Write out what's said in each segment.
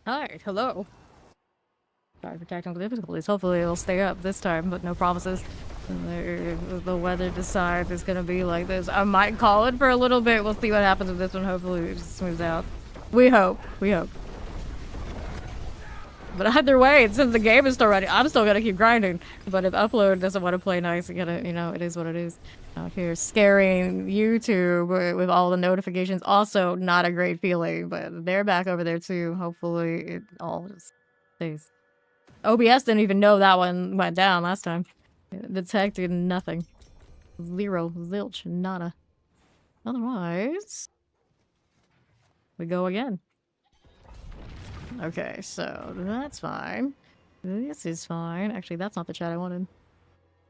Hi, hello. Sorry for technical difficulties. Hopefully it'll stay up this time, but no promises. The weather decides it's gonna be like this. I might call it for a little bit. We'll see what happens with this one. Hopefully it just smooths out. We hope. We hope. But either way, since the game is still ready, I'm still gonna keep grinding. But if upload doesn't want to play nice, you gotta, you know, it is what it is. Out here scaring YouTube with all the notifications. Also not a great feeling, but they're back over there too. Hopefully it all just stays. OBS didn't even know that one went down last time. It detected nothing. Zero. Zilch. Nada. Otherwise, we go again. Okay, so that's fine. This is fine. Actually, that's not the chat I wanted.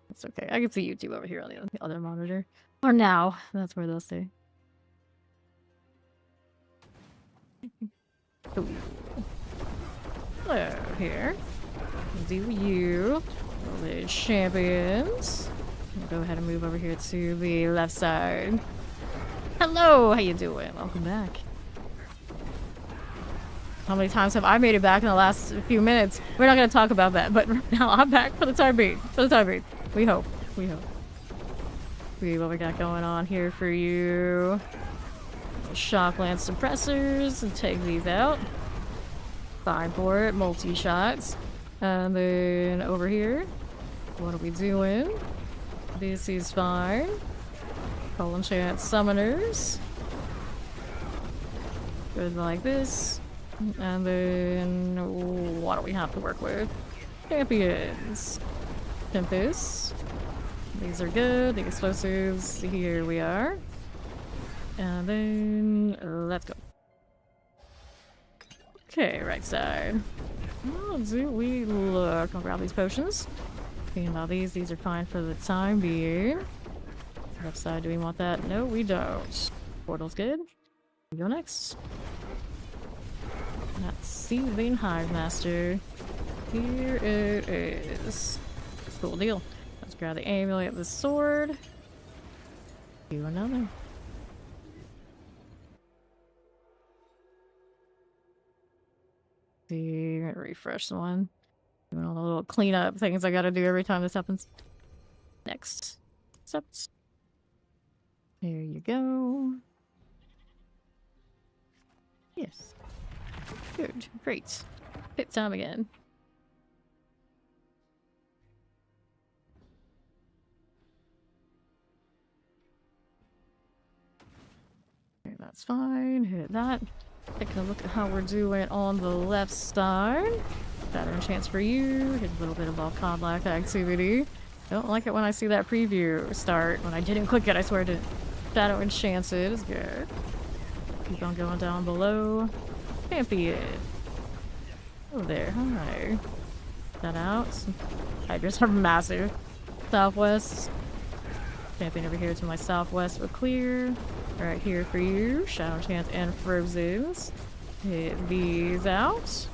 That's okay. I can see YouTube over here on the other monitor. Or now. That's where they'll stay. Hello, here. Do you. The champions. I'll go ahead and move over here to the left side. Hello, how you doing? Welcome back. How many times have I made it back in the last few minutes? We're not going to talk about that, but right now I'm back for the time being. For the time being. We hope. We hope. See what we got going on here for you. Shock lance suppressors. And take these out. Fine for it. Multi-shots. And then over here. What are we doing? This is fine. Call enchant summoners. Good like this. And then what do we have to work with? Champions. Tempest. These are good. The explosives. Here we are. And then let's go. Okay, right side. How do we look? I'll grab these potions. Thinking about these are fine for the time being. Left side, do we want that? No, we don't. Portal's good. We go next. That's Seething Hive Master. Here it is. Cool deal. Let's grab the amulet, the sword. Do another. See, refresh the one. Doing all the little cleanup things I gotta do every time this happens. Next. Accept. There you go. Yes. Good. Great. Pit time again. Okay, that's fine. Hit that. Taking a look at how we're doing on the left side. Pattern chance for you. Hit a little bit of volcanic activity. Don't like it when I see that preview start. When I didn't click it, I swear to Shadow Enchanted is good. Keep on going down below. Champion. Oh there, hi. That out. Hydras are massive. Southwest. Champion over here to my southwest with clear. Right here for you. Shadow Chance and Frozens. Hit these out.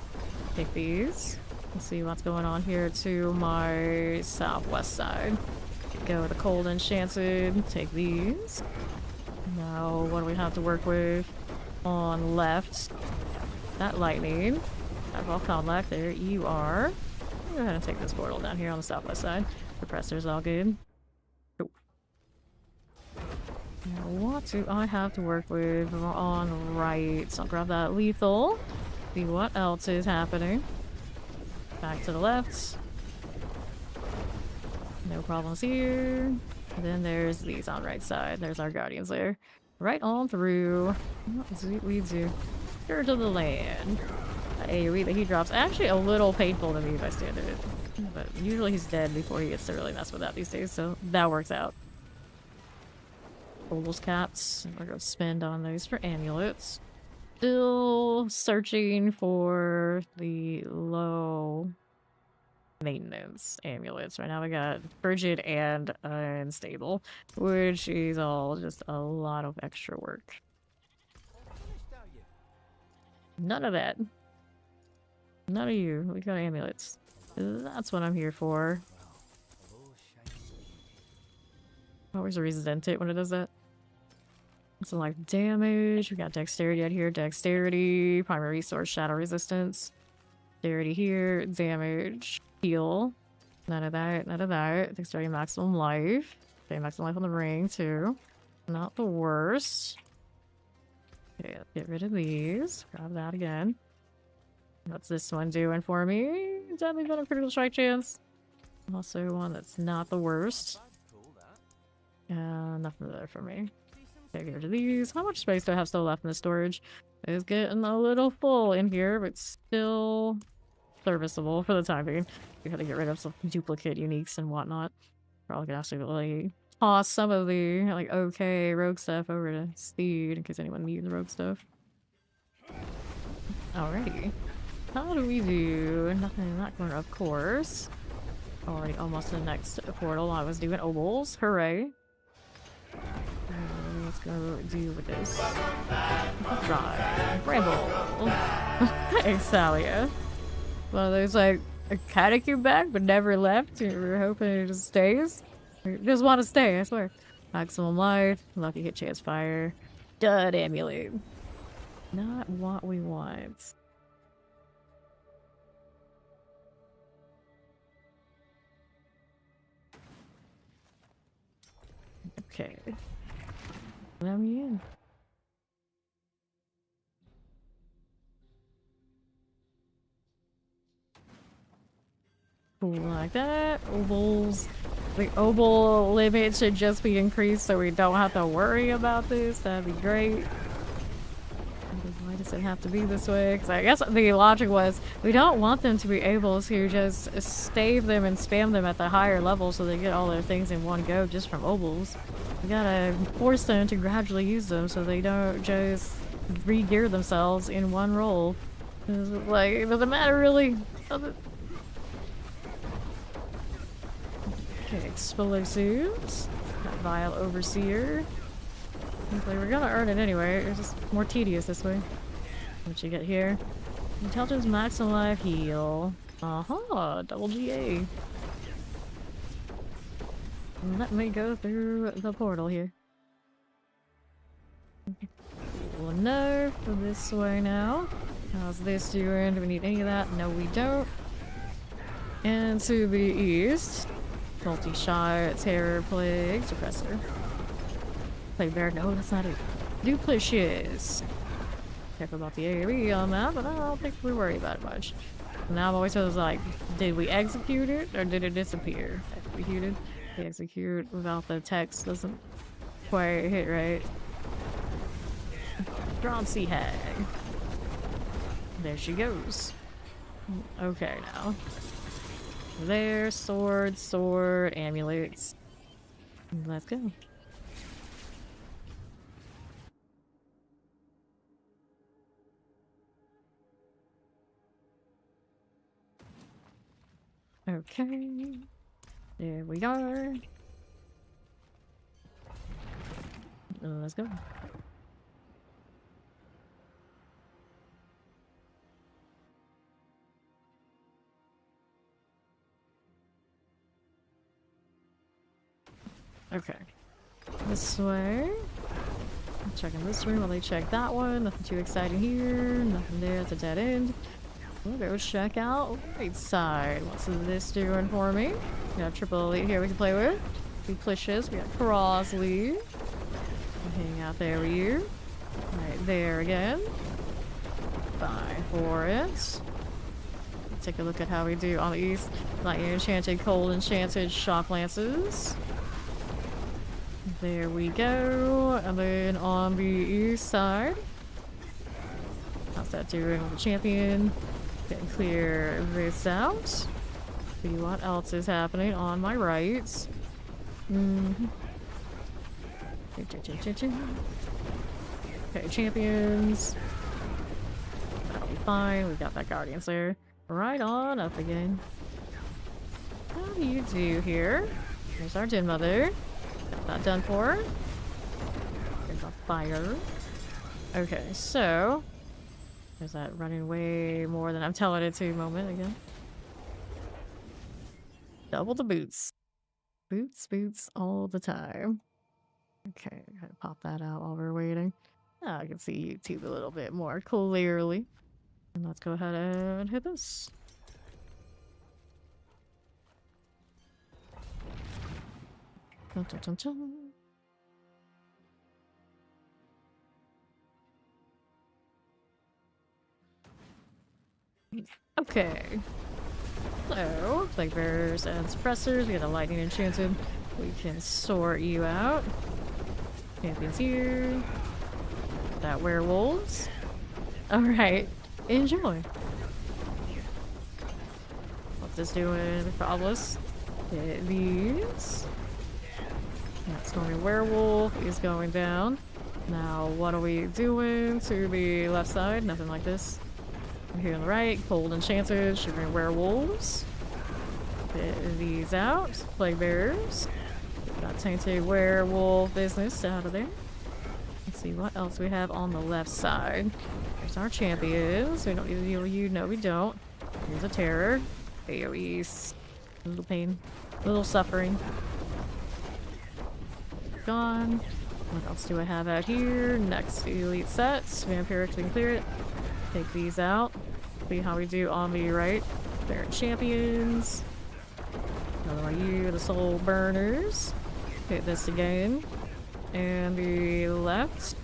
Take these. Let's see what's going on here to my southwest side. Go with the cold enchanted. Take these. Now, what do we have to work with? On left. That lightning. That volcanic. There you are. Go ahead and take this portal down here on the southwest side. Suppressor's all good. Oh. Now, what do I have to work with on right? So I'll grab that lethal. See what else is happening. Back to the left. No problems here. And then there's these on right side. There's our guardians there. Right on through. What do we do? Sure to the land. AoE that he drops. Actually a little painful to me by standard. But usually he's dead before he gets to really mess with that these days, so that works out. Opals caps. We're gonna spend on those for amulets. Still searching for the low maintenance amulets. Right now we got frigid and unstable, which is all just a lot of extra work. None of that. None of you. We got amulets. That's what I'm here for. Always resent it when it does that. Some like damage. We got dexterity out here. Dexterity. Primary resource. Shadow resistance. Dexterity here. Damage. Heal. None of that. None of that. Dexterity maximum life. Okay, maximum life on the ring too. Not the worst. Okay, let's get rid of these. Grab that again. What's this one doing for me? Deadly venom, critical strike chance. Also one that's not the worst. Nothing there for me. Okay, get rid of these. How much space do I have still left in the storage? It's getting a little full in here, but still serviceable for the time being. We gotta get rid of some duplicate uniques and whatnot. Probably gonna have to like toss some of the like okay rogue stuff over to Steed in case anyone needs rogue stuff. Alrighty. How do we do? Nothing in that corner, of course. Already almost to the next portal. I was doing ovals. Hooray. Let's go deal with this. Drive. Bramble. Thanks, Salia. One of those like a catacomb back but never left. We're hoping it just stays. We just want to stay, I swear. Maximum life. Lucky hit chance fire. Dud amulet. Not what we want. Okay. Let me in. Cool, like that. Ovals. The oval limit should just be increased so we don't have to worry about this. That'd be great. Why does it have to be this way? Because I guess the logic was we don't want them to be able to just stave them and spam them at the higher level so they get all their things in one go just from ovals. We gotta force them to gradually use them so they don't just re-gear themselves in one roll. Like, it doesn't matter really. Okay, explosives. Got Vile Overseer. Like, we're gonna earn it anyway. It's just more tedious this way. What you get here? Intelligence maximum life heal. Aha, double GA. Let me go through the portal here. Cool enough for this way now. How's this doing? Do we need any of that? No, we don't. And to the east. Multi-shot, terror, plague, suppressor. Plague bear, no, that's not it. Duplicious. Careful about the AoE on that, but I don't think we worry about it much. Now I'm always like, did we execute it or did it disappear? Executed. The execute without the text doesn't quite hit right. Drawn Sea Hag. There she goes. Okay, now. There, sword, sword, amulets. Let's go. Okay. There we are. Let's go. Okay. This way. checking this room while they check that one. Nothing too exciting here. Nothing there. It's a dead end. We'll go check out right side. What's this doing for me? We got triple elite here we can play with. Duplicious. We got cross lead. Hang out there with you. Right there again. Fine for it. Take a look at how we do on the east. Lightning enchanted, cold enchanted, shock lances. There we go. And then on the east side. How's that doing with the champion? Getting clear this out. See what else is happening on my right. Okay, champions. That'll be fine. We've got that Guardians there. Right on up again. How do you do here? Here's our Din Mother. Got that done for her. There's a fire. Okay, so there's that running way more than I'm telling it to moment again. Double the boots. Boots, boots all the time. Okay, gotta pop that out while we're waiting. Now I can see YouTube a little bit more clearly. And let's go ahead and hit this. Dun, dun, dun, dun. Okay. So, plague bearers and suppressors. We got a lightning enchanted. We can sort you out. Champions here. That werewolves. Alright. Enjoy. What's this doing for Obelisk? Hit these. That stormy werewolf is going down. Now, what are we doing to the left side? Nothing like this. Here on the right, cold enchanted, shivering werewolves. Hit these out. Plague bearers. Get that tainted werewolf business out of there. Let's see what else we have on the left side. There's our champions. We don't need to deal with you. No, we don't. Here's a terror. AoEs. A little pain. A little suffering. Gone. What else do I have out here? Next elite sets. Vampiric can clear it. Take these out. See how we do on the right. They're champions. Another one of you, the soul burners. Hit this again. And the left.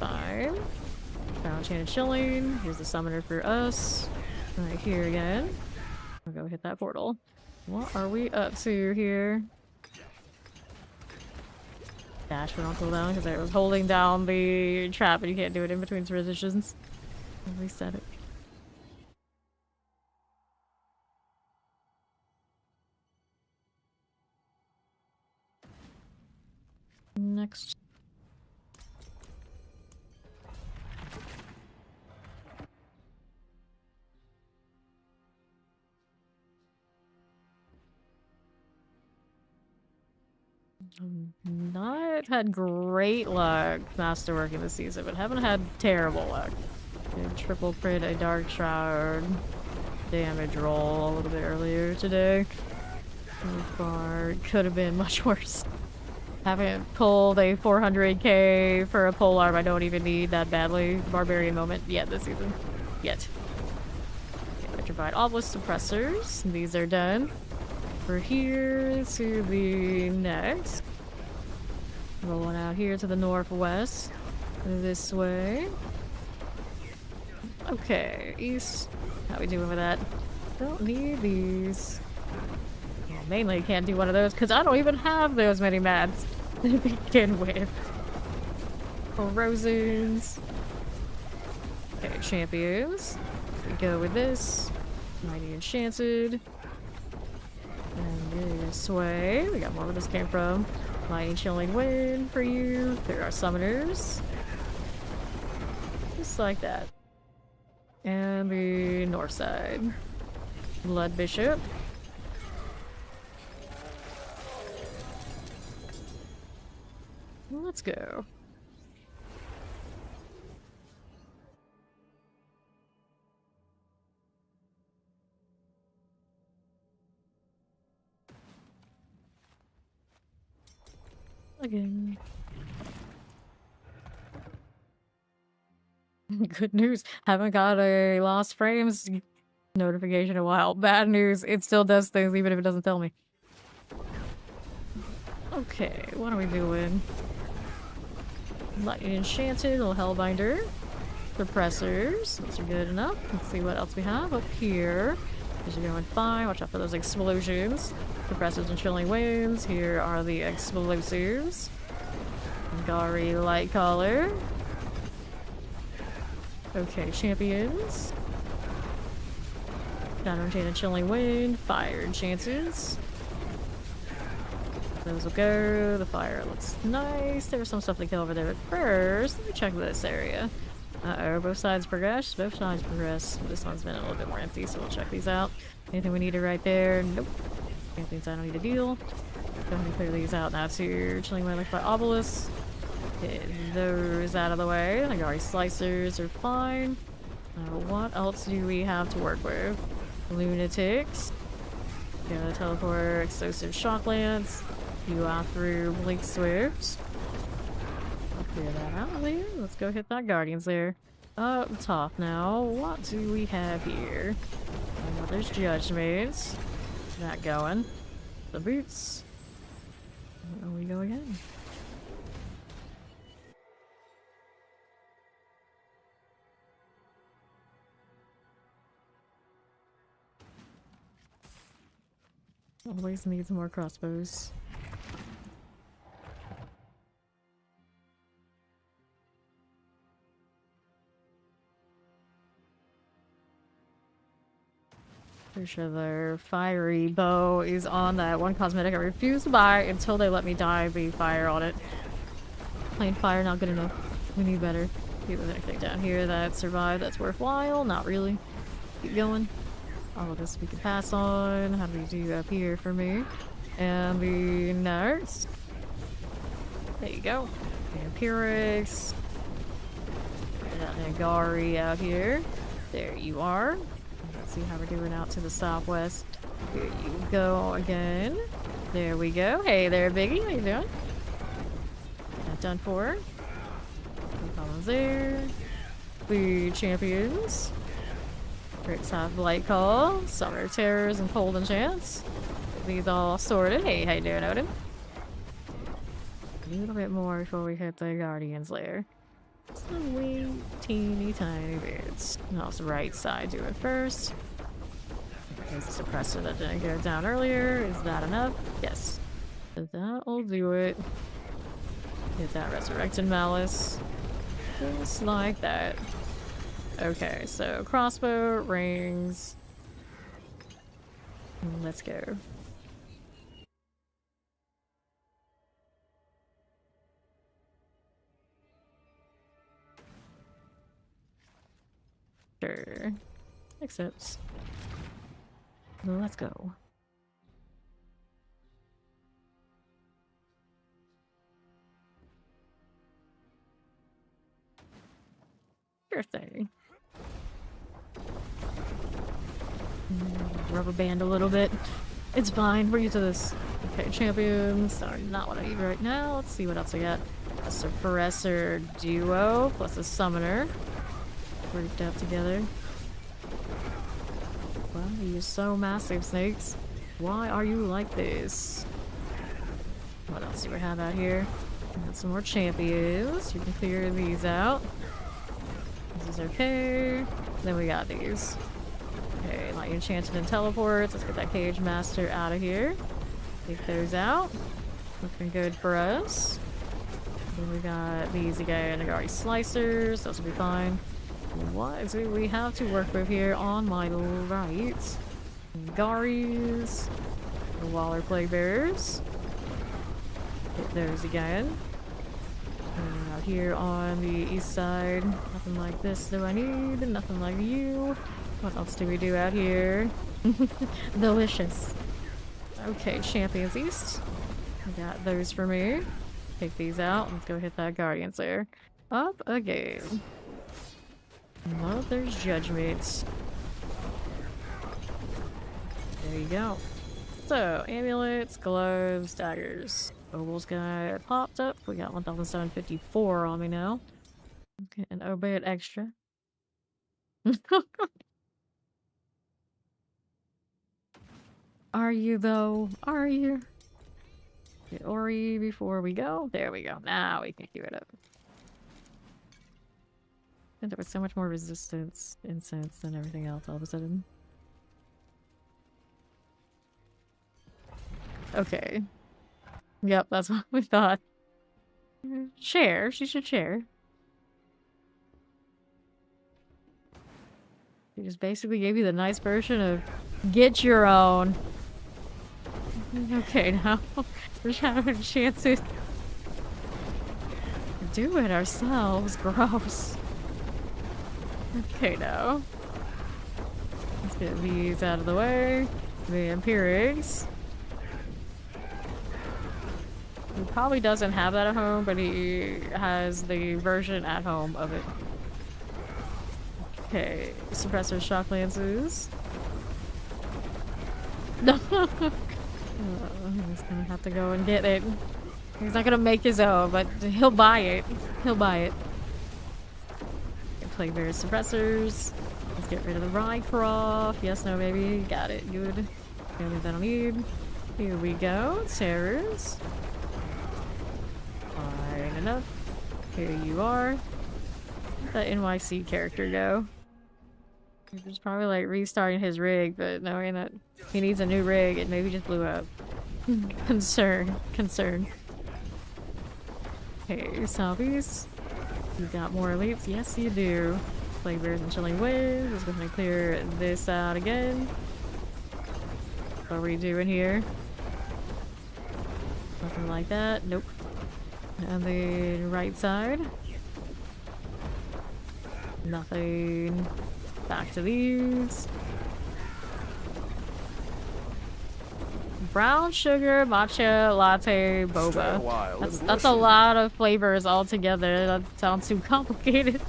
Fine. Found Enchanted Chillin. Here's the summoner for us. Right here again. We'll go hit that portal. What are we up to here? Dash went on cooldown because I was holding down the trap and you can't do it in between positions. I'll reset it. Next. Not had great luck masterworking this season, but haven't had terrible luck. Did triple crit a dark shroud damage roll a little bit earlier today. So far, it could have been much worse. Haven't pulled a 400k for a polearm I don't even need that badly. Barbarian moment yet this season. Yet. Okay, Electrified Obelisk suppressors. These are done. We're here to the next. Rolling out here to the northwest. This way. Okay, east. How we doing with that? Don't need these. Well, mainly can't do one of those because I don't even have those many mats to begin with. Corrosions. Okay, champions. We go with this. Mighty Enchanted. And this way. We got more where this came from. Mighty Chilling Wind for you. There are summoners. Just like that. And the north side. Blood Bishop. Let's go. Again. Good news. Haven't got a lost frames notification in a while. Bad news. It still does things even if it doesn't tell me. Okay, what are we doing? Lightning Enchanted, little Hellbinder. Suppressors. Those are good enough. Let's see what else we have up here. These are going fine. Watch out for those explosions. Suppressors and Chilling Winds. Here are the explosives. Gari Lightcaller. Okay, champions. Shadow Enchanted Chilling Wind. Fire Enchanted. Those will go. The fire looks nice. There's some stuff to kill over there. But first, let me check this area. Uh-oh, both sides progress. Both sides progress. This one's been a little bit more empty, so we'll check these out. Anything we needed right there? Nope. Anything I don't need to deal. Go ahead and clear these out now too. Chilling Wind like by Obelisk. Get those out of the way. The Gari Slicers are fine. What else do we have to work with? Lunatics. Gonna teleport Explosive Shock Lance. You out through Blink Swift. I'll clear that out of there. Let's go hit that Guardian's there. Up top now. What do we have here? Oh, there's Judgments. That going. The boots. There we go again. Always needs more crossbows. Pretty sure their fiery bow is on that one cosmetic I refuse to buy until they let me dye the fire on it. Plain fire, not good enough. We need better. See if there's anything down here that survived that's worthwhile. Not really. Keep going. All of this we can pass on. How do we do up here for me? And the next. There you go. Vampirix. Got Nagari out here. There you are. Let's see how we're doing out to the southwest. Here you go again. There we go. Hey there, Biggie. How you doing? That done for. No problems there. The champions. Bricks have Light Call, Summer Terrors, and Cold Enchants. These all sorted. Hey, how you doing, Odin? A little bit more before we hit the Guardian's lair. Some wee teeny tiny bits. How's the right side doing first? There's a suppressor that didn't go down earlier. Is that enough? Yes. So that'll do it. Hit that Resurrected Malice. Just like that. Okay, so crossbow, rings. Let's go. Sure. Accepts. Let's go. Sure thing. Rubber band a little bit. It's fine. We're used to this. Okay, champions are not what I need right now. Let's see what else I got. A suppressor duo plus a summoner. Grouped up together. Well, you're so massive, snakes. Why are you like this? What else do we have out here? We got some more champions. You can clear these out. This is okay. Then we got these. Okay, Light Enchanted and Teleports. Let's get that Cage Master out of here. Take those out. Looking good for us. Then we got these again. Nagari Slicers. Those will be fine. What do we have to work with here on my right? Garis. The Waller Plague Bearers. Hit those again. And out here on the east side. Nothing like this do I need. Nothing like you. What else do we do out here? Delicious. Okay, Champions East. We got those for me. Take these out. Let's go hit that Guardian's there. Up again. Well, there's Judgments. There you go. So, amulets, gloves, daggers. Obel's guy popped up. We got 1,754 on me now. Okay, an Obed extra. Are you though? Are you? Get Ori before we go. There we go. Now we can queue it up. And there was so much more resistance incense than everything else all of a sudden. Okay. Yep, that's what we thought. Share. She should share. She just basically gave you the nice version of get your own. Okay, now we're having a chance to do it ourselves. Gross. Okay, now. Let's get these out of the way. The Empirics. He probably doesn't have that at home, but he has the version at home of it. Okay, suppressor shock lances. No. He's gonna have to go and get it. He's not gonna make his own, but he'll buy it. He'll buy it. Play various suppressors. Let's get rid of the Rycroft. Yes, no, maybe. Got it. Good. Everything that I need. Here we go. Terrors. Fine enough. Here you are. Where'd that NYC character go? He's probably like restarting his rig, but knowing that he needs a new rig, it maybe just blew up. Concern. Okay, Southeast. You got more elites? Yes, you do. Flavors and chilling winds. Just gonna clear this out again. What are we doing here? Nothing like that. Nope. On the right side. Nothing. Back to these. Brown sugar, matcha, latte, boba. That's a lot of flavors all together. That sounds too complicated.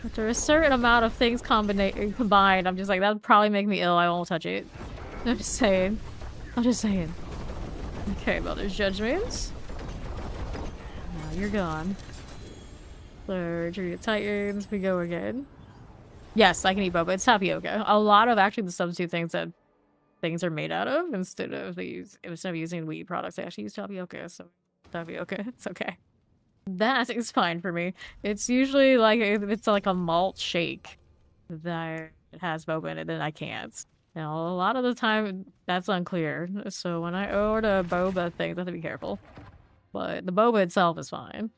After a certain amount of things combined, I'm just like, that would probably make me ill. I won't touch it. I'm just saying. Okay, well, there's judgments. Now you're gone. Surgery of Titans, we go again. Yes, I can eat boba. It's tapioca. A lot of actually the substitute things that things are made out of instead of using wheat products, I actually use tapioca. So tapioca, it's okay. That is fine for me. It's usually like it's like a malt shake that has boba in it, then I can't. Now a lot of the time that's unclear. So when I order boba things, I have to be careful. But the boba itself is fine.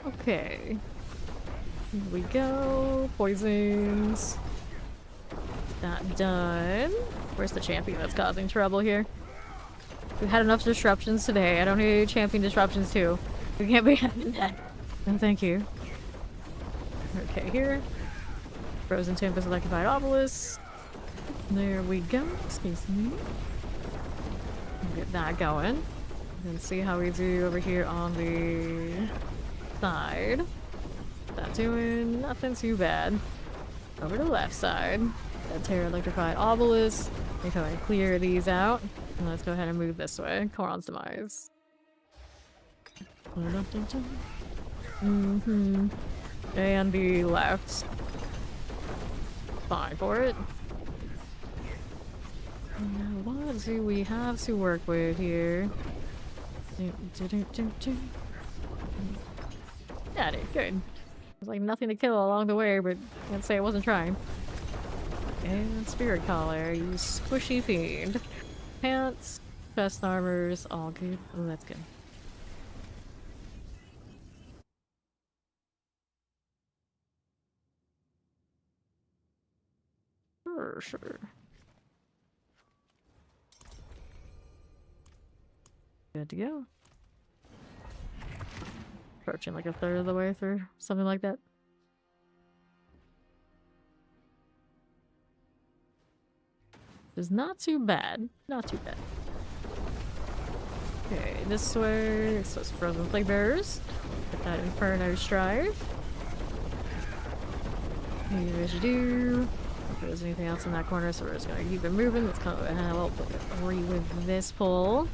Okay. Here we go. Poisons. That done. Where's the champion that's causing trouble here? We've had enough disruptions today. I don't need champion disruptions too. We can't be having that. No, thank you. Okay, here. Frozen Tempest, Electrified Obelisk. There we go. Excuse me. Get that going. And see how we do over here on the side. Not doing nothing too bad. Over to the left side. That Terra Electrified Obelisk. Make sure I clear these out. And let's go ahead and move this way. Koron's Demise. And the left. Fine for it. Now, what do we have to work with here? Got it, good. There's like nothing to kill along the way, but I can't say I wasn't trying. And Spirit Collar, you squishy fiend. Pants, chest armors, all good. Oh, that's good. Sure. Good to go. Approaching like a third of the way through, something like that. It's not too bad. Not too bad. Okay, this way. So it's Frozen Plague Bearers. Get that Inferno Strive. As you do. If there's anything else in that corner, so we're just gonna keep it moving. Let's come and we'll put it with this pull.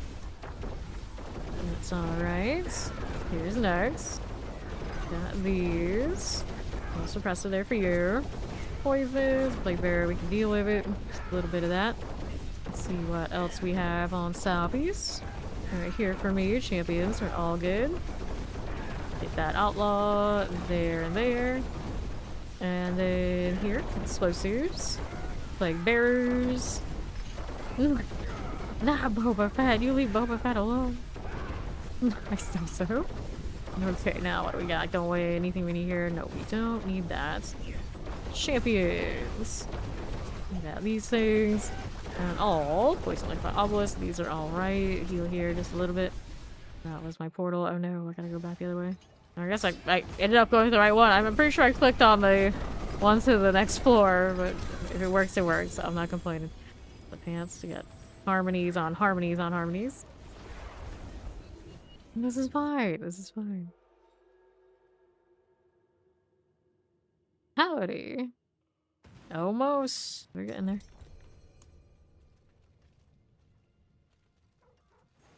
That's alright. Here's next. Got these. No suppressor there for you. Poisons, Plague Bearer, we can deal with it. Just a little bit of that. Let's see what else we have on Southeast. Right here for me, champions are all good. Take that outlaw there and there. And then here, explosives. Plague Bearers. Ooh. Nah, Boba Fett, you leave Boba Fett alone. I still so. Okay, now what do we got? Don't weigh anything we need here. No, we don't need that. Champions. We got these things. And all. Poison like the obelisk. These are alright. Heal here just a little bit. That was my portal. Oh no, I gotta go back the other way. I guess I ended up going to the right one. I'm pretty sure I clicked on the one to the next floor, but if it works, it works. I'm not complaining. The pants to get harmonies on harmonies on harmonies. This is fine. This is fine. Howdy. Almost. We're getting there.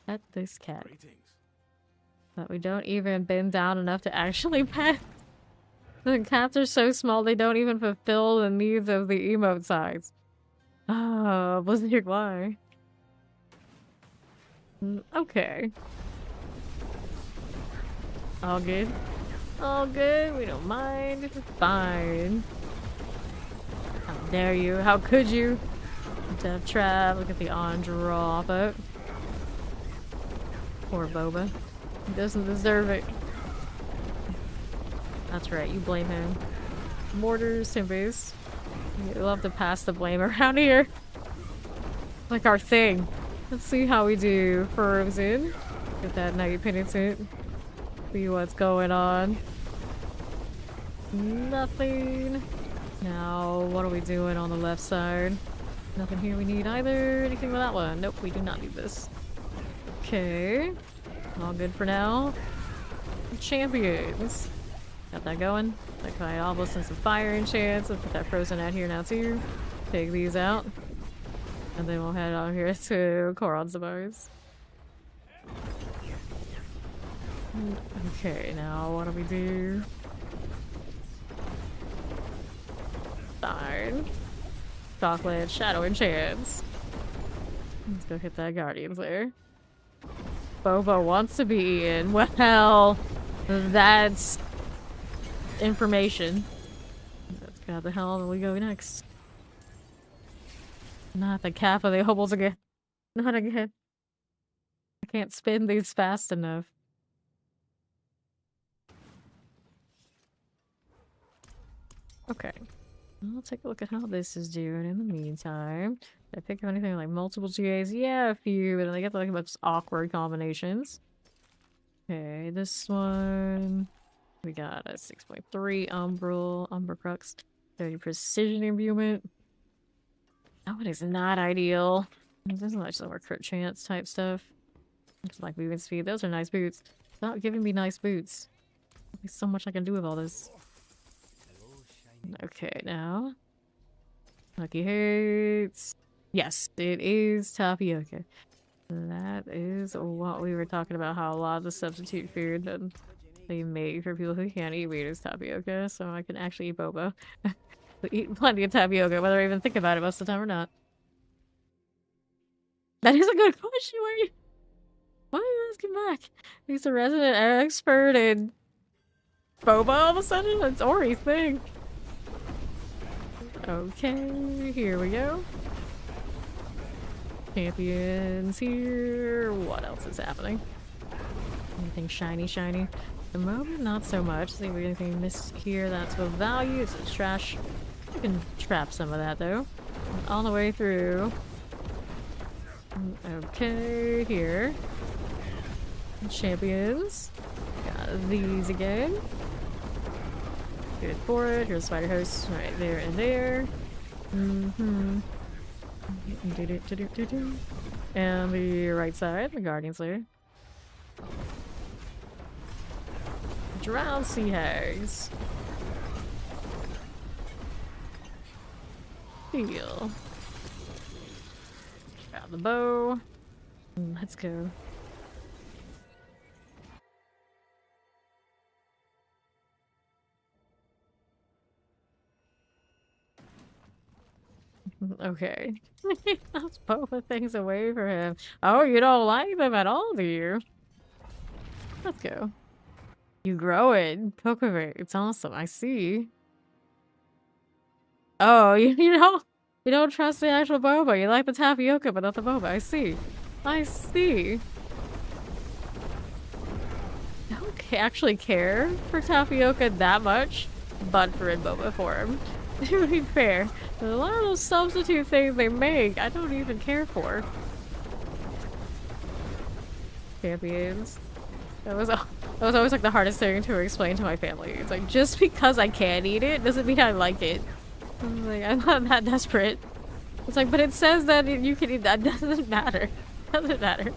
Pet this cat. Greetings. But we don't even bend down enough to actually pet. The cats are so small they don't even fulfill the needs of the emote size. Ah, Blizzard, why? Okay. All good. All good. We don't mind. Fine. How dare you? How could you? Death trap. Look at the on drop it. Poor Boba. He doesn't deserve it. That's right. You blame him. Mortars, Timbers. We love to pass the blame around here. Like our thing. Let's see how we do. Frozen. Get that Night Penitent. See what's going on. Nothing. Now, what are we doing on the left side? Nothing here we need either. Anything with that one? Nope, we do not need this. Okay. All good for now. Champions. Got that going. Like my obelisk and some fire enchants. I'll put that frozen out here now too. Take these out. And then we'll head on here to Koronzabar's. Okay, now what do we do? Darn. Chocolate, Shadow Enchants. Let's go hit that Guardians there. Boba wants to be in. Well, that's information. Let's go the hell do we go next? Not the cap of the hobbles again. Not again. I can't spin these fast enough. Okay. I'll take a look at how this is doing in the meantime. Did I pick up anything like multiple GAs? Yeah, a few, but I get like most awkward combinations. Okay, this one. We got a 6.3 Umbral, Umbracrux, 30 Precision Imbuement. That one is not ideal. It doesn't like some more crit chance type stuff. Just like movement speed. Those are nice boots. Stop giving me nice boots. There's so much I can do with all this. Okay, now. Lucky Hates. Yes, it is tapioca. That is what we were talking about, how a lot of the substitute food that they make for people who can't eat meat is tapioca, so I can actually eat boba. We eat plenty of tapioca, whether I even think about it most of the time or not. That is a good question. Why are you asking back? He's a resident expert in boba all of a sudden? That's Ori's thing. Okay, here we go. Champions here. What else is happening? Anything shiny, shiny? At the moment, not so much. See if we get anything missed here that's of value. It's trash. You can trap some of that though. All the way through. Okay, here. Champions. Got these again. Good for it. Here's Spider Host right there and there. And the right side, the Guardian Slayer. Drowned Sea Hags. Heal. Grab the bow. Let's go. Okay. Let's both things away from him. Oh, you don't like them at all, do you? Let's go. You grow it. Cultivate. It's awesome. I see. Oh, you don't trust the actual boba. You like the tapioca, but not the boba. I see. I see. I don't actually care for tapioca that much, but for in boba form. To be fair, a lot of those substitute things they make, I don't even care for. Champions. That was always like the hardest thing to explain to my family. It's like, just because I can eat it doesn't mean I like it. I'm like, I'm not that desperate. It's like, but it says that you can eat that. Doesn't matter. Doesn't matter.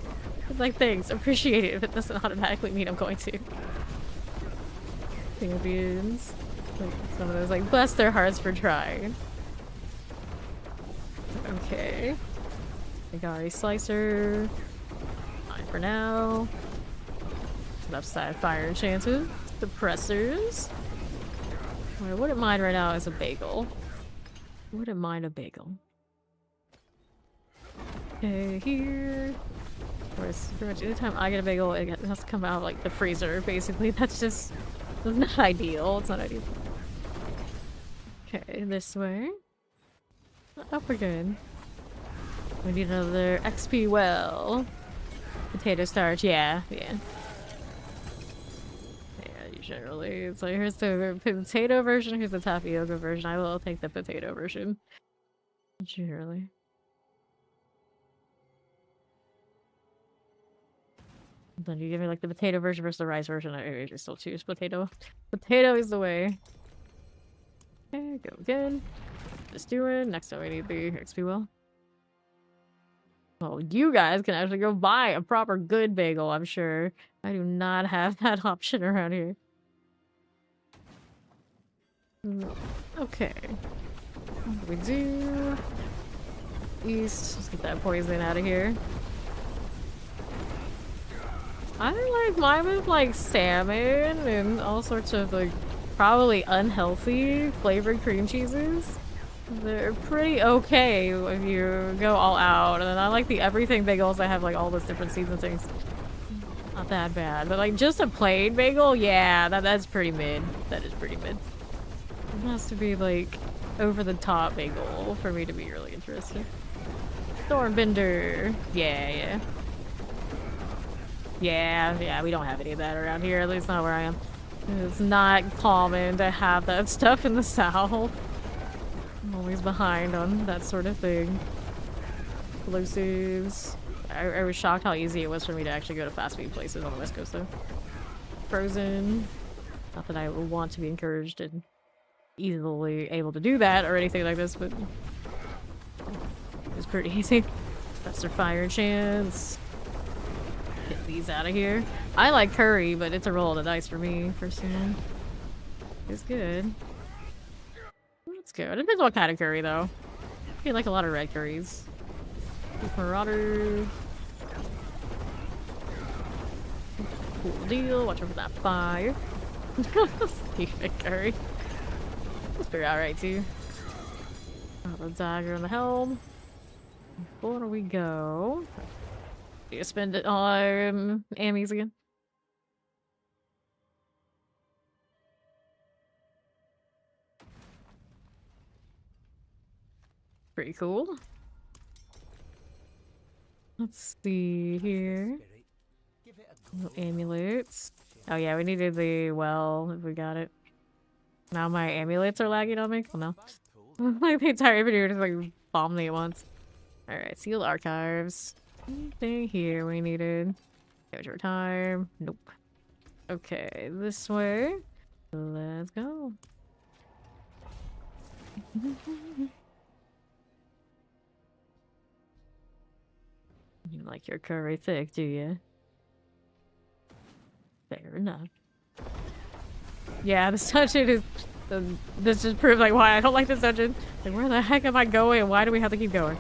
It's like, thanks, appreciate it, but it doesn't automatically mean I'm going to. Champions. Like, some of those, like, bless their hearts for trying. Okay. I got a slicer. Fine for now. Left side fire chances. Suppressors. What I wouldn't mind right now is a bagel. Wouldn't mind a bagel. Okay, here. Whereas pretty much anytime I get a bagel, it has to come out of, like, the freezer, basically. That's not ideal. It's not ideal. Okay, this way. Up again. We need another XP well. Potato starch, yeah. Yeah, generally. It's like, here's the potato version, here's the tapioca version. I will take the potato version. Generally. Then you give me like the potato version versus the rice version. I just still choose potato. Potato is the way. Okay, go again. Just doing. Next time we need the XP well. Well, you guys can actually go buy a proper good bagel, I'm sure. I do not have that option around here. Okay. What do we do? East. Let's get that poison out of here. I like mine with like salmon and all sorts of like probably unhealthy flavored cream cheeses. They're pretty okay if you go all out. And then I like the everything bagels that have like all those different seasonings. Not that bad. But like just a plain bagel, yeah, that's pretty mid. That is pretty mid. It has to be like over the top bagel for me to be really interested. Thornbender. Yeah. Yeah, we don't have any of that around here, at least not where I am. It's not common to have that stuff in the south. I'm always behind on that sort of thing. Explosives. I was shocked how easy it was for me to actually go to fast food places on the west coast though. Frozen. Not that I would want to be encouraged and easily able to do that or anything like this, but it's pretty easy. That's their fire chance. Get these out of here. I like curry, but it's a roll of the dice for me, personally. It's good. Let's go. It depends what kind of curry, though. I like a lot of red curries. Marauder. Cool deal. Watch out for that fire. Stupid curry. That's pretty alright, too. The dagger in the helm. Before we go... You spend it on Ammies again. Pretty cool. Let's see here. Little amulets. Oh yeah, we needed the well if we got it. Now my amulets are lagging on me. Oh no. Like the entire video just like bombed me at once. Alright, sealed archives. Anything here we needed? Go to our time. Nope. Okay, this way. Let's go. You like your curry thick, do you? Fair enough. Yeah, this dungeon is... this just proves like why I don't like this dungeon. Like, where the heck am I going? Why do we have to keep going?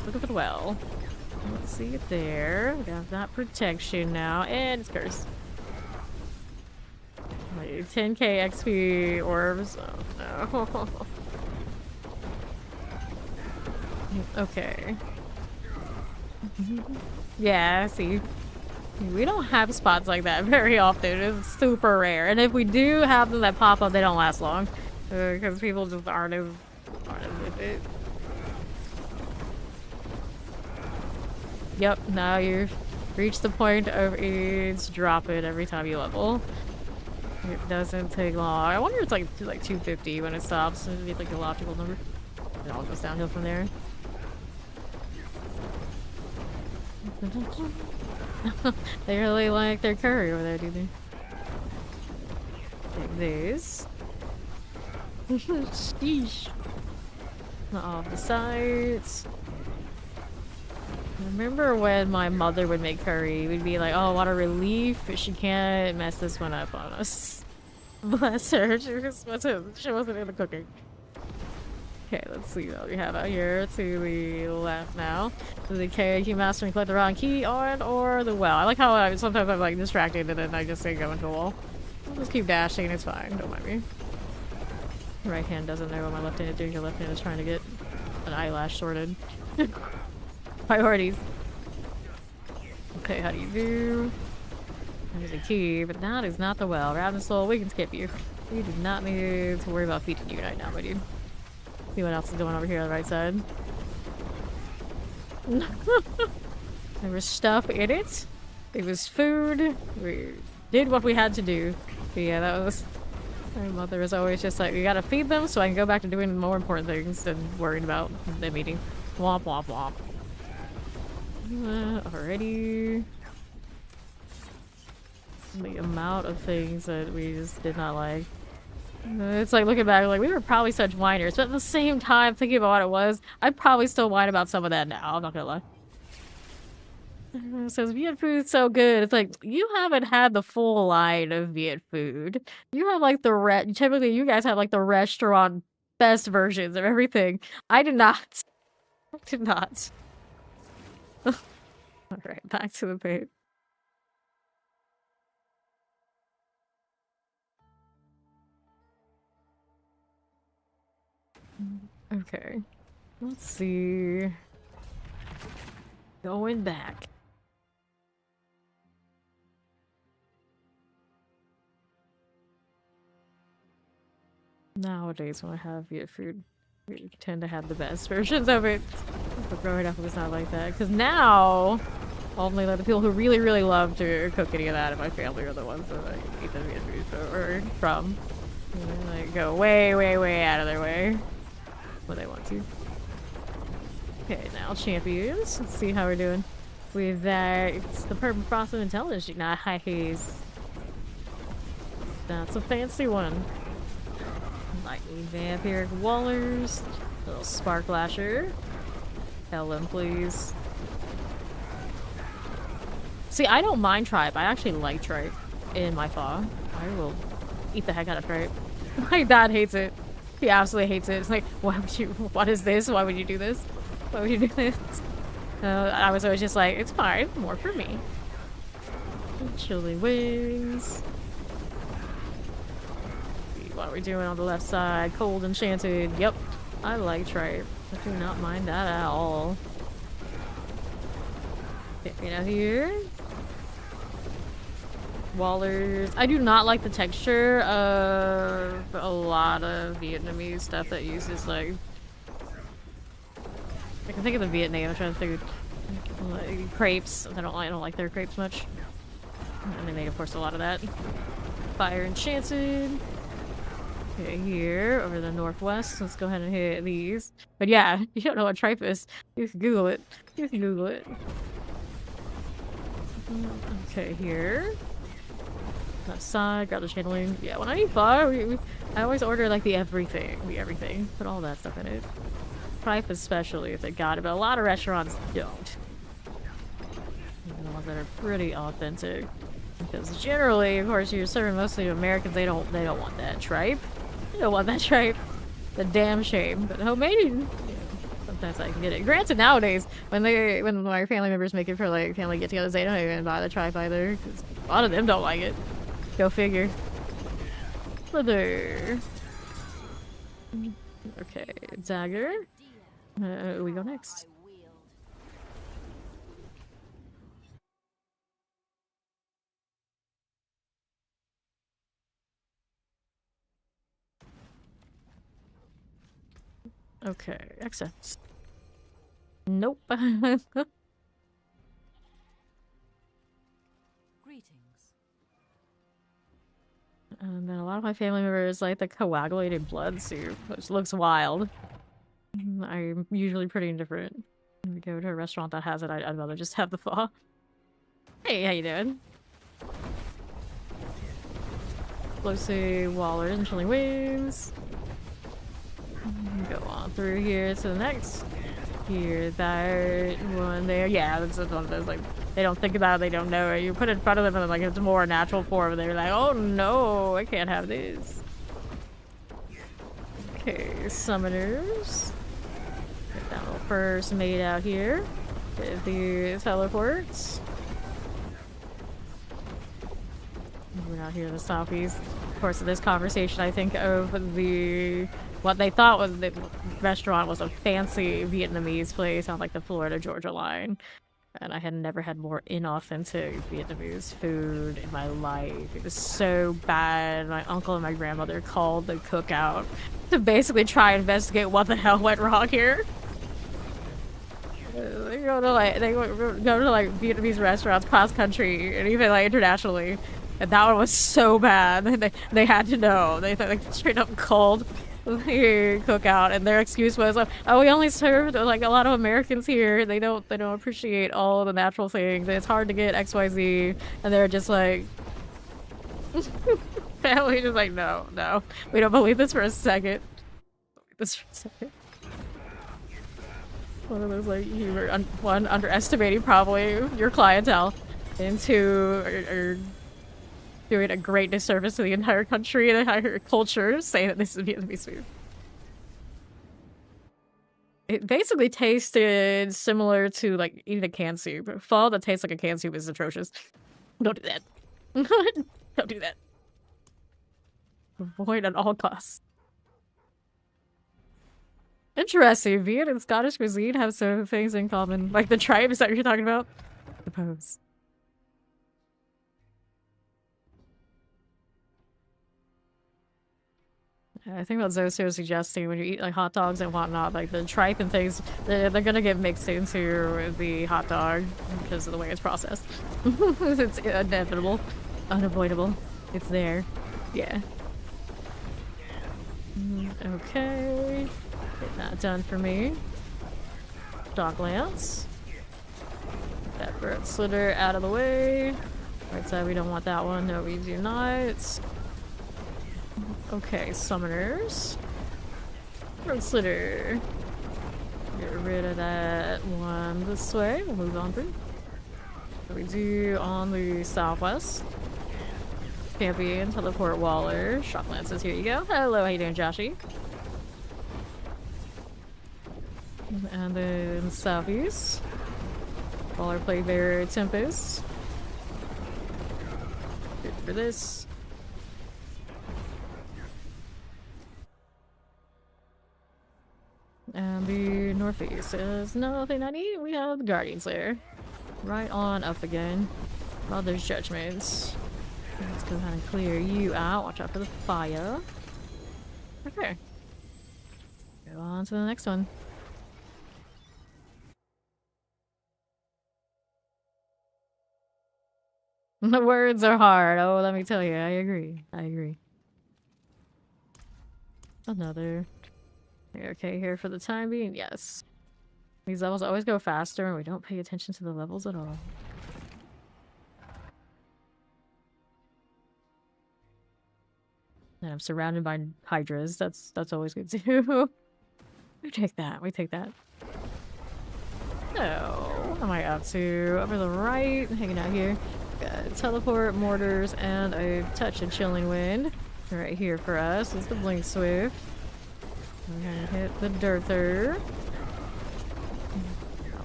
Look at the well. Let's see it there. We got that protection now, and it's cursed. Like 10k XP orbs. Oh no. Okay. Yeah, see. We don't have spots like that very often. It's super rare. And if we do have them that pop up, they don't last long. Because people just aren't with it. Yep, now you've reached the point of age. Drop it every time you level. It doesn't take long. I wonder if it's like 250 when it stops. It'd be like a logical number. It all goes downhill from there. They really like their curry over there, do they? Take these. Sheesh. Off the sides. Remember when my mother would make curry, we'd be like, oh, what a relief. She can't mess this one up on us. Bless her. She wasn't into cooking. Okay, let's see what we have out here to the left now. The key master and collect the wrong key on or the well. I like how sometimes I'm like distracted and then I just say go into a wall. I'll just keep dashing, it's fine, don't mind me. Right hand doesn't know what my left hand is doing. Your left hand is trying to get an eyelash sorted. Priorities. Okay, how do you do? There's a key, but that is not the well. Raven Soul, we can skip you. You do not need to worry about P293 now, my dude. See what else is going over here on the right side. There was stuff in it. It was food. We did what we had to do. But yeah, that was... My mother was always just like, we gotta feed them so I can go back to doing more important things than worrying about them eating. Womp womp womp. Already. The amount of things that we just did not like. It's like looking back, like we were probably such whiners, but at the same time, thinking about what it was, I'd probably still whine about some of that now. I'm not gonna lie. It says Viet food's so good. It's like you haven't had the full line of Viet food. You have like typically you guys have like the restaurant best versions of everything. I did not. I did not. All right, back to the page. Okay, let's see. Going back. Nowadays, when I have Viet food, we tend to have the best versions of it. But growing up, it was not like that. Because now, only like the people who really, really love to cook any of that in my family are the ones that I eat the Viet food from. And they go way, way, way out of their way when they want to. Okay, now champions. Let's see how we're doing with that. It's the Purple Frost of Intelligence. Nice. That's a fancy one. Lightning Vampiric Wallers. Little Spark Lasher. Ellen, please. See, I don't mind tripe. I actually like tripe in my thaw. I will eat the heck out of tripe. My dad hates it. He absolutely hates it. It's like, why would you? What is this? Why would you do this? Why would you do this? I was always just like, it's fine. More for me. Chili wings. What are we doing on the left side? Cold Enchanted. Yep. I like tripe. I do not mind that at all. Okay, now here. Wallers. I do not like the texture of a lot of Vietnamese stuff that uses like... I can think of the Vietnam. I'm trying to think of like, crepes. I don't like their crepes much. And they made, of course, a lot of that. Fire Enchanted. Okay, here, over the northwest. Let's go ahead and hit these. But yeah, you don't know what tripe is. You can Google it. You can Google it. Okay, here. That side, grab the channeling. Yeah, when I eat pho, I always order like the everything. Put all that stuff in it. Tripe especially, if they got it, but a lot of restaurants don't. Even the ones that are pretty authentic. Because generally, of course, you're serving mostly Americans, they don't want that tripe. They don't want that tripe. The damn shame. But homemade, you know, sometimes I can get it. Granted, nowadays, when my family members make it for like family get-togethers, they don't even buy the tripe either. Because a lot of them don't like it. Go figure. Leather. Okay, dagger. We go next. Okay, accept. Nope. Greetings. And then a lot of my family members like the coagulated blood soup, which looks wild. I'm usually pretty indifferent. When we go to a restaurant that has it, I'd rather just have the pho. Hey, how you doing? Explosive Wallers and chili wings. Go on through here to the next. Here, that one there. Yeah, that's one of those, like, they don't think about it, they don't know it. You put it in front of them and, like, it's more natural form, and they're like, oh no, I can't have this. Okay, summoners. Get that little first made out here. Get the teleports. We're not here in the southeast. Of course, in this conversation, I think of what they thought was the restaurant was a fancy Vietnamese place on like the Florida-Georgia line. And I had never had more inauthentic Vietnamese food in my life. It was so bad. My uncle and my grandmother called the cook out to basically try and investigate what the hell went wrong here. They go to like Vietnamese restaurants cross country and even like internationally. And that one was so bad. They had to know. They like straight up called the cookout, and their excuse was, "Oh, we only serve like a lot of Americans here. They don't appreciate all the natural things. It's hard to get XYZ." And they're just like, family just like, no, we don't believe this for a second. One of those like you were one underestimating probably your clientele, and two are doing a great disservice to the entire country and the entire culture, saying that this is Vietnamese food. It basically tasted similar to like eating a canned soup. Pho that tastes like a canned soup is atrocious. Don't do that. Don't do that. Avoid at all costs. Interesting. Viet and Scottish cuisine have some things in common. Like the tribes that you're talking about. I suppose. I think what Zoso is suggesting, when you eat like hot dogs and whatnot, like the tripe and things, they're gonna get mixed into the hot dog because of the way it's processed. It's inevitable, unavoidable. It's there. Yeah. Okay. Get that done for me. Dog lance. That bird slitter out of the way. Right side, we don't want that one. No, we do not. Okay, summoners. Bird slitter. Get rid of that one this way. We'll move on through. What we do on the southwest. Champion, teleport Waller. Shock lances, here you go. Hello, how you doing, Joshy? And then southeast. Waller played their Tempest. Good for this. And the northeast is nothing I need. We have the Guardians there. Right on up again. Mother's Judgments. Let's go ahead and clear you out. Watch out for the fire. Okay. Go on to the next one. The words are hard. Oh, let me tell you. I agree. I agree. Another. Okay, here for the time being, yes. These levels always go faster and we don't pay attention to the levels at all. And I'm surrounded by hydras. That's always good too. We take that. We take that. So, what am I up to? Over the right, hanging out here. Got teleport, mortars, and a touch of chilling wind. Right here for us is the blink swift. We're gonna hit the Dirther. That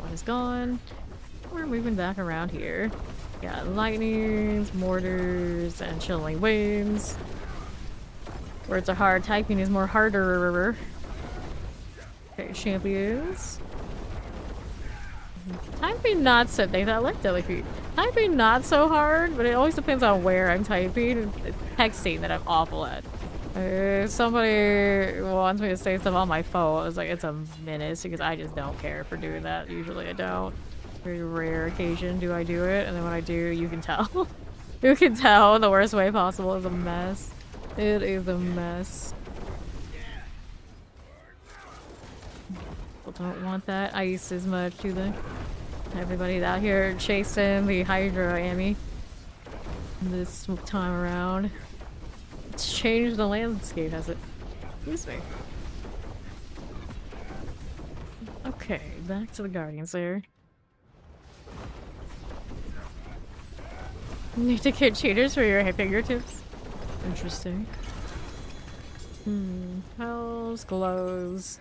one is gone. We're moving back around here. Got lightnings, mortars, and chilling winds. Words are hard. Typing is more harder. Okay, champions. Typing not so they I like delicate. Typing not so hard, but it always depends on where I'm typing. It's texting that I'm awful at. Somebody wants me to say stuff on my phone. It's like it's a menace because I just don't care for doing that. Usually I don't. Very rare occasion do I do it, and then when I do, you can tell. You can tell in the worst way possible. It's a mess. It is a mess. People don't want that ice as much, do they? Everybody's out here chasing the Hydra Amy this time around. It's changed the landscape, has it? Excuse me. Okay, back to the Guardians there. Need to get cheaters for your fingertips? Interesting. Hells, glows.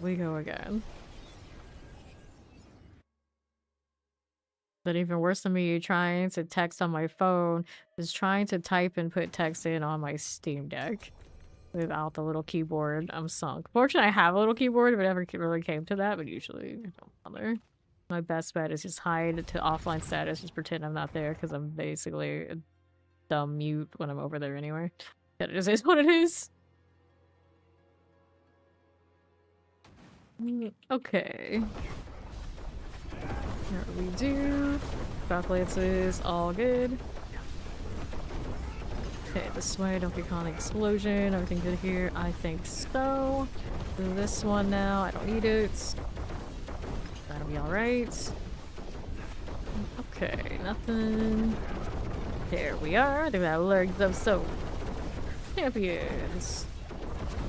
We go again. But even worse than me trying to text on my phone is trying to type and put text in on my Steam Deck without the little keyboard. I'm sunk. Fortunately, I have a little keyboard, but it never really came to that, but usually I don't bother. My best bet is just hide to offline status, just pretend I'm not there because I'm basically a dumb mute when I'm over there anyway. That just is what it is. Okay. What do we do? Back lances, all good. Okay, this way, don't get caught in an explosion. Everything good here? I think so. Do this one now. I don't need it. That'll be alright. Okay, nothing. There we are. I think that legs of soap. Champions.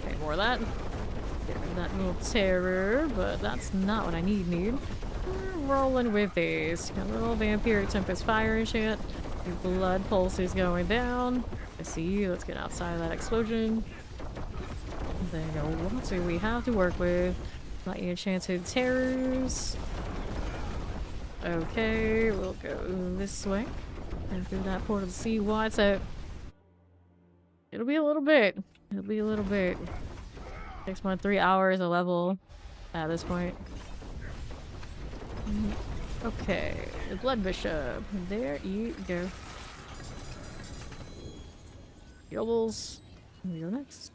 Okay, more of that. Get rid of that little terror, but that's not what I need. We're rolling with these. Got a little vampiric tempest fire and shit. Your blood pulse is going down. I see you. Let's get outside of that explosion. Then what do we have to work with? Not your enchanted terrors. Okay, we'll go this way. And through that portal to see what's up. It'll be a little bit. It'll be a little bit. 6.3 hours a level at this point. Okay, the Blood Bishop. There you go. Yobbles. We go next.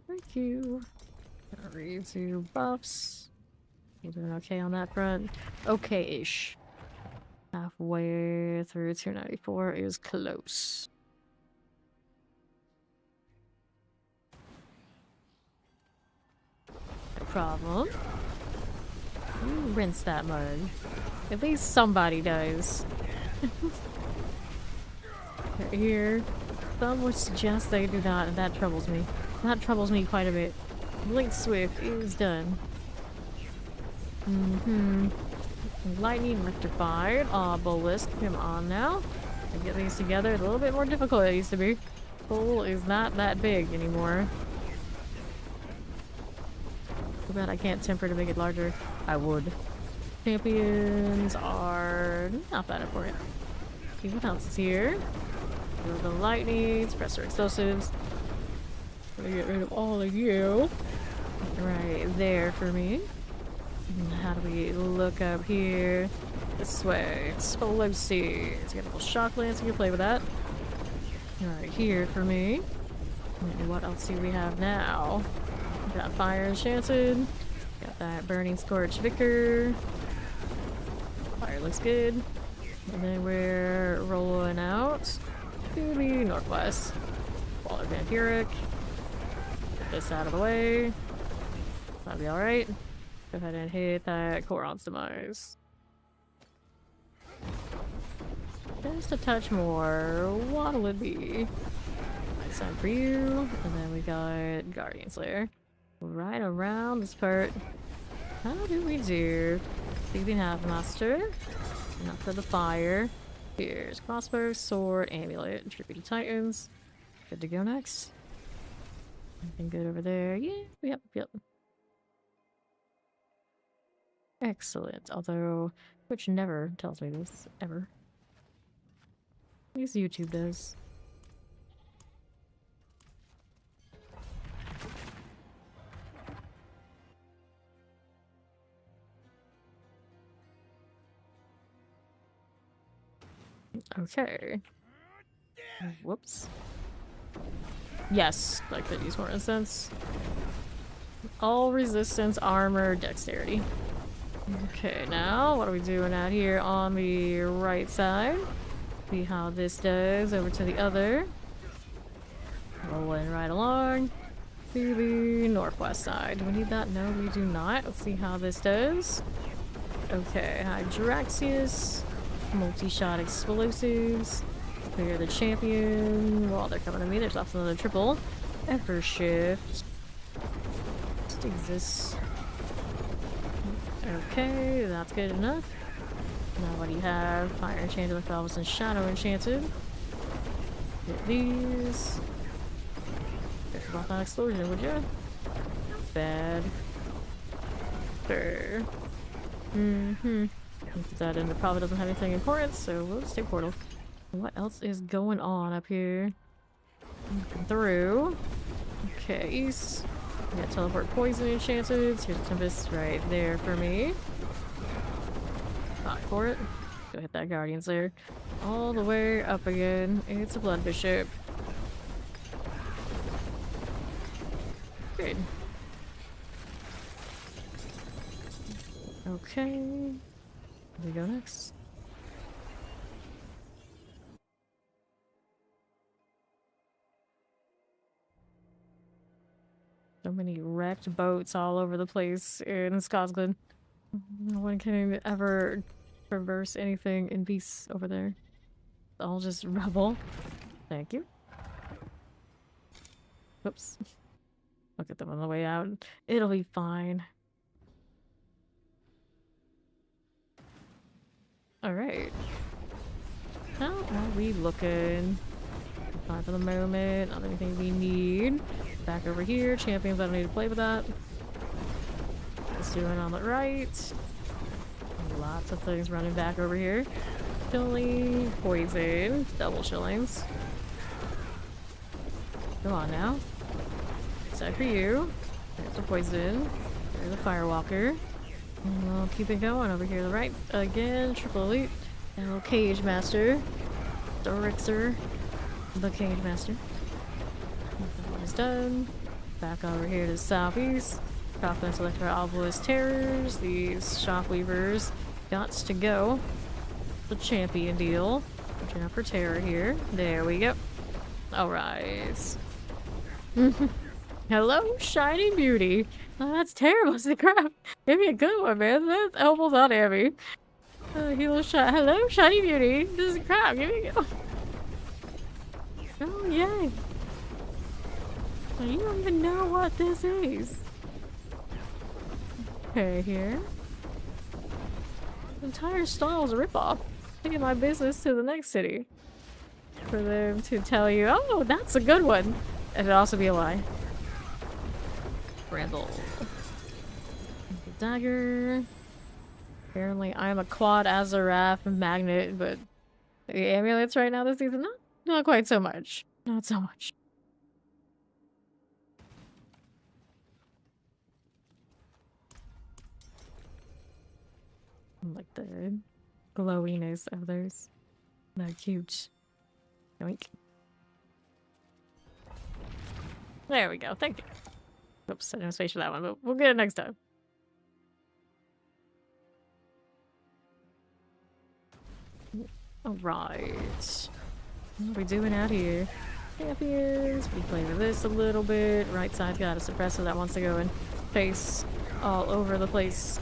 Thank you. Read to buffs. You're doing okay on that front. Okay-ish. Halfway through 294 is close. No problem. You rinse that mud. At least somebody does. Here. Some would suggest they do not, and that troubles me. That troubles me quite a bit. Blink Swift is done. Lightning rectified. Obelisk, come on now. I get these together. It's a little bit more difficult than it used to be. Pool is not that big anymore. Too bad I can't temper to make it larger. I would. Champions are not that important. Okay, what else is here? The lightning, suppressor explosives. I'm gonna get rid of all of you. Right there for me. How do we look up here? This way. Explosives. Got a little shock lance. You can play with that. Right here for me. And what else do we have now? Got fire enchanted. Got that burning scorch Vicar. Fire looks good. And then we're rolling out to the northwest. Waller vampiric. Get this out of the way. That'll be alright. Go ahead and hit that Koron's demise. Just a touch more. What'll it be? Nice time for you. And then we got Guardian Slayer. Right around this part. How do we do? Thieving Half-Master. Enough for the fire. Here's crossbow, sword, amulet, tribute to Titans. Good to go next. Anything good over there? Yeah, yep. Excellent. Although Which never tells me this, ever. At least YouTube does. Okay. Whoops. Yes, I could use more incense. All resistance, armor, dexterity. Okay, now what are we doing out here on the right side? See how this does over to the other. Rolling right along to the northwest side. Do we need that? No, we do not. Let's see how this does. Okay, Hydraxius. Multi-shot explosives. Clear the champion. Well, they're coming to me. There's also another triple. Ever shift. Just exists. Okay, that's good enough. Now what do you have? Fire enchanted with elves and shadow enchanted. Get these. Careful about that explosion, would you? Bad. Sure. Put that in. It probably doesn't have anything important, so we'll just take portal. What else is going on up here? Through. Okay, east. We got teleport poison enchanted. Here's a tempest right there for me. Not for it. Go hit that guardian's there. All the way up again. It's a blood bishop. Good. Okay. Where do we go next? So many wrecked boats all over the place in Scotland. No one can ever traverse anything in peace over there. It's all just rubble. Thank you. Whoops. Look at them on the way out. It'll be fine. Alright. How are we looking? Fine for the moment. Not anything we need. Back over here. Champions, I don't need to play with that. Just doing on the right. Lots of things running back over here. Chilling. Poison. Double chillings. Come on now. Side for you. There's the poison. There's the firewalker. And we'll keep it going over here to the right. Again, triple elite. And a little cage master. Dorixer. The cage master. That one is done. Back over here to the southeast. Confidence Electro Obelisk Terrors. These Shockweavers. Gots to go. The champion deal. Watching out for terror here. There we go. Alright. Hello, shiny beauty. Oh, that's terrible. It's the crap. Give me a good one, man. That's almost not heavy. Hello, shiny beauty. This is crap. Give me a good one. Oh, yay. You don't even know what this is. Okay, here. The entire stall is a ripoff. Taking my business to the next city. For them to tell you, oh, that's a good one. And it'd also be a lie. Randall. Dagger. Apparently I'm a quad Azarath magnet, but the amulets right now this season, not quite so much. Not so much. I like the glowiness of those. They're cute. Yoink. There we go. Thank you. Oops, I didn't have space for that one, but we'll get it next time. Alright. What are we doing out here? Champions. We play with this a little bit. Right side's got a suppressor that wants to go and face all over the place.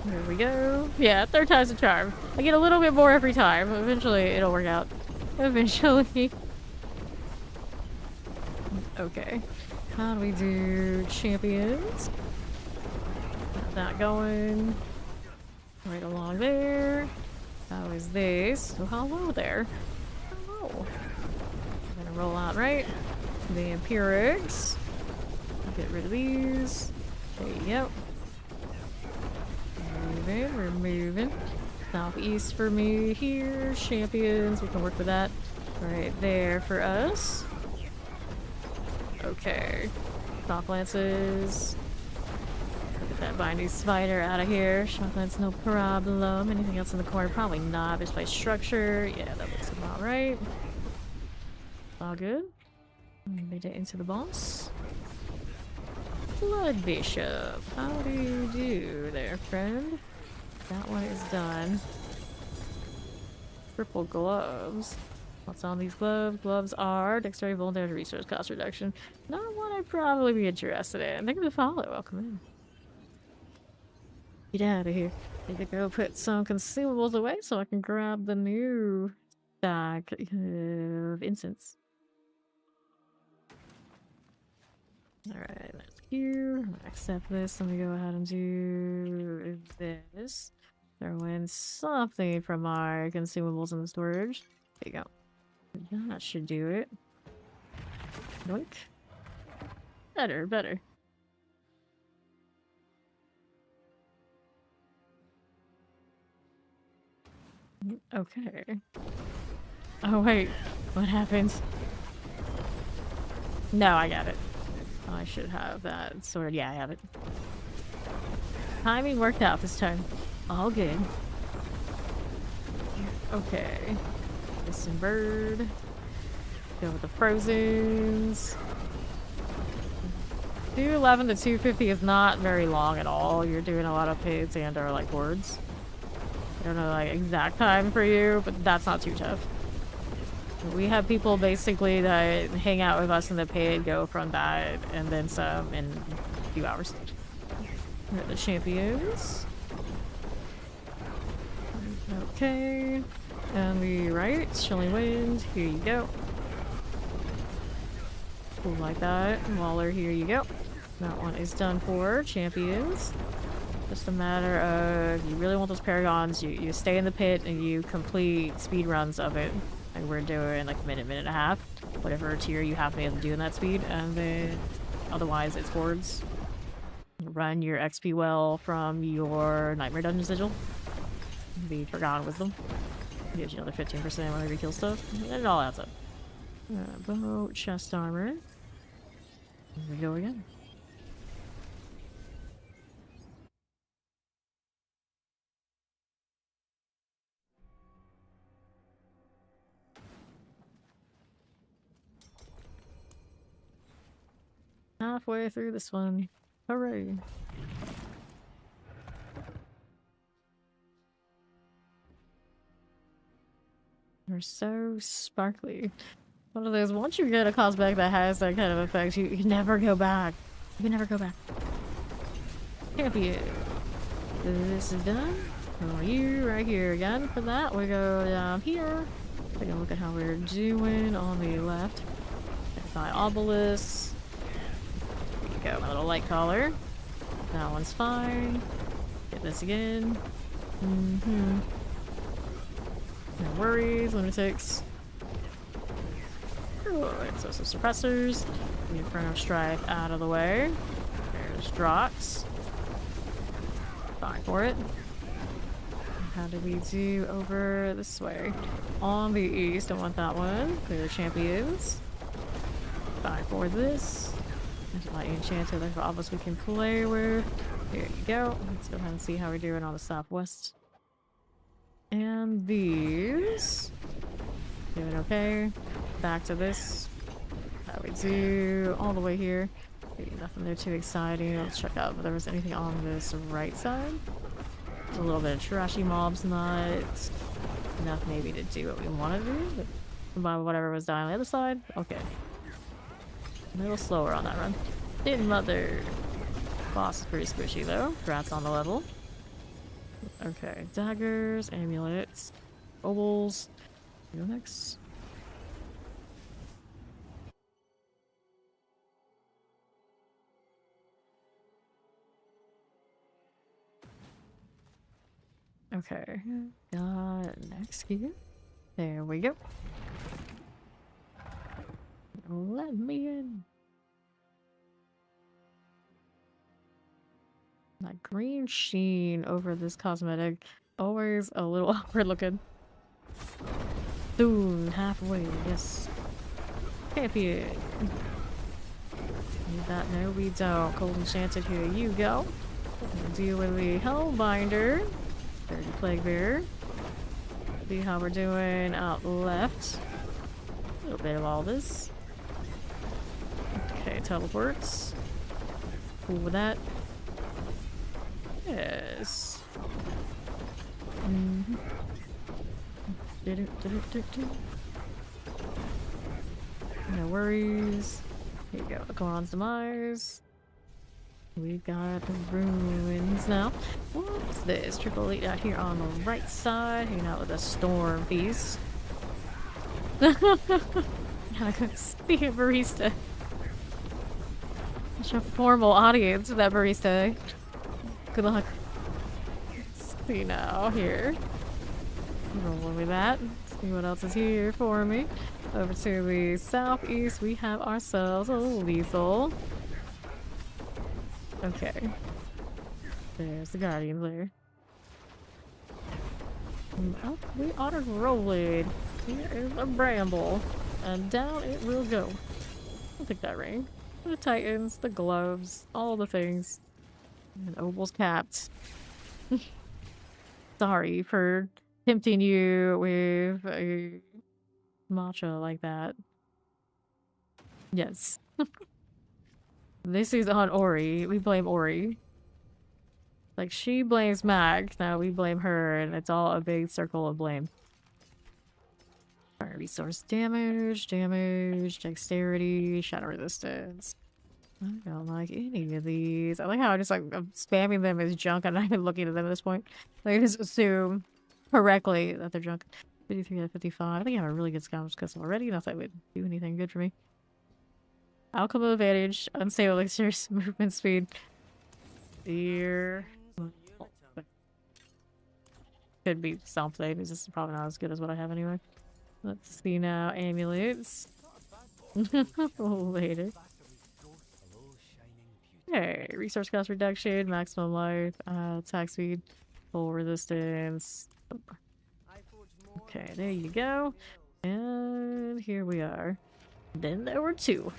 There we go. Yeah, third time's a charm. I get a little bit more every time. Eventually, it'll work out. Eventually. Okay. How do we do champions? Got that going. Right along there. How is this? Oh, hello there. Hello. I'm gonna roll out right. The Empirics. Get rid of these. There you go. Moving, we're moving. Southeast for me here. Champions, we can work with that. Right there for us. Okay. Shock lances. Get that binding spider out of here. Shock lance, no problem. Anything else in the corner? Probably not. Just by structure. Yeah, that looks about right. All good. Made it into the boss. Blood Bishop. How do you do there, friend? That one is done. Purple gloves. What's on these gloves? Gloves are dexterity, vulnerability, resource cost reduction. Not one I'd probably be interested in. Thank you for the follow. Welcome in. Get out of here. Need to go put some consumables away so I can grab the new stack of incense. Alright, that's you. Accept this. Let me go ahead and do this. Throw in something from our consumables in the storage. There you go. That should do it. Yoink. Better, better. Okay. Oh wait, what happened? No, I got it. I should have that sword. Yeah, I have it. Timing worked out this time. All good. Okay. Listen, bird. Go with the frozens. 211 to 250 is not very long at all. You're doing a lot of pits and or like words. I don't know like exact time for you, but that's not too tough. We have people basically that hang out with us in the pit, go from that and then some in a few hours. We're the champions. Okay. And the right, chilling wind, here you go. Cool like that. Waller, here you go. That one is done for champions. Just a matter of you really want those paragons, you stay in the pit and you complete speed runs of it. Like we're doing like a minute and a half. Whatever tier you have to be able to do in that speed, and then otherwise it's boards. Run your XP well from your Nightmare Dungeon Sigil. The Forgotten Wisdom. Gives you another 15% whenever you kill stuff. And it all adds up. Bow, chest armor. Here we go again. Halfway through this one. Hooray. They're so sparkly. One of those, once you get a cosmetic that has that kind of effect, you can never go back. You can never go back. Champion. This is done. Oh, you right here again. For that, we go down here. Take a look at how we're doing on the left. My obelisk. There you go, my little light collar. That one's fine. Get this again. No worries, lunatics. So some suppressors. The Inferno Strike out of the way. There's Drox. Fine for it. How do we do over this way? On the east, don't want that one. Clear champions. Fine for this. There's a light enchanter there for all of us we can play with. There you go. Let's go ahead and see how we're doing on the southwest. And these. Doing okay. Back to this. How we do all the way here. Maybe nothing there too exciting. Let's check out if there was anything on this right side. A little bit of trashy mobs, not enough maybe to do what we want to do, but combined with whatever was down on the other side, okay. A little slower on that run. Didn't mother. Boss is pretty squishy though. Rats on the level. Okay, daggers, amulets, obols. Go next. Okay, got next gear. There we go. Let me in. That green sheen over this cosmetic. always a little awkward looking. Soon, halfway, yes. Champion. Need that? No, we don't. Cold Enchanted, here you go. We'll deal with the Hellbinder. Dirty Plague Bearer. See how we're doing out left. A little bit of all this. Okay, teleports. Cool with that. Yes. Mm-hmm. No worries. Here you go. The Goron's Demise. We got ruins now. What's this? Triple Elite out here on the right side, hanging out with a Storm Beast. I couldn't see a barista. Such a formal audience with that barista. Good luck. Let's see now here. Roll with that. See what else is here for me. Over to the southeast, we have ourselves a lethal. Okay. There's the Guardian there. Oh, we auto rolling. Here is a bramble. And down it will go. I'll take that ring. The Titans, the gloves, all the things. And Opal's capped. Sorry for tempting you with a matcha like that. Yes. This is on Ori. We blame Ori. Like, she blames Mag, now we blame her, and it's all a big circle of blame. Fire resource damage, dexterity, shadow resistance. I don't like any of these. I like how I'm spamming them as junk. I'm not even looking at them at this point. Like, I just assume correctly that they're junk. 53 out of 55. I think I have a really good scavenge custom already. Not that would do anything good for me. Outcome advantage, unstable elixirs, movement speed. Here. Could be something. It's just probably not as good as what I have anyway. Let's see now. Amulets. Later. Hey, resource cost reduction, maximum life, attack speed, full resistance. Okay, there you go. And here we are. Then there were two.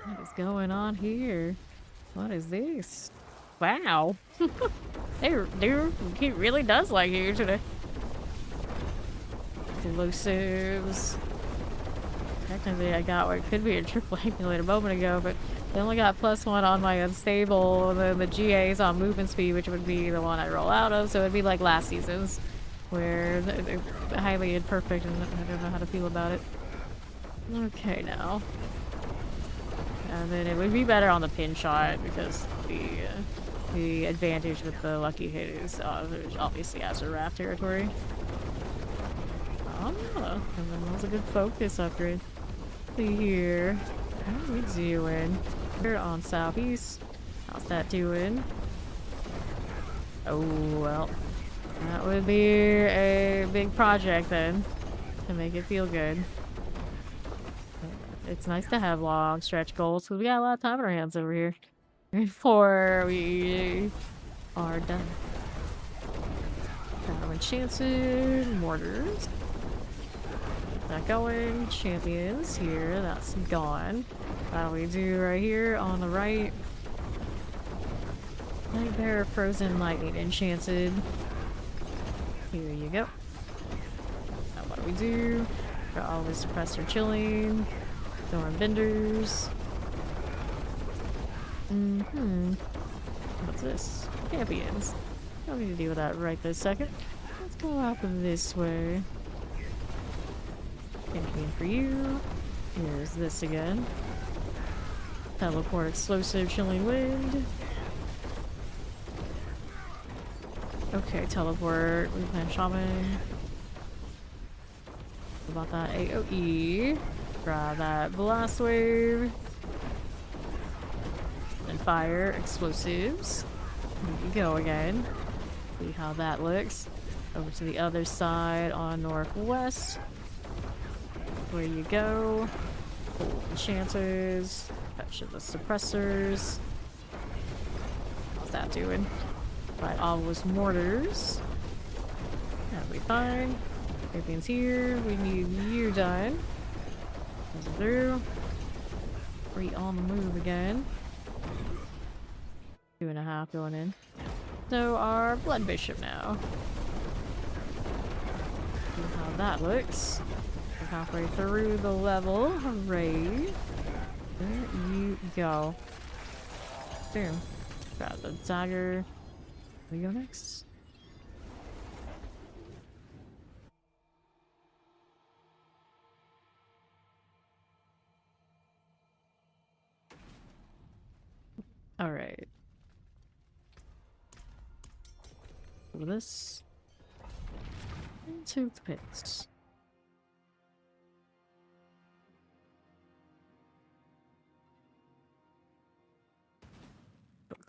What is going on here? What is this? Wow. Dude, he really does like you today. Explosives. Technically, I got what could be a triple amulet a moment ago, but I only got +1 on my unstable, and then the GA is on movement speed, which would be the one I roll out of, so it'd be like last season's, where they're highly imperfect, and I don't know how to feel about it. Okay, now. And then it would be better on the pin shot, because the advantage with the lucky hit is obviously Azurath territory. Oh, and then that was a good focus upgrade. See here. How are we doing? We're on southeast. How's that doing? Oh, well. That would be a big project then, to make it feel good. It's nice to have long stretch goals, because we got a lot of time on our hands over here. Before we are done. Battle Enchanted, Mortars. Keep that going. Champions here, that's gone. That'll we do right here on the right. Nightmare, Frozen Lightning, Enchanted. Here you go. Now what do we do? Got all this Suppressor Chillin. Storm Benders. What's this? Champions. Don't need to deal with that right this second. Let's go out this way. Champion for you. Here's this again. Teleport, Explosive, Chilling Wind. Okay, teleport. We've been Shaman. What about that AoE? Grab that Blast Wave. And fire explosives. There you go again. See how that looks. Over to the other side on northwest. Where you go. Pull enchanters. Fetch the suppressors. How's that doing? Right, all those mortars. That'll be fine. Everything's here. We need you done. Goes through. Free on the move again. 2.5 going in. So our blood bishop now. See how that looks. We're halfway through the level. Hooray. There you go. Boom. Got the dagger. We go next. Alright. This into the pits.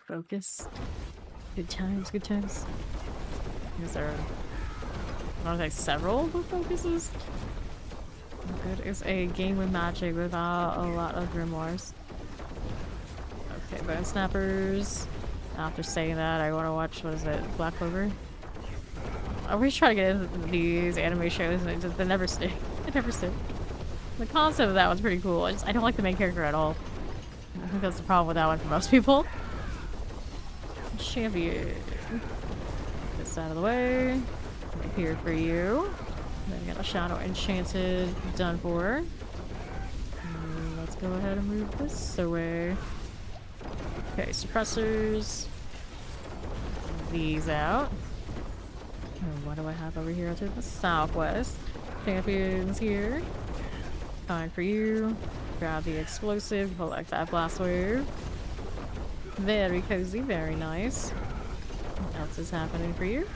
Focus. Good times, good times. Is there like several focuses? Good is a game with magic without a lot of grimoires. Okay, bone snappers. After saying that, I want to watch, what is it, Black Clover? I always try to get into these anime shows and they never stick. They never stick. The concept of that one's pretty cool. I don't like the main character at all. I think that's the problem with that one for most people. Champion. Get this out of the way. Right here for you. Then we got a Shadow Enchanted done for. And let's go ahead and move this away. Okay, suppressors. These out. And what do I have over here to the southwest? Champions here. Fine for you. Grab the explosive, collect that blast wave. Very cozy, very nice. What else is happening for you?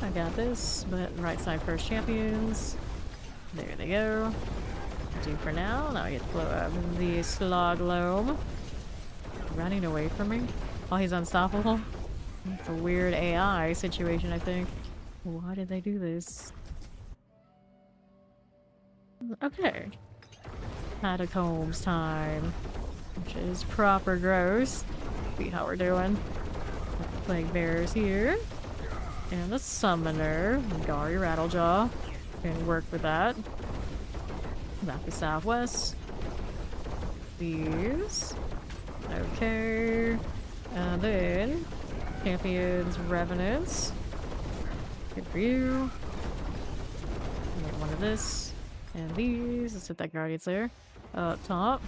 I got this, but right side first champions. There they go. Do for now. Now I get to blow up the slog loam. Running away from me? Oh, he's unstoppable? It's a weird AI situation, I think. Why did they do this? Okay. Catacombs time. Which is proper gross. See how we're doing. Plague bearers here. And the summoner. Gary Rattlejaw. Can work with that. Back to southwest. These. Okay. And then Champions Revenants. Good for you. Get one of this. And these. Let's hit that Guardian's there. Up top.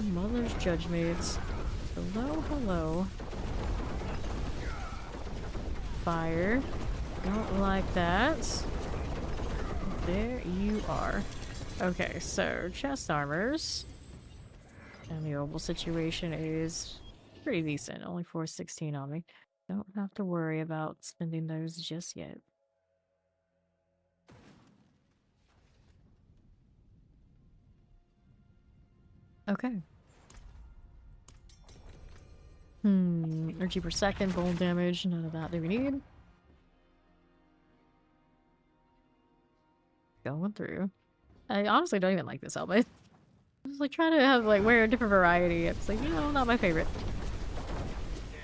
Mother's Judgmaids. Hello, hello. Fire. Don't like that. There you are. Okay, so chest armors. And the oval situation is pretty decent. Only 416 on me. Don't have to worry about spending those just yet. Okay. Energy per second, bold damage, none of that do we need. Going through. I honestly don't even like this helmet. I was like trying to have wear a different variety. It's like, you know, not my favorite.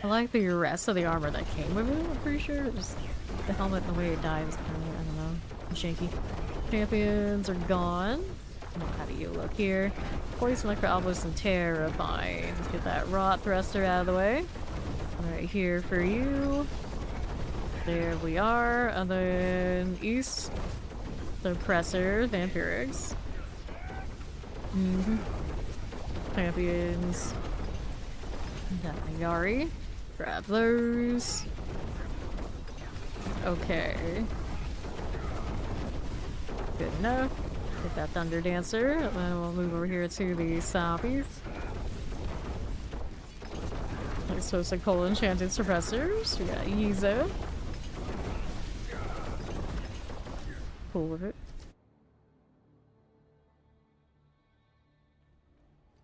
I like the rest of the armor that came with it, I'm pretty sure. Just the helmet and the way it dies, kind of, I don't know, janky. Champions are gone. How do you look here? Poison, Micro Elbows, and Terrifying. Let's get that Rot Thruster out of the way. Right here for you. There we are. And then east. Suppressor, Vampirics. Champions. Yari. Grab those. Okay. Good enough. Get that Thunder Dancer, and then we'll move over here to the Southeast. So some coal enchanted suppressors. We got Yizo. Cool with it.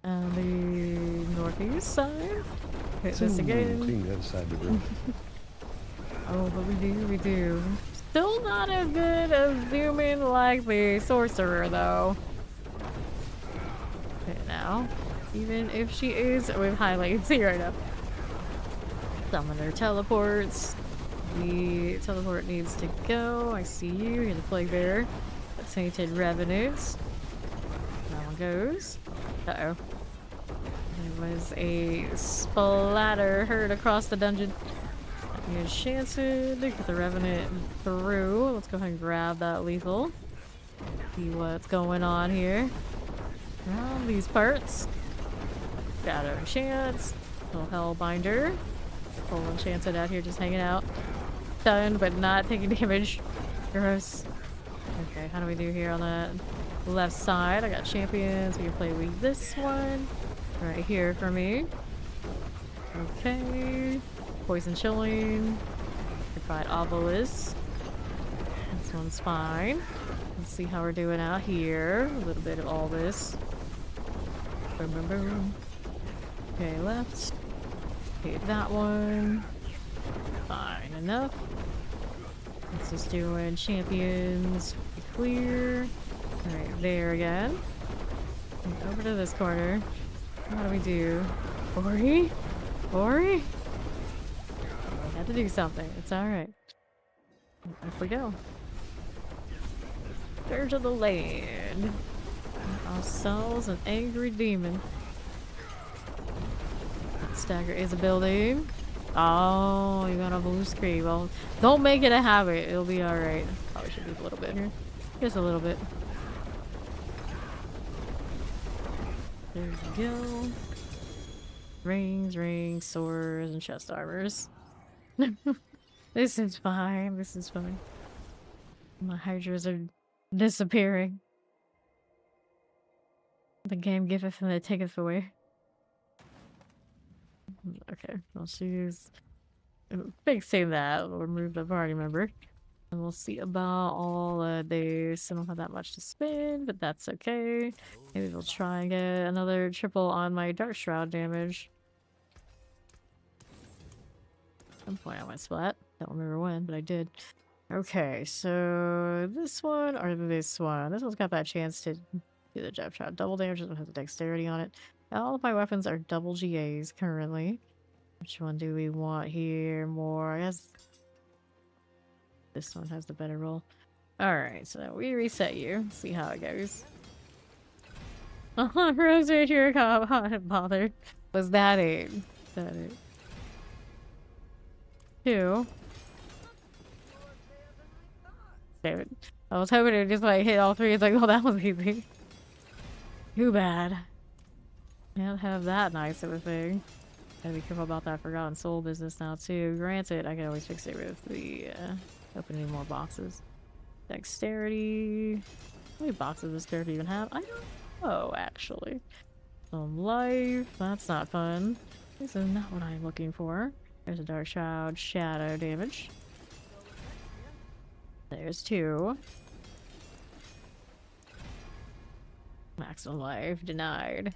And the northeast side. Hit this again. Clean the other side of the room. Oh, but we do. Still not as good as zooming like the sorcerer, though. Okay, now, even if she is with highlights here right now. Summoner teleports. The teleport needs to go. I see you. You're the plague bearer. That's Tainted Revenants. That one goes. Uh-oh. There was a splatter heard across the dungeon. Enchanted. Get the Revenant through. Let's go ahead and grab that lethal. See what's going on here. Around these parts. Shadow Enchants. Little Hellbinder. Full Enchanted out here just hanging out. Stunned, but not taking damage. Gross. Okay, how do we do here on that left side? I got champions. We can play with this one. Right here for me. Okay. Poison Chillin. Certified Obelisk. This one's fine. Let's see how we're doing out here. A little bit of all this. Boom, boom, boom. Okay, left. Okay, that one. Fine enough. Let's just doing champions. Be clear. Right there again. And over to this corner. What do we do? Ori? Ori? We had to do something. It's alright. Off we go. Scourge of the land. Ourselves an angry demon. Stagger is a building. Oh, you got a blue screen. Well, don't make it a habit. It'll be alright. Probably should be a little bit here. Just a little bit. There we go. Rings, swords, and chest armors. This is fine. This is fine. My hydras are disappearing. The game giveth and it taketh away. Okay, well she's fixing that. We'll remove the party member. And we'll see about all this. I don't have that much to spend, but that's okay. Maybe we'll try and get another triple on my Dark Shroud damage. At some point I went splat. Don't remember when, but I did. Okay, so this one or this one? This one's got that chance to do the Jab Shot. Double damage, this one has a dexterity on it. All of my weapons are double GAs currently. Which one do we want here more? I guess this one has the better roll. Alright, so we reset you. See how it goes. Rosemary, you're bothered. Was that it? That it? 2. Damn it. I was hoping it just like hit all 3. It's like, oh, that was easy. Too bad. Can't have that nice of a thing. Gotta be careful about that Forgotten Soul business now too. Granted, I can always fix it with the opening more boxes. Dexterity. How many boxes does this character even have? I don't know actually. Some life. That's not fun. This is not what I'm looking for. There's a Dark Shroud shadow damage. There's 2. Maximum life denied.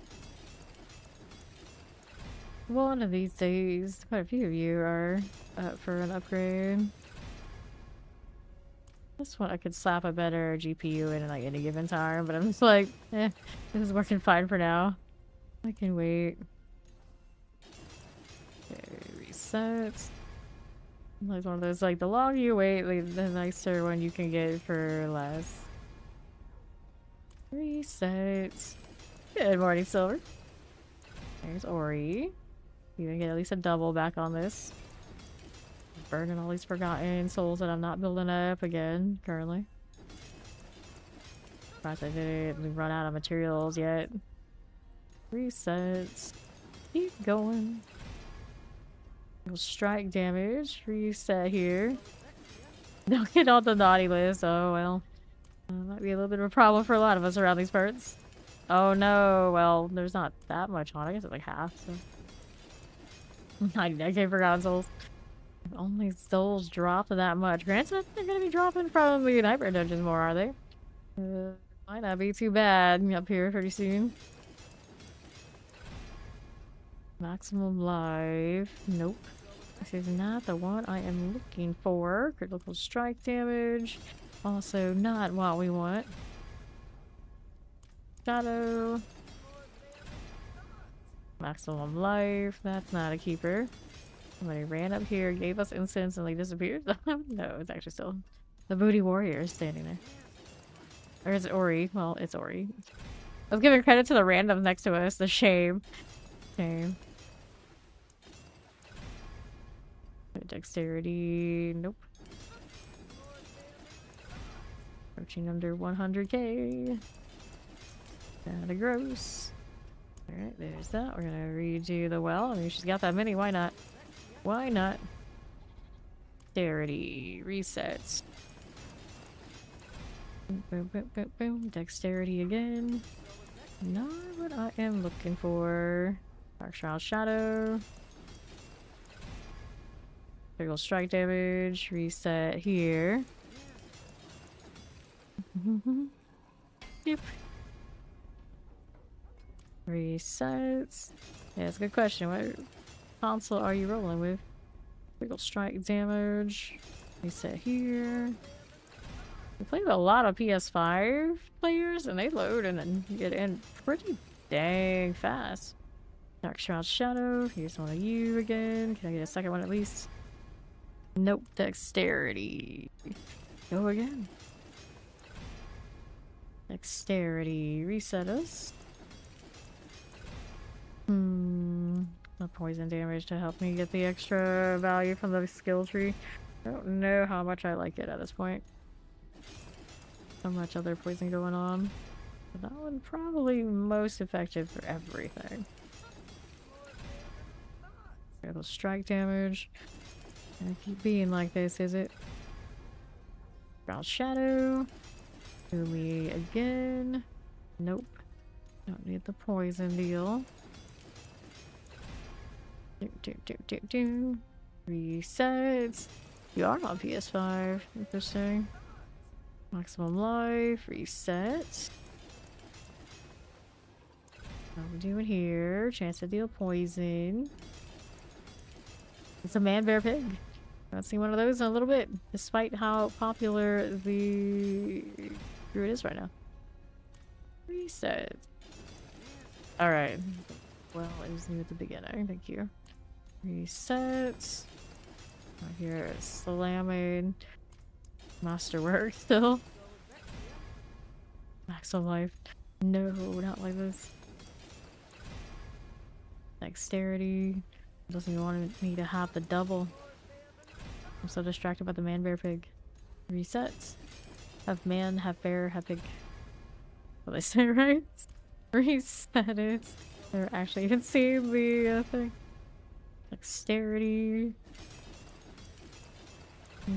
One of these days, quite a few of you are up for an upgrade. This one I could slap a better GPU in like any given time, but I'm just like, this is working fine for now. I can wait. Okay, resets. Like one of those, like the longer you wait, like, the nicer one you can get for less. Resets. Good morning, Silver. There's Ori. You can get at least a double back on this. Burning all these forgotten souls that I'm not building up again, currently. Surprised I didn't run out of materials yet. Resets. Keep going. Strike damage. Reset here. Don't get on the naughty list. Oh well. Might be a little bit of a problem for a lot of us around these parts. Oh no. Well, there's not that much on. I guess it's like half. So. I can't Forgotten Souls. If only souls dropped that much. Granted, they're gonna be dropping from the Nightmare dungeons more, are they? Might not be too bad up here pretty soon. Maximum life. Nope. This is not the one I am looking for. Critical strike damage. Also not what we want. Shadow. Maximum life. That's not a keeper. Somebody ran up here, gave us incense, and they disappeared. No, it's actually still the booty warrior is standing there. Or is it Ori? Well, it's Ori. I was giving credit to the random next to us. The shame. Shame. Dexterity. Nope. Approaching under 100k. Kinda gross. Alright, there's that. We're gonna redo the well. I mean, she's got that many. Why not? Why not? Dexterity. Resets. Boom, boom, boom, boom, boom. Dexterity again. Not what I am looking for. Dark Shroud Shadow. Critical strike damage. Reset here. Yep. Resets. Yeah, it's a good question. What console are you rolling with? Critical strike damage. Reset here. We played with a lot of PS5 players, and they load and then get in pretty dang fast. Dark Shroud Shadow. Here's one of you again. Can I get a second one at least? Nope. Dexterity. Go again. Dexterity. Reset us. No poison damage to help me get the extra value from the skill tree. I don't know how much I like it at this point. So much other poison going on. But that one probably most effective for everything. Critical strike damage. Gonna keep being like this, is it? Ground Shadow. Do me again. Nope. Don't need the poison deal. Resets. You are on PS5. Interesting. Maximum life. Reset. What are we doing here? Chance to deal poison. It's a man bear pig. I haven't seen one of those in a little bit, despite how popular the druid is right now. Reset. Alright. Well, it was new at the beginning. Thank you. Resets. Right here, slamming. Masterwork still. Maximum life. No, not like this. Dexterity. Doesn't even want me to have the double. I'm so distracted by the man bear pig. Resets. Have man, have bear, have pig. What they say, right? Reset it. Or actually, you can see the thing. Dexterity.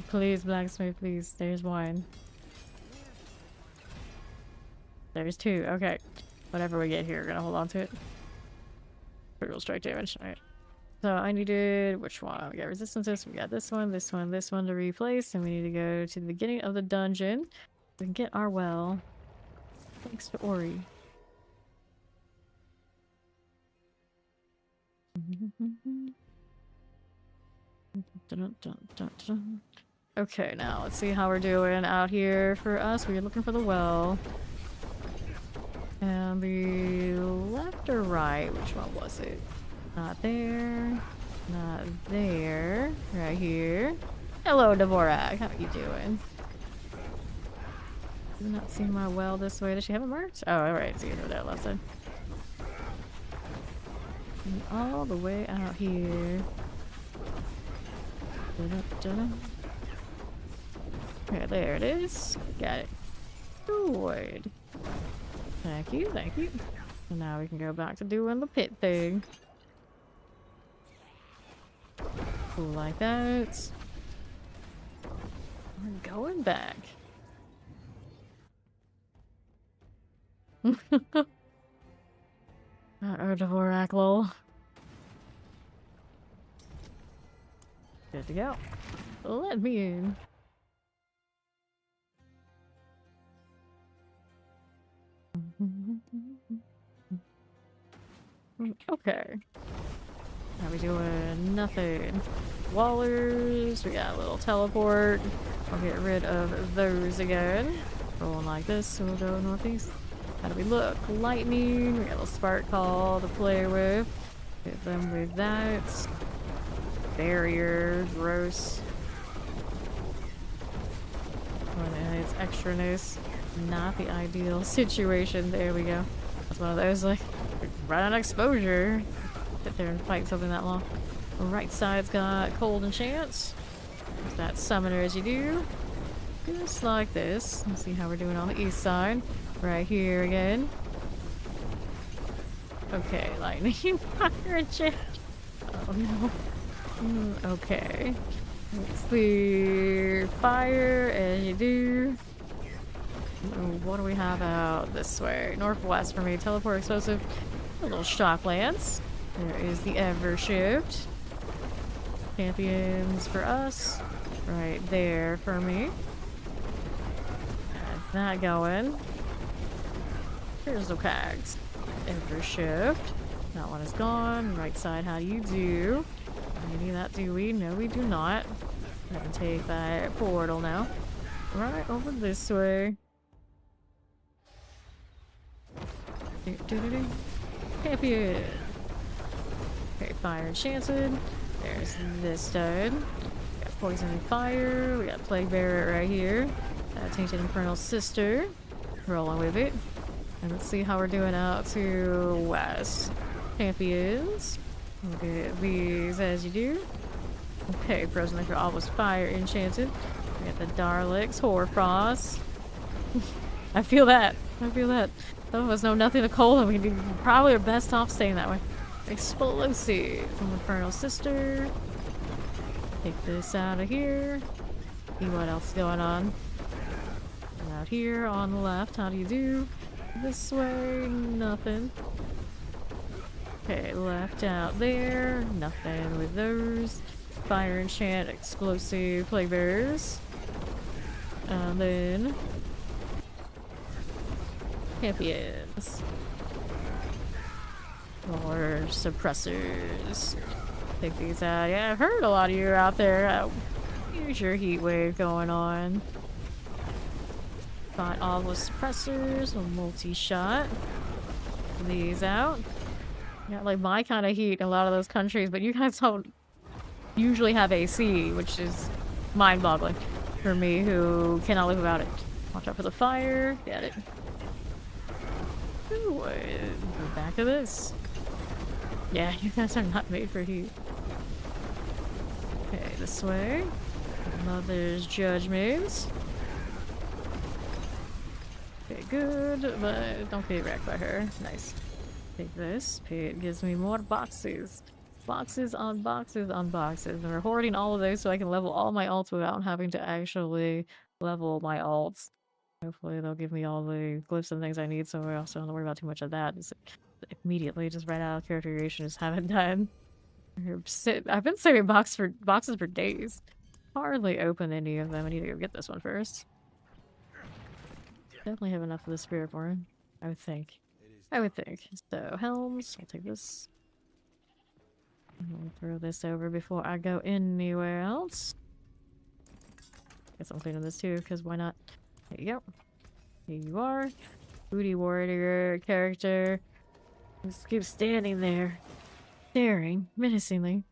Please, blacksmith, please. There's one. There's two. Okay. Whatever we get here, we're gonna hold on to it. Critical strike damage. Alright. So I needed, which one? We got resistances, we got this one to replace, and we need to go to the beginning of the dungeon. We can get our well. Thanks to Ori. Okay, now let's see how we're doing out here for us. We're looking for the well. And the left or right? Which one was it? Not there. Not there. Right here. Hello, Dvorak. How are you doing? I've not seen my well this way. Does she have it marked? Oh, alright. So you're there left side. And all the way out here. Okay, there it is. Got it. Good. Thank you, thank you. And now we can go back to doing the pit thing. Cool like that. We're going back. Dvorak, lol. Good to go. Let me in. Okay. How we doing? Nothing. Wallers. We got a little teleport. I'll get rid of those again. Rolling like this, so we'll go northeast. How do we look? Lightning. We got a little spark call to play with. Hit them with that. Barrier. Gross. Oh, it's extra nice. Not the ideal situation. There we go. That's one of those, like, right on exposure. Sit there and fight something that long. The right side's got cold enchants. There's that summoner as you do. Just like this. Let's see how we're doing on the east side. Right here again. Okay, lightning, fire, enchant. Oh no. Okay. Let's see. Fire as you do. What do we have out this way? Northwest for me. Teleport explosive. A little shock lance. There is the Evershift. Champions for us. Right there for me. Got that going. Here's the Cags. Evershift. That one is gone. Right side, how do you do? Maybe that do we? No, we do not. I can take that portal now. Right over this way. Champion. Okay, fire enchanted. There's this dude. We got poison and fire. We got plague bearer right here. Tainted infernal sister. Rolling with it. And let's see how we're doing out to west. Champions. Look at these as you do. Okay, frozen liquor all was fire enchanted. We got the Daleks, Hoarfrost. I feel that. I feel that. Some of us know nothing of cold and we probably are best off staying that way. Explosive from Infernal Sister. Take this out of here. See what else is going on. And out here on the left, how do you do? This way, nothing. Okay, left out there, nothing with those. Fire enchant, explosive, plague bearers. And then champions. Or suppressors. Take these out. Yeah, I've heard a lot of you out there. Use your heat wave going on. Got all the suppressors, a multi-shot. These out. Got like my kind of heat in a lot of those countries, but you guys don't usually have AC, which is mind-boggling for me who cannot live without it. Watch out for the fire. Get it. Ooh, go back to this. Yeah, you guys are not made for heat. Okay, this way. Mother's Judgments. Okay, good, but don't get wrecked by her. Nice. Take this. It gives me more boxes. Boxes on boxes on boxes. And we're hoarding all of those so I can level all my alts without having to actually level my alts. Hopefully they'll give me all the glyphs and things I need so I also don't have to worry about too much of that. Just immediately just right out of character creation, just haven't done. I've been saving boxes for days. Hardly open any of them. I need to go get this one first. Definitely have enough of the spirit for him. I would think. I would think. So, helms. I'll take this. I'll throw this over before I go anywhere else. Guess I'm cleaning this too, because why not? There you go. Here you are. Booty warrior character. Just keep standing there. Staring menacingly.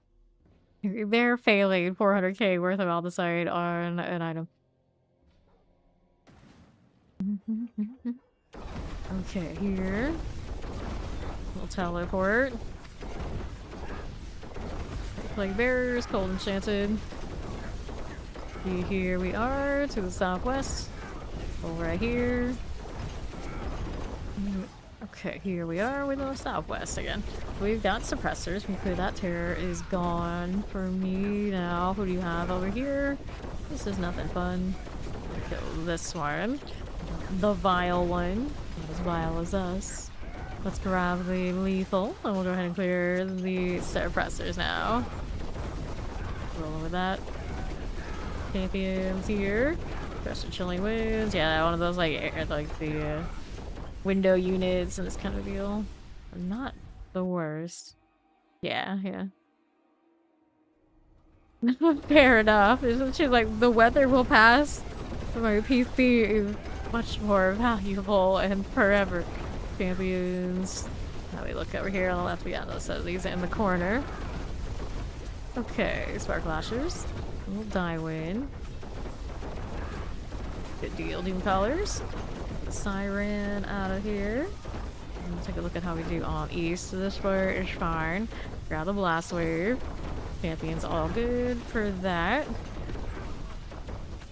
They're failing 400k worth of Aldecite on an item. Okay, here. We'll teleport. Plague bearers, cold enchanted. Here we are to the southwest. Over right here. Okay, here we are with the southwest again. We've got suppressors. Hopefully that terror is gone for me now. Who do you have over here? This is nothing fun. Kill this one. The vile one. Not as vile as us. Let's grab the lethal, and we'll go ahead and clear the suppressors now. Rolling with that. Champions here. Rest of Chillin wins. Yeah, one of those like the window units and this kind of deal. Not the worst. Yeah, yeah. Fair enough. She's like, the weather will pass. My PC is much more valuable and forever. Champions. Now we look over here on the left. We got a set of these in the corner. Okay, spark flashers. We'll die win. Good deal, Doom Colors. The siren out of here. We'll take a look at how we do on east. So this part is fine. Grab the blast wave. Champions all good for that.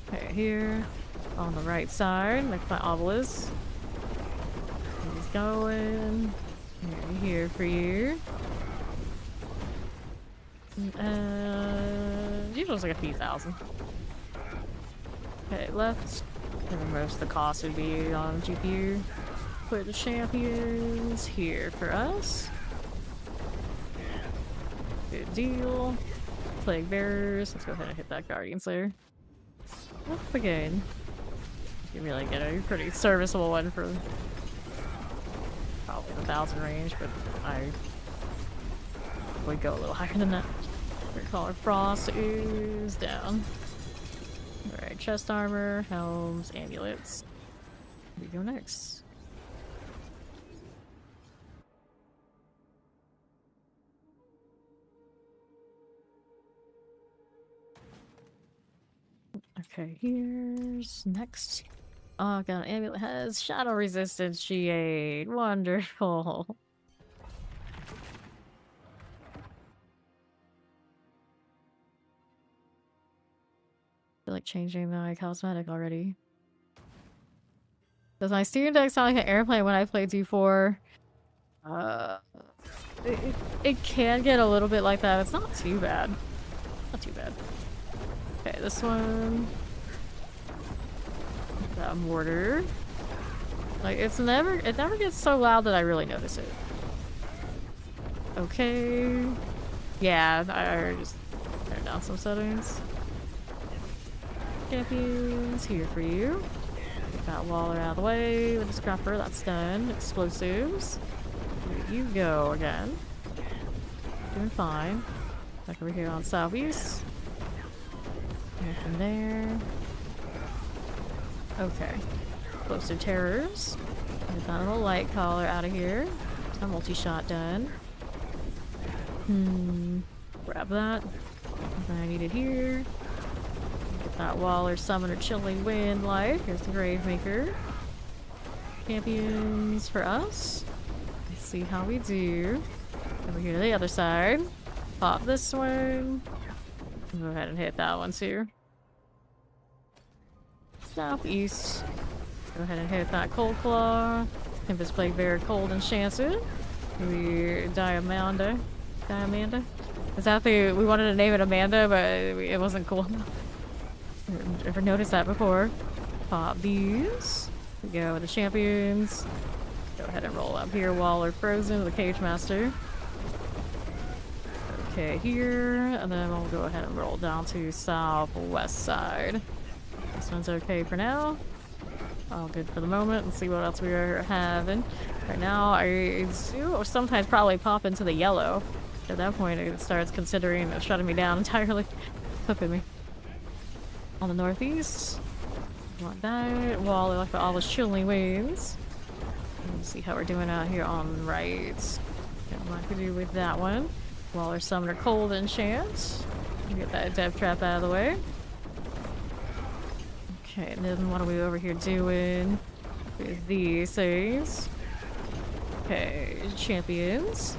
Okay, here on the right side, next to my obelisk. He's going. Here for you. Usually it's like a few thousand. Okay, left. And most of the cost would be on GPU. Put the champions here for us. Good deal. Plague bearers. Let's go ahead and hit that Guardian Slayer. Up again. You really get a pretty serviceable one for probably the 1,000 range, but I would go a little higher than that. Color Frost is down. Alright, chest armor, helms, amulets. Where do we go next? Okay, here's next. Oh, got an amulet has shadow resistance G8. Wonderful. I feel like changing my cosmetic already. Does my steering deck sound like an airplane when I play D4? It can get a little bit like that. It's not too bad. Not too bad. Okay, this one. That mortar. Like it never gets so loud that I really notice it. Okay. Yeah, I just turn down some settings. Champions here for you. Got Waller out of the way with the scrapper, that's done. Explosives. Here you go again. Doing fine. Back over here on southeast. Nothing there. Okay. Explosive terrors. Get that little light collar out of here. A multi-shot done. Grab that. Nothing I needed here. Get that Waller Summoner Chilling Wind light. Here's the Gravemaker. Champions for us. Let's see how we do. Over here to the other side. Pop this one. Go ahead and hit that one too. Southeast. Go ahead and hit that Cold Claw. Tempest Plague Bear Cold Enchanted. We Diamanda. Is that the we wanted to name it Amanda, but it wasn't cool. Ever noticed that before? Pop these. We go with the champions. Go ahead and roll up here. Waller Frozen, the Cage Master. Okay, here, and then we'll go ahead and roll down to southwest side. This one's okay for now. All good for the moment. Let's see what else we are having. Right now, I do sometimes probably pop into the yellow. At that point, it starts considering shutting me down entirely. Flipping me. On the northeast. Want that. Wall, like all those chilling waves. Let's see how we're doing out here on the right. Got a lot to do with that one. Waller Summoner Cold Enchant. Get that Death Trap out of the way. Okay, and then what are we over here doing with these things? Okay, champions.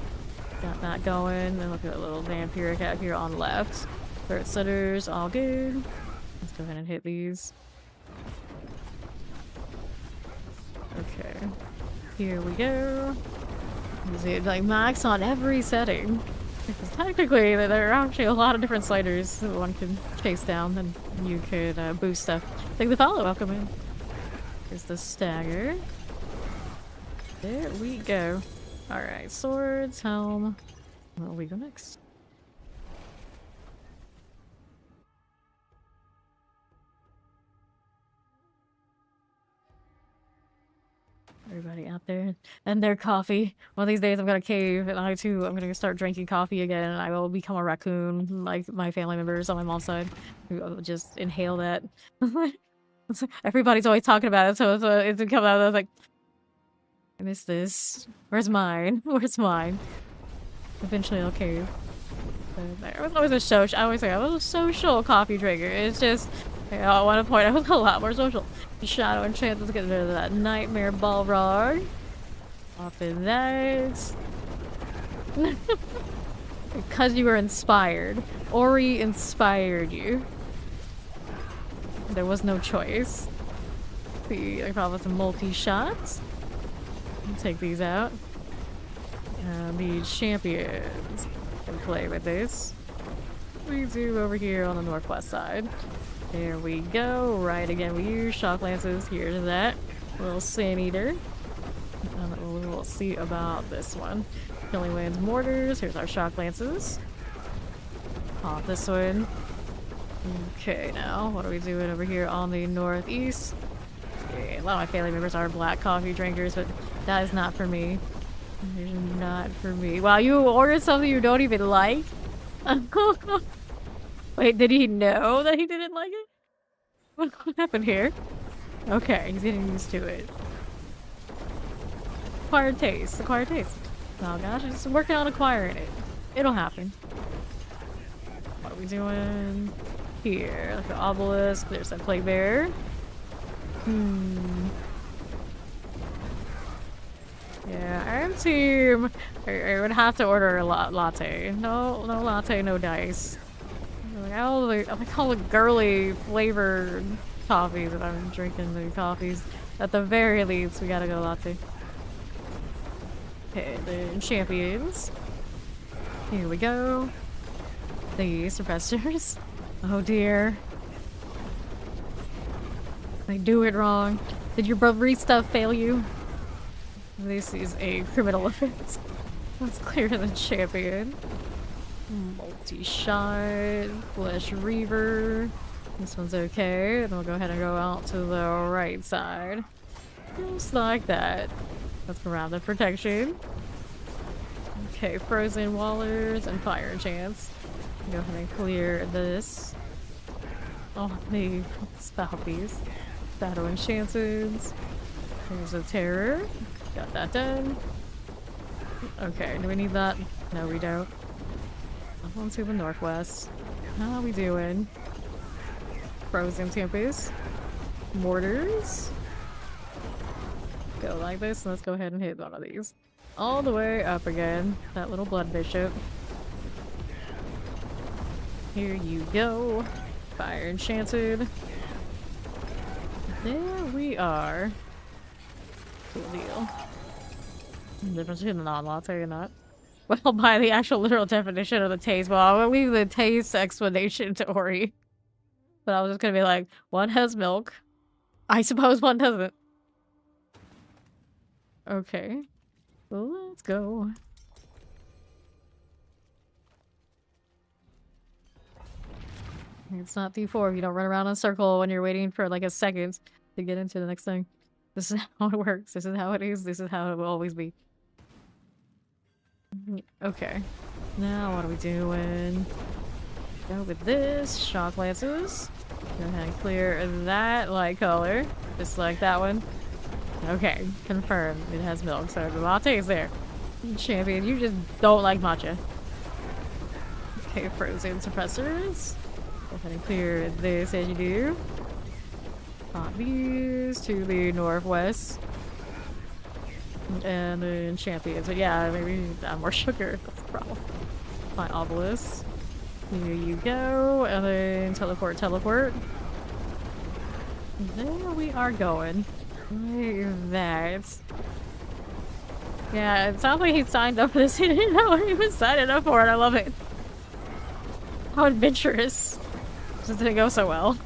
Got that going. Then look at that little vampiric out here on left. Third setters, all good. Let's go ahead and hit these. Okay, here we go. Is it like max on every setting? Because technically, there are actually a lot of different sliders that one can chase down, and you could boost stuff. Take the follow, welcome in. Here's the stagger. There we go. Alright, swords, helm. Where will we go next? Everybody out there and their coffee. One of these days I'm gonna cave and I too I'm gonna start drinking coffee again and I will become a raccoon like my family members on my mom's side who will just inhale that. Everybody's always talking about it, so it's come out. I was like, I miss this. Where's mine? Where's mine? Eventually I'll cave. But I was always a social. I always say I was a social coffee drinker. It's just at one point I was a lot more social. Shadow and Chance, let's get rid of that nightmare Balrog. Off of that. Because you were inspired. Ori inspired you. There was no choice. See, I probably some multi-shots. Take these out. The champions can play with this. We do over here on the northwest side. There we go. Right again, we use shock lances. Here's that little sand eater. We'll see about this one. Killing Land's mortars. Here's our shock lances. Pop this one. Okay, now what are we doing over here on the northeast? Okay, a lot of my family members are black coffee drinkers, but that is not for me. It is not for me. Wow, you ordered something you don't even like? Wait, did he know that he didn't like it? What happened here? Okay, he's getting used to it. Acquired taste. Acquired taste. Oh gosh, I'm just working on acquiring it. It'll happen. What are we doing here? Like an obelisk. There's that plague bear. Yeah, I'm team. I would have to order a latte. No latte, no dice. Like all the girly flavored coffees that I'm drinking. The coffees. At the very least, we gotta go latte. Okay, the champions. Here we go. The suppressors. Oh dear. I do it wrong. Did your barista fail you? This is a criminal offense. Let's clear the champion. Multi-shot. Flesh Reaver. This one's okay. Then we'll go ahead and go out to the right side. Just like that. Let's go around the protection. Okay, frozen wallers and fire chance. Go ahead and clear this. Oh, the stoppies. Shadow and chances. There's a terror. Got that done. Okay, do we need that? No, we don't. Up on to the northwest. How are we doing? Frozen tempest. Mortars. Go like this. Let's go ahead and hit one of these. All the way up again. That little blood bishop. Here you go. Fire enchanted. There we are. Cool deal. The difference between the non-latte and not. Well, by the actual literal definition of the taste, well, I'll leave the taste explanation to Ori. But I was just gonna be like, one has milk. I suppose one doesn't. Okay. Well, let's go. It's not D4 if you don't run around in a circle when you're waiting for like a second to get into the next thing. This is how it works. This is how it is. This is how it will always be. Okay. Now what are we doing? Go with this. Shock lances. Go ahead and clear that light color. Just like that one. Okay. Confirmed. It has milk, so the latte is there. Champion, you just don't like matcha. Okay, frozen suppressors. Go ahead and clear this as you do. Pop these to the northwest. And then champions. But yeah, maybe add more sugar. That's the problem. My obelisk. Here you go. And then teleport. There we are going. Like that. Yeah, it sounds like he signed up for this. He didn't know what he was signing up for, and I love it. How adventurous. Just didn't go so well.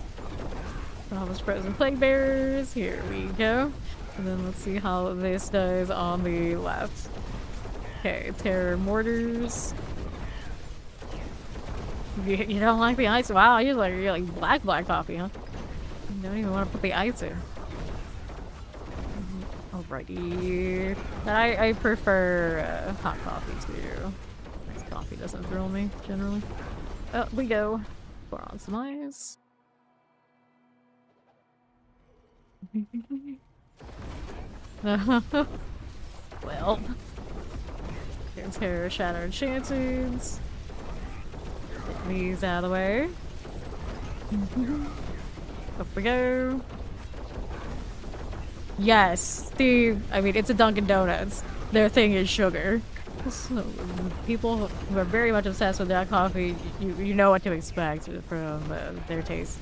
All those frozen plague bearers. Here we go. And then let's see how this does on the left. Okay, terror mortars. You don't like the ice? Wow, you're like black coffee, huh? You don't even want to put the ice in. Oh Alrighty. I prefer hot coffee too. Iced coffee doesn't thrill me, generally. Oh, we go. Pour on some ice. Well. Here's her Shattered Chances. Get these out of the way. Up we go. Yes, I mean, it's a Dunkin' Donuts. Their thing is sugar. So, people who are very much obsessed with that coffee, you know what to expect from their taste.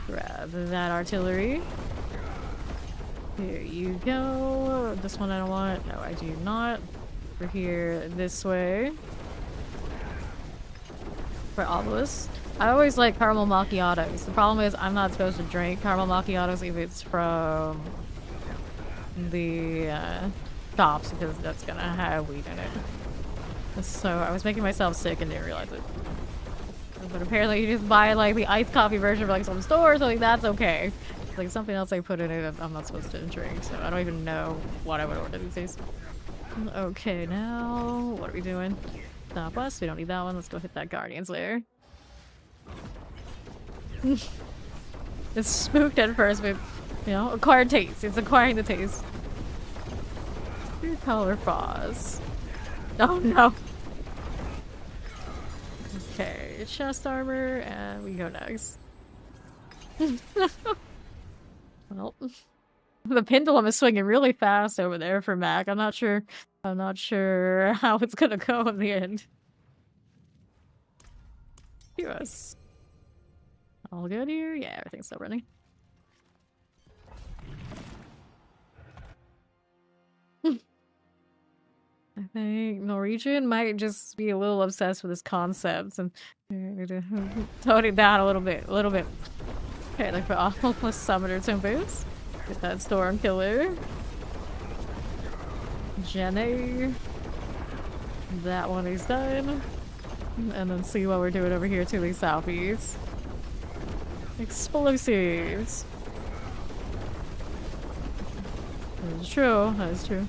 Grab that artillery. Here you go. This one I don't want. No, I do not. We're here this way. For obelisk. I always like caramel macchiatos. The problem is I'm not supposed to drink caramel macchiatos if it's from the shops because that's gonna have weed in it. So I was making myself sick and didn't realize it. But apparently you just buy like the iced coffee version from like some stores, so like that's okay. It's like something else I put in it I'm not supposed to drink, so I don't even know what I would order these days. Okay, now what are we doing? Stop us, we don't need that one. Let's go hit that Guardian's lair. It's spooked at first, but you know, acquired taste. It's acquiring the taste. True color pause. Oh no. Okay, chest armor, and we go next. Well, the pendulum is swinging really fast over there for Mac. I'm not sure how it's gonna go in the end. US. All good here? Yeah, everything's still running. I think Norwegian might just be a little obsessed with his concepts and tone it down a little bit. Okay, like for almost Summoner Tempest. Get that Storm Killer. Jenny. That one is done. And then see what we're doing over here to these southeast. Explosives. That is true. That is true.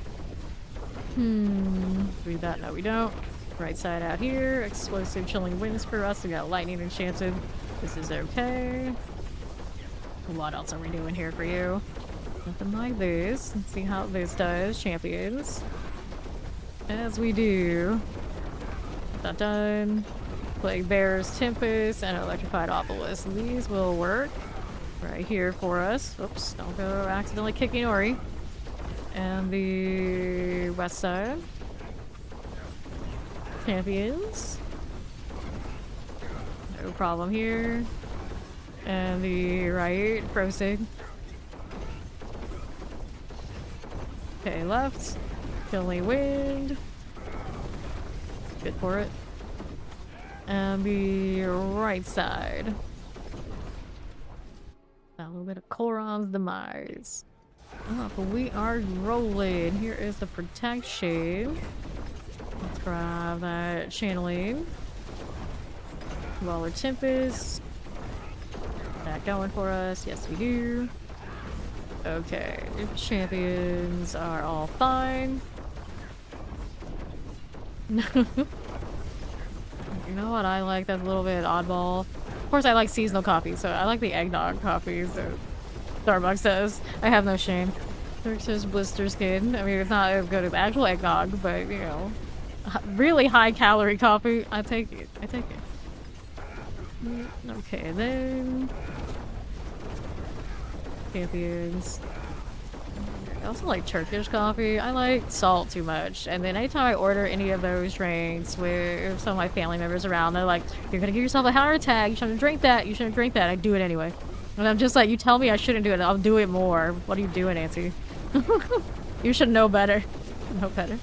Read that. No, we don't. Right side out here. Explosive chilling winds for us. We got lightning enchanted. This is okay. What else are we doing here for you? Nothing like this. Let's see how this does. Champions. As we do. Get that done. Plague Bear's Tempest and Electrified Obelisk. These will work right here for us. Oops, don't go accidentally kicking Ori. And the west side. Champions. No problem here. And the right, Prosig. Okay, left. Killing Wind. Good for it. And the right side. A little bit of Koron's Demise. Oh, but we are rolling. Here is the protection. Let's grab that channeling. Waller Tempest. That going for us. Yes, we do. Okay, champions are all fine. You know what I like that's a little bit oddball? Of course I like seasonal coffee, so I like the eggnog coffees that Starbucks does. I have no shame. There's blister skin. I mean, it's not as good as actual eggnog, but you know, really high calorie coffee. I take it. I take it. Okay, then champions. I also like Turkish coffee. I like salt too much. And then anytime I order any of those drinks with some of my family members around, they're like, you're gonna give yourself a heart attack. You shouldn't drink that. You shouldn't drink that. I do it anyway. And I'm just like, you tell me I shouldn't do it. I'll do it more. What are you doing, Nancy? You should know better. Know better.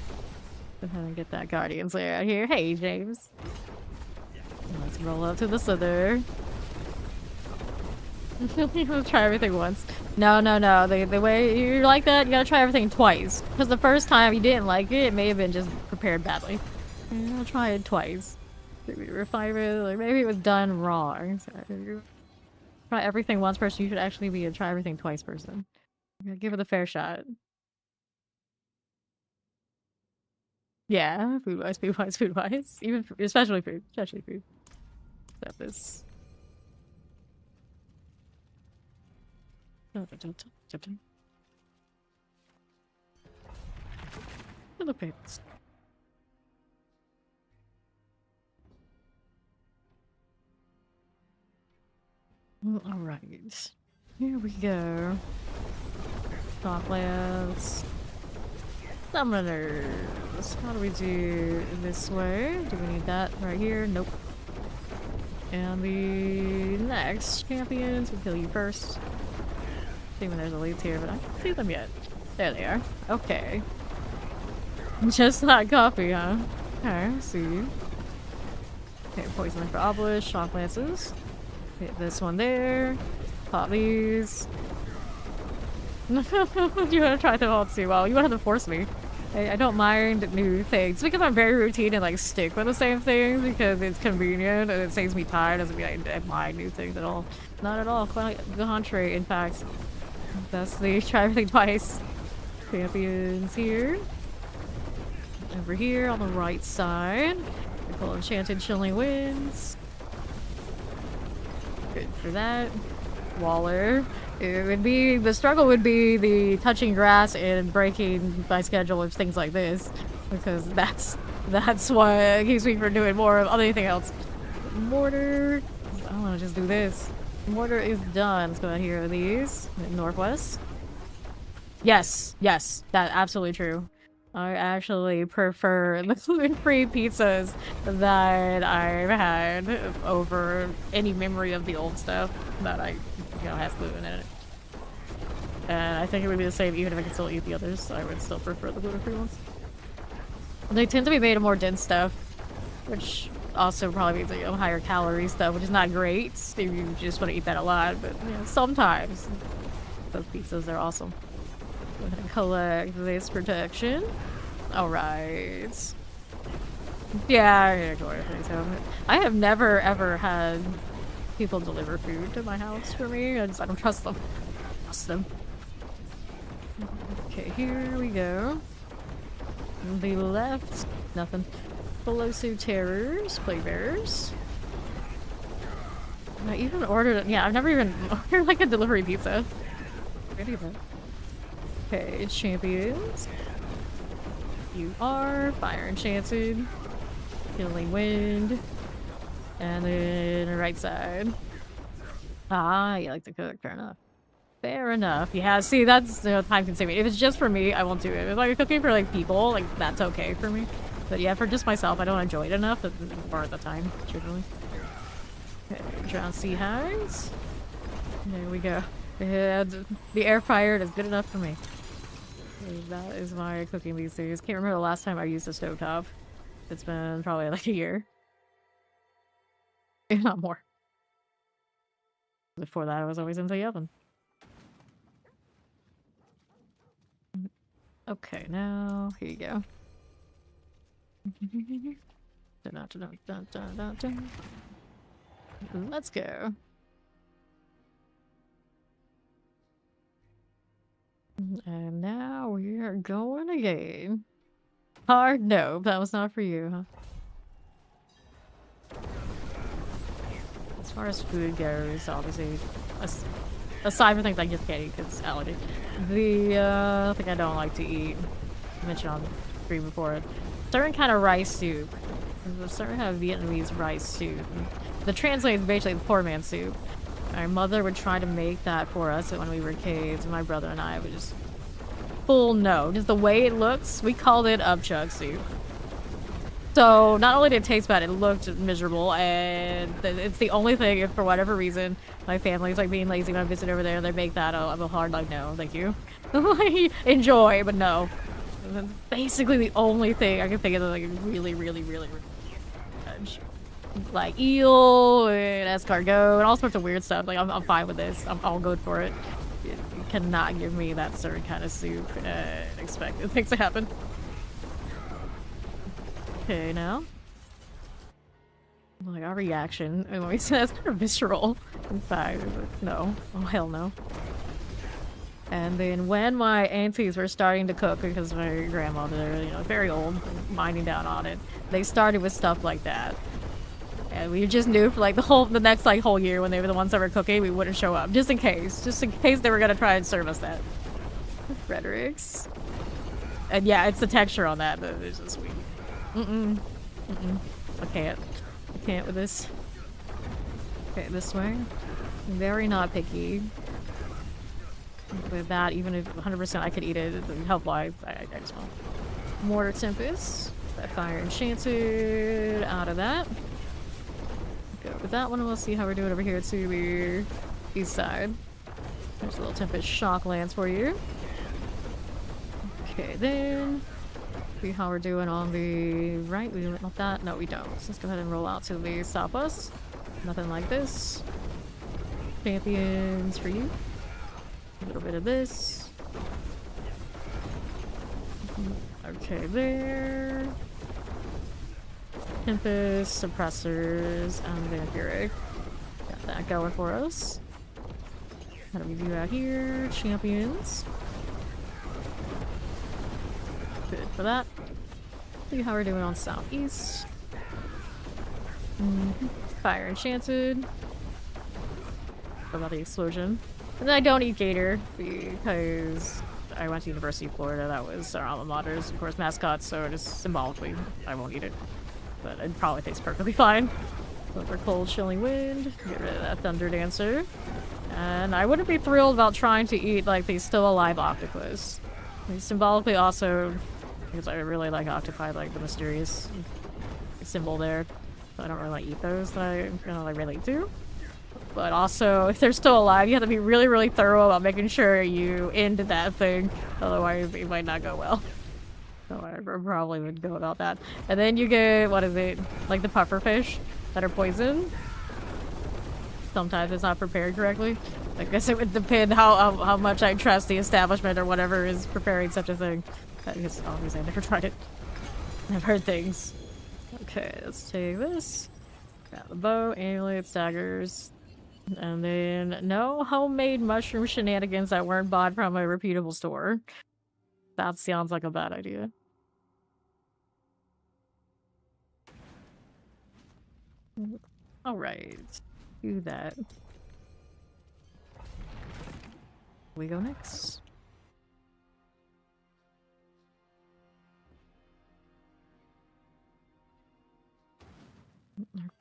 Go ahead and get that Guardian's lair out here. Hey, James. Let's roll up to the slither. Let's try everything once. No. The way you like that, you gotta try everything twice. Because the first time you didn't like it, it may have been just prepared badly. I'll try it twice. Maybe refine it, or maybe it was done wrong. So, try everything once person. You should actually be a try everything twice person. Give it a fair shot. Yeah, food-wise, food-wise, food-wise. Even, especially food. Especially food. Got this. Philippines. Alright. Here we go. Stocklands. Summoners. How do we do this way? Do we need that right here? Nope. And the next champions, we'll kill you first. Even there's elites here, but I can't see them yet. There they are. Okay. Just not coffee, huh? Okay, I see. Okay, poison for obelisk, shock lances. Hit this one there. Pop these. You want to try them all too? Well, you want to force me. I don't mind new things because I'm very routine and like stick with the same things because it's convenient and it saves me time. Doesn't mean I mind new things at all. Not at all. Quite the contrary, in fact. That's the try everything twice. Champions here. Over here on the right side. We pull enchanted chilling winds. Good for that. Waller. It would be, the struggle would be the touching grass and breaking my schedule with things like this. Because that's what keeps me from doing more of anything else. Mortar. I want to just do this. Mortar is done. Let's go out here with these. Northwest. Yes, yes, that's absolutely true. I actually prefer the gluten-free pizzas that I've had over any memory of the old stuff that has gluten in it. And I think it would be the same even if I could still eat the others. I would still prefer the gluten-free ones. They tend to be made of more dense stuff, which also probably means like, higher calorie stuff, which is not great if you just want to eat that a lot, but you know, sometimes those pizzas are awesome. Go ahead and collect this protection. Alright. Yeah, I'm gonna ignore everything. I have never ever had people deliver food to my house for me. I don't trust them. Trust them. Okay, here we go. On the left, nothing. Pelosi Terrors, Playbearers. I even ordered, yeah, I've never even ordered like a delivery pizza. I do that. Okay, champions. You are fire enchanted, killing wind, and then right side. Ah, you like to cook, fair enough. Fair enough. Yeah, see, that's time consuming. If it's just for me, I won't do it. If I'm cooking for like people, like that's okay for me. But yeah, for just myself, I don't enjoy it enough for the time, generally. Okay, drown sea hides. There we go. Yeah, the air fryer is good enough for me. That is my cooking these days. Can't remember the last time I used a stovetop. It's been probably like a year. If not more. Before that, I was always in the oven. Okay, now, here you go. Let's go. And now we are going again. Hard no, that was not for you, huh? As far as food goes, obviously, aside from things I just can't eat because it's allergy, the thing I don't like to eat, I mentioned on stream before, certain kind of rice soup. There's a certain kind of Vietnamese rice soup. The translate is basically the poor man's soup. Our mother would try to make that for us when we were kids, and my brother and I would just full no. Just the way it looks, we called it upchuck soup. So not only did it taste bad, it looked miserable, and it's the only thing, if for whatever reason, my family's like being lazy when I visit over there, they make that, I'm a hard like, no, thank you. Enjoy, but no. And that's basically the only thing I can think of that like really like eel and escargot and all sorts of weird stuff. Like I'm fine with this. I'm all good for it. You cannot give me that certain kind of soup and expect things to happen. Okay, now. Like our reaction when we say that's kind of visceral. In fact, no. Oh hell no. And then when my aunties were starting to cook, because my grandmother, you know, very old, minding down on it, they started with stuff like that. And we just knew for like the next like whole year when they were the ones that were cooking, we wouldn't show up. Just in case they were gonna try and serve us that. Fredericks. And yeah, it's the texture on that that is just sweet. I can't with this. Okay, this way. Very not picky. With that, even if 100% I could eat it, health-wise, I just won't. Mortar Tempest. That Fire Enchanted. Out of that. Go with that one, and we'll see how we're doing over here to the east side. There's a little Tempest Shock Lance for you. Okay, then. See how we're doing on the right. We don't want that. No, we don't. So let's go ahead and roll out to the southwest. Nothing like this. Champions for you. A little bit of this. Okay, there. Tempest, Suppressors, and Vampiric. Got that going for us. How do we do out here? Champions. Good for that. See how we're doing on southeast. Fire Enchanted. What about the explosion? And then I don't eat gator because I went to University of Florida. That was our alma mater's, of course, mascot, so just symbolically, I won't eat it. But it probably tastes perfectly fine. Go for Cold Chilling Wind. Get rid of that Thunder Dancer. And I wouldn't be thrilled about trying to eat like the still alive octopus. Symbolically also, because I really like octopi, like the mysterious symbol there. So I don't really eat those that I like relate to. But also, if they're still alive, you have to be really, really thorough about making sure you end that thing. Otherwise, it might not go well. So I probably would go about that. And then you get, what is it? Like the pufferfish that are poison. Sometimes it's not prepared correctly. I guess it would depend how much I trust the establishment or whatever is preparing such a thing. Because obviously I never tried it. I've heard things. Okay, let's take this. Got the bow, amulets, daggers. And then no homemade mushroom shenanigans that weren't bought from a reputable store. That sounds like a bad idea. Alright. Do that. We go next.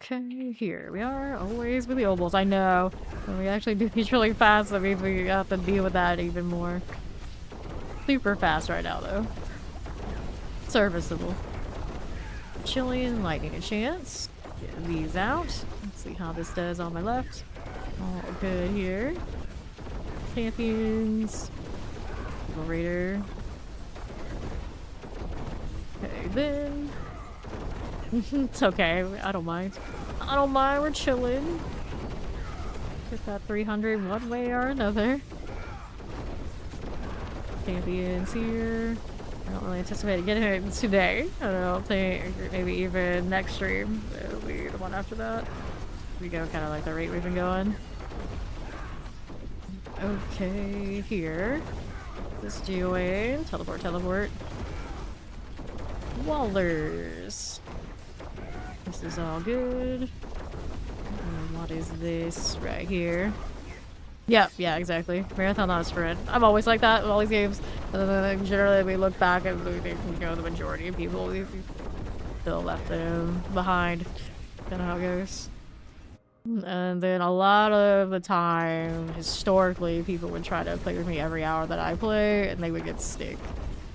Okay, here we are, always with the obols. I know. When we actually do these really fast, that means we have to deal with that even more. Super fast right now, though. Serviceable. Chillin, Lightning and Chance. Get these out. Let's see how this does on my left. All good here. Champions. Evil Raider. Okay, then. It's okay. I don't mind. I don't mind. We're chilling. Get that 300 one way or another. Champions here. I don't really anticipate getting it today. I don't think. Maybe even next stream. It'll be the one after that. We go kind of like the rate we've been going. Okay, here. This doing. Teleport, teleport. Wallers. This is all good. And what is this right here? Yeah, exactly. Marathon, not a sprint. I'm always like that with all these games. Generally, we look back and we think, you know, the majority of people we still left them behind. Kind of how it goes. And then a lot of the time, historically, people would try to play with me every hour that I play, and they would get sick.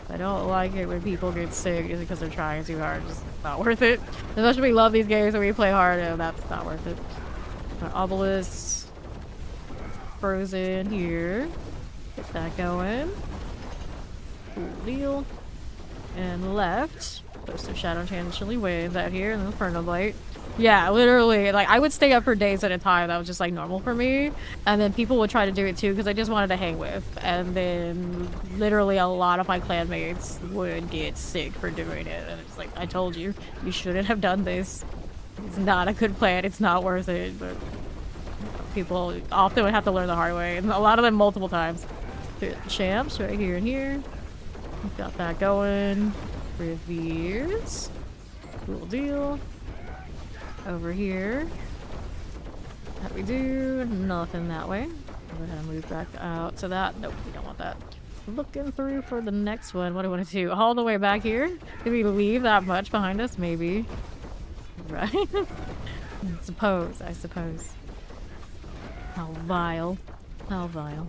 I don't like it when people get sick just because they're trying too hard. It's not worth it. As much as we love these games and we play hard, and that's not worth it. Obelisk. Frozen here. Get that going. Cool deal. And left. Ghost of Shadow Channel Chilly Waves out here, and then Inferno Blight. Yeah, literally, like, I would stay up for days at a time. That was just, like, normal for me. And then people would try to do it, too, because I just wanted to hang with. And then, literally, a lot of my clanmates would get sick for doing it. And it's like, I told you, you shouldn't have done this. It's not a good plan. It's not worth it. But people often would have to learn the hard way. And a lot of them multiple times. Hit the champs right here and here. We've got that going. Reviews. Cool deal. Over here. How do we do? Nothing that way. Go ahead and move back out to that. Nope, we don't want that. Looking through for the next one. What do I want to do? All the way back here? Did we leave that much behind us? Maybe. Right? I suppose. How vile. How vile.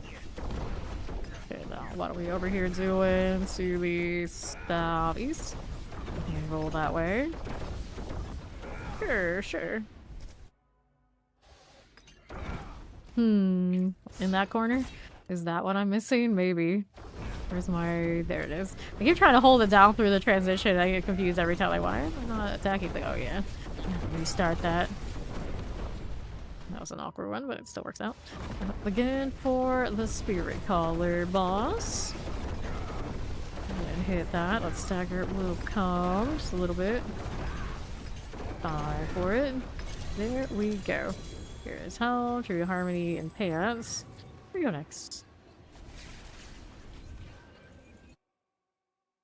Okay, now what are we over here doing? To the southeast. And roll that way. Sure. In that corner? Is that what I'm missing? Maybe. Where's my... There it is. I keep trying to hold it down through the transition. I get confused every time. Like, why am I not attacking? Like, oh yeah. Restart that. That was an awkward one, but it still works out. Again for the Spirit Caller boss. And hit that. Let's stagger it. Will come just a little bit. 5 for it. There we go. Here is Hell, True Harmony, and Pants. Where do we go next?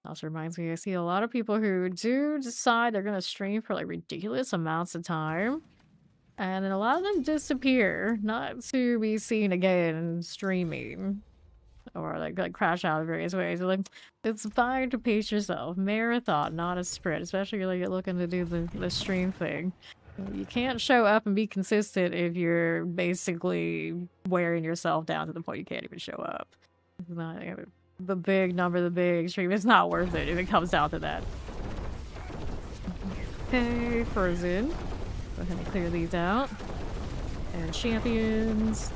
Also reminds me, I see a lot of people who do decide they're gonna stream for like ridiculous amounts of time. And then a lot of them disappear, not to be seen again streaming. Or like crash out in various ways. Like, it's fine to pace yourself. Marathon, not a sprint. Especially if you're looking to do the stream thing. You can't show up and be consistent if you're basically wearing yourself down to the point you can't even show up. It's not, the big number, the big extreme, it's not worth it if it comes down to that. Okay, Frozen. Go ahead and clear these out. And champions.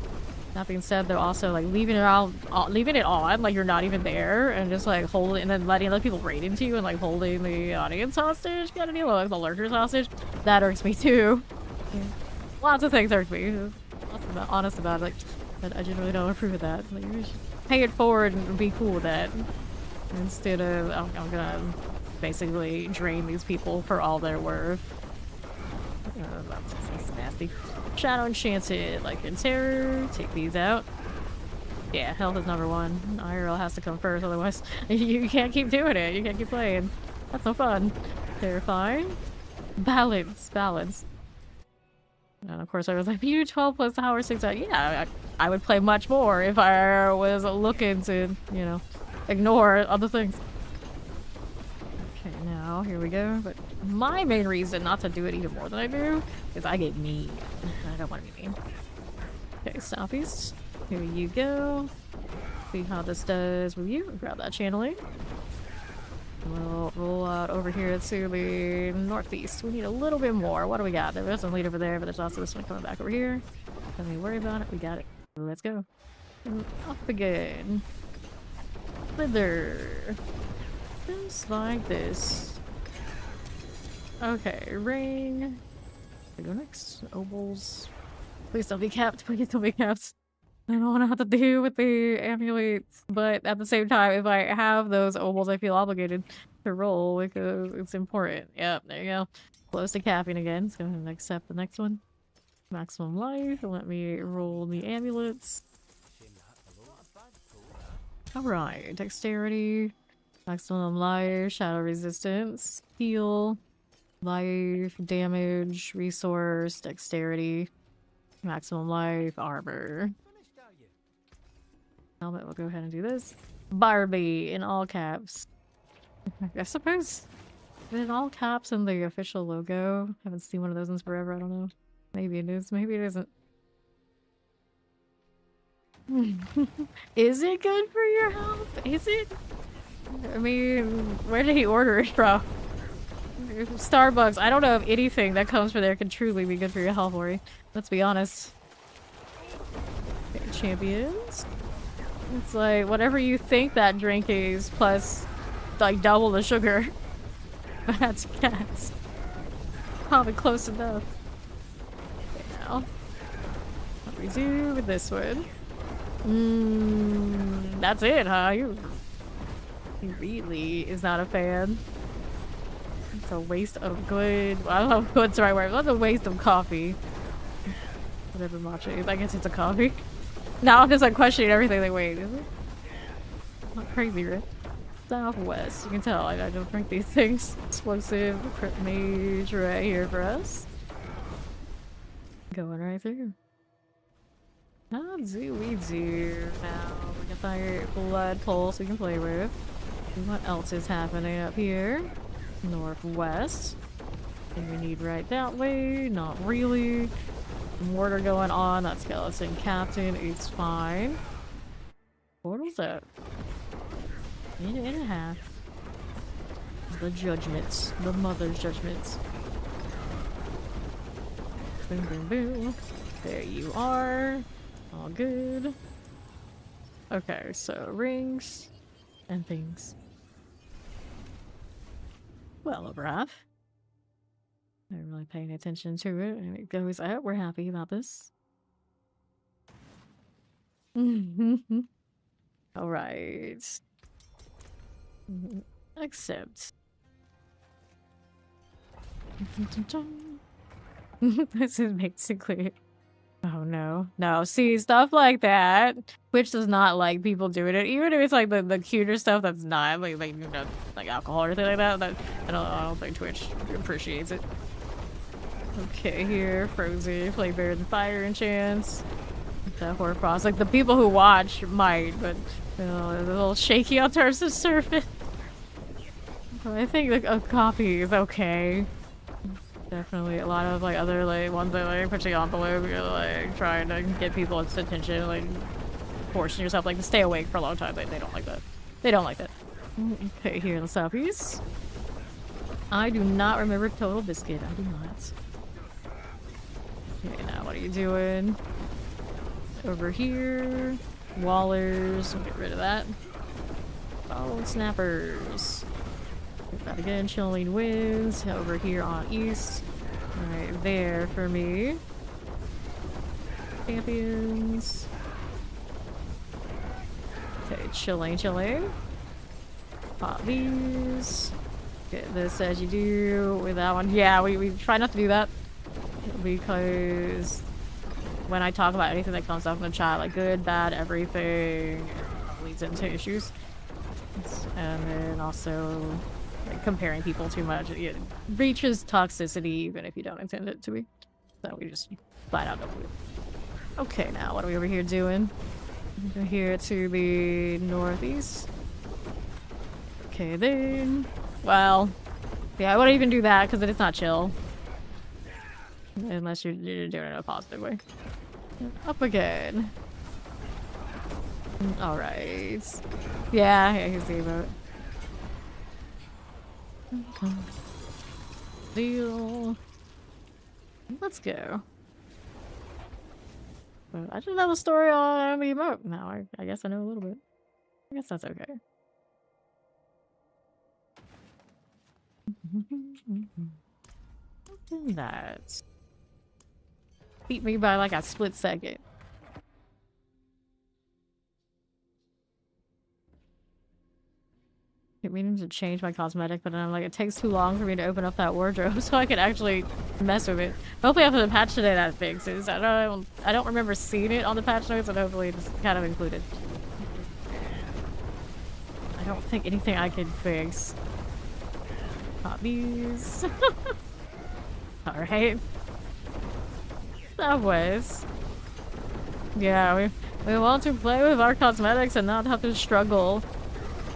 That being said, they're also like leaving it on, like you're not even there, and just like holding, and then letting other people raid into you and like holding the audience hostage. Gotta deal with like the lurkers hostage. That irks me too. Yeah. Lots of things irk me. Honest about it. Like, but I generally don't approve of that. Like, you should pay it forward and be cool with that, instead of I'm gonna basically drain these people for all they're worth. That's nasty. Shadow Enchanted, like in Terror. Take these out. Yeah, health is number 1. IRL has to come first, otherwise you can't keep doing it. You can't keep playing. That's no fun. Terrifying. Balance. And of course I was like, you 12 plus hour 6 out. Yeah, I would play much more if I was looking to, you know, ignore other things. Okay, now here we go. But my main reason not to do it even more than I do is I get mean. I don't want to be mean. Okay, Southeast. Here you go. See how this does with you. Grab that channeling. We'll roll out over here to the northeast. We need a little bit more. What do we got? There's some lead over there, but there's also this one coming back over here. Don't need to worry about it. We got it. Let's go. And off again. Slither. Just like this. Okay, ring. We go next. Ovals. Please don't be capped. Please don't be capped. I don't want to have to deal with the amulets, but at the same time, if I have those ovals, I feel obligated to roll because it's important. Yep, there you go. Close to capping again. Let's go ahead and accept the next one. Maximum life. Let me roll the amulets. Alright, dexterity. Maximum life, shadow resistance, heal, life, damage, resource, dexterity, maximum life, armor. Helmet, we'll go ahead and do this. Barbie in all caps. I suppose in all caps in the official logo. Haven't seen one of those in forever, I don't know. Maybe it is, maybe it isn't. Is it good for your health? Is it? I mean, where did he order it from? Starbucks. I don't know if anything that comes from there can truly be good for your health, Ori. Let's be honest. Okay, champions. It's like whatever you think that drink is, plus like double the sugar. But that's gas. Probably close enough. Okay, now what do we do with this one? That's it, huh? He really is not a fan. It's a waste of good. Well, I don't know if good's the right word. It's a waste of coffee. Whatever matcha is. I guess it's a coffee. Now I'm just like questioning everything. Like, wait, is it? Not crazy, right? Southwest. You can tell I don't drink these things. Explosive crit mage right here for us. Going right through. How do we do now? We can fire blood pulse we can play with. What else is happening up here? Northwest. Anything we need right that way? Not really. Mortar going on. That skeleton captain is fine. Portal's up. Minute and a half. The judgments. The mother's judgments. Boom, boom, boom. There you are. All good. Okay, so rings and things. Well, over half. I'm really paying attention to it, and it goes out. We're happy about this. Alright. Accept. This is basically... Oh no. No, see, stuff like that. Twitch does not like people doing it. Even if it's like the cuter stuff that's not like you know, like alcohol or anything like that. I don't think Twitch appreciates it. Okay, here, Frozen, play better than fire enchants. The Horfrost. Like the people who watch might, but you know, a little shaky on terms of surface. I think like a copy is okay. Definitely a lot of like other like ones that like pushing envelope, you're like trying to get people's attention, like forcing yourself like to stay awake for a long time. They don't like that. They don't like that. Okay, here in the southeast. I do not remember Total Biscuit. I do not. Okay, now what are you doing? Over here. Wallers. We'll get rid of that. Oh, snappers. Get that again. Chilling winds. Over here on east. Right there for me. Champions. Okay, chilling. Pop these. Get this as you do with that one. Yeah, we try not to do that. Because when I talk about anything that comes up in the chat, like good, bad, everything, leads into issues. And then also, like, comparing people too much, it reaches toxicity even if you don't intend it to be. So we just flat out don't do it. Okay, now what are we over here doing? Over here to the northeast. Okay, then. Well, yeah, I wouldn't even do that because it's not chill. Unless you're doing it in a positive way. Up again. Alright. Yeah, I can see about it. Okay. Deal. Let's go. But I didn't know the story on the emote. Now I guess I know a little bit. I guess that's okay. That beat me by like a split second. It means to change my cosmetic, but I'm like, it takes too long for me to open up that wardrobe so I can actually mess with it. Hopefully after the patch today that fixes. I don't remember seeing it on the patch notes, and hopefully it's kind of included. I don't think anything I can fix. Pop these. Alright. That was. Yeah, we want to play with our cosmetics and not have to struggle.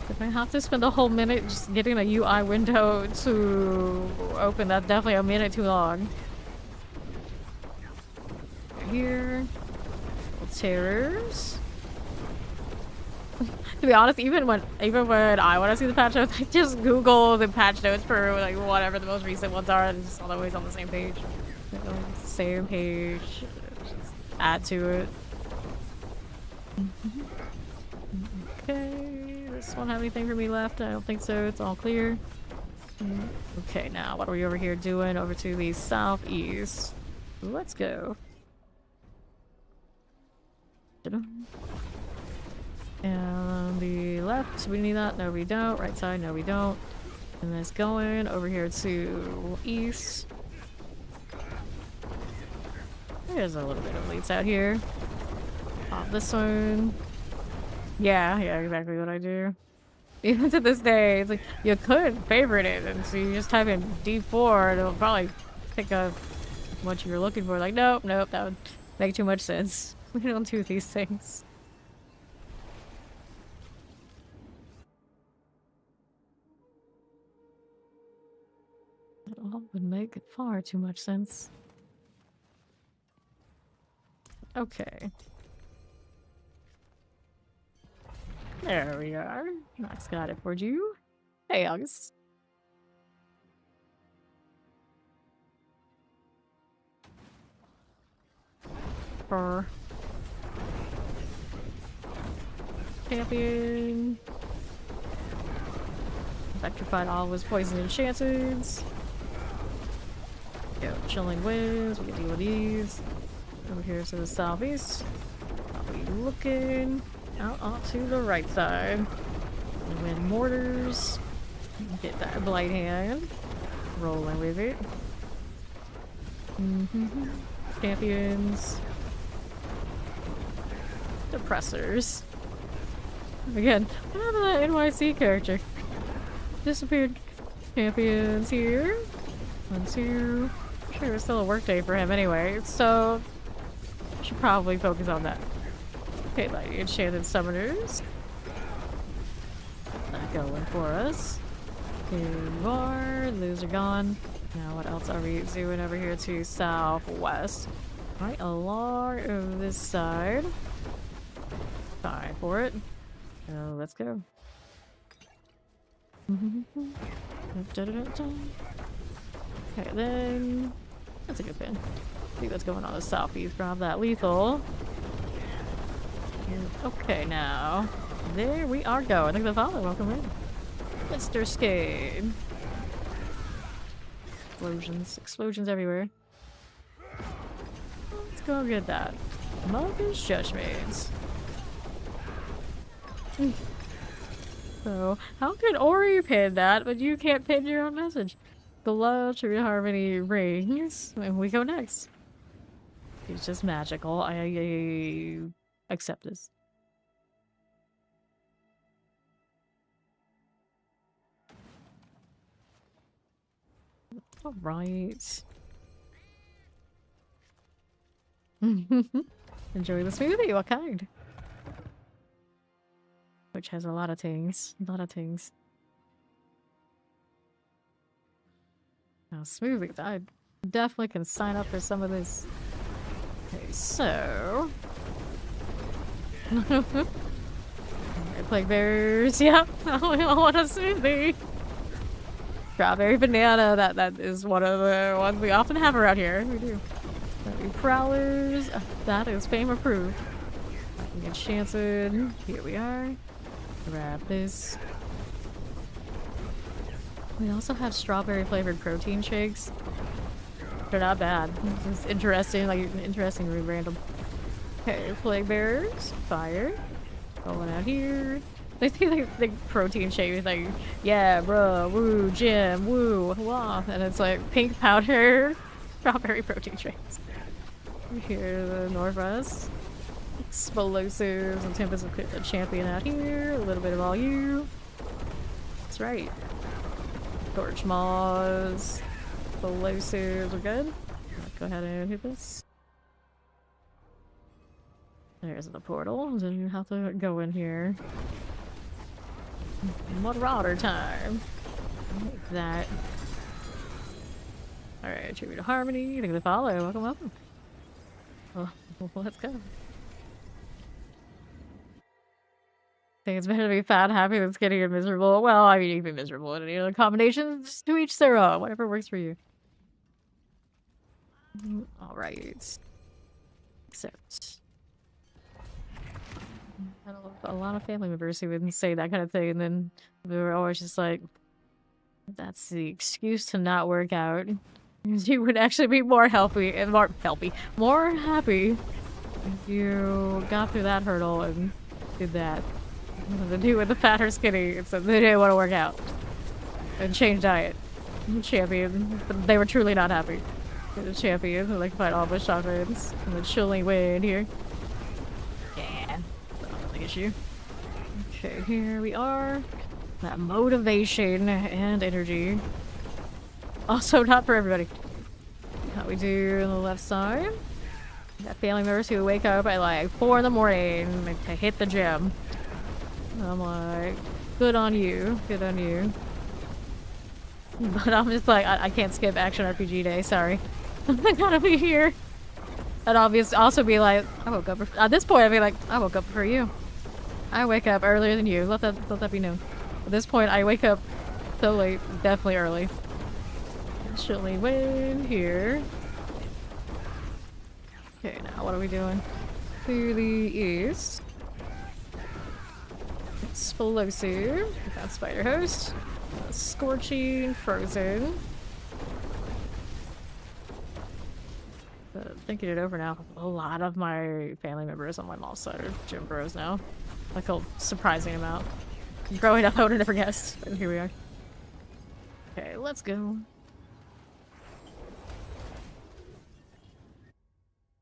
If I have to spend a whole minute just getting a UI window to open, that's definitely a minute too long. Here. Terrors. To be honest, even when I want to see the patch notes, I just Google the patch notes for like whatever the most recent ones are, and it's just always on the same page. Same page. Just add to it. Okay, this one have anything for me left? I don't think so. It's all clear. Okay, now what are we over here doing? Over to the southeast. Let's go. And the left, we need that. No, we don't. Right side, no, we don't. And it's going over here to east. There's a little bit of leads out here. Pop this one. Yeah, exactly what I do. Even to this day, it's like, you could favorite it, and so you just type in D4, and it'll probably pick up what you're looking for. Like, nope, that would make too much sense. We don't do these things. It all would make far too much sense. Okay. There we are. Max got it for you. Hey, August. For champion. Electrified all of his poison enchantments. Yo, Chillin wins. We can deal with these. Over here to the southeast. How are you looking? Out onto the right side. And win mortars. Get that blight hand. Rolling with it. Champions. Depressors. Again, what happened to that NYC character? Disappeared. Champions here. 1, 2. I'm sure it was still a work day for him anyway, so I should probably focus on that. Okay, like enchanted summoners. Not going for us. Here you are. Those are gone. Now what else are we doing over here to southwest? Right along over this side. Fine for it. So let's go. Okay, then that's a good pin. See what's going on the southeast. Grab that lethal. Okay, now there we are going. I think the follow. Welcome in, Mr. Skade. Explosions everywhere. Let's go get that. Mother's Judgments. So, how can Ori pin that, but you can't pin your own message? The love, true harmony rings, and we go next. It's just magical. I accept this. All right. Enjoy the smoothie. What kind? Which has a lot of things. A lot of things. Now, smoothies. I definitely can sign up for some of this. Okay, so. Plague bears. Yep. I want a smoothie. Strawberry banana. That is one of the ones we often have around here. We do. Prowlers. That is fame approved. Enchanted. Here we are. Grab this. We also have strawberry flavored protein shakes. They're not bad. It's interesting, like interestingly random. Okay, plague bearers, fire. Going out here. They see like the protein shake with like, yeah, bro, woo, Jim, woo, wah, and it's like pink powder, strawberry protein shakes. Here, the Northwest. Explosives and Tempest of the champion out here. A little bit of all you. That's right. Torch Maws. Explosives are good. Go ahead and hit this. There's the portal. Then you have to go in here. Marauder time. Like that. Alright, tribute to Harmony. Thank you for the follow. Welcome, welcome. Well, let's go. I think it's better to be fat, happy than skinny and miserable. Well, I mean, you can be miserable in any other combinations. To each their own. Whatever works for you. Alright. Except I don't know, a lot of family members who would say that kind of thing, and then they were always just like, that's the excuse to not work out. You would actually be more healthy and more happy if you got through that hurdle and did that. The dude with the fat or skinny, it's that they didn't want to work out and change diet. Champion, but they were truly not happy. The champion who like fight all the shotguns and the Chillin win here. Yeah, not an issue. Okay, here we are. That motivation and energy. Also not for everybody. How we do on the left side. Got family members who wake up at like 4 in the morning like, to hit the gym. I'm like, good on you, good on you. But I'm just like, I can't skip action RPG day, sorry. I gotta be here. I'd also be like, I woke up at this point I'd be like, I woke up for you. I wake up earlier than you. Let that be known. At this point I wake up so late, definitely early. Chillin win here. Okay, now what are we doing? To the east. Explosive. We got Spider Host. Scorching, Frozen. Thinking it over now, a lot of my family members on my mom's side are gym bros now. I feel surprising amount. Growing up, I would have never guessed. And here we are. Okay, let's go.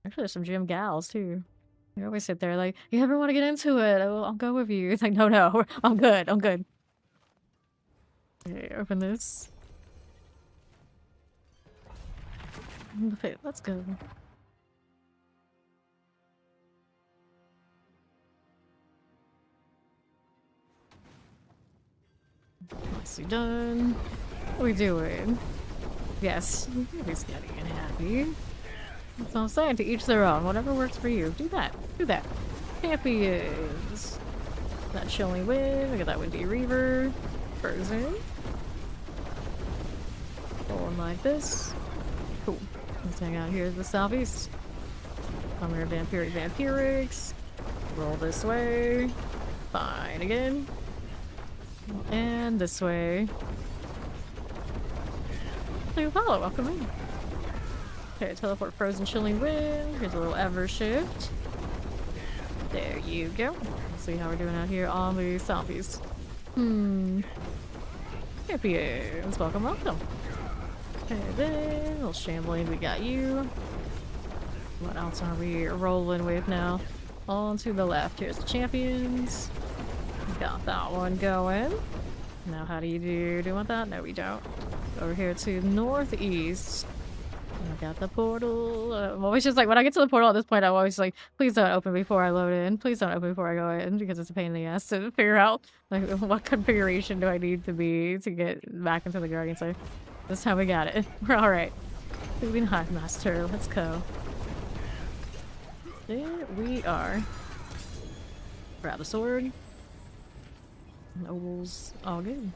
Actually, there's some gym gals too. They always sit there like, you ever want to get into it? I'll go with you. It's like, no, I'm good, I'm good. Okay, open this. Okay, let's go. Nicely done. What are we doing? Yes, be steady and happy. That's all I'm saying, to each their own. Whatever works for you. Do that. Do that. Champions. That Chillin win. We got that Windy Reaver. Frozen. Going like this. Cool. Let's hang out here to the southeast. Come here, Vampirics. Roll this way. Fine again. And this way. Hey, hello, welcome in. Okay, teleport Frozen Chilling Wind. Here's a little ever shift. There you go. Let's see how we're doing out here on the southeast. Champions, welcome, welcome. Okay, then, little shambling, we got you. What else are we rolling with now? On to the left, here's the champions. Got that one going. Now how do you do? Do you want that? No, we don't. Over here to northeast. I got the portal. I'm always just like, when I get to the portal at this point, I'm always like, please don't open before I load in. Please don't open before I go in, because it's a pain in the ass to figure out, like, what configuration do I need to be to get back into the Guardian side. This time we got it. We're alright. Moving Hive Master. Let's go. There we are. Grab the sword. Nobles. All good.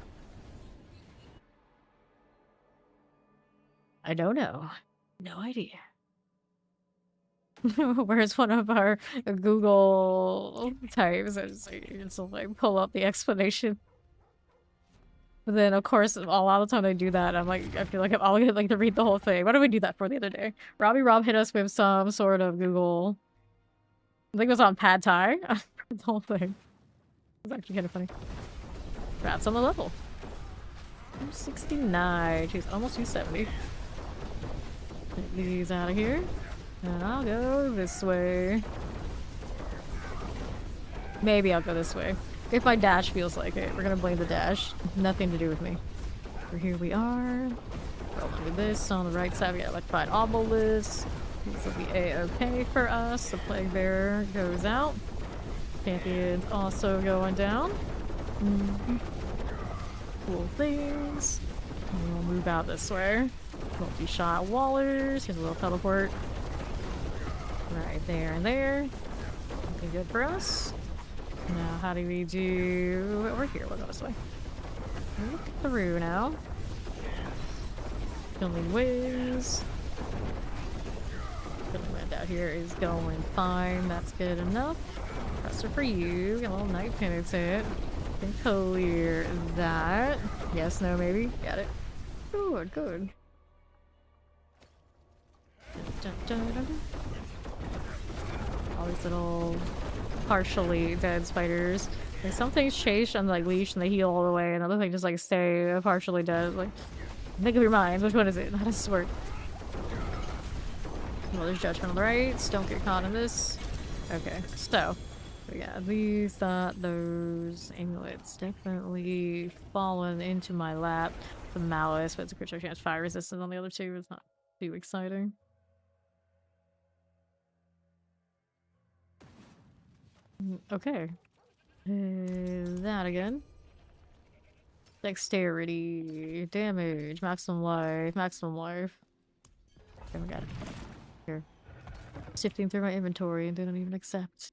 I don't know. No idea. Where's one of our Google types? It's like pull up the explanation. But then, of course, a lot of the time they do that, I'm like, I feel like I'll get like to read the whole thing. What did we do that for the other day? Rob hit us with some sort of Google. I think it was on Pad Thai. The whole thing. It was actually kind of funny. Rats on the level. 269. She's almost 270. Get these out of here. And I'll go this way. Maybe I'll go this way. If my dash feels like it. We're gonna blame the dash. Nothing to do with me. So here we are. Rolling with this on the right side. We got Electrified Obelisk. This will be A-okay for us. The Plague Bearer goes out. Champion's also going down. Cool things. And we'll move out this way. Multi-shot Wallers. Here's a little teleport. Right there and there. Looking good for us. Now, how do we do... We're here. We'll go this way. Look through now. Filming Wiz. Filming Wind out here is going fine. That's good enough. Presser for you. Got a little Night Penitent. Can clear that. Yes, no, maybe. Got it. Good, good. Dun, dun, dun, dun. All these little partially dead spiders. Like some things chase on like leash and they heal all the way, and other things just like stay partially dead. Like, think of your mind. Which one is it? How does this work? Well, there's Judgment on the right. Don't get caught in this. Okay, so But yeah, those amulets definitely fallen into my lap. The malice, but it's a critical chance fire resistance on the other two. It's not too exciting. Okay. That again. Dexterity, damage, maximum life, maximum life. Okay, we got it. Here. Sifting through my inventory and they don't even accept.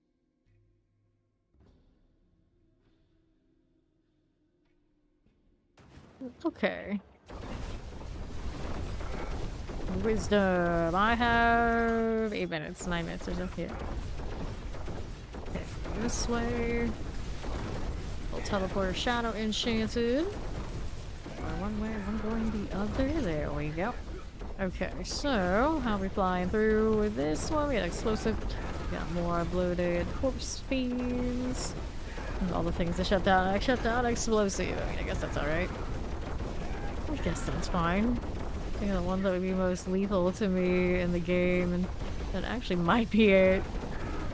Okay. Wisdom. I have 8 minutes, 9 minutes or so. Here. Okay, this way. Little teleporter shadow enchanted. One way, one going the other. There we go. Okay, so how are we flying through with this one? We got explosive. We got more bloated corpse fiends. All the things that shut down. I shut down explosive. I mean, I guess that's alright. I guess that's fine. I think the one that would be most lethal to me in the game, and that actually might be it.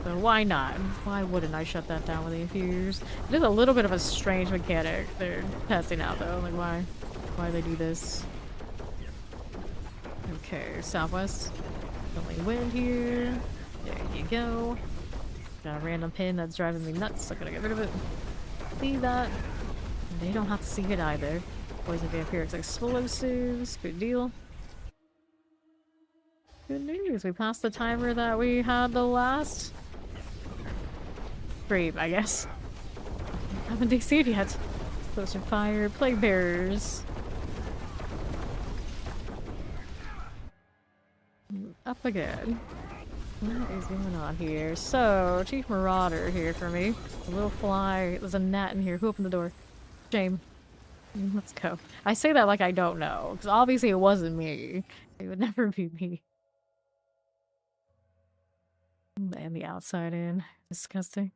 So why not? Why wouldn't I shut that down with the infuse? It is a little bit of a strange mechanic they're testing out though. Like why they do this? Okay, southwest. Only wind here. There you go. Got a random pin that's driving me nuts. I'm gonna get rid of it. See that? They don't have to see it either. Poison vampiric explosives. Good deal. Good news. We passed the timer that we had the last stream, I guess. Haven't DC'd yet. Explosive fire. Plague bearers. Up again. What is going on here? So, Chief Marauder here for me. A little fly. There's a gnat in here. Who opened the door? Shame. Let's go. I say that like I don't know, because obviously it wasn't me. It would never be me. And the outside in. Disgusting.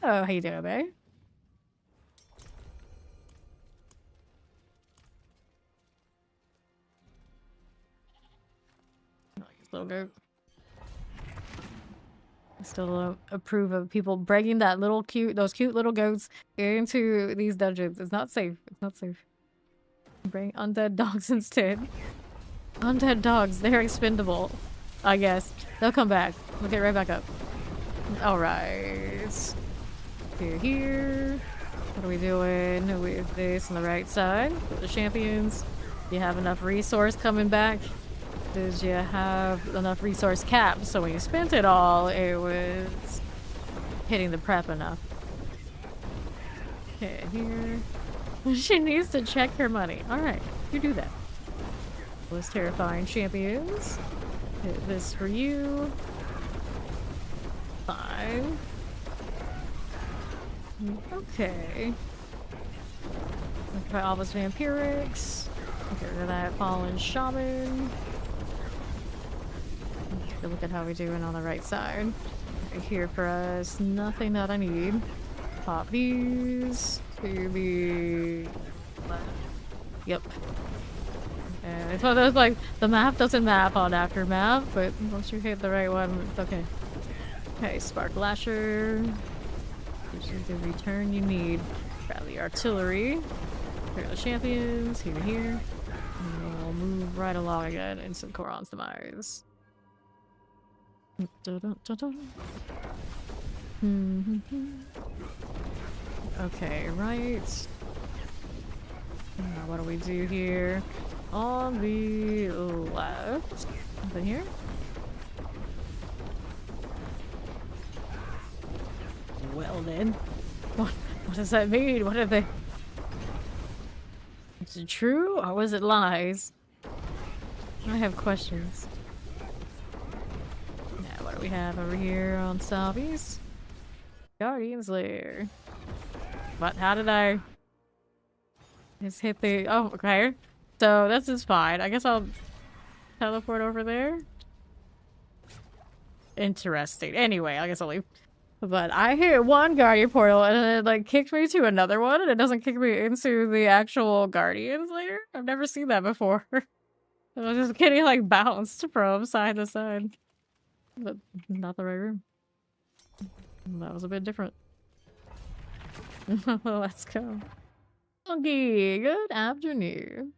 Oh, how you doing, babe? Little goat. I still don't approve of people bringing those cute little goats into these dungeons. It's not safe. It's not safe. Bring undead dogs instead. Undead dogs, they're expendable. I guess. They'll come back. We'll get right back up. Alright. Here. What are we doing with this on the right side? The champions. Do you have enough resource coming back? Did you have enough resource cap? So when you spent it all, it was hitting the prep enough. Okay, here. She needs to check her money. Alright, you do that. Those terrifying champions. Hit this for you. Fine. Okay. Try all those vampirics. Get rid of that fallen shaman. Look at how we're doing on the right side. Right here for us. Nothing that I need. Pop these to the left. Yep. And it's one of those, like, the map doesn't map on aftermath, but once you hit the right one, it's okay. Okay, Spark Lasher. Gives you the return you need. Rally Artillery. Here are the champions. Here, here. And we'll move right along again. Instant Coron's Demise. Okay, right. Now what do we do here? On the left. Something here? Well then. What does that mean? What are they? Is it true or was it lies? I have questions. What do we have over here on Southeast? Guardian's Lair. What? How did I just hit the... Oh, okay. So this is fine. I guess I'll teleport over there. Interesting. Anyway, I guess I'll leave. But I hit one Guardian portal and it like kicked me to another one and it doesn't kick me into the actual Guardian's Lair. I've never seen that before. I was just getting like bounced from side to side. But not the right room. That was a bit different. Let's go. Okay, good afternoon.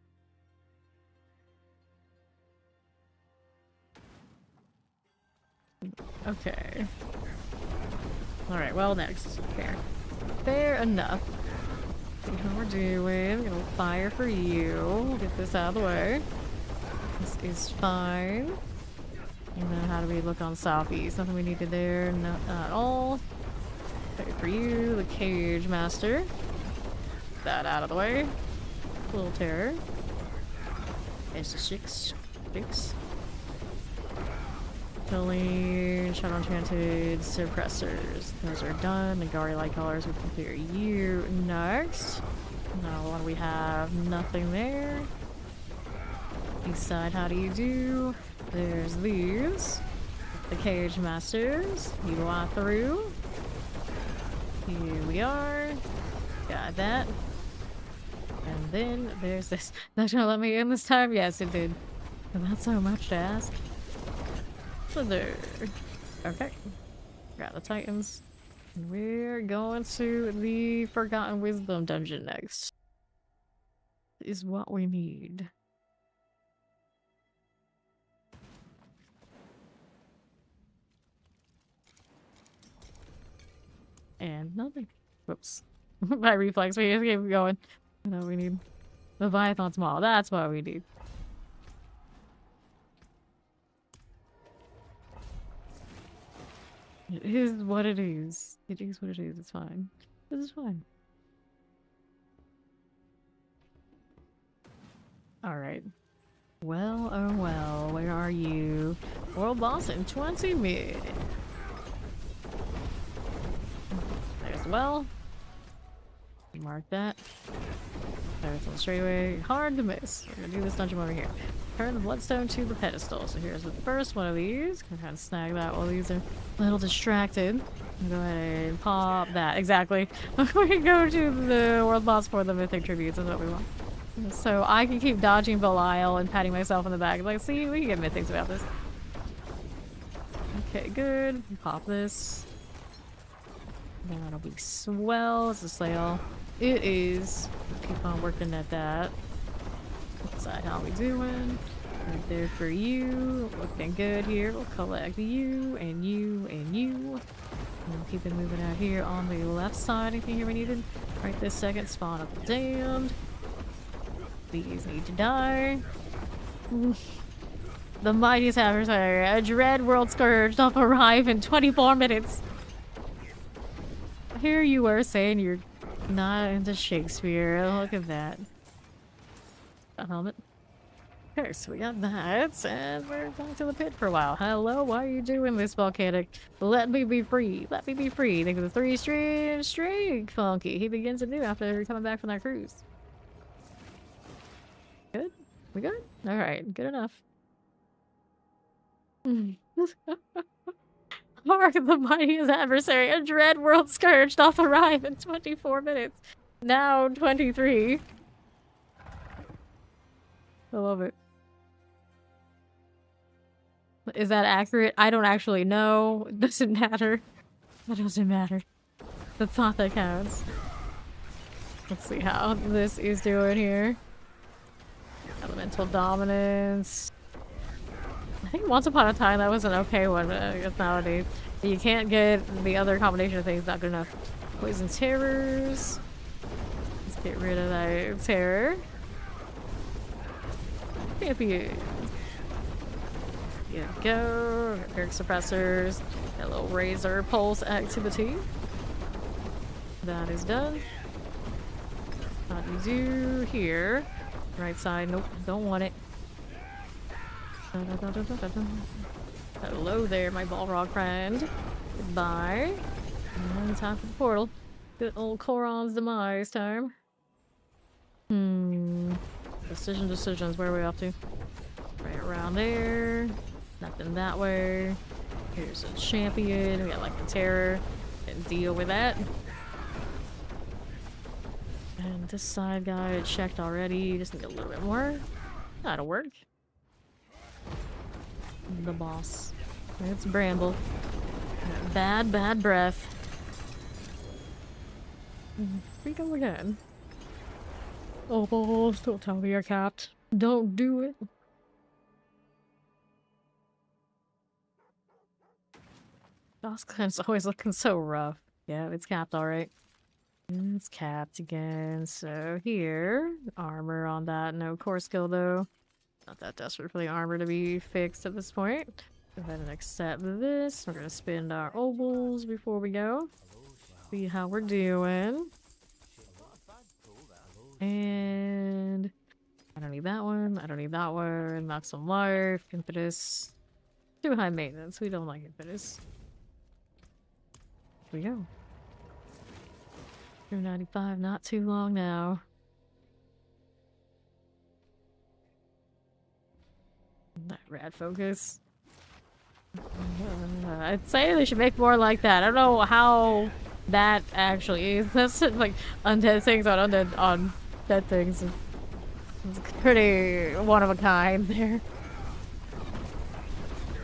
Okay. Alright, well, next. Fair. Fair enough. See how we're doing. Gonna fire for you. Get this out of the way. This is fine. And then how do we look on southeast? Nothing we needed there. Not at all. Fire for you. The Cage Master. That out of the way. Little terror. It's a six. Chillin, Shadow Enchanted, Suppressors. Those are done. Nagari Light Colors, we can clear you next. Now, what do we have? Nothing there. East side, how do you do? There's these. The Cage Masters. You go through. Here we are. Got that. And then there's this. Not gonna let me in this time? Yes, it did. And that's so much to ask. So there. Okay. Got the Titans. We're going to the Forgotten Wisdom dungeon next. Is what we need. And nothing. Whoops. My reflex, we just keep going. No, we need Leviathan Small. That's what we need. It is what it is. It is what it is. It's fine. This is fine. Alright. Well, oh well. Where are you? World boss in 20 minutes. There's well. Mark that. There's one straight away. Hard to miss. We're gonna do this dungeon over here. Turn the bloodstone to the pedestal. So here's the first one of these. Can kind of snag that while these are a little distracted. Go ahead and pop that. Exactly. We can go to the world boss for the mythic tributes. Is what we want. So I can keep dodging Belial and patting myself in the back. Like, see, we can get mythics about this. Okay, good. Pop this. That'll be swell. It's a sale. It is. Keep on working at that. Decide how we doing. Right there for you. Looking good here. We'll collect you and you and you. And we'll keep it moving out here on the left side. Anything here we needed? Right this second. Spawn up the damned. These need to die. The mightiest adversary. A dread world scourge doth arrive in 24 minutes. Here you were saying you're not into Shakespeare. Look at that. A helmet. Okay, so we got that, and we're back to the pit for a while. Hello, why are you doing this, volcanic? Let me be free. Let me be free. Think of the 3-string string funky. He begins anew after coming back from that cruise. Good? We good? Alright, good enough. Mark the mightiest adversary, a dread world scourge doth arrive in 24 minutes. Now 23. I love it. Is that accurate? I don't actually know. It doesn't matter. That doesn't matter. The thought that counts. Let's see how this is doing here. Elemental dominance. I think once upon a time that was an okay one, but I guess nowadays you can't get the other combination of things. Not good enough. Poison terrors. Let's get rid of that terror. Can't be. Yeah, go. Eric suppressors. Got a little razor pulse activity. That is done. How do you do here? Right side. Nope, don't want it. Hello there, my Balrog friend. Goodbye. And time for the portal. Good old Coron's demise time. Decisions. Where are we off to? Right around there. Nothing that way. Here's a champion. We got like the terror. And deal with that. And this side guy checked already. Just need a little bit more. That'll work. The boss. It's Bramble. Bad breath. We go again. Oh, don't tell me you're capped. Don't do it. Bossclaim's always looking so rough. Yeah, it's capped alright. It's capped again. So here, armor on that. No core skill though. Not that desperate for the armor to be fixed at this point. Go ahead and accept this. We're gonna spend our obols before we go. See how we're doing. And I don't need that one. I don't need that one. Knock some life. Impetus. Too high maintenance. We don't like impetus. Here we go. 295, not too long now. That rad focus. I'd say they should make more like that. I don't know how that actually is. That's like undead things on dead things. It's pretty one of a kind there.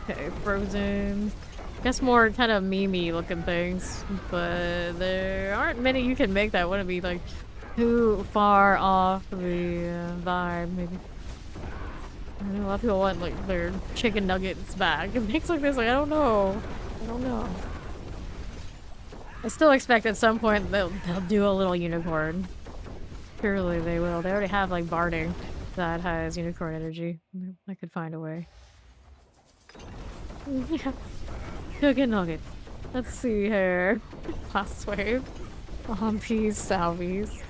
Okay, frozen. Guess more kind of meme-y looking things, but there aren't many you can make that wouldn't be like too far off the vibe. Maybe. I know a lot of people want like their chicken nuggets back and things like this. Like I don't know. I still expect at some point they'll do a little unicorn. Surely they will. They already have like barding that has unicorn energy. I could find a way. Yeah. Chicken nugget. Let's see here. Last wave. These salvies.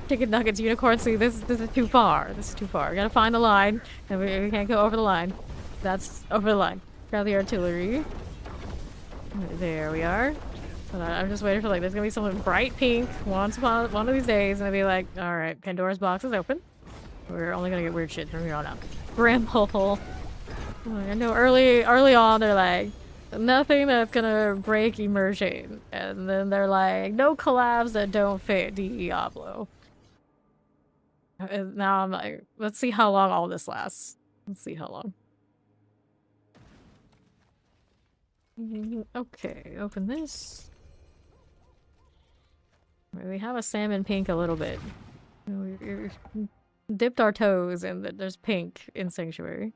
Chicken nuggets, unicorn. See, this is too far. This is too far. We gotta find the line, and we can't go over the line. That's over the line. Grab the artillery. There we are. I'm just waiting for like there's gonna be someone bright pink once upon one of these days, and I'll be like, all right, Pandora's box is open. We're only gonna get weird shit from here on out. Bramble. I know early on they're like, nothing that's gonna break immersion. And then they're like, no collabs that don't fit Diablo. And now I'm like, let's see how long all this lasts. Let's see how long. Okay, open this. We have a salmon pink a little bit. We dipped our toes in that there's pink in Sanctuary.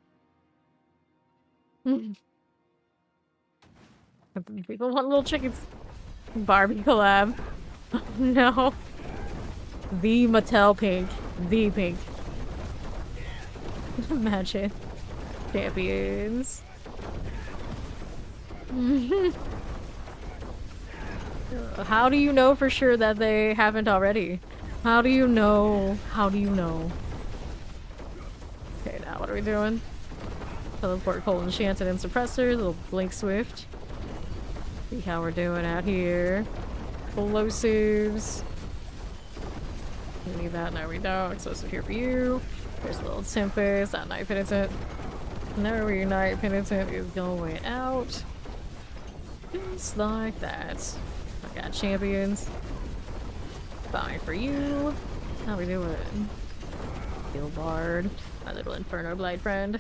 People want little chickens. Barbie collab. Oh, no. The Mattel pink. The pink. Imagine. Champions. How do you know for sure that they haven't already? How do you know? How do you know? Okay, now what are we doing? Teleport, cold enchanted and suppressor, little blink swift. See how we're doing out here. Explosives. We need that, no we don't. Explosive here for you. There's a little tempest, that night penitent. No, your night penitent is going out. Just like that. I got champions. Fine for you. How we doing? Steel Bard. My little Inferno Blade friend.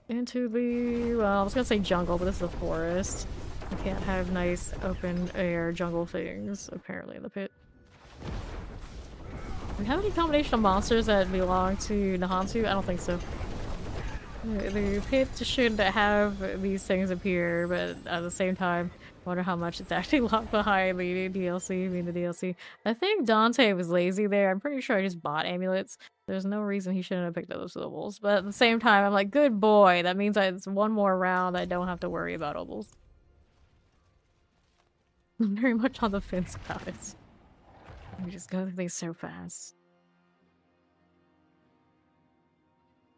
Into the, well, I was gonna say jungle, but this is a forest. You can't have nice open air jungle things, apparently, in the pit. Do we have any combination of monsters that belong to Nahantu? I don't think so. The pit should have these things appear, but at the same time, I wonder how much it's actually locked behind the DLC. I think Dante was lazy there. I'm pretty sure I just bought amulets. There's no reason he shouldn't have picked up those obols. But at the same time, I'm like, good boy. That means it's one more round. I don't have to worry about obols. I'm very much on the fence about it. We just go through things so fast.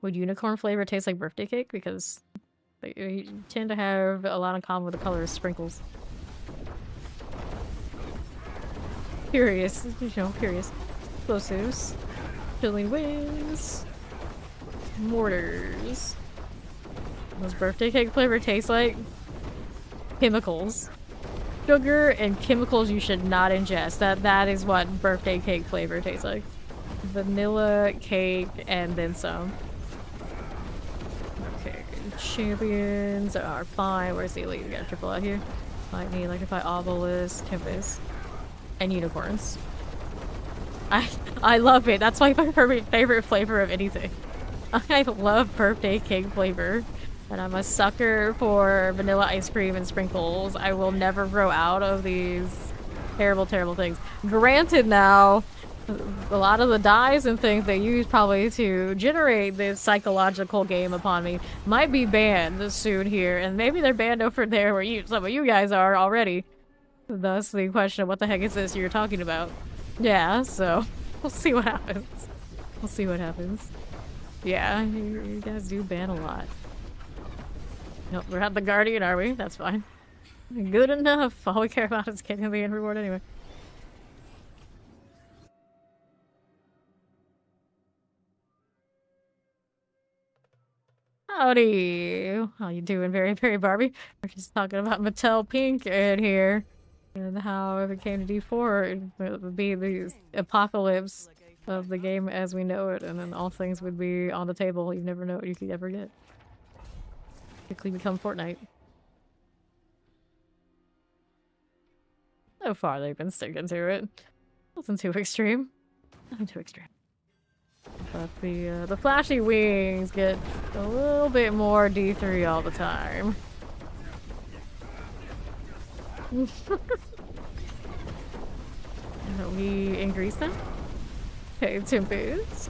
Would unicorn flavor taste like birthday cake? Because they tend to have a lot in common with the color of sprinkles. Curious, you know, curious. Explosives. Chilling winds. Mortars. What does birthday cake flavor taste like? Chemicals. Sugar and chemicals you should not ingest. That is what birthday cake flavor tastes like. Vanilla cake and then some. Okay, champions are fine. Where's the elite? We got a triple out here. Might need, like, if I obelisk, tempest, and unicorns. I love it. That's like my favorite flavor of anything. I love birthday cake flavor. And I'm a sucker for vanilla ice cream and sprinkles. I will never grow out of these terrible, terrible things. Granted now, a lot of the dyes and things they use probably to generate this psychological game upon me might be banned soon here. And maybe they're banned over there where some of you guys are already. Thus the question of what the heck is this you're talking about? Yeah, so we'll see what happens. We'll see what happens. Yeah, you guys do ban a lot. Nope, we're at the Guardian, are we? That's fine. Good enough. All we care about is getting the end reward anyway. Howdy! How you doing, very, very Barbie? We're just talking about Mattel Pink in here. And how if it came to D4, it would be the apocalypse of the game as we know it, and then all things would be on the table. You never know what you could ever get. Quickly become Fortnite. So far they've been sticking to it. Nothing too extreme. Nothing too extreme. But the flashy wings get a little bit more D3 all the time. We increase them. Okay, Tempest.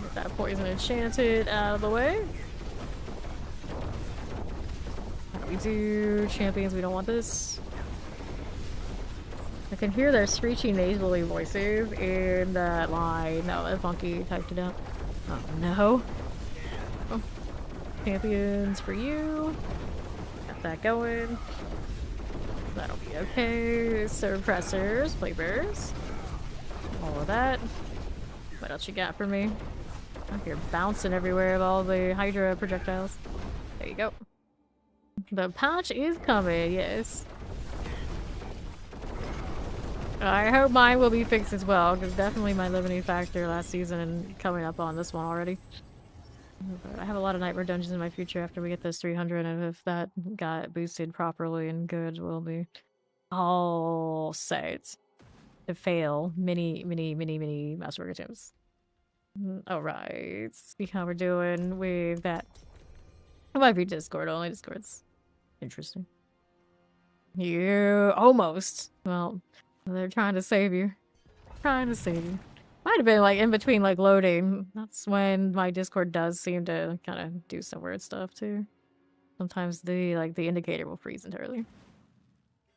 Get that poison enchanted out of the way. How do we do? Champions, we don't want this. I can hear their screechy nasally voices in that line. No, that funky typed it out. Oh no. Oh. Champions for you. Got that going. That'll be okay. Suppressors, flavors. All of that. What else you got for me? Oh, you're bouncing everywhere with all the Hydra projectiles. There you go. The patch is coming, yes. I hope mine will be fixed as well, because definitely my limiting factor last season and coming up on this one already. But I have a lot of Nightmare Dungeons in my future after we get those 300, and if that got boosted properly and good, we'll be all set to fail many Masterwork attempts. Alright, see how we're doing with that. It might be Discord only. Discord's interesting. You almost. Well, they're trying to save you. Trying to save you. Might have been like in between like loading. That's when my Discord does seem to kind of do some weird stuff too. Sometimes the indicator will freeze entirely.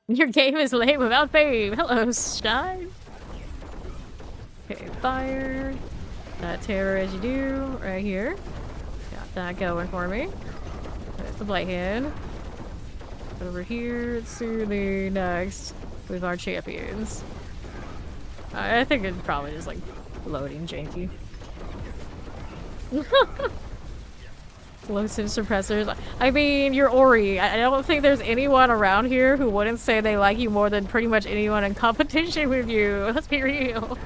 Your game is lame without fame. Hello, Shine. Okay, fire. That terror as you do right here. Got that going for me. There's the Blight Hand. Over here to the next with our champions. I think it's probably just like loading janky. Explosive suppressors. I mean, you're Ori. I don't think there's anyone around here who wouldn't say they like you more than pretty much anyone in competition with you. Let's be real.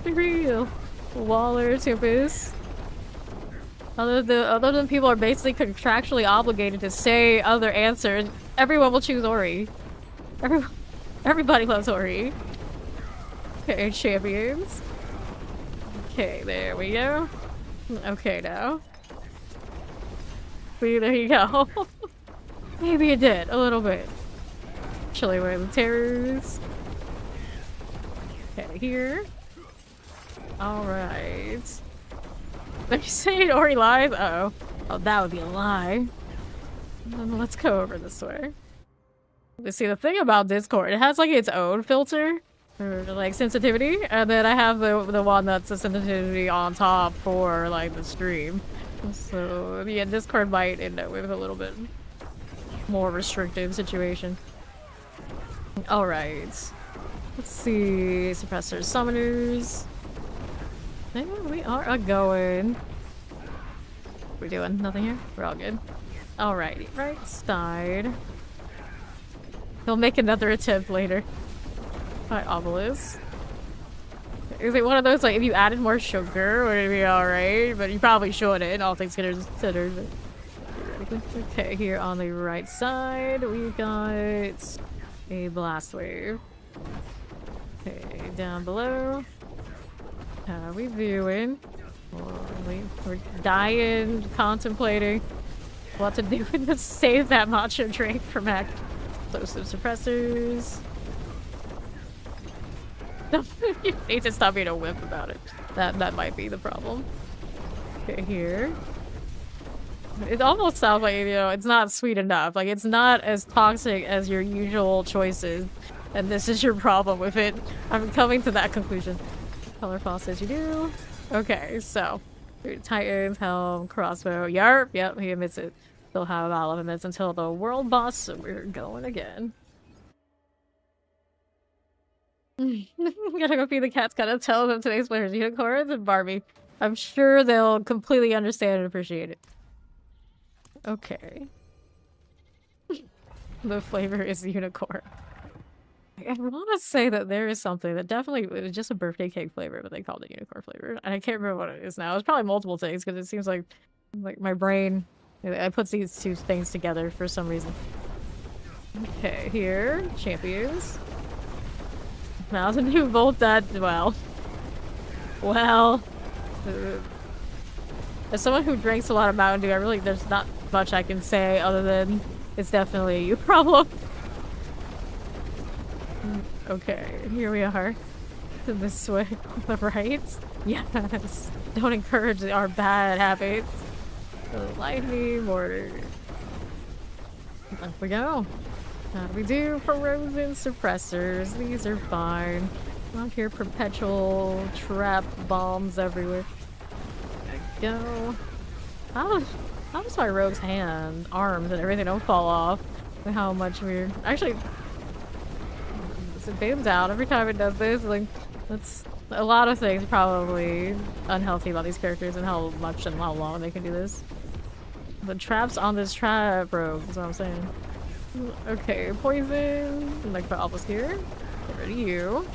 Be real. Waller, Tempest. Other than people are basically contractually obligated to say other answers, everyone will choose Ori. Everybody loves Ori. Okay, champions. Okay, there we go. Okay, now. See, there you go. Maybe it did, a little bit. Chilling with the terrors. Okay, here. Alright. Are you saying Ori lies? Uh-oh. Oh, that would be a lie. Let's go over this way. See, the thing about Discord, it has like its own filter for like sensitivity, and then I have the one that's the sensitivity on top for like the stream. So yeah, Discord might end up with a little bit more restrictive situation. Alright. Let's see. Suppressors, summoners. Maybe we are going. We're doing nothing here? We're all good. Alrighty, right side. He'll make another attempt later. Alright, obelisk. Is it one of those, like, if you added more sugar, would it be alright? But you probably shouldn't, all things considered. But Okay, here on the right side, we've got a blast wave. Okay, down below. How are we viewing? We're dying, contemplating what to do to save that matcha drink from explosive suppressors. You need to stop being a wimp about it. That might be the problem. Okay, here. It almost sounds like, you know, it's not sweet enough. Like, it's not as toxic as your usual choices. And this is your problem with it. I'm coming to that conclusion. Color faucet you do. Okay, so. Titans, helm, crossbow. Yarp. Yep, he admits it. Still have about 11 minutes until the world boss, so we're going again. Gotta go feed the cats, gotta tell them today's players unicorns and Barbie. I'm sure they'll completely understand and appreciate it. Okay. The flavor is unicorn. I want to say that there is something that definitely is just a birthday cake flavor, but they called it unicorn flavor. And I can't remember what it is now. It's probably multiple things because it seems like my brain, I put these two things together for some reason. Okay, here, champions. Mountain Dew Volt that, well, as someone who drinks a lot of Mountain Dew, there's not much I can say other than it's definitely a you problem. Okay, here we are. This way, the right? Yes. Don't encourage our bad habits. Lightning mortar. Up we go. How do we do? Frozen suppressors. These are fine. Out here, perpetual trap bombs everywhere. There we go. How does my rogue's arms, and everything don't fall off? And how much we're actually. It booms out every time it does this. Like, that's a lot of things probably unhealthy about these characters and how much and how long they can do this. The traps on this trap rogue is what I'm saying. Okay, poison. Like the obelisk here. Get rid of you.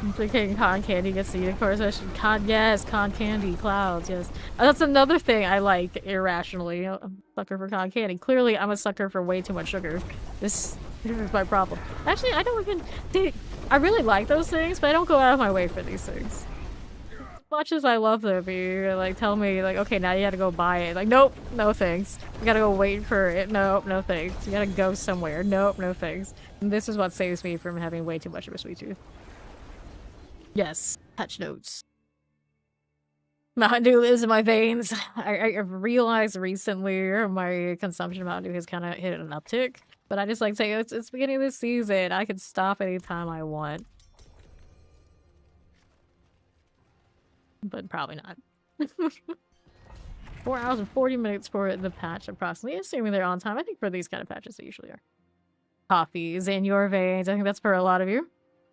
I'm thinking cotton candy gets the unicorn session. Yes, cotton candy, clouds, yes. That's another thing I like irrationally. I'm a sucker for cotton candy. Clearly, I'm a sucker for way too much sugar. This is my problem. Actually, I don't even... I really like those things, but I don't go out of my way for these things. As much as I love them, you like tell me, like, okay, now you gotta go buy it. Like, nope, no thanks. You gotta go wait for it. Nope, no thanks. You gotta go somewhere. Nope, no thanks. And this is what saves me from having way too much of a sweet tooth. Yes, patch notes. Mountain Dew lives in my veins. I've realized recently my consumption of Mountain Dew has kind of hit an uptick. But I just like say it's beginning of the season. I can stop anytime I want. But probably not. 4 hours and 40 minutes for the patch approximately. Assuming they're on time. I think for these kind of patches they usually are. Coffee's in your veins. I think that's for a lot of you.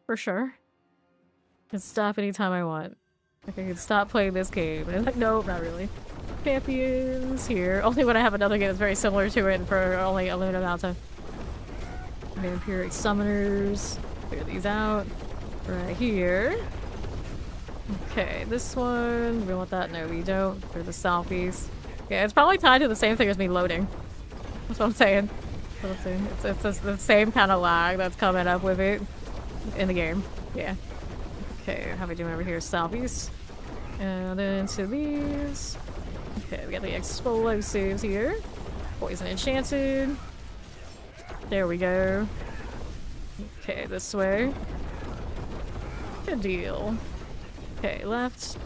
For sure. I can stop anytime I want. I can stop playing this game. And like, nope, not really. Champions here. Only when I have another game that's very similar to it for only a limited amount of time. Vampiric summoners. Clear these out. Right here. Okay, this one. We want that? No, we don't. For the southeast. Yeah, it's probably tied to the same thing as me loading. That's what I'm saying. That's what I'm saying. It's the same kind of lag that's coming up with it in the game. Yeah. Okay, how are we doing over here? Southeast. And then to these. Okay, we got the explosives here. Poison enchanted. There we go. Okay, this way. Good deal. Okay, left.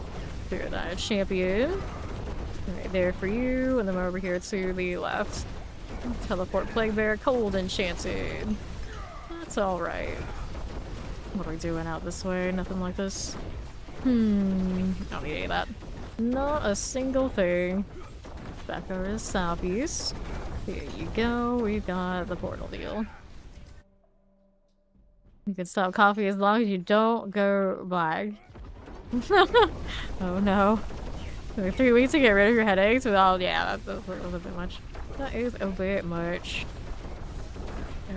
Clear that champion. Right there for you. And then over here to the left. Teleport plague bear. Cold enchanted. That's alright. What are we doing out this way? Nothing like this. I don't need any of that. Not a single thing. Back over to southeast. Here you go. We've got the portal deal. You can stop coffee as long as you don't go black. Oh no. 3 weeks to get rid of your headaches without... Yeah, that's a bit much. That is a bit much.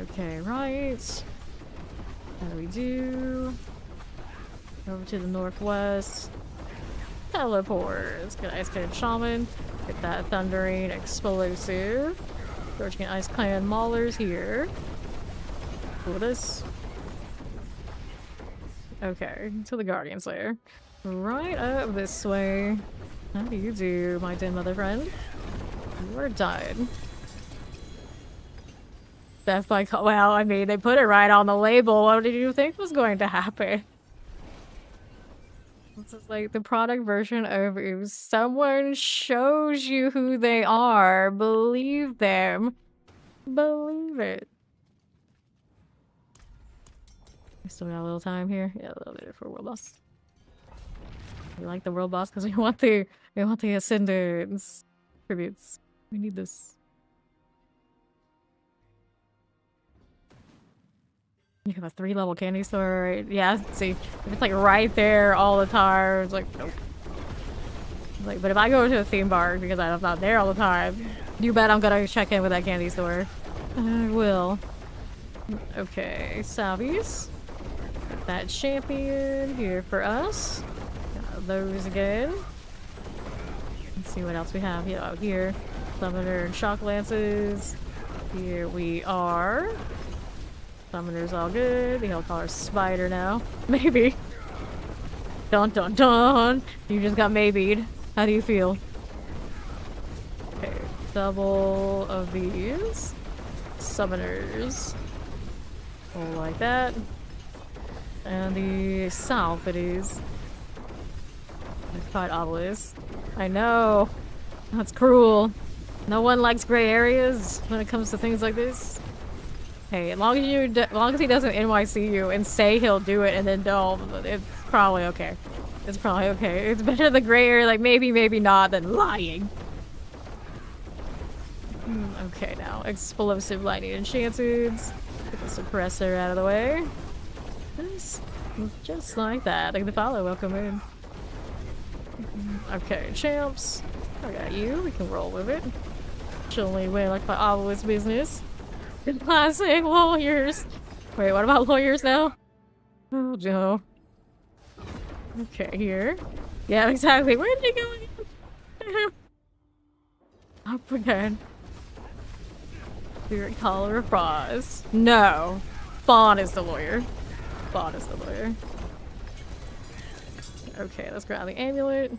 Okay, right. How do we do? Over to the northwest. teleports. Get Ice Clan Shaman. Get that Thundering Explosive. George can Ice Clan Maulers here. Cool this. Okay, to the Guardian Slayer. Right up this way. How do you do, my dear mother friend? You are died. Death by well, I mean, they put it right on the label. What did you think was going to happen? This is like the product version of if someone shows you who they are, believe them. Believe it. We still got a little time here. Yeah, a little bit for world boss. We like the world boss because we want the ascendants tributes. We need this. You have a 3-level candy store, right? Yeah, see, it's like right there all the time. It's like, nope. Like, but if I go to a theme park because I'm not there all the time, you bet I'm gonna check in with that candy store. I will. Okay, Salvies. Got that champion here for us. Got those again. Let's see what else we have out here. Summoner and Shock Lances. Here we are. Summoner's all good. He'll call her Spider now. Maybe. Dun dun dun! You just got maybe'd. How do you feel? Okay, double of these. Summoners. Oh, like that. And the south it is. Fight Obelisk. I know. That's cruel. No one likes gray areas when it comes to things like this. Hey, as long as he doesn't NYC you and say he'll do it and then don't, it's probably okay. It's probably okay. It's better the gray area, like maybe, maybe not, than lying. Okay, now explosive lightning enchanted. Get the suppressor out of the way. Just like that. Like the follow welcome in. Okay, champs. I got you. We can roll with it. Chillin win like my obelisk business. Classic lawyers. Wait, what about lawyers now? Oh no. Okay, here. Yeah, exactly. Where did he go again? Up again. Spirit Collar of Frost. No. Fawn is the lawyer. Fawn is the lawyer. Okay, let's grab the amulet.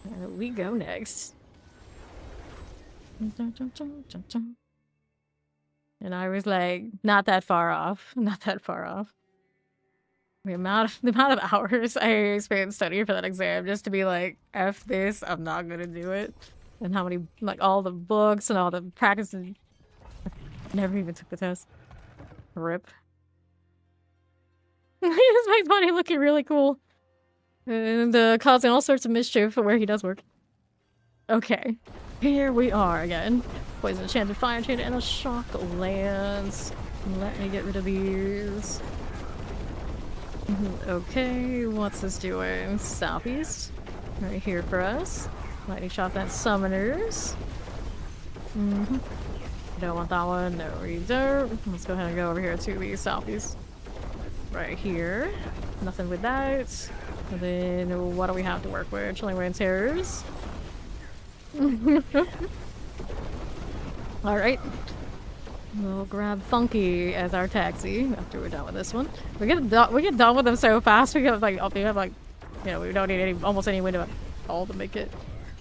And we go next. And I was like, not that far off. Not that far off. The amount of hours I spent studying for that exam just to be like, F this, I'm not gonna do it. And how many, like, all the books and all the practices. Never even took the test. Rip. He just makes money looking really cool. And causing all sorts of mischief where he does work. Okay. Here we are again. Poison enchanted, fire enchanted, and a shock lance. Let me get rid of these. Okay, what's this doing? Southeast. Right here for us. Lightning shot that summoners. Don't want that one. No, we don't. Let's go ahead and go over here to the southeast. Right here. Nothing with that. And then what do we have to work with? Chilling Wind Terrors. Alright. We'll grab Funky as our taxi after we're done with this one. We get done with them so fast. We have like, you know, we don't need almost any window at all to make it.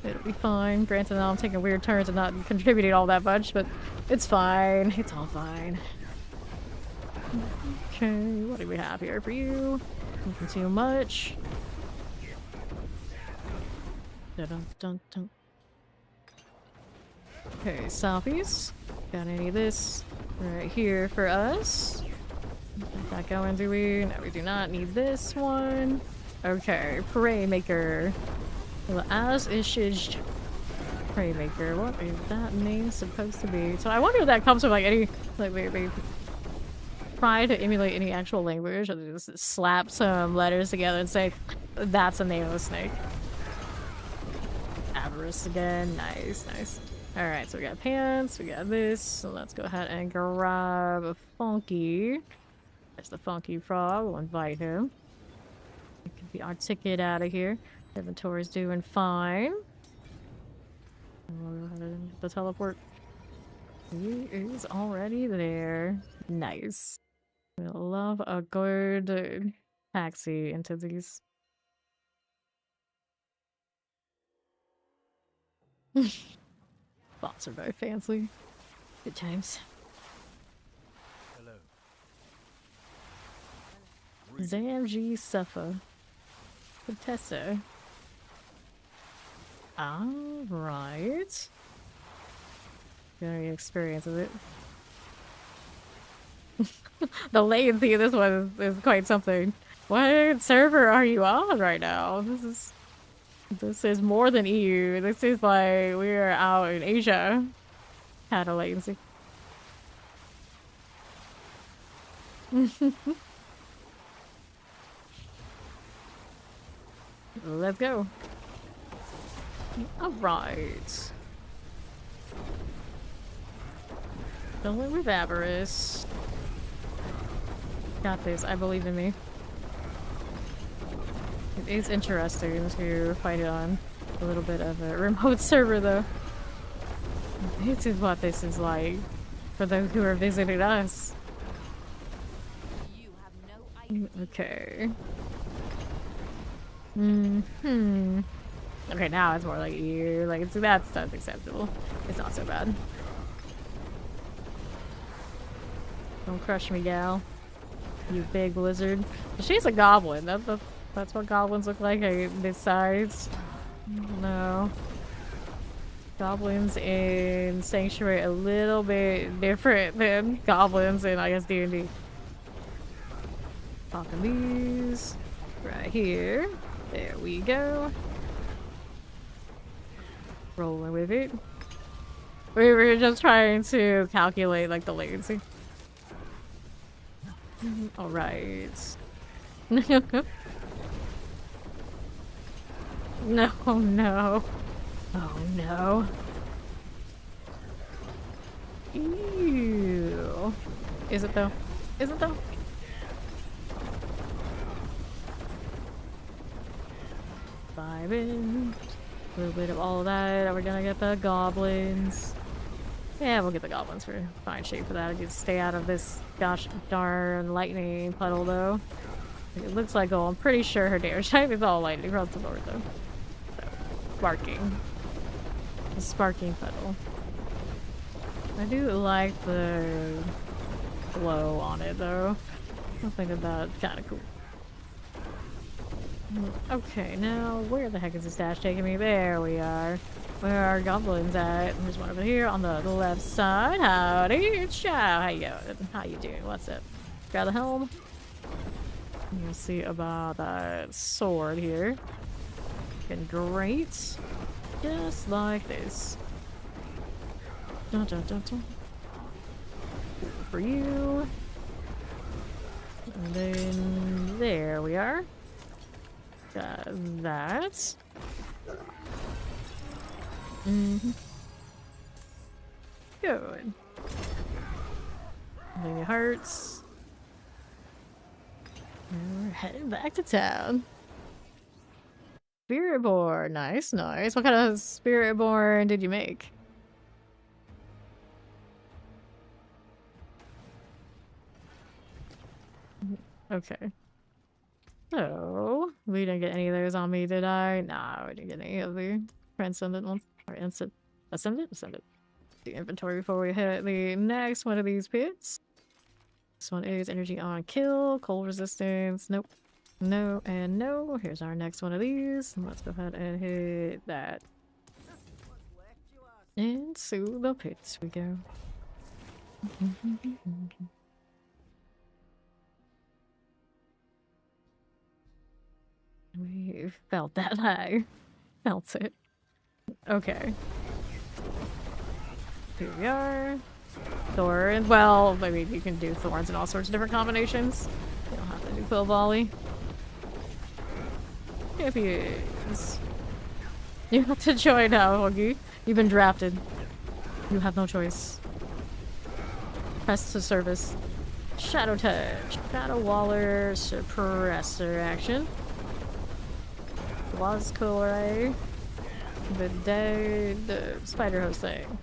It'll be fine. Granted, now I'm taking weird turns and not contributing all that much, but it's fine. It's all fine. Okay, what do we have here for you? Nothing too much. Dun dun dun. Okay, Southeast. Got any of this right here for us? Is that going, do we? No, we do not need this one. Okay, Prey Maker. Well, as is Prey Maker. What is that name supposed to be? So I wonder if that comes from like any, like they try to emulate any actual language, or they just slap some letters together and say that's the name of the snake. Avarice again. Nice, nice. Alright, so we got pants, we got this, so let's go ahead and grab a Funky. There's the Funky Frog, we'll invite him. He can be our ticket out of here. Inventory's doing fine. We'll go ahead and get the teleport. He is already there. Nice. We love a good taxi into these. Bots are very fancy. Good times. Hello. Zamg Suffa. Contessa. Alright. Got any experience with it? The latency of this one is quite something. What server are you on right now? This is more than EU. This is like we're out in Asia. Kind of latency. Let's go. Alright. Going with avarice. Got this. I believe in me. It is interesting to fight it on a little bit of a remote server, though. This is what this is like for those who are visiting us. Okay. Okay, now it's more like you. Like, that's acceptable. It's not so bad. Don't crush me, gal. You big lizard. She's a goblin. That's what goblins look like this size. No. Goblins in Sanctuary a little bit different than goblins in, I guess, D&D. Popping these right here. There we go. Rolling with it. We were just trying to calculate like the latency. Alright. No, no. Oh no. Ew. Is it though? Is it though? Vibing. A little bit of all of that. We're gonna get the goblins. Yeah, we'll get the goblins for fine shape for that. I just stay out of this gosh darn lightning puddle though. It looks like, oh, I'm pretty sure her damage type is all lightning across the board though. So, sparking. The sparking puddle. I do like the glow on it though. I think that's kind of cool. Okay, now where the heck is this dash taking me? There we are. Where are goblins at? There's one over here on the left side. Howdy, it's Chow. How you going? How you doing? What's up? Grab the helm. We'll see about that sword here. Looking great. Just like this. Dun, dun, dun, dun. For you. And then there we are. Got that. Good. Maybe hearts. And we're heading back to town. Spirit board. Nice, nice. What kind of spirit board did you make? Okay. So, we didn't get any of those on me, did I? Nah, we didn't get any of the transcendent ones. Or ascendant? Ascendant. The inventory before we hit the next one of these pits. This one is energy on kill, cold resistance. Nope. No and no. Here's our next one of these. Let's go ahead and hit that. Into the pits we go. We felt that high. Felt it. Okay. Here we are. Thorns. Well, I mean, you can do thorns in all sorts of different combinations. You don't have to do quill volley. Champions. You have to join now, Huggy. You've been drafted. You have no choice. Press to service. Shadow touch. Shadow Waller suppressor action. was cool, right? The dead spider host thing.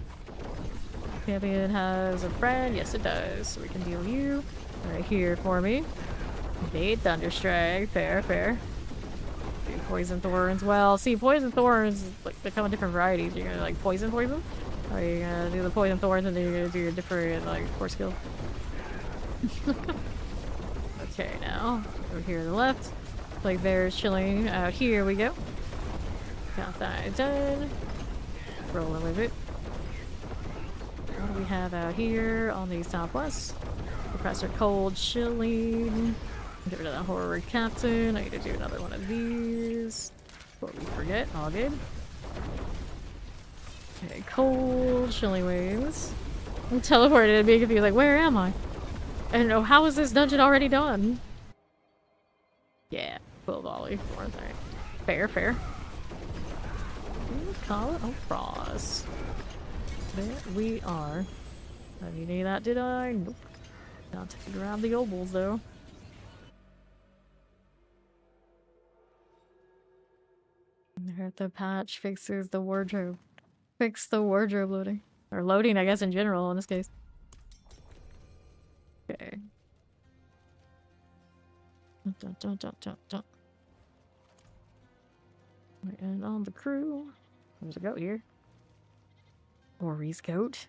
Champion has a friend. Yes, it does. So we can deal you right here for me. Bait Thunderstrike. Fair, fair. Do poison thorns. Well, see, poison thorns, like, they come in different varieties. You're gonna like poison? Or are you gonna do the poison thorns and then you're gonna do your different like core skill? Okay, now over here to the left. Like there's Chillin. Out here we go. Got that done. Rolling with it. What do we have out here on the southwest? Professor Cold, Chillin. Get rid of that horror captain. I need to do another one of these. Before we forget. All good. Okay, Cold, Chilling Wings. I'm teleported and being confused, like, where am I? And oh, how is this dungeon already done? Yeah, full volley. Alright. Fair, fair. Call it a frost. There we are. I didn't need that, did I? Nope. Not to grab the obols though. There, the patch fixes the wardrobe. Fix the wardrobe loading. Or loading, I guess, in general in this case. Okay. And on the crew. There's a goat here. Ori's goat.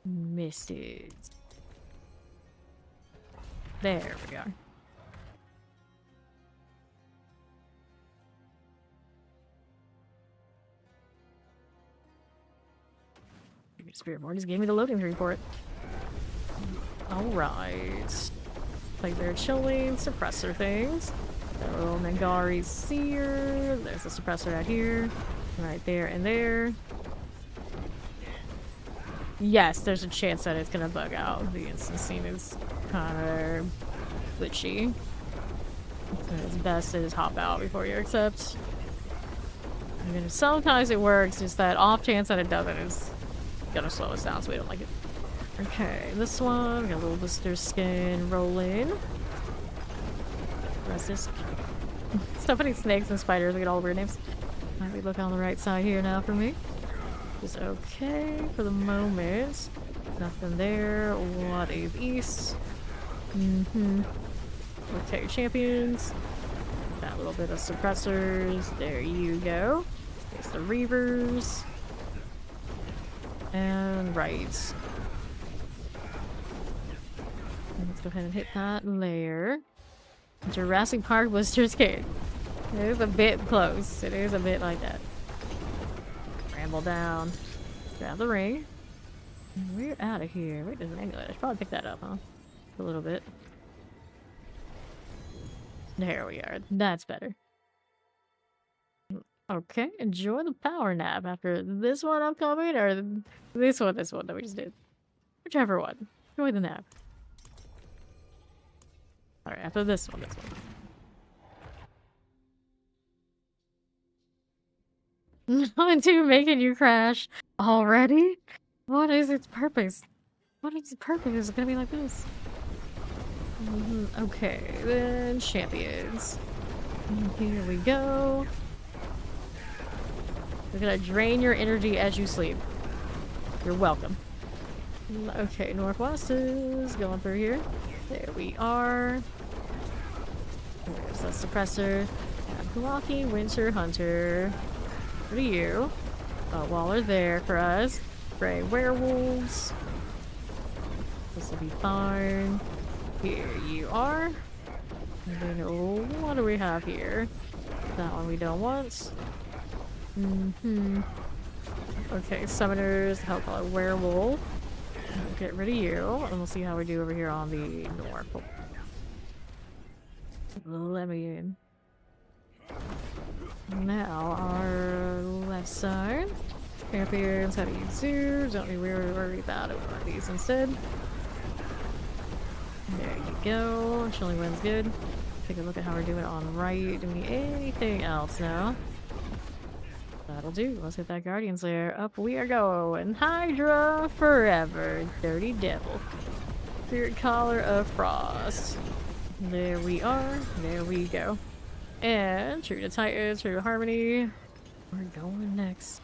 Misses. There we go. Spirit Board just gave me the loading screen for it. Alright. Like they're chilling, suppressor things. Got a little Nangari Seer. There's a suppressor out here. Right there and there. Yes, there's a chance that it's gonna bug out. The instant scene is kind of glitchy. So it's best to just hop out before you accept. I mean, sometimes it works, just that off chance that it doesn't is gonna slow us down, so we don't like it. Okay, this one, got a little blister skin rolling. Rest is so many snakes and spiders, we get all weird names. Alright, we look on the right side here now for me. Just okay for the moment. Nothing there. What is east? Okay, champions. That little bit of suppressors. There you go. There's the reavers. And right. Let's go ahead and hit that layer. Jurassic Park Blister's Cave. It is a bit close. It is a bit like that. Ramble down. Grab the ring. We're out of here. Wait, there's an amulet. I should probably pick that up, huh? A little bit. There we are. That's better. Okay, enjoy the power nap after this one upcoming, or this one that we just did. Whichever one. Enjoy the nap. Alright, after this one. Not into making you crash already? What is its purpose? What is its purpose? Is it gonna be like this? Okay, then champions. Here we go. We're gonna drain your energy as you sleep. You're welcome. Okay, Northwest is going through here. There we are. There's the suppressor. Lucky Winter Hunter. What are you? Waller there for us. Gray werewolves. This will be fine. Here you are. And then, what do we have here? That one we don't want. Okay, summoners, help a werewolf. Get rid of you, and we'll see how we do over here on the north. Let me in. Now, our left side. Champions, how do you do? Don't be worried about it. One of these instead. There you go. Chilling Wind's good. Take a look at how we're doing on right. Do we need anything else now? That'll do. Let's hit that Guardian's Lair. Up we are going. Hydra forever. Dirty Devil. Spirit Collar of Frost. There we are. There we go. And true to Titans, true to Harmony. We're going next.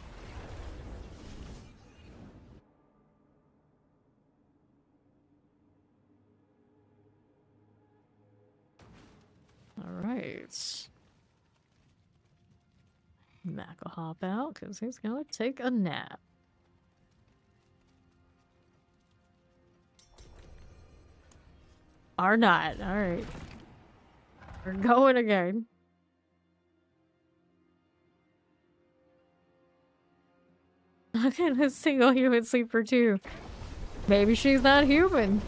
Alright. Mac will hop out because he's gonna take a nap. Or not. Alright. We're going again. Look at a single human sleeper too. Maybe she's not human.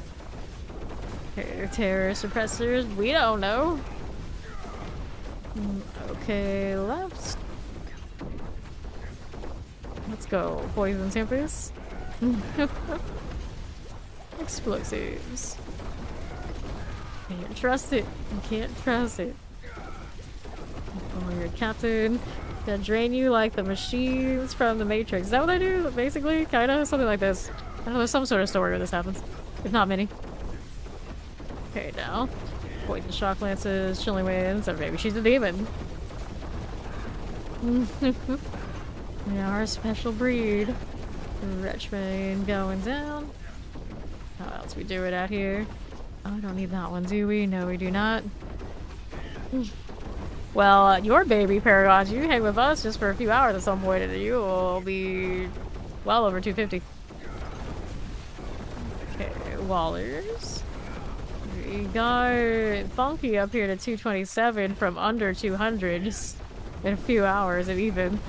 Terror suppressors, we don't know. Okay, left. Let's go. Poison tempest. Explosives. Can't trust it. You can't trust it. Oh, you're a captain. That drain you like the machines from the Matrix. Is that what they do? Basically? Kinda? Something like this. I know there's some sort of story where this happens. If not many. Okay, now. Poison shock lances, chilling winds, or maybe she's a demon. Yeah, our special breed. Retchman going down. How else we do it out here? Oh, I don't need that one, do we? No, we do not. Well, your baby, Paragons, you hang with us just for a few hours at some point and you will be well over 250. Okay, Wallers. We got Funky up here to 227 from under 200 just in a few hours and even.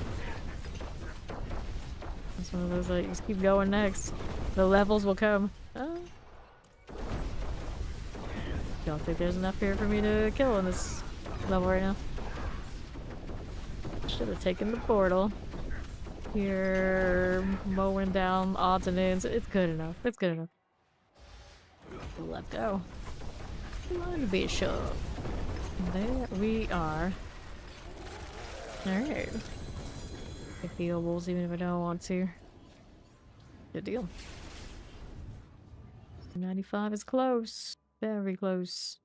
It's one of those that you just keep going next. The levels will come. Don't think there's enough here for me to kill in this level right now. Should have taken the portal. Here, mowing down odds and ends. It's good enough. It's good enough. Let's go. One bishop. There we are. Alright. Take the obols even if I don't want to. Good deal. 95 is close. Very close.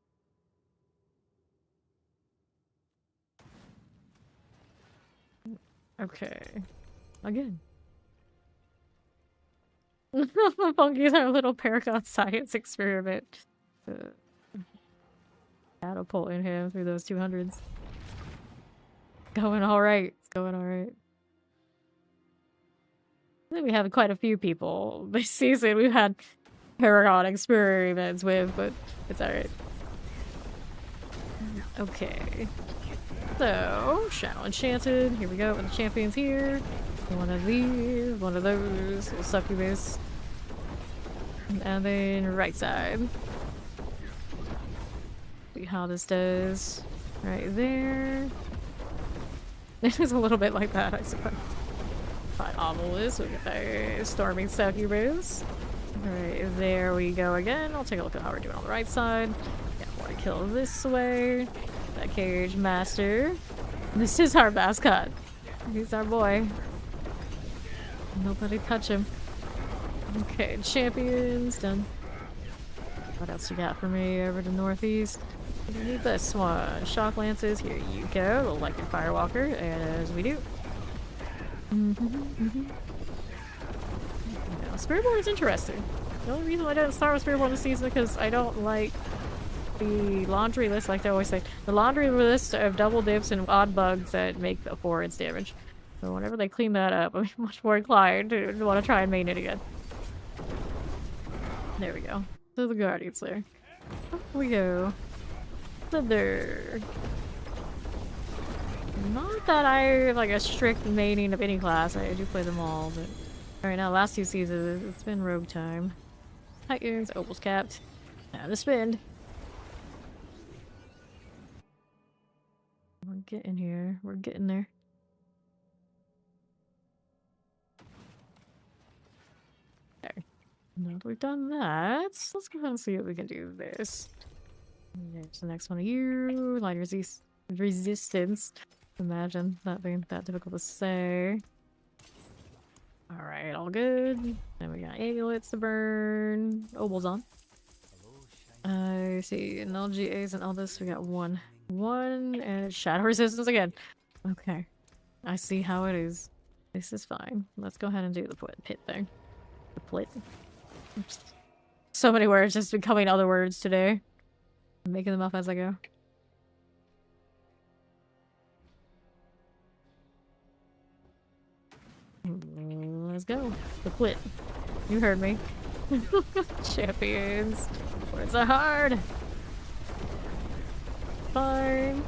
Okay. Again. Funky's our little Paragon science experiment. Catapulting him through those 200s. Going alright. It's going alright. I think we have quite a few people this season we've had Paragon experiments with, but it's alright. Okay. So, Shadow Enchanted, here we go with the champions here. One of these, one of those, little succubus. And then right side. See how this does. Right there. It is a little bit like that, I suppose. Fine, Obelisk, we get that storming succubus. Right, there we go again. I'll take a look at how we're doing on the right side. Yeah, want to kill this way. That cage master. This is our mascot. He's our boy. Nobody touch him. Okay, champions done. What else you got for me over to northeast? We need this one. Shock lances. Here you go. Little like your firewalker, as we do. Now, Spiritborn is interesting. The only reason I didn't start with Spiritborn this season is because I don't like the laundry list, like they always say. The laundry list of double dips and odd bugs that make the 4 inch damage. So whenever they clean that up, I'm much more inclined to want to try and main it again. There we go. So the Guardian's there. Up we go. Slither. Not that I have like a strict maining of any class. I do play them all, but alright, now last 2 seasons it's been rogue time. Titans, Opal's capped. Now to spin. We're getting here. We're getting there. Okay. Now that we've done that, let's go ahead and see what we can do with this. There's the next one of you. Light resistance. Imagine that being that difficult to say. Alright, all good. Then we got amulets to burn. Opal's on. I see. And LGAs and all this, we got 1. One, and it's shadow resistance again. Okay. I see how it is. This is fine. Let's go ahead and do the pit thing. The plit. Oops. So many words just becoming other words today. I'm making them up as I go. Let's go. The plit. You heard me. Champions. Words are hard. Fine.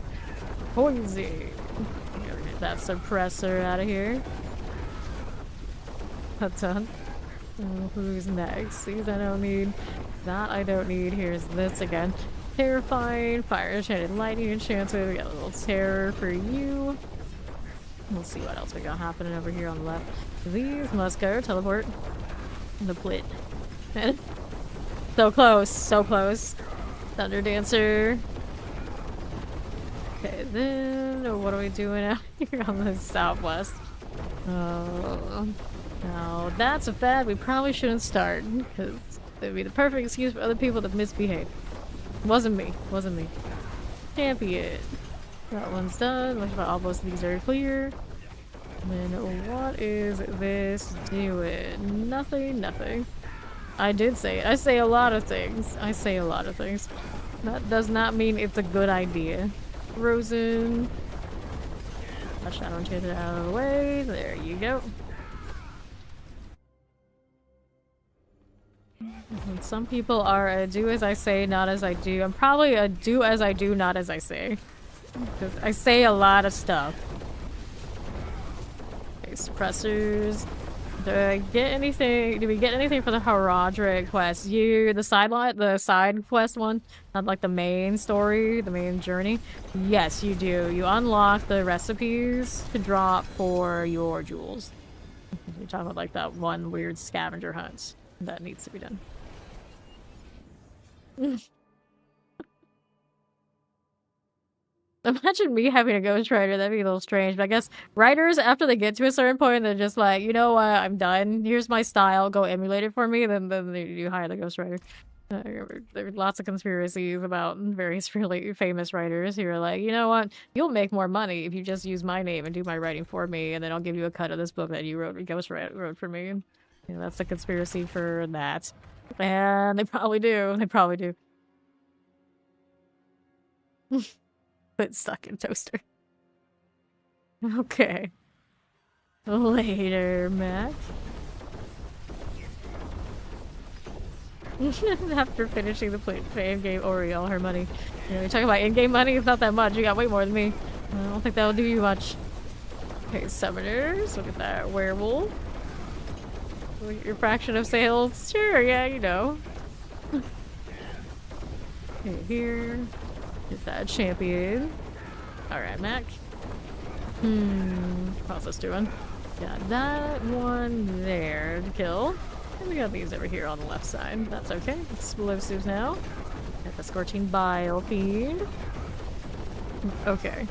Poison. Gotta get that suppressor out of here. That's done. Oh, who's next? These I don't need. That I don't need. Here's this again. Terrifying. Fire enchanted lightning enchanted. We got a little terror for you. We'll see what else we got happening over here on the left. These must go. Teleport. The plit. So close. So close. Thunder Dancer. Okay, then what are we doing out here on the southwest? Oh, now that's a fad we probably shouldn't start, because it'd be the perfect excuse for other people to misbehave. Wasn't me. Wasn't me. Champion. That one's done. Looks like all most of these are clear. And then what is this doing? Nothing, nothing. I did say it. I say a lot of things. I say a lot of things. That does not mean it's a good idea. Frozen. That shadow enchanted out of the way. There you go. And some people are a do as I say, not as I do. I'm probably a do as I do, not as I say. Because I say a lot of stuff. Okay, suppressors. Did I get anything? Did we get anything for the Haradra quest? The side quest one, not like the main story, the main journey. Yes, you do. You unlock the recipes to drop for your jewels. You're talking about like that one weird scavenger hunt that needs to be done. Imagine me having a ghostwriter. That'd be a little strange. But I guess writers, after they get to a certain point, they're just like, you know what, I'm done. Here's my style. Go emulate it for me. Then you hire the ghostwriter. There are lots of conspiracies about various really famous writers who are like, you know what, you'll make more money if you just use my name and do my writing for me, and then I'll give you a cut of this book that you wrote for me. And, you know, that's the conspiracy for that. And they probably do. They probably do. But stuck in toaster. Okay. Later, Matt. After finishing the in-game Ori, all her money. You know, you're talking about in-game money? It's not that much. You got way more than me. I don't think that'll do you much. Okay, summoners. Look at that. Werewolf. Look at your fraction of sales. Sure, yeah, you know. Okay, here. Get that champion. Alright, Mac. How's this doing? Got that one there to kill. And we got these over here on the left side. That's okay. Explosives now. Got the Scorching Bile Fiend. Okay.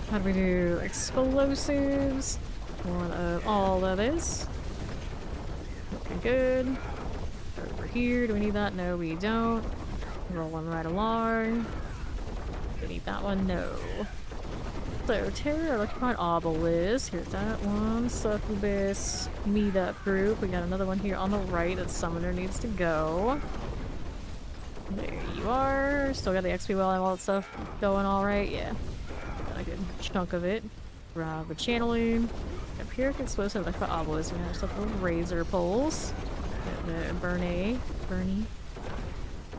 How do we do explosives? One of all of this. Looking good. Over here. Do we need that? No, we don't. Rolling right along. Do we need that one? No. So, Terror, Electrified Obelisk. Here's that one. Succubus meetup group. We got another one here on the right that Summoner needs to go. There you are. Still got the XP well and all that stuff going alright. Yeah. Got a good chunk of it. Grab the channeling. Empiric Explosive Electrified Obelisk. We have stuff with razor poles. The Bernie.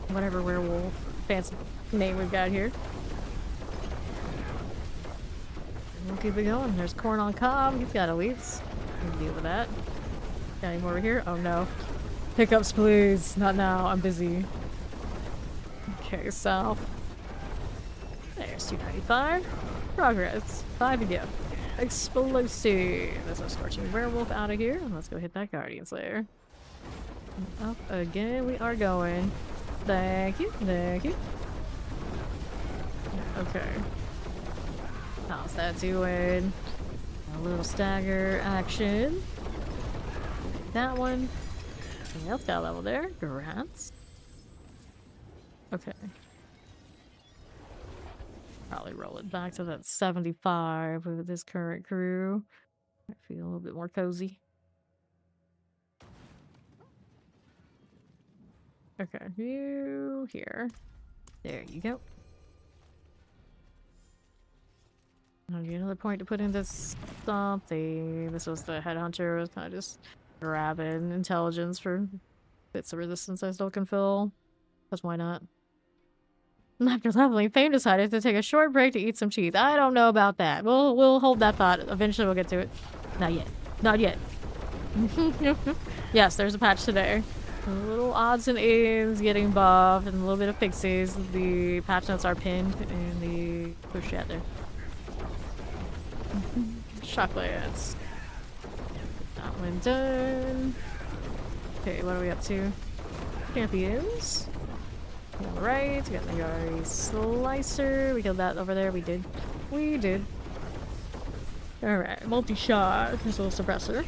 Whatever werewolf fancy name we've got here. We'll keep it going. There's corn on cob. He's got elites. We'll deal with that. Got any more over here? Oh no. Pickups, please. Not now. I'm busy. Okay, south. There's 295. Progress. 5 to go. Explosive. There's a Scorching Werewolf out of here. Let's go hit that Guardian Slayer. Up again we are going. Thank you. Thank you. Okay. How's that doing? A little stagger action. That one. Something else got a level there. Grants. Okay. Probably roll it back to that 75 with this current crew. I feel a little bit more cozy. Okay, you here. There you go. I'll get another point to put into something. This was the headhunter. It was kind of just grabbing intelligence for bits of resistance I still can fill. Because why not? After leveling, Fame decided to take a short break to eat some cheese. I don't know about that. We'll hold that thought. Eventually we'll get to it. Not yet. Not yet. Yes, there's a patch today. A little odds and ends getting buffed and a little bit of fixes. The patch notes are pinned in the push out there. Chocolates. That one done. Okay, what are we up to? Champions. Alright, we got the Yari Slicer. We killed that over there. We did. We did. Alright, multi-shot. Missile suppressor.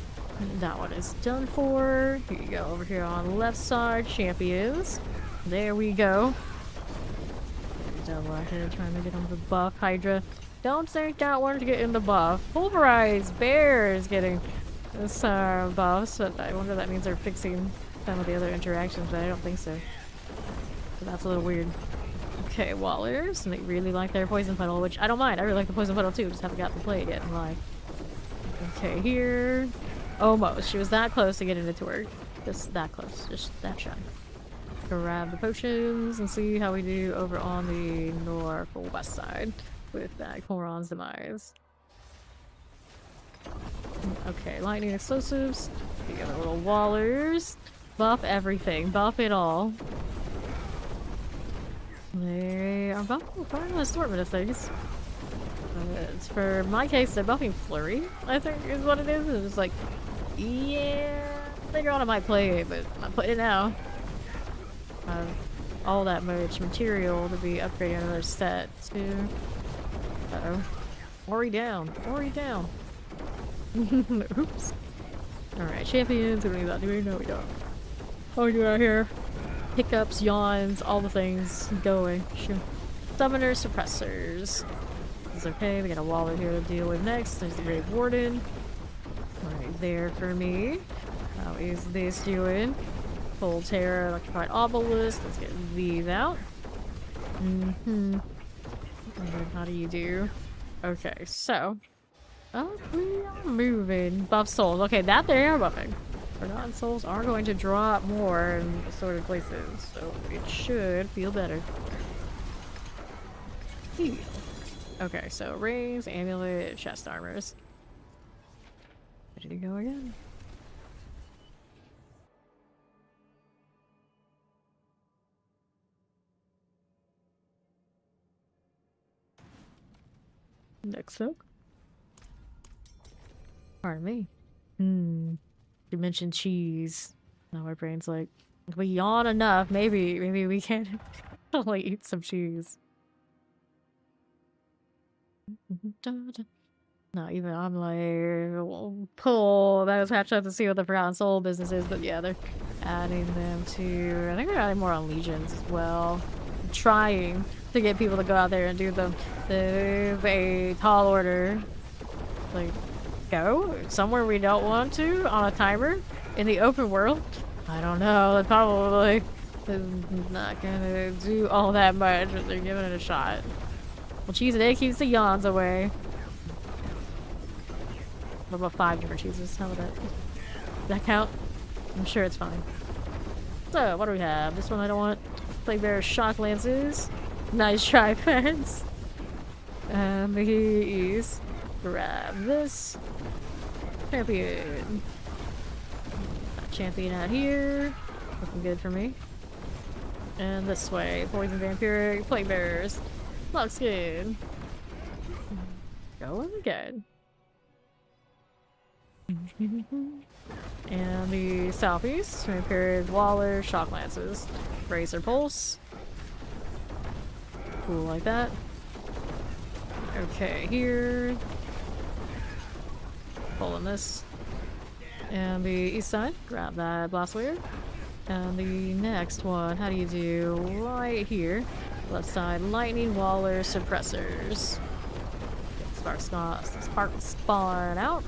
That one is done for. Here you go, over here on the left side. Champions. There we go. Double out here trying to get on the buff. Hydra. Don't think that one to get in the buff. Pulverized Bear is getting this buffs, but I wonder if that means they're fixing some of the other interactions, but I don't think so. So that's a little weird. Okay, Wallers. And they really like their Poison Puddle, which I don't mind. I really like the Poison Puddle too, just haven't got to play it yet in live. Okay, here. Almost. She was that close to getting it to work. Just that close. Just that shy. Grab the potions and see how we do over on the northwest side with that Koron's Demise. Okay, lightning explosives. You got the little Wallers. Buff everything. Buff it all. They are buffing quite an assortment of things. It's for my case, they're buffing Flurry, I think is what it is. It's like, yeah, later on I might play it, but I'm not playing it now. All that much material to be upgrading another set too. Uh-oh. Ori down. Ori down. Oops. Alright, champions. What do we got? Do we know we don't? What are we doing out here? Hiccups, yawns, all the things going. Sure. Summoners, suppressors. It's okay, we got a Waller here to deal with next. There's the Grave Warden. Right there for me. How is this doing? Full Terror, Electrified Obelisk. Let's get these out. Mm-hmm. How do you do? Okay, so. Oh, we are moving. Buff souls. Okay, that they are buffing. Forgotten souls are going to drop more in assorted places, so it should feel better. Heal. Okay, so rings, amulet, chest armors. Ready to go again. Next up. Pardon me. You mentioned cheese. Now my brain's like, if we yawn enough, maybe we can like eat some cheese. Not even, I'm like, pull those patch up to see what the Forgotten Soul business is, but yeah, they're adding them to, I think they're adding more on Legions as well. I'm trying to get people to go out there and do them. There's a tall order. Like, go somewhere we don't want to on a timer in the open world. I don't know, that probably is not gonna do all that much, but they're giving it a shot. Well, cheese a day keeps the yawns away. What about 5 different cheeses? How would that? Does that count? I'm sure it's fine. So, what do we have? This one I don't want. Plague Bearer Shock Lances. Nice try, fans. These. Grab this. Champion. Champion out here. Looking good for me. And this way. Poison Vampiric. Plague Bearers. Looks good. Going again. And the southeast. Vampiric Waller. Shock Lances. Razor Pulse. Cool like that. Okay, here. Pulling this. And the east side, grab that Blast Wave. And the next one, how do you do? Right here. Left side, lightning waller suppressors. Spark spawn out.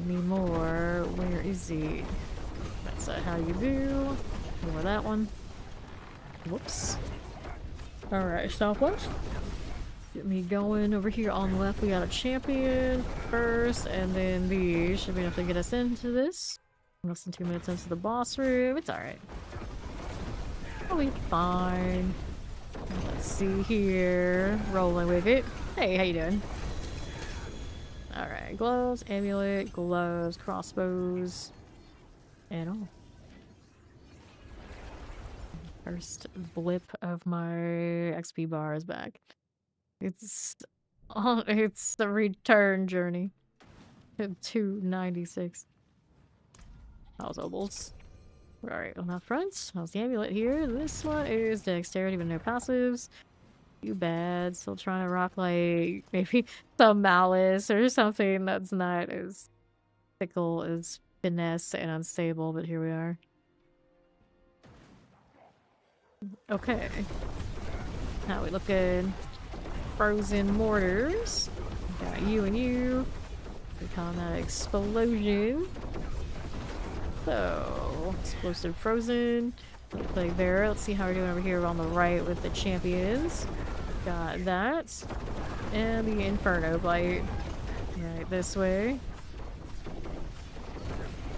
Need more. Where is he? That's how you do. More that one. Whoops. Alright, stopwatch. Get me going over here on the left. We got a champion first, and then these should be enough to get us into this. Less than 2 minutes into the boss room. It's alright. We'll be fine. Let's see here. Rolling with it. Hey, how you doing? Alright, gloves, amulet, gloves, crossbows, and all. First blip of my XP bar is back. It's the return journey. 296. How's Obols? Alright, on that front, how's the amulet here? This one is dexterity with no passives. Too bad. Still trying to rock like maybe some malice or something that's not as fickle as finesse and unstable, but here we are. Okay. How we looking? Frozen mortars. Got you and you. We call that explosion. So, explosive frozen. Looks like there. Let's see how we're doing over here on the right with the champions. Got that. And the Inferno Blight. Right this way.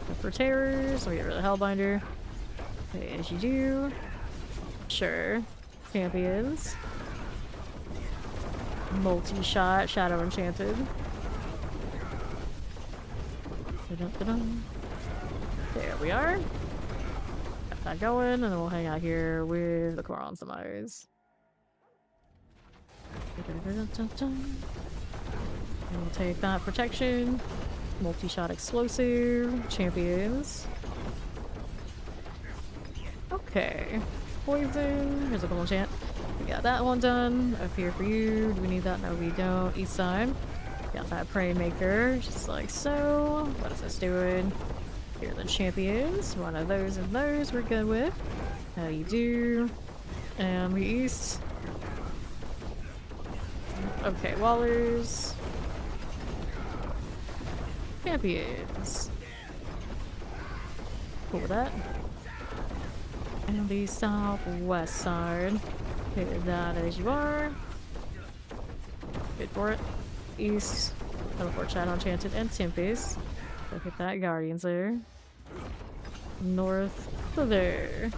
Go for terrors. We get rid of the Hellbinder. Okay, as you do. Sure. Champions. Multi-shot. Shadow Enchanted. Dun-dun-dun-dun. There we are. Got that going, and then we'll hang out here with the Coron Semis. And we'll take that protection. Multi-shot explosive. Champions. Okay. Poison. Here's a golden chant. We got that one done. Up here for you. Do we need that? No, we don't. East side. Got that prey maker. Just like so. What is this doing? Here are the champions. One of those and those we're good with. How you do? And the east. Okay, Wallers. Champions. Cool with that. And the southwest side. Hit that as you are. Good for it. East. Teleport Shadow Enchanted and Tempest. Look at that, Guardians there. North to there.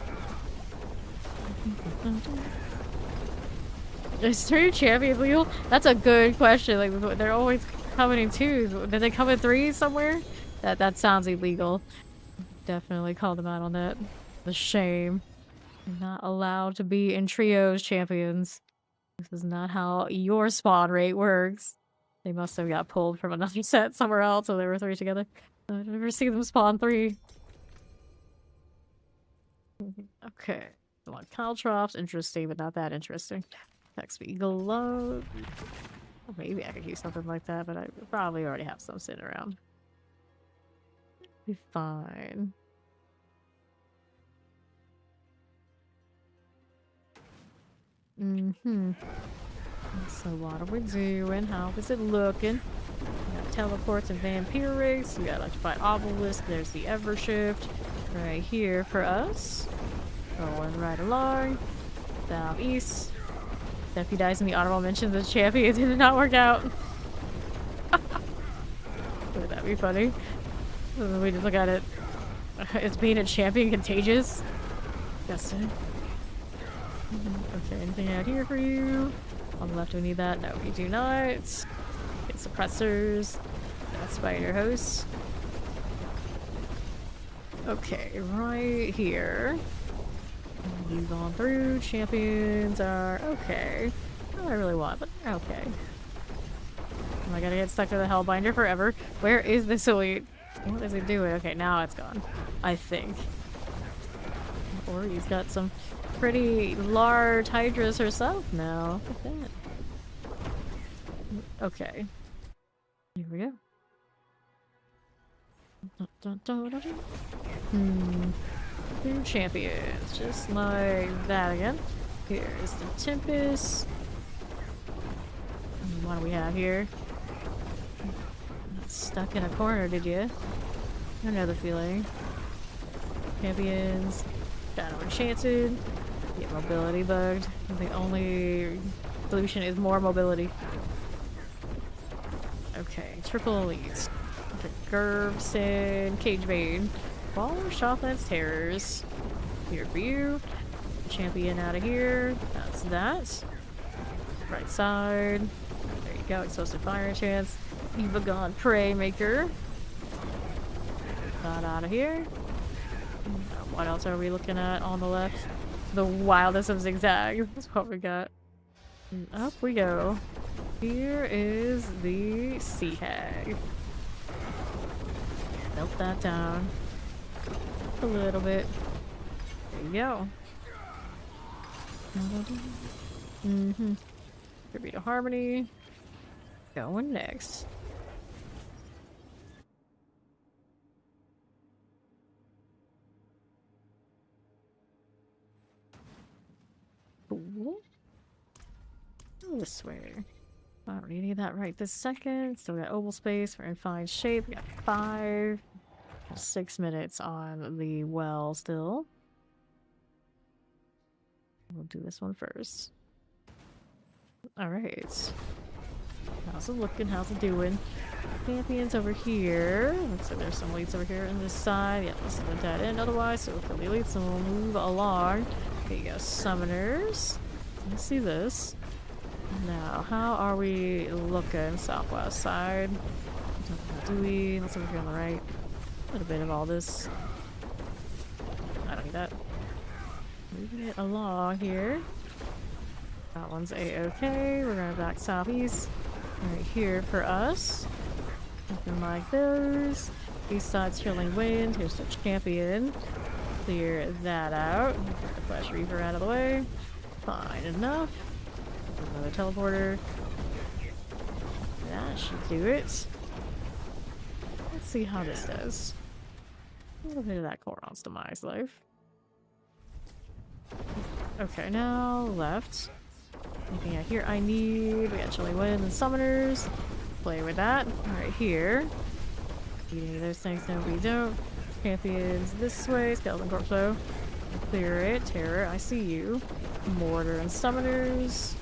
Is 3 champions legal? That's a good question. Like, they're always coming in 2s. Did they come in 3s somewhere? That sounds illegal. Definitely call them out on that. The shame. You're not allowed to be in trios, champions. This is not how your spawn rate works. They must have got pulled from another set somewhere else, so they were 3 together. I've never seen them spawn 3. Okay. Well, Caltrops, interesting, but not that interesting. XP glow. Oh, maybe I could use something like that, but I probably already have some sitting around. Be fine. So what are we doing? How is it looking? We got teleports and vampire rigs. We got electrified obelisk. There's the Evershift right here for us. Going right along. Southeast. If he dies in the honorable mention, the champion did not work out. Would that be funny? We just look at it. Is being a champion contagious? Yes, sir. Okay, anything out here for you? On the left, do we need that? No, we do not. Get suppressors. Spider host. Okay, right here. You've gone through. Champions are okay. Not what I really want, but okay. I gotta get stuck to the Hellbinder forever. Where is this elite? What is it doing? Okay, now it's gone. I think. Or he's got some pretty large hydras herself now. Look at that. Okay. Here we go. Two champions. Just like that again. Here's the Tempest. What do we have here? Stuck in a corner, did you? I know the feeling. Champions. Shadow Enchanted. Get mobility bugged. The only solution is more mobility. Okay, triple elites. The Gerbs and Cage Bane. Baller, Shoplands, Terrors. Here for you. Champion out of here. That's that. Right side. There you go. Explosive Fire Chance. Eva God Prey Maker. That out of here. What else are we looking at on the left? The wildest of zigzags. That's what we got. And up we go. Here is the Sea Hag. Melt that down a little bit. There you go. Tribute to Harmony. Going next. Cool. This way. I don't really need that right this second. Still got oval space. We're in fine shape. We got 6 minutes on the well still. We'll do this one first. Alright. How's it looking? How's it doing? Champions over here. Looks like there's some elites over here on this side. Yeah, this is a dead end otherwise, so we'll kill the elites and we'll move along. There you go, summoners. Let's see this. Now, how are we looking? Southwest side. Do we? Let's look over here on the right. A little bit of all this. I don't need that. Moving it along here. That one's a-okay. We're going back southeast. Right here for us. Nothing like those. East side's Chilling Wind. Here's the champion. Clear that out. Get the Flash Reaver out of the way. Fine enough. Another teleporter. That should do it. Let's see how this does. A little bit of that Coron's Demise life. Okay, now left. Anything out here I need? We got Chilling Wind and Summoners. Play with that. Right here. Need any of those things? No, we don't. Champions this way. Skeleton Corpso. Clear it. Terror, I see you. Mortar and Summoners.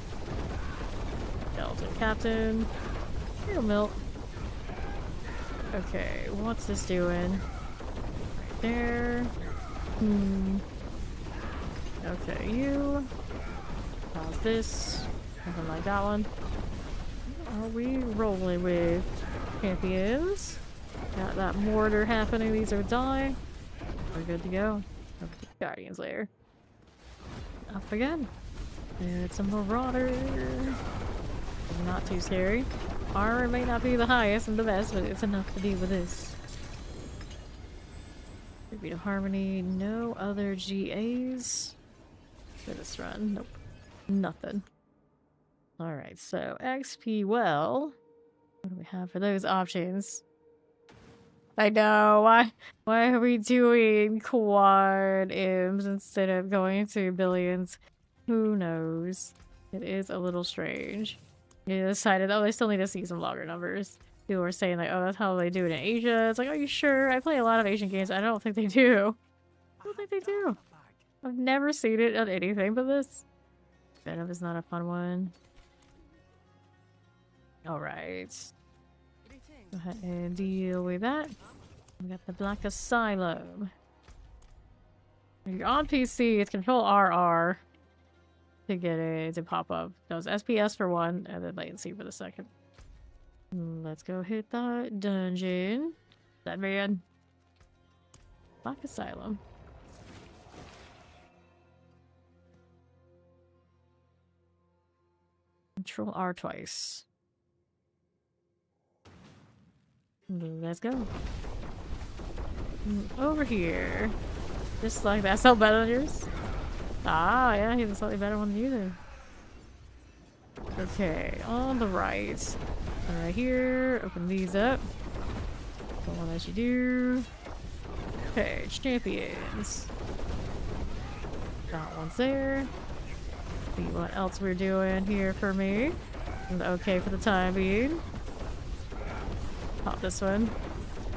Skeleton Captain. Here, Milt. Okay, what's this doing? Right there. Okay, you. How's this? Nothing like that one. What are we rolling with? Champions. Got that mortar happening. These are die. We're good to go. Up to Guardian's Lair. Up again. It's a Marauder. Not too scary. Armor may not be the highest and the best, but it's enough to deal with this. Tribute to Harmony. No other GAs for this run. Nope. Nothing. Alright, so XP well. What do we have for those options? I know, why are we doing quad IMs instead of going to billions? Who knows? It is a little strange. You decided, oh, they still need to see some longer numbers. People were saying like, oh, that's how they do it in Asia. It's like, are you sure? I play a lot of Asian games. I don't think they do. I don't think they do. I've never seen it on anything but this. Venom is not a fun one. Alright. Go ahead and deal with that. We got the Black Asylum. If you're on PC, it's Control RR to get it to pop up. Does SPS for one, and then latency for the second. Let's go hit that dungeon. That man. Black Asylum. Control R twice. Let's go. Over here. Just like that. So better than yours? Ah, yeah, he's a slightly better one than you then. Okay, on the right. And right here, open these up. Don't want to let you do. Okay, champions. That one's there. See what else we're doing here for me. Okay for the time being. Pop this one.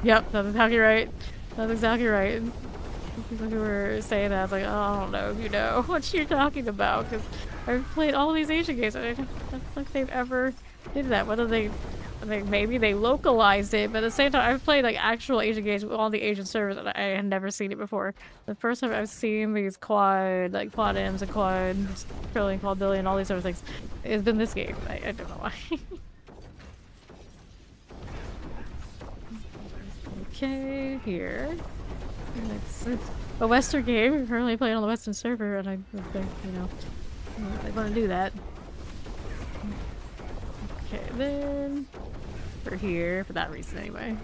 Yep, that's exactly right. That's exactly right. People who were saying that, I was like, oh, I don't know if you know what you're talking about, because I've played all these Asian games, and I don't think they've ever did that. Whether maybe they localized it, but at the same time, I've played like actual Asian games with all the Asian servers, and I had never seen it before. The first time I've seen these quad M's and quad trillion, quad billion, all these other things, it's been this game. I don't know why. Okay, here. It's a Western game. We're currently playing on the Western server, and I think, you know, I want to do that. Okay, then we're here for that reason anyway.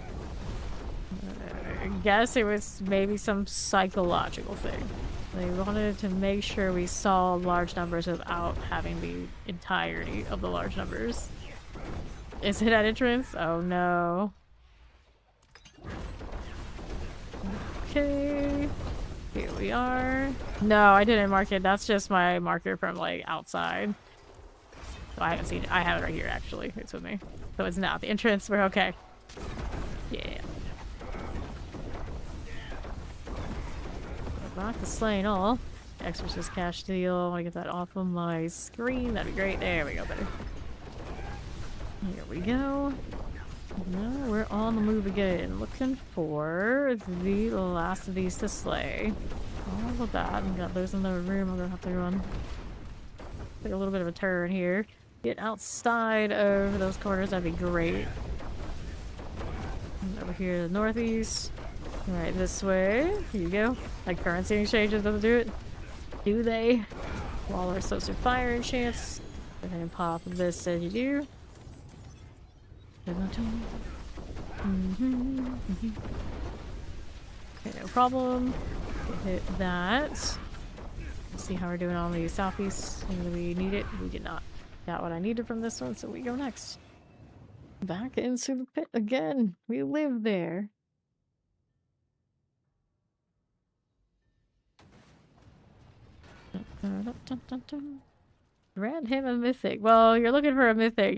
I guess it was maybe some psychological thing. They wanted to make sure we saw large numbers without having the entirety of the large numbers. Is it at entrance? Oh no. Okay, here we are. No, I didn't mark it. That's just my marker from like outside. So I haven't seen it. I have it right here actually. It's with me. So it's not the entrance. We're okay. Yeah. Back to slaying all. Exorcist cash deal. I want to get that off of my screen. That'd be great. There we go, better. Here we go. Now we're on the move again, looking for the last of these to slay. All of that, and got those in the room. I'm gonna have to run. Take a little bit of a turn here. Get outside of those corners, that'd be great. And over here to the northeast. Right this way. Here you go. Like currency exchanges doesn't do it. Do they? Waller Sosa fire chance. Go ahead and pop this as you do. Okay, no problem. Hit that. Let's see how we're doing on the southeast. And we need it. We did not. Got what I needed from this one, so we go next. Back into the pit again. We live there. Grant him a mythic. Well, you're looking for a mythic.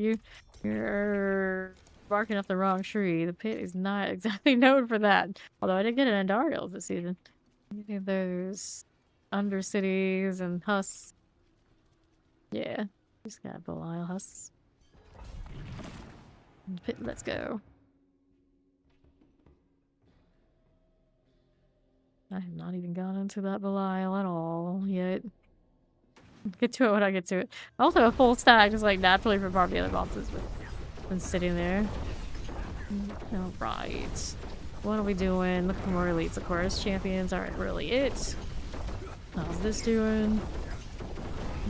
You're barking up the wrong tree. The pit is not exactly known for that. Although I did get an Andariel this season. Those Undercities and Husks. Yeah, just got Belial Husks. Pit, let's go. I have not even gone into that Belial at all yet. Get to it when I get to it. Also, a full stack just like naturally from part of the other bosses, but been sitting there. Alright. What are we doing? Look for more elites, of course. Champions aren't really it. How's this doing?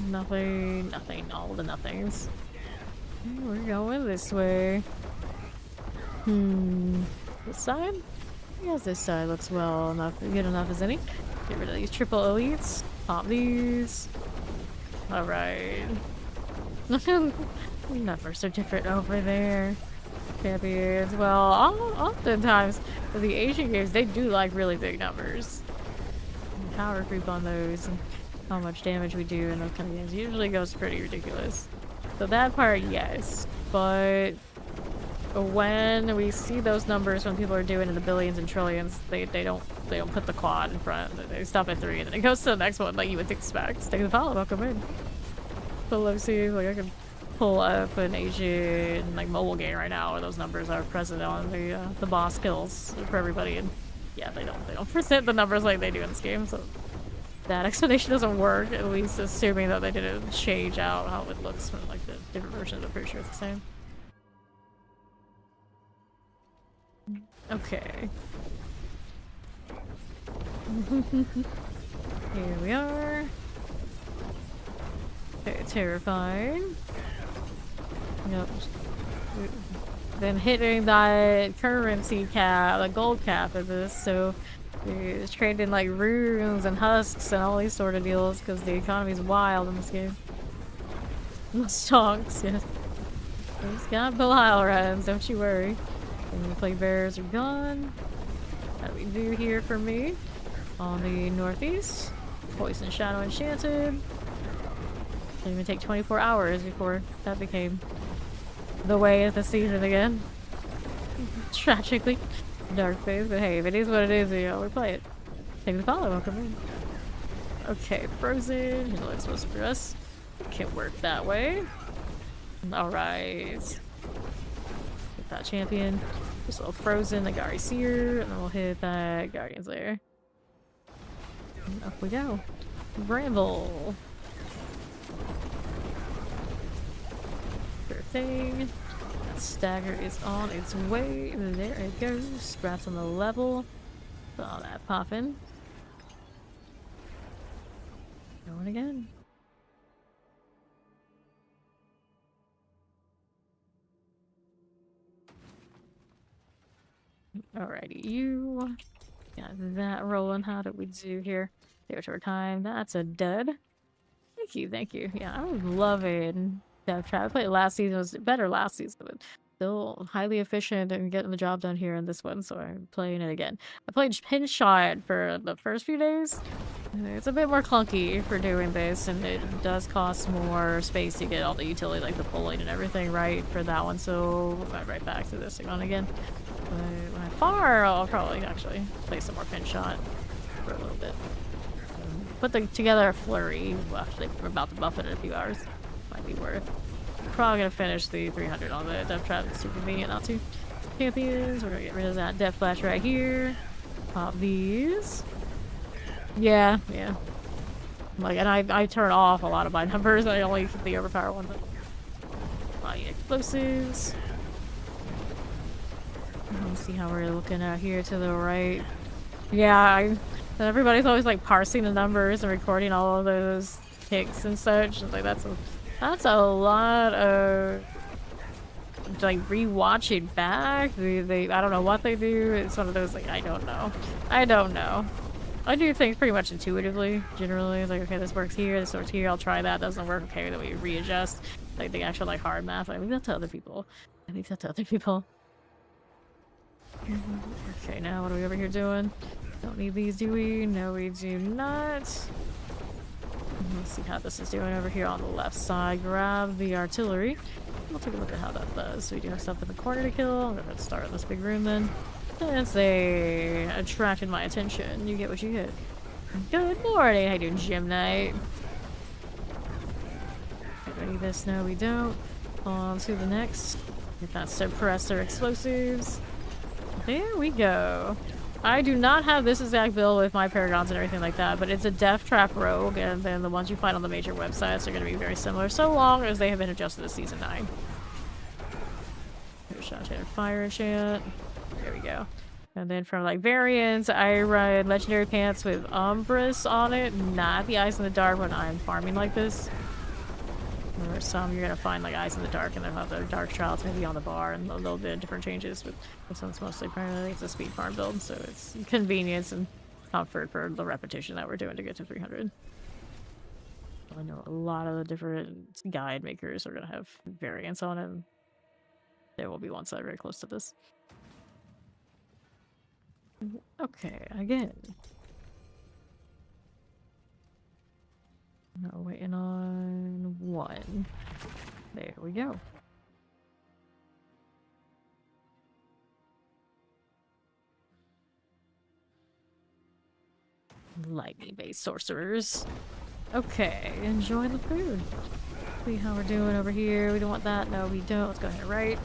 Nothing. Nothing. All the nothings. Okay, we're going this way. This side? Yes, this side looks well enough. Good enough as any. Get rid of these triple elites. Pop these. Alright. Numbers are different over there. Champions. Well, oftentimes with the Asian games, they do like really big numbers. And power creep on those and how much damage we do in those kind of games usually goes pretty ridiculous. So that part, yes. But when we see those numbers when people are doing in the billions and trillions, they don't put the quad in front. They stop at 3 and then it goes to the next one like you would expect. Take the follow, welcome in. So let's see, like I can pull up an Asian like mobile game right now where those numbers are present on the boss kills for everybody, and yeah, they don't present the numbers like they do in this game, so that explanation doesn't work, at least assuming that they didn't change out how it looks from like the different versions. I'm pretty sure it's the same. Okay. Here we are. Okay, terrifying. Yep. Then hitting that currency cap, the gold cap of this, so it's trading like runes and husks and all these sort of deals because the economy's wild in this game. Stonks, yes. He's got Belial runs, don't you worry. And the plague bearers are gone. How do we do here for me? On the northeast. Poison Shadow Enchanted. Didn't even take 24 hours before that became the way of the season again. Tragically. Dark phase, but hey, if it is what it is, you know, we play it. Take the follow, welcome in. Okay, frozen. Here's what's supposed for us. Can't work that way. Alright. Get that champion. Just a little frozen, the Gary Seer, and then we'll hit that Guardian's Lair. And up we go. Bramble. Sure thing. That stagger is on its way. There it goes. Scraps on the level. Saw that popping. Going again. Alrighty, you got that rolling. How did we do here? Territory time. That's a dud. Thank you, thank you. Yeah, I was loving Death Trap. I played it last season. It was better last season, but still highly efficient and getting the job done here in this one, so I'm playing it again. I played Pin Shot for the first few days. It's a bit more clunky for doing this, and it does cost more space to get all the utility, like the pulling and everything right for that one, so we'll go right back to this one again. But when I'm far, I'll probably actually play some more Pin Shot for a little bit. Put together a flurry after we're about to buff it in a few hours. Might be worth. Probably gonna finish the 300 on the Death Trap. It's too convenient not to. Champions, we're gonna get rid of that Death Flash right here. Pop these. Yeah. Like, and I turn off a lot of my numbers. I only keep the overpower one. My explosives. Let's see how we're looking at here to the right. Yeah, everybody's always like parsing the numbers and recording all of those kicks and such. It's like that's a lot of like rewatching back. They I don't know what they do. It's one of those like I don't know. I do things pretty much intuitively, generally. It's like, okay, this works here, this works here, I'll try that, doesn't work, okay, then we readjust. Like the actual like hard math, I leave that to other people. Okay, now what are we over here doing? Don't need these, do we? No, we do not. Let's see how this is doing over here on the left side. Grab the artillery. We'll take a look at how that does. So we do have stuff in the corner to kill. I'm gonna start in this big room then. Since they attracted my attention, you get what you get. Good morning, how you doing, Gym Night? Ready this? No, we don't. On to the next. Get that suppressor explosives. There we go. I do not have this exact build with my paragons and everything like that, but it's a Death Trap Rogue, and then the ones you find on the major websites are going to be very similar, so long as they have been adjusted to Season 9. Here's Shot and Fire Enchant. There we go. And then from like variants, I run Legendary Pants with Umbrus on it, not the Eyes in the Dark when I'm farming like this. Or some you're gonna find like Eyes in the Dark and they'll have their Dark Shrouds maybe on the bar and a little bit of different changes, but this one's mostly primarily it's a speed farm build, so it's convenience and comfort for the repetition that we're doing to get to 300. I know a lot of the different guide makers are gonna have variants on it. There will be ones that are very close to this. Okay, again. No, waiting on one. There we go. Lightning-based sorcerers. Okay, enjoy the food. See how we're doing over here. We don't want that. No, we don't. Let's go ahead and right.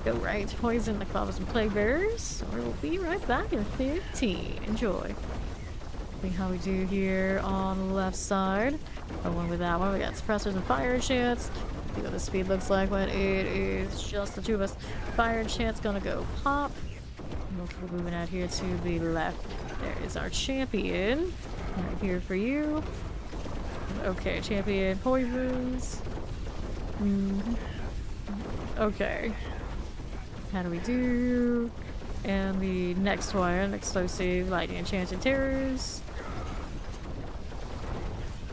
Go right. Poison the Clavus and Plague Bearers. We'll be right back in 15. Enjoy. See how we do here on the left side. One with that one. We got suppressors and fire enchants. See what the speed looks like when it is just the two of us. Fire enchant's gonna go pop. We'll keep moving out here to the left. There is our champion. Right here for you. Okay, champion poisons. Okay. How do we do? And the next one, explosive lightning enchanted terrors.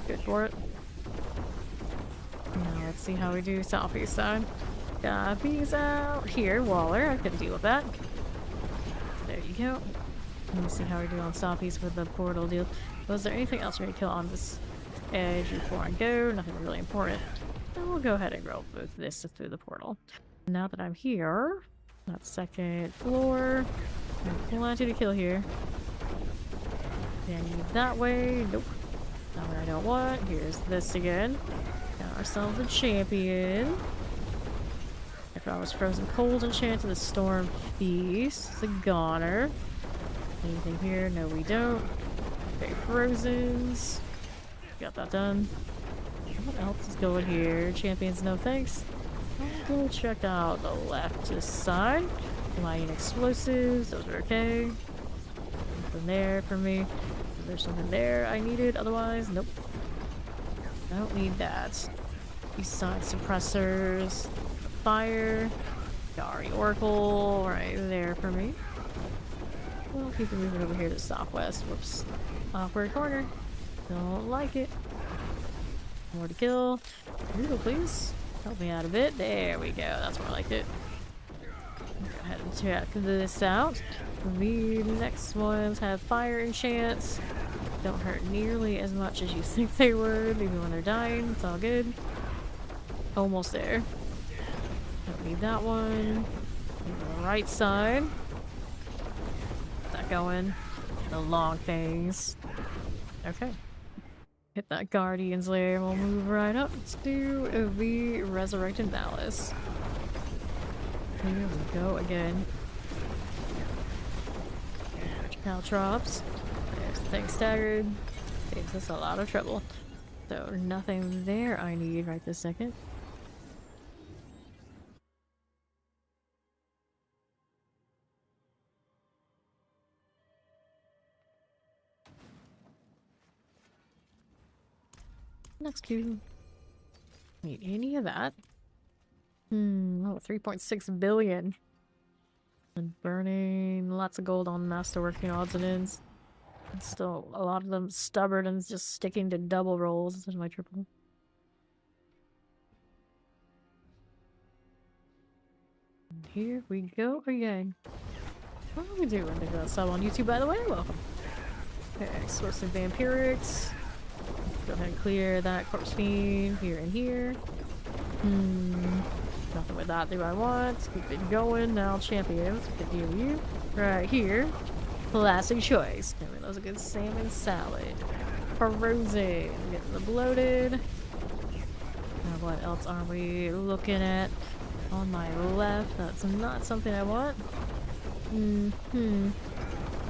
Good for it. Now let's see how we do southeast side. Got these out here. Waller, I can deal with that. There you go. Let me see how we do on southeast with the portal deal. Was there anything else we need to kill on this edge before I go. Nothing really important. So we'll go ahead and roll both this through the portal. Now that I'm here, that second floor, plenty to kill here. And that way, nope. Not what I don't want. Here's this again. Got ourselves a champion. If I was frozen cold enchanted, the storm feast, the goner. Anything here? No, we don't. Okay, frozens. Got that done. What else is going here? Champions, no thanks. I'll go check out the leftist side. Lighting explosives, those are okay. Nothing there for me. There's something there I needed, otherwise, nope. I don't need that. Besides suppressors, fire, Dari Oracle, right there for me. We'll keep it moving over here to the southwest. Whoops. Awkward corner. Don't like it. More to kill. Google, please. Help me out a bit. There we go. That's more like it. Go ahead and check this out. The next ones have fire enchants. Don't hurt nearly as much as you think they would, even when they're dying. It's all good. Almost there. Don't need that one. The right side. Get that going. The long things. Okay. Hit that Guardian's lair. We'll move right up. Let's do the Resurrected Malice. Here we go again. Caltrops. There's the thing staggered. Saves us a lot of trouble. So nothing there I need right this second. Next cube. Need any of that? Oh, 3.6 billion. And burning lots of gold on masterworking odds and ends. And still, a lot of them stubborn and just sticking to double rolls instead of my triple. And here we go again. What are we doing? They got a sub on YouTube, by the way. Welcome. Okay, explosive vampirics. Go ahead and clear that corpse fiend here and here. Nothing with that do I want. Let's keep it going. Now champions. Good deal with you. Right here. Classic choice. I mean, that was a good salmon salad. Frozen. Getting the bloated. Now what else are we looking at? On my left. That's not something I want.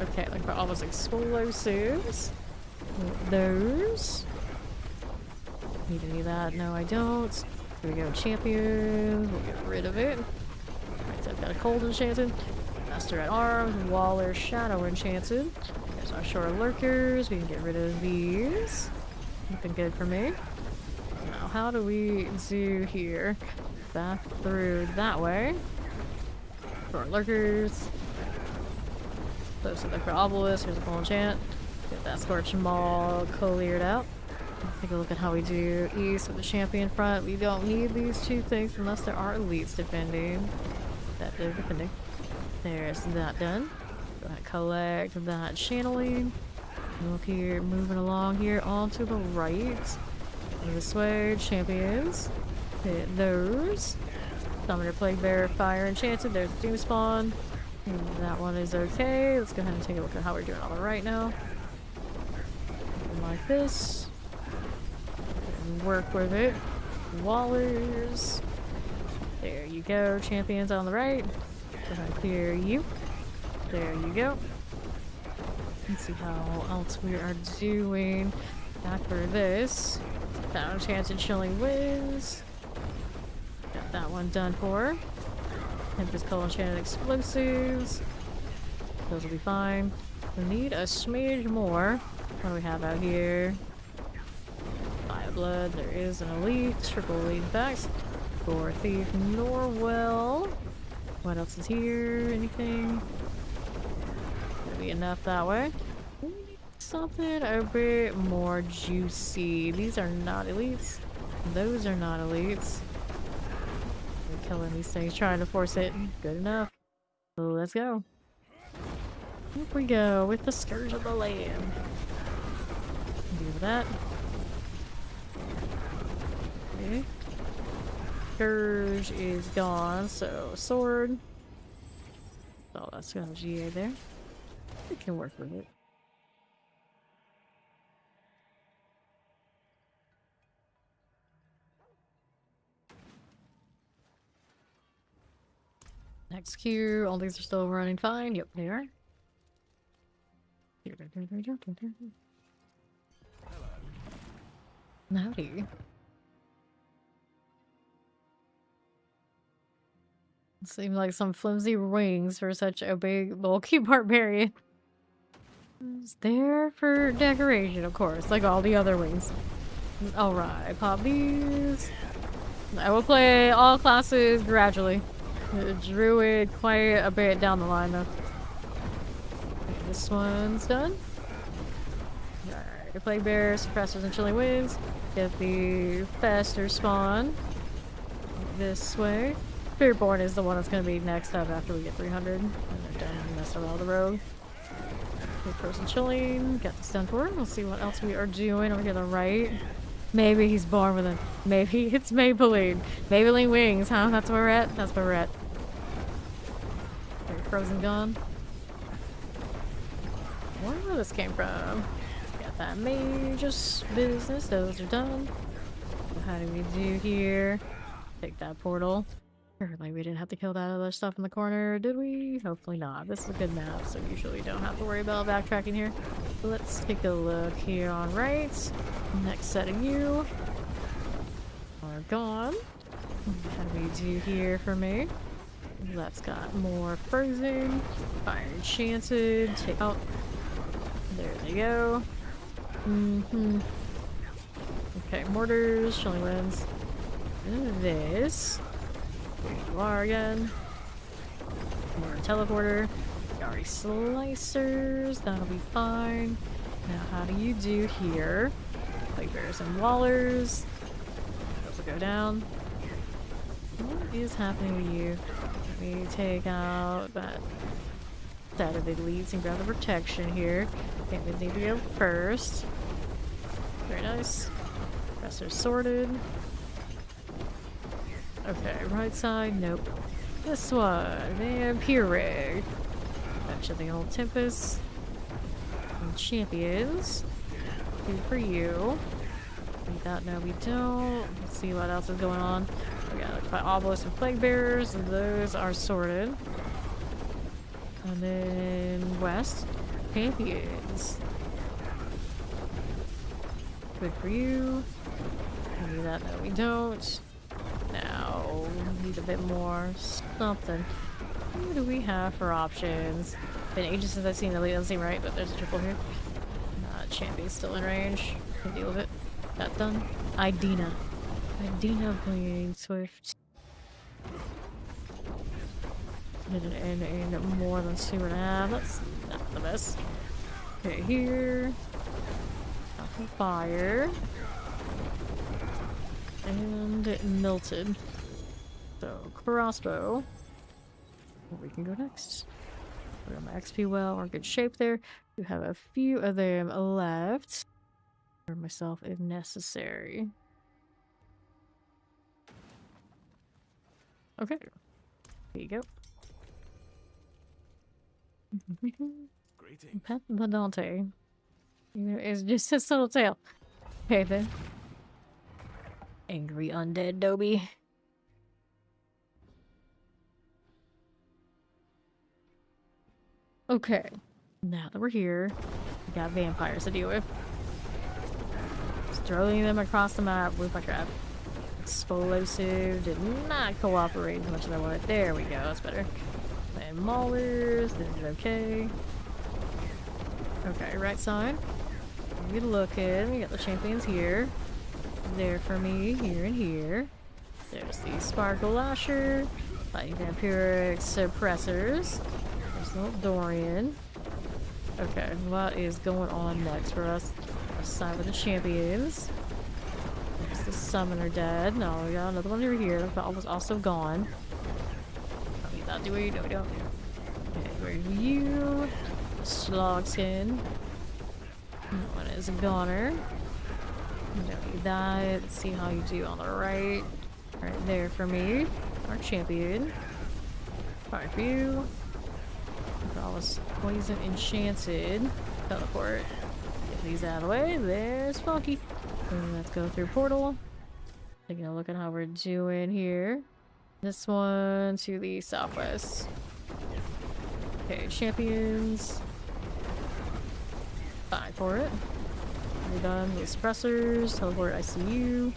Okay, like for all those explosives. Those. Need any of that? No, I don't. Here we go, champions. We'll get rid of it. Alright, so I've got a cold enchanted. Master at arms. Waller shadow enchanted. There's our shore lurkers. We can get rid of these. Looking good for me. Now, how do we do here? Back through that way. Shore lurkers. Close to the obelisk. Here's a full enchant. Get that scorching ball cleared out. Take a look at how we do east with the champion front. We don't need these two things unless there are elites defending. That they're defending. There's that done. Go ahead and collect that channeling. Look here, moving along here on to the right. This way, champions. Hit those. Summoner Plague Bearer, Fire Enchanted. There's the Doom Spawn. And that one is okay. Let's go ahead and take a look at how we're doing on the right now. Something like this. Work with it. Wallers. There you go. Champions on the right. Go ahead and clear you. There you go. Let's see how else we are doing. After this. Found Enchanted Chilling Winds. Got that one done for. Tempest Cold Enchanted Explosives. Those will be fine. We need a smidge more. What do we have out here? Blood, there is an elite, triple elite backs for Thief Norwell. What else is here? Anything? Gonna be enough that way. Something a bit more juicy. These are not elites. Those are not elites. We're killing these things, trying to force it. Good enough. So let's go. Here we go with the Scourge of the Land. Do that. Okay. Scourge is gone, so sword. Oh, that's got a GA there. We can work with it. Next queue, all these are still running fine. Yep, they are. Howdy. Seem like some flimsy wings for such a big, bulky barbarian. It's there for decoration, of course, like all the other wings. Alright, pop these. I will play all classes gradually. Druid quite a bit down the line, though. Okay, this one's done. Alright, Plague Bears, Suppressors, and Chilling Winds. Get the faster spawn. This way. Spiritborn is the one that's going to be next up after we get 300. And they're done and messed around the road. Frozen Chilling. Got the stun for. We'll see what else we are doing over here to the right. Maybe he's born with a... Maybe it's Maybelline. Maybelline wings, huh? That's where we're at? That's where we're at. Okay, Frozen gone. I wonder where this came from. Got that mage's business. Those are done. How do we do here? Take that portal. Like we didn't have to kill that other stuff in the corner, did we? Hopefully not. This is a good map, so usually don't have to worry about backtracking here. Let's take a look here on right. Next set of you are gone. How do we do here for me? That's got more frozen. Fire enchanted. Take out. There they go. Okay, mortars, chilling winds. This. Here you are again. More teleporter. Yari slicers. That'll be fine. Now, how do you do here? Plague Bears and Wallers. Those will go down. What is happening with you? Let me take out that set of elites and grab the protection here. Okay, we need to go first. Very nice. Rest are sorted. Okay, right side, nope. This one, Vampiric. Bunch of the old Tempest. And champions. Good for you. We don't know, we don't. Let's see what else is going on. We got Obelisk and Plague Bears, and those are sorted. And then west, champions. Good for you. We do that, no, we don't. Now, we need a bit more something. What do we have for options? Been ages since I've seen the lead. Doesn't seem right, but there's a triple here. Champion's still in range. Can deal with it. That done. Idina. Idina Blade Swift. Did it end in more than 2.5. That's not the best. Okay, here. Off of fire. And it melted. So, crossbow. We can go next. Put on my XP well. We're in good shape there. We have a few of them left. For myself if necessary. Okay. Here you go. Greetings. Pet the Dante. It's just his little tail. Okay then. Angry undead Dobie. Okay. Now that we're here, we got vampires to deal with. Just throwing them across the map with my trap. Explosive did not cooperate as much as I wanted. There we go, that's better. And maulers, this is okay. Okay, right side. Good looking. We got the champions here. There for me, here and here. There's the Sparkle Lasher, Fighting Vampiric Suppressors. There's little Dorian. Okay, what is going on next for us? Side with the champions. There's the Summoner dead. No, we got another one over here. That was also gone. Don't need that, do we? No, we don't. Okay, where's you? Slogskin. That one is a goner. Don't need that. Let's see how you do on the right. Right there for me. Our champion. Fine for you. All this poison enchanted. Teleport. Get these out of the way. There's Funky. And let's go through portal. Taking a look at how we're doing here. This one to the southwest. Okay, champions. Fine for it. We're done with suppressors. Teleport ICU.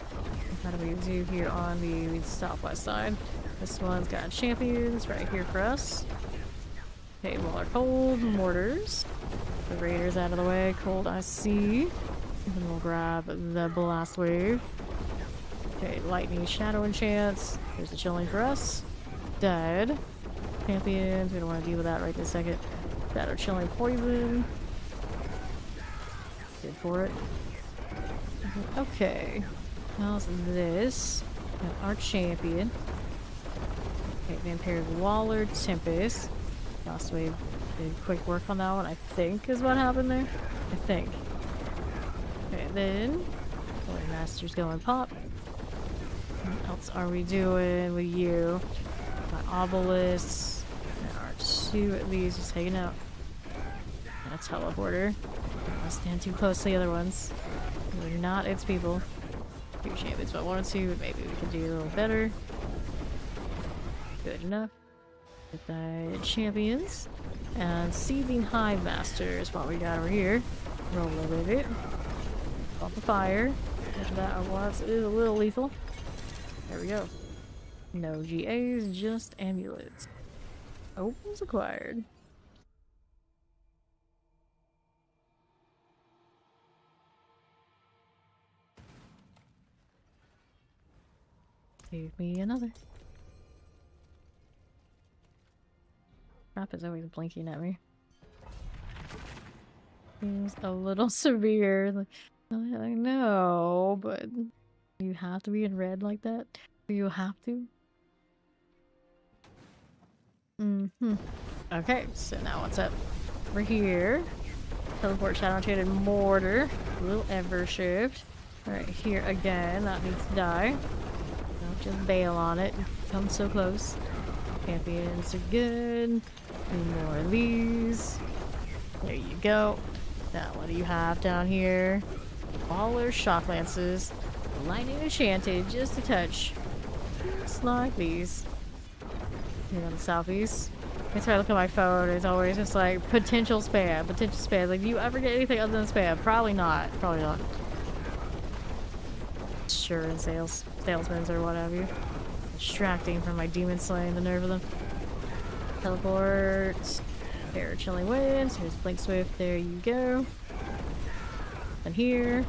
What do we do here on the southwest side? This one's got champions right here for us. Okay, well, our cold mortars. The raiders out of the way. Cold IC. And then we'll grab the blast wave. Okay, lightning shadow enchants. There's the chilling for us. Dead. Champions. We don't want to deal with that right this second. Shadow chilling poison. Good for it. Okay. How's this? Got our champion. Okay, Vampire Waller Tempest. Last wave did quick work on that one, I think is what happened there. I think. Okay, then Holy Master's going pop. What else are we doing with you? Got obelisks. There are two at least just hanging out. And a teleporter. Don't stand too close to the other ones. We're not its people. Two champions if I wanted to, but maybe we could do a little better. Good enough. Get the champions. And Seething Hive Master is what we got over here. Roll with it. Pump the fire. After that, our watts is a little lethal. There we go. No GAs, just amulets. Opens acquired. Give me another. Crap is always blinking at me. Seems a little severe. Like, I know, but you have to be in red like that? Do you have to? Okay, so now what's up? We're here. Teleport Shadow Enchanted Mortar. Little Ever Shift. Alright, here again. That needs to die. Don't just bail on it. Come so close. Champions are good. Need more of these. There you go. Now, what do you have down here? Baller Shock Lances. Lightning Enchanted, just a touch. Just like these. Here on the southeast. That's why I look at my phone. It's always just like potential spam. Potential spam. Like, do you ever get anything other than spam? Probably not. Probably not. Sure, in salesmen or what have you. Distracting from my demon slaying the nerve of them. Teleport. There, Chilling Winds. Here's Blink Swift. There you go. And here.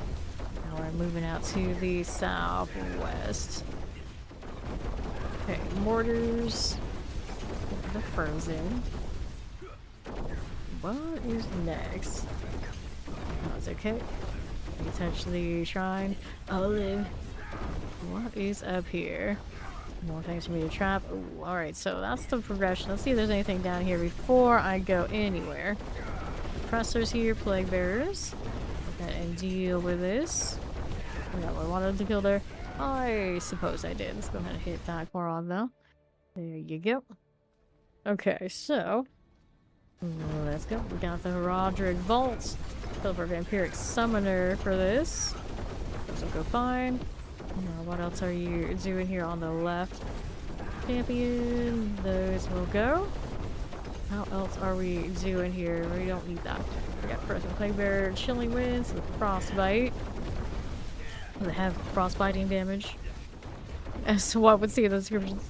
Now we're moving out to the southwest. Okay, mortars. The frozen. What is next? That's okay. You touch the shrine. Olive. What is up here? More things for me to trap. Alright, so that's the progression. Let's see if there's anything down here before I go anywhere. Pressers here, plague bearers. Okay, and deal with this. I got what I wanted to kill there. I suppose I did. Let's go ahead and hit that Koron though. There you go. Okay, so let's go. We got the Herodric Vault. Silver Vampiric Summoner for this. Those will go fine. Now, what else are you doing here on the left? Champion, those will go. How else are we doing here? We don't need that. We got Frozen Plague Bearer, Chilling Winds, with Frostbite. They have frostbiting damage. As to what would see in the descriptions.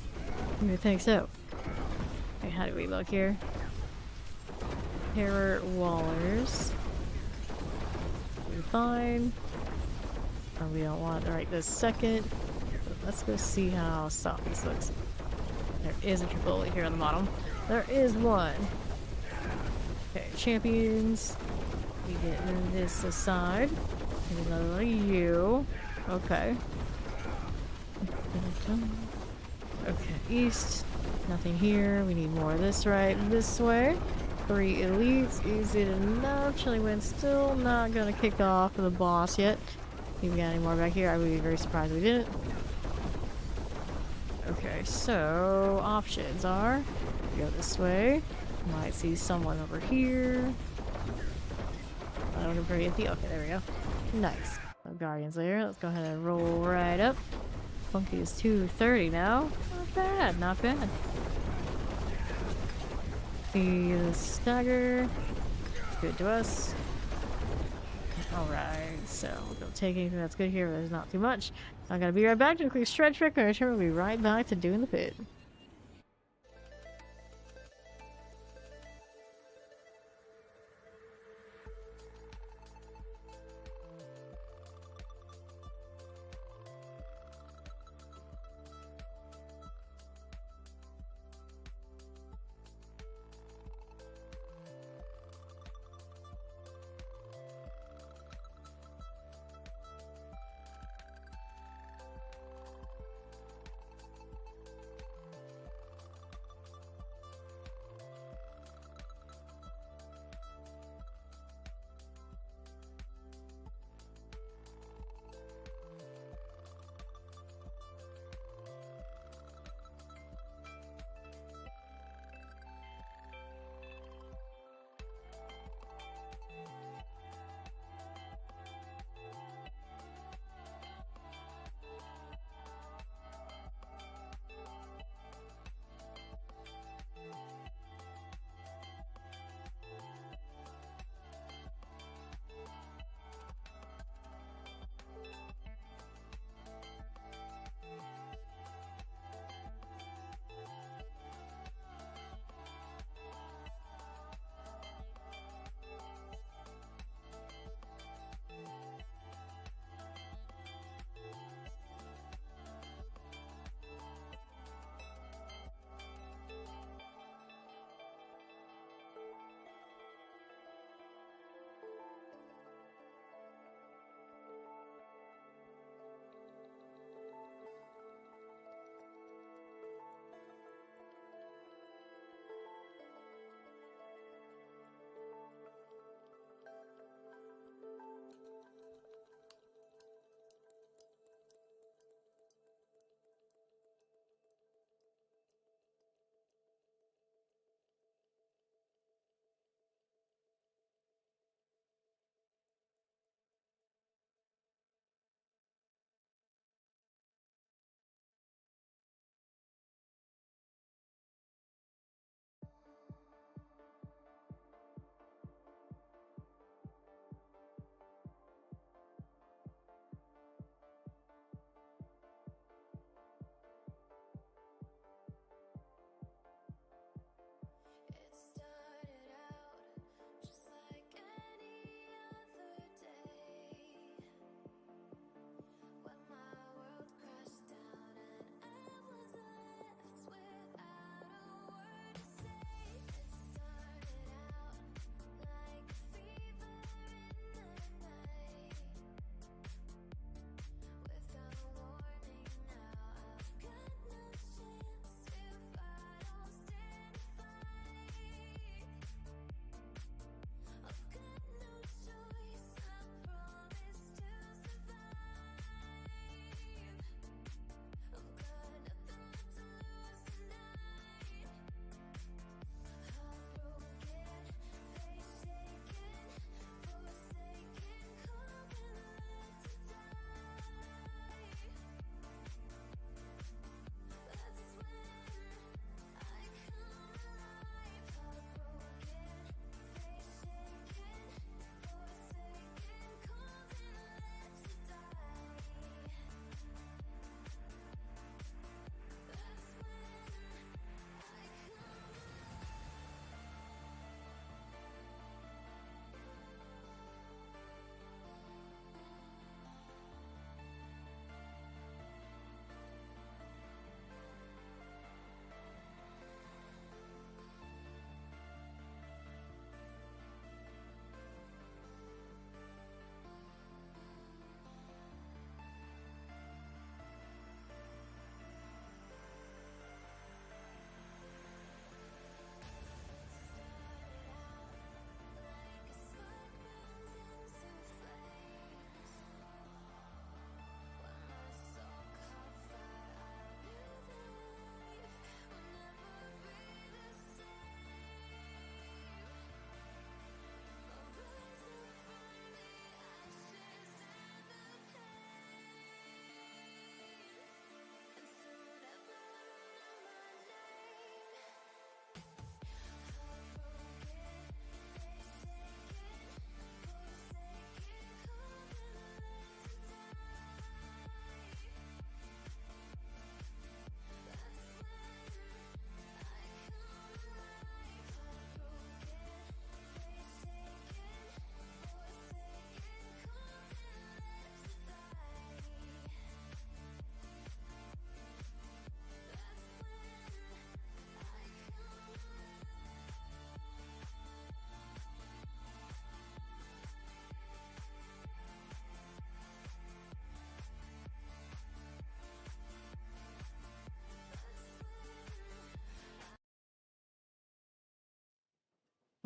You think so? Okay, how do we look here? Terror Wallers. We're fine. Oh, we don't want right this second. But let's go see how Southeast looks. There is a Tripoli here on the bottom. There is one. Okay, champions. We get this aside. And another you. Okay. Okay, east. Nothing here. We need more of this right this way. 3 elites. Is it enough? Chilling Wind still not gonna kick off the boss yet. If we got any more back here, I would be very surprised if we didn't. Okay, so options are go this way. Might see someone over here. Looking pretty empty. Okay, there we go. Nice. No guardians there. Let's go ahead and roll right up. Funky is 230 now. Not bad, not bad. The stagger. Good to us. Alright, so we'll go take anything that's good here, but there's not too much. I'm gonna be right back to a quick stretch trick, and we'll be right back to doing the pit.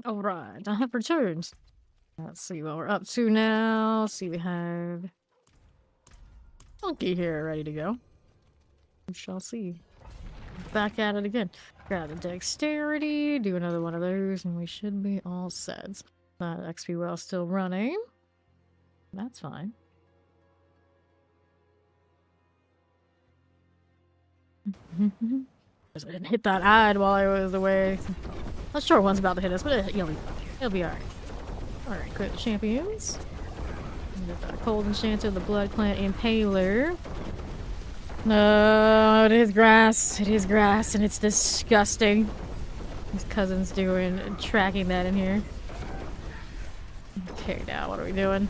Alright, I have returned. Let's see what we're up to now. Let's see, we have Funky here ready to go. We shall see. Back at it again. Grab the dexterity, do another one of those, and we should be all set. That XP well still running. That's fine. I didn't hit that ad while I was away. Not sure one's about to hit us, but it'll be alright. Alright, great champions. Get that cold enchanter, the blood plant impaler. No, it is grass. It is grass, and it's disgusting. His cousin's tracking that in here. Okay, now what are we doing?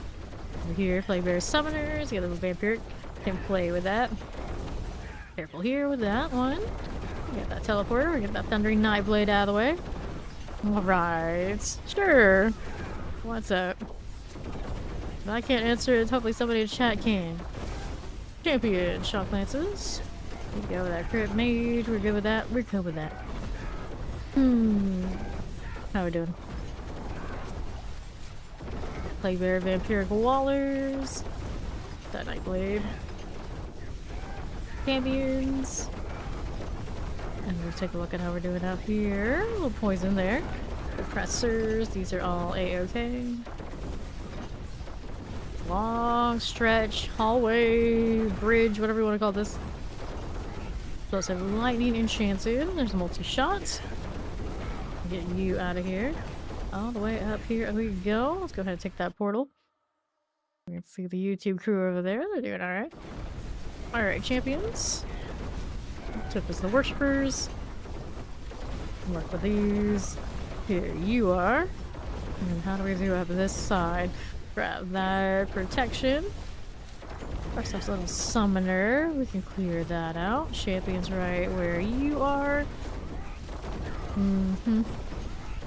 Over here, play bear summoners. Get a little vampiric. Can play with that. Careful here with that one. We get that teleporter. We get that thundering nightblade out of the way. Alright. Sure. What's up? If I can't answer it, hopefully somebody in chat can. Champion, shock lances. We go with that crit mage. We're good with that. We're good with that. How we doing? Play bear, vampiric wallers. That nightblade. Champions. And we'll take a look at how we're doing out here. A little poison there. Suppressors. These are all A-okay. Long stretch, hallway, bridge, whatever you want to call this. Plus have lightning enchanted. There's multi-shots. Get you out of here. All the way up here we go. Let's go ahead and take that portal. We can see the YouTube crew over there. They're doing alright. Alright, champions. Took us the worshippers. Work with these. Here you are. And how do we do up this side? Grab that protection. Ourselves a little summoner. We can clear that out. Champion's right where you are.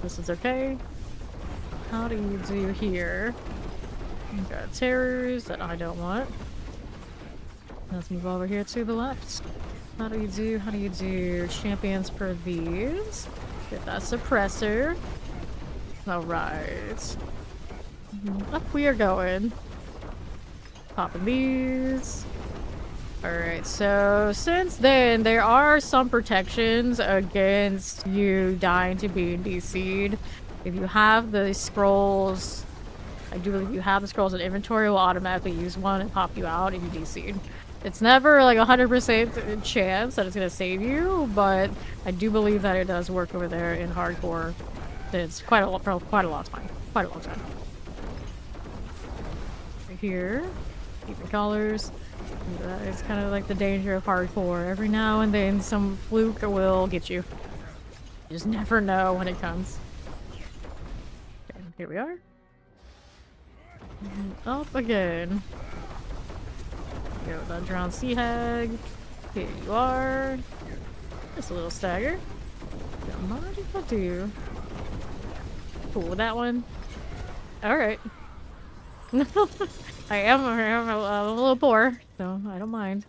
This is okay. How do you do here? We got terrors that I don't want. Let's move over here to the left. How do you do? How do you do? Champions per these. Get that suppressor. Alright. Up we are going. Popping these. Alright, so since then, there are some protections against you dying to be DC'd. If you have the scrolls, I do believe you have the scrolls in inventory, will automatically use one and pop you out if you DC'd. It's never like 100% chance that it's going to save you, but I do believe that it does work over there in hardcore. It's quite a long time. Quite a long time. Right here, keeping colors. That is kind of like the danger of hardcore. Every now and then some fluke will get you. You just never know when it comes. Okay, here we are. And up again. Go with that drowned sea hag. Here you are. Just a little stagger. Don't mind if I do. Cool with that one. Alright. I am a little poor, so I don't mind.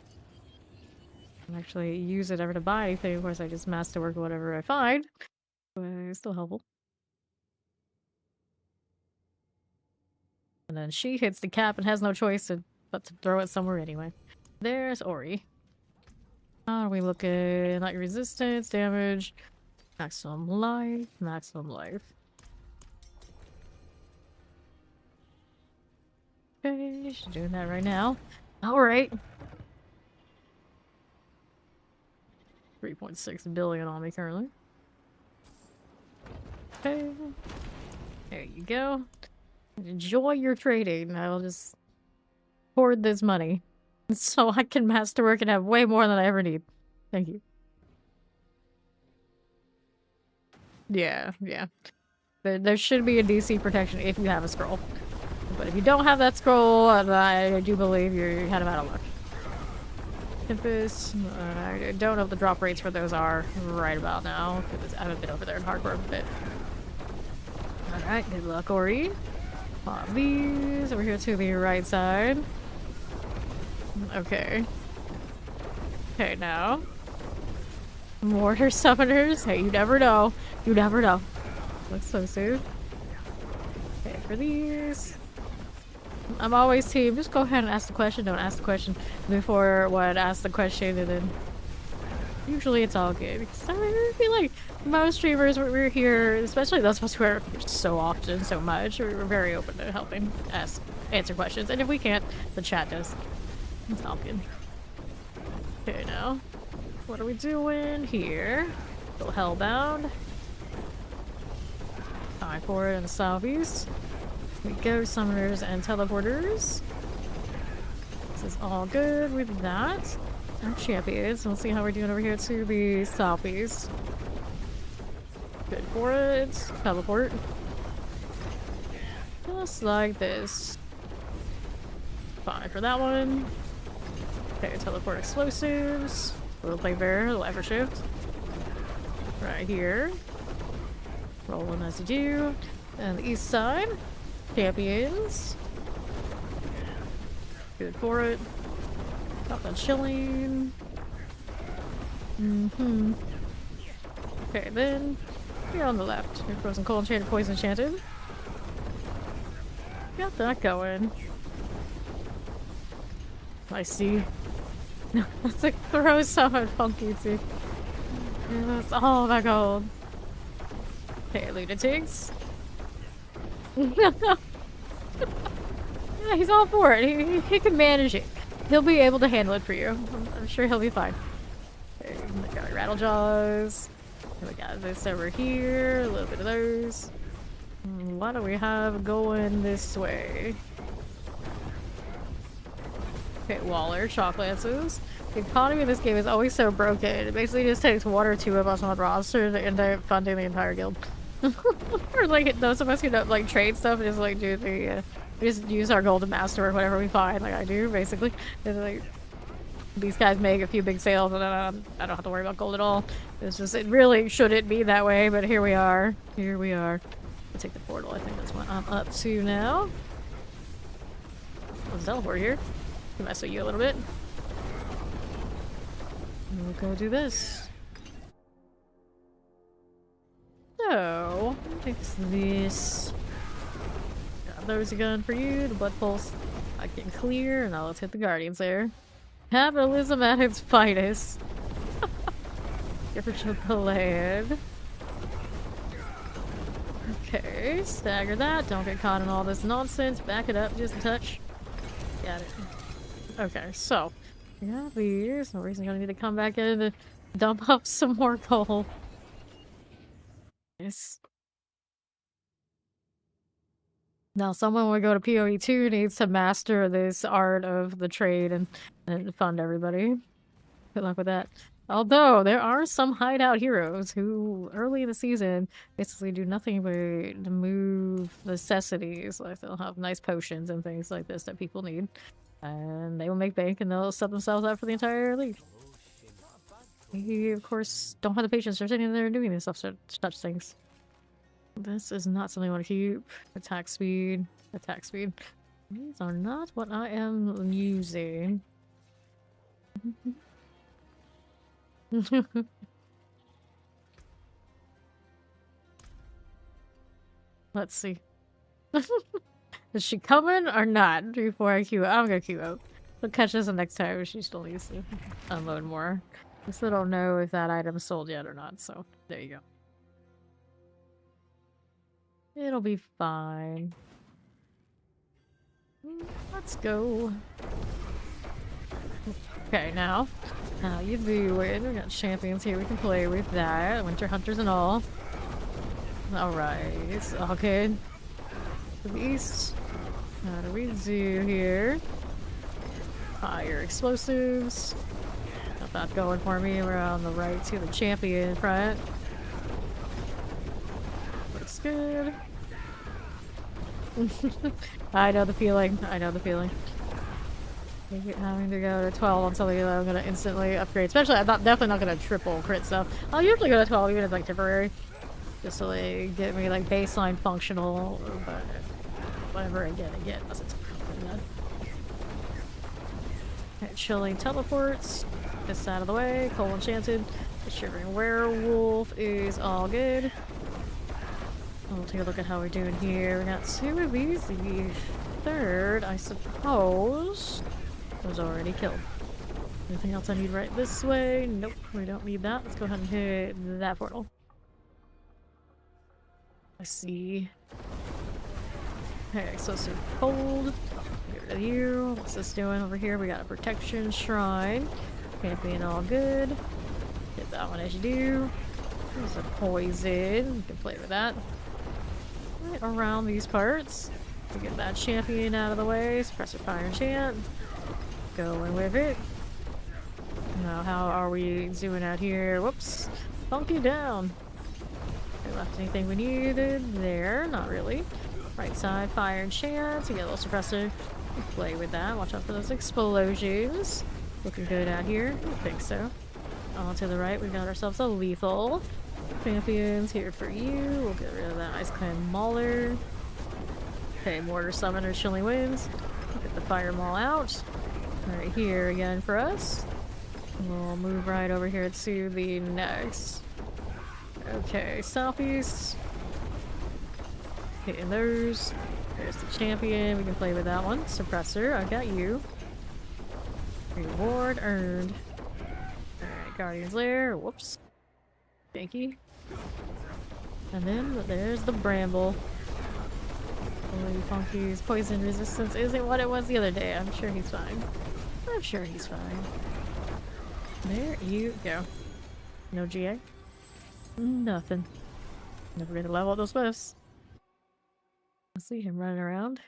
I don't actually use it ever to buy anything. Of course, I just masterwork whatever I find. But it's still helpful. And then she hits the cap and has no choice but to throw it somewhere anyway. There's Ori. How are we looking? Light resistance, damage, maximum life, maximum life. Okay, she's doing that right now. Alright. 3.6 billion on me currently. Okay. There you go. Enjoy your trading. I'll just hoard this money so I can masterwork and have way more than I ever need. Thank you. Yeah. There should be a DC protection if you have a scroll. But if you don't have that scroll, I do believe you're kind of out of luck. Tempest. I don't know what the drop rates for those are right about now, because I haven't been over there in hardcore a bit. Alright, good luck, Ori. Pop these over here to the right side. Okay. Okay, now. Mortar summoners. Hey, you never know. You never know. explosive. Okay, for these. I'm always team, just go ahead and ask the question, don't ask the question before what, ask the question, and then usually it's all good. Because I feel like most streamers, we're here, especially those of us who are here so often, so much, we're very open to helping answer questions. And if we can't, the chat does. It's all good. Okay, now, what are we doing here? Little Hellbound. Time for it in the southeast. Here we go, summoners and teleporters. This is all good with that. Our champions. Let's see how we're doing over here to the southeast. Good for it. Teleport. Just like this. Fine for that one. Okay, teleport explosives. Little play bear, little ever shift. Right here. Rolling as you do. And the east side. Champions. Good for it. Got that Chillin. Okay, then here on the left. Here, frozen cold enchanted, poison enchanted. Got that going. I see. No, that's like throw something funky too. Yeah, that's all my gold. Okay, lunatics. Yeah, he's all for it. He can manage it. He'll be able to handle it for you. I'm sure he'll be fine. Okay, we got rattle jaws. And we got this over here. A little bit of those. What do we have going this way? Okay, Waller, shock lances. The economy of this game is always so broken. It basically just takes one or two of us on the roster to end up funding the entire guild. Or like those of us who don't like trade stuff and just like do the we just use our golden master or whatever we find, like I do basically. And like these guys make a few big sales and I don't have to worry about gold at all. It's just it really shouldn't be that way, but here we are. Here we are. I'll take the portal. I think that's what I'm up to now. Let's teleport here. Can mess with you a little bit. And we'll go do this. So, fix this. Got those again for you. The blood pulse. I can clear, and now let's hit the guardians there. Capitalism at its finest. Give it to the land. Okay, stagger that. Don't get caught in all this nonsense. Back it up just a touch. Got it. Okay, so we got these. No reason you're gonna need to come back in and dump up some more coal. Nice. Now, someone when we go to PoE 2 needs to master this art of the trade and fund everybody. Good luck with that. Although, there are some hideout heroes who, early in the season, basically do nothing but move necessities. Like, they'll have nice potions and things like this that people need. And they will make bank and they'll sub themselves out for the entire league. We, of course, don't have the patience for sitting there doing this stuff, such things. This is not something I want to keep. Attack speed. Attack speed. These are not what I am using. Let's see. Is she coming or not before I queue up? I'm gonna queue up. We'll catch us the next time. She still needs to unload more. I still don't know if that item's sold yet or not, so there you go. It'll be fine. Let's go. Okay, now. How you doing? We got champions here we can play with that. Winter hunters and all. Alright, it's all good. To the east. How do we do here? Fire explosives. Got that going for me. We're on the right to the champion in front. Looks good. I know the feeling. I know the feeling. Having to go to 12 on something that I'm gonna instantly upgrade. Especially, I'm definitely not gonna triple crit stuff. I'll usually go to 12 even if it's like temporary. Just to like get me like baseline functional, but whatever I get, unless it's really bad. Okay, Chillin teleports. This out of the way. Coal enchanted. The shivering werewolf is all good. we'll take a look at how we're doing here. We got 2 of these. The third, I suppose, was already killed. Anything else I need right this way? Nope, we don't need that. Let's go ahead and hit that portal. I see. Okay, so cold. Get rid of you. What's this doing over here? We got a protection shrine. Champion all good. Hit that one as you do. There's a poison. You can play with that. Right around these parts. We get that champion out of the way. Suppressor fire enchant. Going with it. Now, how are we doing out here? Whoops. Funky down. We left anything we needed there? Not really. Right side, fire enchant. You get a little suppressor. Play with that. Watch out for those explosions. Looking good out here. I think so. On to the right, we got ourselves a lethal. Champions here for you. We'll get rid of that Ice Clan Mauler. Okay, Mortar Summoner Chilling Winds. Get the Fire Maul out. Right here again for us. We'll move right over here to the next. Okay, southeast. Hitting those. There's the champion. We can play with that one. Suppressor, I got you. Reward earned. Alright, Guardian's Lair. Whoops. Thank you. And then there's the Bramble. Holy Funky's poison resistance isn't what it was the other day. I'm sure he's fine. I'm sure he's fine. There you go. No GA. Nothing. Never gonna level up those buffs. I see him running around.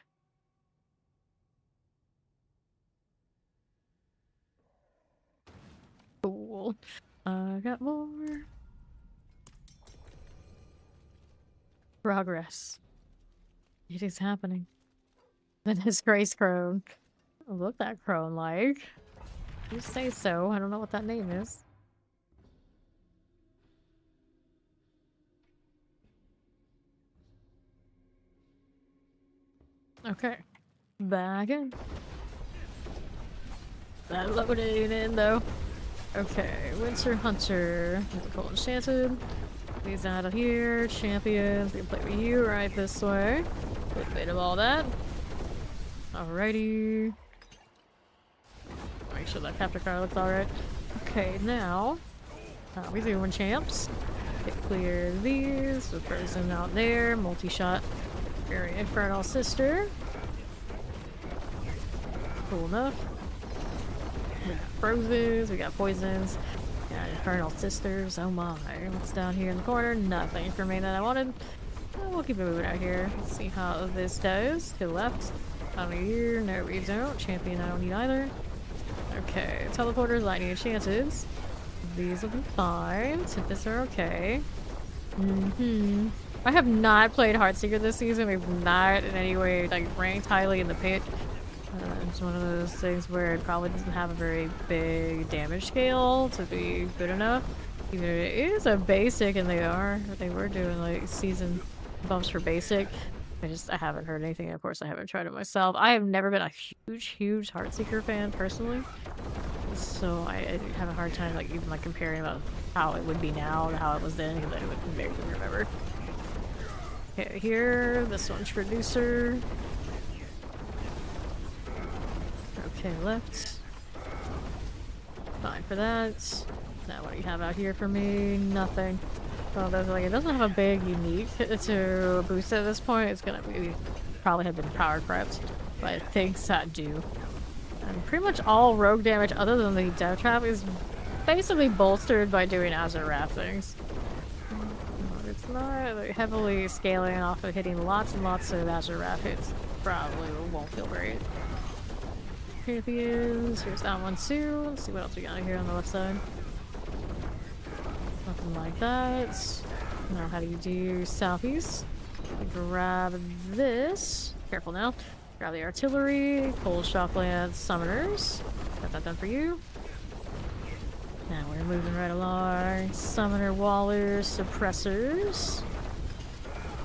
Cool. I got more. Progress. It is happening. Then his Grace Crone. Look that crone like. You say so. I don't know what that name is. Okay. Back in. That loading in though. Okay, Winter Hunter. Cold Enchanted. These out of here. Champions. We can play with you right this way. A bit of all that. Alrighty. Make sure that capture card looks alright. Okay, now. How we doing, champs? Get clear these. The person out there. Multi-shot. Very Infernal Sister. Cool enough. We got Frozes, we got Poisons, we got Infernal Sisters. Oh my. What's down here in the corner? Nothing for me that I wanted. We'll keep it moving out here. Let's see how this does. To the left. Out of here. No, we don't. Champion, I don't need either. Okay. Teleporters, lightning enchanted. These will be fine. Tempest are okay. I have not played Heartseeker this season. We've not in any way like ranked highly in the pit. It's one of those things where it probably doesn't have a very big damage scale to be good enough. Even if it is a basic, and they were doing like season bumps for basic. I haven't heard anything. Of course, I haven't tried it myself. I have never been a huge Heartseeker fan personally, so I have a hard time like even like comparing about how it would be now to how it was then, because I would barely remember. Okay, here, this one's Traducer. Okay, left. Fine for that. Now what do you have out here for me? Nothing. Well, there's like, it doesn't have a big unique to boost at this point. It's gonna be, probably have been power prepped, but things that do. And pretty much all rogue damage other than the Death Trap is basically bolstered by doing Azurath things. It's not heavily scaling off of hitting lots and lots of Azurath hits. Probably won't feel great. Champions. Here's that one too. Let's see what else we got here on the left side. Nothing like that. Now how do you do southeast? Grab this. Careful now. Grab the artillery. Cold shock lance summoners. Got that done for you. Now we're moving right along. Summoner wallers, suppressors.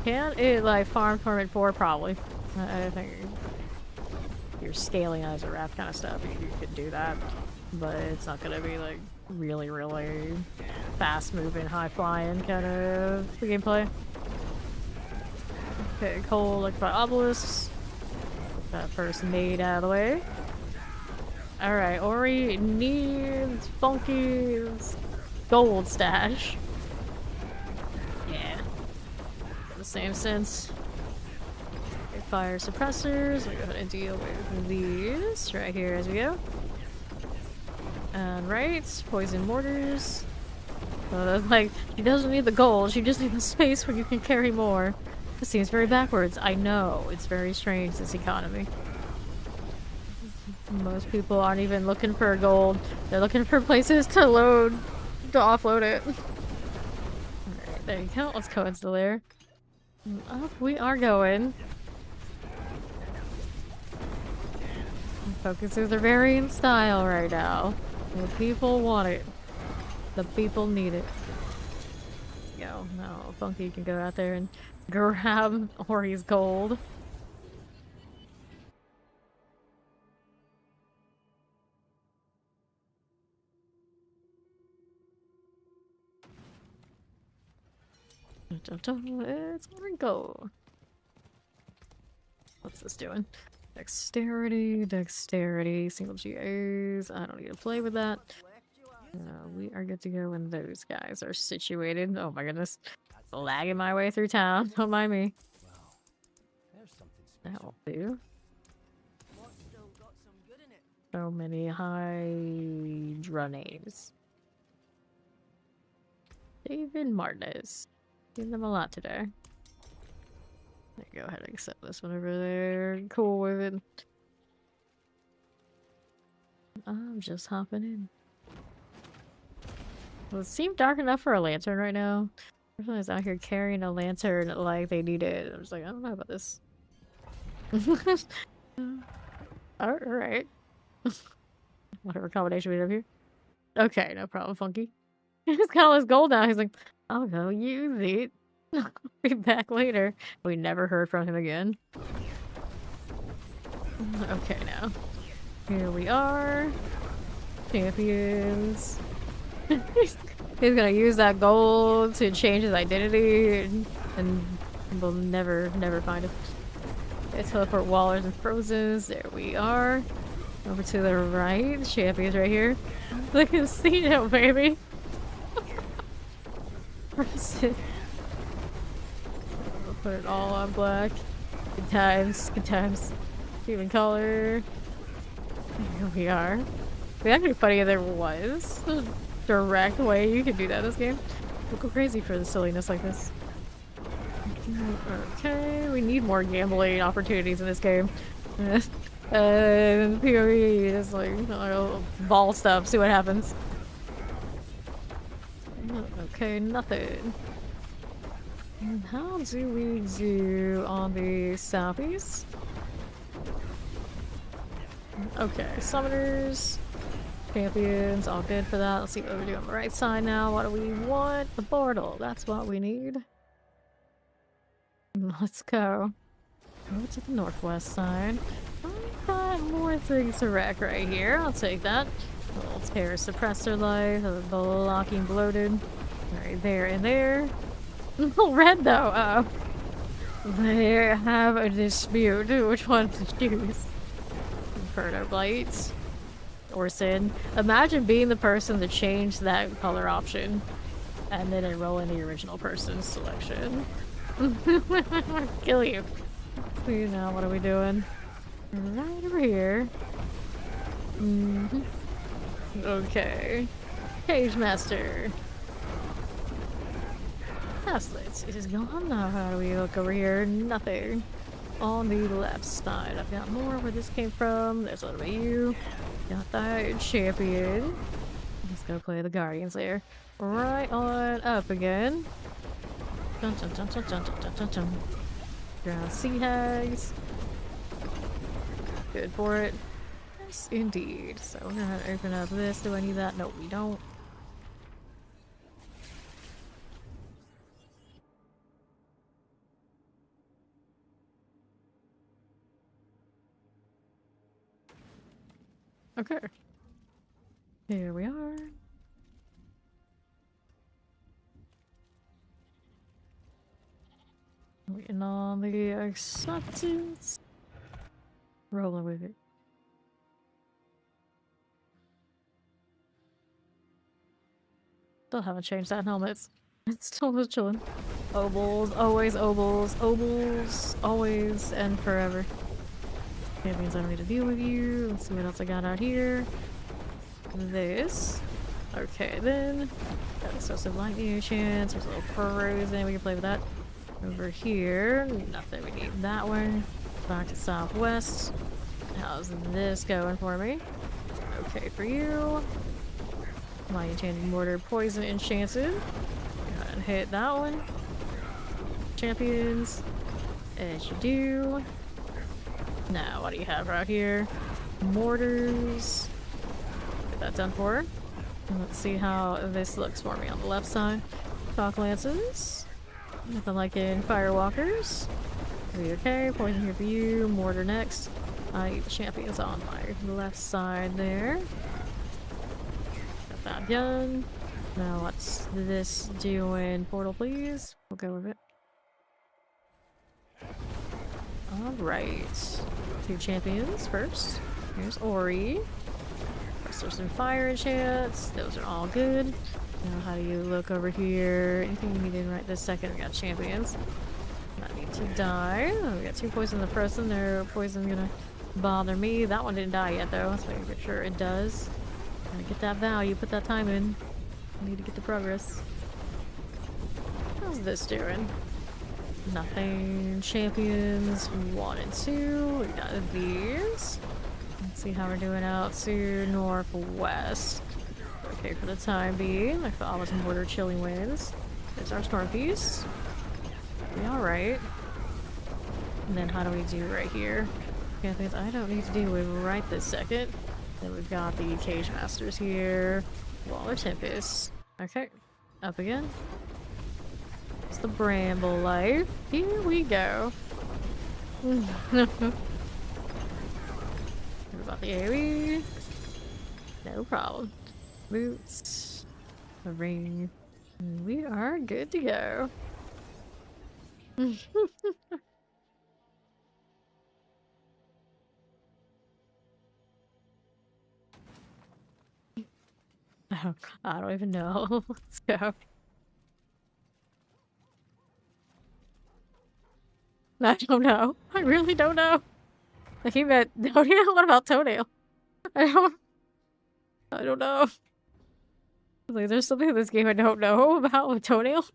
Can it like farm Torment 4? Probably. I think you're scaling as a wrap kind of stuff. You could do that, but it's not gonna be like really fast moving, high flying kind of gameplay. big hole like by obelisks. That first nade out of the way. Alright, Ori needs Funky's gold stash. Yeah. Got the same sense. Okay, fire suppressors. We're gonna deal with these right here as we go. And right, poison mortars. So that's like, she doesn't need the gold, she just needs the space where you can carry more. This seems very backwards. I know, it's very strange, this economy. Most people aren't even looking for gold. They're looking for places to load, to offload it. Alright, there you go. Let's go into the lair. Up we are going. Focuses are very in style right now. The people want it. The people need it. Yo, no, Funky can go out there and grab Ori's gold. It's Wrinkle. What's this doing? Dexterity, dexterity, single GAs. I don't need to play with that. We are good to go when those guys are situated. Oh my goodness. Lagging my way through town. Don't mind me. That will do. So many Hydra names. David Martinez. Seen them a lot today. Go ahead and accept this one over there. Cool with it. I'm just hopping in. Well, it seemed dark enough for a lantern right now. Everyone's out here carrying a lantern like they need it. I'm just like, I don't know about this. Alright. Whatever combination we have here. Okay, no problem, Funky. He's got all his gold now. He's like, I'll go use it. I'll be back later. We never heard from him again. Okay, now. Here we are. Champions. He's gonna use that gold to change his identity and we'll never find him. Okay, teleport Wallers and Frozens. There we are. Over to the right. Champions right here. Look at Casino, baby. Frozen. We'll put it all on black. Good times, good times. Even color. Here we are. It'd be actually funny if there was a direct way you could do that in this game. We'll go crazy for the silliness like this. Okay, we need more gambling opportunities in this game. PoE is like, ball stuff, see what happens. Okay, nothing. And how do we do on the southeast? Okay, summoners, champions, all good for that. Let's see what we do on the right side now. What do we want? The portal, that's what we need. Let's go. Go to the northwest side. I've got more things to wreck right here. I'll take that. A little terror suppressor life, a blocking bloated. Right there and there. No red though. They have a dispute. Which one to choose? Inferno Blight or Sin. Imagine being the person to change that color option and then enroll in the original person's selection. Kill you. So now what are we doing? Right over here. Okay. Cage Master. Gaslights. It is gone now. How do we look over here? Nothing. On the left side. I've got more where this came from. There's a little bit of you. Got that champion. Let's go play the Guardians there. Right on up again. Dun dun dun dun dun dun dun dun. Ground sea hags. Good for it. Yes, indeed. So we're gonna open up this. Do I need that? No, we don't. Okay. Here we are. Waiting on the acceptance. Rolling with it. Still haven't changed that helmet. It's still just chilling. Obols, always obols, obols, always and forever. Okay, that means I don't need to deal with you. Let's see what else I got out here. This. Okay, then. Got excessive lightning chance. There's a little frozen. We can play with that. Over here. Nothing. We need that one. Back to southwest. How's this going for me? Okay, for you. My enchanted mortar poison enchanted. Go ahead and hit that one. Champions. As you do. Now, what do you have right here? Mortars. Get that done for her. And let's see how this looks for me on the left side. Shock lances. Nothing like in firewalkers. Are you okay? Poison here for you. Mortar next. I eat the champions on my left side there. Got that done. Now what's this doing? Portal, please. We'll go with it. Alright. 2 champions first. Here's Ori. First there's some fire enchants. Those are all good. Now how do you look over here? Anything you need in right this second? We got champions. Not need to die. Oh, we got 2 poison in the frozen. Their poison's gonna bother me. That one didn't die yet though. Let's make sure it does. Gotta get that value, put that time in. I need to get the progress. How's this doing? Nothing. Champions 1 and 2. We got these. Let's see how we're doing out to northwest. Okay for the time being. I thought I was mortar chilling winds. There's our storm piece. Be alright. And then how do we do right here? Champions I don't need to deal with right this second. Then we've got the Cage Masters here. Waller Tempest. Okay. Up again. It's the Bramble Life. Here we go. What about the AoE? No problem. Boots. A ring. We are good to go. Oh, I don't even know. Let's go. I don't know. I really don't know. I came at Toenail? What about Toenail? I don't know. Like, there's something in this game I don't know about with Toenails.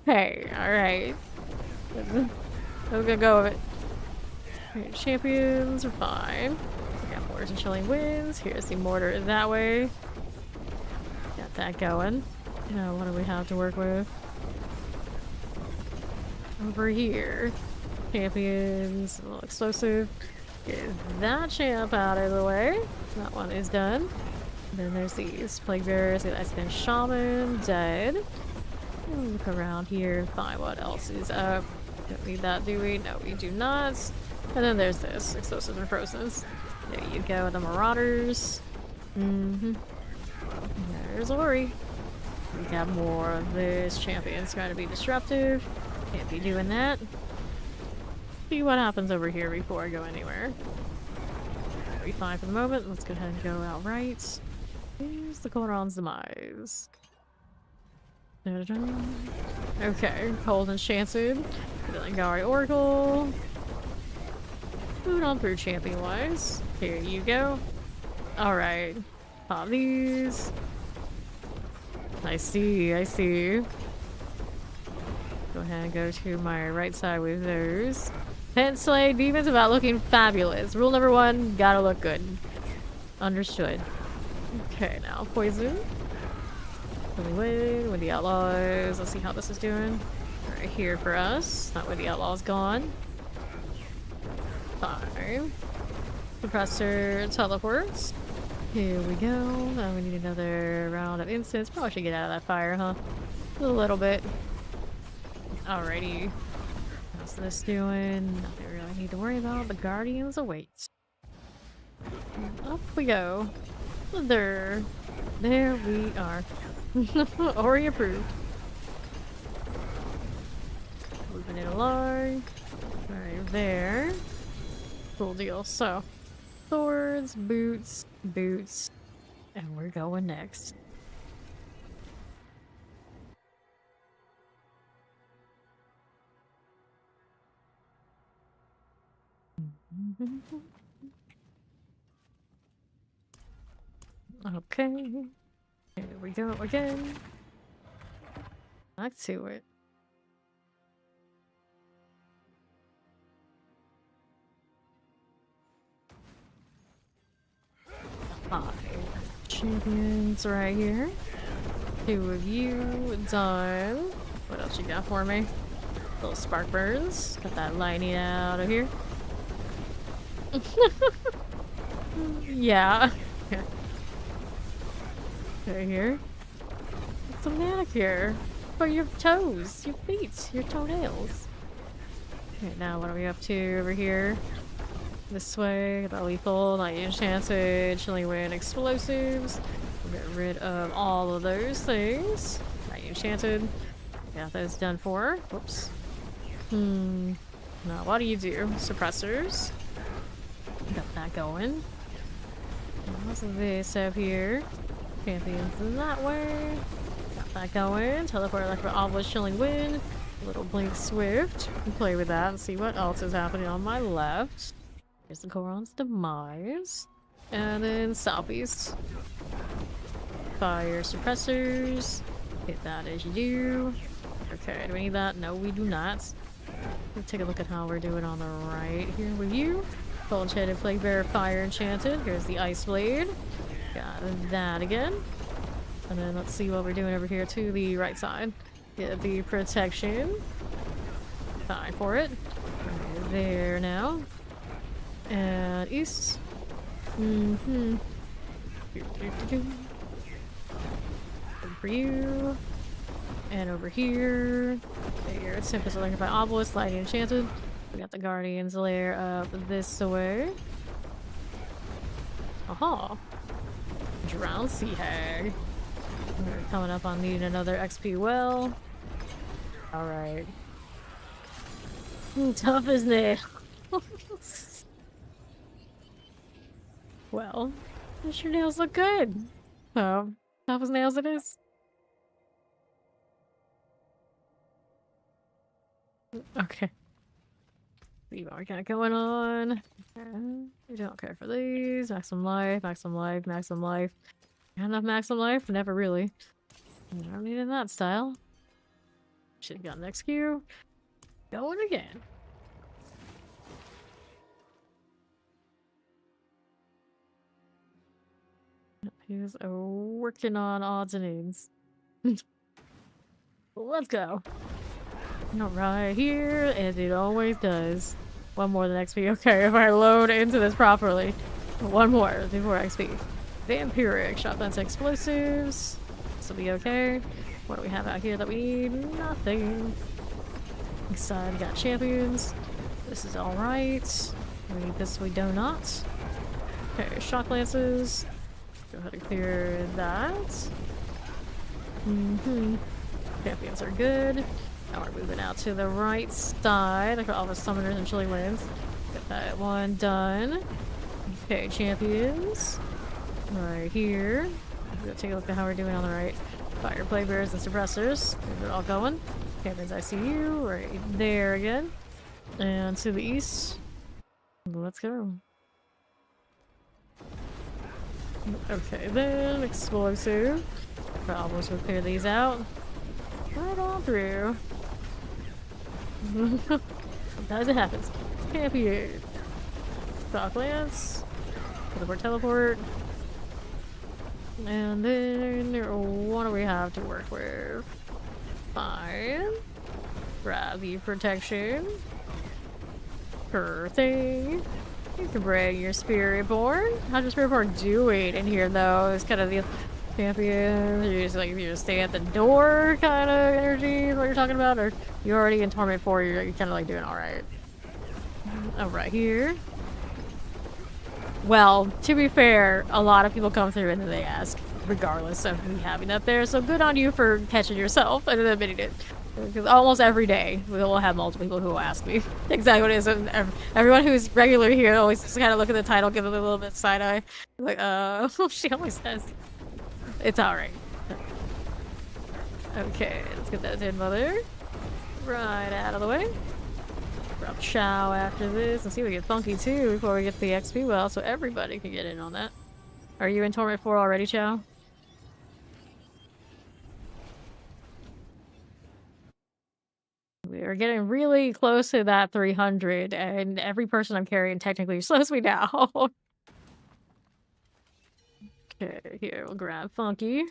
Hey, alright. I'm gonna go with it. Right, champions are fine. We got mortars and chilling winds. Here's the mortar that way. Got that going. Now, what do we have to work with? Over here. Champions, a little explosive. Get that champ out of the way. That one is done. Then there's these plague bearers. The Iceman Shaman, dead. We'll look around here and find what else is up. Don't need that, do we? No, we do not. And then there's this, explosives and frozens. There you go, the Marauders. There's Ori. We got more of this. Champion's trying to be disruptive. Can't be doing that. See what happens over here before I go anywhere. That'll be fine for the moment. Let's go ahead and go outright. Here's the Coron's demise. Okay, Cold Enchanted. Gary Oracle. Food on through champion wise. Here you go. Alright. Pop these. I see, I see. Go ahead and go to my right side with those. Pent Slay Demons about looking fabulous. Rule number 1, gotta look good. Understood. Okay, now poison. With the outlaws. Let's see how this is doing. Right here for us. Not with the outlaws gone. Fine. Suppressor teleports. Here we go. Now we need another round of incense. Probably should get out of that fire, huh? A little bit. Alrighty. How's this doing? Nothing we really need to worry about. The Guardians await. Up we go. There we are. Ori approved. Moving it along. Right there. Cool deal. So, swords, boots, boots, and we're going next. Okay. Here we go again. Back to it. Five champions right here. 2 of you done. What else you got for me? Little spark burns. Got that lightning out of here. Yeah. Right here. What's the manicure? For your toes, your feet, your toenails. Okay, now what are we up to over here? This way, got lethal, not enchanted, chilling wind, explosives. We'll get rid of all of those things. Not enchanted. Got those done for. Whoops. Now what do you do? Suppressors. Got that going. What's this up here? Champions in that way. Got that going. Teleport electric obelisk, chilling wind. Little blink swift. Play with that and see what else is happening on my left. Here's the Goron's demise. And then southeast. Fire suppressors. Hit that as you do. Okay, do we need that? No, we do not. Let's take a look at how we're doing on the right here with you. Full enchanted plague bearer, fire enchanted. Here's the ice blade. Got that again. And then let's see what we're doing over here to the right side. Get the protection. Fine for it. Right there now. And east. Good for you. And over here. There, it's Tempest Electrified Obelisk, Lightning Enchanted. We got the Guardian's Lair up this way. Aha! Drowned Sea Hag. We're coming up on needing another XP well. Alright. Tough as nails. Well, your nails look good. So, tough as nails it is. Okay. See what we got going on. We don't care for these. Maximum life, maximum life, maximum life. Got enough maximum life? Never really. I don't need in that style. Should've got next queue. Going again. He's working on odds and ends. Let's go. Right here, as it always does. One more than XP. Okay, if I load into this properly. One more before XP. Vampiric shotguns, explosives. This will be okay. What do we have out here that we need? Nothing. Inside, we got champions. This is alright. We need this, we do not. Okay, shock lances. Go ahead and clear that. Champions are good. Now we're moving out to the right side. Look at all the summoners and chilly winds. Get that one done. Okay, champions. Right here. We'll take a look at how we're doing on the right. Fire plague bearers and suppressors. They're all going. Champions, I see you. Right there again. And to the east. Let's go. Okay, then explosive. Almost will clear these out. Right on through. Sometimes it happens. Champion. Stock lance. Teleport. And then what do we have to work with? Fine. Grab the protection. Sure thing. You can bring your Spiritborn. How does Spiritborn do it in here though? It's kind of the champion. You just stay at the door kind of energy is what you're talking about, or you're already in Torment 4, you're kind of like doing alright. Oh, right here. Well, to be fair, a lot of people come through and then they ask, regardless of me having that there, so good on you for catching yourself and admitting it. Because almost every day we will have multiple people who will ask me exactly what it is, and everyone who's regular here always just kind of look at the title, give it a little bit side eye, like, she always says, it's alright. Okay, let's get that Tin Mother right out of the way. Grab Chow after this, and see if we get Funky too before we get the XP well, so everybody can get in on that. Are you in Torment 4 already, Chow? We are getting really close to that 300, and every person I'm carrying technically slows me down. Okay, here, we'll grab Funky.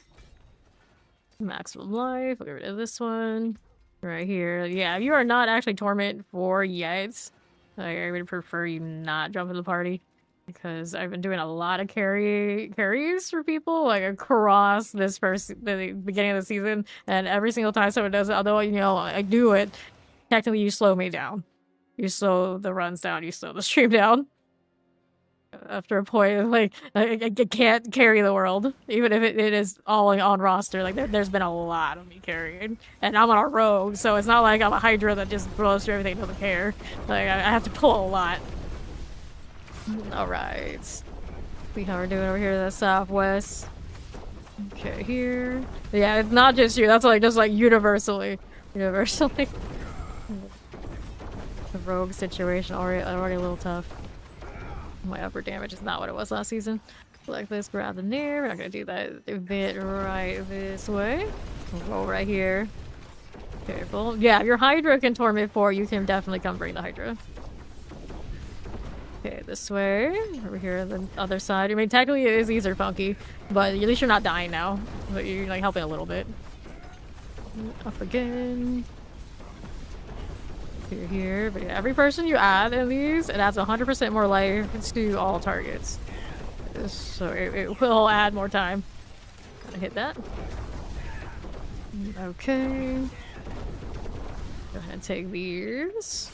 Maximum life, we'll get rid of this one. Right here. Yeah, you are not actually Torment 4 yet. I would prefer you not jump in the party. Because I've been doing a lot of carries for people, like across the beginning of the season, and every single time someone does it, although, you know, I do it, technically you slow me down. You slow the runs down, you slow the stream down. After a point, like, I can't carry the world, even if it is all on roster. Like, there's been a lot of me carrying, and I'm on a rogue, so it's not like I'm a Hydra that just blows through everything, doesn't care. Like, I have to pull a lot. Alright. See how we're doing over here to the southwest. Okay, here. Yeah, it's not just you, that's like just like universally. Universally. The rogue situation already a little tough. My upper damage is not what it was last season. Like this, grab the near. We're not gonna do that a bit right this way. We'll go right here. Careful. Yeah, if your Hydra can Torment 4, you can definitely come bring the Hydra. Okay, this way. Over here on the other side. I mean, technically it is easier Funky, but at least you're not dying now. But you're like helping a little bit. Up again. Here. But yeah, every person you add in these, it adds 100% more life to all targets. So it will add more time. Gotta hit that. Okay. Go ahead and take these.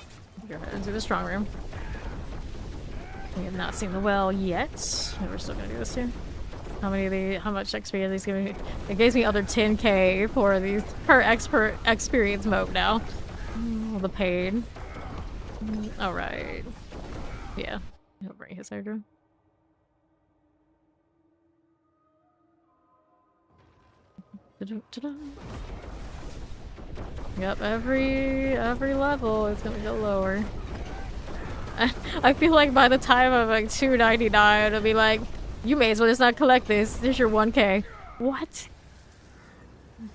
Go ahead into the strong room. We have not seen the well yet. We're still gonna do this here. How much XP are these giving me? It gives me other 10k for these per experience mode now. Oh, the pain. Alright. Yeah. He'll bring his Hydra. Yep, every level is gonna go lower. I feel like by the time I'm like 299, it'll be like, you may as well just not collect this. There's your 1k. What?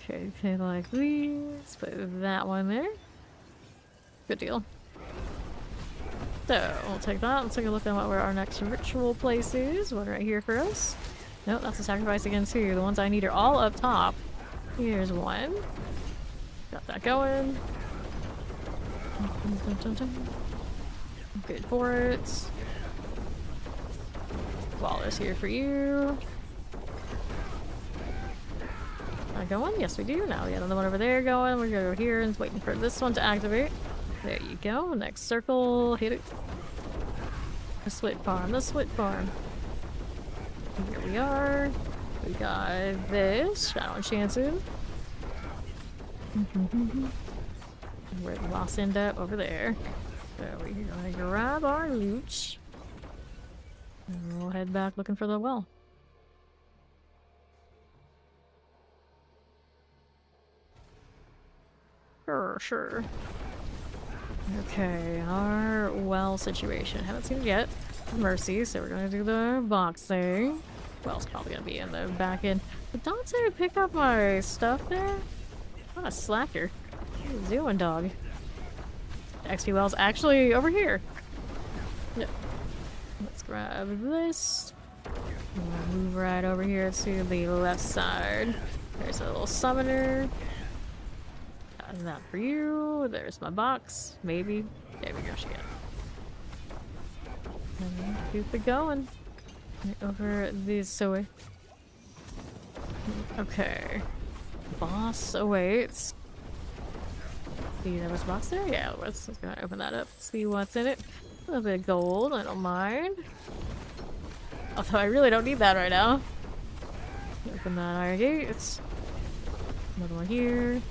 Okay, like these. Put that one there. Good deal. So, we'll take that. Let's take a look at where our next ritual place is. One right here for us. Nope, that's a sacrifice again too. The ones I need are all up top. Here's one. Got that going. Good for it. Waller's here for you. Am I going? Yes, we do. Now we got another one over there going. We're gonna go here and waiting for this one to activate. There you go. Next circle. Hit it. The split farm. The split farm. Here we are. We got this. Shadow Enchanted. Where the boss end up? Over there. So we're gonna grab our loot. And we'll head back looking for the well. Sure. Okay, our well situation. Haven't seen it yet. Mercy, so we're gonna do the box thing. Well's probably gonna be in the back end. Did Dante pick up my stuff there? What a slacker. What are you doing, dog? XP Well's actually over here. Yep. Let's grab this. We'll move right over here to the left side. There's a little summoner. Got that for you. There's my box. Maybe. There we go, she got it. And keep it going. Right over this way. Okay. Boss awaits. See, there was a box there? Yeah, let's go ahead and open that up. See what's in it. A little bit of gold, I don't mind. Although I really don't need that right now. Open that iron gate. Another one here.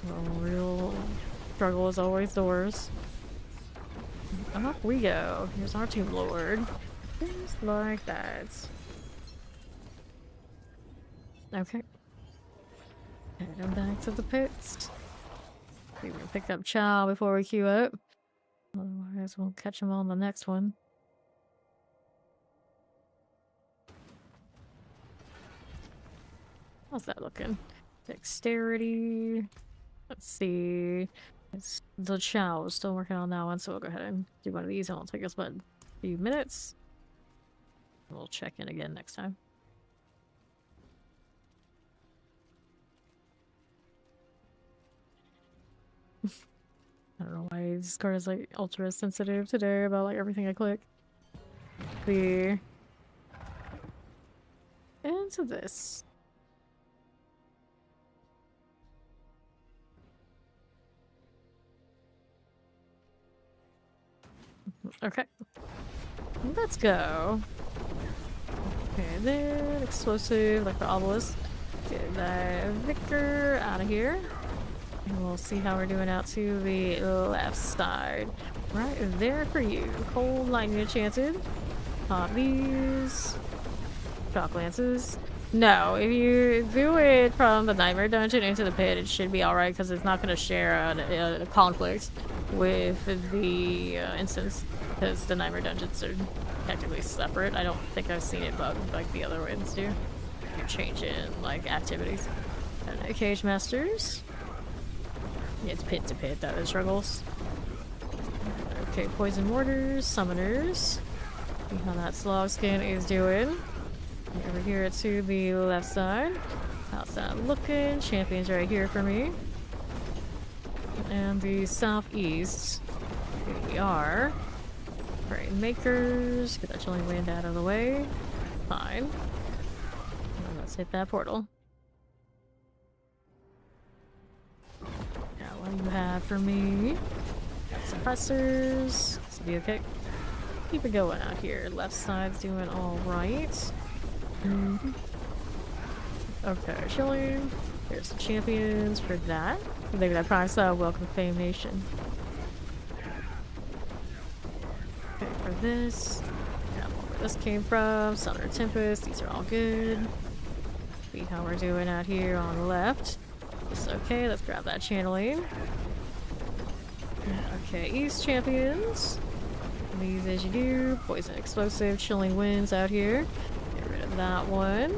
The real struggle is always doors. And up we go. Here's our Tomb Lord. Just like that. Okay. Heading back to the pits. We can pick up Chow before we queue up. Otherwise, we'll catch him on the next one. How's that looking? Dexterity. Let's see. It's the Chow is still working on that one, so we'll go ahead and do one of these. It won't take us but a few minutes. We'll check in again next time. I don't know why this card is like ultra sensitive today about like everything I click. The into this. Okay. Let's go. Okay, then explosive like the obelisk. Get that Victor out of here. And we'll see how we're doing out to the left side. Right there for you. Cold lightning enchanted. Pop these. Shock lances. No, if you do it from the Nightmare Dungeon into the pit, it should be alright because it's not going to share a conflict with the instance. Because the Nightmare Dungeons are technically separate. I don't think I've seen it bug like the other ones do. You change in like activities. And Cage Masters. It's pit to pit that it struggles. Okay, Poison Mortars, Summoners. See how that Slog Skin is doing. Over here to the left side. How's that looking? Champions right here for me. And the southeast. Here we are. Right, Makers. Get that Chilling Wind out of the way. Fine. And let's hit that portal. Now, what do you have for me? Suppressors. This will be okay. Keep it going out here. Left side's doing alright. Okay, Chilling. There's the champions for that. Maybe that probably saw Welcome to Fame Nation. Okay, for this. Yeah, where this came from. Summoner Tempest. These are all good. See how we're doing out here on the left. It's okay, let's grab that channeling. Okay, East champions. These as you do. Poison explosive, Chilling Winds out here. Get rid of that one.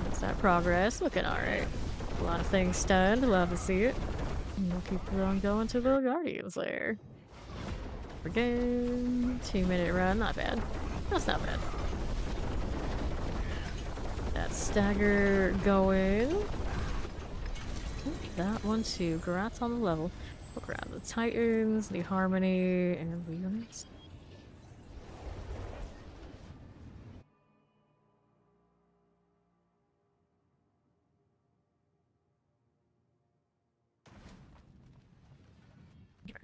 That's that progress. Looking alright. A lot of things stunned. Love to see it. And we'll keep on going to the Guardians lair. Again. 2-minute run. Not bad. That's not bad. That stagger going. That one too. Congrats on the level. We'll grab the Titans, the Harmony, and the units.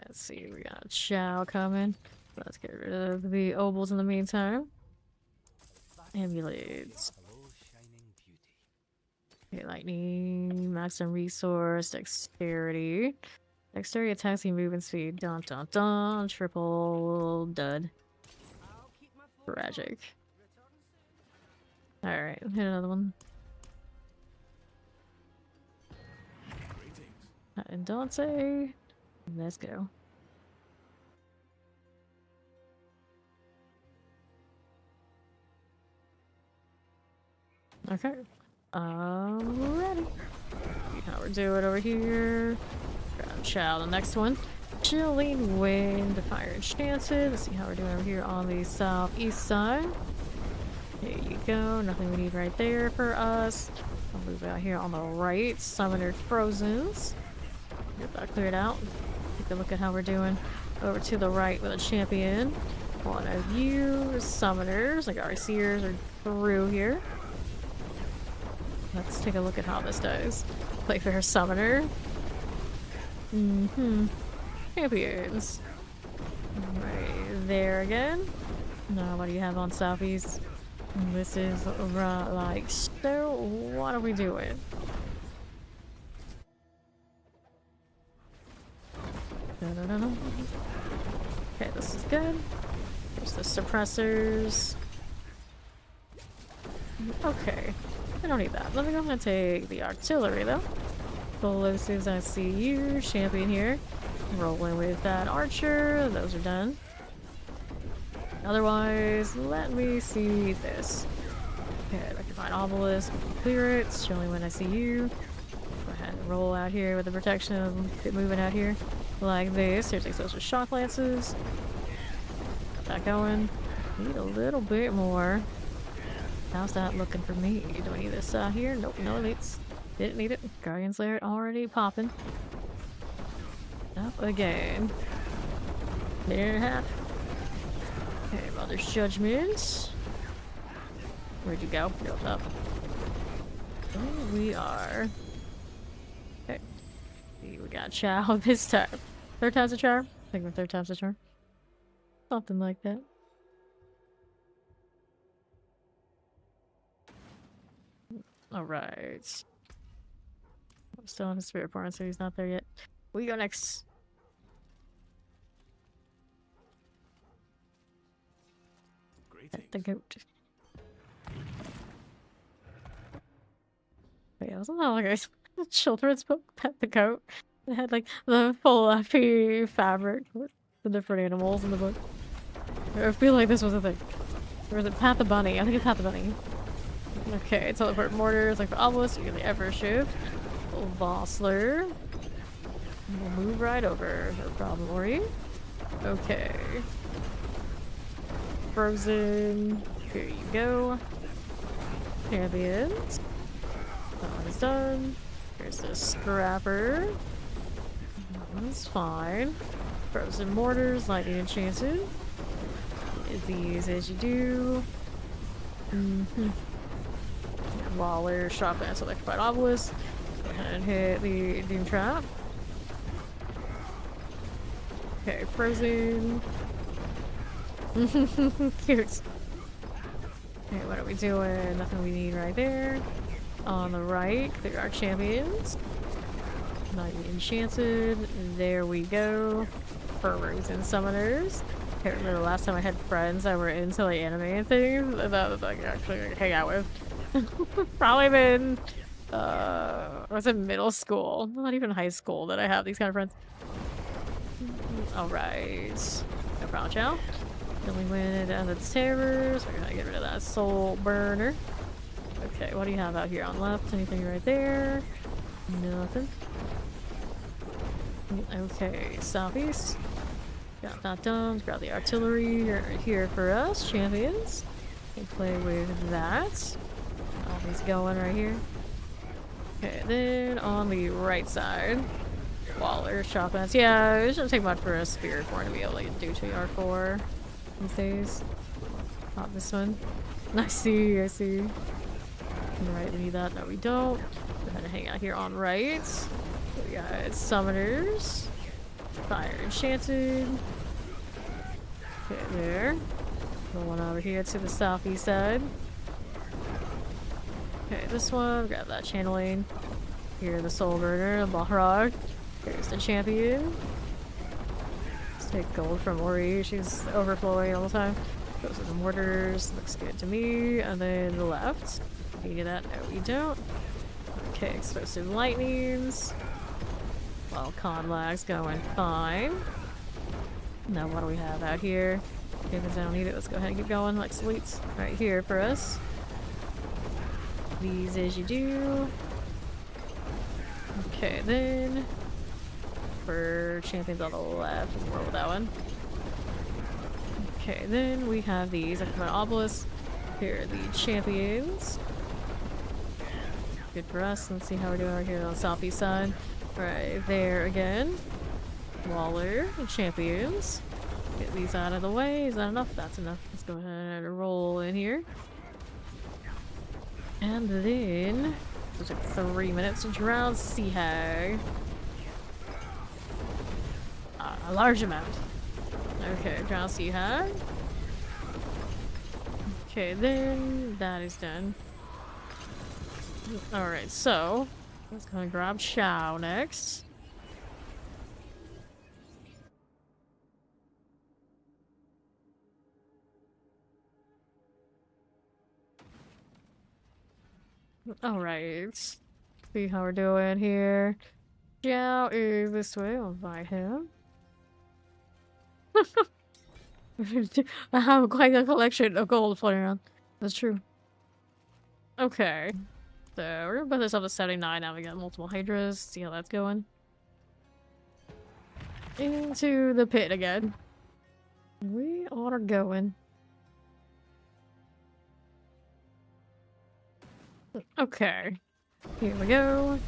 Let's see, we got Chow coming. Let's get rid of the Obols in the meantime. Amulets. Okay, lightning, maximum resource, dexterity. Dexterity, attacks, and movement speed. Dun dun dun. Triple dud. Tragic. Alright, hit another one. And Dante. Let's go. Okay. Ready. See how we're doing over here. Grab Chow, the next one. Chilling Wind, Fire Enchanted. Let's see how we're doing over here on the southeast side. There you go. Nothing we need right there for us. I'll move out here on the right. Summoner Frozens. Get that cleared out. Take a look at how we're doing. Over to the right with a champion. One of you summoners, like our seers, are through here. Let's take a look at how this does. Playfair Summoner. Champions. Right there again. Now, what do you have on Southeast? This is like, so what are we doing? Da-da-da-da. Okay, this is good. There's the suppressors. Okay, I don't need that. I think I'm gonna take the artillery though. Pull as soon as I see you, champion here. Rolling with that archer. Those are done. Otherwise, let me see this. Okay, I can find obelisk, clear it. It's only when I see you. Go ahead and roll out here with the protection of it moving out here like this. Here's explosive shock lances. Got that going. Need a little bit more. How's that looking for me? Do I need this here? Nope, no elites. Didn't need it. Guardian Slayer already popping. Up again. Minute and a half. Okay, Mother's Judgment. Where'd you go? Go up. Oh, we are. Okay. We got Chow this time. Third time's a charm? I think the third time's a charm. Something like that. Alright. I'm still on his spirit form, so he's not there yet. We go next. Pet the goat. Wait, wasn't that like a children's book? Pet the goat. It had like the full FP fabric with the different animals in the book. I feel like this was a thing. Or was it Pat the Bunny? I think it's Pat the Bunny. Okay, teleport mortars like the obelisk, you get the ever shift. Vossler. We'll move right over. No problem, Ori. Okay. Frozen. Here you go. Champions. That one is done. Here's the scrapper. That's fine. Frozen mortars, lightning enchanted. These as you do. Waller, shot lance, electrified obelisk. Go ahead and hit the doom trap. Okay, frozen. Cute. Okay, what are we doing? Nothing we need right there. On the right, there are champions. Lightning enchanted. There we go. Frozen summoners. I can't remember the last time I had friends that were into like anime and things that was like actually like, hang out with. Probably been I was in middle school, not even high school, that I have these kind of friends. Alright. No problem, Chow. Then we went down to the terrors. We're gonna get rid of that soul burner. Okay, what do you have out here on left? Anything right there? Nothing. Okay, southeast. Got that done. Grab the artillery right here for us, champions. We play with that. All these going right here. Okay, then on the right side, Waller, shotguns. Yeah, it shouldn't take much for a spirit form to be able to do 2R4 these days. Not this one. I see, I see. Alright, we need that. No, we don't. Go ahead and hang out here on right. We got summoners. Fire enchanted. Okay, there. The one over here to the southeast side. Okay, this one. Grab that channeling. Here, the soul burner, the Balrog. Here's the champion. Let's take gold from Ori. She's overflowing all the time. Those are the mortars. Looks good to me. And then the left. You get that? No, you don't. Okay, explosive lightnings. Well, con lag's going fine. Now, what do we have out here? If I don't need it, let's go ahead and keep going. Like sweets right here for us. These as you do. Okay, then for champions on the left, we'll roll with that one. Okay, then we have these. I come out obelisk. Here are the champions. Good for us. Let's see how we're doing over here on the southeast side. Right there again. Waller and champions. Get these out of the way. Is that enough? That's enough. Let's go ahead and roll in here. And then it took 3 minutes to drown Sea Hag. A large amount. Okay, drown Sea Hag. Okay, then that is done. Alright, so let's go and grab Chow next. Alright. See how we're doing here. Xiao is this way. I'll invite him. I have quite a collection of gold floating around. That's true. Okay. So we're gonna put this up to 79 now. We got multiple hydras. See how that's going. Into the pit again. We are going. Okay. Here we go.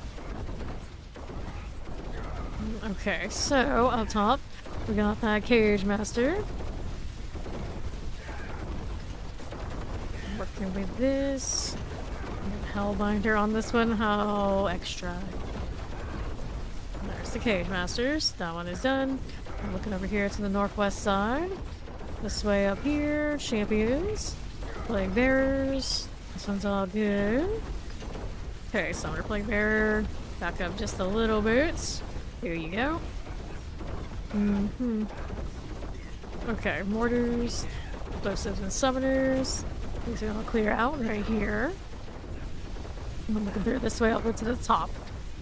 Okay, so up top, we got that Cage Master. Working with this. Hellbinder on this one. How extra. There's the Cage Masters. That one is done. I'm looking over here to the northwest side. This way up here, champions. Plague Bearers. This one's all good. Okay, Summoner Plague Bearer. Back up just a little bit. Here you go. Okay, Mortars. Explosives and Summoners. These are all clear out right here. I'm looking through this way over to the top.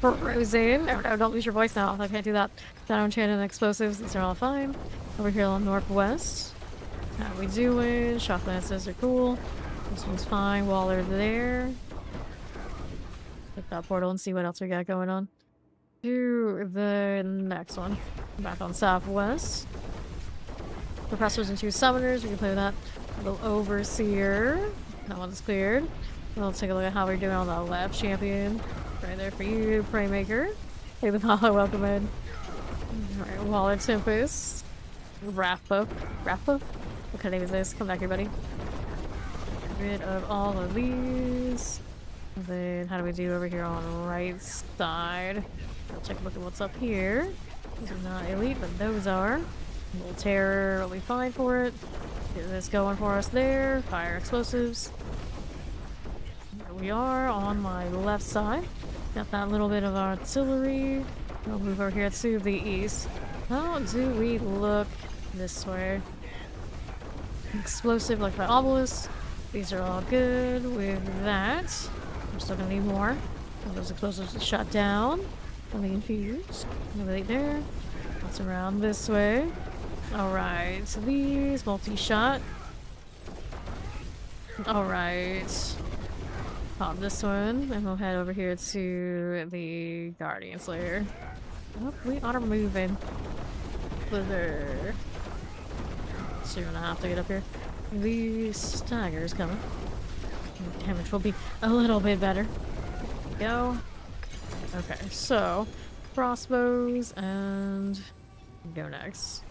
For Roseanne. Oh no, don't lose your voice now. I can't do that. Shadow Enchanted and Explosives. These are all fine. Over here on Northwest. How we doing? Shock Lances are cool. This one's fine. Waller there. Hit that portal and see what else we got going on. To the next one. Back on Southwest. Professors and 2 Summoners. We can play with that. Little Overseer. That one's cleared. Let's take a look at how we're doing on the left. Champion. Right there for you. Praymaker. Hey, the Hollow, welcome in. Alright, Waller Tempest. Wrathbuff. Wrathbuff? What kind of name is this? Come back here, buddy. Get rid of all of these. And then, how do we do over here on the right side? I'll take a look at what's up here. These are not elite, but those are. A little terror will be fine for it. Get this going for us there. Fire explosives. There we are on my left side. Got that little bit of artillery. We'll move over here to the east. How do we look this way? Explosive like the obelisk. These are all good with that. We're still gonna need more. All those explosives are shut down. Let me infuse. Right there. That's around this way. Alright, so these multi-shot. Alright. Pop this one, and we'll head over here to the Guardian Slayer. Oh, we are moving. Slither. So you're gonna have to get up here. The stagger's coming. Damage will be a little bit better. There we go. Okay, so crossbows and go next.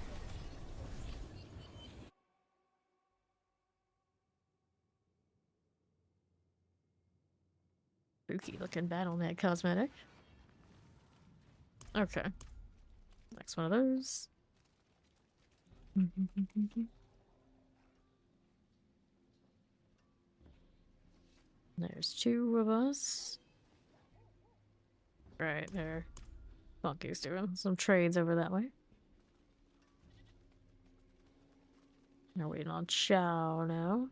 Spooky looking BattleNet cosmetic. Okay. Next one of those. There's 2 of us. Right there. Funky's doing some trades over that way. We're waiting on Chow now.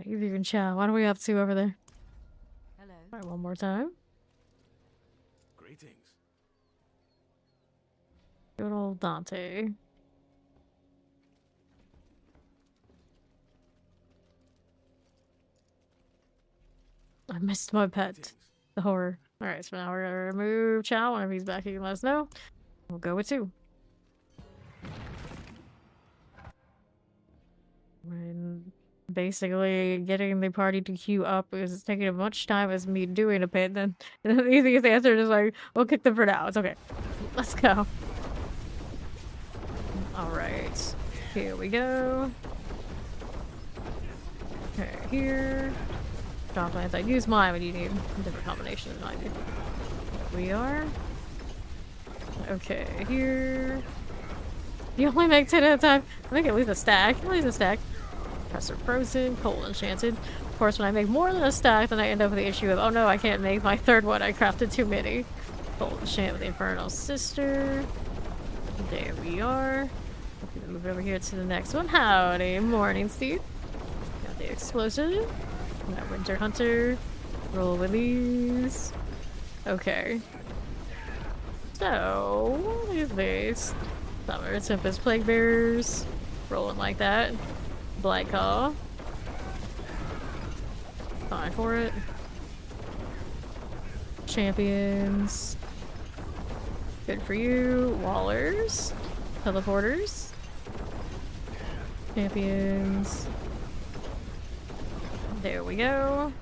You even Chow. What are we up to over there? Hello. Alright, one more time. Greetings. Good old Dante. I missed my pet. Greetings. The horror. Alright, so now we're gonna remove Chow. Whenever he's back, he can let us know. We'll go with 2. And basically, getting the party to queue up is taking as much time as me doing a pit. Then the easiest answer is like, we'll kick them for now. It's okay. Let's go. Alright. Here we go. Okay, here. Drop lands. I use mine, but you need a different combination than I do. There we are. Okay, here. You only make 10 at a time. I think at least a stack. At least a stack. Professor Frozen, Cold Enchanted. Of course, when I make more than a stack, then I end up with the issue of, oh no, I can't make my 3rd one. I crafted too many. Cold Enchant with the Infernal Sister. There we are. Move over here to the next one. Howdy, morning, Steve. Got the explosion. Got Winter Hunter. Roll with these. Okay. So, what is this? Summer Tempest Plague Bearers. Rolling like that. Blight Call. Fine for it. Champions. Good for you. Wallers. Teleporters. Champions. There we go.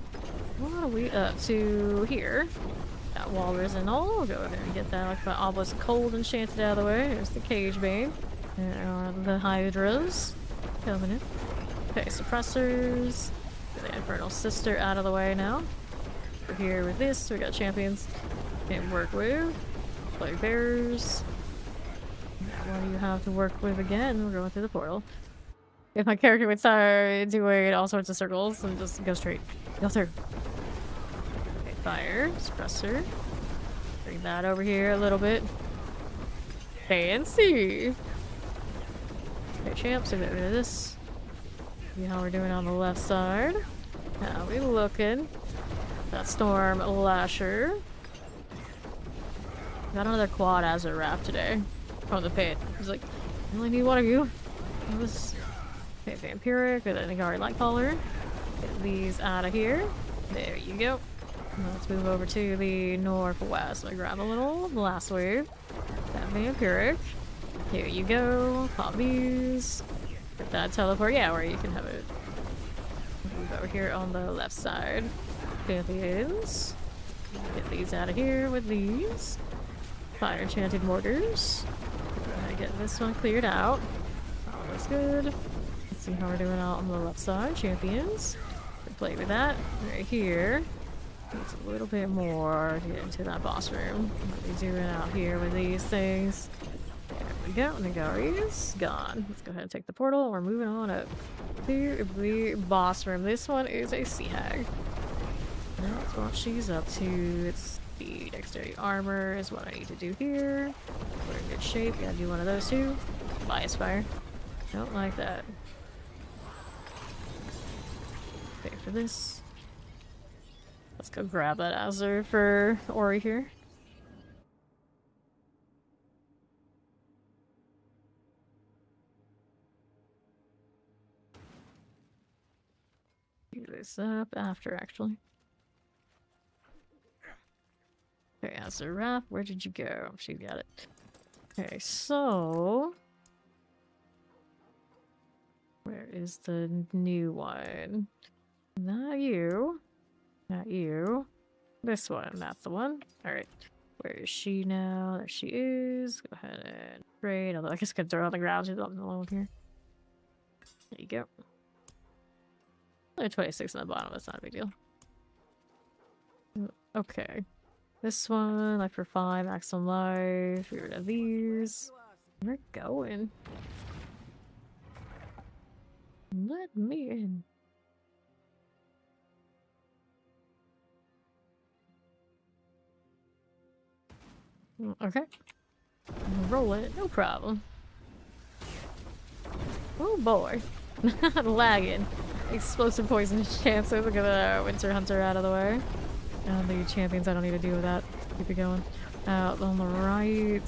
What are we up to here? Got Wallers and all. We'll go ahead and get that like the obelisk cold enchanted out of the way. There's the Cage Bane. There are the Hydras. Coming in. Okay, suppressors. Get the Infernal Sister out of the way now. We're here with this. We got champions. Can't work with. Plague Bearers. What do you have to work with again? We're going through the portal. If my character would start doing all sorts of circles and just go straight. Go through. Okay, fire. Suppressor. Bring that over here a little bit. Fancy! Okay, champs, so get rid of this. See how we're doing on the left side. How we looking? That Storm Lasher. Got another quad as a wrap today. From the pit. He's like, I only need one of you. This okay, Vampiric with a Nagari Lightcaller. Get these out of here. There you go. Now let's move over to the northwest. So I grab a little blast wave. That Vampiric. Here you go. Pop these. Get that teleport. Yeah, where you can have it. Move over here on the left side. Champions. Get these out of here with these. Fire Enchanted Mortars. Get this one cleared out. All looks good. Let's see how we're doing out on the left side. Champions. We play with that right here. Needs a little bit more to get into that boss room. What are we doing out here with these things? There we go. Nagari's gone. Let's go ahead and take the portal. We're moving on up to the boss room. This one is a Sea Hag. That's what she's up to. It's the dexterity armor is what I need to do here. We're in good shape. Gotta do one of those too. Bias fire. Don't like that. Okay, for this. Let's go grab that Azure for Ori here. Do this up after, actually. Okay, Azure Wrap, where did you go? She got it. Okay, so... where is the new one? Not you. Not you. This one, that's the one. Alright. Where is she now? There she is. Go ahead and trade. Although I guess I could throw her on the ground. She's on the low here. There you go. Only 26 on the bottom. That's not a big deal. Okay. This one, life for 5, maximum life. Get rid of these. We're going. Let me in. Okay. Roll it, no problem. Oh boy. Lagging. Explosive poison chances. Look at the Winter Hunter out of the way. And the champions, I don't need to deal with that. Keep it going. Out on the right.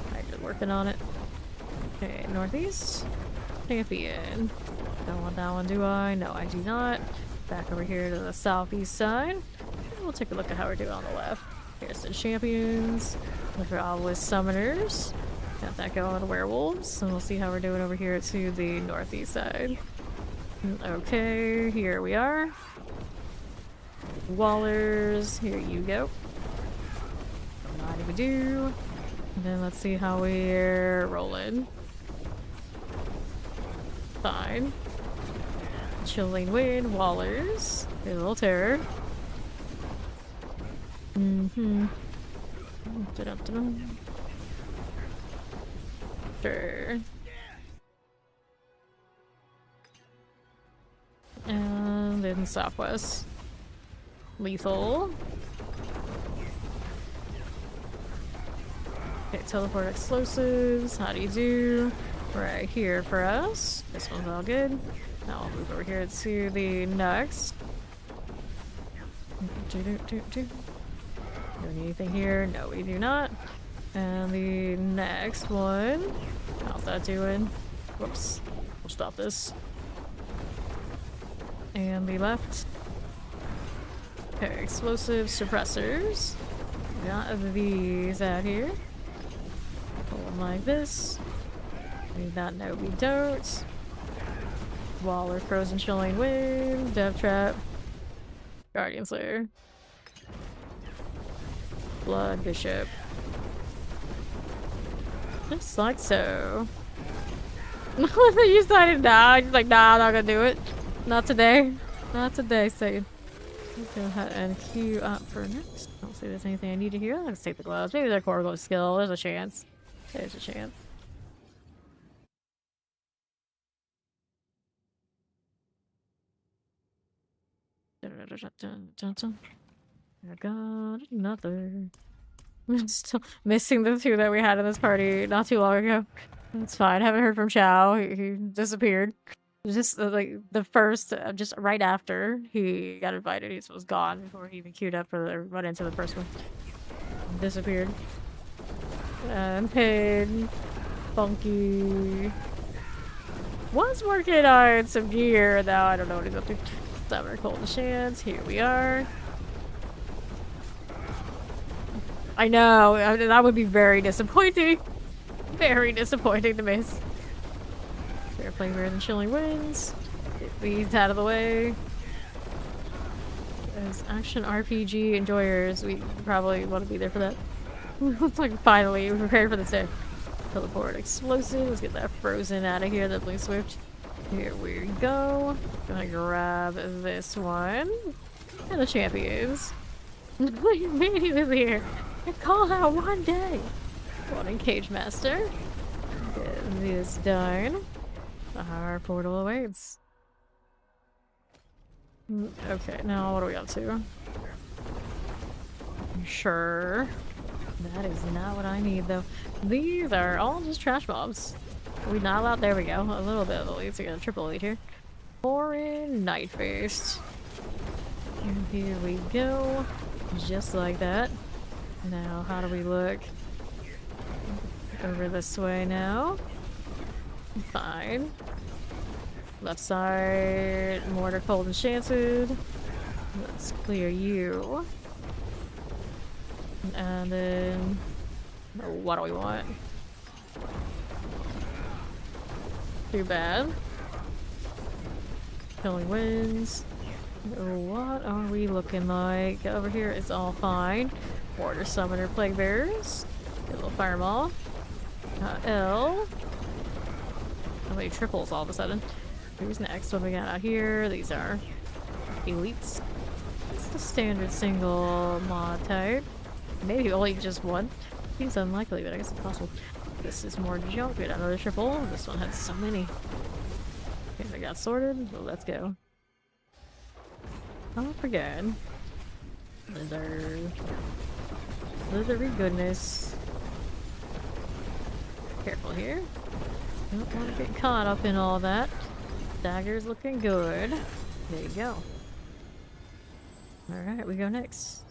Alright, just working on it. Okay, northeast. Champion. Don't want that one, do I? No, I do not. Back over here to the southeast side. We'll take a look at how we're doing on the left. Here's the champions. Look for obelisk summoners. Got that going with werewolves. And we'll see how we're doing over here to the northeast side. Okay, here we are. Wallers, here you go. Not even do. And then let's see how we're rolling. Fine. Chilling wind, Wallers. A little terror. Mm-hmm. Sure. And then southwest. Lethal. Okay, teleport explosives. How do you do? right here for us. This one's all good. Now I'll move over here to the next. Do we need anything here? No, we do not. And the next one. How's that doing? Whoops. We'll stop this. And the left. Okay, explosive suppressors. Got these out here. Pull them like this. Need that? No, we don't. Waller, frozen, chilling wind, death trap, guardian slayer, blood bishop. Just like so. You decided nah. You're like, nah, I'm not gonna do it. Not today. Not today, Satan. Let's go ahead and queue up for next. I don't see there's anything I need to hear. Let's take the gloves. Maybe their core glow skill. There's a chance. There's a chance. I got another. I'm still missing the two that we had in this party not too long ago. It's fine. Haven't heard from Chow. He disappeared. Just like the first, just right after he got invited, he was gone before he even queued up for the run into the first one. Disappeared. Pin. Funky. Was working on some gear. Now I don't know what he's up to. Summer Cold and Chance. Here we are. I know. That would be very disappointing. Very disappointing to miss. Fair play better than chilling winds. Get these out of the way. As action RPG enjoyers, we probably want to be there for that. It's like finally we're prepared for this day. Teleport explosive. Let's get that frozen out of here. That blue swift. Here we go. Gonna grab this one. And the champions. Maybe this here. I call out one day. One in Cage Master. Get this done. Our portal awaits. Okay, now what are we up to? Sure. That is not what I need though. These are all just trash mobs. We not allowed. There we go. A little bit of elite. So we got a triple elite here. Foreign Night Faced. And here we go. Just like that. Now, how do we look? Over this way now. Fine. Left side. Mortar Cold Enchanted. Let's clear you. And then... what do we want? Too bad. Killing winds. What are we looking like? Over here is all fine. Water Summoner Plague Bearers. Get a little fireball. L. How many triples all of a sudden? Who's next? What we got out here? These are elites. It's the standard single mod type. Maybe only just one. Seems unlikely, but I guess it's possible. This is more junk. We got another triple. This one had so many. Okay, they got sorted. Well, let's go. Oh, again. Lizard. Slithery goodness. Careful here. Don't want to get caught up in all that. Dagger's looking good. There you go. Alright, we go next.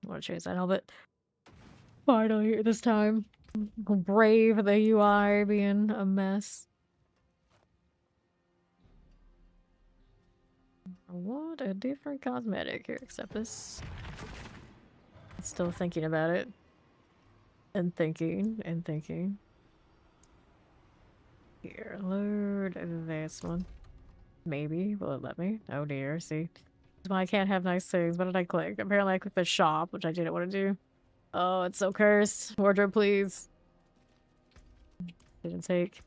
I want to change that helmet. Finally here this time. Brave the UI being a mess. What a different cosmetic. Here, accept this. Still thinking about it. And thinking, and thinking. Here, load this one. Maybe. Will it let me? Oh dear, see. That's why I can't have nice things. What did I click? Apparently I clicked the shop, which I didn't want to do. Oh, it's so cursed. Wardrobe, please. Didn't take.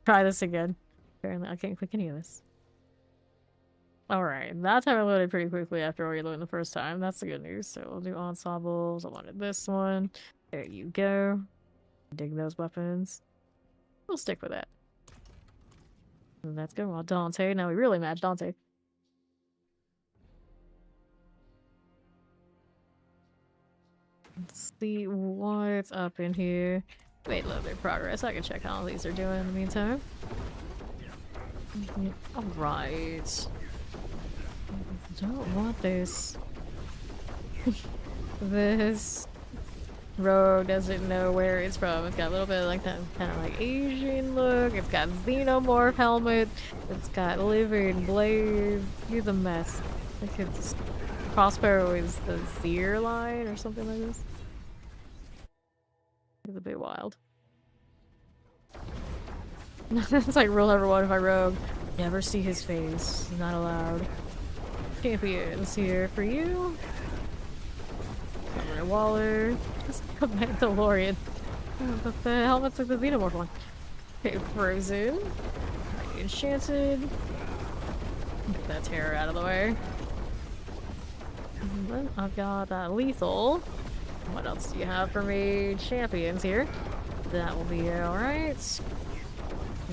Try this again. Apparently I can't click any of this. Alright, that time I loaded pretty quickly after reloading the first time. That's the good news. So we'll do ensembles. I wanted this one. There you go. Dig those weapons. We'll stick with that. And let's go on Dante. Now we really match Dante. see what's up in here. Made a little bit of progress. I can check how these are doing in the meantime. Alright. Don't want this. This rogue doesn't know where it's from. It's got a little bit of like that kind of like Asian look. It's got xenomorph helmet. It's got living blade. He's a mess. Like its crossbow is the Zir line or something like this. It's a bit wild. It's like rule number one if I rogue. Never see his face. He's not allowed. Champions here for you. Cameron Waller. Just come back DeLorean. Oh, but the helmet's like the Xenomorph one. Okay, Frozen. Enchanted. Get that terror out of the way. And then I've got Lethal. What else do you have for me? Champions here. That will be alright.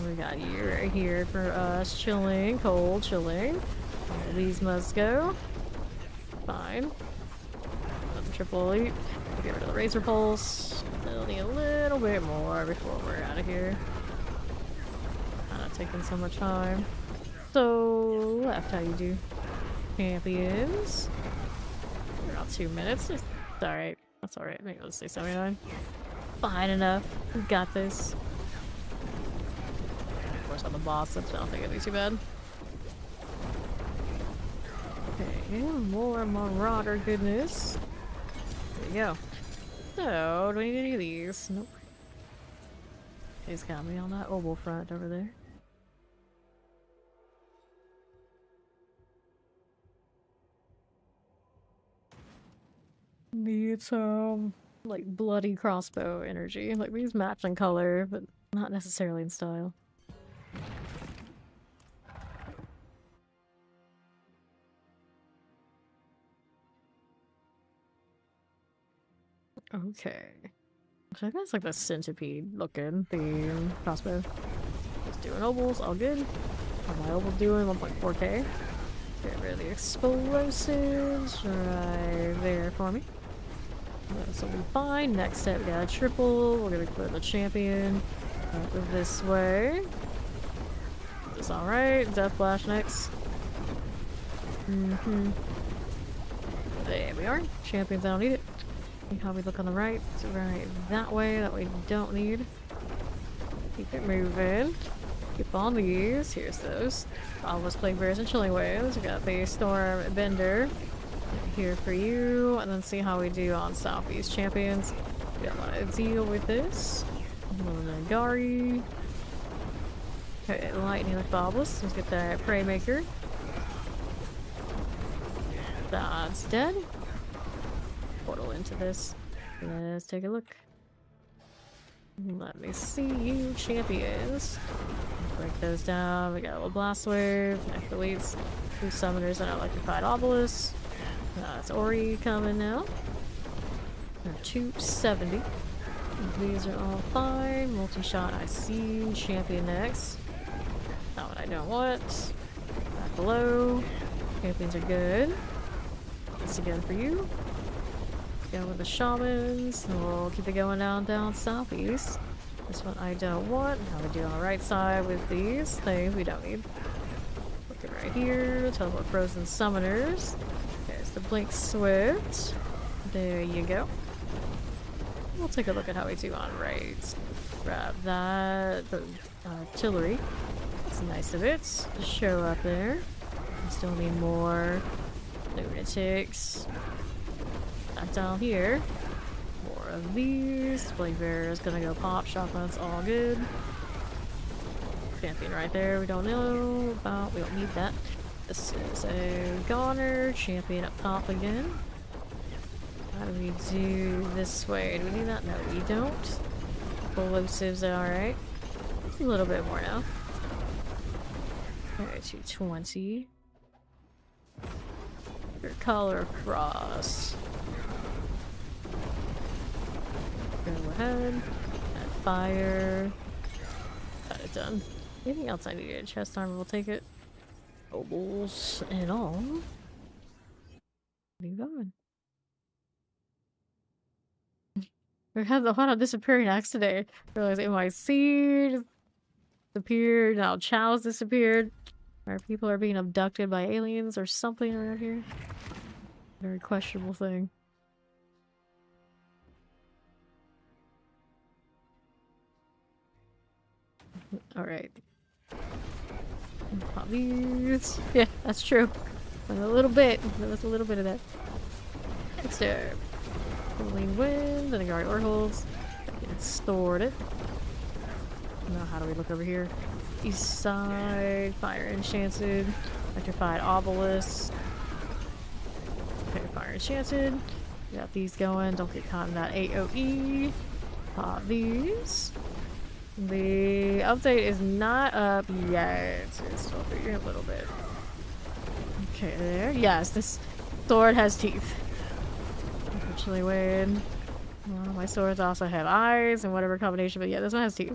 We got you right here for us. Chilling, cold, chilling. These must go. Fine. Another triple elite. Get rid of the razor pulse. Still need a little bit more before we're out of here. Not taking so much time. So left, how you do? Champions. About 2 minutes. It's alright. That's alright. Maybe let's say 79. Fine enough. We got this. Of course, I'm the boss, so I don't think it'll be too bad. Okay, more Marauder goodness. There we go. So, do we need any of these? Nope. He's got me on that oval front over there. Need some, like, bloody crossbow energy. Like, these match in color, but not necessarily in style. Okay. So I guess like the centipede looking theme crossbow. Just doing ovals, all good. How my ovals doing? 1.4k. Get rid of the explosives right there for me. This will be fine. Next step, we got a triple. We're gonna clear the champion this way. Is this alright? Death Flash next. There we are. Champions, I don't need it. How we look on the right, so right that way, that we don't need. Keep it moving. Keep on these. Here's those. All those plague bears and chilling waves. We got the storm bender here for you, and then see how we do on Southeast champions. We don't want to deal with this. Nagari. Okay, lightning like Bobulus. Let's get that prey maker. That's dead. Portal into this. Let's take a look. Let me see you, champions. Break those down. We got a little blast wave. Next elites. 2 summoners and electrified obelisk. It's Ori coming now. They're 270. These are all fine. Multi-shot I see. Champion next. Not what I don't want. Back below. Champions are good. This again for you. Go with the shamans, and we'll keep it going down southeast. This one I don't want. How we do on the right side with these things we don't need. Looking right here, teleport frozen summoners. There's the blink swift. There you go. We'll take a look at how we do on right. Grab that, the artillery. That's nice of it to show up there. We still need more lunatics. Back down here. More of these. Blade Bear is gonna go pop. Shotgun's all good. Champion right there. We don't know about. We don't need that. This is a goner. Champion up top again. How do we do this way? Do we need that? No, we don't. Explosives are alright. A little bit more now. Okay, 220. Your color cross. Go ahead. Add fire. Got it done. Anything else I needed? Chest armor, we'll take it. Nobles and all. What are you going? We had the one disappearing accident. Realized NYC disappeared, now Chow's disappeared. Our people are being abducted by aliens or something around here. Very questionable thing. Alright. Pop these. Yeah, that's true. A little bit. There was a little bit of that. Extra. Cooling wind, and a guard oracles. Get stored it. Now, how do we look over here? East side, fire enchanted, electrified obelisk. Okay, fire enchanted. Got these going. Don't get caught in that AOE. Pop these. The update is not up yet. It's still figuring a little bit. Okay, there. Yes, this sword has teeth. Unfortunately, wind. Well, my swords also have eyes and whatever combination, but yeah, this one has teeth.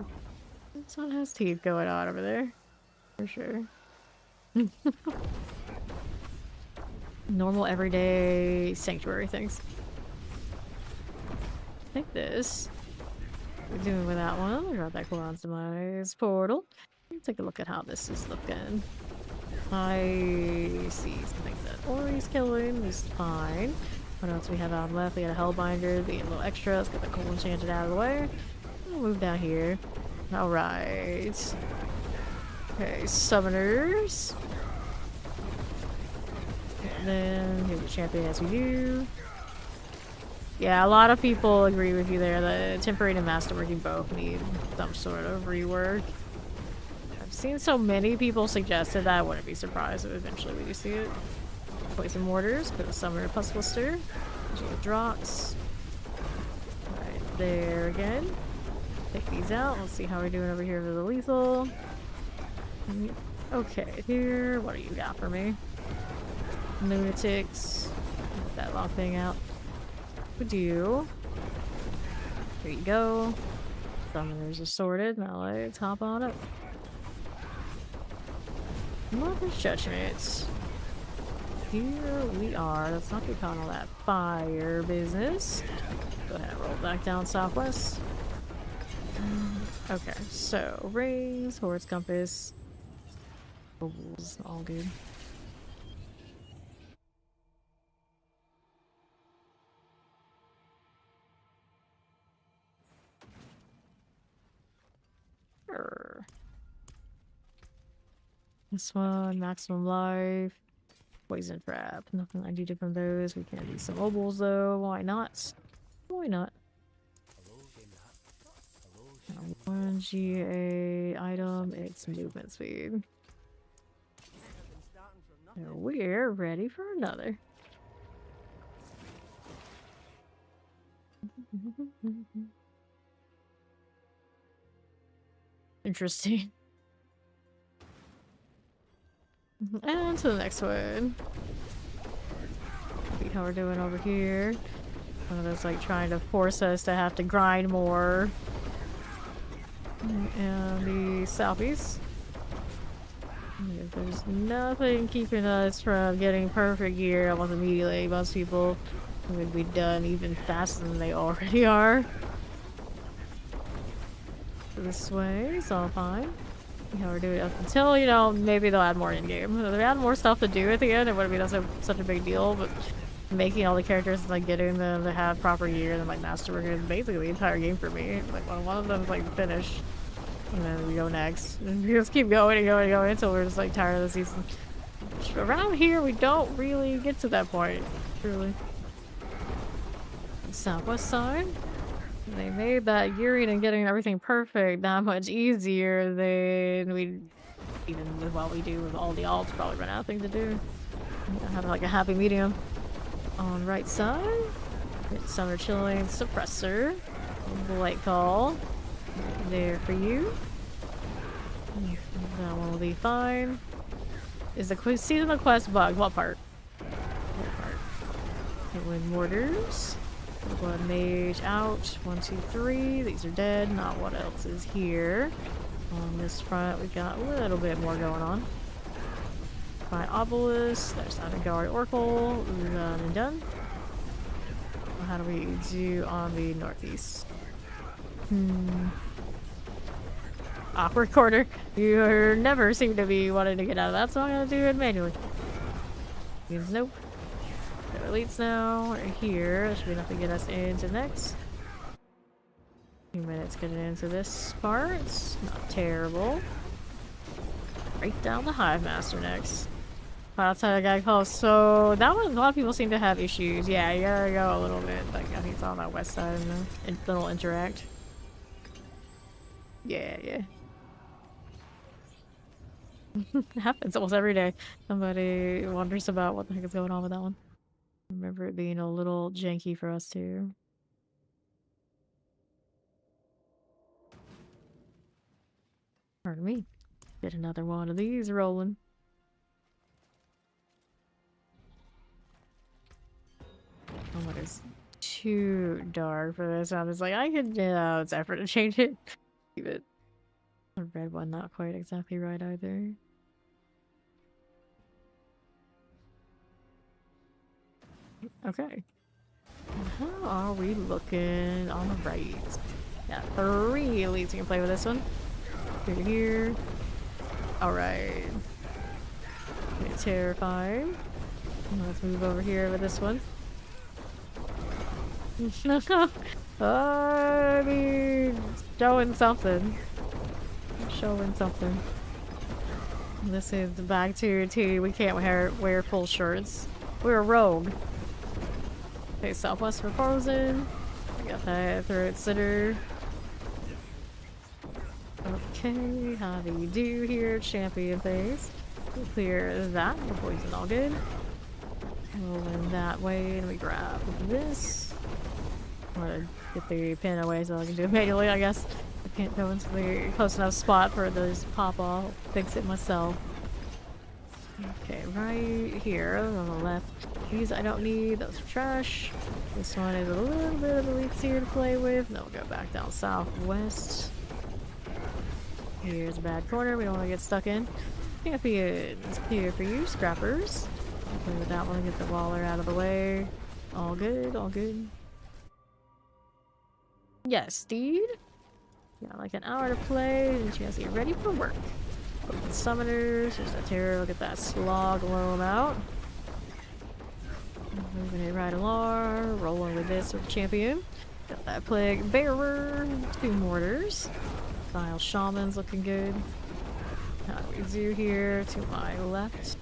This one has teeth going on over there. For sure. Normal, everyday sanctuary things. Take this. We're doing with that one. Drop that Quran's Demise portal. Let's take a look at how this is looking. I see some things that Ori's killing is fine. What else we have out left? We got a Hellbinder, be a little extra. Let's get the cool enchanted out of the way. We'll move down here. Alright. Okay, summoners. And then here's the champion as we do. Yeah, a lot of people agree with you there that temporary and masterworking both need some sort of rework. I've seen so many people suggested that I wouldn't be surprised if eventually we do see it. Poison mortars, put a summoner plus blister. There's the drops. Right there again. Take these out. Let's see how we're doing over here for the lethal. Okay, here. What do you got for me? Lunatics. Get that long thing out. Would you? There you go. Summoners are sorted. Now let's hop on up. Mother's Judgment. Here we are. Let's not get caught on that fire business. Go ahead and roll back down southwest. Okay, so rings, horse compass, bubbles, all good. This one, maximum life, poison trap. Nothing I do from those. We can do some mobiles though. Why not? Why not? One GA item, it's movement speed. So we're ready for another. Interesting. And to the next one. See how we're doing over here. One of those like trying to force us to have to grind more. And the southeast. There's nothing keeping us from getting perfect gear almost immediately. Most people would be done even faster than they already are. This way, it's all fine. See how we're doing up until, you know, maybe they'll add more in-game. If they add more stuff to do at the end, it wouldn't be such a big deal, but making all the characters, like, getting them to have proper gear and, like, masterwork is basically the entire game for me. Like, one of them is, like, finish. And then we go next. And we just keep going and going and going until we're just, like, tired of the season. Around here, we don't really get to that point, truly. Southwest side. They made that gearing and getting everything perfect that much easier than we, even with what we do with all the alts, probably run out of things to do. Have like a happy medium. On right side, Summer Chillin, Suppressor, Blight Call, there for you. That one will be fine. Is the seasonal quest bugged? What part? What part? Hit mortars. Blood Mage out. 1, 2, 3. These are dead. Not what else is here. On this front, we've got a little bit more going on. By Obelisk. There's not a guard Oracle. Done and done. How do we do on the northeast? Awkward corner. You never seem to be wanting to get out of that, so I'm gonna do it manually. Means nope. Got elites now. Right here. There should be enough to get us into next. A few minutes getting into this part. Not terrible. Right down the Hive Master next. Outside the guy close. So that one, a lot of people seem to have issues. Yeah, you gotta go a little bit. Like I think it's on that west side and it'll interact. Yeah, yeah. It happens almost every day. Somebody wonders about what the heck is going on with that one. I remember it being a little janky for us too. Pardon me. Get another one of these rolling. Oh, what is too dark for this? I was like, I could, it's effort to change it. Keep it. The red one, not quite exactly right either. Okay. How are we looking on the right? Yeah, 3 elites you can play with this one. Through here. Alright. Okay, terrifying. Let's move over here with this one. I mean, showing something. Showing something. This is the back to T. We can't wear full shirts. We're a rogue. Okay, southwest for frozen. We got that throat sitter. Okay, how do you do here? Champion phase. We'll clear that. The poison all good. Rolling that way, and we grab this. I'm gonna get the pin away so I can do it manually, I guess. I can't go into the close enough spot for those pop off. Fix it myself. Okay, right here on the left. These I don't need, those are trash. This one is a little bit of elites here to play with. No, we'll go back down southwest. Here's a bad corner we don't want to get stuck in. Champions here for you, scrappers. Play with that one, get the waller out of the way. All good, all good. Yes, Steed. Got like an hour to play, and you guys get ready for work. Open summoners, there's that terror, look at that slog loam out. Moving it right along, rolling with this with the champion. Got that plague bearer, 2 mortars. Vile shamans looking good. How do we do here to my left?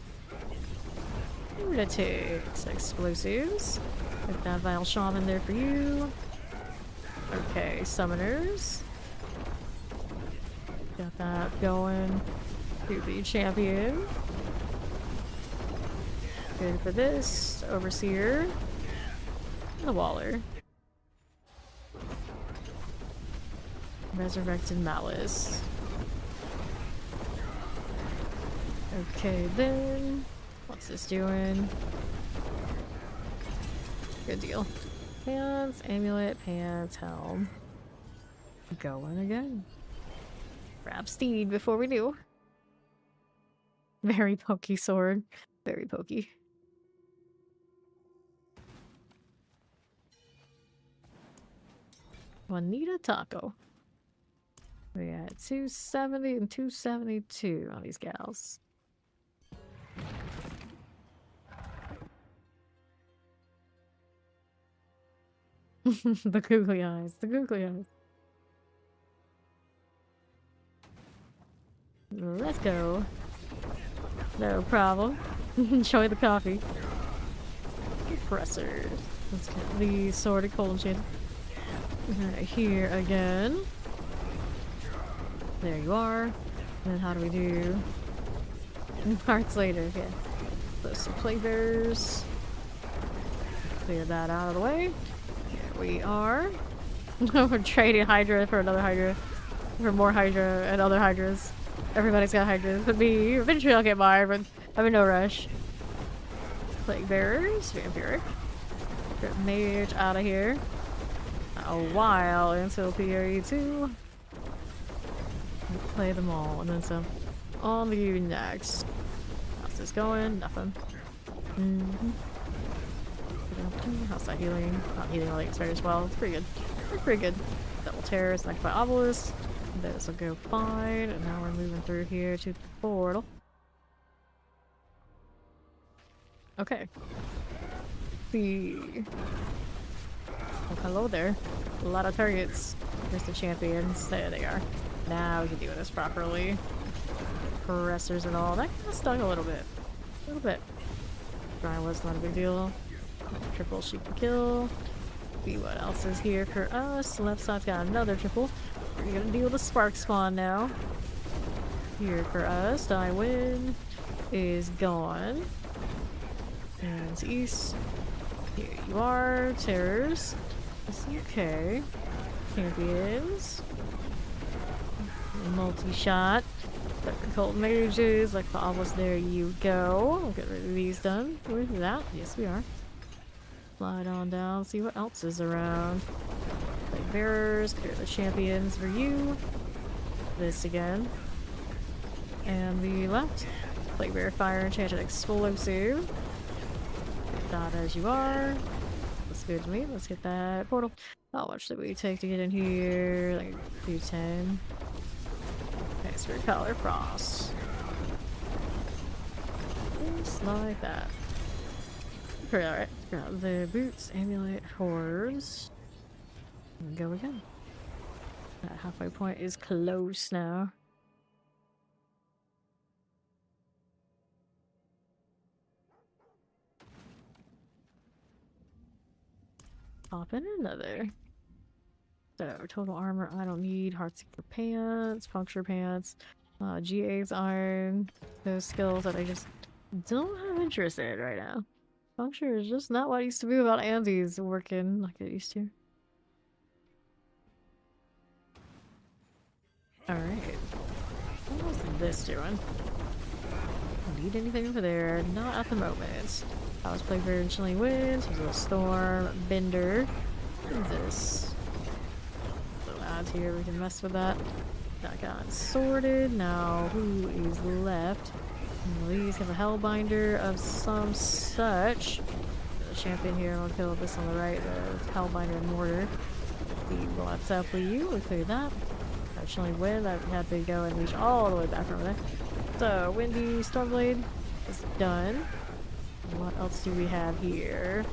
Lunatics, explosives. Got that vile shaman there for you. Okay, summoners. Got that going to the champion. Good for this. Overseer. The Waller. Resurrected Malice. Okay then. What's this doing? Good deal. Pants, amulet, pants, helm. Going again. Grab Steed before we do. Very pokey sword. Very pokey. Juanita Taco. We got 270 and 272 on these gals. The googly eyes. The googly eyes. Let's go. No problem. Enjoy the coffee. Compressor. Let's get the sword of cold shit. Right here again. There you are. And then how do we do? Parts later, okay. Those some play bears. Clear that out of the way. Here we are. We're trading Hydra for another Hydra. For more Hydra and other Hydras. Everybody's got Hydras but me. Eventually I'll get mine, but I'm in no rush. Plague bearers, vampiric. Get mage out of here. A while until PRE2. Play them all and then some. On to you next. How's this going? Nothing. How's that healing? Not healing really very as well. It's pretty good. Pretty good. Double terrors, like by obelisk. This will go fine. And now we're moving through here to the portal. Okay. See. Oh, hello there. A lot of targets. There's the champions. There they are. Now we can do this properly. Pressers and all. That kind of stung a little bit. A little bit. Dry was not a big deal. Triple shoot and kill. See what else is here for us. Left side's got another triple. We're gonna deal with a spark spawn now. Here for us. Die win is gone. And east. Here you are. Terrors. It's okay. Champions. Multi-shot. Difficult mages, like the obelisk, there you go. We'll get rid of these done. Where's that? Yes, we are. Slide on down, see what else is around. Plate bearers, clear the champions for you. This again. And the left. Plate bearer, fire, enchanted explosive. Dot as you are. Looks good to me. Let's get that portal. How much did we take to get in here? Like 210. Okay, Spirit Collar Frost. Just like that. Pretty alright. Got the boots, amulet, hordes. And go again. That halfway point is close now. Pop in another. So, total armor I don't need. Heartseeker pants, puncture pants, GA's iron. Those skills that I just don't have interest in right now. Puncture is just not what it used to be about Andy's working like it used to. Alright. What was this doing? Need anything over there? Not at the moment. I was playing very Chillin winds. There's a storm, bender. What is this? Little ads here, we can mess with that. That got sorted. Now who is left? These have a hellbinder of some such. The champion here, I'll kill this on the right, the hellbinder and mortar. What's up with you? We cleared that. Actually wind, I had to go and reach all the way back over there. So, Windy Stormblade is done. What else do we have here?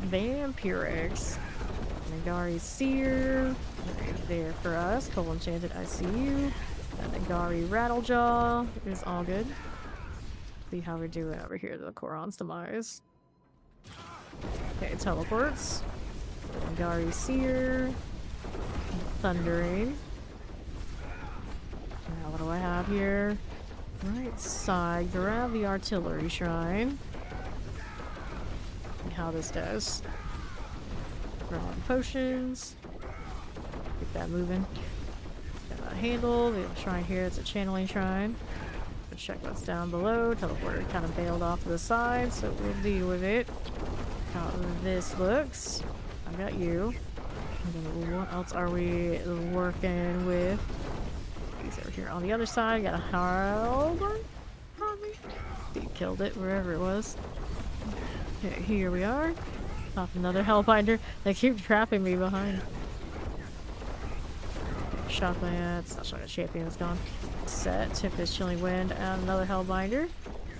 Vampirix. Nagari Seer. Right there for us. Cold Enchanted, I see you. Nagari Rattlejaw is all good. See how we're doing over here to the Koron's Demise. Okay, teleports. Nagari Seer. Thundering. Now what do I have here? Right side, grab the artillery shrine. See how this does. Grab potions. Keep that moving. Got that handle. We have a shrine here. It's a channeling shrine. Let's check what's down below. Teleporter kind of bailed off to the side, so we'll deal with it. How this looks. I got you. And then what else are we working with? He's over here on the other side. Got a halberd on me. He killed it wherever it was. Okay, here we are. Off another hellbinder. They keep trapping me behind. Shock lance. Not sure the champion is gone. Set. Tip his chilling wind. And another hellbinder.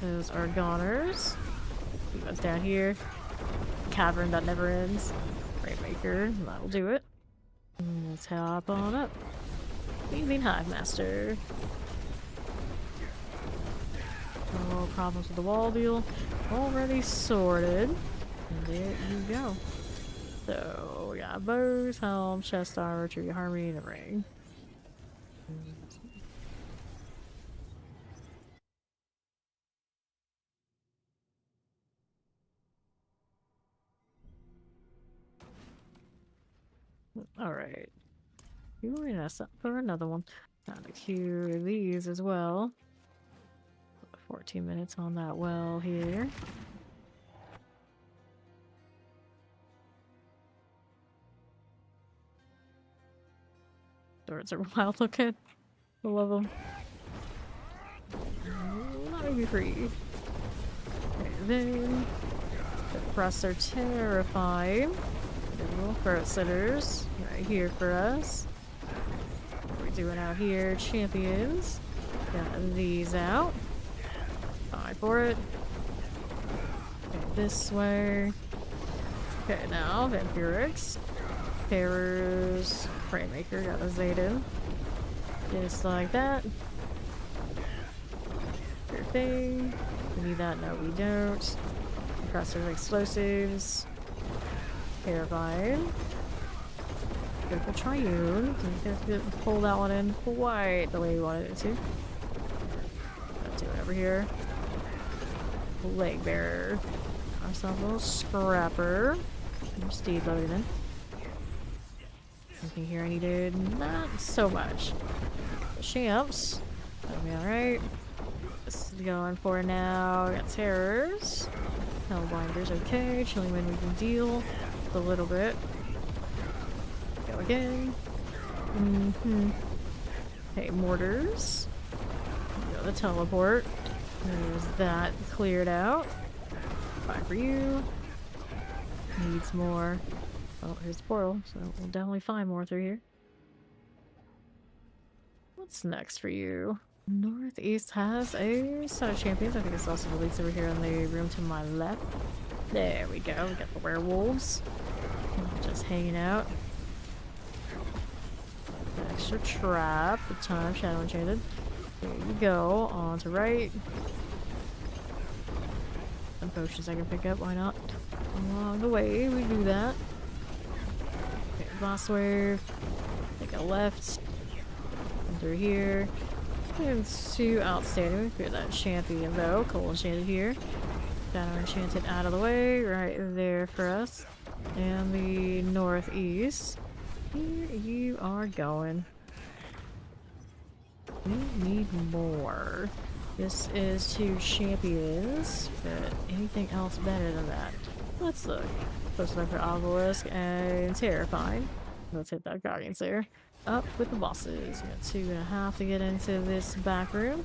Those are goners. He goes down here. Cavern that never ends. Rainmaker. That'll do it. Let's hop on up. Evening Hive Master. No problems with the wall deal. Already sorted. And there you go. So, we got bows, helm, chest armor, tree harmony, and a ring. Alright. You were gonna set for another one. Gotta queue these as well. 14 minutes on that well here. Swords are wild looking. I love them. Let me be free. Okay, then The thrusts are terrifying. The little throat sitters right here for us. What are we doing out here? Champions. Got these out. Fine for it. Okay, this way. Okay, now Vampirix. Terrors. Framemaker. Got the Zeta. Just like that. Sure thing. We need that. No, we don't. Compressors, explosives. Terrifying. Careful Triune. Didn't pull that one in quite the way we wanted it to. Let's do it over here. Leg bearer. Ourselves a little scrapper. Steed loaded in. Anything here I needed? Not so much. The champs. That'll be alright. This is going for now. Got terrors. Hellbinders, okay. Chillin we can deal with a little bit. Go again. Okay, mortars. Go the teleport. There's that cleared out. Fine for you. Needs more. Oh, here's the portal, so we'll definitely find more through here. What's next for you? Northeast has a set of champions. I think it's also released over here in the room to my left. There we go. We got the werewolves. Just hanging out. Extra trap. The time shadow enchanted. There you go. On to right. Some potions I can pick up. Why not? Along the way, we do that. Okay, boss wave. Take a left. And through here. And two outstanding. We clear that champion though. Coal enchanted here. Shadow enchanted out of the way. Right there for us. And the northeast. Here you are going. We need more. This is two champions, but anything else better than that? Let's look. Supposed to look for Obelisk and Terrifying. Let's hit that Guardian Slayer. Up with the bosses. We got 2.5 to get into this back room.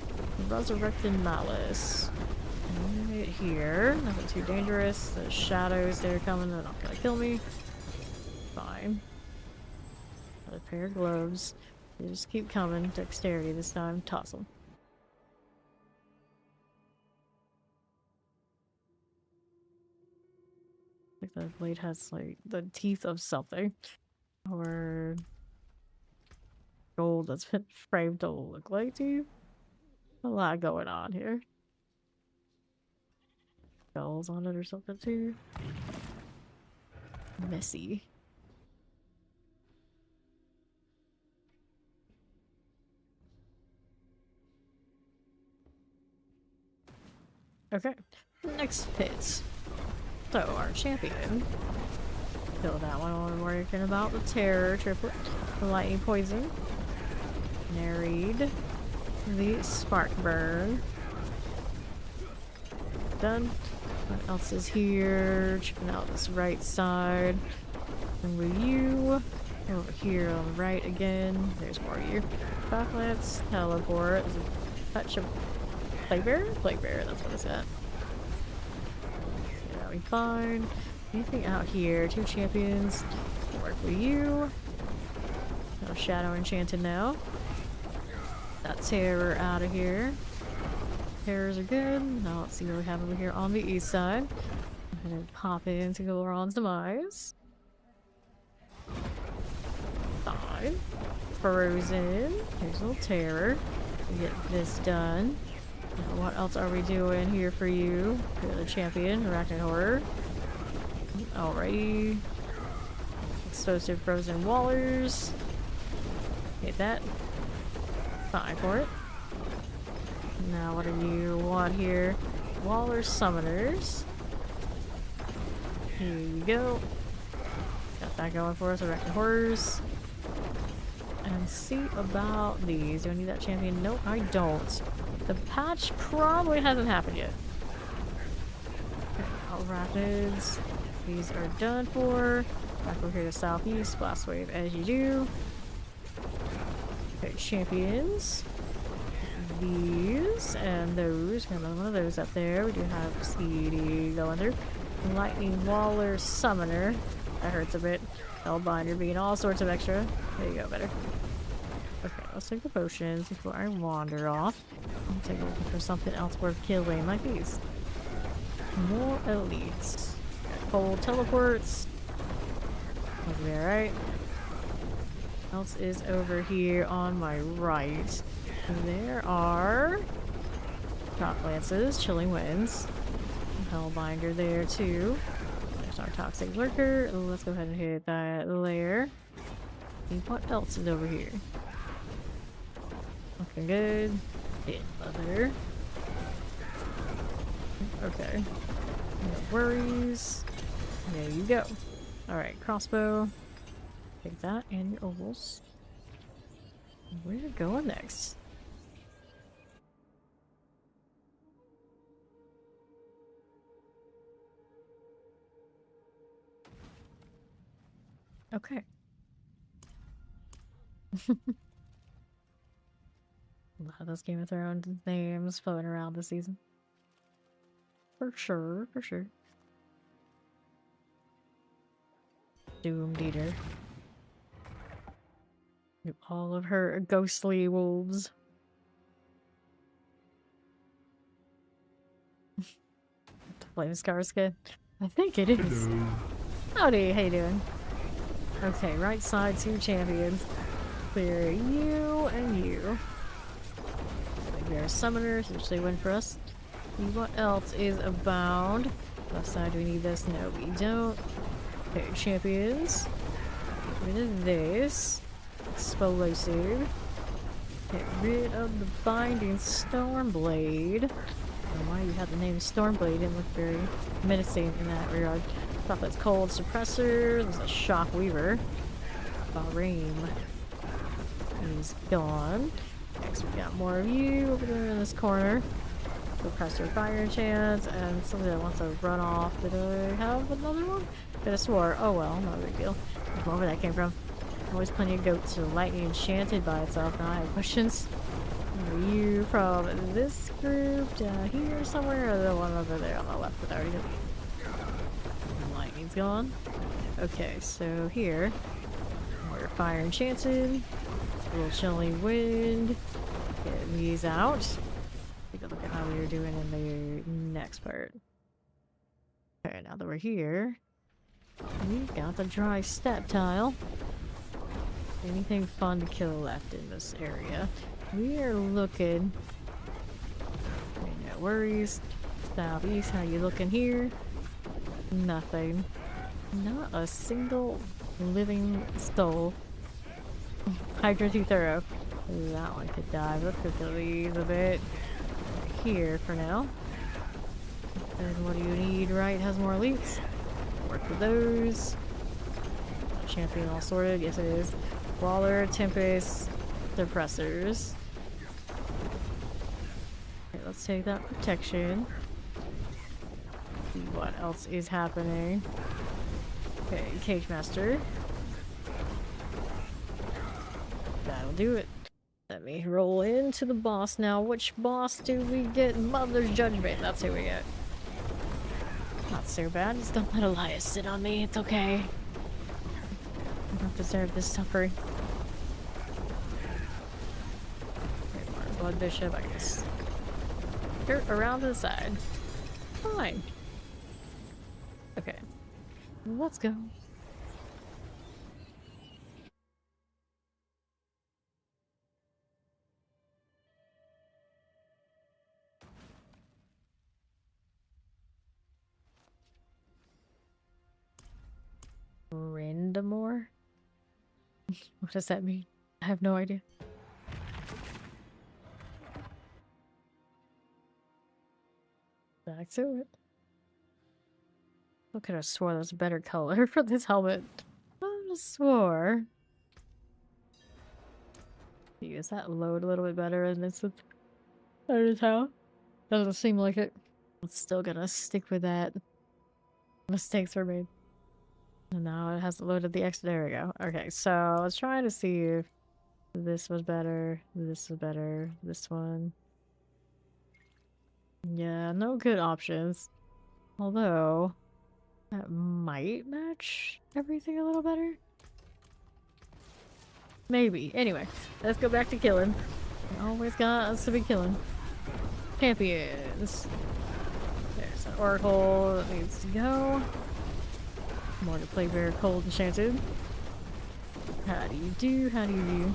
Resurrected Malice. Right here. Nothing too dangerous. The shadows, they're coming. They're not gonna kill me. Fine. Another pair of gloves. They just keep coming. Dexterity this time. Toss them. Like the blade has like the teeth of something. Or gold that's been framed to look like to you. A lot going on here. Skulls on it or something too. Messy. Okay, next pit. So our champion. Kill that one while we're working about the terror triplet. The lightning poison. Married. The spark burn. Done. What else is here? Checking out this right side. And with you. Over here on the right again. There's more of you. Chocolates. Teleport. There's a touch of Playbear? Playbear, that's what it's at. Yeah, we fine. Anything out here? Two champions. Work with you. No shadow enchanted now. That terror out of here. Terrors are good. Now let's see what we have over here on the east side. I'm gonna pop into Galoron's demise. Fine. Frozen. Here's a little terror. Get this done. Now what else are we doing here for you? You're the champion, Arachnid Horror. Alrighty. Explosive frozen wallers. Hit that. Fine for it. Now what do you want here? Waller summoners. Here you go. Got that going for us, Arachnid Horrors. And see about these. Do I need that champion? Nope, I don't. The patch probably hasn't happened yet. Okay, Arachnids. These are done for. Back over here to southeast. Blast wave as you do. Okay, champions. These and those. Got another one of those up there. We do have CD going through. Lightning Waller Summoner. That hurts a bit. Hellbinder being all sorts of extra. There you go, better. Okay, let's take the potions before I wander off. I'm take a look for something else worth killing, like these. More elites. Got cold teleports. Over there, right? What else is over here on my right? There are Shock Lances, Chilling Winds. Hellbinder there too. There's our Toxic Lurker. Let's go ahead and hit that lair. See what else is over here. Looking good. Hit other. Okay. No worries. There you go. Alright, crossbow. Take that and your ovals. Where are you going next? Okay. A lot of those Game of Thrones names floating around this season. For sure, for sure. Doomed Eater. All of her ghostly wolves. Flame Scar skin? I think it is. Hello. Howdy, how you doing? Okay, right side, 2 champions. Clear you and you. We are summoners, which they win for us. And what else is abound? Left side, do we need this? No, we don't. Okay, champions. Get rid of this. Explosive. Get rid of the binding Stormblade. I don't know why you had the name Stormblade, didn't look very menacing in that regard. Stuff that's cold suppressor. There's a shock weaver. Bahrain is gone. Next we got more of you over there in this corner. Suppressor fire chance and somebody that wants to run off. Did I have another one? Could have swore. Oh well, not a big deal. I don't know where that came from. Always plenty of goats are lightning enchanted by itself. Now I have questions. Are you from this group down here somewhere or the one over there on the left that I already did? Lightning's gone. Okay, so here we're fire enchanted. A little chilling wind. Get these out. Take a look at how we were doing in the next part. Okay, now that we're here, we've got the dry step tile. Anything fun to kill left in this area? We are looking. Okay, no worries. Southeast, how you looking here? Nothing. Not a single living soul. Hydra too thorough. That one could die. Let's go kill these a bit. Here for now. And what do you need, right? Has more elites. Work with those. Champion all sorted. Yes, it is. Waller, Tempest, Suppressors. Okay, let's take that protection. See what else is happening. Okay, Cage Master. That'll do it. Let me roll into the boss now. Which boss do we get? Mother's Judgment. That's who we get. Not so bad. Just don't let Elias sit on me. It's okay. I don't deserve this suffering. Okay, more Blood Bishop, I guess. Dirt around to the side. Fine. Okay. Let's go. Randamore? What does that mean? I have no idea. Back to it. I could have swore there's a better color for this helmet. I would have swore. Does that load a little bit better in this how? Doesn't seem like it. I'm still gonna stick with that. Mistakes were made. And now it hasn't loaded the extra. There we go. Okay, so I was trying to see if this was better, this was better, this one. Yeah, no good options. Although, That might match everything a little better. Maybe. Anyway, let's go back to killing. Always got us to be killing. Champions. There's an oracle that needs to go. More to play very cold enchanted. How do you do? How do you do?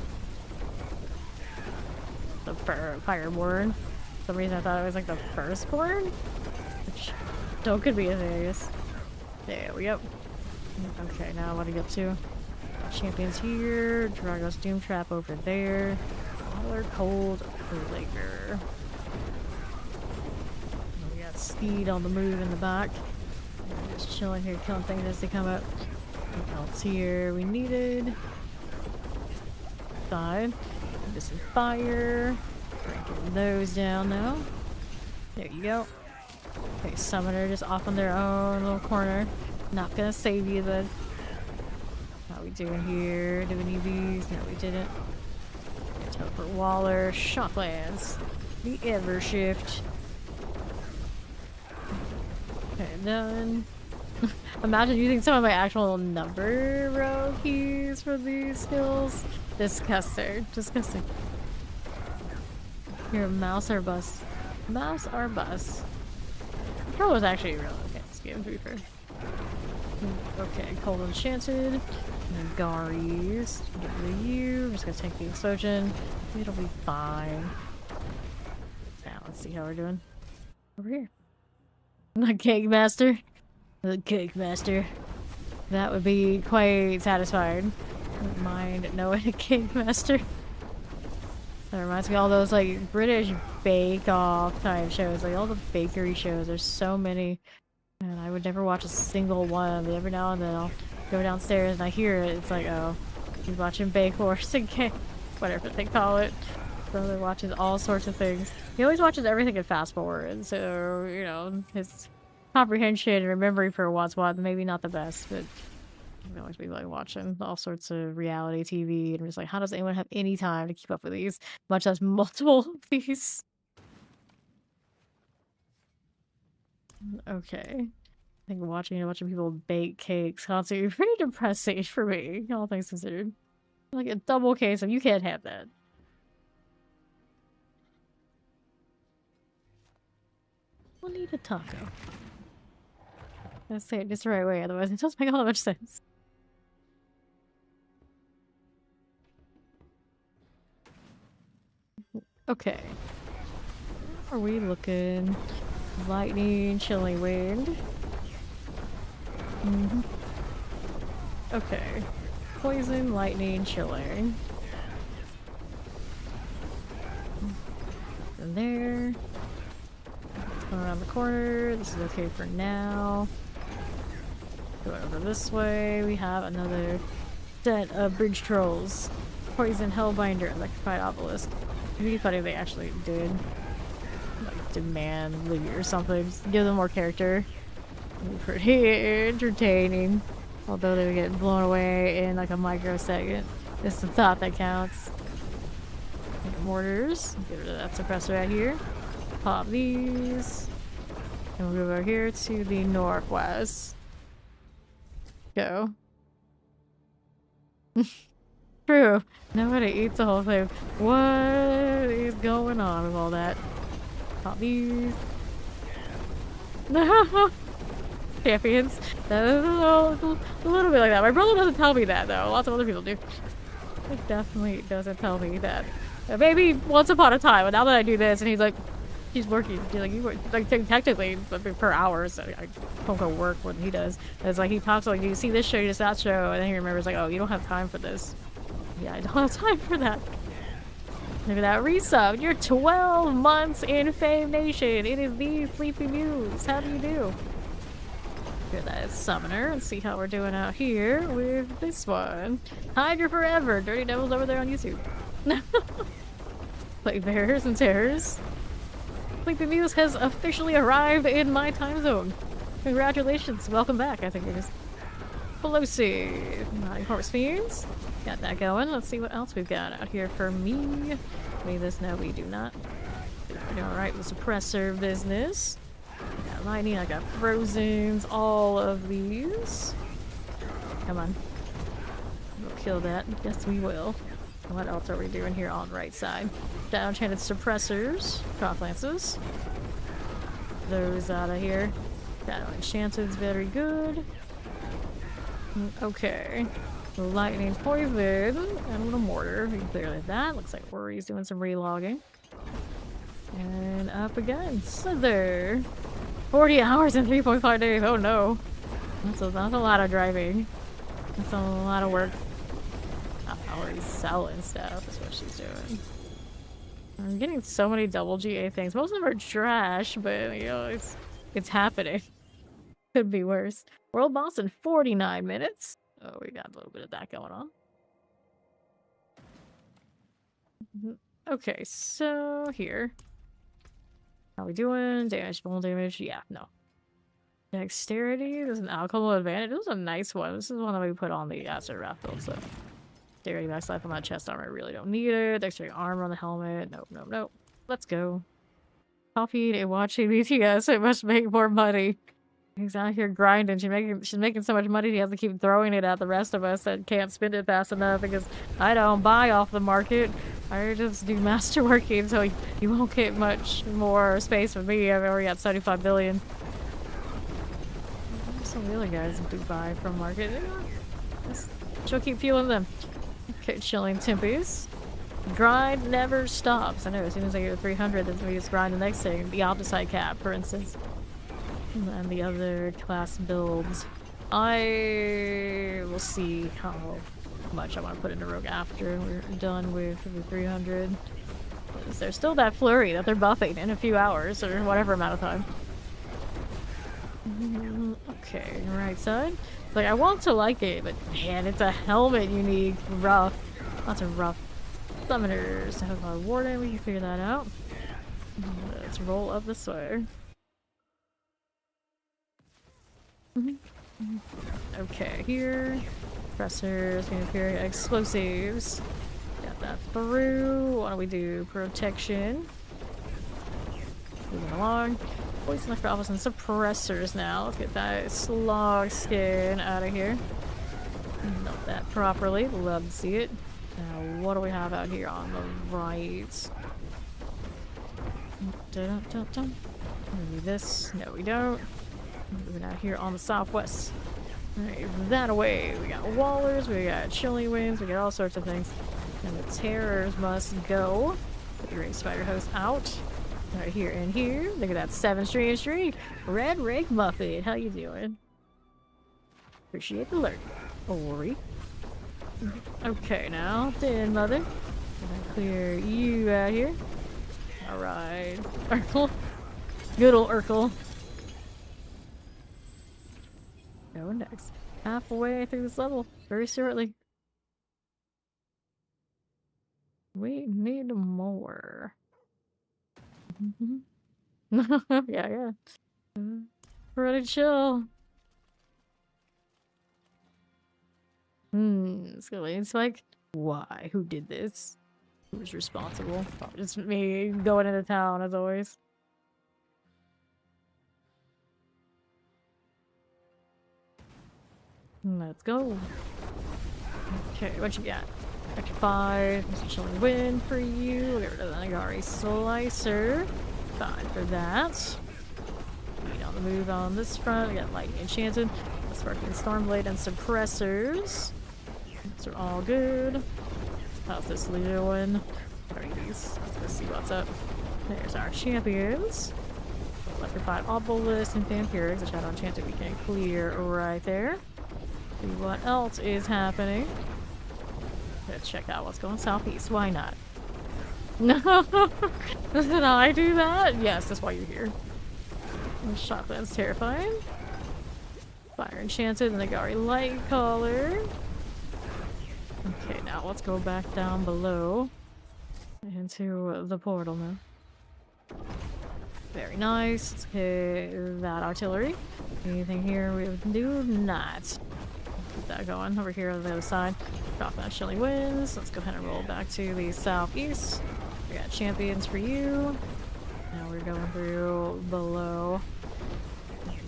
The fireborn. For some reason I thought it was like the firstborn? Which don't could be a serious. There we go. Okay, now what are you up to? Champions here. Drago's Doomtrap over there. Waller Cold Laker. We got Speed on the move in the back. We're just chilling here, killing things as they come up. What else here we needed? Side. Just some fire. Breaking those down now. There you go. Okay, Summoner just off on their own little corner. Not gonna save you then. How we doing here? Do we need these? No, we didn't. Teleport Waller. Shocklands. The Evershift. Okay, done. Imagine using some of my actual number row keys for these skills. Disgusting. Disgusting. Here, mouse or bus? Mouse or bus? Control was actually real okay this game, to be fair. Okay, Cold Enchanted. Garis. Get rid of you. I'm just gonna take the explosion. It'll be fine. Now, let's see how we're doing. Over here. The Cake Master. The Cake Master. That would be quite satisfying. Wouldn't mind knowing a Cake Master. That reminds me of all those like British bake-off type shows, like all the bakery shows. There's so many, and I would never watch a single one. But every now and then I'll go downstairs and I hear it. It's like, oh, he's watching Bake Wars and Cake, whatever they call it. Brother watches all sorts of things. He always watches everything in fast forward, so you know his comprehension and memory for what's what maybe not the best, but. I always be like watching all sorts of reality TV and just like, how does anyone have any time to keep up with these, much less multiple of these? Okay. I think watching a bunch of people bake cakes constantly is pretty depressing for me, all things considered. Like a double case of you can't have that. We'll need a taco. Let's say it just the right way, otherwise it doesn't make all that much sense. Okay. Are we looking? Lightning, chilling wind. Okay. Poison, lightning, chilling. And there. Go around the corner. This is okay for now. Go over this way. We have another set of bridge trolls. Poison, Hellbinder, Electrified Obelisk. It'd be funny if they actually did like demand leave or something. Just give them more character. It'd be pretty entertaining. Although they would get blown away in like a microsecond. It's the thought that counts. Mortars. Get rid of that suppressor right here. Pop these. And we'll go over here to the northwest. Go. True. Nobody eats the whole thing. What is going on with all that? Pop these. No. Champions. That is a little bit like that. My brother doesn't tell me that though. Lots of other people do. It definitely doesn't tell me that. Maybe once upon a time, but now that I do this, and he's like, he's working. He's like, you work, like technically per hour. So I don't go work when he does. It's like he talks like, you see this show, you just that show, and then he remembers like, oh, you don't have time for this. Yeah, I don't have time for that. Look at that resub. You're 12 months in Fame Nation. It is the Sleepy Muse. How do you do? Here, that is Summoner. Let's see how we're doing out here with this one. Hydra Forever. Dirty Devil's over there on YouTube. Play Bears and Terrors. Sleepy Muse has officially arrived in my time zone. Congratulations. Welcome back, I think it is. Pelosi. Naughty Corpse Fiends. Got that going. Let's see what else we've got out here for me. Leave this. No, we do not. We're doing alright with suppressor business. Got got lightning, I got frozens, all of these. Come on. We'll kill that. Yes, we will. What else are we doing here on the right side? Down enchanted suppressors, craft lances. Those out of here. Got enchanted's very good. Okay. Lightning poison and a little mortar. We can clear that. Looks like Worry's doing some relogging. And up again. Slither. 40 hours and 3.5 days. Oh no. That's a lot of driving. That's a lot of work. Hours selling stuff is what she's doing. I'm getting so many double GA things. Most of them are trash, but you know, it's happening. Could be worse. World boss in 49 minutes. Oh, we got a little bit of that going on. Okay, so here. How we doing? Damage, full damage? Yeah, no. Dexterity, there's an alcohol advantage. This is a nice one. This is one that we put on the acid raft build, so. Dexterity max life on that chest armor, I really don't need it. Dexterity armor on the helmet. Nope, nope, nope. Let's go. Coffee and watching BTS, it must make more money. He's out here grinding. She's making so much money he has to keep throwing it at the rest of us that can't spend it fast enough because I don't buy off the market. I just do masterworking, so you won't get much more space with me. I've already got 75 billion. There's some other guys who do buy from market. She'll keep fueling them. Okay, Chillin tempies. Grind never stops. I know, as soon as I get to 300, then we just grind the next thing. The opposite cap, for instance. And the other class builds. I will see how much I want to put into Rogue after we're done with the 300. There's still that flurry that they're buffing in a few hours, or whatever amount of time. Okay, right side. Like, I want to like it, but man, it's a helmet you need. Rough. Lots of rough summoners to have a warden. We can figure that out. Let's roll up this way. Okay, here. Pressers, explosives. Got that through. What do we do? Protection. Moving along. Poison necropolis and suppressors now. Let's get that slog skin out of here. Melt that properly. Love to see it. Now, what do we have out here on the right? Maybe this. No, we don't. Moving out here on the southwest. Alright, that away. We got wallers, we got chilly winds, we got all sorts of things. And the terrors must go. Put the great spider host out. Right here and here. Look at that 7-string streak. Red Rake Muffin. How you doing? Appreciate the alert. Ori. Okay, now. Then, mother. Gonna clear you out here. Alright. Urkel. Good old Urkel. Going next. Halfway through this level. Very shortly. We need more. Yeah. Ready to chill. Skillian Spike. Why? Who did this? Who was responsible? Probably just me going into town as always. Let's go. Okay, what you got? Extra 5. Chilling wind for you. We'll get rid of the Nagari Slicer. Fine for that. Be on the move on this front. We got Lightning Enchanted. Sparking Stormblade and Suppressors. These are all good. How's this little one? What are these? Let's see what's up. There's our champions. Electrified Obelisk and Vampirics. The Shadow Enchanted we can clear right there. See what else is happening. Let's check out what's going southeast. Why not? No! Did I do that? Yes, that's why you're here. Shotgun's terrifying. Fire Enchanted and the Nagari Lightcaller. Okay, now let's go back down below into the portal now. Very nice. Let's hit that artillery. Anything here we do not. Keep that going over here on the other side. Drop that chilly winds. Let's go ahead and roll back to the southeast. We got champions for you. Now we're going through below.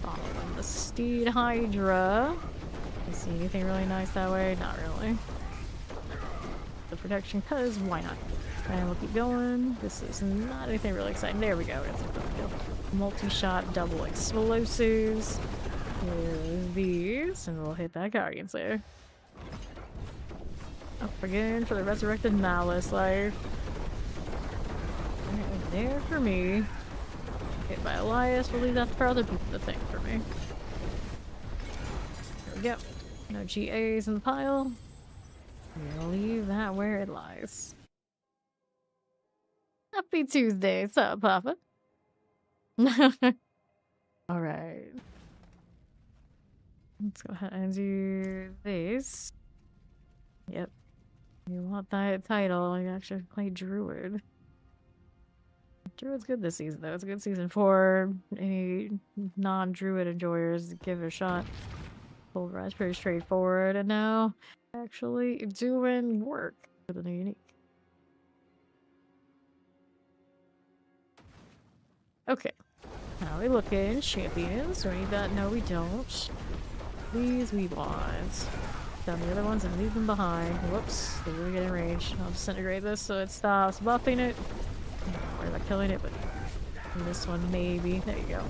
Following the Steed Hydra. You see anything really nice that way? Not really. The protection, cause why not? And we'll keep going. This is not anything really exciting. There we go. It's a multi-shot double explosives. Here's these, and we'll hit that Guardian Slayer. Up again for the Resurrected Malice life. Right there for me. Hit by Elias. We'll leave that for other people to think for me. There we go. No GAs in the pile. We'll leave that where it lies. Happy Tuesday, what's up, Papa? Alright. Let's go ahead and do this. Yep. You want that title, you actually play Druid. Druid's good this season, though. It's a good season for any non-Druid enjoyers. Give it a shot. Pulverize pretty straightforward, and now actually doing work for the new unique. Okay. How we looking? Champions. Do we need that? No, we don't. These we want. Down the other ones and leave them behind. Whoops. They're really getting range. I'll disintegrate this so it stops buffing it. Not worry about killing it, but this one maybe. There you go.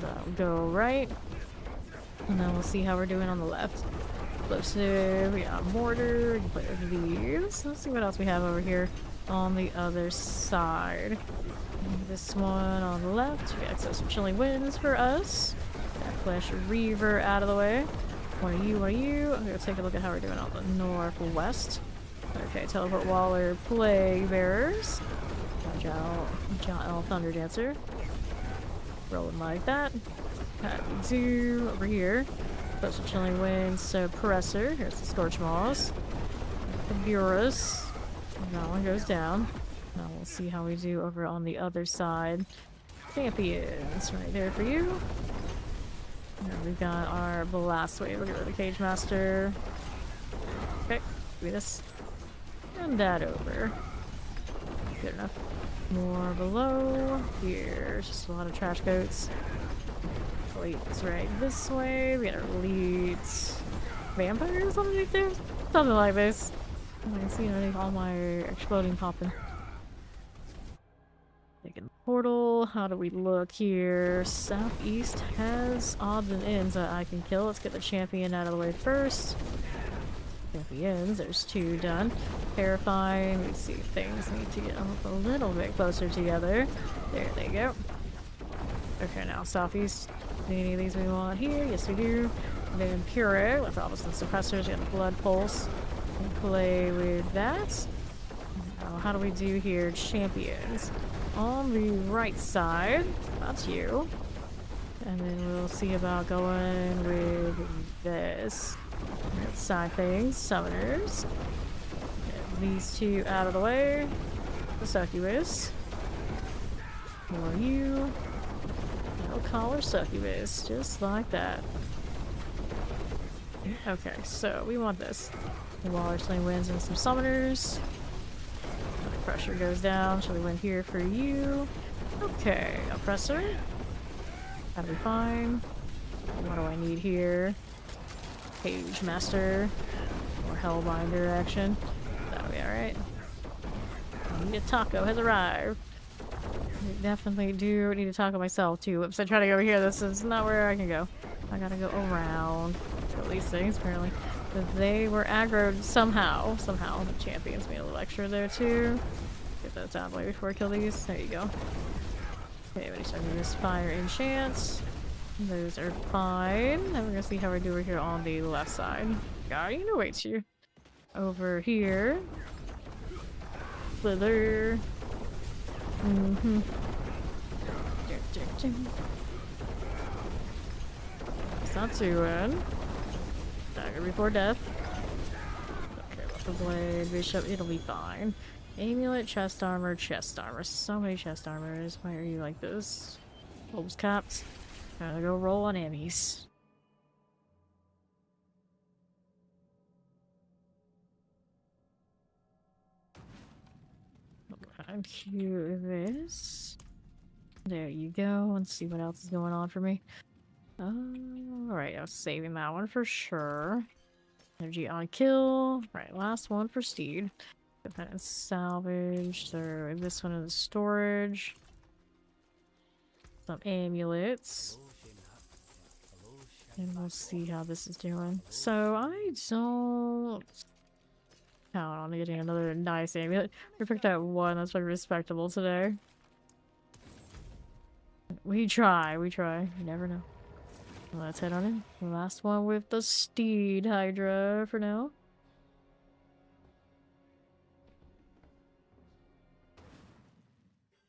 That'll go right. And then we'll see how we're doing on the left. Explosive, we got mortar, we can play with these. Let's see what else we have over here on the other side. This one on the left, we got some Chillin winds for us. Flash Reaver out of the way. One of you, one of you. I'm gonna take a look at how we're doing on the northwest. Okay, teleport Waller, Plague Bearers. John Thunder Dancer. Rolling like that. Do over here. Close to Chilling Winds, Suppressor. Here's the Scorch Maws. The Burus. That one goes down. Now we'll see how we do over on the other side. Champions, right there for you. And we've got our Blast Wave. We'll get rid of the Cage Master. Okay, do this. And that over. Good enough. More below. Here's just a lot of trash goats. Elites right this way. We got our elites. Vampires underneath there? Something like this. I can see underneath all my exploding popping. Taking the portal. How do we look here? Southeast has odds and ends that I can kill. Let's get the champion out of the way first. Champions, there's 2 done. Terrifying. We see if things need to get a little bit closer together. There they go. Okay, now southeast. Any of these we want here? Yes, we do. And then Pure with all the suppressors. We got the Blood Pulse. We'll play with that. Now, how do we do here? Champions. On the right side, that's you. And then we'll see about going with this. Let's side things. Summoners. Get these 2 out of the way. The Succubus. For you. No collar Succubus. Just like that. Okay, so we want this. Waller Sling wins and some summoners. The pressure goes down. Shall we win here for you? Okay, oppressor. That'll be fine. What do I need here? Cage Master. Or Hellbinder action. That'll be alright. Need a taco has arrived. I definitely do need a taco myself too. Whoops, I try to go over here. This is not where I can go. I gotta go around. Kill these things, apparently. But they were aggroed somehow. Somehow. The champions made a little extra there too. Get those out of the way before I kill these. There you go. Okay, what are you starting this fire enchants? Those are fine. And we're gonna see how we do over here on the left side. Guardian awaits you. Over here. Slither. It's not too bad. Dagger before death. Okay, left the blade, bishop, it'll be fine. Amulet, chest armor, chest armor. So many chest armors. Why are you like this? Bulbs caps. Gotta go roll on Emmys. And cue this. There you go. Let's see what else is going on for me. Alright, I was saving that one for sure. Energy on kill. Right, last one for Steed. Put that in salvage. So this one in the storage. Some amulets. And we'll see how this is doing. So I don't count on getting another nice amulet. We picked out one that's pretty respectable today. We try, we try. You never know. Let's head on in. The last one with the Steed Hydra for now.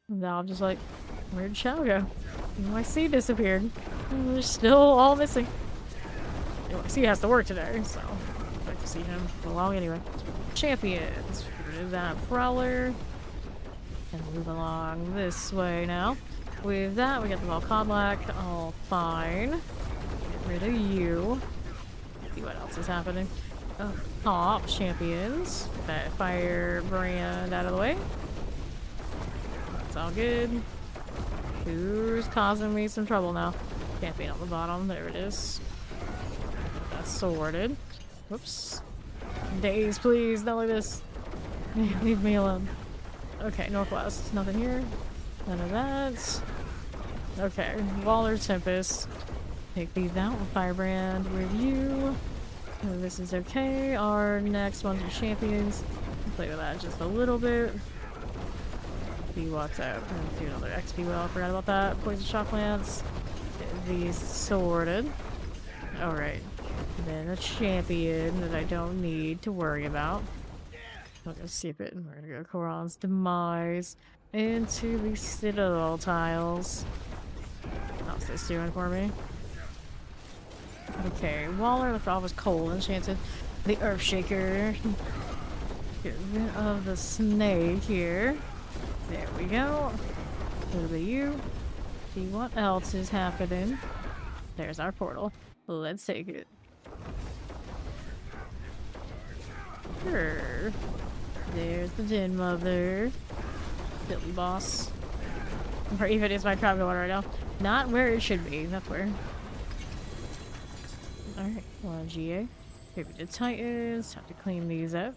Now I'm just like, where'd Shao go? My C disappeared. They're still all missing. C has to work today, so I'd like to see him for long anyway. Champions. Get rid of that Prowler. And move along this way now. With that, we got the Volcodlac. All fine. Get rid of you. See what else is happening. Oh, top champions. Get that fire brand out of the way. It's all good. Who's causing me some trouble now? Champion on the bottom. There it is. That's sorted. Whoops. Days, please. Not like this. Leave me alone. Okay, northwest. Nothing here. None of that. Okay, Waller Tempest. Take these out with Firebrand with you. This is okay. Our next ones are champions. Play with that just a little bit. See what's out. Do another XP well. Forgot about that. Poison Shock Lance. Get these sorted. Alright. Then a champion that I don't need to worry about. I'm gonna skip it. We're gonna go Koron's Demise into the Citadel tiles. How's this doing for me? Okay, Waller, the frog was cold, enchanted. The Earthshaker. Get rid of the snake here. There we go. A little bit of you. See what else is happening. There's our portal. Let's take it. Sure. There's the Den Mother. Billy Boss. Or even is my trap going right now. Not where it should be. That's where. Alright, one GA. Maybe the Titans. Have to clean these up.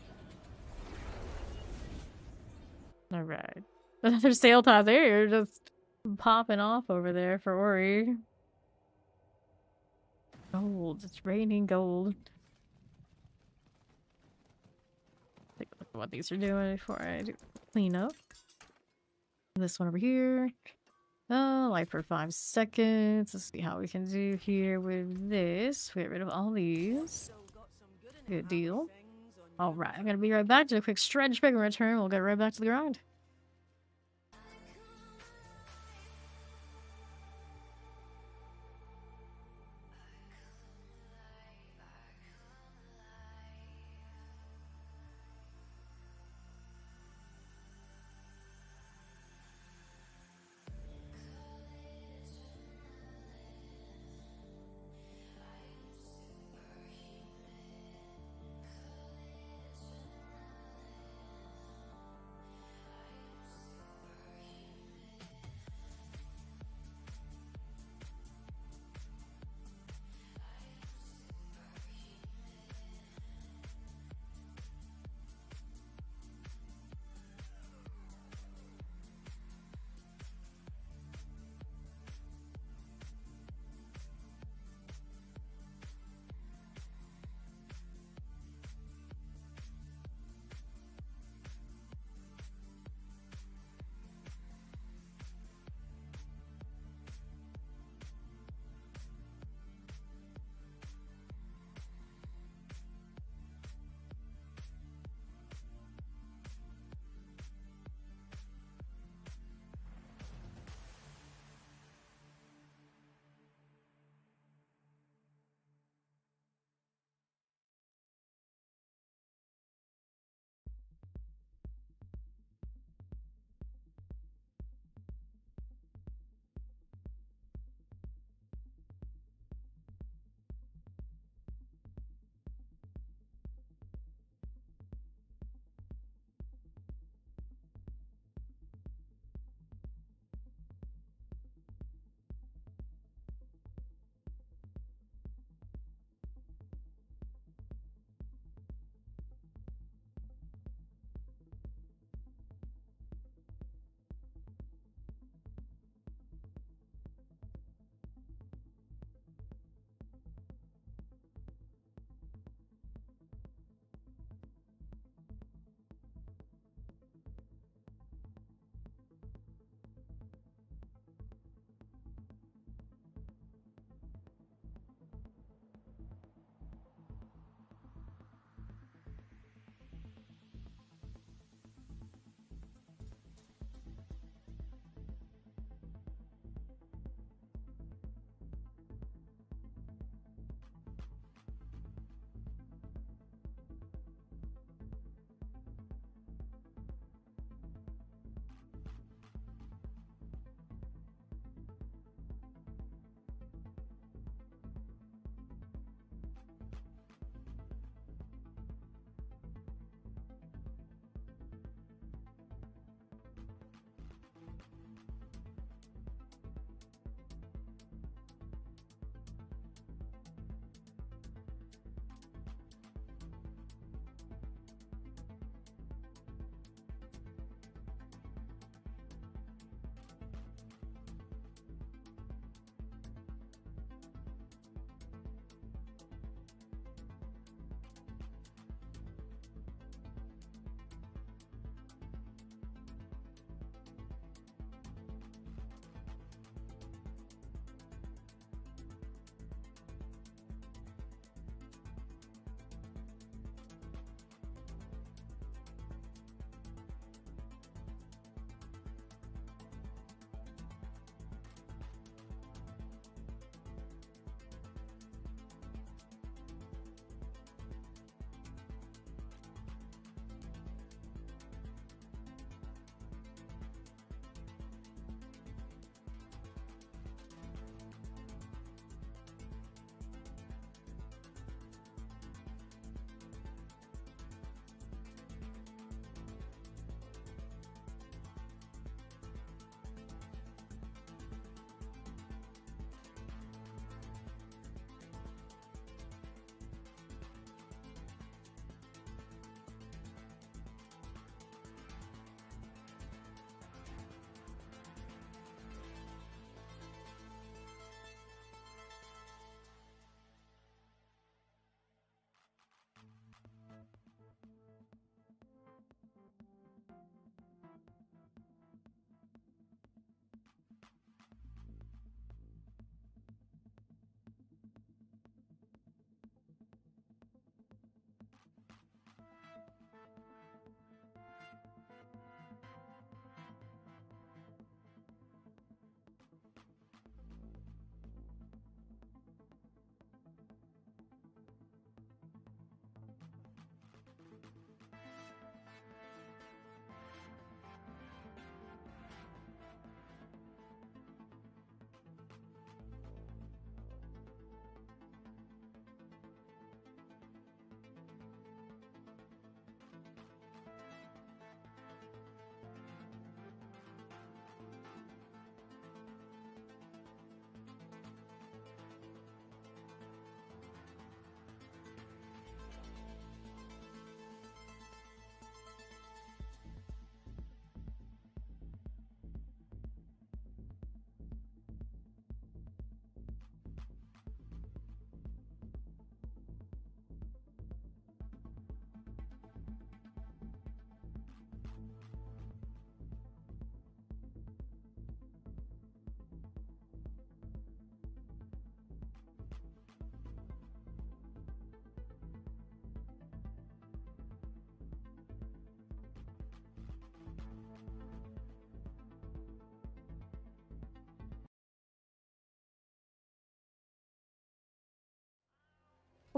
Alright. Another sale time there. You're just popping off over there for Ori. Gold. It's raining gold. Take a look at what these are doing before I do clean up. This one over here. Light for 5 seconds. Let's see how we can do here with this. Get rid of all these. Good deal. Alright, I'm gonna be right back. Do a quick stretch, big return. We'll get right back to the grind.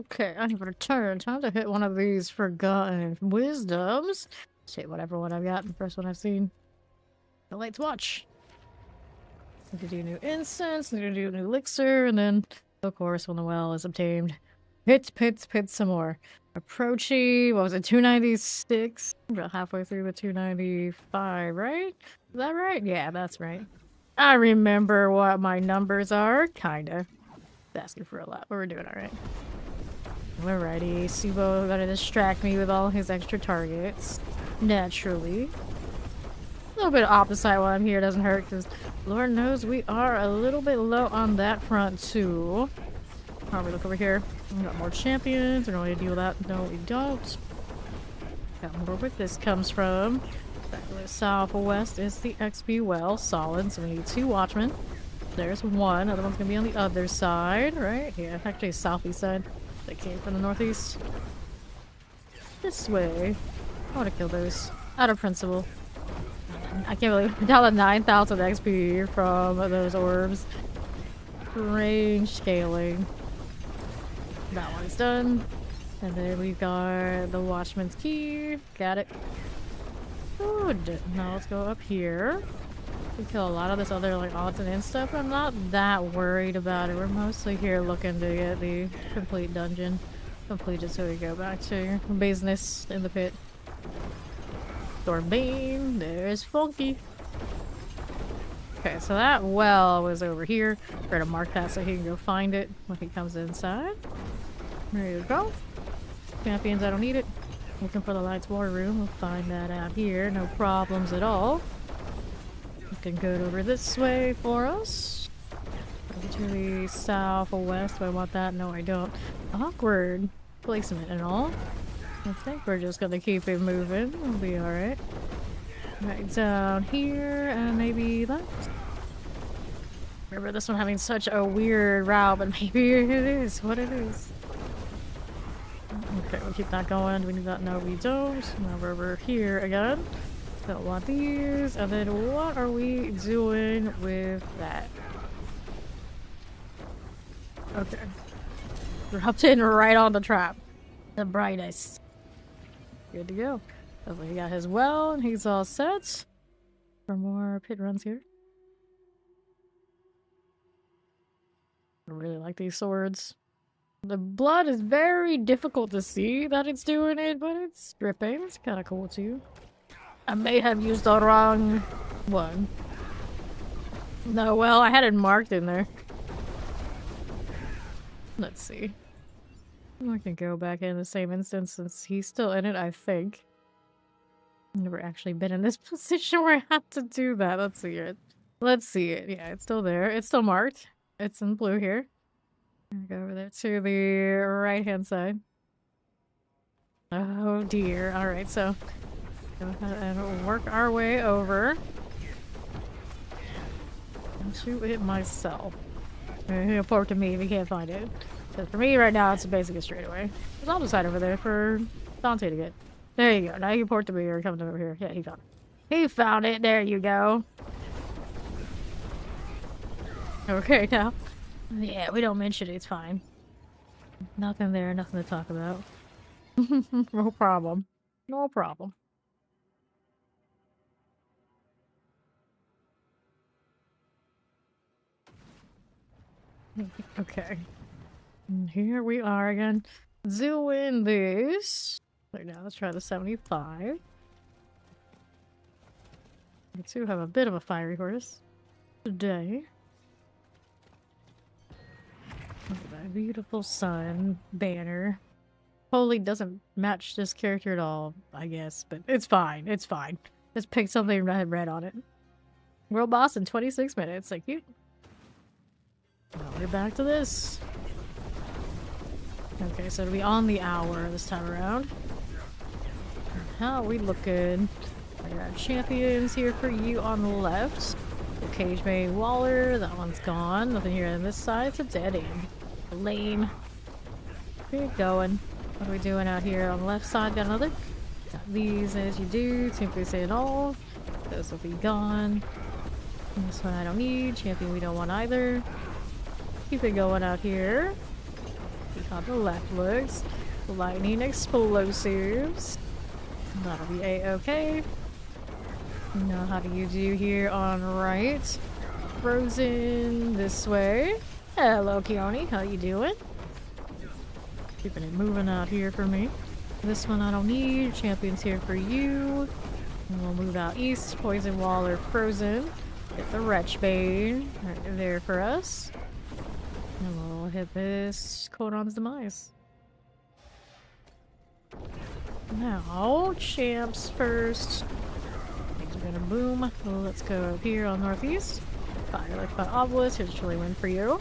Okay, I have returned. Time to hit one of these forgotten wisdoms. Say whatever one I've got. The first one I've seen. The Light's Watch. Need to do new incense, need to do new elixir, and then, of course, when the well is obtained, hit some more. Approaching, what was it, 296? About halfway through the 295, right? Is that right? Yeah, that's right. I remember what my numbers are, kinda. It's asking for a lot, but we're doing alright. Alrighty, Sibo gonna distract me with all his extra targets. Naturally. A little bit of opposite while I'm here doesn't hurt, because Lord knows we are a little bit low on that front, too. How we look over here? We got more champions. We don't need to deal with that. No, we don't. Got more where this comes from. Back to the southwest is the XP well. Solid. So we need 2 watchmen. There's one. Other one's gonna be on the other side, right? Yeah, actually southeast side. They came from the northeast. This way. I want to kill those. Out of principle. I can't believe down to 9,000 XP from those orbs. Range scaling. That one's done. And then we got the Watchman's Key. Got it. Good. Now let's go up here. We kill a lot of this other like odds and ends stuff. I'm not that worried about it. We're mostly here looking to get the complete dungeon completed so we go back to business in the pit. Stormbane, there's Funky. Okay, so that well was over here. We're gonna mark that so he can go find it when he comes inside. There you go. Champions, I don't need it. Looking for the Lights War room. We'll find that out here. No problems at all. You can go over this way for us. Over to the southwest. Do I want that? No, I don't. Awkward placement and all. I think we're just gonna keep it moving. We'll be alright. Right down here and maybe left. Remember this one having such a weird route, but maybe it is what it is. Okay, we'll keep that going. Do we need that? No, we don't. Now we're over here again. Don't want these. And then what are we doing with that? Okay. Dropped in right on the trap. The brightest. Good to go. Hopefully he got his well and he's all set. For more pit runs here. I really like these swords. The blood is very difficult to see that it's doing it, but it's dripping. It's kind of cool too. I may have used the wrong one. No, well, I had it marked in there. Let's see. I can go back in the same instance since he's still in it, I think. I've never actually been in this position where I have to do that. Let's see it. Let's see it. Yeah, it's still there. It's still marked. It's in blue here. Go over there to the right-hand side. Oh dear. Alright, so go ahead and work our way over. And shoot it myself. He'll port to me if he can't find it. Because for me right now, it's basically a straightaway. There's on the side over there for Dante to get. There you go. Now you port to me or come over here. Yeah, he found it. He found it. There you go. Okay, now. Yeah, we don't mention it. It's fine. Nothing there. Nothing to talk about. No problem. No problem. Okay. And here we are again. Doing this. Right now, let's try the 75. We do have a bit of a fiery horse today. Look at that beautiful sun banner. Totally doesn't match this character at all, I guess, but it's fine. It's fine. Just pick something that had red on it. World boss in 26 minutes. Thank you. Now we're back to this. Okay, so it'll be on the hour this time around. How are we looking? I got champions here for you on the left. The Cage Maid Waller, that one's gone. Nothing here on this side. It's a dead end. Lame. Keep going. What are we doing out here on the left side? Got another? Got these as you do. Simply say it all. Those will be gone. And this one I don't need. Champion we don't want either. Keep it going out here. See how the left looks. Lightning explosives. That'll be a-okay. Now, how do you do here on right? Frozen this way. Hello, Keone. How you doing? Keeping it moving out here for me. This one I don't need. Champion's here for you. And we'll move out east. Poison Wall or Frozen. Hit the Wretch Bane right there for us. And we'll hit this Codon's Demise. Now, champs first. Things are gonna boom. Let's go up here on northeast. Fire like the Obelisk. Here's Chillin for you.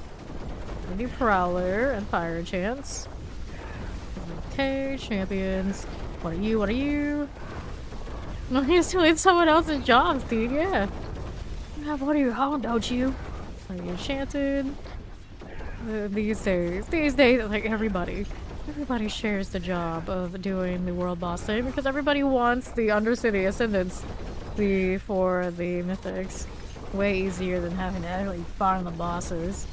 We'll do Prowler and Fire Chance. Okay, champions. What are you? What are you? No, he's doing someone else's jobs, dude. Yeah. You have one of your own, don't you? Are you enchanted? These days, like everybody shares the job of doing the world boss thing because everybody wants the Undercity Ascendants for the mythics. Way easier than having to actually farm the bosses.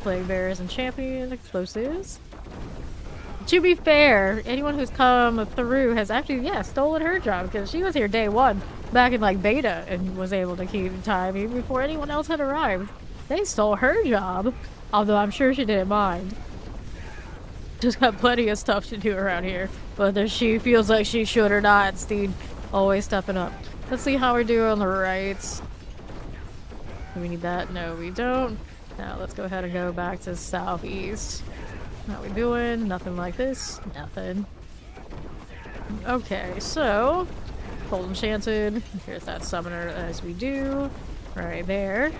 Plague Bearers and Champion Explosives. To be fair, anyone who's come through has actually, yeah, stolen her job because she was here day one, back in like beta, and was able to keep time even before anyone else had arrived. They stole her job, although I'm sure she didn't mind. Just got plenty of stuff to do around here, whether she feels like she should or not. Steed always stepping up. Let's see how we're doing on the right. Do we need that? No, we don't. Now let's go ahead and go back to southeast. How we doing? Nothing like this. Nothing. Okay, so Cold Enchanted. Here's that summoner as we do. Right there.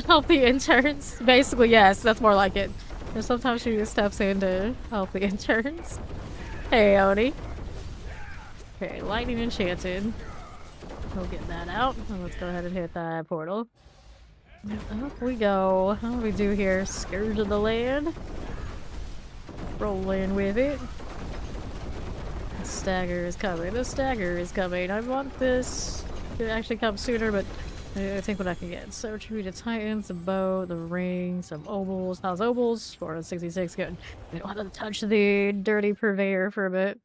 Help the interns. Basically, yes, that's more like it. And sometimes she just steps in to help the interns. Hey, Oni. Okay, Lightning Enchanted. We'll get that out. And let's go ahead and hit that portal. Up we go. How do we do here? Scourge of the Land. Roll in with it. The stagger is coming. The stagger is coming. I want this to actually come sooner, but I think what I can get. So Tribute to Titans, a bow, the ring, some obols. How's obols? 466. Good. We don't have to touch the dirty purveyor for a bit.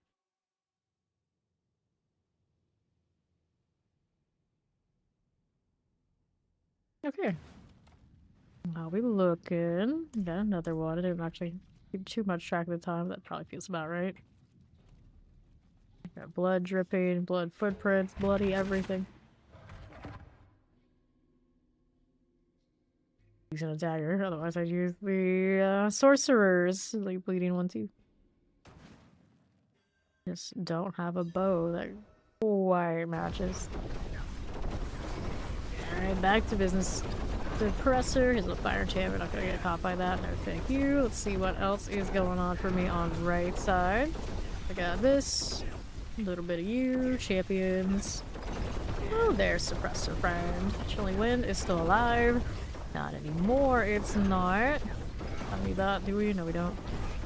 Okay. How we looking? Got another one. I didn't actually keep too much track of the time. That probably feels about right. Got blood dripping, blood footprints, bloody everything. Using a dagger, otherwise I'd use the sorcerers. Like bleeding one too. Just don't have a bow that quite matches. Alright, back to business. Suppressor, here's a fire champ. We're not gonna get caught by that. No, thank you. Let's see what else is going on for me on the right side. I got this. A little bit of you. Champions. Oh, there's Suppressor friend. Chilling Wind is still alive. Not anymore, it's not. Don't need that, do we? No, we don't.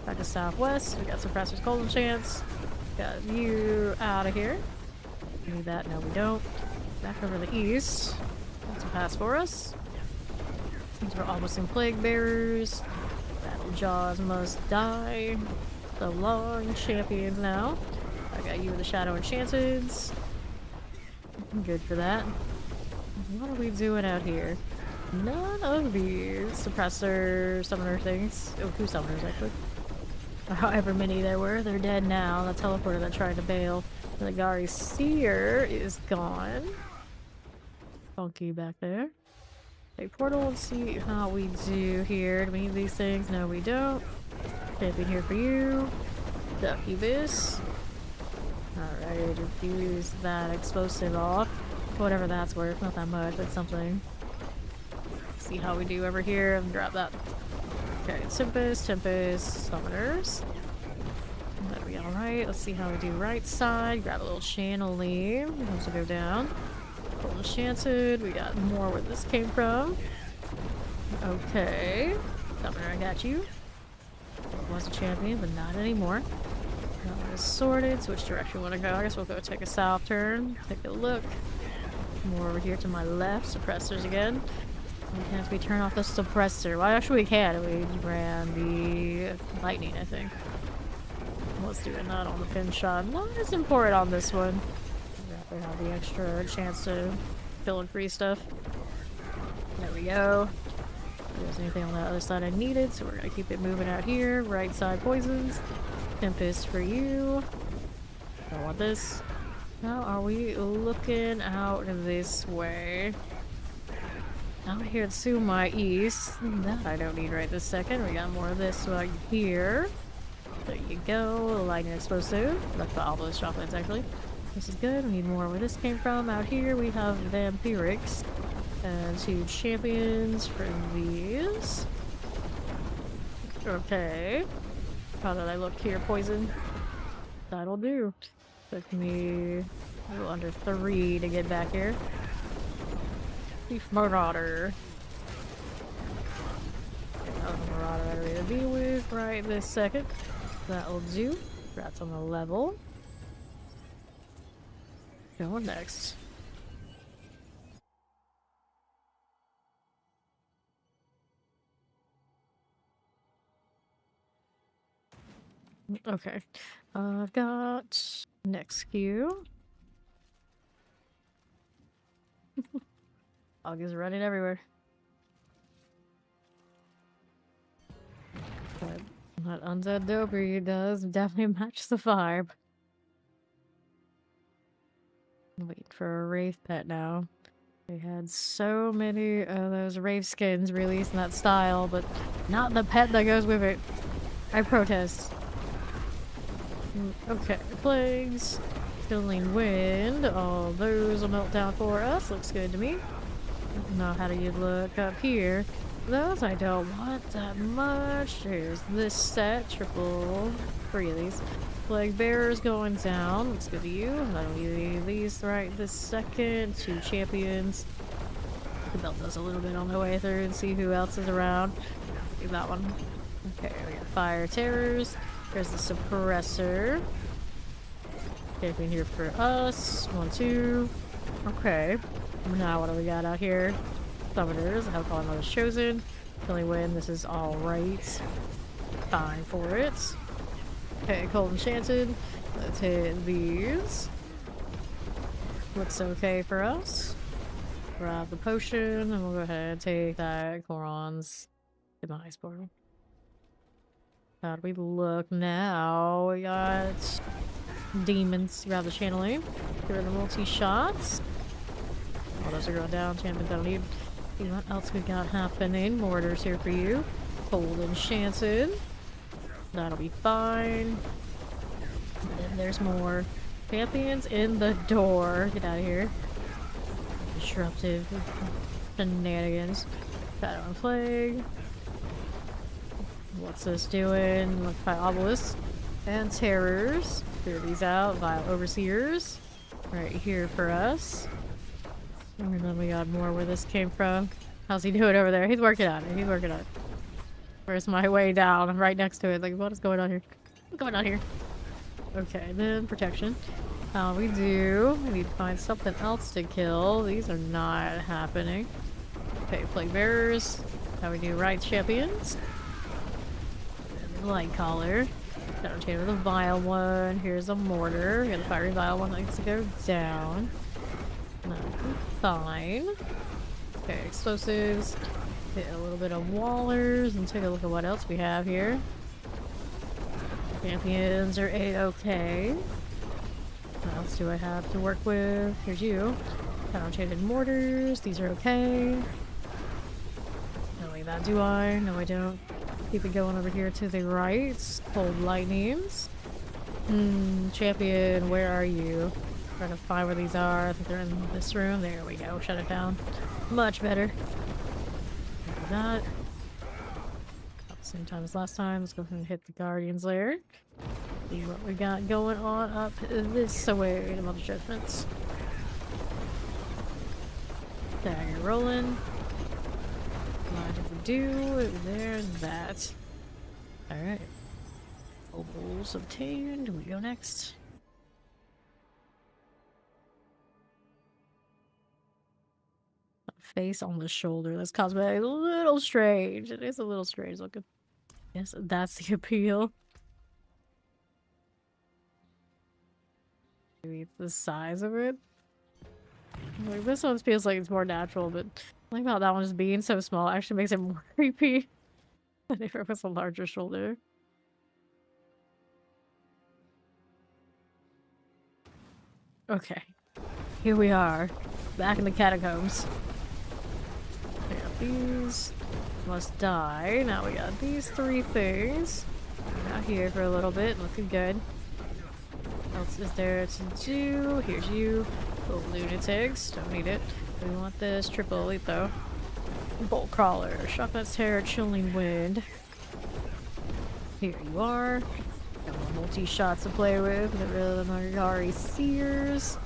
Back to southwest. We got Suppressor's Golden Chance. Got you out of here. Need that? No, we don't. Back over the east. That's a pass for us. These are almost in Plague Bearers. Battle Jaws must die. The long champions now. I got you with the Shadow Enchanteds. Good for that. What are we doing out here? None of these suppressor summoner things. Oh, 2 summoners actually. Or however many there were. They're dead now. The teleporter that tried to bail. The Gari Seer is gone. Funky back there. Take portal and see how we do here. Do we need these things? No, we don't. Champion here for you. Duckybus. Alright, diffuse that explosive off. Whatever that's worth. Not that much, but something. See how we do over here and drop that. Okay, Tempest, Summoners. That'll be alright. Let's see how we do right side. Grab a little channeling. Once we go down. Golden Enchanted. We got more where this came from. Okay. Summoner, I got you. Was a champion, but not anymore. That was sorted. So which direction we want to go? I guess we'll go take a south turn. Take a look. More over here to my left. Suppressors again. Can't we turn off the suppressor? Well, actually we can. We ran the lightning, I think. Let's do that on the pin shot. Not as important on this one. Rather have the extra chance to kill and free stuff. There we go. If there's anything on the other side I needed, so we're gonna keep it moving out here. Right side poisons. Tempest for you. Don't want this. How are we looking out this way? Out here to my east. That I don't need right this second. We got more of this right here. There you go. Lightning explosive. That's for all those chocolates, actually. This is good. We need more where this came from. Out here we have vampirics. And 2 champions for these. Okay. How did I look here? Poison. That'll do. Took me a little under 3 to get back here. Thief Marauder. Another Marauder I ready to deal with right this second. That'll do. Rats on the level. Going next. Okay. I've got next queue. August running everywhere. But that undead dopey does definitely match the vibe. Wait for a Wraith pet now. They had so many of those Wraith skins released in that style, but not the pet that goes with it. I protest. Okay, plagues. Killing wind. All those will melt down for us. Looks good to me. Now, how do you look up here? Those I don't want that much. Here's this set. Triple 3 of these. Plague bearers going down. Looks good to you. I don't need these right this second. 2 champions. The belt does a little bit on the way through and see who else is around. Do that one. Okay, we got fire terrors. There's the suppressor. Champion here for us. 1, 2. Okay. Now what do we got out here? Summoners. Alcohol and others chosen. Killing wind. This is alright. Fine for it. Okay, cold enchanted. Let's hit these. Looks okay for us. Grab the potion, and we'll go ahead and take that Coron's demise portal. How do we look now? We got demons. Grab the channeling. Get rid of the multi-shots. Oh, those are going down. Champions don't need. See what else we got happening. Mortars here for you. Cold enchanted. That'll be fine. And then there's more champions in the door. Get out of here. Disruptive shenanigans. Shadow and Plague. What's this doing? Look, by obelisks and terrors. Clear these out. Vile overseers. Right here for us. And then we got more where this came from. How's he doing over there? He's working on it. He's working on it. Where's my way down? I'm right next to it. Like, what is going on here? What's going on here? Okay, then protection. We do. We need to find something else to kill. These are not happening. Okay, plague bearers. How we do right champions. Light collar. Got to with a vile one. Here's a mortar. We got a fiery vile one that needs to go down. Fine. Okay, explosives. Hit a little bit of wallers and take a look at what else we have here. Champions are a-okay. What else do I have to work with? Here's you. Enchanted mortars. These are okay. Not like that, do I? No, I don't. Keep it going over here to the right. Cold lightnings. Champion, where are you? Trying to find where these are. I think they're in this room. There we go. Shut it down. Much better. Do that. Same time as last time. Let's go ahead and hit the Guardian's lair. See what we got going on up this way. The Mother Judgments. Dagger rolling. What did we do? There's that. Alright. Opals obtained. We go next. face on the shoulder. This cosmetic is a little strange. It is a little strange looking. Yes, that's the appeal. Maybe it's the size of it. Like, this one feels like it's more natural, but like about that one just being so small actually makes it more creepy than if it was a larger shoulder. Okay, here we are, back in the catacombs. We got these, must die. Now we got these three things. We're out here for a little bit, looking good. What else is there to do? Here's you. Little lunatics, don't need it. We want this triple elite though. Bolt crawler, shotgun's terror, chilling wind. Here you are. Got more multi-shots to play with. Get rid of the Magari Sears.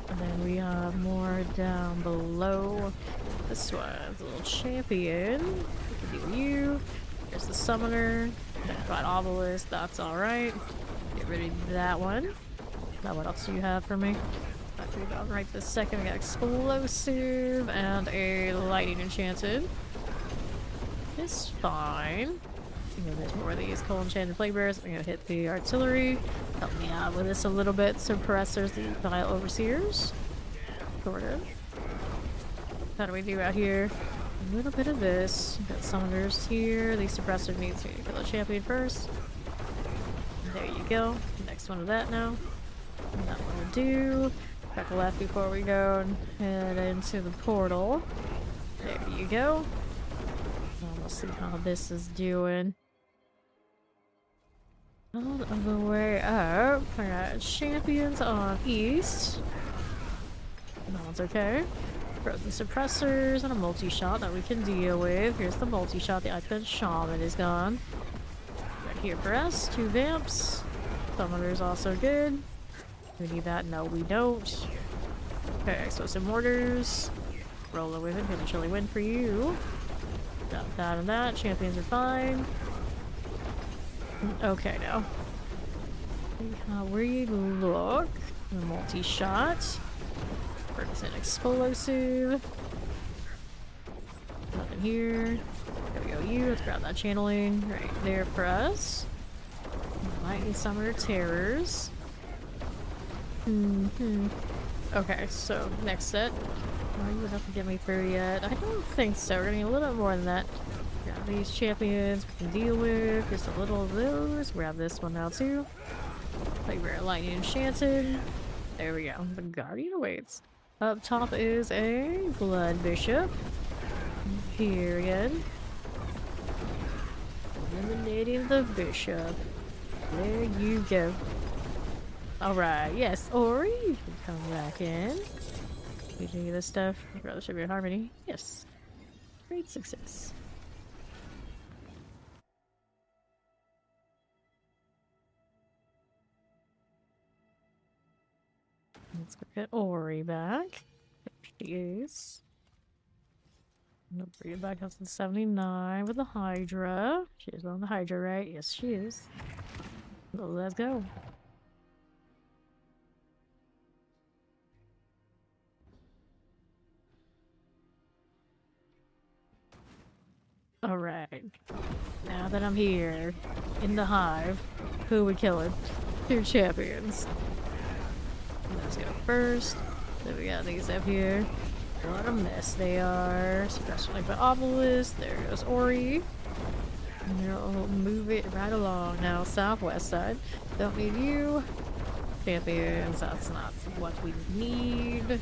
And then we have more down below. This one's a little champion. We can do you. There's the summoner. Got obelisk, that's alright. Get rid of that one. Now what else do you have for me? Actually, about right this second, we got explosive and a lightning enchanted. It's fine. There's more of these coal enchanted flame bearers. I'm gonna hit the artillery. Help me out with this a little bit. Suppressors, the vile overseers. Sort of. How do we do out here? A little bit of this. Got summoners here. The suppressor needs to kill a champion first. There you go. Next one of that now. And that one will do. Back left before we go and head into the portal. There you go. Now we'll see how this is doing. All of the way up. I got champions on east. That one's okay. Frozen suppressors and a multi-shot that we can deal with. Here's the multi-shot. The Iceman Shaman is gone. Right here for us. 2 vamps. Summoner's also good. We need that. No, we don't. Okay, explosive mortars. Roll it with it. Hit a chilly wind for you. Got that and that. Champions are fine. Okay, now. See how we look. Multi-shot. Ferguson explosive. Nothing here. There we go, you. Let's grab that channeling right there for us. Lightning Summoner Terrors. Okay, so next set. Are you enough to get me through yet? I don't think so. We're gonna need a little bit more than that. Grab these champions we can deal with. Just a little of those. Grab this one now too. Flavor Lightning Enchanted. There we go. The Guardian awaits. Up top is a Blood Bishop. Period. Eliminating the Bishop. There you go. Alright, yes, Ori, you can come back in. We do this stuff. Brother should be in harmony. Yes. Great success. Let's go get Ori back. There she is. Nope, bring it back up to 79 with the Hydra. She's on the Hydra, right? Yes, she is. Well, let's go. Alright. Now that I'm here, in the hive, who we killing? 2 champions. Let's go first. Then we got these up here. What a mess they are. Suppressor like the obelisk. There goes Ori. And they'll move it right along. Now, southwest side. Don't need you. Champions, that's not what we need.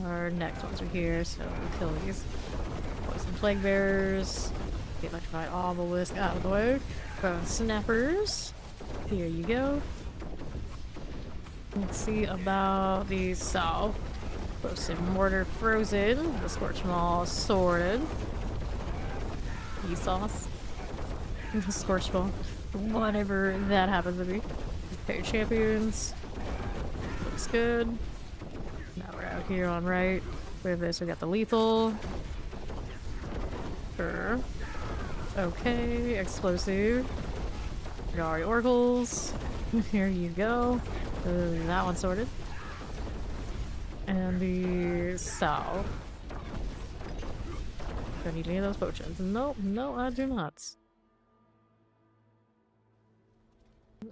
Our next ones are here, so we'll kill these. Poison plague bearers. The electrified obelisk out of the way. Bone snappers. Here you go. Let's see about the south. Explosive mortar frozen. The scorch maw sorted. Sauce. The scorch maw. Whatever that happens to be. Okay, champions. Looks good. Now we're out here on right. With this, we got the lethal. Sure. Okay, explosive. Gari oracles. Here you go. That one sorted. And the south. Do I need any of those potions? No, no, I do not.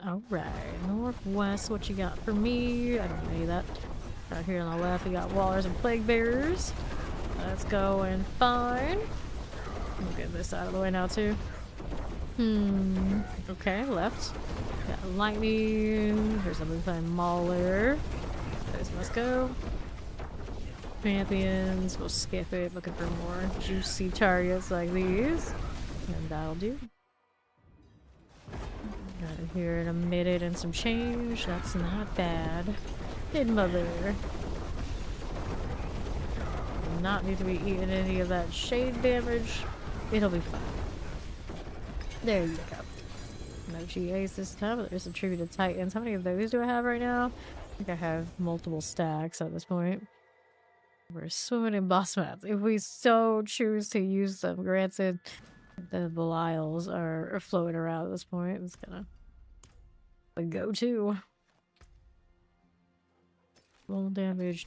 Alright, northwest, what you got for me? I don't need that. Right here on the left, we got wallers and plague bearers. That's going fine. We'll get this out of the way now, too. Okay, left. Got lightning. Here's a moving mauler. Those must go. Champions, we'll skip it, looking for more juicy targets like these. And that'll do. Got it here in a minute and some change. That's not bad. Good mother. Do not need to be eating any of that shade damage. It'll be fine. There you go. No GAs this time, but there's some attributed titans. How many of those do I have right now? I think I have multiple stacks at this point. We're swimming in boss mats. If we so choose to use them, granted, the Belials are floating around at this point. It's gonna go to. Roll damage.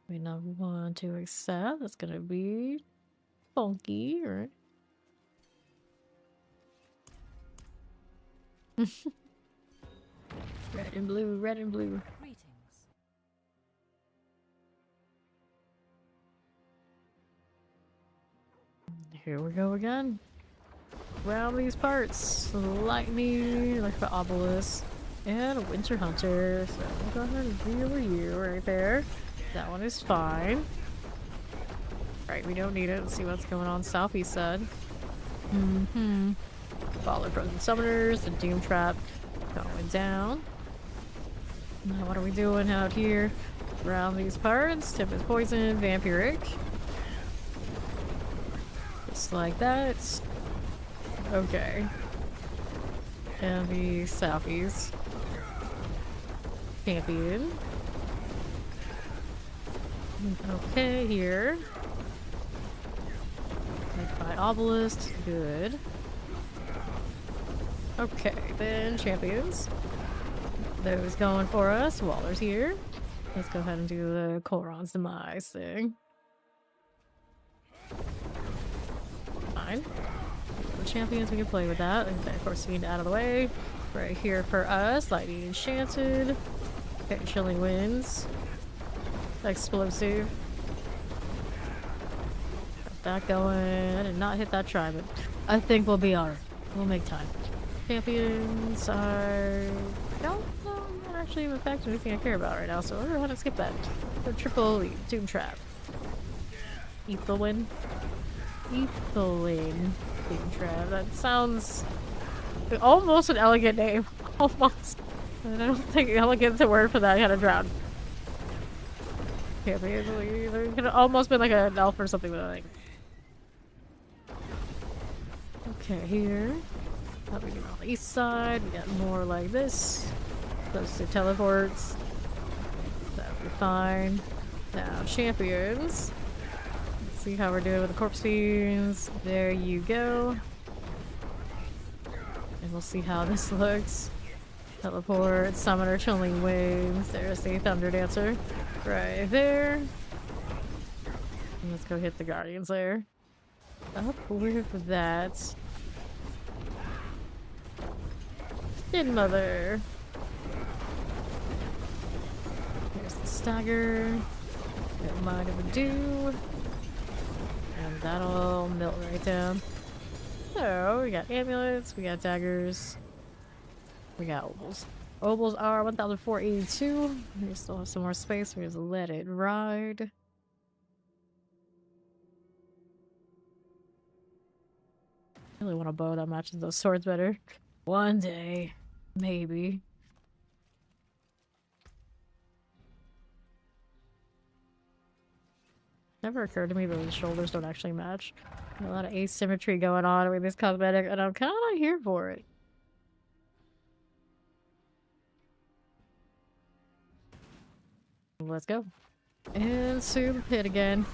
We now want to accept. That's gonna be funky, right? Red and blue, red and blue. Greetings. Here we go again. Around these parts. Lightning, like the obelisk, and a winter hunter. So we'll go ahead and deal you right there. That one is fine. Right, we don't need it. Let's see what's going on southeast side. Follow frozen summoners, the doom trap going down. Now what are we doing out here? Around these parts. Tempest poison, vampiric. Just like that. Okay. And the southeast. Champion. Okay, here. By obelisk. Good. Okay, then champions. Those going for us. Waller's here. Let's go ahead and do the Colron's demise thing. Fine. The champions, we can play with that. And then, of course, fiend out of the way. Right here for us. Lightning enchanted. Okay, chilling winds. Explosive. Got that going. I did not hit that try, but I think we'll be alright. We'll make time. Champions are... not actually even affect anything I care about right now, so we're gonna skip that. The triple elite, Doom Trap. Ethelwyn. Doom Trap. That sounds almost an elegant name. Almost. I don't think elegant's a word for that kind of drown. Champions, it could have almost been like an elf or something, but I think. Okay, here. What we do on the east side, we got more like this. Those two teleports. That'll be fine. Now, champions. Let's see how we're doing with the corpse fiends. There you go. And we'll see how this looks. Teleport, summoner, chilling waves. There's the Thunder Dancer. Right there. And let's go hit the Guardians there. Up with that. Good mother. There's the stagger. That might have a do. And that'll melt right down. So we got amulets, we got daggers, we got opals. Opals are 1,482. We still have some more space. We just let it ride. I really want a bow that matches those swords better. One day. Maybe. Never occurred to me that the shoulders don't actually match. A lot of asymmetry going on with this cosmetic, and I'm kind of not here for it. Let's go. And to the pit again.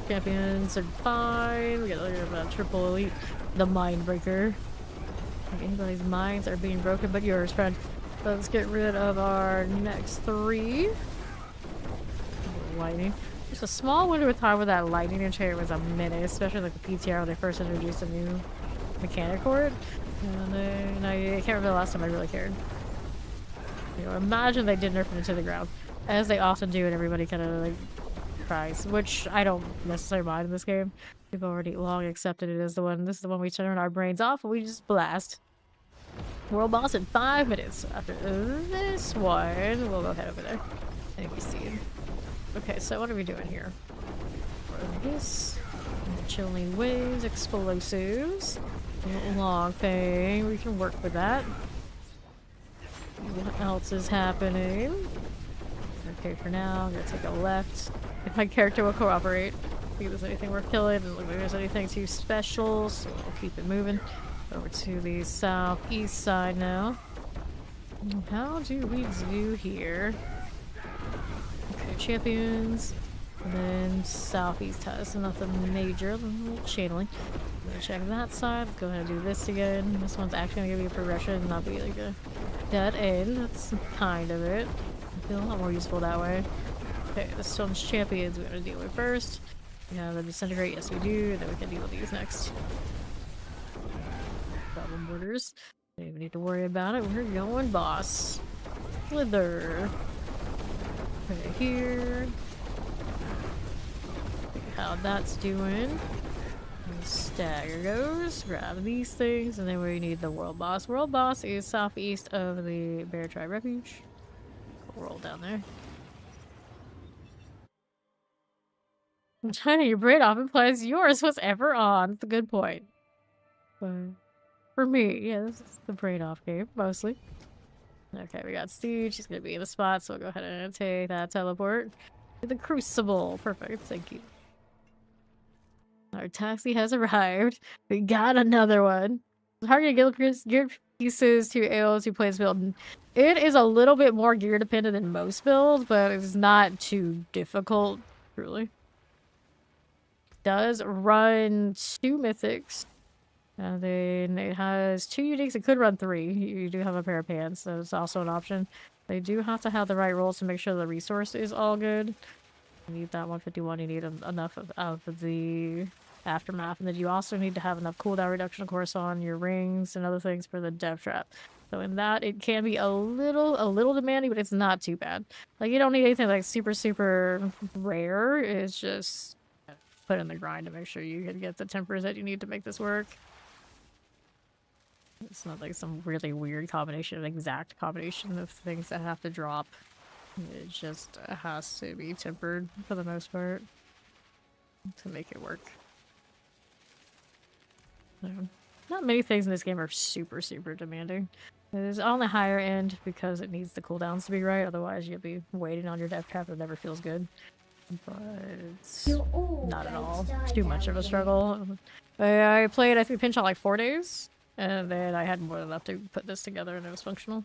Champions are fine. We got a triple elite. The Mindbreaker. Like anybody's minds are being broken but yours, friend. Let's get rid of our next three. lightning. Just a small window of time with that lightning enchantment was a menace, especially like the PTR when they first introduced a new mechanic for it. And then I can't remember the last time I really cared. You know, imagine they did nerf it into the ground, as they often do, and everybody kind of like cries, which I don't necessarily mind in this game. We've already long accepted it as the one. This is the one we turn our brains off and we just blast. World boss in 5 minutes. After this one, we'll go head over there. And we see it. Okay, so what are we doing here? This chilling waves, explosives, long thing. We can work with that. What else is happening? Okay, for now, I'm gonna take a left. If my character will cooperate. See if there's anything worth killing. Doesn't look like there's anything too special, so we'll keep it moving. Over to the southeast side now. How do we do here? Okay, champions. And then southeast has nothing major. Channeling. I'm gonna check that side. Let's go ahead and do this again. This one's actually gonna give you a progression and not be like a dead end. That's kind of it. I feel a lot more useful that way. Okay, the Stone's champions we're gonna deal with first. Yeah, the disintegrate, yes we do. Then we can deal with these next. Problem borders. Don't even need to worry about it. We're going boss. Slither. Okay, here. See how that's doing. Stagger goes. Grab these things, and then we need the world boss. World boss is southeast of the Bear Tribe Refuge. Roll down there. I'm turning your brain off implies yours was ever on. That's a good point. But for me, yeah, this is the brain off game, mostly. Okay, we got Steve. She's gonna be in the spot, so we'll go ahead and take that teleport. The Crucible. Perfect, thank you. Our taxi has arrived. We got another one. Target gear pieces to AOs who plays build. It is a little bit more gear dependent than most builds, but it's not too difficult, truly. Does run 2 mythics. And then it has 2 uniques. It could run 3. You do have a pair of pants, so it's also an option. They do have to have the right rolls to make sure the resource is all good. You need that 151. You need enough of the aftermath. And then you also need to have enough cooldown reduction, of course, on your rings and other things for the death trap. So in that, it can be a little demanding, but it's not too bad. Like, you don't need anything like super rare. It's just put in the grind to make sure you can get the tempers that you need to make this work. It's not like some really weird combination, exact combination of things that have to drop. It just has to be tempered for the most part to make it work. So, not many things in this game are super demanding. It is on the higher end because it needs the cooldowns to be right, otherwise you'll be waiting on your death trap that never feels good. But it's not at all too much of a struggle. I played, I think, Pinch on like 4 days, and then I had more than enough to put this together and it was functional.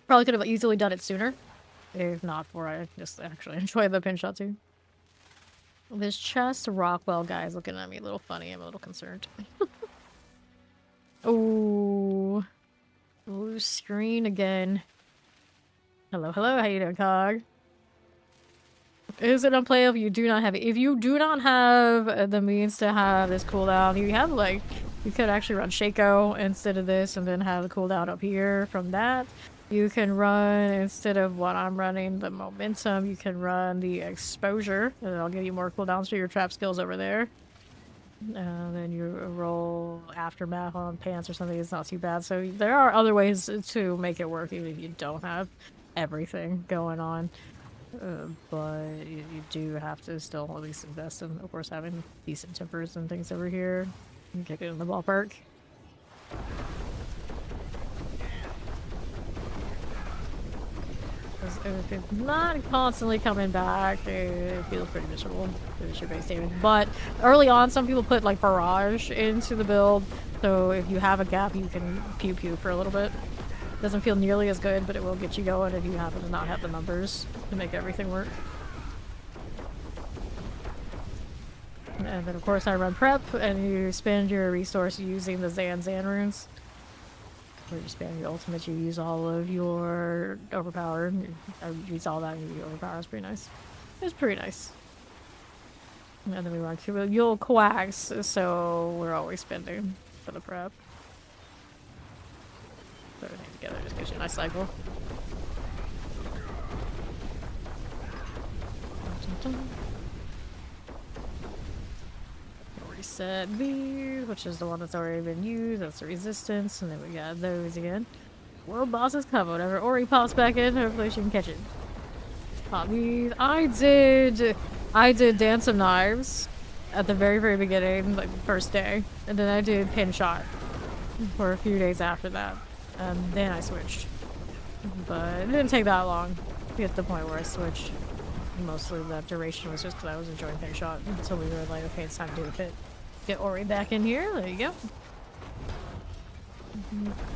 Probably could have easily done it sooner, if not for I just actually enjoy the pinch shot too. This chest Rockwell guy is looking at me a little funny. I'm a little concerned. Ooh. Blue screen again. Hello, how you doing, Cog? Is it unplayable? You do not have it. If you do not have the means to have this cooldown, you have like, you could actually run Shaco instead of this and then have the cooldown up here from that. You can run, instead of what I'm running, the momentum, you can run the exposure, and it'll give you more cooldowns for your trap skills over there. Then you roll aftermath on pants or something. It's not too bad. So there are other ways to make it work even if you don't have everything going on. But you do have to still at least invest in, of course, having decent tempers and things over here. And kick it in the ballpark. If it's not constantly coming back, it feels pretty miserable. Finish your base damage. But early on, some people put like barrage into the build, so if you have a gap, you can pew for a little bit. Doesn't feel nearly as good, but it will get you going if you happen to not have the numbers to make everything work. And then of course I run prep, and you spend your resource using the Zan runes. Where you spam your ultimate, you use all of your overpower. You use all that and you overpower. It's pretty nice. It's pretty nice. And then we run to you'll coax, so we're always spending for the prep. Put everything together just gives you a nice cycle. Reset these, which is the one that's already been used. That's the resistance, and then we got those again. World bosses cover whatever. Ori pops back in. Hopefully she can catch it. Pop these. I did Dance of Knives at the very beginning, like the first day, and then I did Pin Shot for a few days after that, and then I switched. But it didn't take that long to get to the point where I switched. Mostly the duration was just because I was enjoying Pin Shot until we were like, okay, it's time to do the pit. Get Ori back in here. There you go.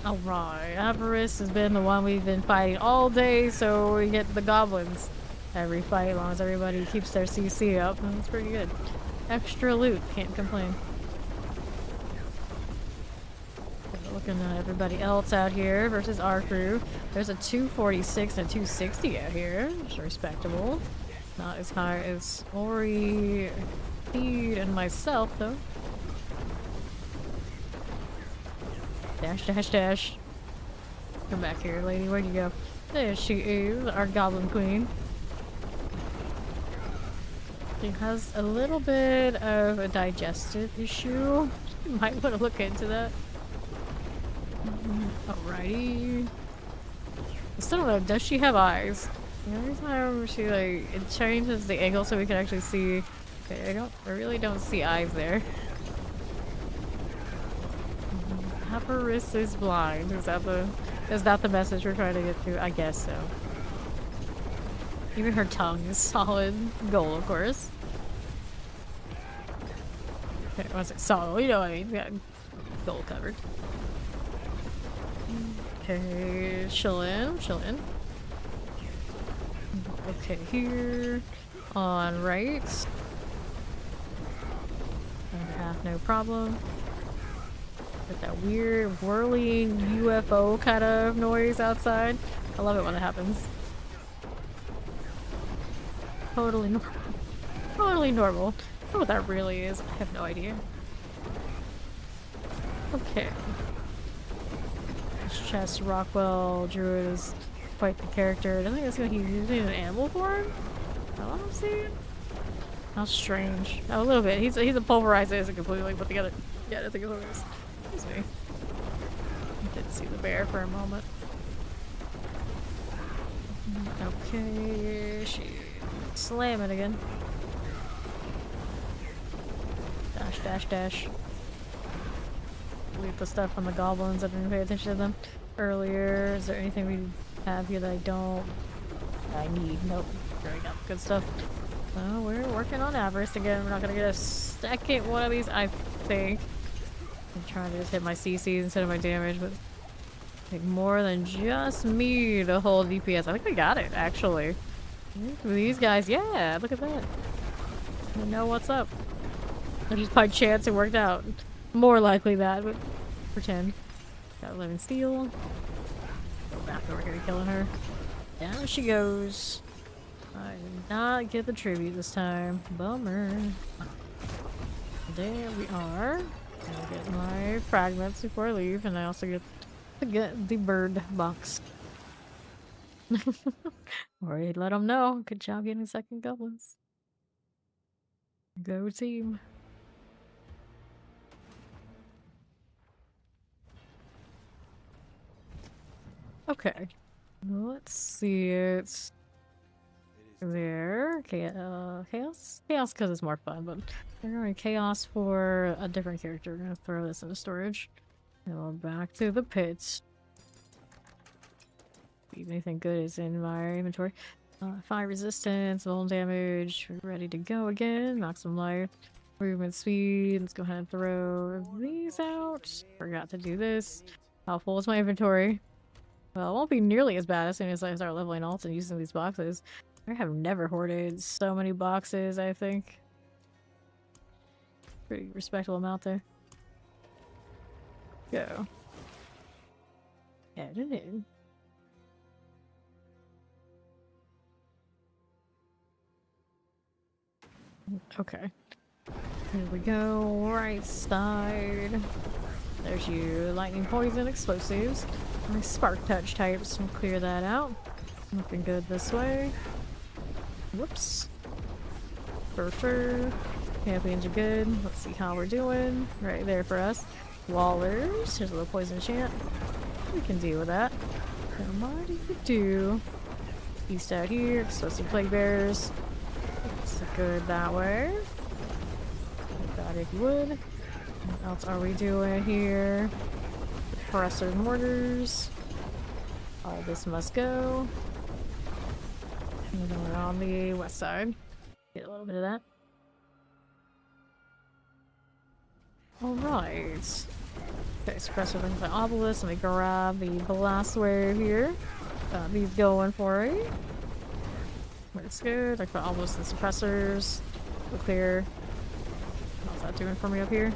Alright, Avarice has been the one we've been fighting all day, so we get the goblins every fight as long as everybody keeps their CC up. That's pretty good. Extra loot, can't complain. Looking at everybody else out here versus our crew. There's a 246 and a 260 out here, which is respectable. Not as high as Ori, Speed, and myself, though. Dash, dash, dash. Come back here, lady. Where'd you go? There she is, our goblin queen. She has a little bit of a digestive issue. You might want to look into that. Alrighty. I still don't know, does she have eyes? Every time she like, it changes the angle so we can actually see. Okay, I really don't see eyes there. Avarice is blind. Is that the message we're trying to get to? I guess so. Even her tongue is solid gold, of course. Okay, was it solid? You know what I mean? Yeah, gold covered. Okay, Chillin. Okay, here. On right. And half, no problem. With that weird whirling UFO kind of noise outside. I love it when it happens. Totally normal. Totally normal. I don't know what that really is. I have no idea. Okay. This chest, Rockwell, Druid is quite the character. I don't think that's what he's using an animal form? Is that what I'm seeing? How strange. Oh, a little bit. He's a pulverizer that isn't completely put together. Yeah, I don't think it's what it is. Excuse me. I did see the bear for a moment. Okay, she slam it again. Dash, dash, dash. Leave the stuff on the goblins. I didn't pay attention to them earlier. Is there anything we have here that I need? Nope. There we go. Good stuff. Well, we're working on Avarice again. We're not gonna get a second one of these, I think. I'm trying to just hit my CCs instead of my damage, but take more than just me to hold DPS. I think we got it, actually. These guys, yeah, look at that. I know what's up. Just by chance it worked out. More likely that, but pretend. Got 11 steel. Go back over here killing her. Down she goes. I did not get the tribute this time. Bummer. There we are. I'll get my fragments before I leave, and I also get to get the bird box. Alright, let them know. Good job getting second goblins. Go team. Okay. Let's see it. There. Chaos? Chaos because it's more fun, but we're going chaos for a different character. We're gonna throw this into storage. And we're back to the pits. If anything good is in my inventory. Fire resistance, vuln damage. We're ready to go again. Maximum life. Movement speed. Let's go ahead and throw these out. Forgot to do this. How full is my inventory? Well, it won't be nearly as bad as soon as I start leveling alts and using these boxes. I have never hoarded so many boxes, I think. Pretty respectable amount there. Go. Headed in. Okay. Here we go. Right side. There's your lightning, poison, explosives. My spark touch types. We'll clear that out. Looking good this way. Whoops. For sure. Champions are good. Let's see how we're doing. Right there for us. Wallers. Here's a little poison chant. We can deal with that. What do you do? East out here. Explosive plague bears. It's good that way. That if you would. What else are we doing here? Suppressor mortars. All this must go. And then we're on the west side. Get a little bit of that. Alright. Okay, suppressor things like obelisk. Let me grab the blast wave here. Got these going for you. That's good. I put obelisk and suppressors. We're clear. How's that doing for me up here?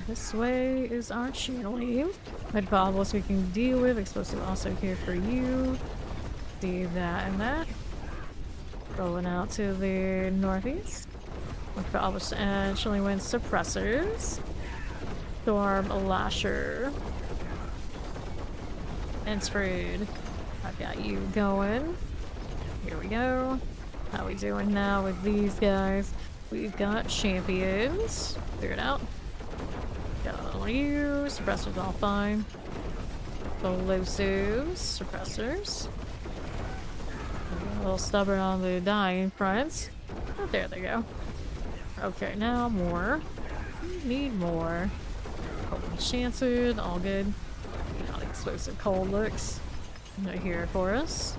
This way is our channeling. Med obelisk we can deal with. Explosive also here for you. See that and that. Going out to the northeast. Look for obelisk and chilling wind suppressors. Storm lasher. And Spread. I've got you going. Here we go. How we doing now with these guys? We've got champions. Figure it out. Got all you. Suppressors all fine. Explosives. Suppressors. A little stubborn on the dying fronts. Oh, there they go. Okay, now more. Need more. Cold enchanted. All good. How the explosive cold looks. Right here for us.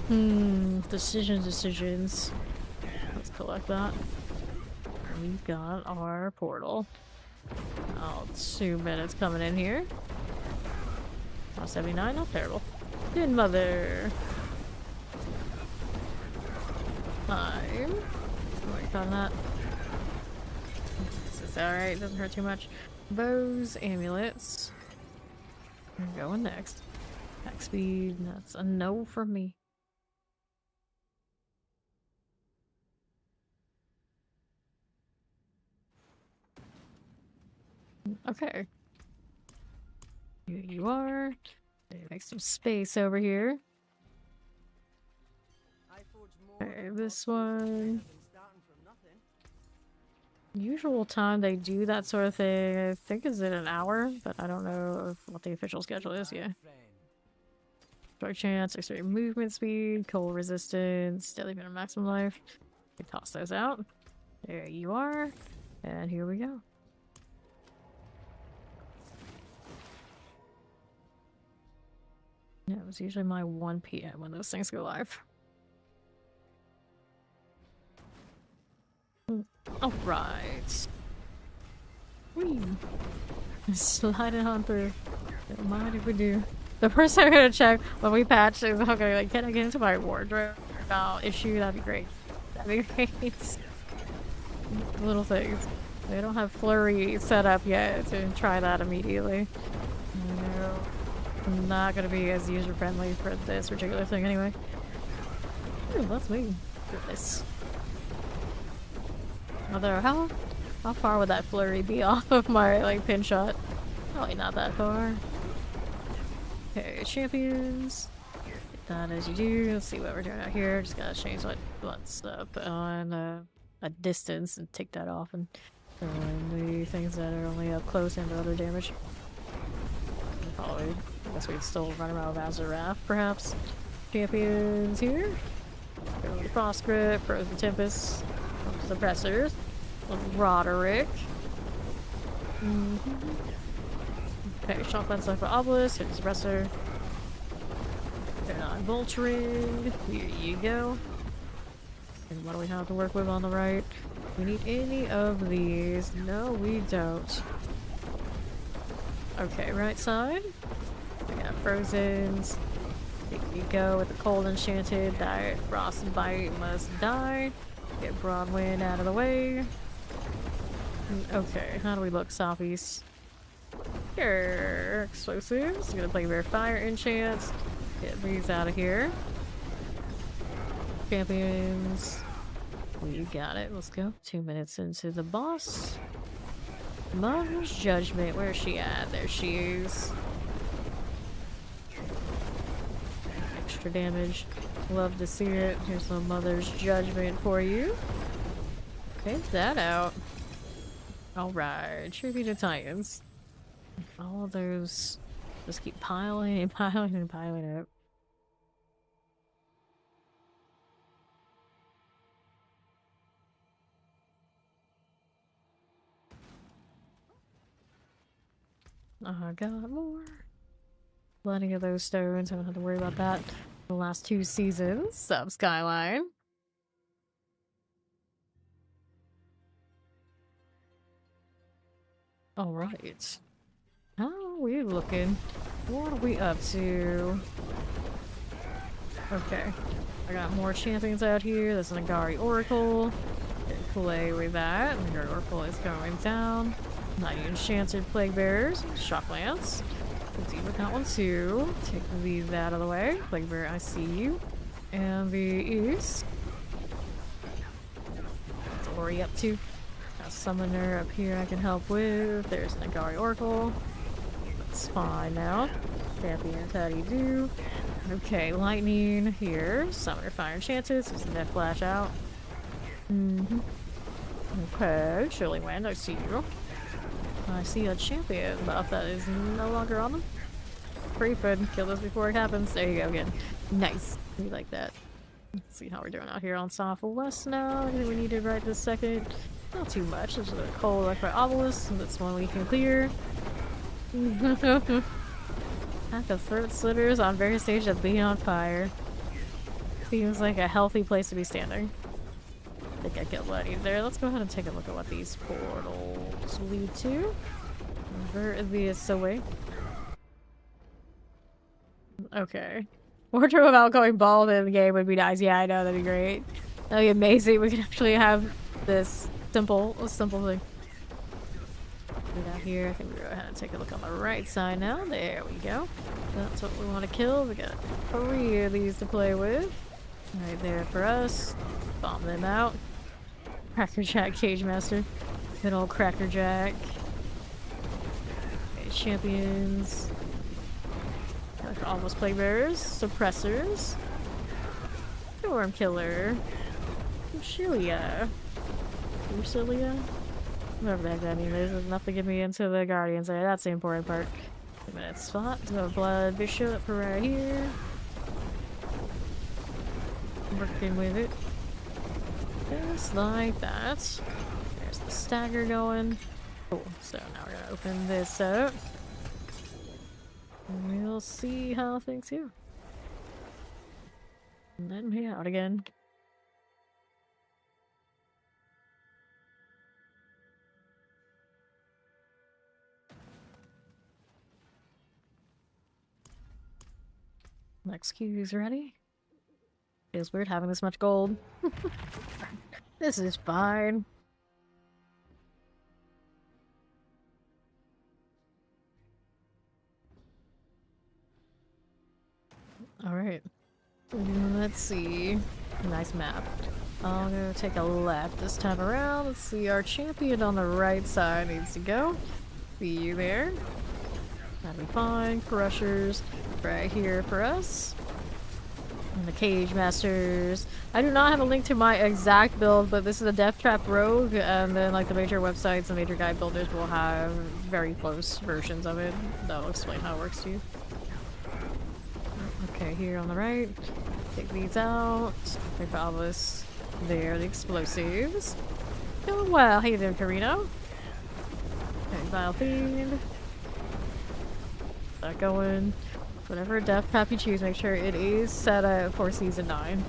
Decisions. Let's collect that. And we've got our portal. Oh, 2 minutes coming in here. 79, not terrible. Good mother. Time. Wait on that. This is alright, doesn't hurt too much. Bows, amulets. We're going next. Attack speed, that's a no for me. Okay. Here you are. Make some space over here. Okay, this one. Usual time they do that sort of thing, I think is in an hour, but I don't know what the official schedule is yet. Strike chance, extreme movement speed, cold resistance, daily minimum maximum life. We toss those out. There you are. And here we go. Yeah, it was usually my 1 PM when those things go live. Alright. Whee! Sliding on through. Don't mind if we do. The first thing I'm gonna check when we patch is okay, like, can I get into my wardrobe issue? That'd be great. That'd be great. Little things. They don't have flurry set up yet to try that immediately. No. I'm not gonna be as user friendly for this particular thing anyway. Ooh, that's me. Goodness. Although, how far would that flurry be off of my, like, pin shot? Probably not that far. Okay, champions. Get that as you do. Let's see what we're doing out here. Just gotta change what's up on a distance and take that off and throw in the things that are only up close and other damage. Probably. I guess we'd still run around with Azarath, perhaps. Champions here. Go with Frost Grip, Frozen Tempest. Suppressors. Roderick. Okay, Shock Lens for Obelisk, hit Suppressor. They're not Vulturing. Here you go. And what do we have to work with on the right? We need any of these. No, we don't. Okay, right side. We got Frozens. Here you go with the Cold Enchanted. Diet Frostbite must die. Get Broadwind out of the way. Okay, how do we look, southeast? Sure. Explosives. Gonna play their fire enchants. Get these out of here. Champions. We got it. Let's go. 2 minutes into the boss. Mother's Judgment. Where's she at? There she is. Extra damage. Love to see it. Here's some Mother's Judgment for you. Okay, that out. Alright. Tribute to Titans. All of those just keep piling and piling and piling up. I got more. Plenty of those stones. I don't have to worry about that. The last 2 seasons. Sub Skyline. Alright. How are we looking? What are we up to? Okay. I got more champions out here. There's an Nagari Oracle. Play with that. Nagari Oracle is going down. 90 Enchanted Plague Bearers. Shock Lance. Let's deal with that one too. Take these out of the way. Plague Bearer, I see you. And the east. What's Ori up to? Got a summoner up here I can help with. There's an Nagari Oracle. That's fine now. Champions, how do you do? Okay, lightning here. Summoner Fire Enchanted. So net flash out. Okay, Chilling Wind, I see you. I see a champion buff that is no longer on them. Creeping. Kill this before it happens. There you go again. Nice. We like that. Let's see how we're doing out here on Southwest now. Anything we needed right this second? Not too much. There's a coal electric obelisk. That's one we can clear. Pack of throat slitters on various stages of being on fire. Seems like a healthy place to be standing. I think I get bloody there. Let's go ahead and take a look at what these portals lead to. Convert this away. Okay. Wardrobe of Outgoing Bald in the game would be nice. Yeah, I know, that'd be great. That'd be amazing. We could actually have this simple thing. Out here, I think we'll go ahead and take a look on the right side now. There we go. That's what we want to kill. We got 3 of these to play with. Right there for us. Bomb them out. Crackerjack Cage Master. Good old Crackerjack. Okay, champions. Like almost Plague Bearers. Suppressors. Storm Killer. Urshilia. Urshilia? Whatever the heck that means. There's enough to get me into the Guardians there. That's the important part. 2 minutes spot. So Blood Bishop right here. Working with it. Just like that. There's the stagger going. Cool. So now we're gonna open this up. And we'll see how things go. And then we out again. Next queue's ready. Feels weird having this much gold. This is fine. Alright. Let's see. Nice map. I'm gonna take a left this time around. Let's see, our champion on the right side needs to go. See you there. That'll be fine. Crushers right here for us. And the Cage Masters. I do not have a link to my exact build, but this is a Death Trap Rogue, and then like the major websites and major guide builders will have very close versions of it. That'll explain how it works to you. Okay, here on the right. Take these out. Take all this. There, the explosives. Doing well. How you doing, Carino? Okay, Vile Fiend. That going. Whatever death trap you choose, make sure it is set up for Season 9.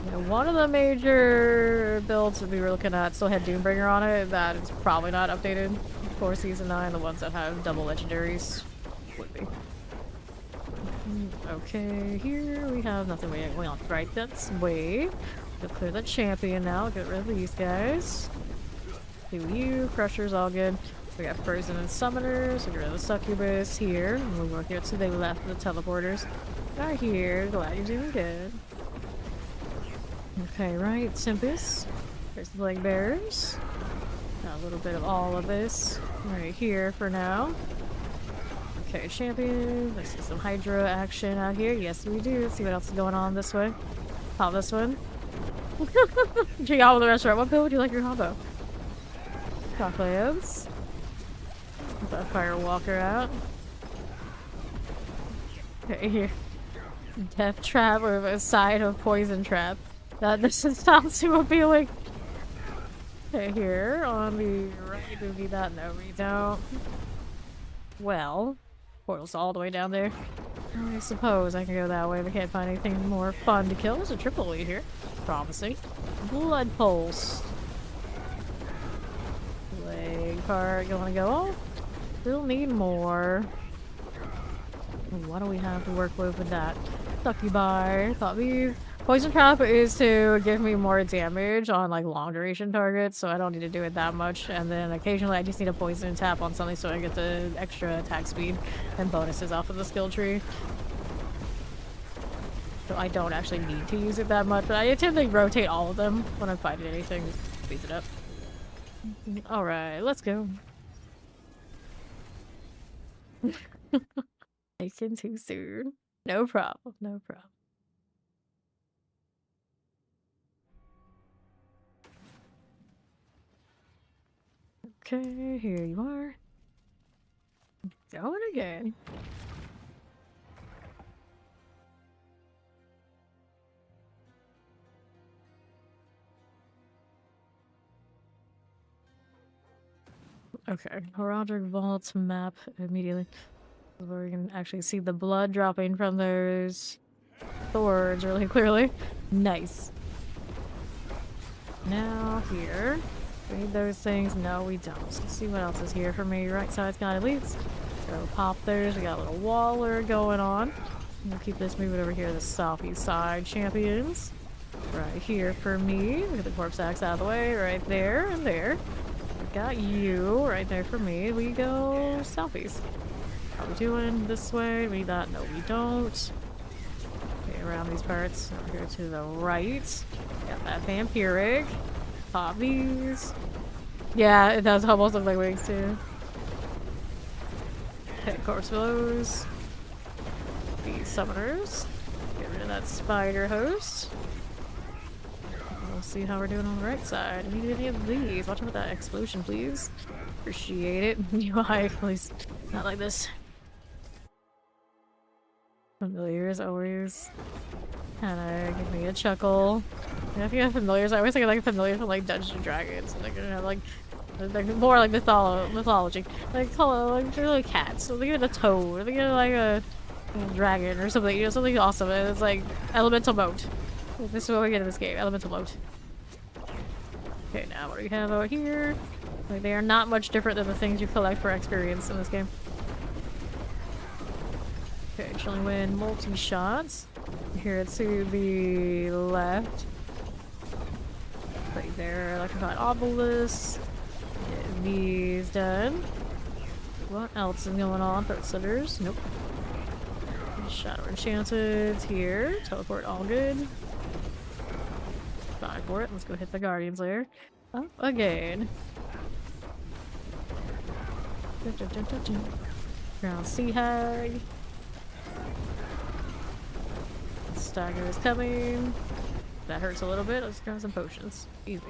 You know, one of the major builds that we were looking at still had Doombringer on it. That is probably not updated for Season 9. The ones that have double legendaries would be. Okay, here we have nothing we want. Right, that's way. We'll clear the champion now. Get rid of these guys. Do you. Crusher's all good. We got frozen and summoners. We got the succubus here. And we'll work here to the left of the teleporters. Right here. Glad you're doing good. Okay, right. Simpus. There's the leg bearers. Got a little bit of all of this right here for now. Okay, champion. Let's see some Hydra action out here. Yes, we do. Let's see what else is going on this way. Pop this one. Check out the restaurant. What bill would you like your combo? Cocklands. Get that Firewalker out. Okay, here. Death Trap or a side of Poison Trap. That doesn't sound too appealing. Okay, here on the right, do we need that? No, we don't. Well, portal's all the way down there. I suppose I can go that way. We can't find anything more fun to kill. There's a triple E here. Promising. Blood Pulse. Leg part, you wanna go off? Still need more. What do we have to work with that? Succubi. Thought these. Poison Trap is to give me more damage on like long duration targets, so I don't need to do it that much. And then occasionally I just need a poison tap on something so I get the extra attack speed and bonuses off of the skill tree. So I don't actually need to use it that much, but I tend to rotate all of them when I'm fighting anything. Just speeds it up. Alright, let's go. Taken too soon. No problem, no problem. Okay, here you are. Going again. Okay, Heraldric Vault map immediately. Where we can actually see the blood dropping from those swords really clearly. Nice. Now here. We need those things. No, we don't. Let's see what else is here for me. Right side's got elites. So pop those. We got a little waller going on. We'll keep this moving over here to the southeast side. Champions. Right here for me. We get the corpse axe out of the way. Right there and there. We got you right there for me. We go southeast. How are we doing this way? We need that. No, we don't. Okay, around these parts. Over here to the right. Got that vampiric. Pop these. Yeah, it does almost look like wings too. Okay, corpse blows. These summoners. Get rid of that spider host. We'll see how we're doing on the right side. I need any of these. Watch out for that explosion, please. Appreciate it. UI, please. Not like this. Familiars always kinda give me a chuckle. Yeah, if you have familiars, I always think of like familiars from like Dungeons and Dragons. Like, you know, like more like mythology. Like they're like cats. So they get a toad. Or they get like a dragon or something. You know, something awesome. And it's like elemental moat. This is what we get in this game. Elemental moat. Okay, now what do we have out here? Like they are not much different than the things you collect for experience in this game. Okay, Chillin win multi-shots. Here to the left. Right there, electrified obelisk. Get these done. What else is going on? Throat sitters? Nope. Shadow enchanted here. Teleport all good. Fine for it. Let's go hit the Guardian's lair. Up again. Ground Sea Hag. Stagger is coming. That hurts a little bit. Let's grab some potions. Easy.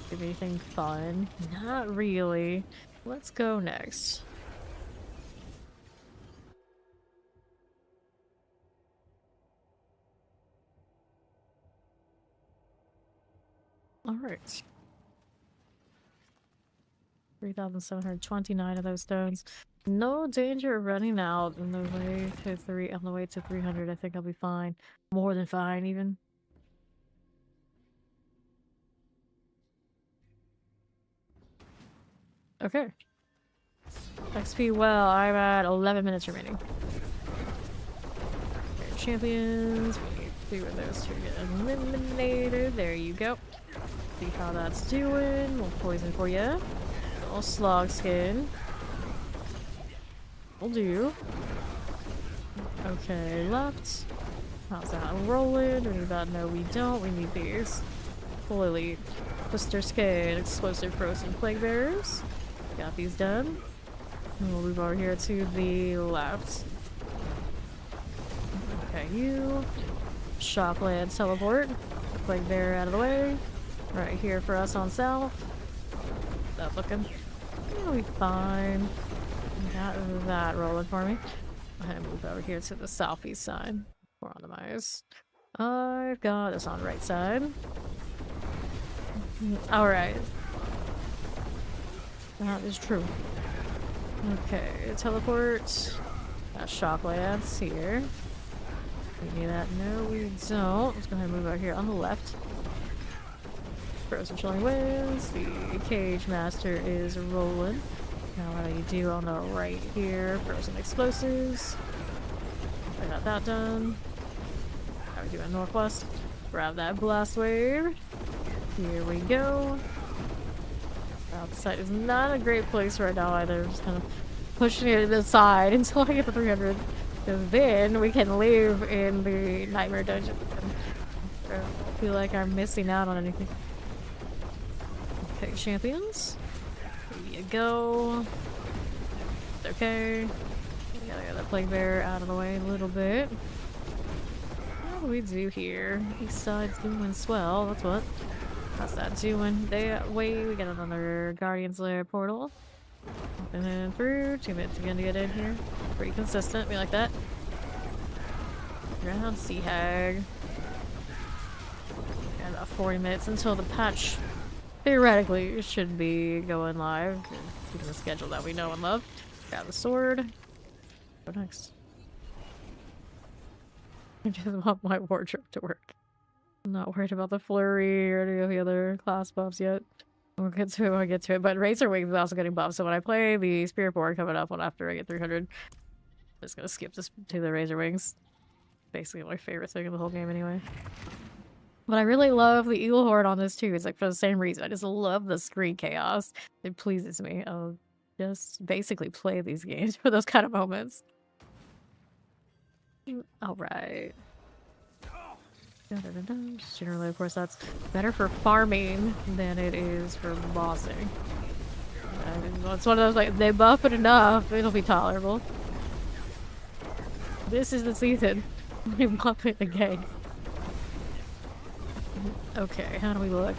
Give me anything fun? Not really. Let's go next. Alright. 3,729 of those stones. No danger of running out on the way to 300. I think I'll be fine. More than fine, even. Okay. XP well, I'm at 11 minutes remaining. Okay, champions. We need 2 of those to get eliminated. There you go. See how that's doing. We'll poison for you. little slog skin. Will do. Okay, left. How's that rolling? Do we need that? No, we don't. We need these. Full elite. Twister skin, explosive frozen plague bearers. Got these done. And we'll move over here to the left. Okay, you. Shockland teleport. Plague bearer out of the way. Right here for us on south. That looking. It'll be fine. Got that rolling for me. I'm gonna move over here to the southeast side. We're on the mice. I've got this on right side. Alright. That is true. Okay, teleport. Got Shocklands here. We need that. No, we don't. Let's go ahead and move over here on the left. Frozen Chilling Winds. The Cage Master is rolling. Now what do you do on the right here? Frozen Explosives. I got that done. How are we doing northwest? Grab that Blast Wave. Here we go. Wow, the site is not a great place right now either. Just kind of pushing it aside until I get to 300. Because then we can live in the Nightmare Dungeon. I don't feel like I'm missing out on anything. Okay, champions. Here you go. Okay. We gotta get that Plague Bearer out of the way a little bit. What do we do here? East side's doing swell. That's what. How's that doing? That way, we got another Guardian's Lair portal. And then through. 2 minutes again to get in here. Pretty consistent. We like that. Ground Sea Hag. Got about 40 minutes until the patch theoretically should be going live. Given the schedule that we know and love. Got the sword. Go next. I just want my wardrobe to work. I'm not worried about the flurry or any of the other class buffs yet. We'll get to it when I get to it. But Razor Wings is also getting buffed, so when I play the Spirit Board coming up when after I get 300, I'm just gonna skip this to the Razor Wings. Basically my favorite thing in the whole game anyway. But I really love the Eagle Horde on this too. It's like for the same reason. I just love the screen chaos. It pleases me. I'll just basically play these games for those kind of moments. Alright. Just generally, of course, that's better for farming than it is for bossing. It's one of those, like, they buff it enough, it'll be tolerable. This is the season. We buff it again. Okay, how do we look?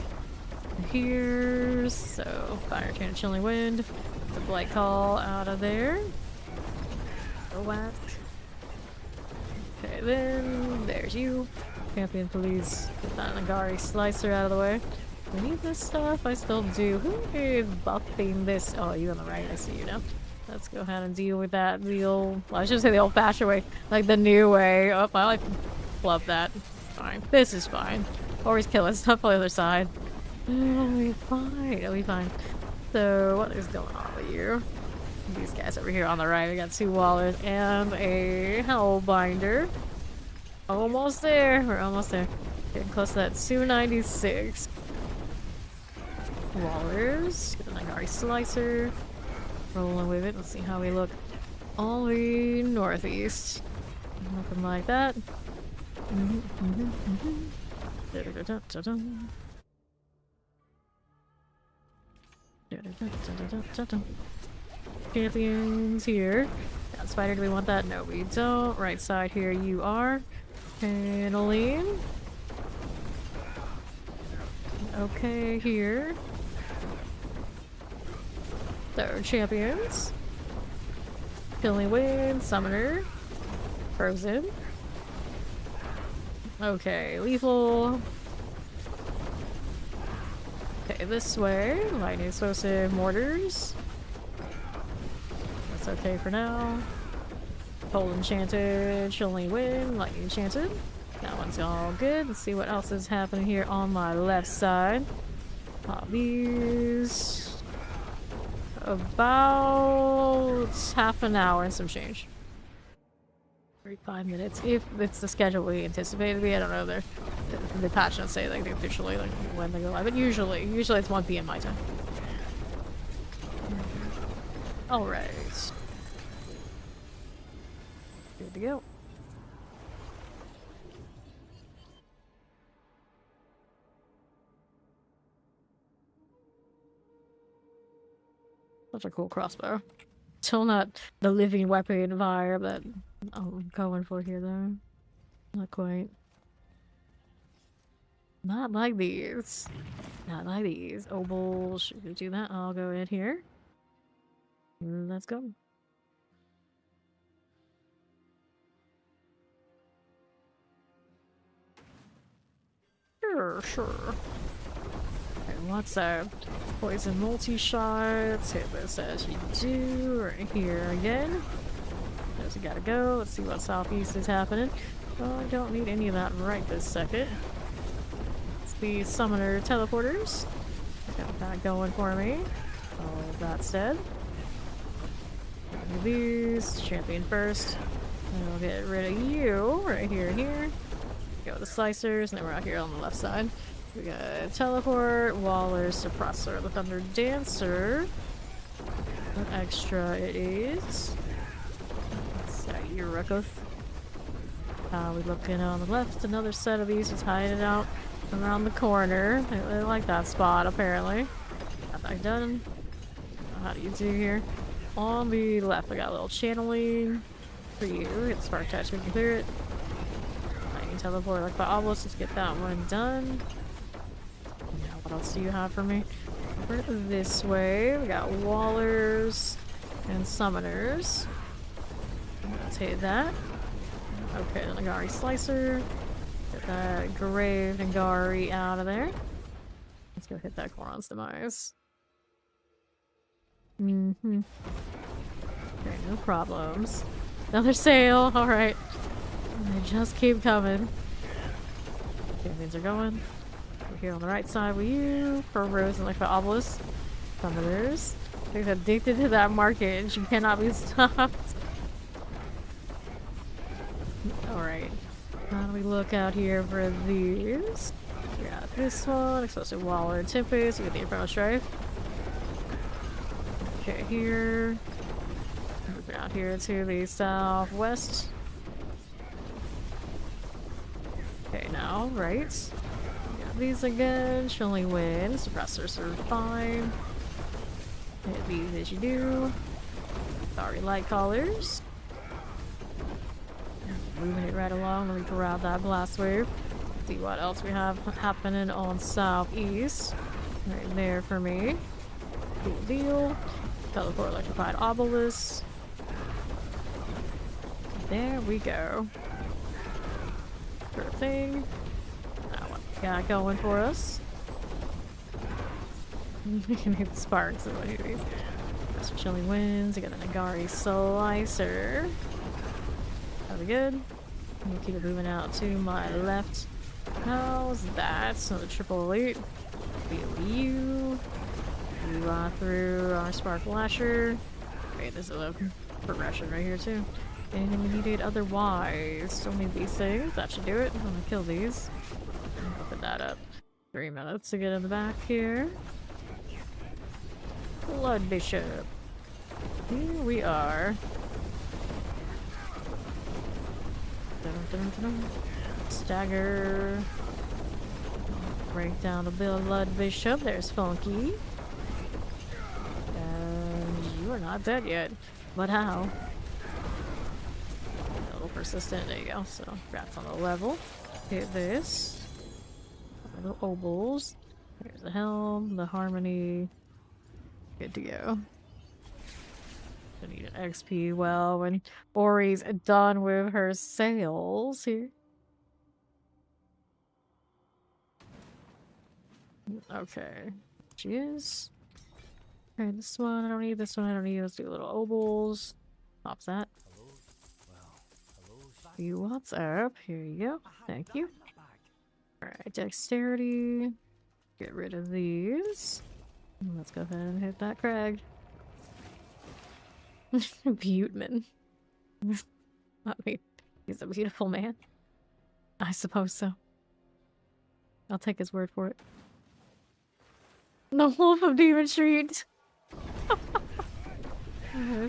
Here, so Fire Chain, Chilling Wind, the Blight Call out of there. The whack. Okay, then there's you. Champion, please get that Nagari Slicer out of the way. We need this stuff. I still do. Who is buffing this? Oh, you on the right. I see you now. Let's go ahead and deal with that. The old, well, I should say the old-fashioned way, like the new way. Oh, I like love that. Fine. This is fine. Always killing stuff on the other side. It'll be fine. It'll be fine. So, what is going on with you? These guys over here on the right. We got 2 Wallers and a Hellbinder. Almost there. We're almost there. Getting close to that 296. Wallers. Get the Nagari Slicer. Rolling with it. Let's see how we look on the northeast. Looking like that. Champions here. Got Spider, do we want that? No, we don't. Right side here, you are. Paneling. Okay, here. So, champions. Killing Wind, Summoner. Frozen. Okay, lethal. Okay, this way. Lightning Explosive Mortars. That's okay for now. Cold Enchanted, Chilling Wind, Lightning Enchanted. That one's all good. Let's see what else is happening here on my left side. Pop these. About half an hour and some change. 35 minutes. If it's the schedule we anticipated to be, I don't know. The patch doesn't say like officially like when they go live, but usually it's 1 p.m. my time. Alright. Good to go. Such a cool crossbow. Still not the living weapon vibe that I'm going for here, though. Not quite. Not like these. Not like these. Opal, should we do that? I'll go in here. Let's go. Sure. Okay, what's that? Poison multi-shots. Hit this as you do. Right here again. As you gotta go. Let's see what southeast is happening. Well, I don't need any of that right this second. It's the summoner teleporters. Got that going for me. All of that's dead. These. Champion first. And we'll get rid of you right here and here. Go with the slicers, and then we're out here on the left side. We got teleport, Waller's suppressor, the Thunder Dancer. What extra it is. You're Ruckoth. We looking on the left, another set of these, just hiding it out around the corner. They like that spot, apparently. Got that done. How do you do here? On the left, I got a little channeling for you. Hit the spark touch, we can clear it. I can teleport like the obelisk, let's get that one done. Now, what else do you have for me? Over this way, we got Wallers and Summoners. Let's hit that. Okay, the Nagari Slicer. Get that Grave Nagari out of there. Let's go hit that Goron's Demise. Okay, no problems. Another sail, alright. They just keep coming. Champions are going. We're here on the right side with you. Purvos and like the obelisk. Summoners. They're addicted to that market and she cannot be stopped. Alright. How do we look out here for these? We got this one, Explosive Waller and Tempest. You get the Infernal Strife. Okay, here. Moving out here to the southwest. Okay, now, right. Got these again. Chilling Wind. Suppressors are fine. Hit these as you do. Sorry, light collars. Moving it right along. Let me grab that blast wave. See what else we have happening on southeast. Right there for me. Cool deal. Teleport electrified obelisk. There we go. Sure thing. Now what we got going for us? We can hit the sparks of one of these. That's Chilling Winds. I got a Nagari Slicer. That'll be good. We'll keep it moving out to my left. How's that? So the triple elite. Feel you. We run through our Spark Lasher. Okay, this is a progression right here too. And we need it otherwise. Don't need these things. That should do it. I'm gonna kill these. Open that up. 3 minutes to get in the back here. Blood Bishop. Here we are. Stagger. Break down the Blood Bishop. There's Funky. And you are not dead yet. But how? A little persistent. There you go. So, rats on the level. Hit this. Little obols. There's the helm, the harmony. Good to go. I need an XP well when Ori's done with her sails here. Okay. She is. Okay, this one I don't need, this one I don't need. Let's do little obols. Pops that. See what's up. Here you go. Thank you. Alright, dexterity. Get rid of these. Let's go ahead and hit that crag. Buteman. I mean, he's a beautiful man. I suppose so. I'll take his word for it. The Wolf of Demon Street.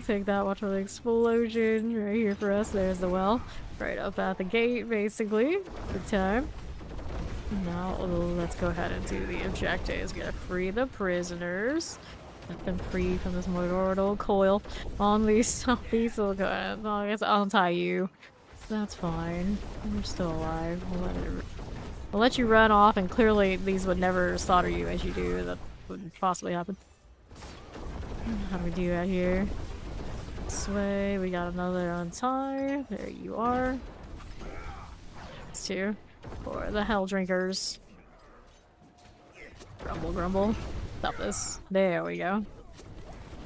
Take that, watch for the explosion right here for us. There's the well. Right up at the gate, basically. Good time. Now, let's go ahead and do the objectives. Gotta free the prisoners. Let them free from this mortal coil on these zombies. So we'll go ahead. I guess I'll untie you. That's fine. You're still alive. We'll let you run off, and clearly these would never slaughter you as you do. That wouldn't possibly happen. How do we do out here? This way, we got another untie. There you are. These two. For the hell drinkers. Grumble, grumble. Stop this. There we go.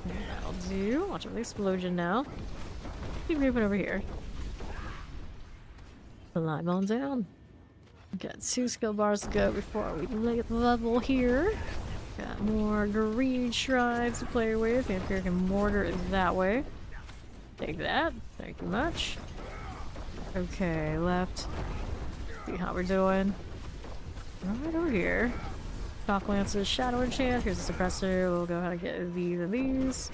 That'll do. Watch for the explosion now. Keep moving over here. The light on down. Got 2 skill bars to go before we level here. Got more green shrines to play with. Vampiric and mortar is that way. Take that. Thank you much. Okay, left. See how we're doing. Right over here. Shock Lance's Shadow Enchant. Here's a suppressor. We'll go ahead and get these and these.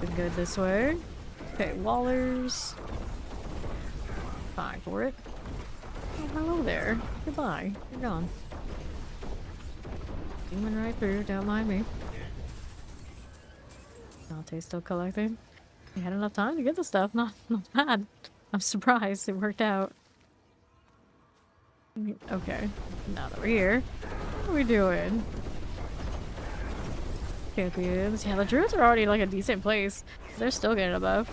Been good this way. Okay, Wallers. Fine for it. Oh, hello there. Goodbye. You're gone. Coming right through. Don't mind me. Dante's still collecting. We had enough time to get the stuff. Not bad. I'm surprised it worked out. Okay, now that we're here, what are we doing? Champions. Yeah, the druids are already in like a decent place. They're still getting above.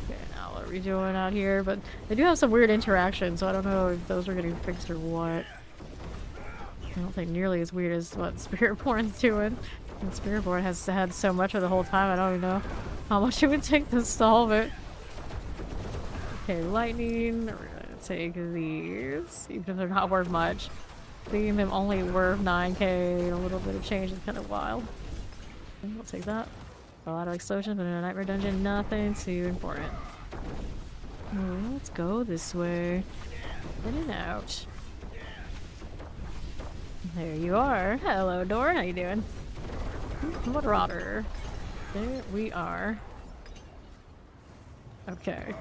Okay, now what are we doing out here? But they do have some weird interactions, so I don't know if those are getting fixed or what. I don't think nearly as weird as what Spiritborn's doing. And Spiritborn has had so much of the whole time, I don't even know how much it would take to solve it. Okay, lightning. Take these, even if they're not worth much. Seeing them only worth 9k and a little bit of change is kind of wild. I'll take that. A lot of explosions, but in a nightmare dungeon, nothing too important. Let's go this way. In and out. There you are. Hello, Dorn. How you doing? Marauder. There we are. Okay.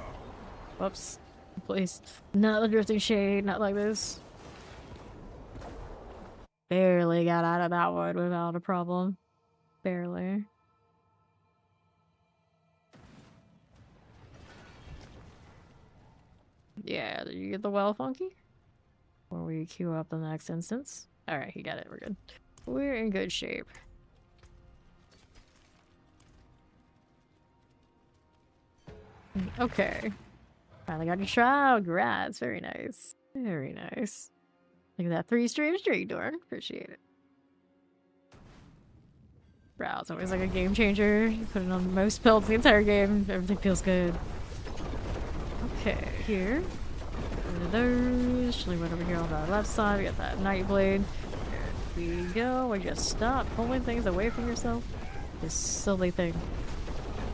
Whoops. Please. Not the drifting shade, not like this. Barely got out of that one without a problem. Barely. Yeah, did you get the well funky? Or we queue up the next instance? Alright, he got it, we're good. We're in good shape. Okay. Finally got your shroud. Congrats. Very nice. Very nice. Look at that 3-stream streak, Dorn. Appreciate it. Shroud's always like a game changer. You put it on most builds the entire game. Everything feels good. Okay, here. One of those. Actually went over here on the left side. We got that Nightblade. There we go. We just stop pulling things away from yourself. This silly thing.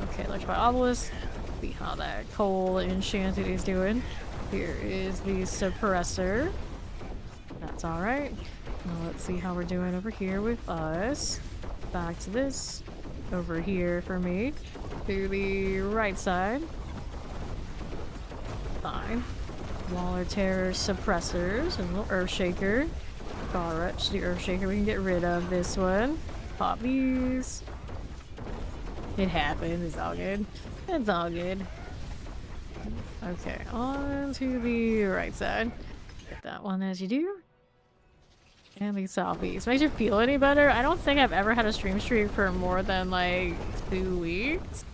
Okay, Electrified Obelisk. See how that coal enchanted is doing. Here is the suppressor. That's alright. Now let's see how we're doing over here with us. Back to this. Over here for me. To the right side. Fine. Waller Terror suppressors. And a little Earth Shaker. Alright, the Earth Shaker we can get rid of this one. Pop these. It happens. It's all good. It's all good. Okay, on to the right side. Get that one as you do. And the southeast. Makes you feel any better? I don't think I've ever had a stream streak for more than like 2 weeks.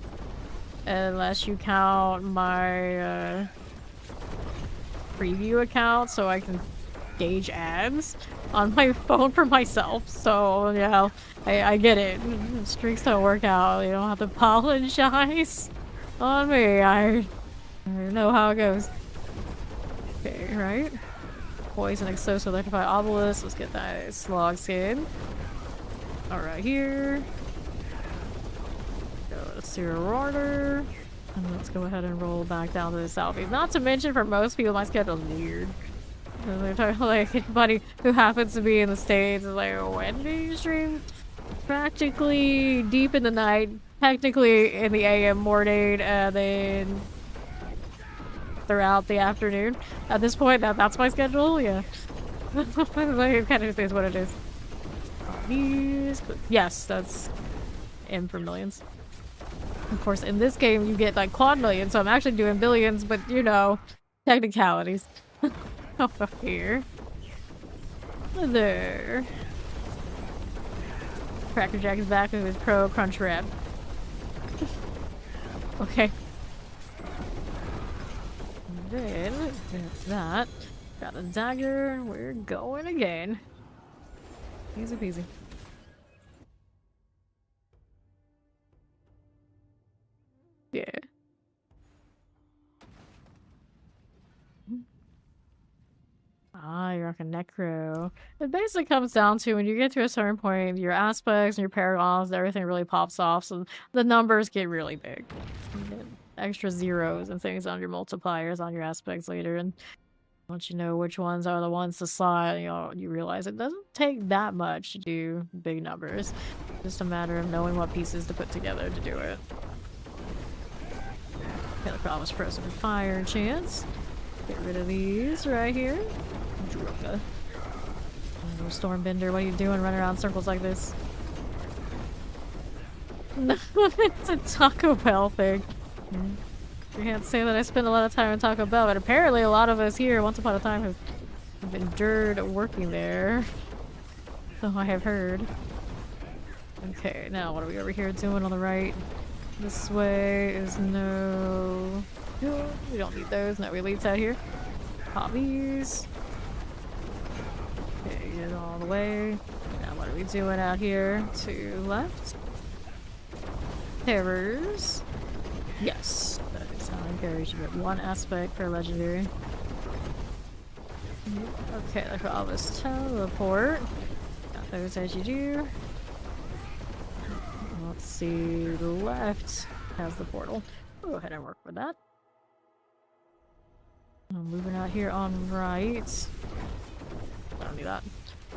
Unless you count my preview account so I can gauge ads on my phone for myself. So yeah, I get it. Streaks don't work out. You don't have to apologize on me. I know how it goes. Okay, right? Poison Exoso Electrified Obelisk. Let's get that slog skin. Alright, here. Go to Sewer Order. And let's go ahead and roll back down to the southeast. Not to mention, for most people, my schedule's weird. They're talking like anybody who happens to be in the States is like, when do you stream? practically deep in the night, technically in the AM morning, and then throughout the afternoon. At this point, that's my schedule, yeah. It kind of is what it is. Yes, that's M for millions. Of course, in this game, you get like quad millions, so I'm actually doing billions, but you know, technicalities. Over here. There. Cracker Jack is back with his pro crunch wrap. Okay. And then, there's that. Got a dagger. We're going again. Easy peasy. Yeah. Ah, you're like a necro. It basically comes down to when you get to a certain point, your aspects and your paragons, everything really pops off, so the numbers get really big. You get extra zeros and things on your multipliers on your aspects later, and once you know which ones are the ones to slot, you know, you realize it doesn't take that much to do big numbers. Just a matter of knowing what pieces to put together to do it. Okay, the promise frozen fire chance. Get rid of these right here. Droga. Oh, Stormbender, what are you doing running around in circles like this? No, it's a Taco Bell thing. You can't say that I spend a lot of time in Taco Bell, but apparently a lot of us here, once upon a time, have endured working there. So I have heard. Okay, now what are we over here doing on the right? This way is no... We don't need those. No elites out here. Pop these. Okay, get all the way. Now what are we doing out here? To left. Terrors. Yes. That is how I encourage you. Get one aspect per legendary. Okay, let's all this teleport. Got those as you do. Let's see. The left has the portal. Go ahead and work with that. I'm moving out here on right. I don't need that.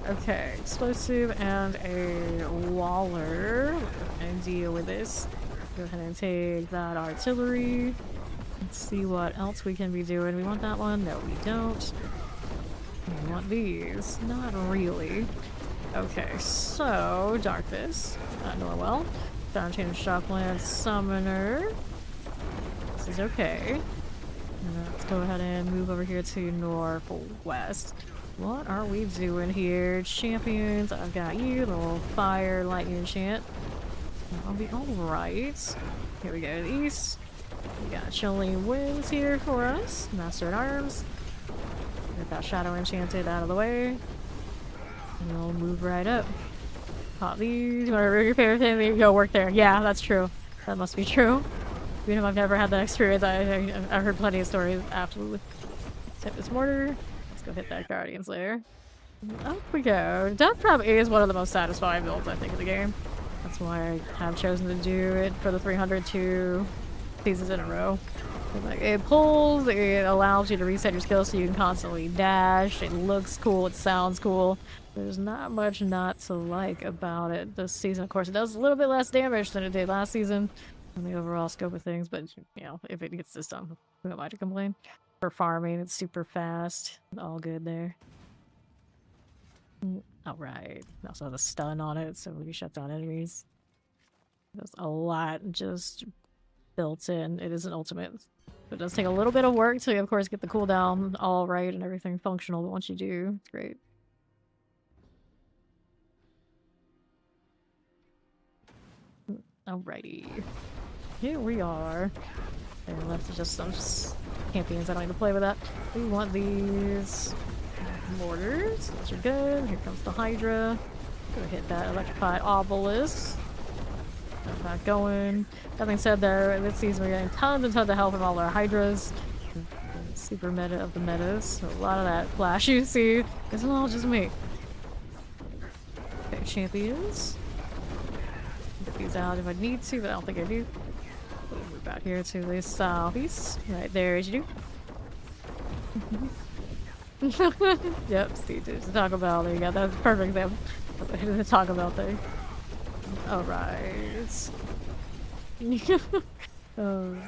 Okay, explosive and a waller. And deal with this. Go ahead and take that artillery. Let's see what else we can be doing. We want that one? No, we don't. We want these. Not really. Okay, so Darkness. Norwell. Fountain Shockland Summoner. This is okay. Let's go ahead and move over here to Northwest. What are we doing here? Champions, I've got you, little fire, lightning enchant. I'll be alright. Here we go to the east. We got Chillin Winds here for us. Master at Arms. Get that shadow enchanted out of the way. And we'll move right up. Pop these. You want to rig your favorite thing? You go work there. Yeah, that's true. That must be true. Even if I've never had that experience, I've heard plenty of stories. Absolutely. Tempest Mortar. Let's go hit that Guardian Slayer. Up we go. Death Trap is one of the most satisfying builds, I think, in the game. That's why I have chosen to do it for the 302 seasons in a row. Like, it pulls, it allows you to reset your skills so you can constantly dash. It looks cool, it sounds cool. There's not much not to like about it this season. Of course, it does a little bit less damage than it did last season in the overall scope of things, but you know, if it gets this done, who am I to complain? For farming, it's super fast. All good there. Alright. It also has a stun on it, so when you shut down enemies. There's a lot just built in. It is an ultimate. It does take a little bit of work to, of course, get the cooldown all right and everything functional, but once you do, it's great. Alrighty. Here we are. And left is just some champions. I don't need to play with that. We want these mortars. Those are good. Here comes the Hydra. Go hit that electrified obelisk. Got that going. That being said, there this season we're getting tons and tons of help from all our Hydras. Super meta of the metas. So a lot of that flash you see isn't all just me. Okay, champions. Get these out if I need to, but I don't think I do. We'll move out here to the southeast. Right there as you do. Yep, Steve, there's the Taco Bell. There you go. That's a perfect example of the Taco Bell thing. Alright. Even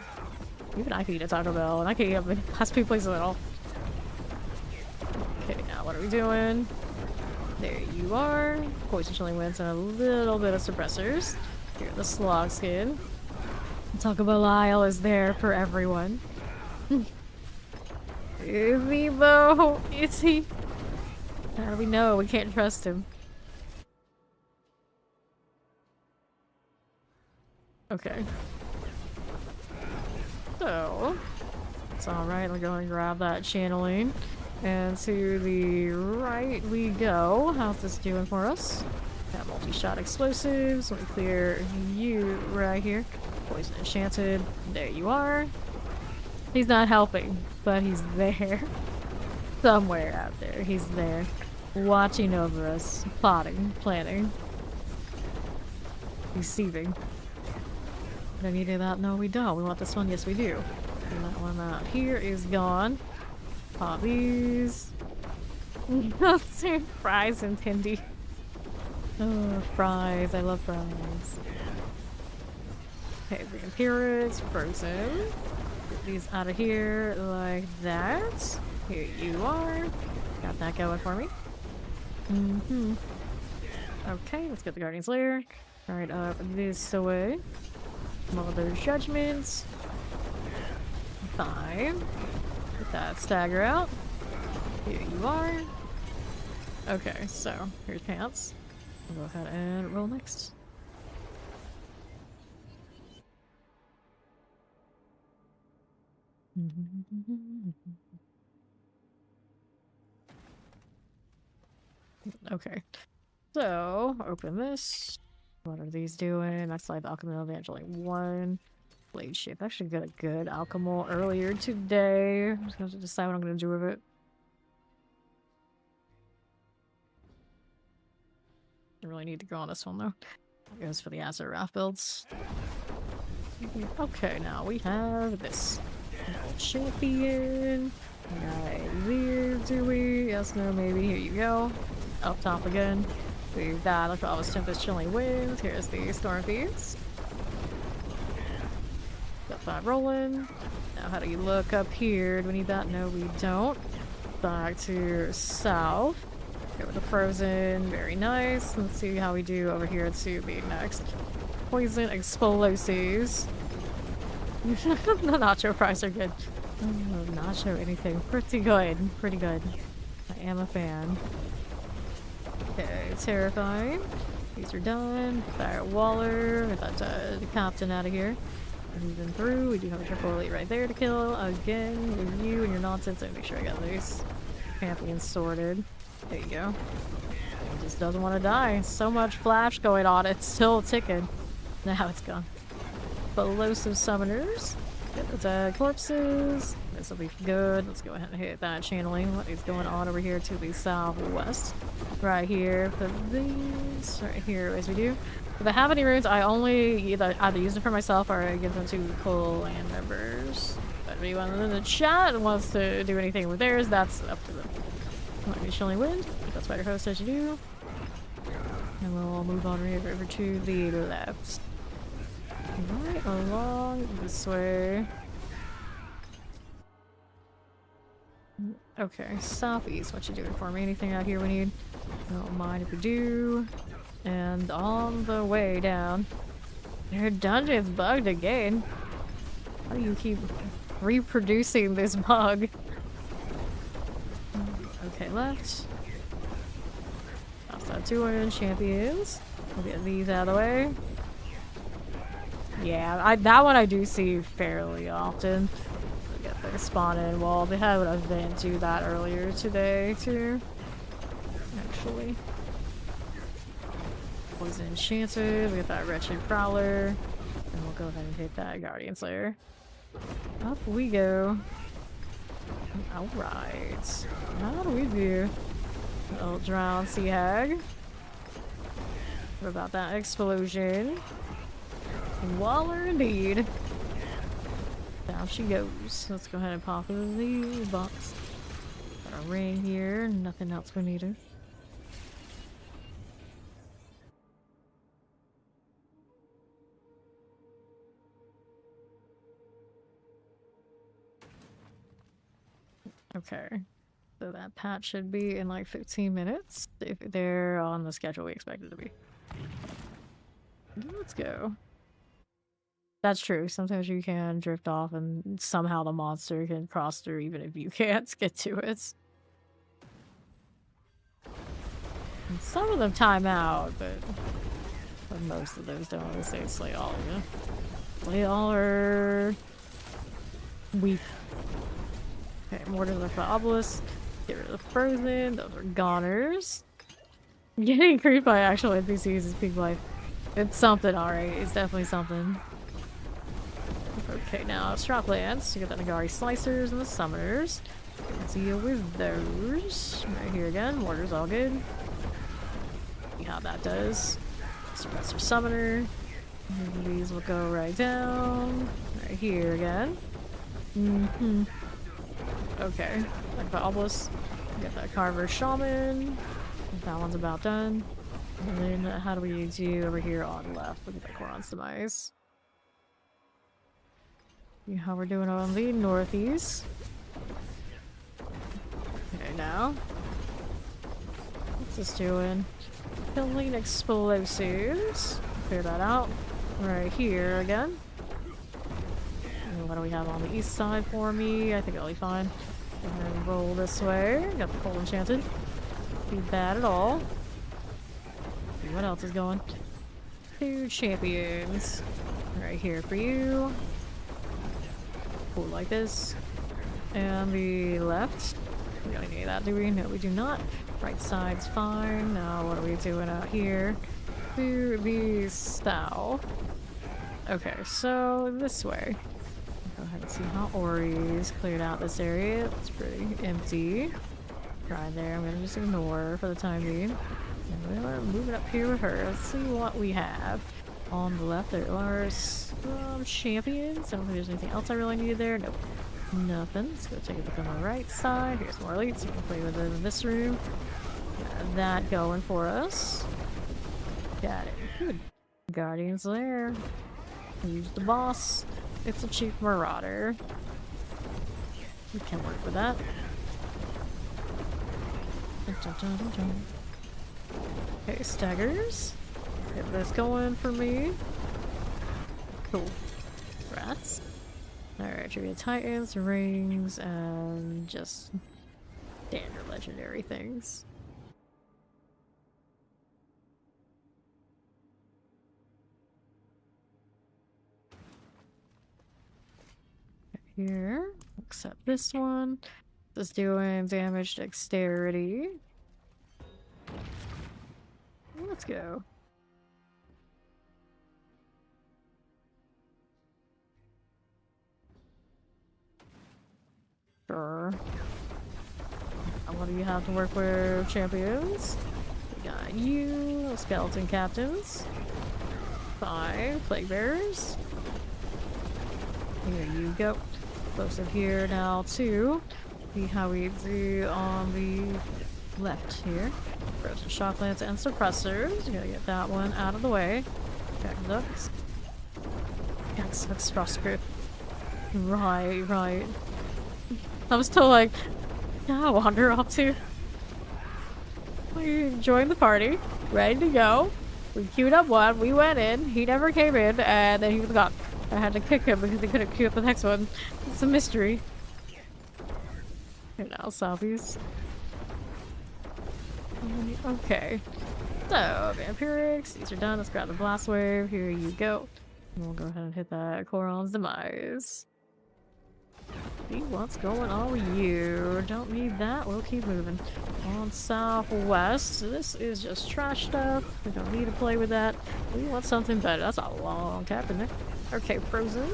I can eat a Taco Bell, and I can't eat at fast food places at all. Okay, now what are we doing? There you are. Poison Chilling Winds and a little bit of suppressors. Here, the slog skin. Taco Bell aisle is there for everyone. Is he though? Is he? How do we know? We can't trust him. Okay. So, it's alright, we're going to grab that channeling. And to the right we go. How's this doing for us? Got multi-shot explosives. Let me clear you right here. Poison enchanted. There you are. He's not helping, but he's there. Somewhere out there, he's there. Watching over us. Plotting. Planning. Deceiving. Do I need any of that? No, we don't. We want this one? Yes, we do. And that one out here is gone. Pop these. Fries and Tindy. Oh, fries. I love fries. Okay, Vampirics, frozen. Get these out of here like that. Here you are. Got that going for me. Okay, let's get the Guardian's Lair. Right up this way. Mother's Judgments. 5. Get that stagger out. Here you are. Okay, so here's pants. We'll go ahead and roll next. Okay, so open this. What are these doing? That's like Alchemical Evangeline 1. Blade Shift. I actually got a good alchemical earlier today. I'm just going to decide what I'm going to do with it. I really need to go on this one though. It goes for the Azure Raft builds. Okay, now we have this. Champion. Right there, do we? Yes, no, maybe. Here you go. Up top again. We've got Aquavis Tempest Chilling Winds. Here's the Storm Thieves. Got 5 rolling. Now, how do you look up here? Do we need that? No, we don't. Back to south. Go with the frozen. Very nice. Let's see how we do over here to the next. Poison explosives. The nacho fries are good. Oh, nacho anything. Pretty good. Pretty good. I am a fan. Okay, terrifying. These are done. Fire Waller. Get that the captain out of here. Moving through. We do have a triple elite right there to kill. Again, with you and your nonsense. I make sure I got these champions sorted. There you go. It just doesn't want to die. So much flash going on. It's still ticking. Now it's gone. Explosive summoners. Get the corpses. This will be good. Let's go ahead and hit that channeling. What is going on over here to the southwest? Right here. Put these right here as we do. If I have any runes, I only either use them for myself or I give them to clan members. But if anyone in the chat wants to do anything with theirs, that's up to them. Might be Chilling Wind. That's Spider Host as you do. And we'll move on right over to the left. Right along this way. Okay, southeast. What you doing for me? Anything out here we need? Don't mind if we do. And on the way down. Your dungeon's bugged again. How do you keep reproducing this bug? Okay, left. Outside 2 champions. We'll get these out of the way. Yeah, that one I do see fairly often. We got the spawn-in wall. They had an event do that earlier today, too. Actually. Poison Enchanted. We got that Wretched Prowler. And we'll go ahead and hit that Guardian Slayer. Up we go. Alright. How do we do? Little Drowned Sea Hag. What about that explosion? Waller indeed. Down she goes. Let's go ahead and pop in the box. Got a ring here. Nothing else we needed. Okay. So that patch should be in like 15 minutes. If they're on the schedule we expect it to be. Let's go. That's true. Sometimes you can drift off and somehow the monster can cross through even if you can't get to it. And some of them time out, but most of those don't. Let's say slay all, yeah. Slay all or weep. Okay, Mortars of the Obelisk. Get rid of the Frozen. Those are goners. Getting creeped by actual NPCs is peak life. It's something, alright. It's definitely something. Okay, now Stroplands. You got the Nagari Slicers and the Summoners. Let's deal with those. Right here again. Mortars all good. See how that does. Suppressor Summoner. And these will go right down. Right here again. Okay. Like the Obelisk. Get that Carver Shaman. That one's about done. And then how do we do over here on the left? Look at that Koron's Demise. See how we're doing on the northeast. Okay, now. What's this doing? Killing explosives. Clear that out. Right here again. And what do we have on the east side for me? I think I'll be fine. And roll this way. Got the Cold Enchanted. Not bad at all. See what else is going? 2 champions. Right here for you. Cool like this. And the left. We don't need that, do we? No, we do not. Right side's fine. Now what are we doing out here? To the south. Okay, so this way. Go ahead and see how Ori's cleared out this area. It's pretty empty. Right there. I'm gonna just ignore for the time being. And we're moving up here with her. Let's see what we have. On the left, there are some champions. I don't think there's anything else I really needed there. Nope. Nothing. Let's go take a look on the right side. Here's more elites. We can play with it in this room. Got that going for us. Got it. Good. Guardians there. Use the boss. It's a cheap marauder. We can work with that. Okay, staggers. Get this going for me. Cool. Rats. Alright, trivia titans, rings, and just standard legendary things. Here, except this one. This is doing damage dexterity. Let's go. Sure. What do you have to work with, champions? We got you, skeleton captains. 5 plague bearers. Here you go. Explosive here now too. See how we do on the left here. Frozen shocklands and suppressors. You gotta get that one out of the way. Jackducks. Jackducks frostgrip. Right. I was still like, yeah, wander up to. We joined the party, ready to go. We queued up one, we went in, he never came in, and then he was gone. I had to kick him because he couldn't queue up the next one. It's a mystery. Here now, zombies. Okay. So, vampirics, these are done. Let's grab the blast wave. Here you go. And we'll go ahead and hit that Koron's Demise. See what's going on with you. Don't need that. We'll keep moving. On southwest. This is just trash stuff. We don't need to play with that. We want something better. That's a long tap in there. Okay, frozen.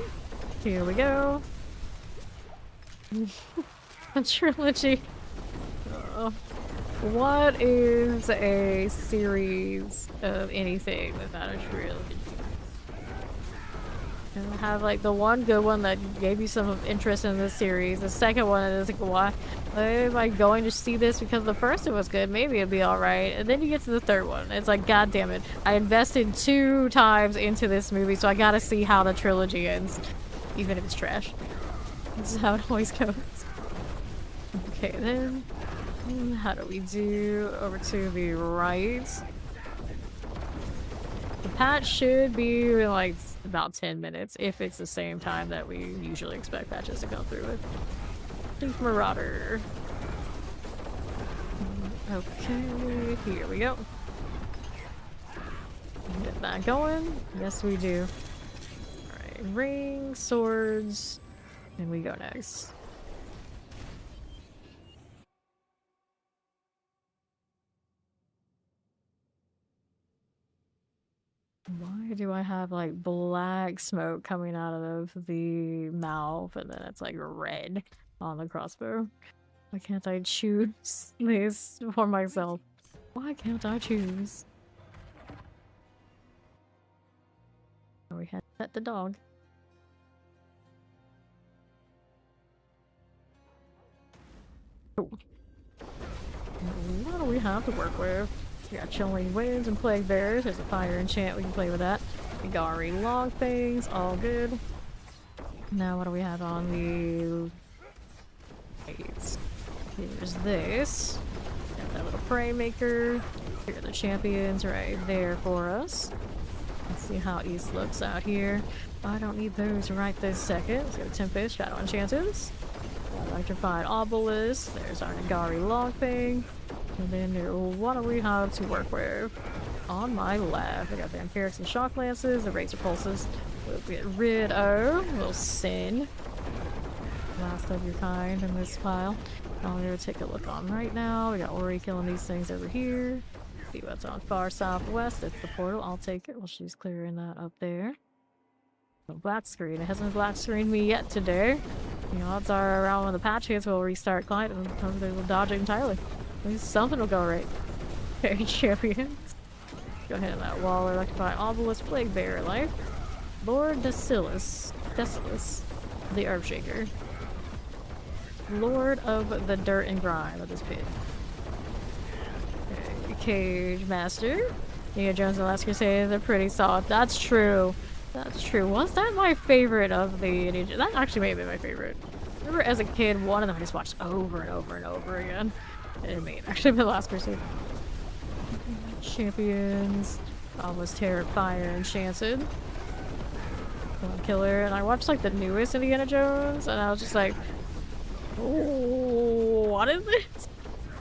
Here we go. A trilogy. What is a series of anything without a trilogy? And have like the one good one that gave you some interest in this series. The second one is like, why am I going to see this? Because the first one was good, maybe it'd be alright. And then you get to the third one. It's like, god damn it. I invested 2 times into this movie, so I gotta see how the trilogy ends. Even if it's trash. This is how it always goes. Okay, then how do we do over to the right? The patch should be like about 10 minutes if it's the same time that we usually expect patches to come through with. Thief Marauder. Okay, here we go. Get that going. Yes, we do. Alright, ring, swords, and we go next. Why do I have like black smoke coming out of the mouth and then it's like red on the crossbow? Why can't I choose this for myself? Why can't I choose? Oh, we had to pet the dog. Oh. What do we have to work with? We got Chillin Winds and Plague Bears. There's a fire enchant, we can play with that. Gari log things, all good. Now what do we have on the... Here's this. Got that little prey maker. Here are the champions right there for us. Let's see how East looks out here. I don't need those right this second. Let's go Tempest, Shadow Enchanters. Electrified Obelisk. There's our Nagari log thing. And then what do we have to work with? On my left, I got Vampirics and Shock Lances, the Razor Pulses. We'll get rid of little Sin. Last of your kind in this pile. I'm gonna take a look on right now. We got Ori killing these things over here. See what's on far southwest. It's the portal. I'll take it while she's clearing that up there. No black screen. It hasn't black screened me yet today. The odds are around when the patch hits, we'll restart client and they will dodge it entirely. At least something will go right. Okay, champions. Go ahead on that wall. Electrify Obelisk, Plague Bear Life. Lord Decilis, the Herb Shaker. Lord of the dirt and grime of this pit. Okay, Cage Master. Nia Jones and the Last Crusade, they're pretty solid. That's true. That's true. Was that my favorite of the... That actually may be my favorite. I remember as a kid, one of them I just watched over and over and over again. It may actually be the Last Crusade. Champions. Almost Terror, Fire, Enchanted. Killer. And I watched like the newest Indiana Jones, and I was just like, oh, what is this?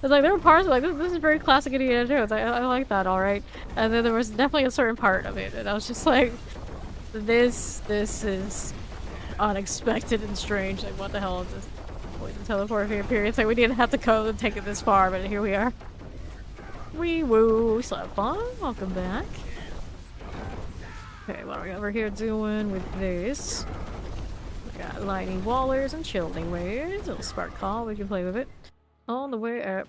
It's like there were parts like this is very classic Indiana Jones. I like that, all right. And then there was definitely a certain part of it, and I was just like, this is unexpected and strange. Like, what the hell is this? Poison teleport period. It's like we didn't have to go and take it this far, but here we are. Wee woo, so fun. Welcome back. Okay, what are we over here doing with this? We got lightning wallers and chilling waves. A little spark call, we can play with it. On the way up.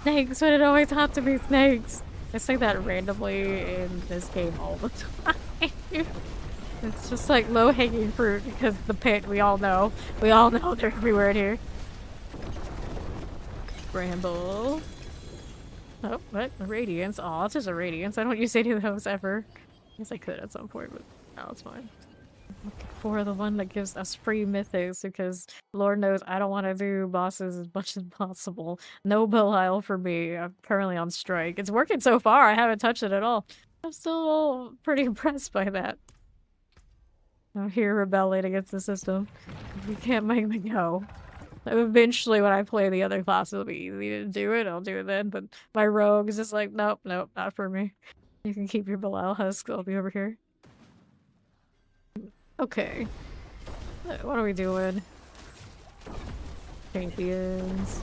Snakes, why did it always have to be snakes? I say that randomly in this game all the time. It's just like low-hanging fruit because the pit, we all know. We all know they're everywhere in here. Bramble. Oh, what? A Radiance. Aw, it's just a Radiance. I don't use any of those ever. I guess I could at some point, but no, it's fine. I'm looking for the one that gives us free mythics because Lord knows I don't want to do bosses as much as possible. No Belial for me. I'm currently on strike. It's working so far. I haven't touched it at all. I'm still pretty impressed by that. I'm here rebelling against the system. You can't make me go. Eventually, when I play the other class, it'll be easy to do it. I'll do it then. But my rogue is just like, nope, nope, not for me. You can keep your Belial husk. I'll be over here. Okay. What are we doing? Champions.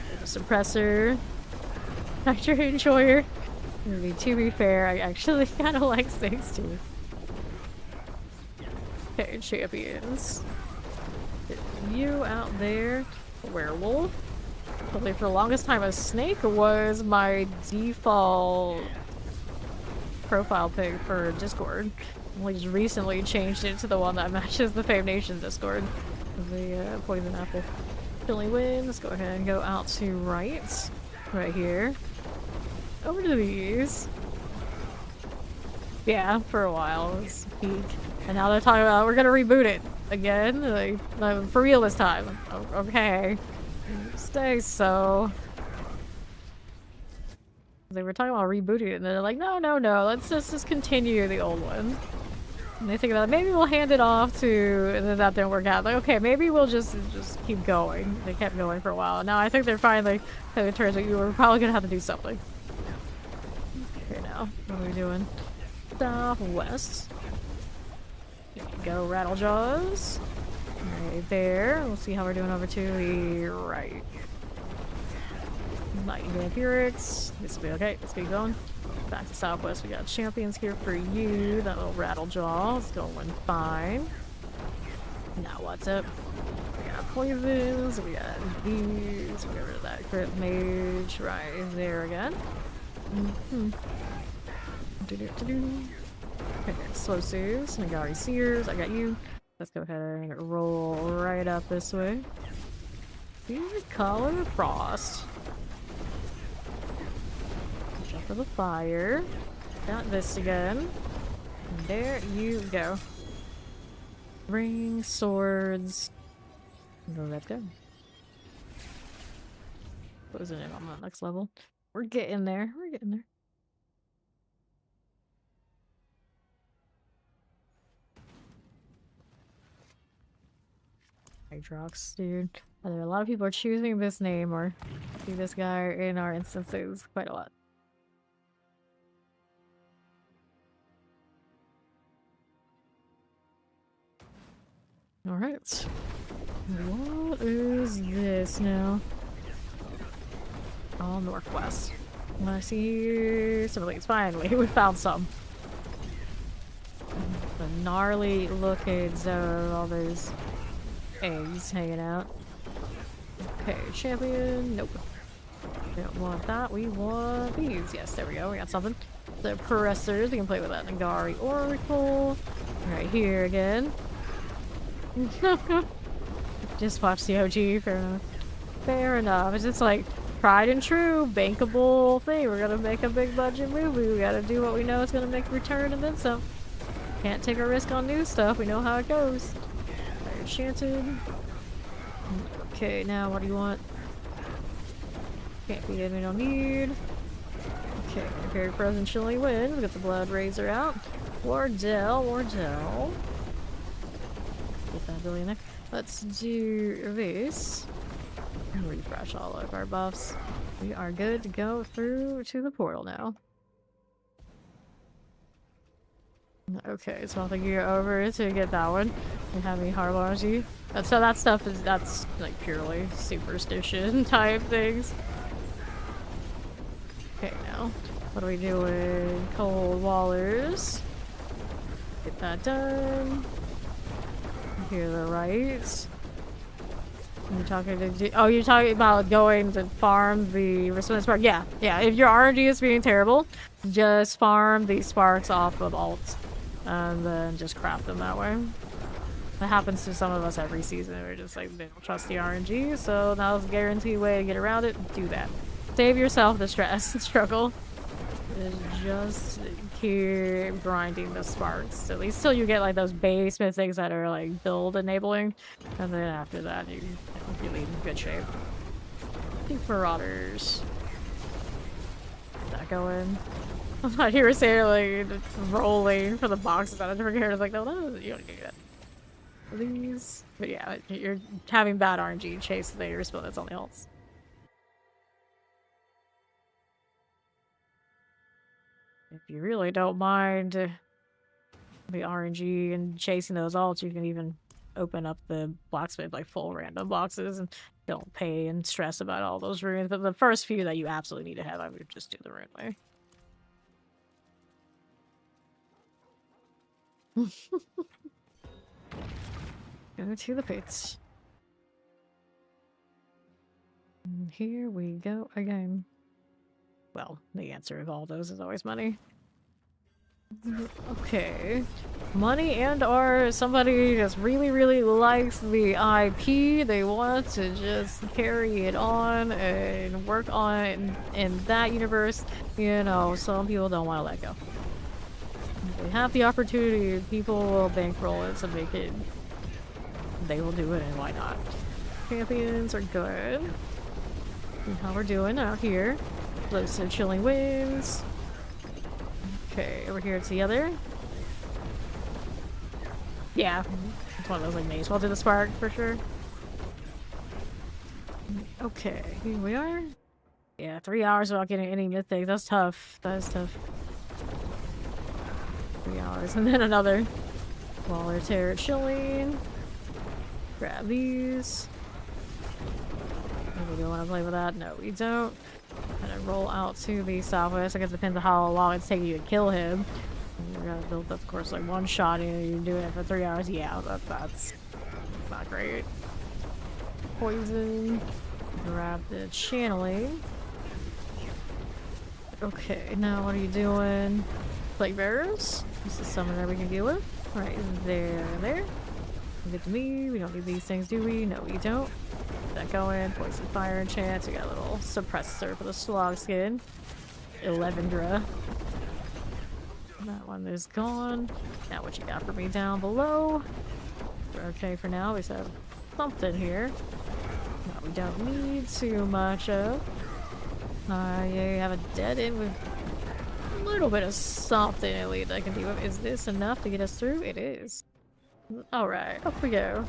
There's a suppressor. Actor enjoyer. To be fair, I actually kind of like snakes too. Okay, champions. Get you out there. Werewolf. Probably for the longest time, a snake was my default profile pic for Discord. I just recently changed it to the one that matches the Fame Nation Discord. The poison apple. Billy wins. Go ahead and go out to right. Right here. Over to these. Yeah, for a while. It was peak. And now they're talking about we're gonna reboot it again. Like, for real this time. Okay. Stay so. They were talking about rebooting it, and they're like, no, no, no, let's just continue the old one. And they think about it, maybe we'll hand it off to, and then that didn't work out. Like, okay, maybe we'll just keep going. They kept going for a while. Now I think they're finally coming to terms that you were probably gonna have to do something. Okay, now, what are we doing? Southwest. There you go, Rattlejaws. Right there. We'll see how we're doing over to the right. Mighty Vampirics. This will be okay. Let's keep going. Back to Southwest. We got champions here for you. That little Rattlejaw is going fine. Now what's up? We got poisons. We got these. We got rid of that crit mage right there again. Okay, explosives. Nagari Seers. I got you. Let's go ahead and roll right up this way. Color Frost. Jump for the fire. Got this again. And there you go. Ring, swords. Let's go. Closing in on that next level. We're getting there. We're getting there. Hydrox, dude. A lot of people are choosing this name or see this guy in our instances quite a lot. Alright. What is this now? All northwest. I see some of these. Finally, we found some. The gnarly looking zone, all those eggs hanging out. Okay, champion. Nope. We don't want that. We want these. Yes, there we go. We got something. The Pressers. We can play with that. Nagari Oracle. Right here again. Just watch the OG. Fair enough. Fair enough. It's just like tried and true, bankable thing. We're gonna make a big budget movie. We gotta do what we know is gonna make a return and then some. Can't take a risk on new stuff. We know how it goes. Enchanted. Okay, now what do you want? Can't beat it, we don't need. Okay, Imperial Frozen Chillin wins. Get the Blood Razor out. Wardell. Get that billionaire. Let's do this. And refresh all of our buffs. We are good to go through to the portal now. Okay, so I think you're over to get that one. You have any hard you. So that stuff is, that's like purely superstition type things. Okay, now, what are we doing? Cold Wallers. Get that done. Here to the right. You're talking to, oh, you're talking about going to farm the response spark. Yeah, if your RNG is being terrible, just farm the sparks off of alt. And then just craft them that way. That happens to some of us every season. We're just like, they don't trust the RNG, so now's a guaranteed way to get around it. Do that. Save yourself the stress and struggle. Just keep grinding the sparks. At least till you get like those base mythics that are like build enabling. And then after that, you're really in good shape. Think Marauders. Get that going. I thought you were saying like rolling for the boxes out of different characters. Like, no, you don't do that. These, but yeah, you're having bad RNG chase the respawn. That's on the ults. If you really don't mind the RNG and chasing those ults, you can even open up the blacksmith like full random boxes and don't pay and stress about all those runes. But the first few that you absolutely need to have, I would just do the rune way. Go to the pits. And here we go again. Well, the answer of all those is always money. Okay. Money and or somebody just really likes the IP. They want to just carry it on and work on it in that universe. You know, some people don't want to let go. If they have the opportunity, people will bankroll it to make it. They will do it, and why not? Champions are good. See how we're doing out here. Close to Chilling Winds. Okay, over here it's the other. Yeah, it's one of those like may as well do the spark for sure. Okay, here we are. Yeah, 3 hours without getting any mythics. That's tough. That is tough. 3 hours and then another. Waller Terror Chilling. Grab these. Maybe we want to play with that. No, we don't. And then roll out to the southwest. I guess it depends on how long it's taking you to kill him. You're gonna build up, of course, like one shot and you're doing it for 3 hours. Yeah, that's not great. Poison. Grab the channeling. Okay, now what are you doing? Plague Bearers. This is something that we can deal with. Right there, there. Good to me. We don't need these things, do we? No, we don't. Get that going. Poison Fire enchant. We got a little suppressor for the slog skin. 11dra. That one is gone. Now what you got for me down below? We're okay for now. We just have something here. No, we don't need too much of. Yeah, you have a dead end with a little bit of something at least I can do. Is this enough to get us through? It is. Alright, up we go.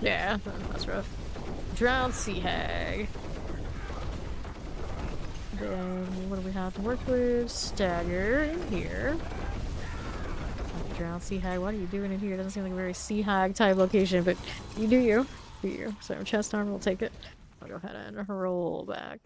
Yeah, that's rough. Drowned Sea Hag. Then what do we have to work with? Stagger in here. Drowned Sea Hag, what are you doing in here? Doesn't seem like a very Sea Hag type location, but you do you. Do you. So chest armor, we'll take it. I'll go ahead and roll back.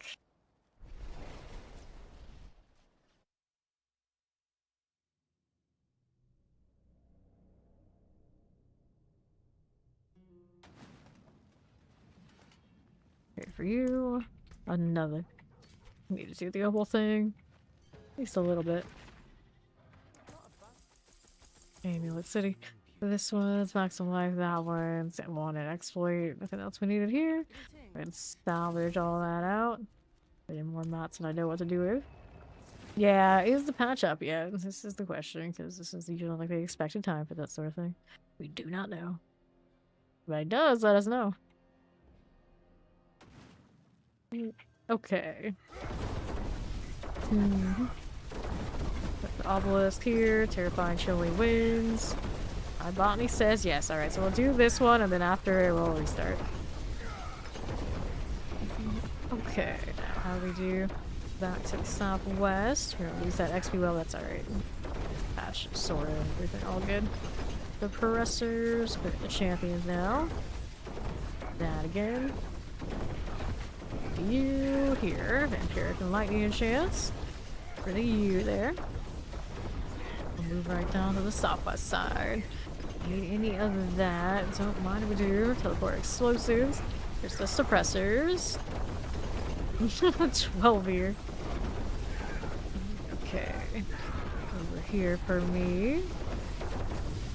Okay, for you, another. Need to do the whole thing. At least a little bit. Amulet City. This one's maximum life, that one's wanted exploit. Nothing else we needed here. And salvage all that out. Any more mats than I know what to do with. Yeah, is the patch up yet? This is the question, because this is usually like the expected time for that sort of thing. We do not know. But it does let us know. Okay. The obelisk here, terrifying chilling winds. My botany says yes. Alright, so we'll do this one and then after it we'll restart. Okay, now how do we do? Back to the southwest. We're gonna lose that XP well, that's alright. Patch, sword, everything, all good. The Caressers, we're the champions now. That again. You here, Vampiric and Lightning enchants. For the you there. We'll move right down to the southwest side. Need any of that. Don't mind if we do. Teleport explosives. There's the suppressors. 12 here. Okay. Over here for me.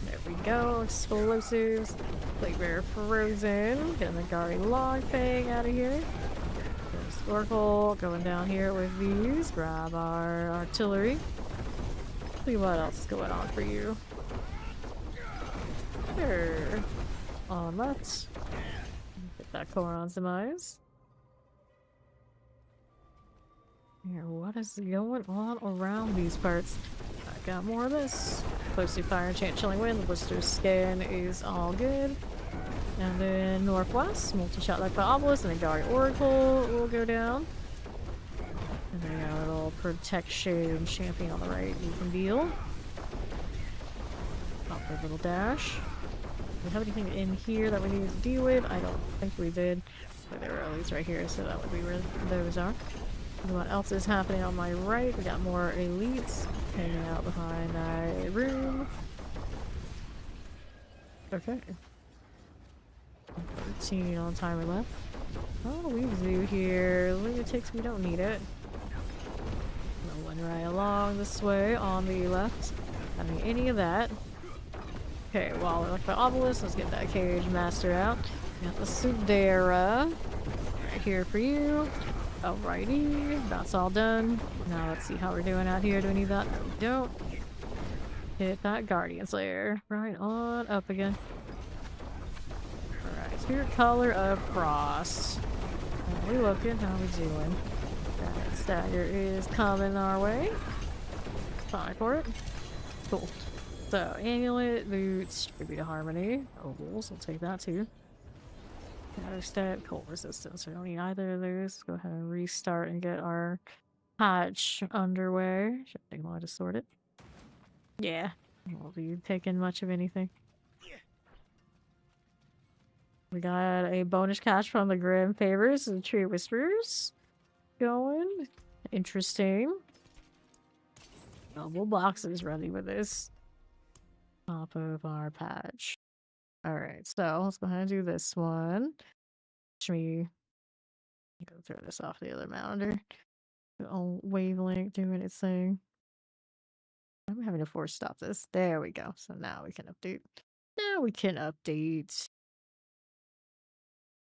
There we go. Explosives. Plague Bearer frozen. Getting the Gari Log Fang out of here. There's Oracle going down here with these. Grab our artillery. See what else is going on for you. Sure. On left. Get that Koron's demise. Here, what is going on around these parts? I got more of this. Closely fire, enchant, chilling wind, the blister skin is all good. And then northwest, multi-shot like the obelisk, and then Gari Oracle will go down. And then we got a little protection champion on the right, you can deal. Pop a little dash. Do we have anything in here that we need to deal with? I don't think we did. But there were at least right here, so that would be where those are. And what else is happening on my right? We got more elites hanging out behind that room. Okay. 13 on timer left. Oh, we do here. Lunatics, we don't need it. Going right along this way on the left. I don't need any of that. Okay, while we're looking for obelisk, let's get that cage master out. Got the Sudera right here for you. Alrighty, that's all done. Now let's see how we're doing out here. Do we need that? No, we don't. Hit that Guardian Slayer. Right on up again. Spirit color of frost. How we looking? How we doing? That stagger is coming our way. Fine for it. Cool. So, amulet, boots, tribute to harmony. Ovals, I'll take that too. Shadow step, cold resistance. We don't need either of those. Go ahead and restart and get our patch underway. Should take a while to sort it. Yeah, won't be taking much of anything. We got a bonus catch from the Grim Favors and Tree Whisperers going. Interesting. Double boxes running with this. Top of our patch. Alright, so let's go ahead and do this one. Should we go throw this off the other mounder? Oh, wavelength doing its thing. I'm having to force stop this. There we go. So now we can update. Now we can update.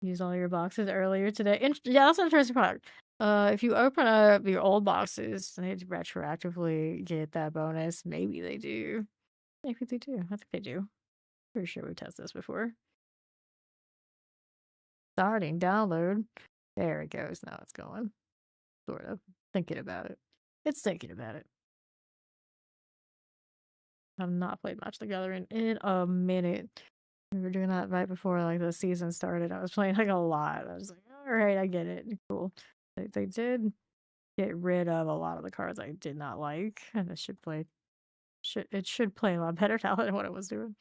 Use all your boxes earlier today. Yeah, that's an interesting part. If you open up your old boxes, they retroactively get that bonus. Maybe they do. Maybe they do. I think they do. Pretty sure we tested this before. Starting download. There it goes. Now it's going. Sort of. Thinking about it. It's thinking about it. I've not played Match the Gathering in a minute. We were doing that right before like the season started. I was playing like a lot. I was like, all right, I get it. Cool. They did get rid of a lot of the cards I did not like, and it should play a lot better now than what it was doing.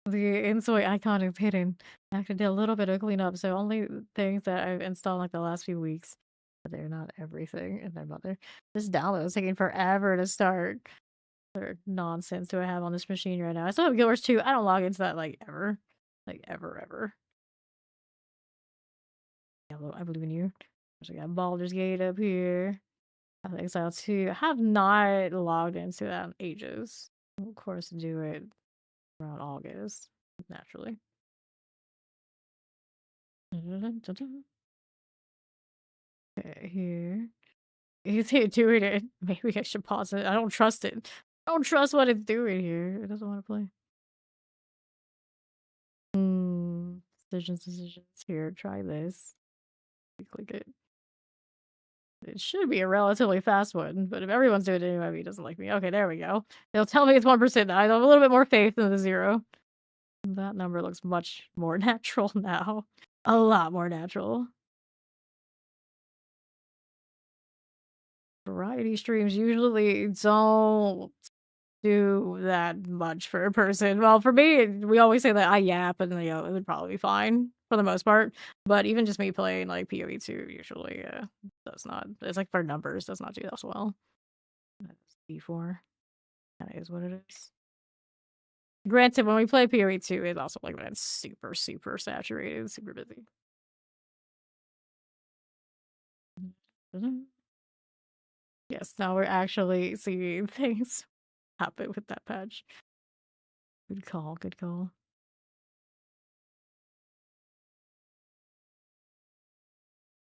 The Insoy icon is hidden. I actually did a little bit of cleanup, so only things that I've installed like the last few weeks. But they're not everything, and their mother. This download is taking forever to start. What nonsense do I have on this machine right now? I still have Guild Wars 2. I don't log into that like ever. Like ever. Diablo, I believe in you. We got Baldur's Gate up here. I think Exile 2. I have not logged into that in ages. I'll, of course, do it around August, naturally. Okay, here. It's doing it. Maybe I should pause it. I don't trust it. I don't trust what it's doing here. It doesn't want to play. Decisions. Here, try this. Click it. It should be a relatively fast one, but if everyone's doing it anyway, he doesn't like me. Okay, there we go. It'll tell me it's 1% now. I have a little bit more faith than the 0. That number looks much more natural now. A lot more natural. Variety streams usually don't do that much for a person. Well, for me, we always say that I yap and, you know, it would probably be fine for the most part. But even just me playing, like, PoE2 usually does not. It's like for numbers, does not do that so well. That's D4. That is what it is. Granted, when we play PoE2, it's also like when it's super, super saturated, super busy. Yes, now we're actually seeing things happen with that patch. Good call, good call.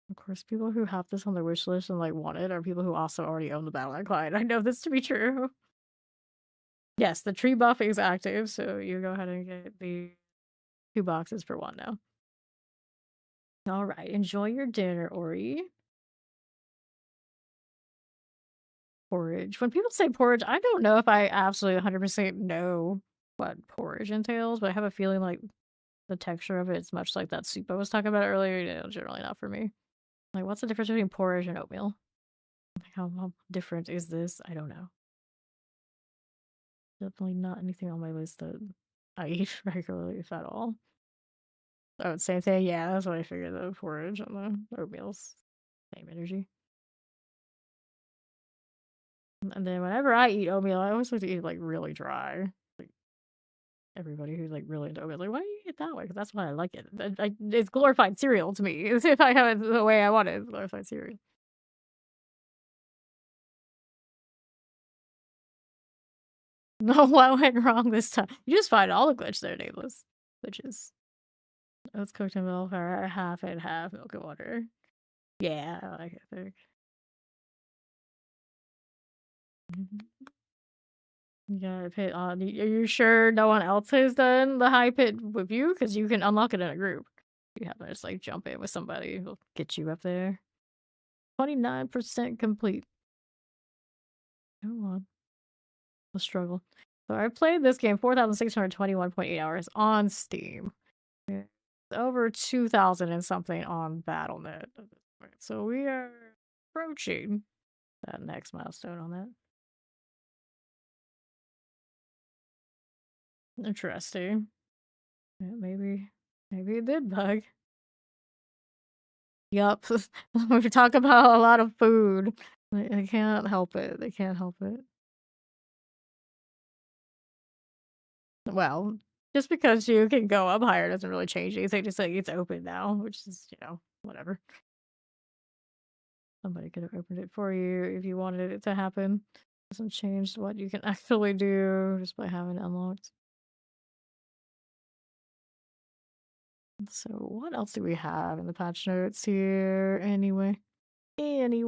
Of course, people who have this on their wish list and like want it are people who also already own the Battle.net client. I know this to be true. Yes, the tree buff is active, so you go ahead and get the 2 boxes for 1 now. All right, enjoy your dinner, Ori. Porridge. When people say porridge, I don't know if I absolutely 100% know what porridge entails, but I have a feeling like the texture of it is much like that soup I was talking about earlier. You know, generally not for me. Like, what's the difference between porridge and oatmeal? Like, how different is this? I don't know. Definitely not anything on my list that I eat regularly, if at all. I would say, yeah, that's what I figured, the porridge and the oatmeal's same energy. And then whenever I eat oatmeal, I always like to eat it, like, really dry. Like, everybody who's, like, really into oatmeal, like, why do you eat it that way? Because that's why I like it. It's glorified cereal to me. If I have it the way I want it, it's glorified cereal. No, what went wrong this time? You just find all the glitch there, nameless. Glitches. Oats cooked in milk are half and half milk and water. Yeah, I like it. Thick. You gotta pit on. Are you sure no one else has done the high pit with you? Because you can unlock it in a group. You have to just like jump in with somebody who'll get you up there. 29% complete. Come on. The struggle. So I played this game 4,621.8 hours on Steam. It's over 2,000 and something on BattleNet. So we are approaching that next milestone on that. Interesting. Yeah, maybe it did bug. Yup. We talk about a lot of food. They can't help it. They can't help it. Well, just because you can go up higher doesn't really change anything. Just like it's open now, which is, whatever. Somebody could have opened it for you if you wanted it to happen. Doesn't change what you can actually do just by having it unlocked. So what else do we have in the patch notes here? Anyway. It's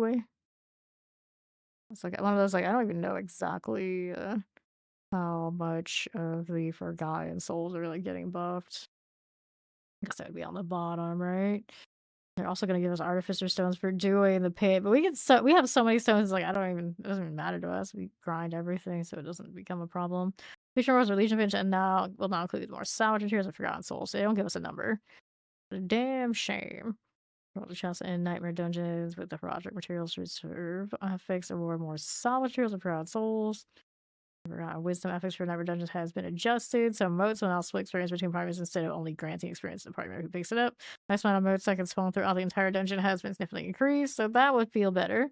like one of those, like, I don't even know exactly how much of the Forgotten Souls are like getting buffed. I guess that would be on the bottom, right? They're also gonna give us Artificer Stones for doing the pit, but we have so many stones, like, it doesn't even matter to us. We grind everything, so it doesn't become a problem. Future Wars or Legion Finch and now will not include more salvage materials of Forgotten Souls, so they don't give us a number. A damn shame. Roll the chests and nightmare dungeons with the project materials reserve. Affix award more salvage materials of Forgotten Souls. Wisdom affix for nightmare dungeons has been adjusted, so moats will now split experience between parties instead of only granting experience to the party who picks it up. Next amount of moats that can spawn throughout the entire dungeon has been significantly increased, so that would feel better.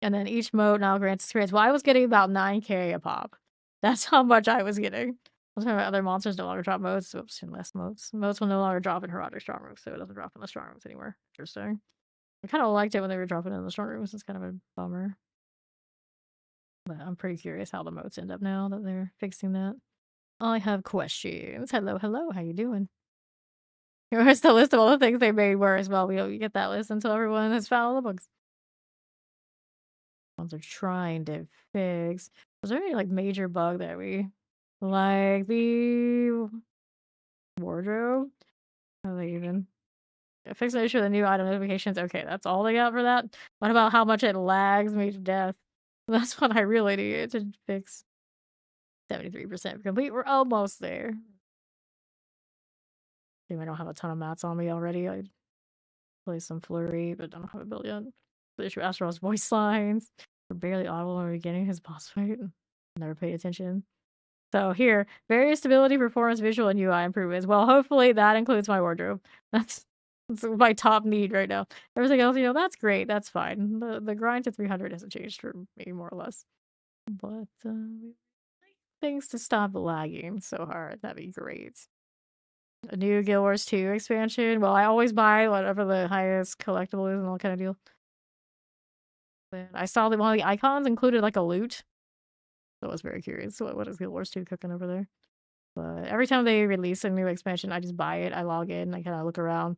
And then each moat now grants experience. Well, I was getting about 9k a pop. That's how much I was getting. I was talking about other monsters no longer drop moats. Oops, and less moats. Moats will no longer drop in Herodic strong rooms, so it doesn't drop in the strong rooms anymore. Interesting. I kind of liked it when they were dropping in the strong rooms. It's kind of a bummer. But I'm pretty curious how the moats end up now that they're fixing that. I have questions. Hello, how you doing? Here's the list of all the things they made worse. Well, we don't get that list until everyone has found all the bugs. Ones are trying to fix. Was there any like major bug that we like the wardrobe? How they even fix the issue of the new item notifications? Okay, that's all they got for that. What about how much it lags me to death? That's what I really need to fix. 73% complete. We're almost there. I don't have a ton of mats on me already. I play some flurry, but don't have it built yet. The issue Astro's voice lines. We're barely audible in the beginning. His boss fight. Never paid attention. So here, various stability, performance, visual, and UI improvements. Well, hopefully that includes my wardrobe. That's my top need right now. Everything else, that's great. That's fine. The grind to 300 hasn't changed for me, more or less. But things to stop lagging so hard. That'd be great. A new Guild Wars 2 expansion. Well, I always buy whatever the highest collectible is and all kind of deal. But I saw that one of the icons included like a loot. So I was very curious. What is Guild Wars 2 cooking over there? But every time they release a new expansion, I just buy it. I log in. I kind of look around.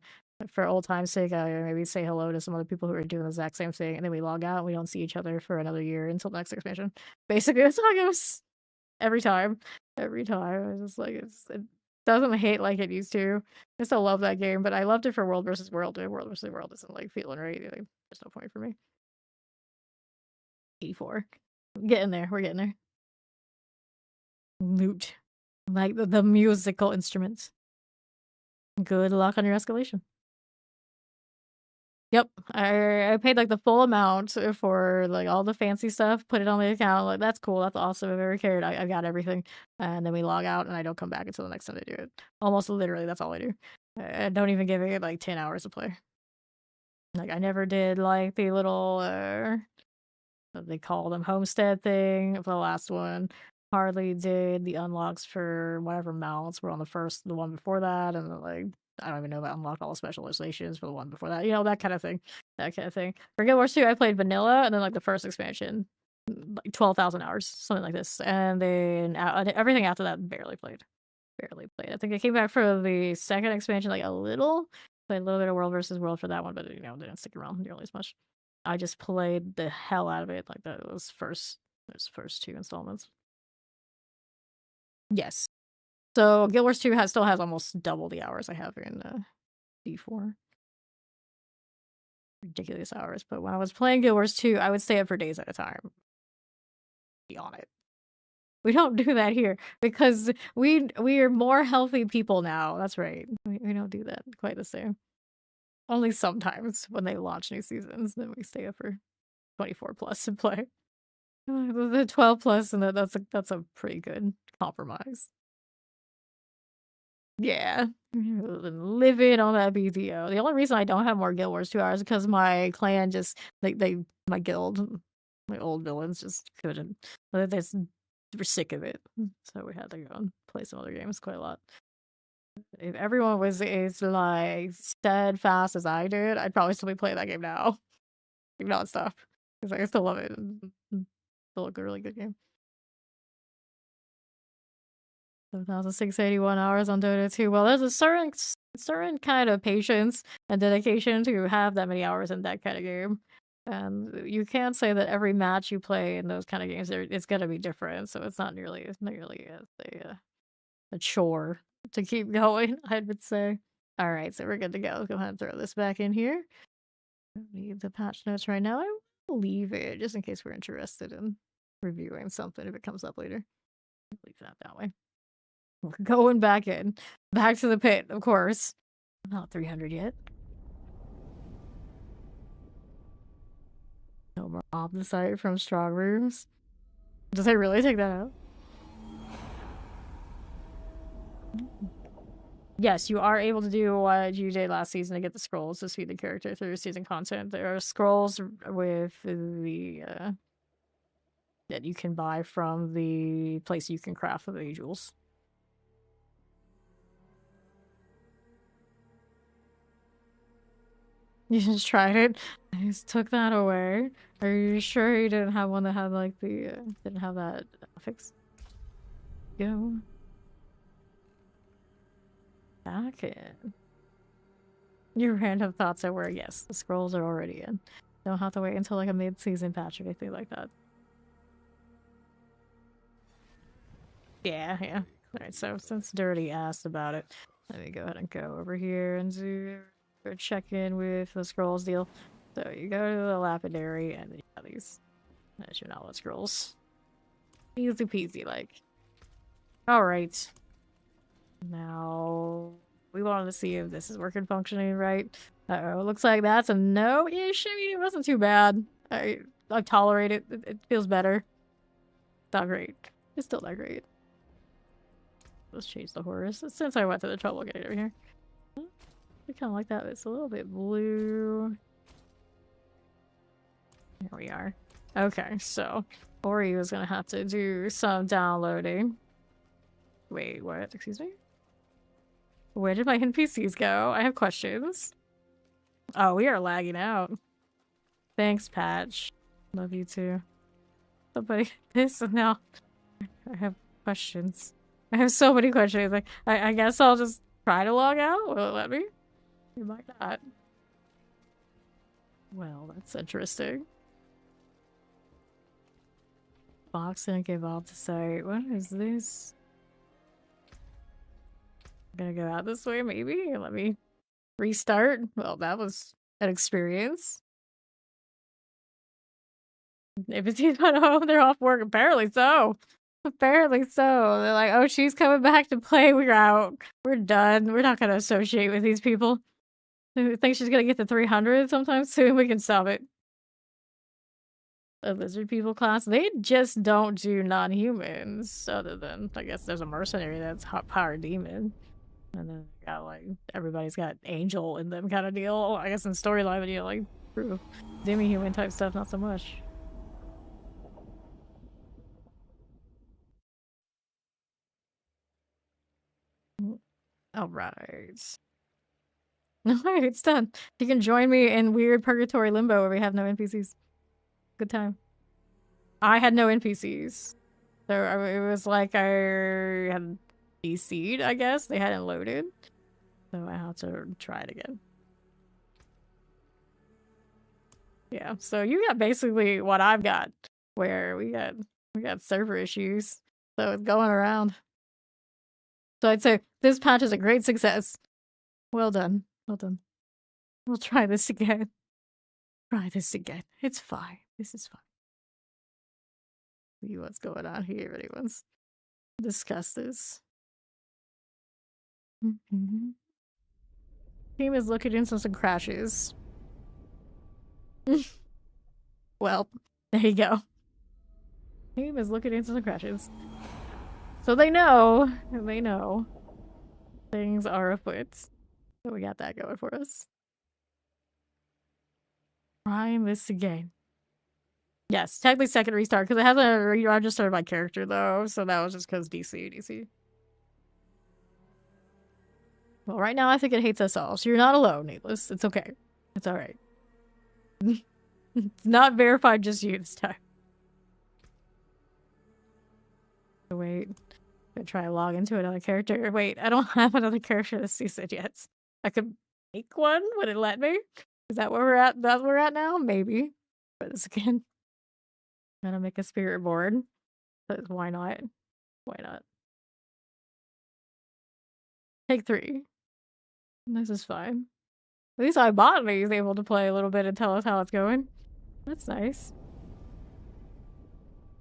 For old time's sake, I maybe say hello to some other people who are doing the exact same thing. And then we log out. And we don't see each other for another year until the next expansion. Basically, that's how it goes. Every time. I was just like, it doesn't hate like it used to. I still love that game, but I loved it for World versus World. World versus World isn't like feeling right. Like, there's no point for me. 84. Getting there. We're getting there. Loot. Like the musical instruments. Good luck on your escalation. Yep, I paid like the full amount for like all the fancy stuff, put it on the account. Like, that's cool, that's awesome. I've ever cared. I got everything, and then we log out, and I don't come back until the next time I do it. Almost literally, that's all I do. I don't even give it like 10 hours to play. Like, I never did like the little what they call them, homestead thing for the last one. Hardly did the unlocks for whatever mounts were on the one before that, and then, like, I don't even know if I unlocked all the specializations for the one before that. That kind of thing. For Guild Wars 2, I played vanilla, and then like the first expansion, like 12,000 hours, something like this, and then everything after that barely played. I think I came back for the second expansion like a little, played a little bit of World versus World for that one, but didn't stick around nearly as much. I just played the hell out of it, like those first two installments. Yes. So Guild Wars 2 still has almost double the hours I have in D4. Ridiculous hours. But when I was playing Guild Wars 2, I would stay up for days at a time. Be on it. We don't do that here because we are more healthy people now. That's right. We don't do that quite the same. Only sometimes when they launch new seasons, then we stay up for 24 plus and play. The 12 plus, and that's a pretty good compromise. Yeah, living on that BTO. The only reason I don't have more Guild Wars 2 hours is because my clan just my guild, my old villains just couldn't. They were sick of it, so we had to go and play some other games quite a lot. If everyone was as like steadfast as I did, I'd probably still be playing that game now, like nonstop, because I still love it. Still a really good game. 7,681 hours on Dota 2. Well, there's a certain kind of patience and dedication to have that many hours in that kind of game. And you can't say that every match you play in those kind of games, it's gonna be different. So it's not nearly as a chore to keep going, I would say. All right, so we're good to go. Let's go ahead and throw this back in here. Don't need the patch notes right now. I will leave it just in case we're interested in reviewing something if it comes up later. Leave that way. We're going back in. Back to the pit, of course. I'm not 300 yet. No more opposite from strong rooms. Does it really take that out? Yes, you are able to do what you did last season to get the scrolls to feed the character through season content. There are scrolls with the that you can buy from the place you can craft the jewels. You just tried it. I just took that away. Are you sure you didn't have one that had like the didn't have that fix? Go back in. Your random thoughts are where yes, the scrolls are already in. Don't have to wait until like a mid-season patch or anything like that. Yeah. Alright, so since Dirty asked about it, let me go ahead and go over here and do a check-in with the scrolls deal. So you go to the lapidary and you got these. That's your knowledge scrolls. Easy peasy, like. Alright. Now, we wanted to see if this is working functioning right. Uh-oh, looks like that's a no-ish. I mean, it wasn't too bad. I tolerate it. It feels better. Not great. It's still not great. Let's change the horse since I went to the trouble getting over here. I kind of like that. It's a little bit blue. Here we are. Okay, so Ori was gonna have to do some downloading. Wait, what? Excuse me? Where did my NPCs go? I have questions. Oh, we are lagging out. Thanks, Patch. Love you too. Somebody, this now. I have questions. I have so many questions. Like, I guess I'll just try to log out. Will it let me? You might not. Well, that's interesting. Box didn't give up to say, what is this? I'm gonna go out this way, maybe? Let me restart. Well, that was an experience. If it's not home, they're off work. Apparently so. Apparently so. They're like, oh, she's coming back to play. We're out. We're done. We're not gonna associate with these people. I think she's gonna get to 300 sometime soon. We can stop it. A lizard people class, they just don't do non-humans, other than I guess there's a mercenary that's hot power demon, and then got like everybody's got angel in them kind of deal. I guess in storyline, but like demi-human type stuff, not so much. All right. Alright, it's done. You can join me in weird purgatory limbo where we have no NPCs. Good time. I had no NPCs. So it was like I had PC'd, I guess. They hadn't loaded. So I had to try it again. Yeah, so you got basically what I've got, where we got server issues. So it's going around. So I'd say this patch is a great success. Well done. Well done. We'll try this again. Try this again. It's fine. This is fine. See what's going on here if anyone's discuss this. Team is looking into some crashes. Well, there you go. Team is looking into some crashes. So they know. Things are afoot. So we got that going for us. Trying this again. Yes, technically second restart, because it hasn't re-registered my character though, so that was just because DC. Well, right now I think it hates us all, so you're not alone, Needless. It's okay. It's alright. It's not verified, just you this time. Wait. I'm gonna try to log into another character. Wait, I don't have another character this season yet. I could make one? Would it let me? Is that where we're at? That's where we're at now? Maybe. Try this again. I'm gonna make a spirit board. But why not? Why not? Take 3. This is fine. At least Botany is able to play a little bit and tell us how it's going. That's nice.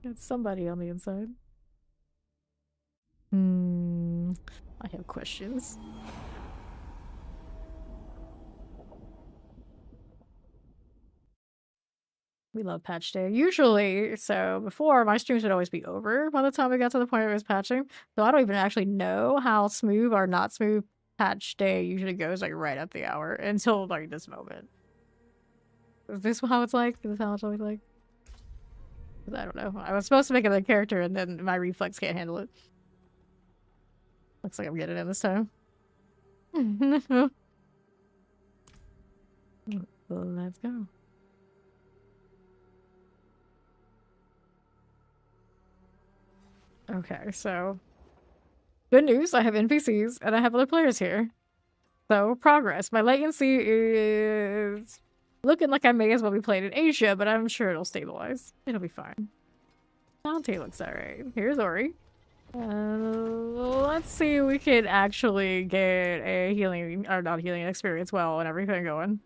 Got somebody on the inside. I have questions. We love patch day. Usually, so before, my streams would always be over by the time we got to the point where it was patching. So I don't even actually know how smooth or not smooth patch day usually goes, like, right at the hour until, like, this moment. Is this how it's like? Is this how it's always like? I don't know. I was supposed to make another character and then my reflex can't handle it. Looks like I'm getting it this time. Let's go. Okay, so good news, I have NPCs and I have other players here. So, progress. My latency is looking like I may as well be playing in Asia, but I'm sure it'll stabilize. It'll be fine. Dante looks alright. Here's Ori. Let's see if we can actually get a healing, or not healing experience well and everything going.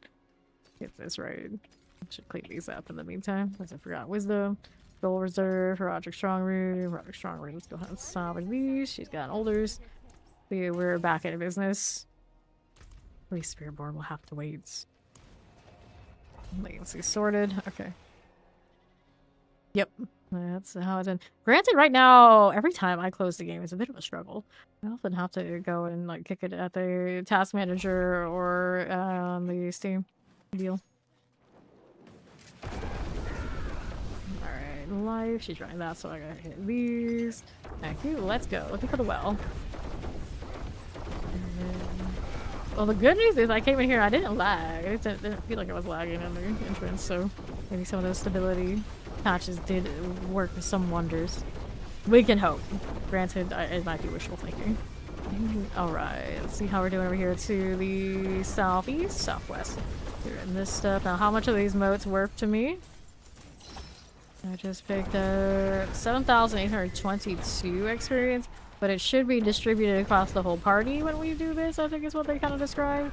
Get this right. Should clean these up in the meantime, because I forgot Wisdom. Goal Reserve, Roderick Strong Room. Roderick Strong Room, let's go ahead and salvage these. She's got Olders. We're back in business. At least Spiritborn will have to wait. Latency sorted. Okay. Yep. That's how it's done. Granted, right now, every time I close the game, it's a bit of a struggle. I often have to go and like kick it at the task manager or the Steam deal. Alright, life. She's running that, so I gotta hit these. Thank you. Let's go. Looking for the well. Well, the good news is I came in here, I didn't lag. I didn't feel like I was lagging in the entrance, so maybe some of those stability patches did work some wonders. We can hope. Granted, it might be wishful thinking. Alright, let's see how we're doing over here to the southeast, southwest. We're in this stuff. Now, how much of these moats work to me? I just picked up 7,822 experience, but it should be distributed across the whole party when we do this, I think is what they kind of describe.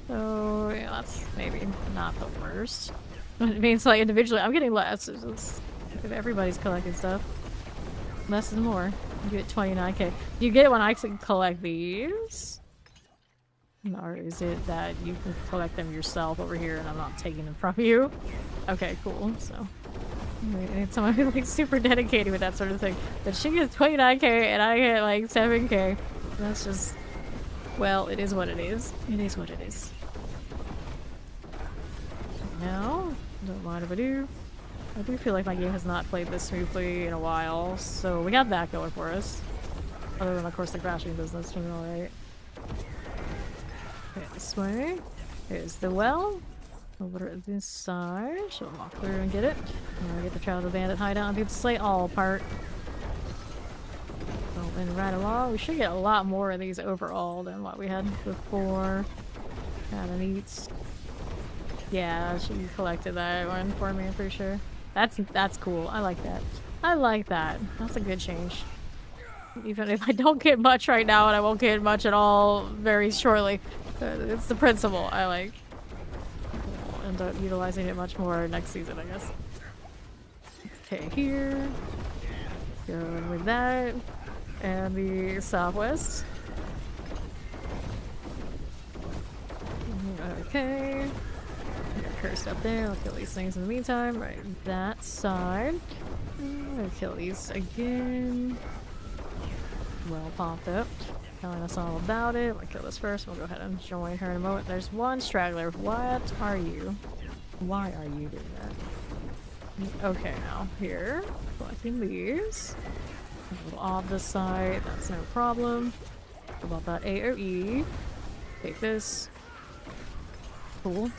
So, yeah, that's maybe not the worst. It means, like, individually, I'm getting less. If everybody's collecting stuff. Less is more. You get 29k. You get it when I collect these? Or is it that you can collect them yourself over here and I'm not taking them from you? Okay, cool. So, I need someone who's like super dedicated with that sort of thing. But she gets 29k and I get like 7k. That's just, well, it is what it is. It is what it is. No, don't mind if I do. I do feel like my game has not played this smoothly in a while, so we got that going for us. Other than, of course, the crashing business doing alright. Okay, this way. Here's the well. Over to this side. She'll walk through and get it. And I'll get the Child of the Bandit hideout and do the Slay All part. Going right along. We should get a lot more of these overall than what we had before. Kinda neat. Yeah, she collected that one for me, I'm pretty sure. That's cool. I like that. I like that. That's a good change. Even if I don't get much right now, and I won't get much at all very shortly. It's the principle I like. I'll end up utilizing it much more next season, I guess. Okay, here. Go with that. And the southwest. Okay. Cursed up there. I'll kill these things in the meantime. Right, that side. I'm gonna kill these again. Well popped up. Telling us all about it. I'll kill this first. We'll go ahead and join her in a moment. There's one straggler. What are you? Why are you doing that? Okay, now here. Collecting these. A little off this side. That's no problem. How about that AoE? Take this. Cool.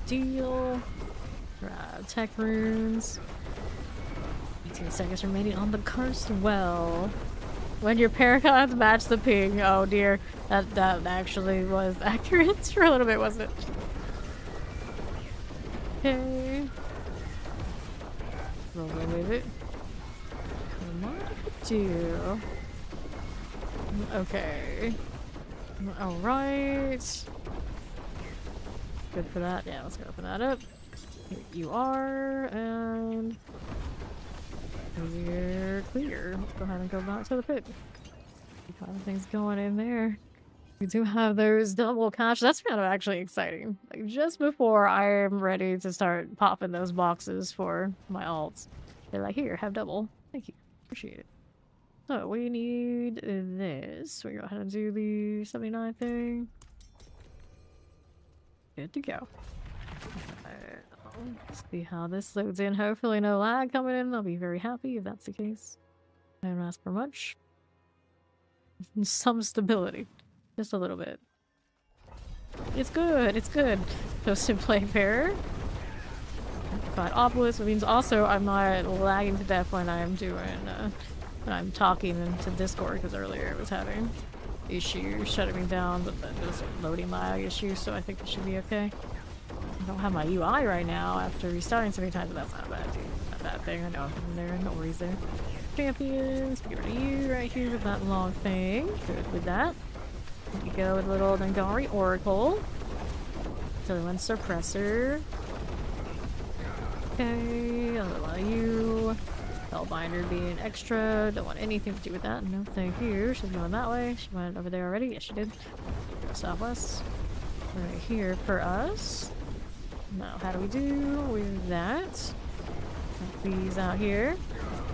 Deal. Tech runes. 18 seconds remaining on the cursed well. When your paragons match the ping. Oh dear. That actually was accurate for a little bit, wasn't it? Okay. Roll with it. Come on, do. Okay. Alright. Good for that. Yeah, let's go open that up. Here you are, and we're clear. Let's go ahead and go back to the pit. Got things going in there. We do have those double caches. That's kind of actually exciting. Like, just before I am ready to start popping those boxes for my alts, they're like, here, have double. Thank you. Appreciate it. So, we need this. We go ahead and do the 79 thing. Good to go. Let's see how this loads in. Hopefully no lag coming in. I'll be very happy if that's the case. I don't ask for much. Some stability. Just a little bit. It's good. It's good. Toasted play pair. But obelisk means also I'm not lagging to death when I'm doing when I'm talking into Discord, because earlier it was having issues shutting me down, but then there's a loading lag issue, so I think it should be okay. I don't have my UI right now after restarting so many times, but that's not a bad thing. Not a bad thing. I know I'm there. No worries there. Champions. Get rid of you right here with that long thing. Good with that. We go with a little Dengari Oracle. One Suppressor. Okay. A little of you. Spellbinder being extra. Don't want anything to do with that. No, thank you. She's going that way. She went over there already. Yes, she did. Go southwest. Right here for us. Now, how do we do with that? These out here.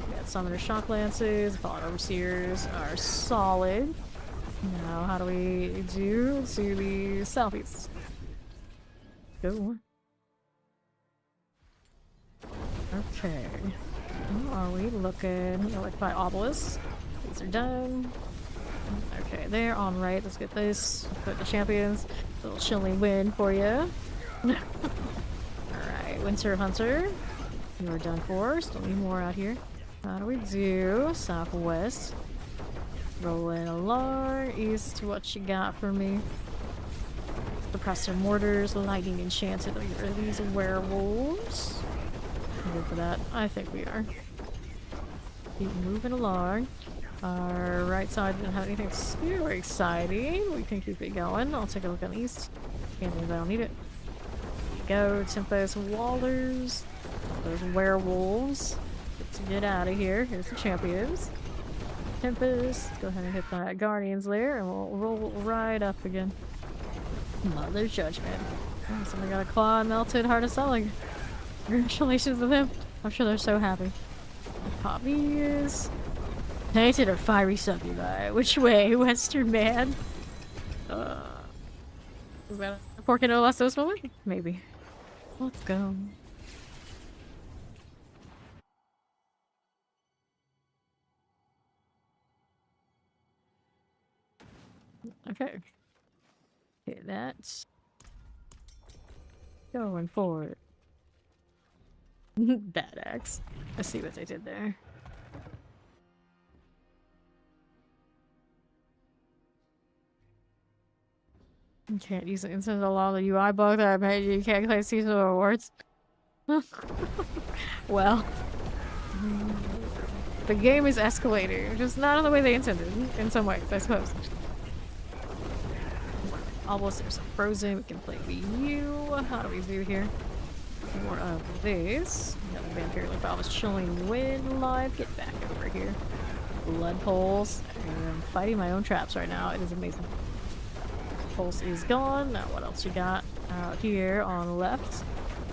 We got Summoner Shock Lances. Fallen Overseers are solid. Now, how do we do to the southeast? Go. Okay. How are we looking? Electrified Obelisk. These are done. Okay, they're on right. Let's get this. Put the champions. A little Chillin win for you. Alright, Winter Hunter. You are done for. Still need more out here. How do we do? Southwest. Rolling along. East, what you got for me? Suppressor Mortars. Lightning Enchanted. Are these werewolves? Good for that. I think we are. Keep moving along. Our right side didn't have anything super exciting. We can keep it going. I'll take a look on the east. Can't believe I don't need it. Go, Tempest Wallers. There's werewolves. Get out of here. Here's the champions. Tempest. Go ahead and hit that Guardian's Lair and we'll roll right up again. Mother's Judgment. Oh, somebody got a claw melted, heart of selling. Congratulations to them. I'm sure they're so happy. Pop these. Tainted or fiery succubi? Which way, Western man? Is that a Porky no Lassos moment? Maybe. Let's go. Okay. Okay, that's going forward. Bad axe. Let's see what they did there. You can't use the instance of all the UI bug that I made. You can't claim seasonal rewards. Well. The game is escalating, just not in the way they intended, in some ways, I suppose. Almost there's some frozen, we can play you. How do we do here? More of this. Another vampire like I was chilling win live. Get back over here. Blood pulse. I'm fighting my own traps right now. It is amazing. Pulse is gone. Now what else you got out here on the left?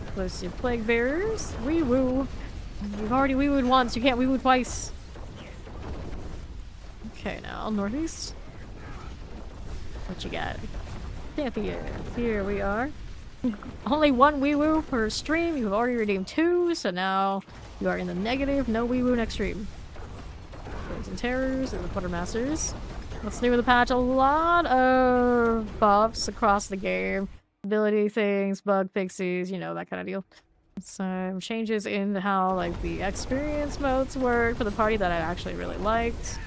Explosive plague bearers. Wee woo. You've already wee wooed once. You can't wee woo twice. Okay, now northeast. What you got? Champion. Here we are. Only one wee woo per stream. You've already redeemed 2, so now you are in the negative. No wee woo next stream. Boys and terrors and the quartermasters. What's new with the patch? A lot of buffs across the game. Ability things, bug fixes, you know, that kind of deal. Some changes in how like the experience modes work for the party that I actually really liked.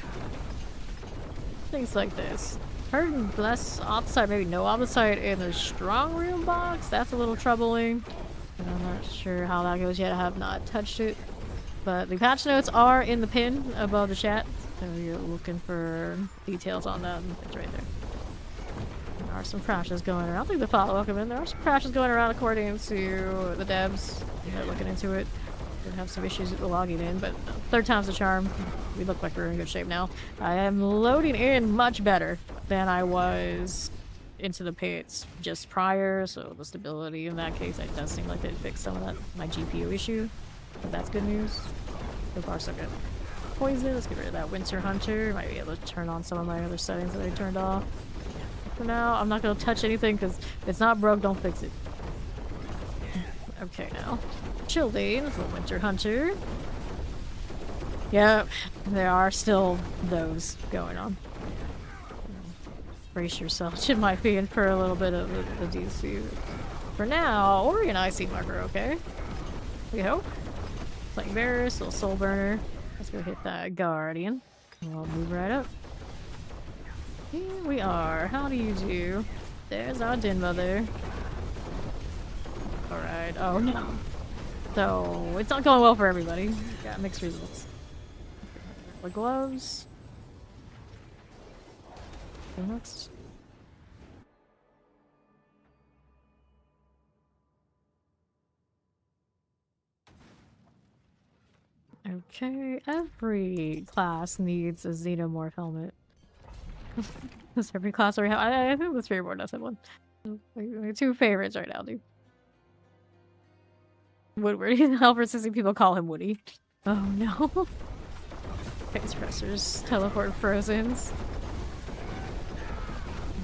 Things like this. Heard less opposite, maybe no opposite in the strong room box. That's a little troubling. And I'm not sure how that goes yet. I have not touched it. But the patch notes are in the pin above the chat. So you're looking for details on that. It's right there. There are some crashes going around. I don't think the follow welcome in. There are some crashes going around according to the devs. They're looking into it. Did have some issues with the logging in, but third time's the charm. We look like we're in good shape now. I am loading in much better than I was into the pits just prior, so the stability in that case, it does seem like they fixed some of that, my GPU issue. But that's good news. So far, so good. Poison, let's get rid of that Winter Hunter. Might be able to turn on some of my other settings that I turned off. For now, I'm not going to touch anything because if it's not broke, don't fix it. Okay, now. Chillin, the Winter Hunter. Yep, there are still those going on. Brace yourself. It might be in for a little bit of the DC. For now, Orion IC marker, okay? We hope. Plague Bearers, little Soul Burner. Let's go hit that Guardian. And we'll move right up. Here we are. How do you do? There's our Den Mother. Alright. Oh no. So, it's not going well for everybody. Got mixed results. The gloves. Next. Okay, every class needs a Xenomorph helmet. Does every class already have? I think the Spirit Board does have one. My 2 favorites right now, dude. Woodward. Alfred says people call him Woody. Oh no. Face pressers, teleport frozens.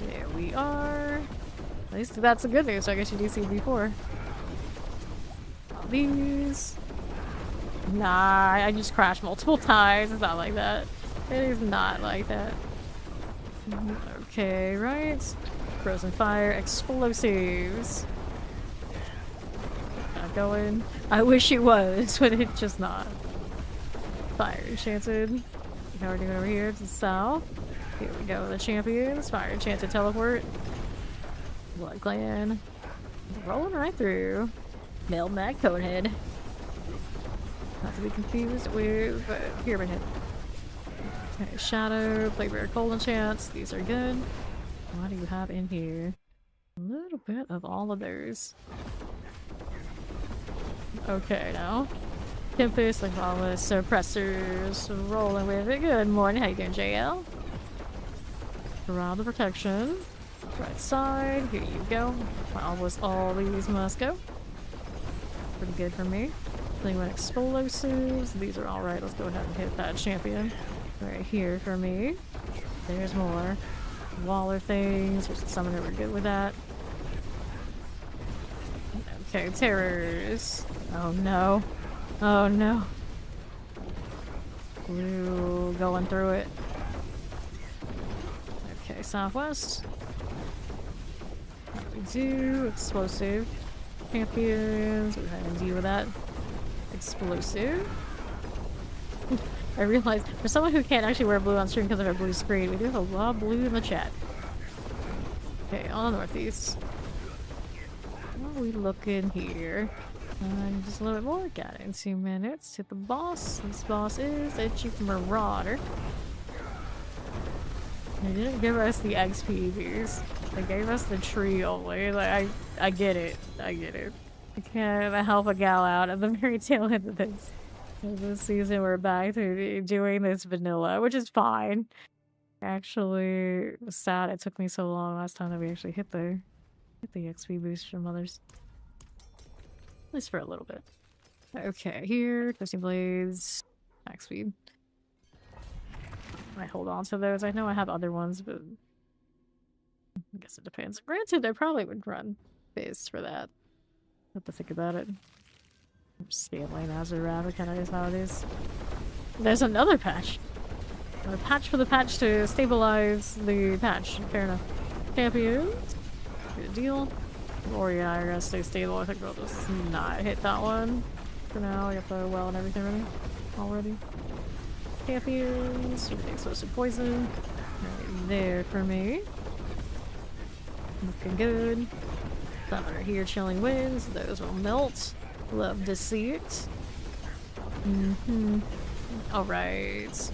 There we are. At least that's the good news, so I guess you do see before. All these. Nah, I just crashed multiple times. It's not like that. It is not like that. Okay, right. Frozen fire, explosives. Not going. I wish it was, but it's just not. Fire enchanted. How are we doing over here to the south? Here we go, the champions. Fire enchanted teleport. Blood clan. Rolling right through. Male Mag Conehead. Not to be confused with Pyramid Head. Okay, Shadow, Plague Bearer, Cold Enchants. These are good. What do you have in here? A little bit of all of those. Okay, now. Tempest, like all the suppressors. Rolling with it. Good morning. How you doing, JL? Around the protection. Right side. Here you go. Almost all these must go. Pretty good for me. Thing with explosives. These are alright. Let's go ahead and hit that champion. Right here for me. There's more. Waller things. There's some that were good with that. Okay, terrors. Oh no. Oh no. Blue going through it. Okay, southwest. What do we do? Explosive. Champions. We're having to deal with that. Explosive. I realized for someone who can't actually wear blue on stream because of our blue screen, we do have a lot of blue in the chat. Okay, on the northeast. What are we looking here? Just a little bit more. Got it in 2 minutes. Hit the boss. This boss is a Chief Marauder. They didn't give us the XP boost. They gave us the tree only. Like, I get it. I get it. I can't help a gal out at the very tail end of this season. We're back to doing this vanilla, which is fine. Actually, it was sad it took me so long last time that we actually hit the XP boost from others. At least for a little bit. Okay, here, twisting blades, max speed. I hold on to those. I know I have other ones, but I guess it depends. Granted, I probably would run phase for that. Have to think about it. I'm scaling as a rabbit, kind of is how it is. There's another patch. A patch for the patch to stabilize the patch. Fair enough. Champions. Good deal. Ori and I are gonna stay stable. I think we'll just not hit that one for now. I got the well and everything ready already. Champions. Everything's supposed to poison. Right there for me. Looking good. Summoner here, chilling winds. Those will melt. Love to see it. Alright.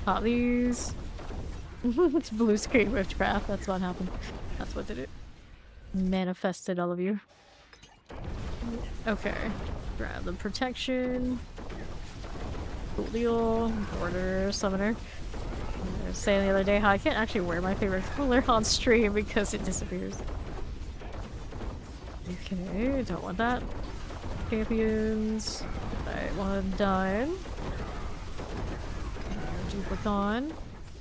Pop these. It's blue screen witchcraft. That's what happened. That's what did it. Manifested all of you. Okay. Grab the protection. Cool deal. Border summoner. I was saying the other day how I can't actually wear my favorite color on stream because it disappears. Okay, don't want that. Champions. Right, one done. Duplicon.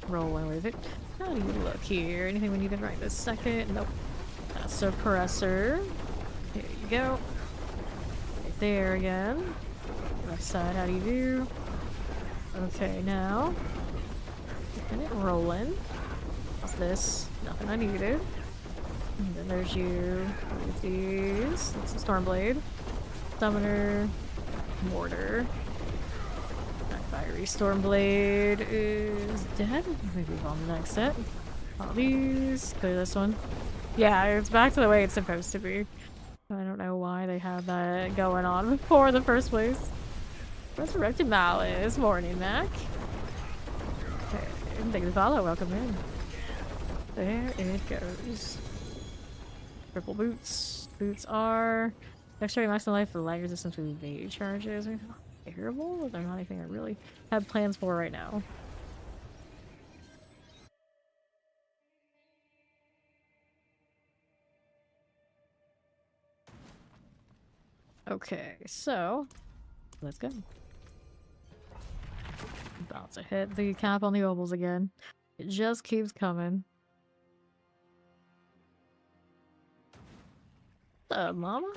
Rolling with it. How do you look here? Anything we need to right this second? Nope. That's a suppressor. Here you go. Right there again. Left side, how do you do? Okay, now. Get it rolling. What's this? Nothing I needed. And then there's you. With these. That's a Stormblade. Summoner. Mortar. That fiery Stormblade is dead. Maybe on the next set. All these. Clear this one. Yeah, it's back to the way it's supposed to be. I don't know why they had that going on before in the first place. Resurrected Malice. Morning, Mac. Okay, thank you for the follow. Welcome in. There it goes. Triple boots. Boots are extra maximum life for lag resistance with evade charges. Are they terrible? They're not anything I really have plans for right now. Okay, so let's go. About to hit the cap on the ovals again. It just keeps coming. What's up, mama?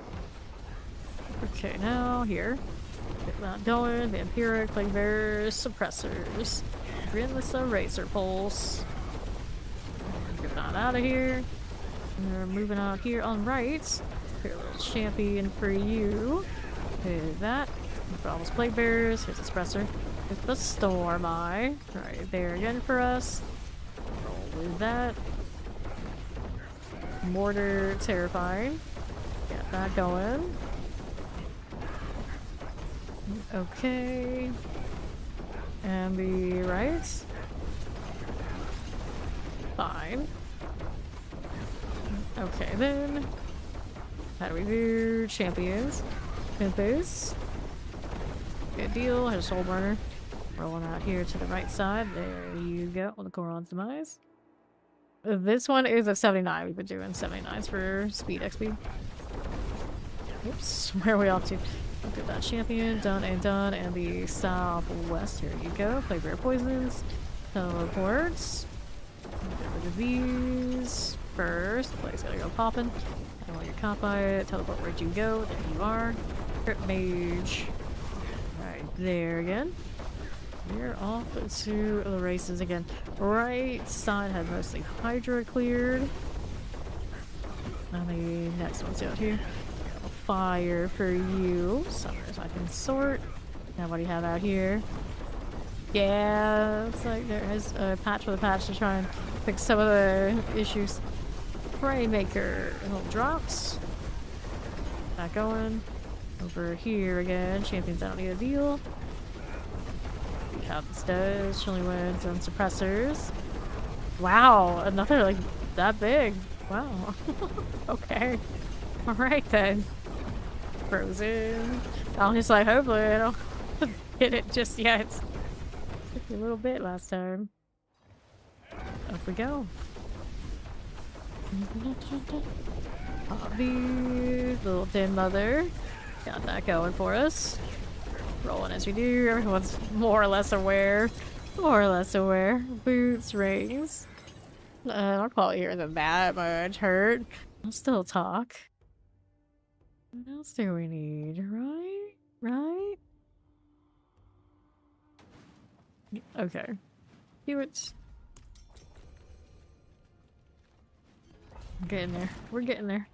Okay, now here. Get that going. Vampiric, Plague Bearers, Suppressors. Greenless Eraser Pulse. Get that out of here. And we're moving out here on right. Here, a little champion for you. Here's that. Almost Plague Bearers. Here's a Suppressor. With the Storm Eye. Right there again for us. Roll with that. Mortar, terrifying. Get that going. Okay. And the right. Fine. Okay, then. How do we do? Champions. Pimpers. Good deal. Here's a Soul Burner. Rolling out here to the right side. There you go. On the Goron's Demise. This one is a 79. We've been doing 79s for speed XP. Oops. Where are we off to? Look at that champion. Done and done. And the southwest. Here you go. Plague Bear Poisons. Teleports. Get rid of these. First. Place gotta go popping. And while you're caught by it, teleport where'd you go? There you are. Crypt Mage. Right there again. We're off to the races again. Right side had mostly Hydra cleared. And the next one's out here. Fire for you. Summers I can sort. Now what do you have out here? Yeah, it's like there is a patch for the patch to try and fix some of the issues. Praymaker. Little drops. Back going. Over here again, champions I don't need a deal. We have the studs, chilling winds, and suppressors. Wow, another like that big. Wow. Okay. Alright then. Frozen. I was like, hopefully I don't get it just yet. Took me a little bit last time. Up we go. Hobby, little dim mother. Got that going for us. Rolling as we do. Everyone's more or less aware. More or less aware. Boots, rings. Our quality here isn't that much hurt. I'll still talk. What else do we need? Right? Right? Okay. Do it. Getting there. We're getting there.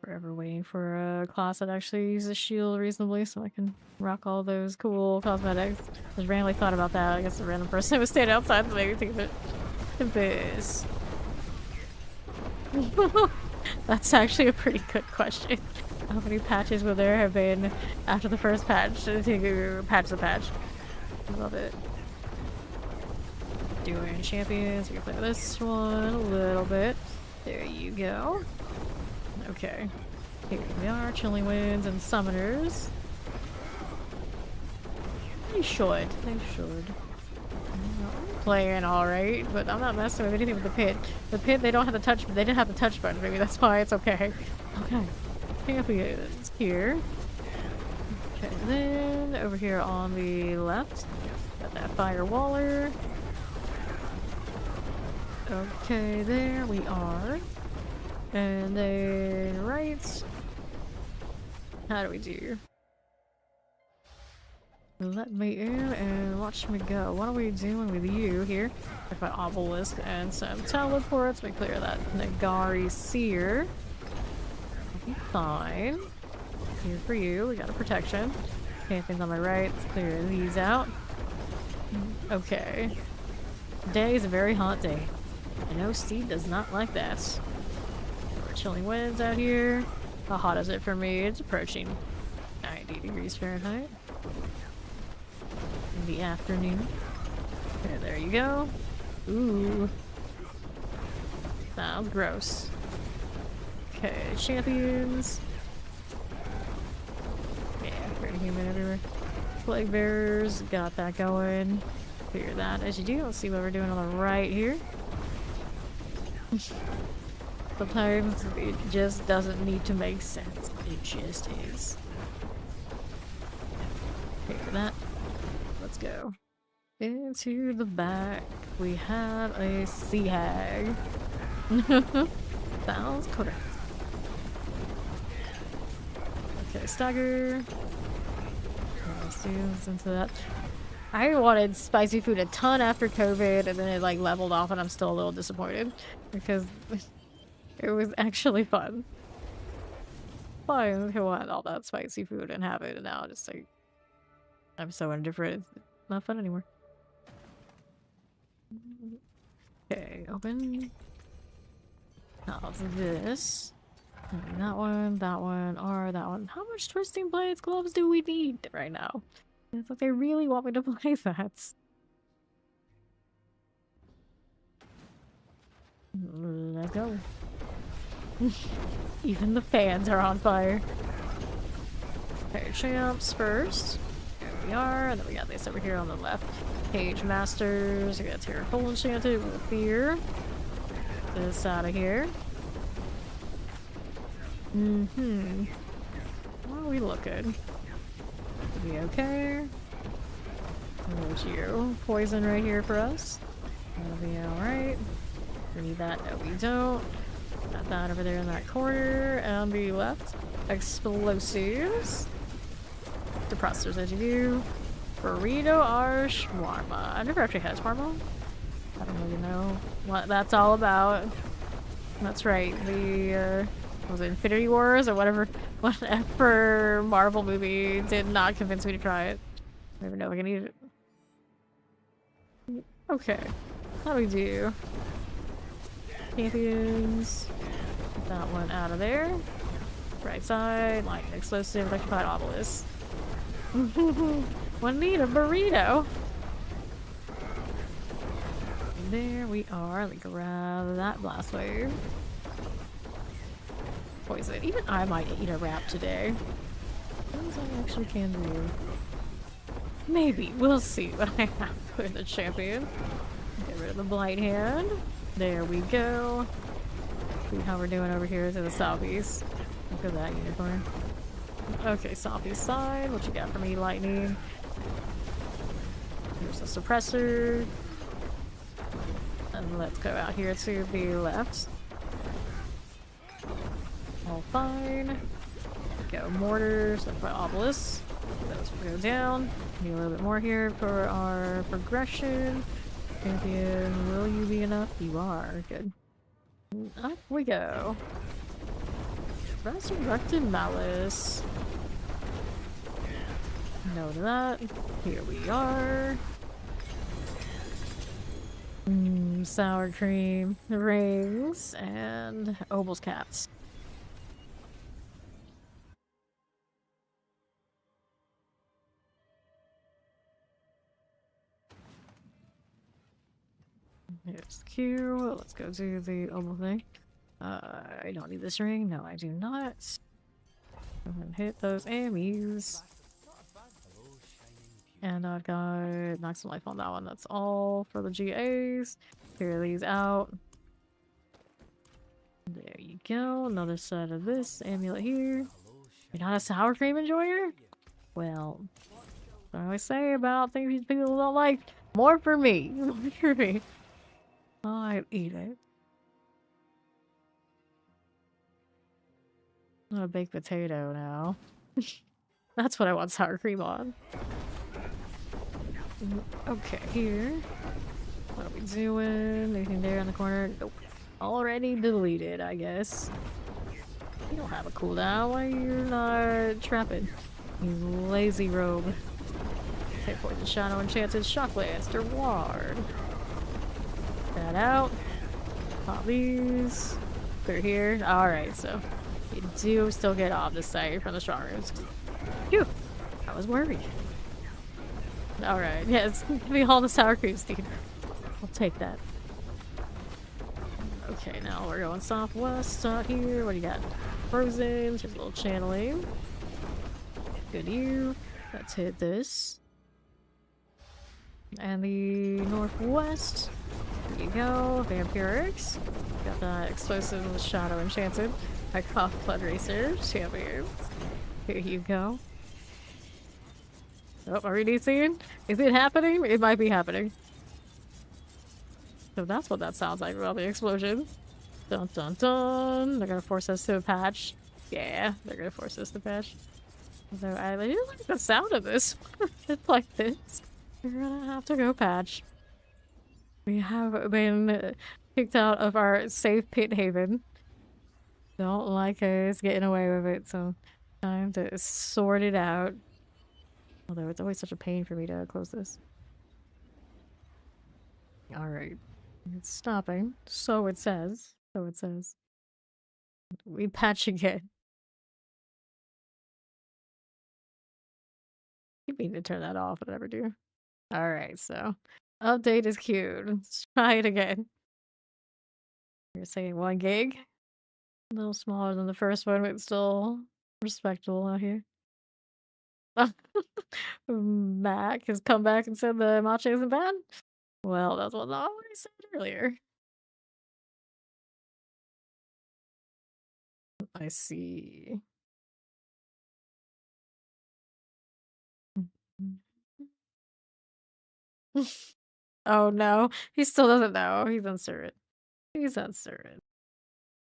Forever waiting for a class that actually uses shield reasonably so I can rock all those cool cosmetics. Just randomly thought about that. I guess a random person was standing outside to make me think of it. This. That's actually a pretty good question. How many patches will there have been after the first patch? I think patch the patch. Love it. Doing champions. We can play this one a little bit. There you go. Okay. Here we are. Chilling winds and summoners. They should. They should. Playing alright, but I'm not messing with anything with the pit. The pit, they don't have the touch, they didn't have the touch button, maybe that's why it's okay. Okay. Champions here. Okay, then over here on the left, got that fire waller. Okay, there we are. And then right. How do we do? Let me in and watch me go. What are we doing with you here? If I obelisk and some teleports, we clear that Nagari Seer. I'll be fine. Here for you, we got a protection. Anything on my right, let's clear these out. Okay. Today is a very hot day. I know Steve does not like that. We're chilling winds out here. How hot is it for me? It's approaching 90 degrees Fahrenheit. In the afternoon. Okay, there you go. Ooh. Sounds gross. Okay, champions. Yeah, pretty human everywhere. Plague bearers, got that going. Figure that as you do. Let's see what we're doing on the right here. Sometimes it just doesn't need to make sense. It just is. Figure that. Let's go. Into the back, we have a sea hag. Sounds correct. Okay, stagger. Let's do this into that. I wanted spicy food a ton after COVID, and then it like leveled off, and I'm still a little disappointed because it was actually fun. Fine, who want all that spicy food and have it, and now just like I'm so indifferent. It's not fun anymore. Okay, open. How's this? That one, or that one. How much twisting blades gloves do we need right now? It's like they really want me to play that. Let's go. Even the fans are on fire. Okay, champs first. There we are, and then we got this over here on the left. Page Masters. We got Terra Full Enchanted with Fear. This out of here. How are we looking? We okay? There's you. Poison right here for us. That'll be alright. We need that. No, we don't. Got that over there in that corner. On the left. Explosives. Depressors as you do. Burrito or shawarma. I never actually had shawarma. I don't really know what that's all about. That's right. The was it Infinity Wars or whatever Marvel movie did not convince me to try it. I don't even know if I can eat it. Okay. How do we do? Champions. that one out of there. Right side, like explosive electrified obelisk. One need a burrito. And there we are. Let me grab that blast wave. Poison. Even I might eat a wrap today. Things I actually can do. Maybe. We'll see what I have for the champion. Get rid of the blight hand. There we go. See how we're doing over here to the southeast. Look at that unicorn. Okay, southeast side. What you got for me, lightning? Here's a suppressor. And let's go out here to the left. All fine. Go mortars, that's my obelisk. Those will go down. Need a little bit more here for our progression. Champion, will you be enough? You are. Good. Up we go. Resurrected Malice. No to that. Here we are. Sour cream, rings, and Obel's cats. Here's the queue. Let's go do the Obel thing. I don't need this ring. No, I do not. Go ahead and hit those ammies. And I've got maximum life on that one. That's all for the GAs. Clear these out. There you go. Another set of this amulet here. You're not a sour cream enjoyer? Well, what do I say about things people don't like? More for me. More for me. I eat it. I'm a baked potato now. That's what I want sour cream on. Okay, here. What are we doing? Anything there in the corner? Nope. Already deleted, I guess. You don't have a cooldown. Why you're not trapping? You lazy rogue. Okay, Poison Shadow, Enchanted, Shockblast, Ward. That out. Pop these. They're here. Alright, so you do still get off this side from the strong rooms. Phew! I was worried. Alright, yes, give me all the sour cream, Steve. I'll take that. Okay, now we're going southwest out here. What do you got? Frozen, just a little channeling. Good you. Let's hit this. And the northwest. There you go. Vampirics. Got that explosive with Shadow Enchanted. I cough Blood Racer. Champions. Here you go. Oh, are we DCing? Is it happening? It might be happening. So that's what that sounds like about the explosion. Dun dun dun. They're gonna force us to a patch. Yeah, they're gonna force us to patch. So I really like the sound of this. It's like this. We're gonna have to go patch. We have been kicked out of our safe pit haven. Don't like us getting away with it, so time to sort it out. Although it's always such a pain for me to close this. Alright. It's stopping. So it says. So it says. We patch again. You mean to turn that off, but I never do. Alright, so. Update is queued. Let's try it again. You're saying 1 gig? A little smaller than the first one, but still respectable out here. Mac has come back and said the matcha isn't bad? Well, that's what I already said earlier. I see. Oh no, he still doesn't know. He's uncertain. He's uncertain.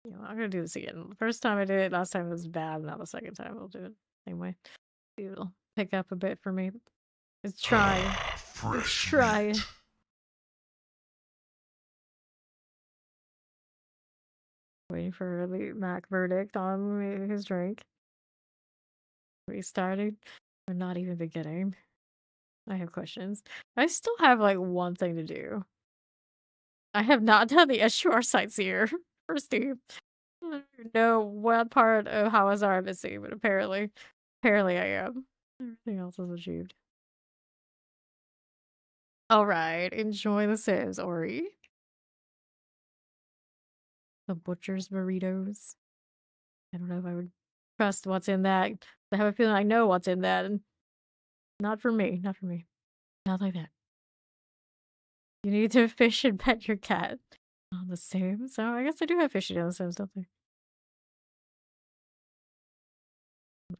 You know, I'm gonna do this again. The first time I did it, last time it was bad, now the second time I'll do it the same way. It'll pick up a bit for me. It's trying. It's trying. Waiting for the Mac verdict on his drink. Restarting. We're not even beginning. I have questions. I still have like one thing to do. I have not done the SUR sites here for Steam. I don't even know what part of Hawazar I'm missing, but apparently I am. Everything else is achieved. Alright, enjoy the Sims, Ori. The butcher's burritos. I don't know if I would trust what's in that. I have a feeling I know what's in that. And not for me. Not for me. Not like that. You need to fish and pet your cat on The Sims. So I guess they do have fishing on The Sims, don't they?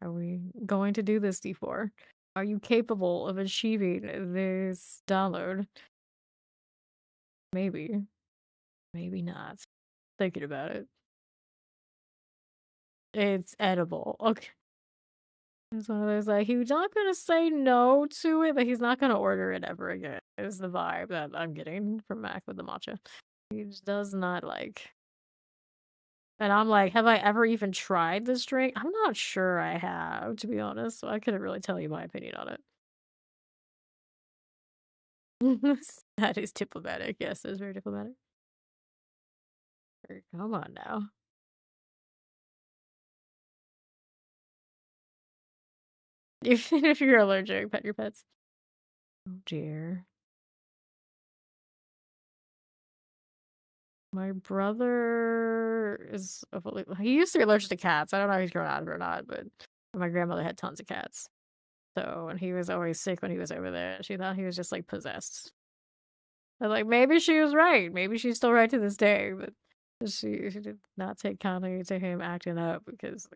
Are we going to do this, D4? Are you capable of achieving this download? Maybe. Maybe not. Thinking about it. It's edible. Okay. It's one of those, like, he's not gonna say no to it, but he's not gonna order it ever again, is the vibe that I'm getting from Mac with the matcha. He just does not like. And I'm like, have I ever even tried this drink? I'm not sure I have, to be honest, so I couldn't really tell you my opinion on it. That is diplomatic. Yes, it is very diplomatic. Come on now. If you're allergic, pet your pets. Oh dear. My brother is he used to be allergic to cats. I don't know if he's grown out of it or not, but my grandmother had tons of cats. So, and he was always sick when he was over there. She thought he was just like possessed. I was like, maybe she was right. Maybe she's still right to this day, but she did not take kindly to him acting up because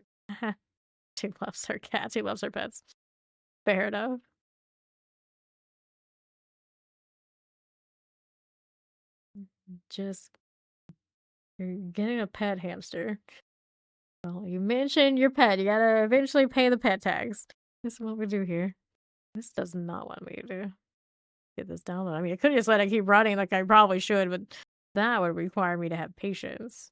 she loves her cats. She loves her pets. Fair enough. Just you're getting a pet hamster. Well, you mentioned your pet. You gotta eventually pay the pet tags. This is what we do here. This does not want me to get this download. I mean, I could just let it keep running like I probably should, but that would require me to have patience.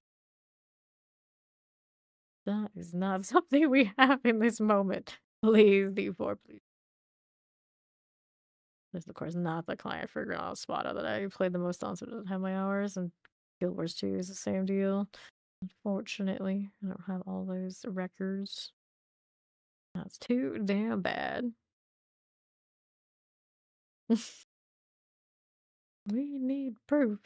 That is not something we have in this moment. Please, D4, please. This is, of course, not the client for Granada Spada that I played the most on, so it doesn't have my hours, and Guild Wars 2 is the same deal. Unfortunately, I don't have all those records. That's too damn bad. We need proof.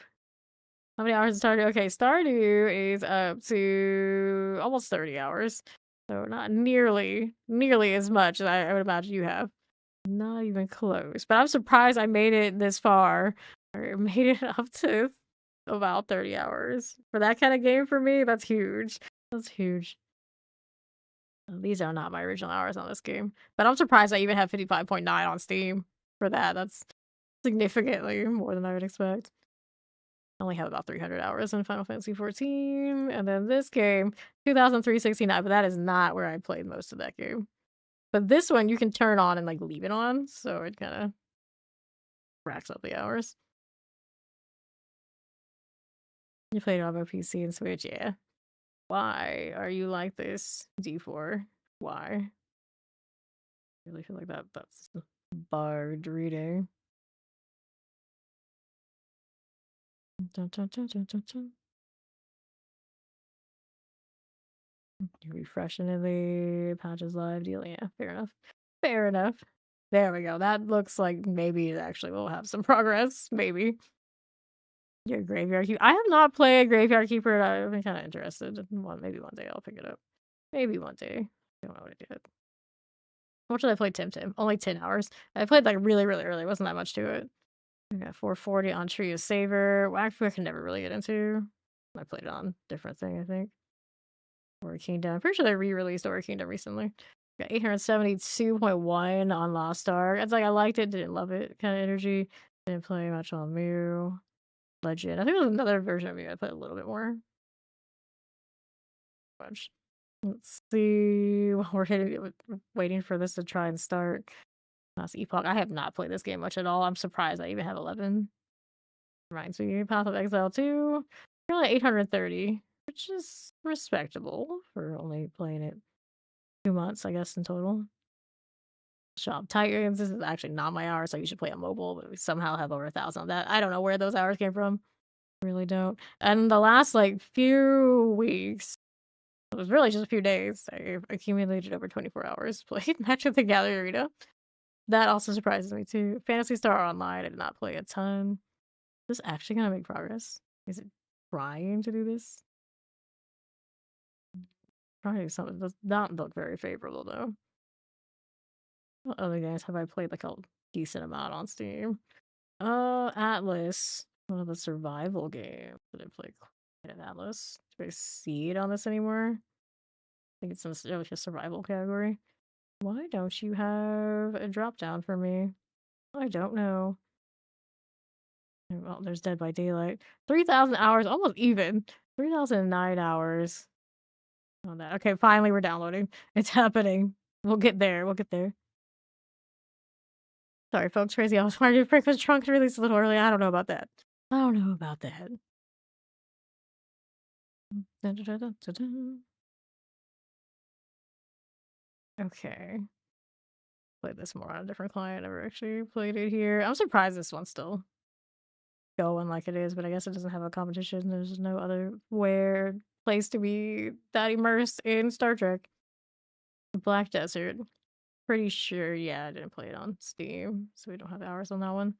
How many hours is Stardew? Okay, Stardew is up to almost 30 hours. So not nearly as much as I would imagine you have. Not even close. But I'm surprised I made it this far. Or made it up to about 30 hours. For that kind of game for me, that's huge. That's huge. These are not my original hours on this game. But I'm surprised I even have 55.9 on Steam for that. That's significantly more than I would expect. I only have about 300 hours in Final Fantasy XIV. And then this game, 2,369, but that is not where I played most of that game. But this one you can turn on and like leave it on, so it kind of racks up the hours. You played it on both PC and Switch, yeah. Why are you like this, D4? Why? I really feel like that's barred reading. Dun, dun, dun, dun, dun, dun. You're refreshing in the patches live deal. Yeah, fair enough. Fair enough. There we go. That looks like maybe it actually will have some progress. Maybe. Yeah, Graveyard Keeper. I have not played Graveyard Keeper. I've been kind of interested. Maybe one day I'll pick it up. Maybe one day. I don't know what I did. How much did I play Tim? Only 10 hours. I played like really early. Wasn't that much to it. I got 440 on Tree of Savor. Waxwork I can never really get into. I played it on different thing, I think. Ori Kingdom. I'm pretty sure they re-released Ori Kingdom recently. Got 872.1 on Lost Ark. It's like I liked it, didn't love it kind of energy. Didn't play much on Mu. Legend. I think there was another version of Mu I played a little bit more. Bunch. Let's see. We're waiting for this to try and start. Last Epoch. I have not played this game much at all. I'm surprised I even have 11. Reminds me, Path of Exile 2. Really 830, which is respectable for only playing it 2 months, I guess, in total. Shop Titans. This is actually not my hours, so you should play on mobile, but we somehow have over 1,000 on that. I don't know where those hours came from. Really don't. And the last like few weeks, It was really just a few days. I accumulated over 24 hours. Played Magic the Gathering Arena. That also surprises me too. Phantasy Star Online, I did not play a ton. Is this actually gonna make progress? Is it trying to do this? Trying to do something does not look very favorable though. What other games have I played like a decent amount on Steam? Atlas. One of the survival games that I played quite at Atlas. Do I see it on this anymore? I think it's in the survival category. Why don't you have a drop down for me? I don't know. Well, there's Dead by Daylight. 3,000 hours, almost even. 3,009 hours on that. Okay, finally we're downloading. It's happening. We'll get there. We'll get there. Sorry, folks. Crazy. I was trying to break the trunk to release a little early. I don't know about that. I don't know about that. Okay. Played this more on a different client. Never actually played it here. I'm surprised this one's still going like it is, but I guess it doesn't have a competition. There's no other place to be that immersed in Star Trek. Black Desert. Pretty sure, yeah, I didn't play it on Steam, so we don't have hours on that one.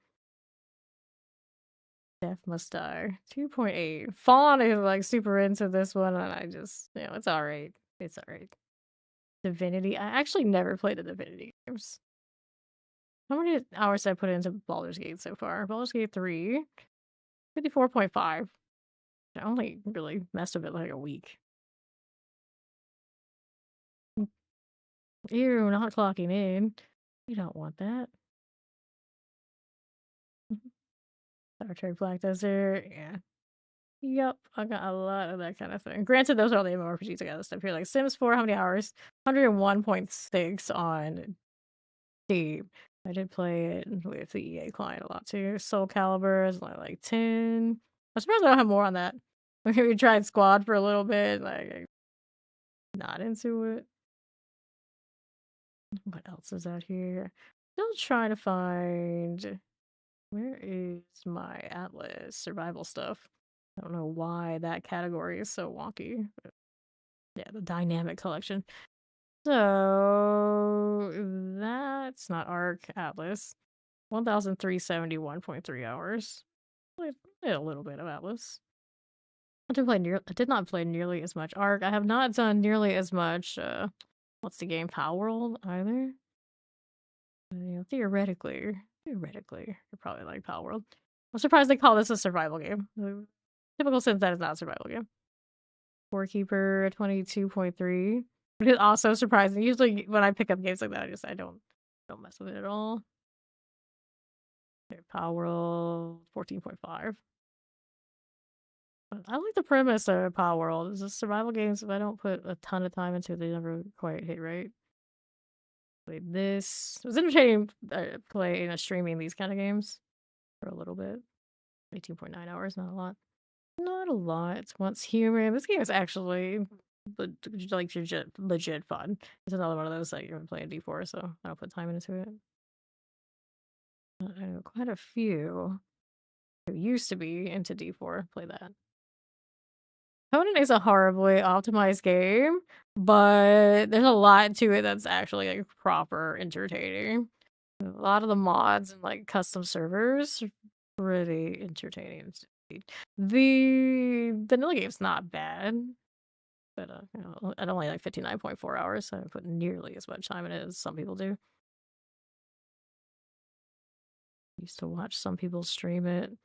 Death Must Die. 2.8. Fawn is like super into this one, and I just, it's alright. It's alright. Divinity. I actually never played the Divinity games. How many hours did I put into Baldur's Gate so far? Baldur's Gate 3. 54.5. I only really messed with it like a week. Ew, not clocking in. You don't want that. Star Trek Black Desert, yeah. Yep, I got a lot of that kind of thing. Granted, those are all the MMORPGs I got this stuff here. Like Sims 4, how many hours? 101.6 on Steam. I did play it with the EA client a lot too. Soul Calibur is only like 10. I'm surprised I don't have more on that. We tried Squad for a little bit, like not into it. What else is out here? Still trying to find where is my Atlas survival stuff. I don't know why that category is so wonky. But yeah, the dynamic collection. So that's not Arc Atlas. 1,371.3 hours. A little bit of Atlas. I did not play nearly as much Arc. I have not done nearly as much what's the game? Power World either. Theoretically, you're probably like Power World. I'm surprised they call this a survival game. Typical sense that is not a survival game. Scorekeeper 22.3. But it's also surprising. Usually when I pick up games like that, I don't mess with it at all. Okay, Power World 14.5. I like the premise of Power World. It's just survival games. If I don't put a ton of time into it, they never quite hit right. Played this. It was entertaining playing streaming these kind of games for a little bit. 18.9 hours, not a lot. Not a lot. It's Once Human. This game is actually like legit fun. It's another one of those that you're playing D4, so I don't put time into it. I know quite a few who used to be into D4 play that. Conan is a horribly optimized game, but there's a lot to it that's actually like proper entertaining. A lot of the mods and like custom servers are pretty entertaining. The vanilla game's not bad, but at only like 59.4 hours, so I haven't put nearly as much time in it as some people do. Used to watch some people stream it,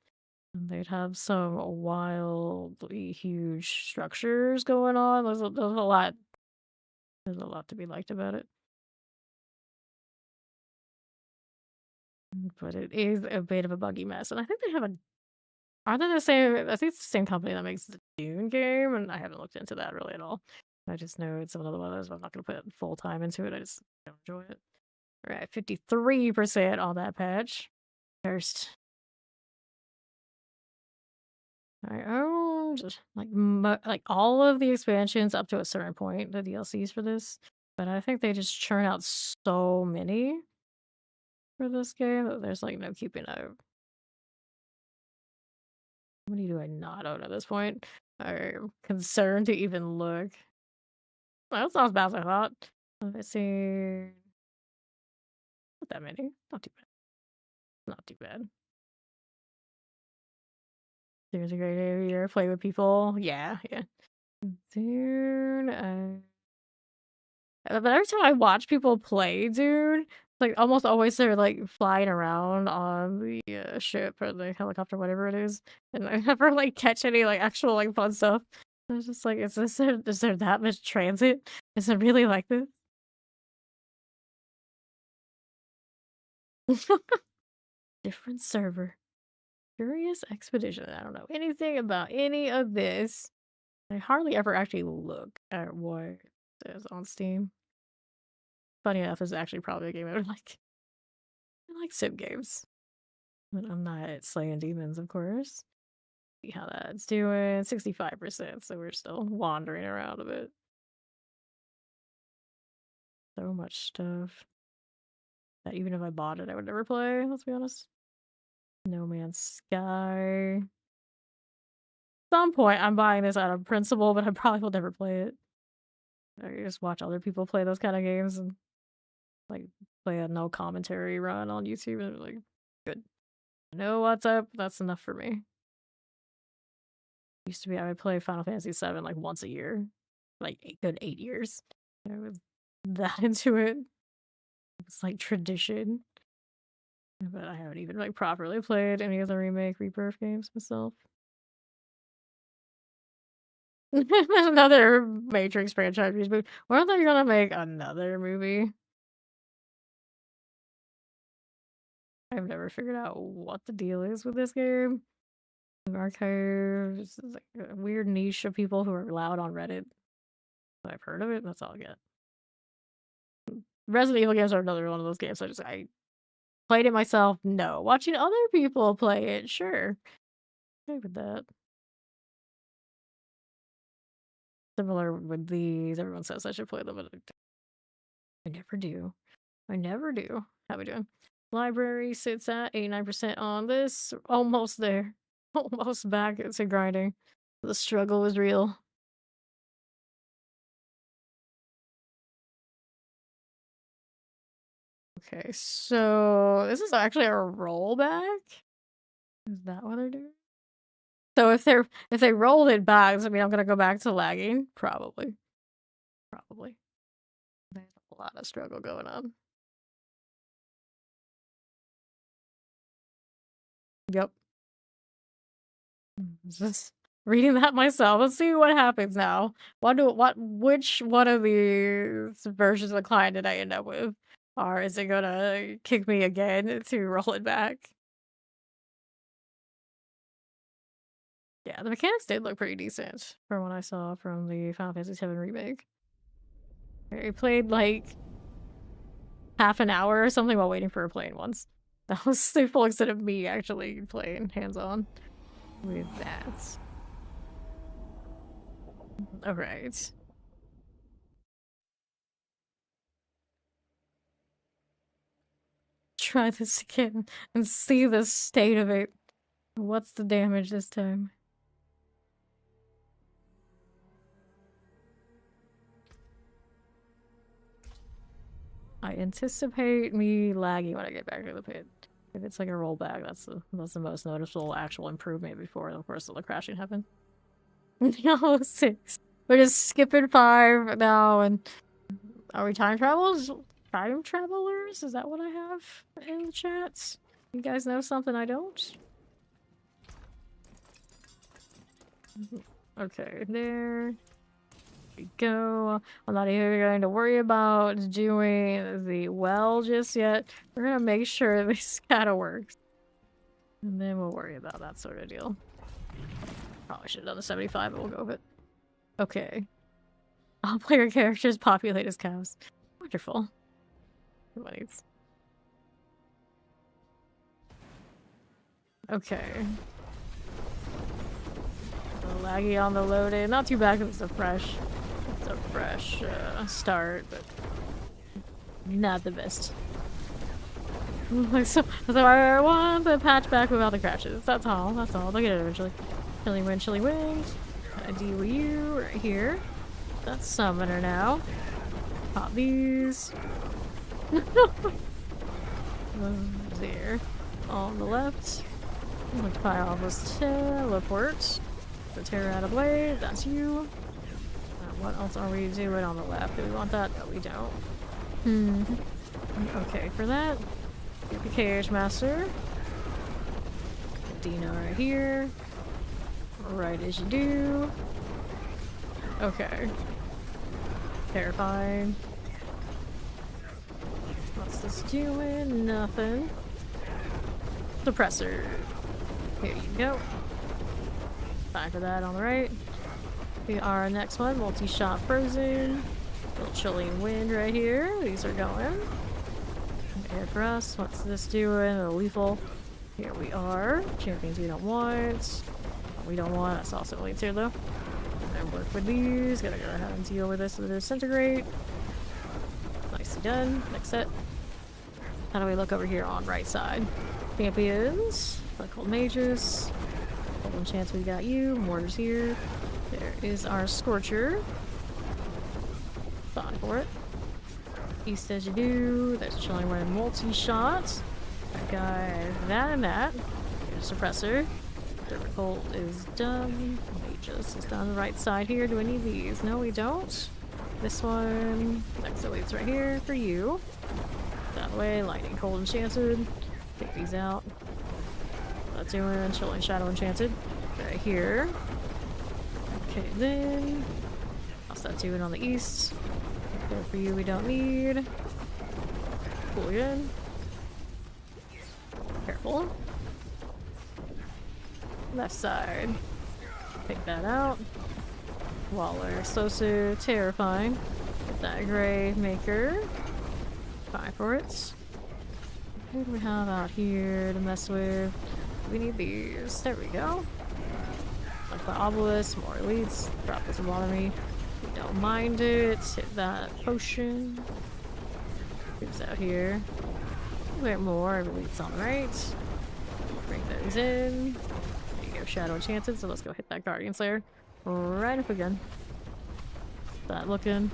and they'd have some wildly huge structures going on. There's a lot. There's a lot to be liked about it. But it is a bit of a buggy mess, and I think they have a. Are they the same? I think it's the same company that makes the Dune game, and I haven't looked into that really at all. I just know it's another one of those, but I'm not going to put full time into it. I just don't enjoy it. All right, 53% on that patch. First. I owned like all of the expansions up to a certain point, the DLCs for this, but I think they just churn out so many for this game that there's like no keeping up. How many do I not own at this point? I'm concerned to even look. That's not as bad as I thought. Let's see. Not that many. Not too bad. Not too bad. There's a great area. Play with people. Yeah, yeah. Dude, but every time I watch people play, dude, like almost always they're like flying around on the ship or the helicopter, whatever it is, and I never like catch any like actual like fun stuff. I was just like, is there that much transit? Is it really like this? Different server. Curious Expedition. I don't know anything about any of this. I hardly ever actually look at what it says on Steam. Funny enough, this is actually probably a game I would like. I like sim games. But I'm not slaying demons, of course. See how that's doing. 65%, so we're still wandering around a bit. So much stuff that even if I bought it, I would never play, let's be honest. No Man's Sky. At some point, I'm buying this out of principle, but I probably will never play it. I just watch other people play those kind of games and like play a no commentary run on YouTube and like, good. I know what's up. That's enough for me. Used to be I would play Final Fantasy VII like once a year, like a good 8 years. I was that into it. It's like tradition. But I haven't even like properly played any of the remake Rebirth games myself. Another Matrix franchise reboot. Weren't they gonna make another movie? I've never figured out what the deal is with this game. Archives is like a weird niche of people who are loud on Reddit. I've heard of it, that's all I get. Resident Evil games are another one of those games I played it myself. No. Watching other people play it, sure. Okay with that. Similar with these, everyone says I should play them, but I never do. I never do. How we doing? Library sits at 89% on this. Almost there. Almost back to grinding. The struggle was real. Okay, so this is actually a rollback? Is that what they're doing? So if they rolled it back, does that mean I'm gonna go back to lagging? Probably. Probably. There's a lot of struggle going on. Yep. Just reading that myself. Let's see what happens now. Which one of these versions of the client did I end up with? Or is it gonna kick me again to roll it back? Yeah, the mechanics did look pretty decent from what I saw from the Final Fantasy VII remake. I played like half an hour or something while waiting for a plane once. That was the full extent of me actually playing hands-on with that. Alright. Try this again and see the state of it. What's the damage this time? I anticipate me lagging when I get back to the pit. If it's like a rollback, that's the most noticeable actual improvement before, of course, the crashing happened. No, 6. We're just skipping 5 now, and are we time travelers? Time travelers? Is that what I have in the chats? You guys know something I don't? Okay, there we go. I'm not even going to worry about doing the well just yet. We're gonna make sure this kinda works. And then we'll worry about that sort of deal. Probably should have done the 75, but we'll go with it. Okay. All player characters populate as cows. Wonderful. Everybody's... Okay. A little laggy on the loading. Not too bad because it's a fresh start, but not the best. So I want the patch back without the crashes. That's all. That's all. They'll get it eventually. Chilly wind, chilly wind. I deal with you right here. That's summoner now. Pop these. There. On the left. Let's pile all those teleports. The terror out of the way. That's you. What else are we doing on the left? Do we want that? No, we don't. Okay, for that, get the Cage Master. Dino right here. Right as you do. Okay. Terrifying. What's this doing? Nothing. Suppressor. Here you go. Fine for that on the right. Our next one, multi-shot frozen. Little chilling wind right here. These are going. Air for us. What's this doing? A lethal. Here we are. Champions we don't want. We don't want. I saw some elites here though. And work with these. Gotta go ahead and deal with this with the disintegrate. Nicely done. Next set. How do we look over here on right side? Champions. Cold mages. Golden chance we got you. Mortars here. There is our Scorcher. Fine for it. East as you do. There's Chilling Wind multi-shot. That guy, that and that. Here's a Suppressor. Cold is done. Mages is down the right side here. Do I need these? No, we don't. This one. Next elite's right here for you. That way. Lightning Cold Enchanted. Take these out. That's doing Chilling Shadow Enchanted. Right here. Okay, then. How's that doing on the east? There for you, we don't need. Pull you in. Careful. Left side. Take that out. Waller, explosive, terrifying. Get that Grave Maker. Fine for it. What do we have out here to mess with? We need these. There we go. Like the obelisk, more elites. Drop doesn't bother me. We don't mind it. Hit that potion. Who's out here? A bit more elites on the right. Bring those in. There you go, Shadow Enchanted. So let's go hit that Guardian Slayer. Right up again. That looking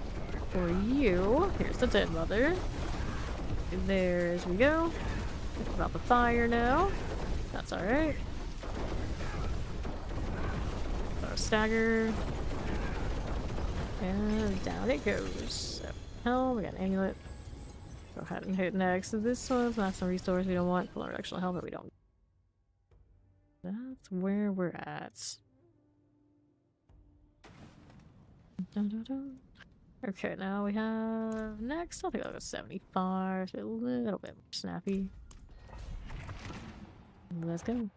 for you. Here's the Dead Mother. There as we go. About the fire now. That's alright. Throw a stagger. And down it goes. So, hell, we got an amulet. Go ahead and hit next. So this one's not some resource we don't want. Full directional helmet we don't. That's where we're at. Dun, dun, dun. Okay, now we have next. I think I'll go 75. So a little bit more snappy. Let's go.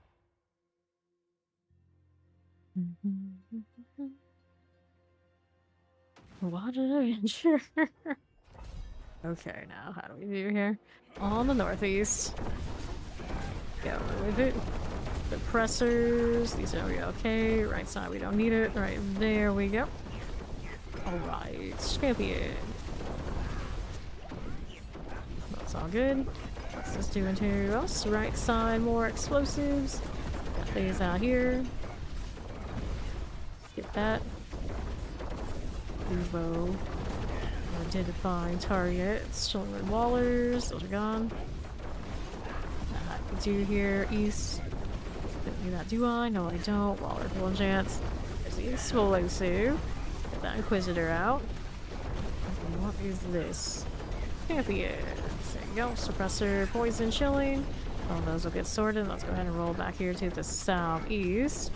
What an adventure. Okay, now how do we do here? On the northeast. Go with it. Suppressors. These are okay. Right side, we don't need it. Right there we go. Alright, champion. That's all good. What's this doing to us? Right side, more explosives. Got these out here. Get that. Uvo. Identifying targets. Chilling with Wallers. Those are gone. I can do here. East. Don't do that, do I? No, I don't. Waller, full enchants. There's the explosive. Get that Inquisitor out. And what is this? Champion. There you go. Suppressor, poison, chilling. All those will get sorted. Let's go ahead and roll back here to the southeast.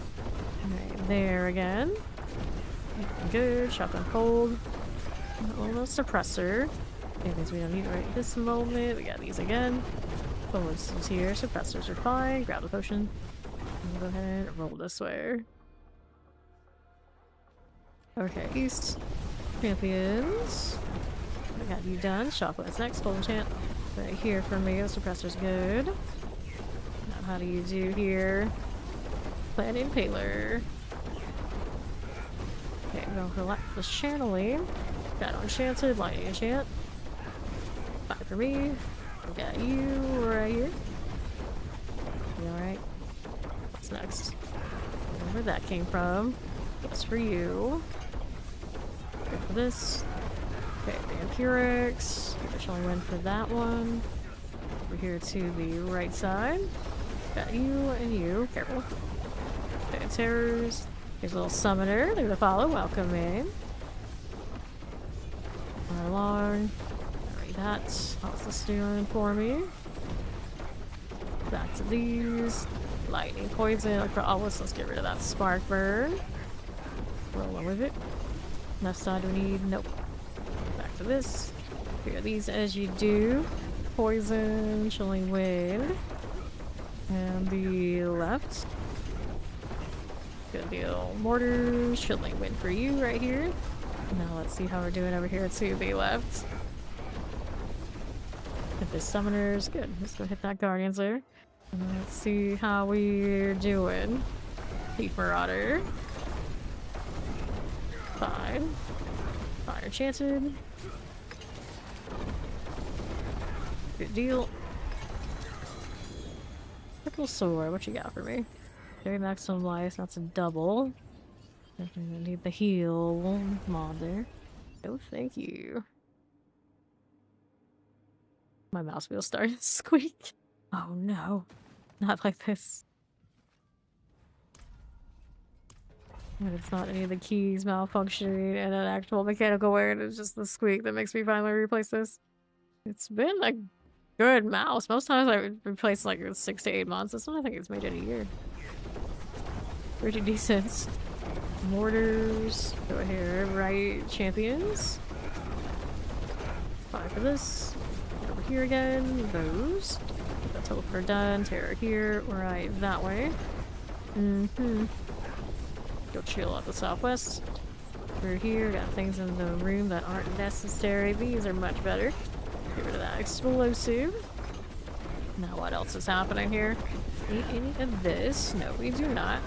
Right there again. Good. Shotgun cold. Almost suppressor. Champions we don't need right at this moment. We got these again. Ballista's here. Suppressors are fine. Grab the potion. And go ahead and roll this way. Okay, east. Champions. I got you done. Shotgun's next. Golden chant. Right here for me. The suppressor's good. Now how do you do here? Plant Impaler. Okay, we'll collect the channeling. Got enchanted, lightning enchant. Fine for me. We got you right here. You alright? What's next? Where that came from. That's for you. Go from this. Okay, the Empirics. Additionally win for that one. Over here to the right side. Got you and you. Careful. Okay, terrors. Here's a little summoner. They're gonna follow. Welcome in. Right along. Alright, that's how's this doing for me? Back to these. Lightning poison. Let's get rid of that spark burn. Roll with it. Left side we need. Nope. Back to this. Clear these as you do. Poison, chilling wind. And the left. Good deal. Mortars, chilling wind for you right here. Now let's see how we're doing over here to the left. Hit the summoners. Good. Let's go hit that guardians there. And let's see how we're doing. Thief Marauder. Fine. Fire enchanted. Good deal. Purple sword, what you got for me? Very maximum life, that's a double. Definitely need the heal mod there. No, thank you. My mouse wheel started to squeak. Oh no. Not like this. But it's not any of the keys malfunctioning and an actual mechanical wear, it's just the squeak that makes me finally replace this. It's been a good mouse. Most times I would replace like 6 to 8 months. This one I think it's made it a year. Pretty decent. Mortars. Go here. Right champions. 5 for this. Get over here again. Those. Get that teleport done. Terror here. Right that way. Go chill at the southwest. We're here. Got things in the room that aren't necessary. These are much better. Get rid of that explosive. Now what else is happening here? Need any of this? No, we do not.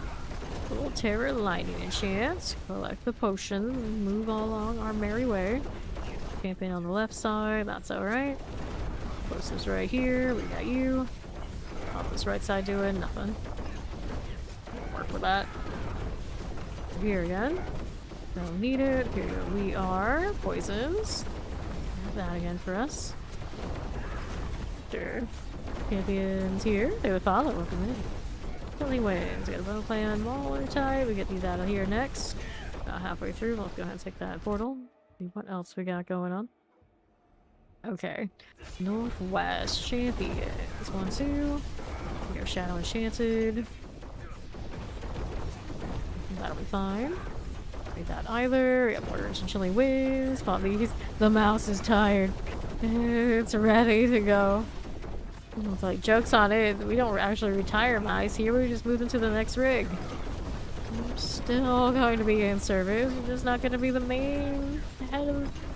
A little terror lightning enchant. Collect the potion. Move along our merry way. Camping on the left side. That's alright. Explosives right here. We got you. Off this right side doing nothing. Work with that. Here again. Don't need it. Here we are. Poisons. That again for us. Sure. Champions here. They would follow. Welcome in. Chilling wins. We got a battle plan. Mauler type. We get these out of here next. About halfway through. Let's go ahead and take that portal. See what else we got going on. Okay. Northwest champions. 1, 2. We got Shadow Enchanted. That'll be fine. Read that either. We got Mortars and Chilling Winds. Pop these. The mouse is tired. It's ready to go. It's like, joke's on it. We don't actually retire mice here. We just move into the next rig. We're still going to be in service. We're just not going to be the main head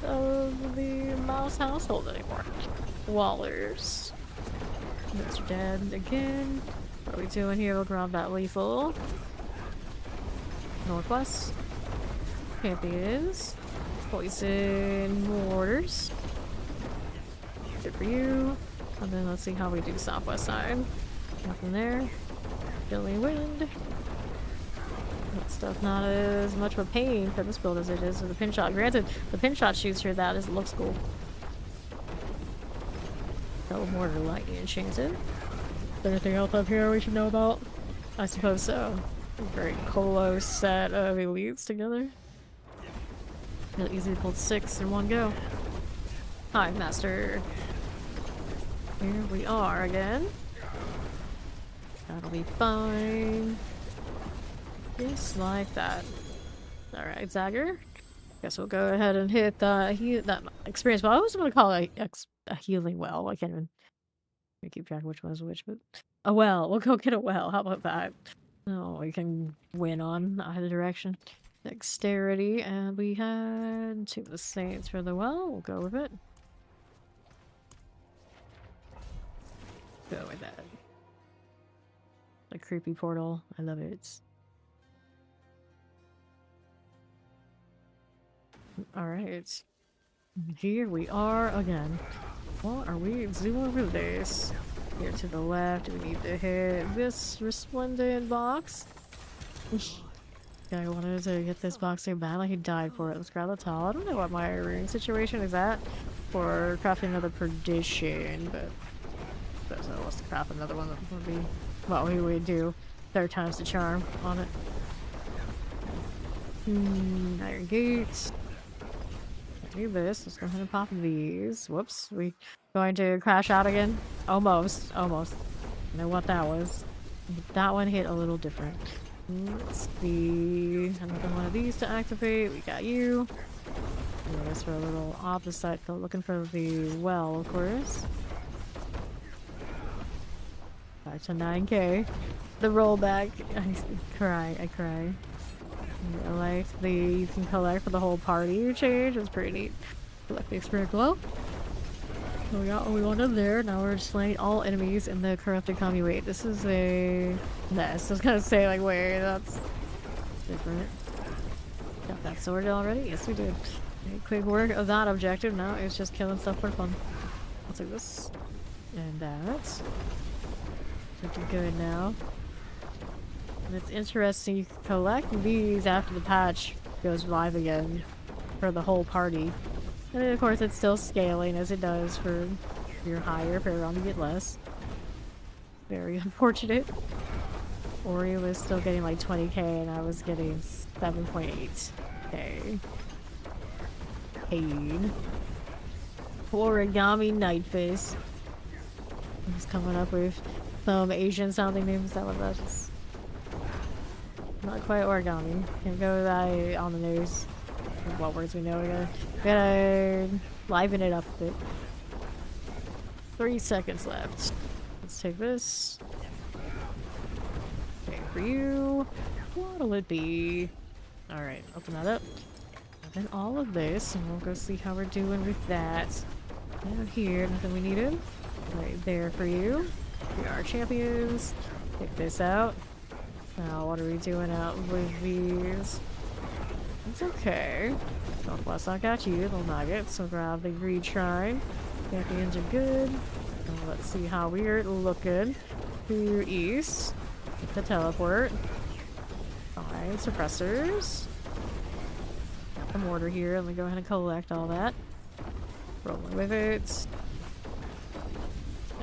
of the mouse household anymore. Wallers. Those are dead again. What are we doing here? We'll grab that lethal. Northwest. Champions. Poison mortars. Good for you. And then let's see how we do southwest side. Nothing there. Chilling wind. That stuff not as much of a pain for this build as it is with the pin shot. Granted, the pin shot shoots for that. It looks cool. Mortar lightning enchanted. Is there anything else up here we should know about? I suppose so. A very colo set of elites together. Really easy to pull 6 in one go. Hi, Master. Here we are again. That'll be fine. Just like that. Alright, Zagger. Guess we'll go ahead and hit that experience well. I was going to call it a healing well. I can't even keep track of which one is which, but a well. We'll go get a well. How about that? Oh, we can win on either direction. Dexterity, and we had 2 of the saints for the well. We'll go with it. Go with that. A creepy portal. I love it. Alright. Here we are again. What are we doing with this? Here to the left, we need to hit this resplendent box. guy wanted to get this box so badly, he died for it. Let's grab the towel. I don't know what my room situation is at for crafting another perdition, but so let's craft another one. That would be what we would do. Third time's the charm on it. Iron gates. Do this. Let's go ahead and pop these. Whoops. We going to crash out again? Almost. Almost. I know what that was. That one hit a little different. Let's see. Another one of these to activate. We got you. I guess we're a little off the site. Looking for the well, of course. Back to 9k. The rollback. I cry. I cry. I like the you can collect for the whole party change. It's pretty neat. Collect the experience glow. So we got what we wanted there. Now we're slaying all enemies in the corrupted commune. Wait, this is a nest. I was gonna say like wait, that's different. Got that sorted already? Yes we did. Okay, quick work of that objective. Now it's just killing stuff for fun. I'll take this. And that. Looking good now. And it's interesting, you can collect these after the patch goes live again for the whole party. And of course it's still scaling as it does for your higher Paragon, you get less. Very unfortunate. Ori was still getting like 20k and I was getting 7.8k. Pain. Origami Nightface. I'm just coming up with some Asian sounding names. That one that's just not quite origami. Can't go with that on the nose. What words we know. We gotta liven it up a bit. 3 seconds left. Let's take this. Okay, for you. What'll it be? Alright, open that up. And then all of this, and we'll go see how we're doing with that. Down here, nothing we needed. Right there for you. We are champions. Take this out. Now, what are we doing out with these? It's okay. Northwest, I got you, little nuggets. So grab the greed shrine. Champions are good. Now let's see how we're looking. To east. Get the teleport. Fine, suppressors. Got the mortar here. Let me go ahead and collect all that. Rolling with it.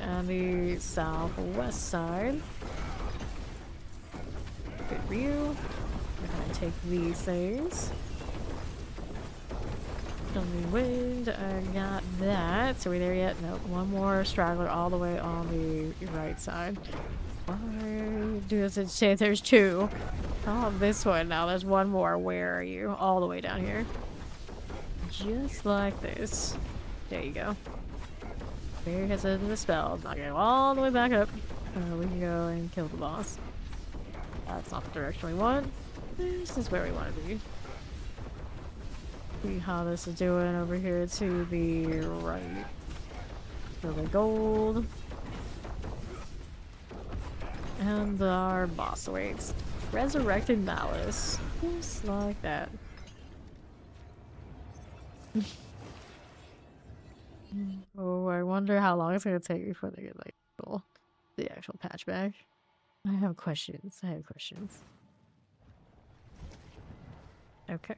And the southwest side. Good for you. I'm gonna take these things. Only wind, I got that. So we there yet? Nope. One more straggler all the way on the right side. Why does it say there's two? Oh, this one now. There's one more. Where are you? All the way down here. Just like this. There you go. There has the spell. It's not gonna go all the way back up. We can go and kill the boss. That's not the direction we want. This is where we want to be. See how this is doing over here to the right. For the gold. And our boss awaits. Resurrected Malice. Just like that. Oh, I wonder how long it's gonna take before they get like the actual patch back. I have questions. Okay.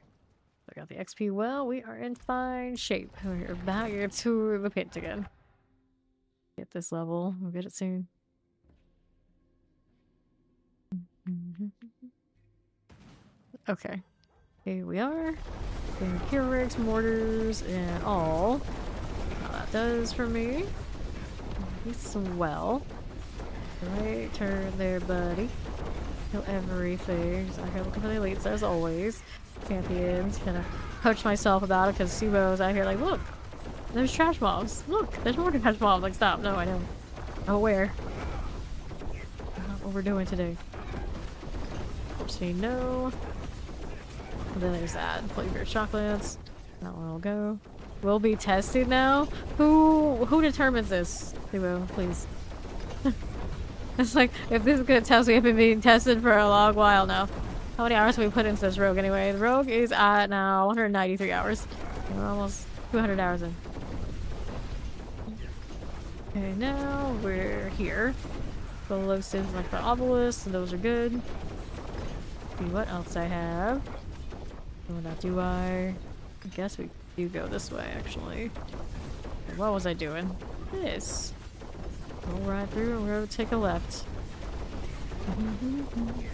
I got the XP. Well, we are in fine shape. We're back to the pit again. Get this level. We'll get it soon. Okay. Here we are. Getting Keurig, mortars, and all. How that does for me. Swell. Right turn there, buddy. Kill everything. Just out here looking for the elites as always. Champions. Gonna coach myself about it because Subo's out here like, look, there's trash mobs. Look, there's more trash mobs. Like, stop. No, I know. I'm aware. Not what we're doing today. Say no. And then there's that. Flavor chocolates. That one will go. Will be tested now. Who determines this? Subo, please. It's like, if this is gonna test, we have been being tested for a long while now. How many hours have we put into this rogue anyway? The rogue is at now 193 hours. We're almost 200 hours in. Okay, now we're here. The low sims like the obelisk, so those are good. See what else I have. Oh, now do I guess we do go this way, actually. What was I doing? This. Go right through and we're gonna take a left. Okay,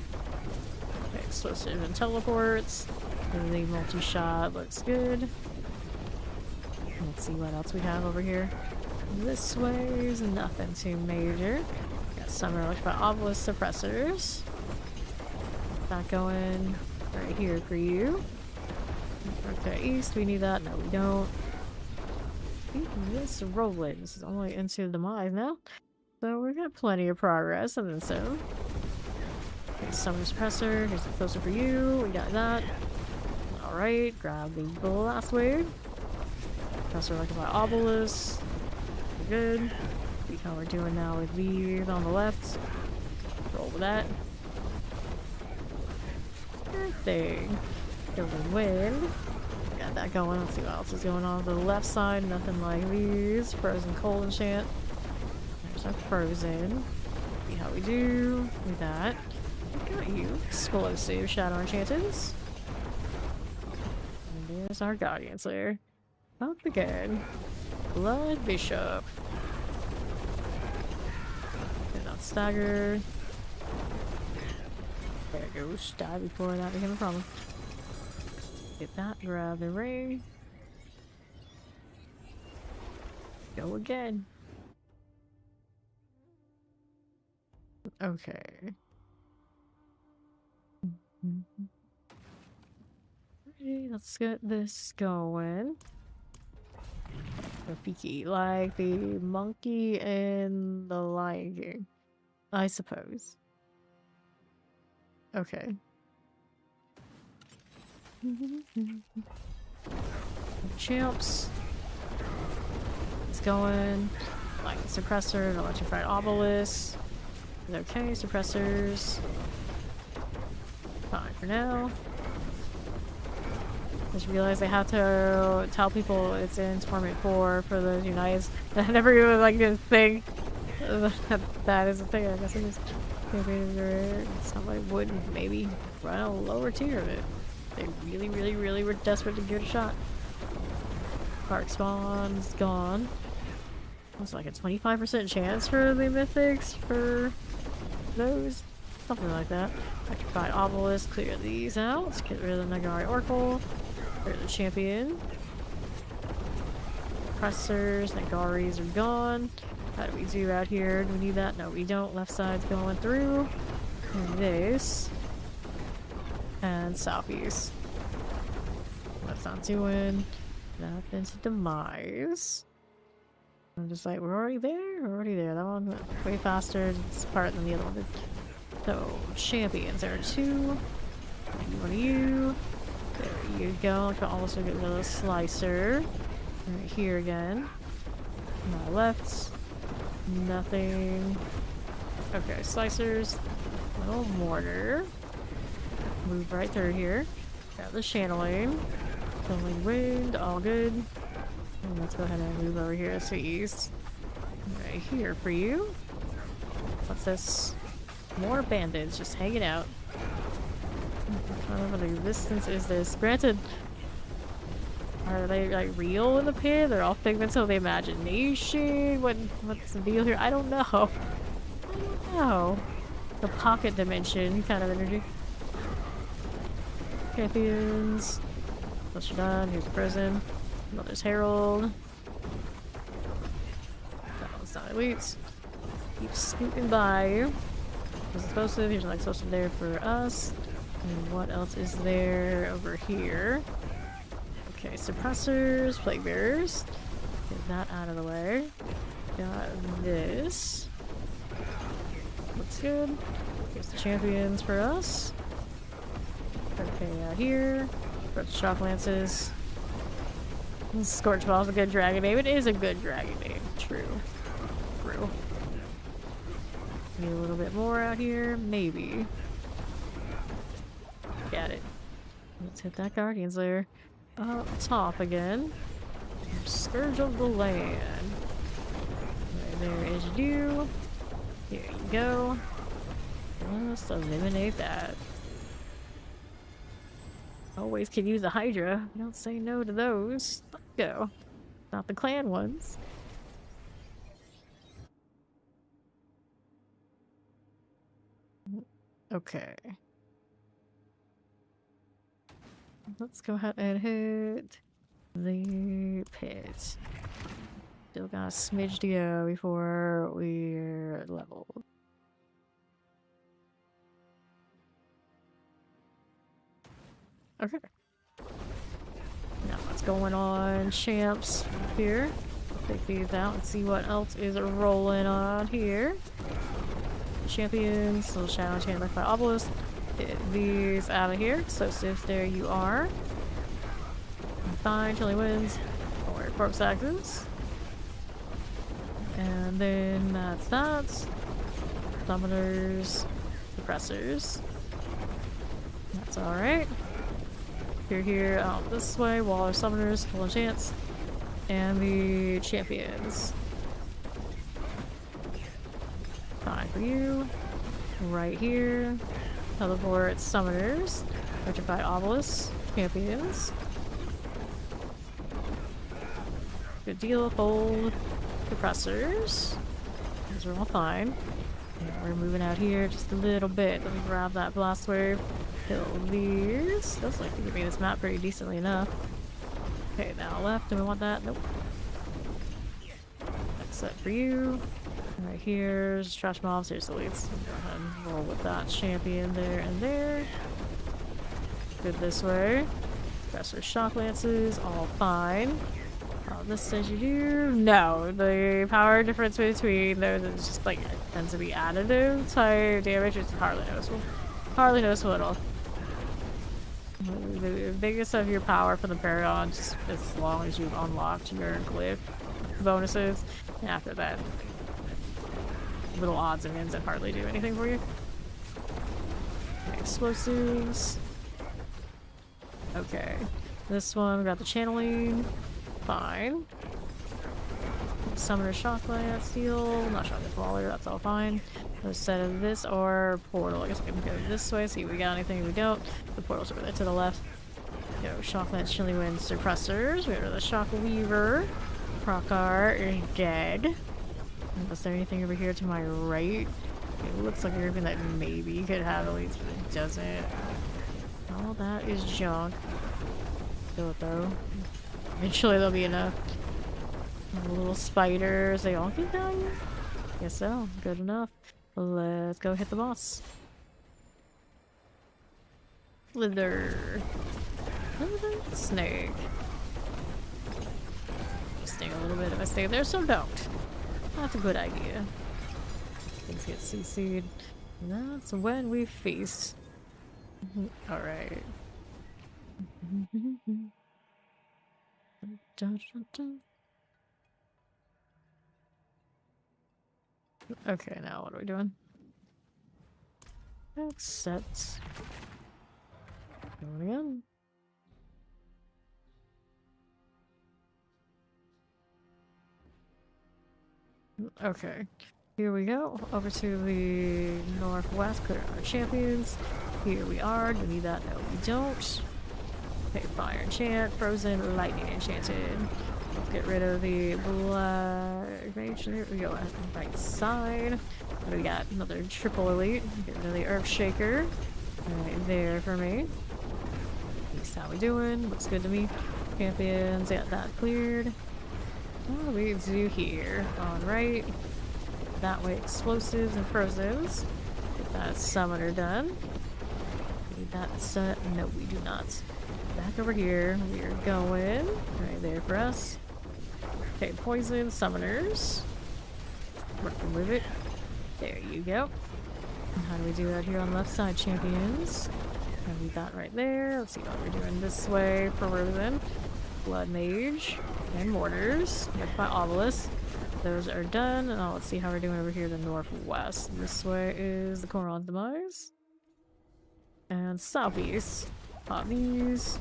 explosive and teleports. The multi-shot looks good. Let's see what else we have over here. This way is nothing too major. Got some electrified obelisk suppressors. That going right here for you. Okay, east, we need that. No, we don't. This rolling. This is only into the demise now. So we've got plenty of progress and then some. Okay, summer suppressor. Here's the closer for you. We got that. Alright, grab the blast wave. Suppressor like about obelisk. We're good. See how we're doing now with these on the left. Roll with that. Good thing. Going wind. Got that going. Let's see what else is going on the left side. Nothing like these. Frozen cold enchant. There's our frozen. See how we do with that. We got you. Explosive shadow enchantments. And there's our guardian slayer. Up again. Blood bishop. And not staggered. There it goes. Die before that became a problem. Get that, grab the ring. Go again. Okay. Okay, let's get this going. Rafiki, like the monkey in the Lion King, I suppose. Okay. Champs. It's going. Like suppressor, an electrified obelisk. Okay, suppressors. Fine for now. Just realized I have to tell people it's in Torment 4 for the United. I never even like didn't think that is a thing. I guess it is. Somebody would maybe run a lower tier of it. They really were desperate to give it a shot. Park spawn's gone. It's like a 25% chance for the mythics for those. Something like that. Electrified obelisk, clear these out. Let's get rid of the Nagari Oracle. Clear the champion. Pressers, Nagaris are gone. How do we do out here? Do we need that? No, we don't. Left side's going through. And this. And southeast. What's not doing? Nothing to demise. I'm just like, we're already there? We're already there. That one went way faster this part than the other one did. So, champions. There are two. One of you. There you go. I can also get rid of the slicer. Right here again. My left. Nothing. Okay, slicers. Little mortar. Move right through here. Got the channeling. Filling wind. All good. And let's go ahead and move over here to the east. Right here for you. What's this? More bandits just hanging out. What kind of an existence is this? Granted, are they like real in the pit? They're all figments of the imagination? What's the deal here? I don't know. I don't know. The pocket dimension kind of energy. Champions. Plus you're done. Here's the prison. Mother's Herald. That one's not elites. Keep scooping by you. There's explosive. Here's an explosive there for us. And what else is there over here? Okay, suppressors, plague bearers. Get that out of the way. Got this. Looks good. Here's the champions for us. Okay, out here. Got the shock lances. Scorch Ball is a good dragon name. It is a good dragon name. True. True. Need a little bit more out here. Maybe. Got it. Let's hit that Guardian's Lair. Up top again. Scourge of the Land. Right there is you. Here you go. Let's eliminate that. Always can use a Hydra. Don't say no to those. Let's go. Not the clan ones. Okay. Let's go ahead and hit the pit. Still got a smidge to go before we're leveled. Okay. Now what's going on, champs? Here. Take these out and see what else is rolling on here. Champions, little shadow enchantment by obelisk. Get these out of here. So stiff, there you are. Fine, Chillin wins. Or corpse axes. And then that's that. Summoners, suppressors. That's alright. Here, out this way, Waller summoners, full chance. And the champions. Fine for you. Right here. Teleport summoners. Electrify obelisks. Champions. Good deal. Fold. Suppressors. Those are all fine. Yeah, we're moving out here just a little bit. Let me grab that blast wave. Kill these. Those like to give me this map pretty decently enough. Okay, now left. Do we want that? Nope. Set for you. Right here's trash mobs. Here's the leads. Go ahead and roll with that champion there and there. Good this way. Aggressor shock lances, all fine. This says you do. No, the power difference between those is just like it tends to be additive type damage. It's hardly noticeable. Hardly noticeable at all. The biggest of your power for the Paragon, just as long as you've unlocked your glyph bonuses. And after that, little odds and ends that hardly do anything for you. Okay, explosives. Okay, this one we got the channeling. Fine. Summoner shock lance, steel. Not shock waller. That's all fine. A set of this or portal. I guess we can go this way. See if we got anything. We don't. The portal's over there to the left. Go shock lance, chilly wind, suppressors. We have the shock weaver, Prokar, gag. Is there anything over here to my right? It looks like everything that maybe could have at least, but it doesn't. All that is junk. Kill it though. Eventually there'll be enough. The little spiders, they all get value? Guess so. Good enough. Let's go hit the boss. Slither. Snake. Sting a little bit if I stay there, so don't. That's a good idea. Things get CC'd. That's when we feast. Alright. Okay, now what are we doing? Accept. Going again. Okay, here we go. Over to the northwest, clear our champions. Here we are. Do we need that? No, we don't. Okay, fire enchant, frozen, lightning enchanted. Let's get rid of the black mage. There we go, on the right side. We got another triple elite. Get rid of the earth shaker. Right there for me. At least how we doing? Looks good to me. Champions, got that cleared. What do we do here? On right. That way, explosives and frozens. Get that summoner done. Need that set. No, we do not. Back over here. We are going right there for us. Okay, poison summoners. Working with it. There you go. And how do we do out here on the left side, champions? And we got right there. Let's see what we're doing this way for Rosen. Blood mage and mortars. With my obelisk. Those are done. And now let's see how we're doing over here in the northwest. This way is the Coron's demise. And southeast. Pop these.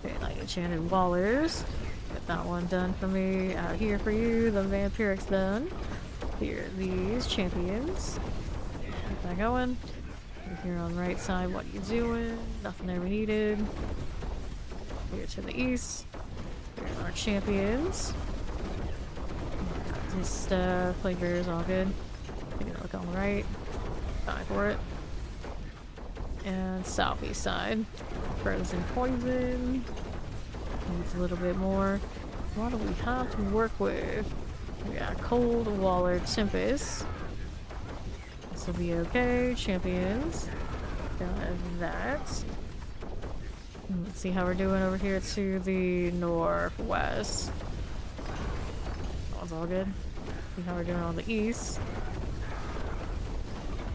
Okay, like enchanted wallers. Get that one done for me. Out here for you. The vampiric's done. Here are these champions. Get that going. Here on the right side, what are you doing? Nothing there we needed. Here to the east. Here's our champions. This stuff, flavor is all good. Take a look on the right. Time for it. And southeast side. Frozen poison. Needs a little bit more. What do we have to work with? We got cold, waller, tempest. This will be okay. Champions. Got that. Let's see how we're doing over here to the northwest. That one's all good. See how we're doing on the east.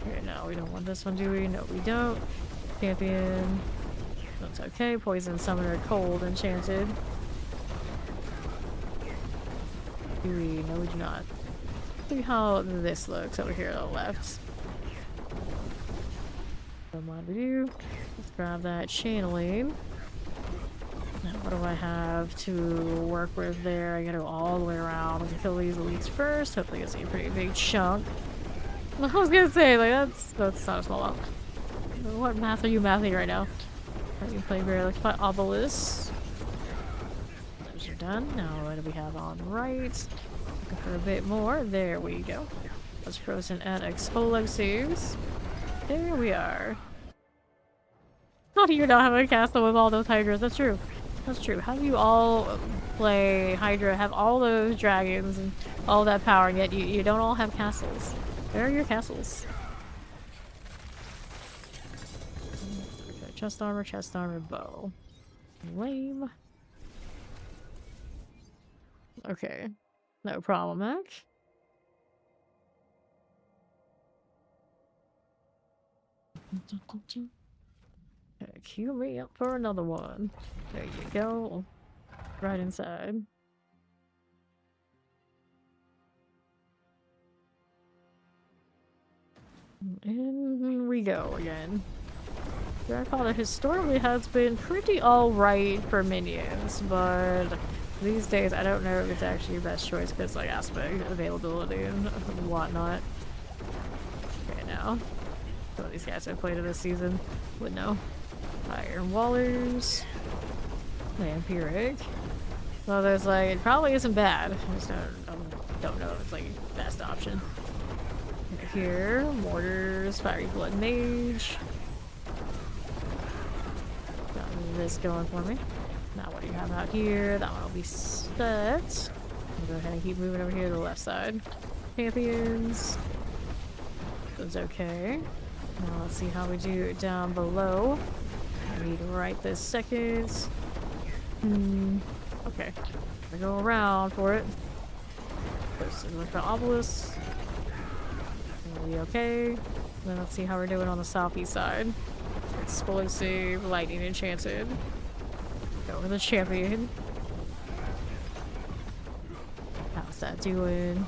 Okay, no, we don't want this one, do we? No, we don't. Champion. That's okay. Poison, summoner, cold, enchanted. Do we? No, we do not. See how this looks over here on the left. Don't mind we do. Let's grab that channeling. Now, what do I have to work with there? I gotta go all the way around. I'm gonna kill these elites first. Hopefully, it's a pretty big chunk. I was gonna say, like, that's not a small amount. What math are you mathing right now? You play very like fight obelisks. Those are done. Now, what do we have on right? Looking for a bit more. There we go. That's frozen and explosives. There we are. How do you not have a castle with all those hydras? That's true. That's true. How do you all play Hydra, have all those dragons and all that power, and yet you don't all have castles? Where are your castles? Okay, chest armor, bow. Lame. Okay. No problem, Mac. Okay, queue me up for another one. There you go. Right inside. In we go again. Grandfather historically has been pretty alright for minions, but these days I don't know if it's actually your best choice because like aspect availability and whatnot. Okay, now. Some of these guys I played in this season would know. Iron Wallers. Vampiric. Well, there's like, it probably isn't bad. I just don't know if it's like the best option. Here, Mortars, Fiery Blood Mage. Got this going for me. Now what do you have out here? That one will be set. I'll go ahead and keep moving over here to the left side. Champions. That's okay. Now let's see how we do down below. I need right this second. Okay. I go around for it. First, look for obelisk. It'll be okay. Then let's see how we're doing on the southeast side. Explosive, lightning enchanted. Go with the champion. How's that doing?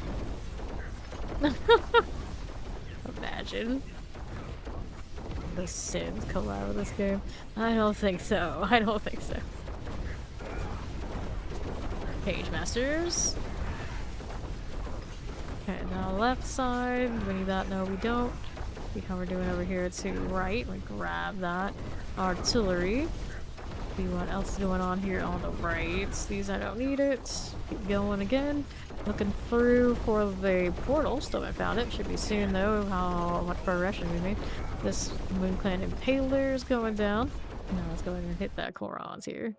Imagine. The Sims collab with this game? I don't think so. I don't think so. Page Masters. Okay, now left side. We need that. No, we don't. See how we're doing over here to right. We grab that. Artillery. See what else is going on here on the right. These I don't need it. Keep going again. Looking through for the portal. Still haven't found it. Should be soon though. How much progression we made. This Moon Clan Impaler is going down. Now let's go ahead and hit that Korans here.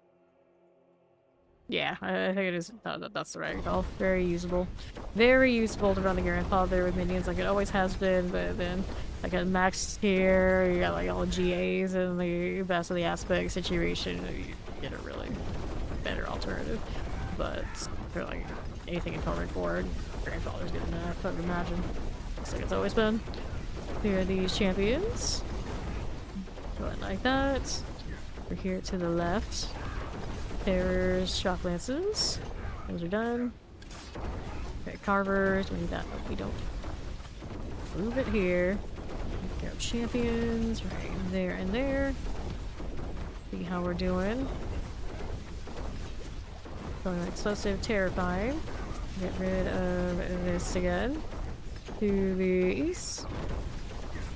Yeah, I think it is. That's the right call. Very usable. Very usable to run the grandfather with minions like it always has been, but then like a max tier, you got like all the GAs and the best of the aspect situation, you get a really better alternative. But for like anything in Torment forward, grandfather's good enough, I would imagine. Looks like it's always been. Here are these champions. Going like that. We're here to the left. There's shock lances. Those are done. Okay, carvers. We need that. No, we don't. Move it here. There are champions right there and there. See how we're doing. Going explosive, terrifying. Get rid of this again. To the east.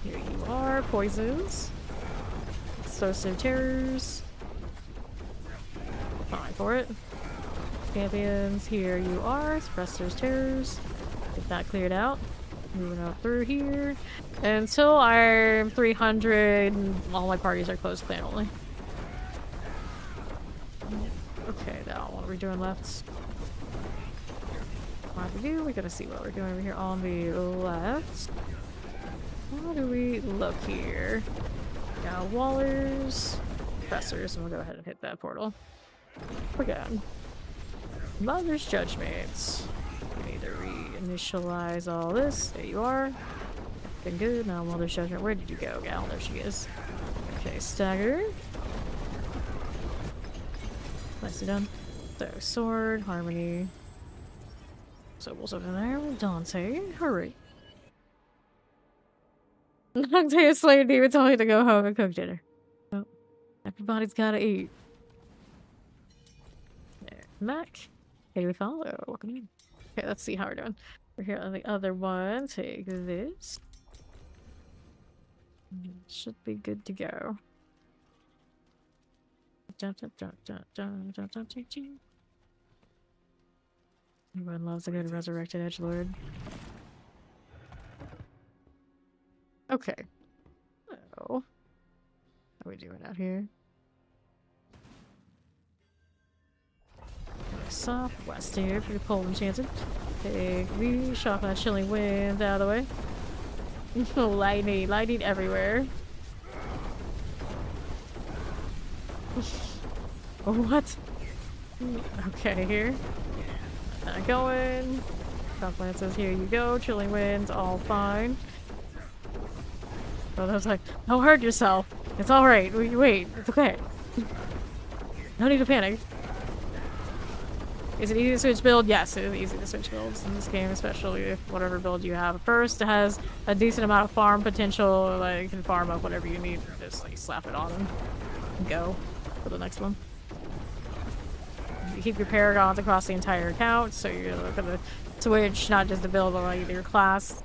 Here you are, poisons. Explosive terrors. Fine for it. Champions, here you are. Suppressors, terrors. Get that cleared out. Moving up through here. Until I'm 300, all my parties are closed clan only. Okay, now what are we doing left? What to do? We gotta see what we're doing over here on the left. How do we look here? Got wallers, pressers, and we'll go ahead and hit that portal. We're good. Mother's Judgments. We need to reinitialize all this. There you are. Been good. Now Mother's Judgment. Where did you go, gal? There she is. Okay, stagger. Nicely done. So, sword, harmony. So we'll over there with Dante. Hurry. Dante is slaying demons only to go home and cook dinner. Well, everybody's gotta eat. There. Mac. Hey, we follow. Welcome in. Okay, let's see how we're doing. We're here on the other one. Take this. Should be good to go. Everyone loves a good resurrected edgelord. Okay. So, what are we doing out here? Southwest here, pretty cold and enchanted. Take me, shot that chilling wind out of the way. Lightning everywhere. What? Okay, here. Going. Top lances, here you go. Chilling winds, all fine. So I was like, don't hurt yourself. It's alright. Wait, it's okay. No need to panic. Is it easy to switch build? Yes, it is easy to switch builds in this game, especially if whatever build you have first has a decent amount of farm potential. Like, you can farm up whatever you need. Just like slap it on and go for the next one. You keep your paragons across the entire account, so you're looking to switch not just the build, but like your class.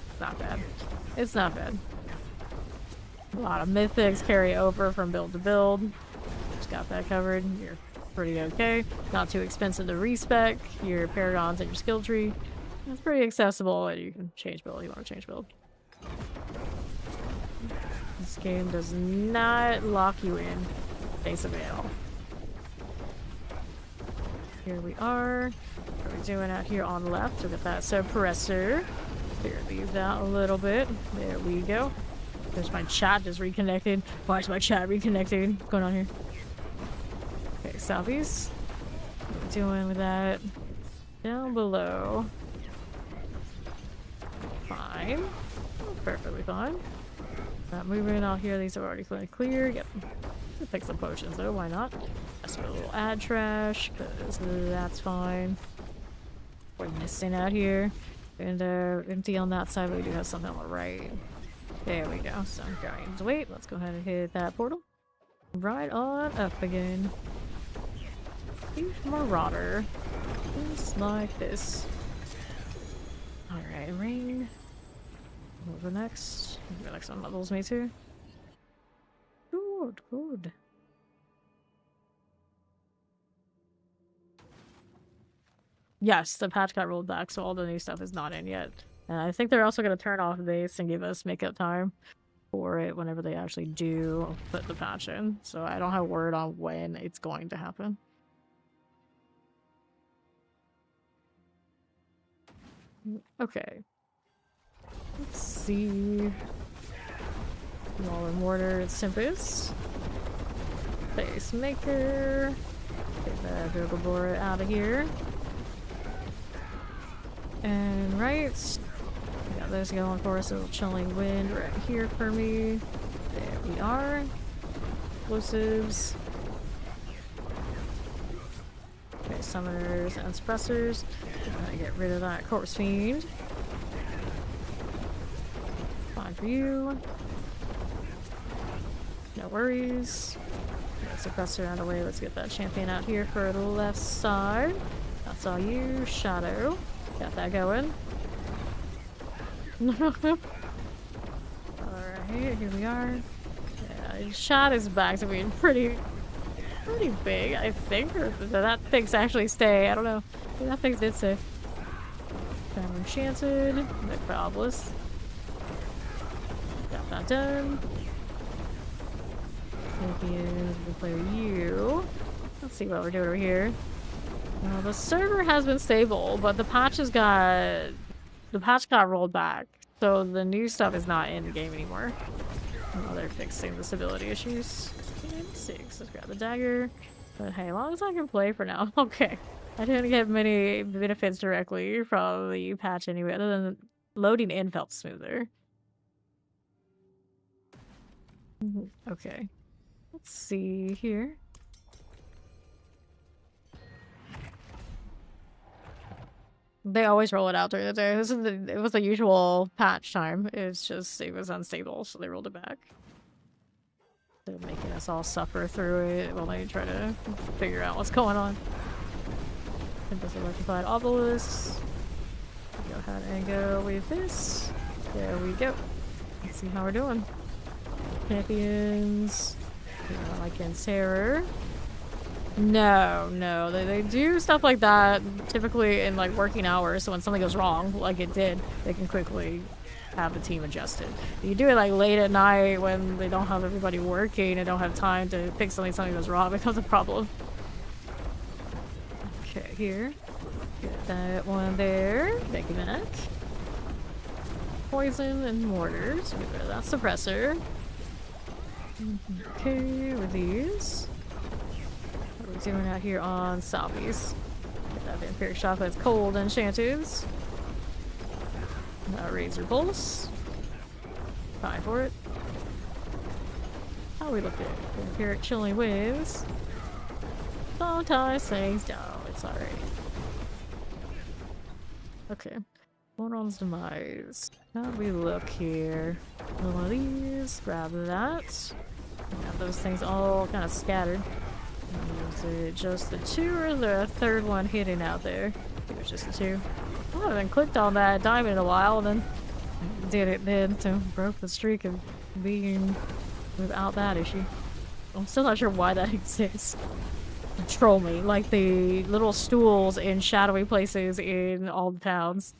It's not bad. It's not bad. A lot of mythics carry over from build to build. Just got that covered. You're pretty okay. Not too expensive to respec your paragons and your skill tree. It's pretty accessible, and you can change build if you want to change build. This game does not lock you in, basically at all. Here we are. What are we doing out here on the left? Look at that suppressor. Clear these out a little bit. There we go. There's my chat just reconnected. Why is my chat reconnected? What's going on here? Okay, southeast. What are we doing with that? Down below. Fine. Perfectly fine. Not moving out here. These are already clear. Yep. We'll pick some potions though. Why not? That's a little ad trash, because that's fine. We're missing out here. And empty on that side, but we do have something on the right. There we go. So going to wait. Let's go ahead and hit that portal. Right on up again. Thief Marauder. Just like this. Alright, ring. Over next. The next one levels me too. Good, good. Yes, the patch got rolled back, so all the new stuff is not in yet. And I think they're also going to turn off base and give us makeup time for it whenever they actually do put the patch in. So I don't have word on when it's going to happen. Okay. Let's see. Wall and mortar, it's Tempest. Base maker. Get the Drogobora out of here. And right, we got this going for us. A little chilling wind right here for me. There we are. Explosives. Okay, summoners and suppressors. I'm gonna get rid of that corpse fiend. Fine for you. No worries. Suppressor out of the way. Let's get that champion out here for the left side. That's all you. Shadow. Got that going. Okay, here we are. Yeah, shot is back to being pretty big, I think. Or did that thing's actually stay? I don't know. Yeah, that thing did stay. Found enchanted. Necropolis. Got that done. Champions, we'll play you. Let's see what we're doing over here. The server has been stable, but the patch got rolled back. So the new stuff is not in the game anymore. Oh, they're fixing the stability issues. 6. Let's grab the dagger. But hey, as long as I can play for now, okay. I didn't get many benefits directly from the patch anyway, other than loading in felt smoother. Okay. Let's see here. They always roll it out during the day. It was the usual patch time. It's just, it was unstable, so they rolled it back. They're making us all suffer through it while they try to figure out what's going on. This electrified obelisk. Go ahead and go with this. There we go. Let's see how we're doing. Champions. Like in terror. No, they do stuff like that typically in like working hours, so when something goes wrong, like it did, they can quickly have the team adjusted. You do it like late at night when they don't have everybody working and don't have time to fix something goes wrong, it becomes a problem. Okay, here. Get that one there. Thank you, Mac. Poison and mortars. Get rid of that suppressor. Okay, with these. What are we doing out here on zombies? Get that vampiric chocolate's cold enchanteds. Razor pulse. Fine for it. How we look at vampiric chilling winds. Sometimes things don't. It's alright. Okay. Moron's demise. How do we look here? One of these. Grab that. Have those things all kind of scattered. Is it just the 2 or the 3rd one hitting out there? I think it's just the 2. I haven't clicked on that diamond in a while, and then did it then, so broke the streak of being without that issue. I'm still not sure why that exists. Troll me, like the little stools in shadowy places in all the towns.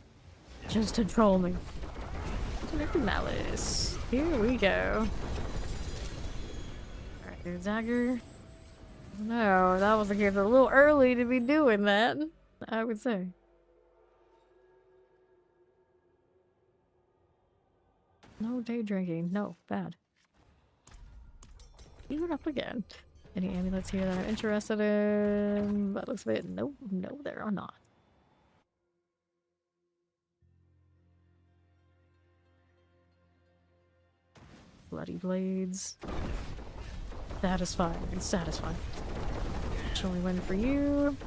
Just to troll me. Malice. Here we go. Alright, there's dagger. No, that was a little early to be doing that, I would say. No day drinking. No, bad. Even up again. Any amulets here that I'm interested in? That looks a bit... No, there are not. Bloody blades. Satisfying. Satisfying. Actually went for you.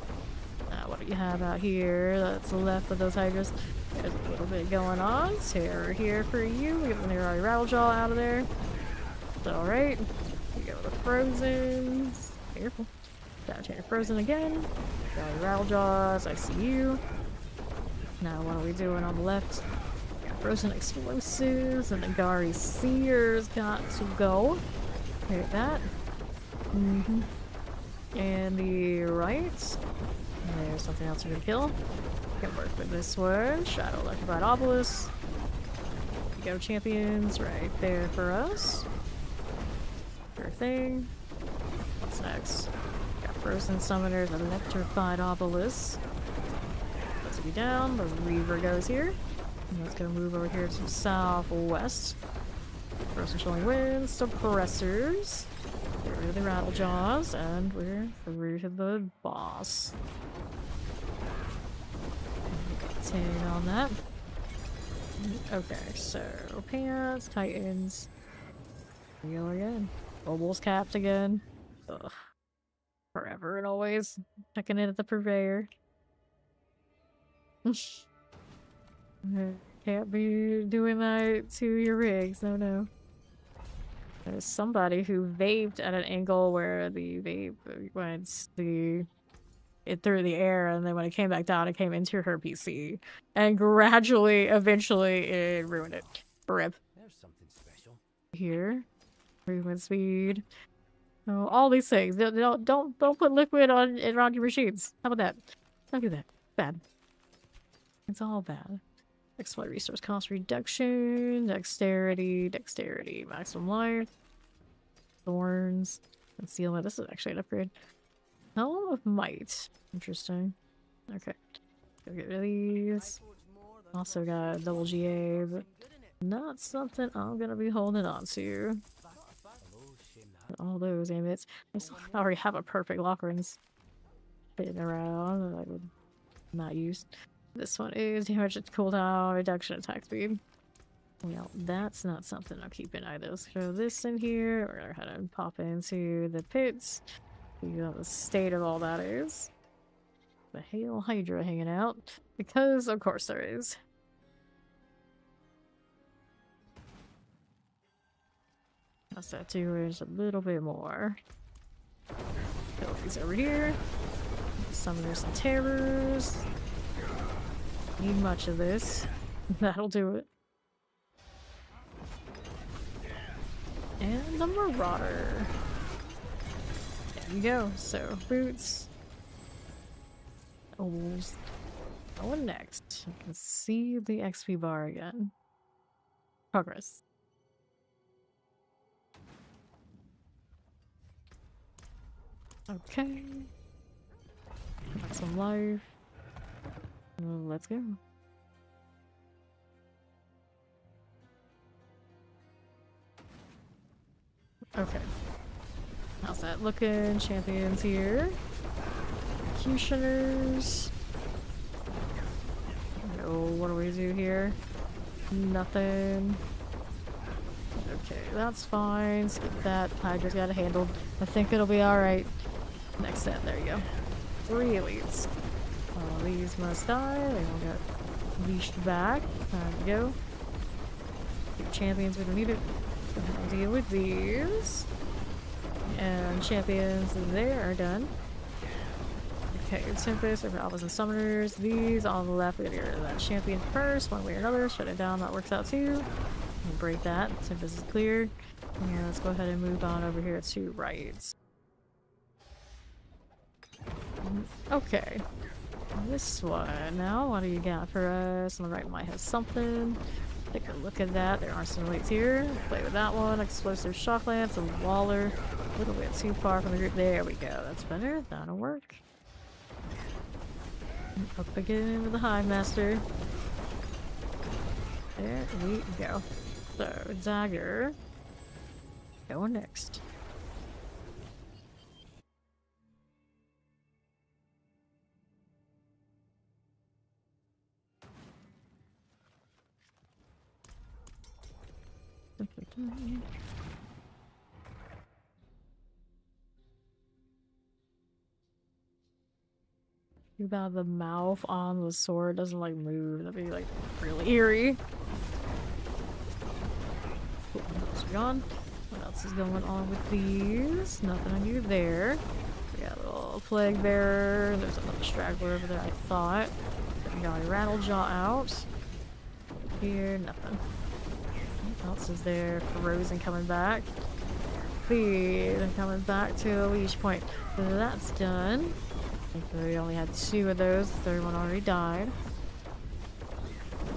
What do you have out here that's left of those hydras? There's a little bit going on. Terror here for you. We get the Nerari Rattlejaw out of there. It's alright. We go with the Frozen. Careful. Down Frozen again. Nerari Rattlejaws. I see you. Now what are we doing on the left? Frozen Explosives and the Gari Seers got to go. Hit that. And the right. There's something else we can kill. Can work with this one. Shadow Electrified Obelisk. Go champions right there for us. Sure thing. What's next? Got Frozen Summoners, Electrified Obelisk. Let's be down. The Reaver goes here. And let's go move over here to southwest. Frozen Chilling Winds, Suppressors. Get rid of the Rattlejaws, and we're through to the boss. 10 on that. Okay, so pants, Titans. Here we go again. Mobile's capped again. Ugh. Forever and always checking in at the purveyor. Can't be doing that to your rigs, no. There's somebody who vaped at an angle where the vape went through the air, and then when it came back down, it came into her PC, and gradually, eventually, it ruined it. RIP. There's something special. here. Movement speed. Oh, all these things. Don't put liquid on around your machines. How about that? Don't do that. Bad. It's all bad. Exploit resource cost reduction, dexterity, maximum life, thorns, concealment. This is actually an upgrade. Helm of Might. Interesting. Okay. Go get rid of these. Also got double GA, but not something I'm gonna be holding on to. All those ambits. I already have a perfect lockrings sitting around that I would not use. This one is damage cooldown, reduction attack speed. Well, that's not something I'm keeping either. Let's throw this in here. We're gonna go ahead and pop into the pits. See what the state of all that is. The Hail Hydra hanging out. Because, of course, there is. That's that too, is a little bit more. Fill these over here. Summoners and terrors. Need much of this. That'll do it. And the Marauder. There you go. So, boots. Oh, going next. I can see the XP bar again. Progress. Okay. Got some life. Let's go. Okay. How's that looking? Champions here. Executioners. Oh, what do we do here? Nothing. Okay, that's fine. Skip that. I just got it handled. I think it'll be alright. Next set, there you go. 3 elites. All these must die. They all got leashed back. Time to go. Champions, we don't need it. I'll deal with these. And champions, they are done. Okay, Tempest over Alphas and Summoners. These on the left, we gotta get rid of that champion first, one way or another. Shut it down, that works out too. We'll break that. Tempest is clear. And let's go ahead and move on over here to rights. Okay. This one now, what do you got for us? On the right might have something. Take a look at that. There are some elites here. Play with that one. Explosive shock lance, a waller. A little bit too far from the group. There we go. That's better. That'll work. Up again with the Hive Master. There we go. So, dagger. Going next. Too bad the mouth on the sword doesn't like move. That'd be like really eerie. Cool. What else we gone? What else is going on with these? Nothing I need there. We got a little plague bearer. There's another straggler over there, I thought. We got a rattlejaw out. Here, nothing. What else is there? Frozen coming back. Feed coming back to a leash point. So that's done. I think we only had 2 of those. The third one already died.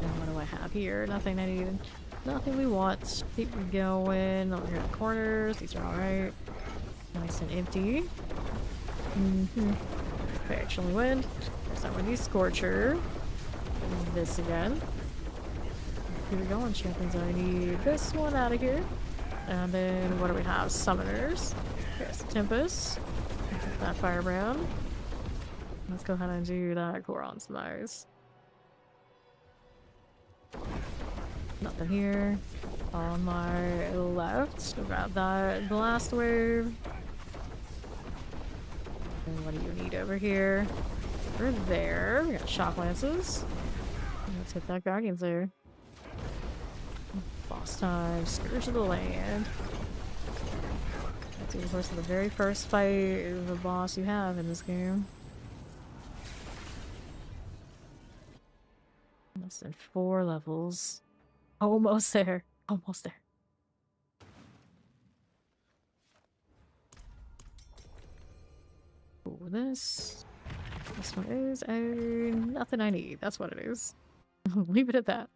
And what do I have here? Nothing I needed. Nothing we want. Keep going. Over here in the corners. These are alright. Nice and empty. Okay, actually wind. Start with these Scorcher. And this again. Here we go on champions. I need this one out of here. And then what do we have? Summoners. Here's the Tempest. That Firebrand. Let's go ahead and do that Goron Smiles. Nothing here. On my left, grab that blast wave. And what do you need over here? We're there. We got shock lances. Let's hit that Guardian's there. Boss time. Scourge of the Land. That's of course the very first fight of the boss you have in this game. Less than 4 levels. Almost there. Almost there. this. This one is a nothing I need. That's what it is. Leave it at that.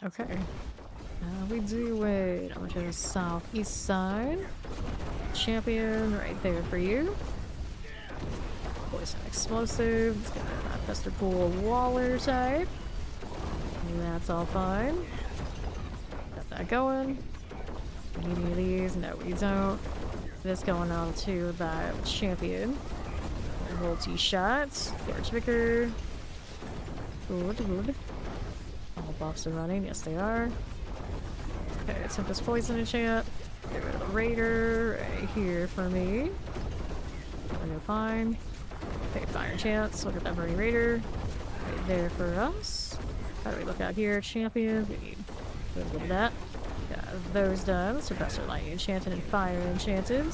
Okay. We do it on to the southeast side. Champion right there for you. Poison explosive. Let's get that Fester Pool Waller type. That's all fine. Got that going. Need any of these? No, we don't. This going on to that champion. Multi-shot. George Vicker. Good, good. All buffs are running. Yes, they are. Okay, let's have this poison enchant. Get rid of the raider right here for me. We're fine. Okay, fire chance. Look at that burning raider. Right there for us. How do we look out here? Champions. We need a little bit of that. Got those done. Suppressor lightning enchanted and fire enchanted.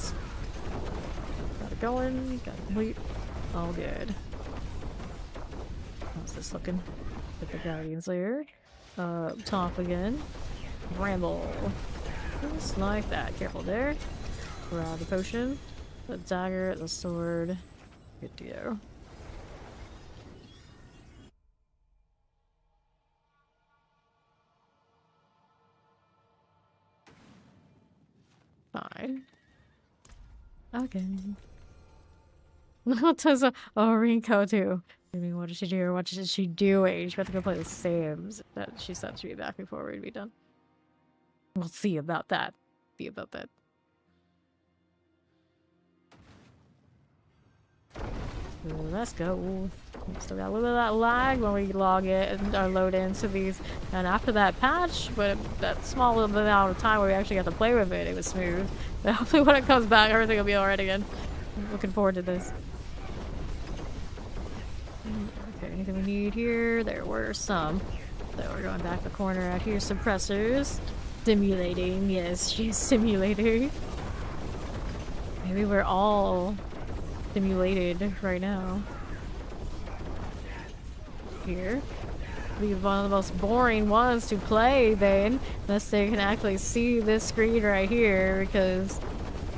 Got it going. Got it complete. All good. How's this looking? Get the Guardians layer. Top again. Bramble. Just like that. Careful there. Grab the potion. The dagger, the sword. Good to go. Fine. Again. What does a Rinko do? I mean, what did she do? What is she doing? She had to go play with Sims. That she said she'd be back before we'd be done. We'll see about that. See about that. Let's go. Still got a little bit of that lag when we log it and load into these. And after that patch, but that small little bit amount of time where we actually got to play with it, it was smooth. But hopefully when it comes back, everything will be alright again. I'm looking forward to this. Okay, anything we need here? There were some. So we're going back the corner out here. Suppressors. Simulating. Yes, she's simulating. Maybe we're all simulated right now. Here. Be one of the most boring ones to play then, unless they can actually see this screen right here, because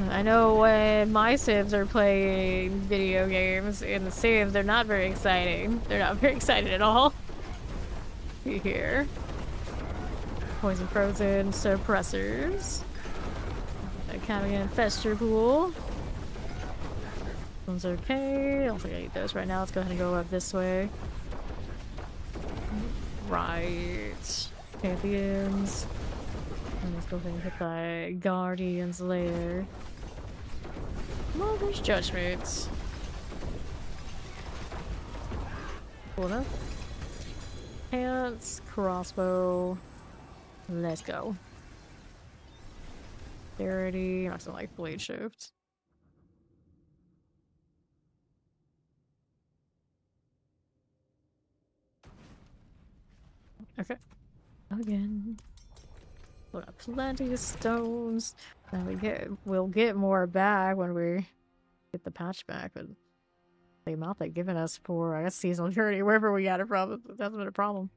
I know when my Sims are playing video games in the Sims, they're not very exciting. They're not very excited at all. See here. Poison frozen suppressors. Cavalier Fester Pool. One's okay. I don't think I need those right now. Let's go ahead and go up this way. Right. Champions. And let's go ahead and hit the Guardians lair. Well, there's judgments. Cool enough. Pants, crossbow. Let's go. Dexterity. I'm also like blade shift. Okay. Again. We got plenty of stones. And we'll get more back when we get the patch back, but the amount they've given us for, I guess, seasonal journey, wherever we got it from, that's been a problem.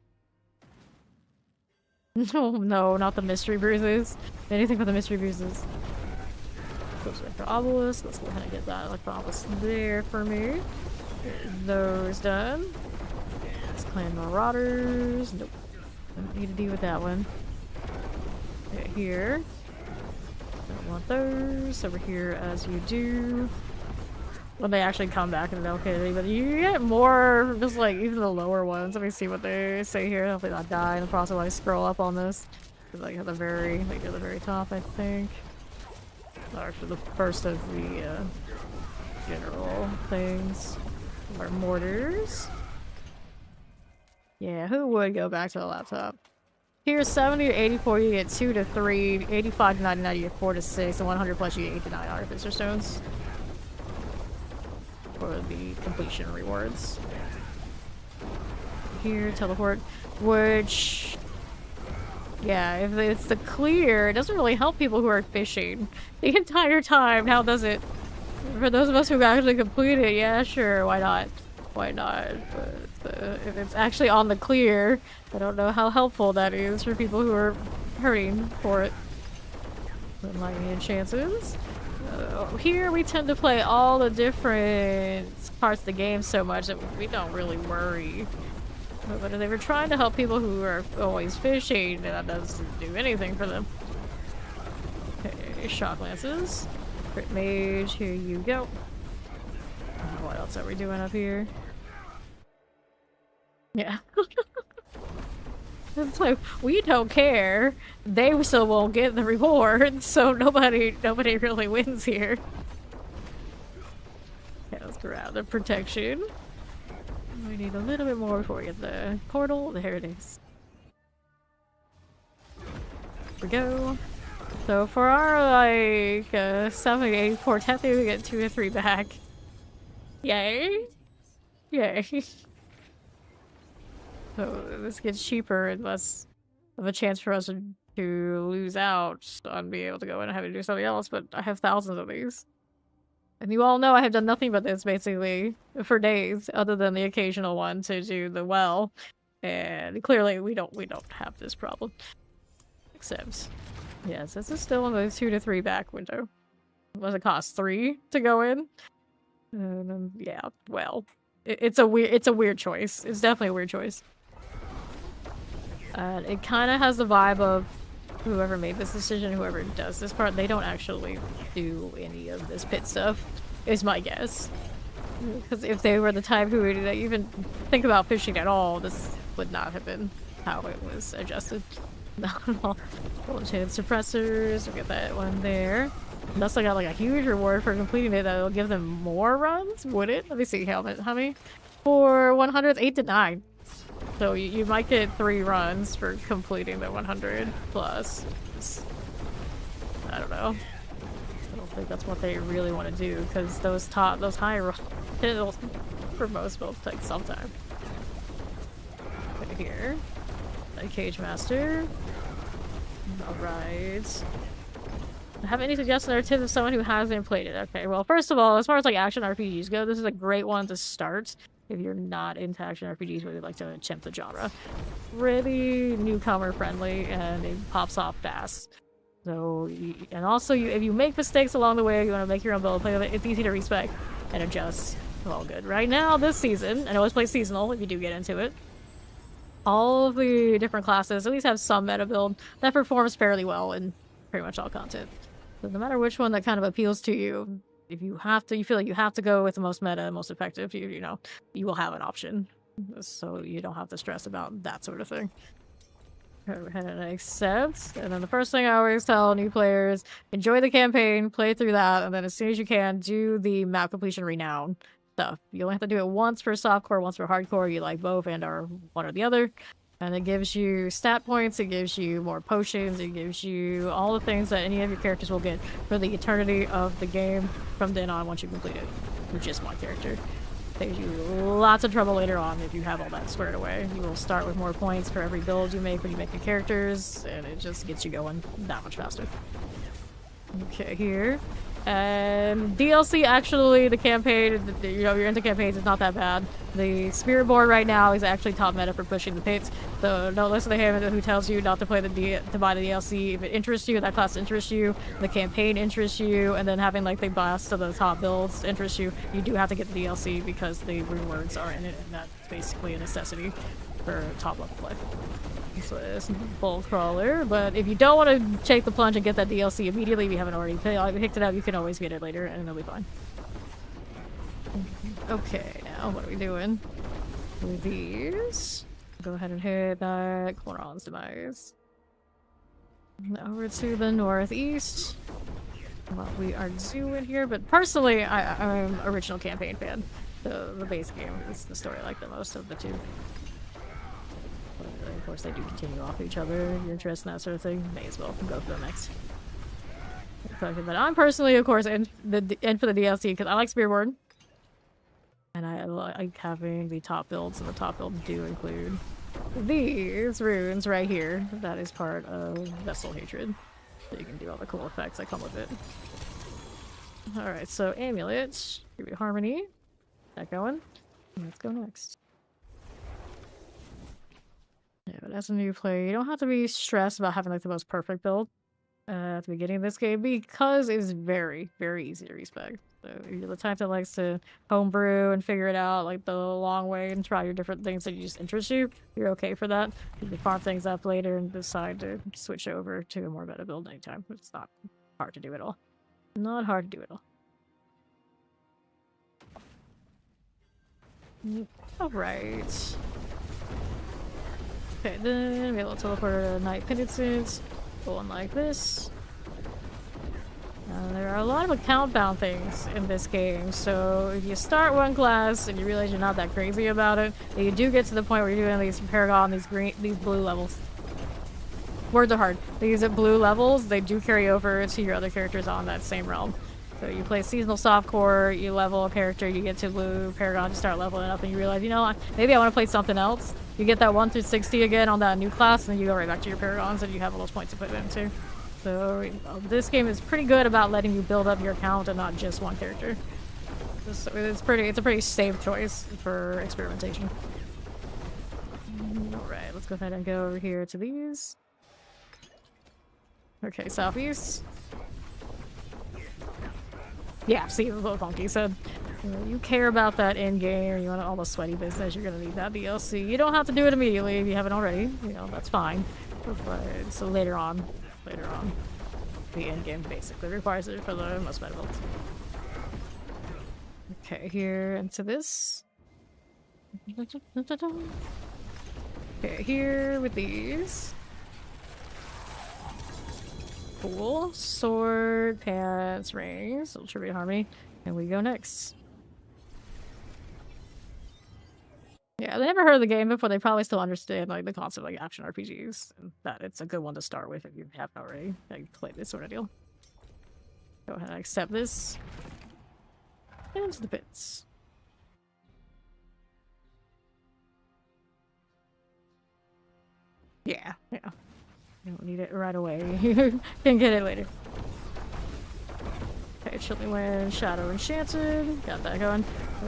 No, no, not the mystery bruises. Anything but the mystery bruises. Goes right for obelisk. Let's go ahead and get that obelisk there for me. Get those done. Let's clan marauders. Nope. Don't need to deal with that one. Okay, here. Don't want those. Over here as you do. When they actually come back and okay, but you get more, just like even the lower ones. Let me see what they say here. Hopefully not die in the process while I scroll up on this. Like at the very, like at the very top, I think. Or actually the first of the general things. Our mortars. Yeah, who would go back to the laptop? Here's 70 to 84, you get 2 to 3, 85 to 99, you get 4 to 6, and 100 plus you get 8 to 9 artificer stones. For the completion rewards. Here, teleport, which, yeah, if it's the clear, it doesn't really help people who are fishing the entire time. Now does it? For those of us who actually complete it, yeah, sure, why not? Why not? But if it's actually on the clear, I don't know how helpful that is for people who are hurting for it. Lightning chances. Here we tend to play all the different parts of the game so much that we don't really worry. But if they were trying to help people who are always fishing, that doesn't do anything for them. Okay, shock lances. Crit mage, here you go. What else are we doing up here? Yeah. It's like, we don't care. They still won't get the reward, so nobody really wins here. Okay, let's grab the protection. We need a little bit more before we get the portal. There it is. Here we go. So for our, like, 784, technically we get 2 or 3 back. Yay! Yay. So this gets cheaper and less of a chance for us to lose out on being able to go in and have to do something else, but I have thousands of these. And you all know I have done nothing but this, basically, for days, other than the occasional one to do the well. And clearly we don't have this problem. Except, yes, this is still in the 2 to 3 back window. What does it cost? 3 to go in? Yeah, well, it's a weird choice. It's definitely a weird choice. It kind of has the vibe of whoever made this decision, whoever does this part, they don't actually do any of this pit stuff, is my guess. Because if they were the type who would even think about fishing at all, this would not have been how it was adjusted. Not at all. Enchanted suppressors, we'll get that one there. Unless I got like a huge reward for completing it, that'll give them more runs, would it? Let me see how many? For 100, 8 to 9. So you might get 3 runs for completing the 100 plus. I don't know. I don't think that's what they really want to do, because those high hills for most will take some time. Right here. A Cage Master. Alright. Have any suggestions or tips of someone who hasn't played it? Okay, well, first of all, as far as like action RPGs go, this is a great one to start if you're not into action RPGs but you'd like to attempt the genre. Really newcomer friendly, and it pops off fast. So, and also if you make mistakes along the way, you want to make your own build, play with it, it's easy to respec and adjust. All good. Right now, this season, and I always play seasonal if you do get into it, all of the different classes at least have some meta build that performs fairly well in pretty much all content. So no matter which one that kind of appeals to you, if you feel like you have to go with the most meta, most effective, you know, you will have an option. So you don't have to stress about that sort of thing. Go ahead and accept. And then the first thing I always tell new players, enjoy the campaign, play through that, and then as soon as you can, do the map completion renown stuff. You only have to do it once for softcore, once for hardcore. You like both and or one or the other. And it gives you stat points, it gives you more potions, it gives you all the things that any of your characters will get for the eternity of the game from then on once you complete it. With just one character. Saves you lots of trouble later on if you have all that squared away. You will start with more points for every build you make when you make your characters, and it just gets you going that much faster. Okay, here. And DLC, actually, the campaign, you know, you're into campaigns, it's not that bad. The Spirit Board right now is actually top meta for pushing the pits, so don't listen to him who tells you not to play to buy the DLC. If it interests you, that class interests you, the campaign interests you, and then having like the boss of the top builds interests you, you do have to get the DLC because the rewards are in it, and that's basically a necessity for top level play. So it's Bull Crawler, but if you don't want to take the plunge and get that DLC immediately, if you haven't already picked it up, you can always get it later and it'll be fine. Okay, now what are we doing with these? Go ahead and hit that Cloron's Demise. Over to the northeast. What we are doing here, but personally, I'm an original campaign fan. The base game is the story I like the most of the two. Of course, they do continue off each other. If you're interested in that sort of thing, may as well go for the next. But I'm personally, of course, in for the DLC because I like Spearboard. And I like having the top builds, and the top builds do include these runes right here. That is part of Vessel Hatred. So you can do all the cool effects that come with it. Alright, so Amulet. Give me Harmony. That going. Let's go next. Yeah, but as a new player, you don't have to be stressed about having like the most perfect build. at the beginning of this game because it's very, very easy to respec. So if you're the type that likes to homebrew and figure it out like the long way and try your different things that just interest you, you're okay for that. You can farm things up later and decide to switch over to a more meta build anytime. It's not hard to do at all. Not hard to do at all. Alright. Okay, then we will teleport to Night Penitence. Going like this. There are a lot of account-bound things in this game, so if you start one class and you realize you're not that crazy about it, then you do get to the point where you're doing these Paragon, these blue levels. Words are hard. These blue levels, they do carry over to your other characters on that same realm. So you play seasonal softcore, you level a character, you get to blue Paragon, you start leveling up, and you realize, you know what, maybe I want to play something else. You get that 1 through 60 again on that new class, and then you go right back to your Paragons, and you have all those points to put in too. So this game is pretty good about letting you build up your account and not just one character. It's a pretty safe choice for experimentation. Alright, let's go ahead and go over here to these. Okay, southeast. Yeah, see what Funky said. You care about that in-game, you want all the sweaty business, you're gonna need that DLC. You don't have to do it immediately if you haven't already, you know, that's fine. But so later on, the in-game basically requires it for the most meta builds. Okay, here into this. Okay, here with these. Cool. Sword, pants, rings, tribute harmony, and we go next. Yeah, they never heard of the game before. They probably still understand like the concept of like action RPGs, and that it's a good one to start with if you haven't already like played this sort of deal. Go ahead and accept this. Into the bits. Yeah. You don't need it right away. You can get it later. Okay, Chillin, Shadow Enchanted. Got that going.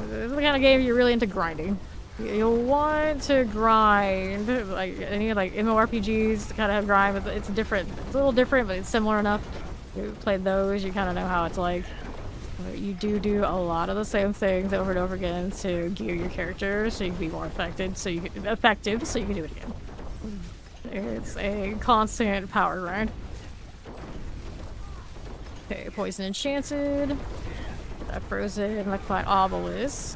This is the kind of game you're really into grinding. You'll want to grind, like any like MMORPGs kind of have grind, but it's different. It's a little different, but it's similar enough. You played those, you kind of know how it's like. You do a lot of the same things over and over again to gear your character so you can be more effective, so you can do it again. It's a constant power grind. Okay, Poison Enchanted. That Frozen, like quite obelisk.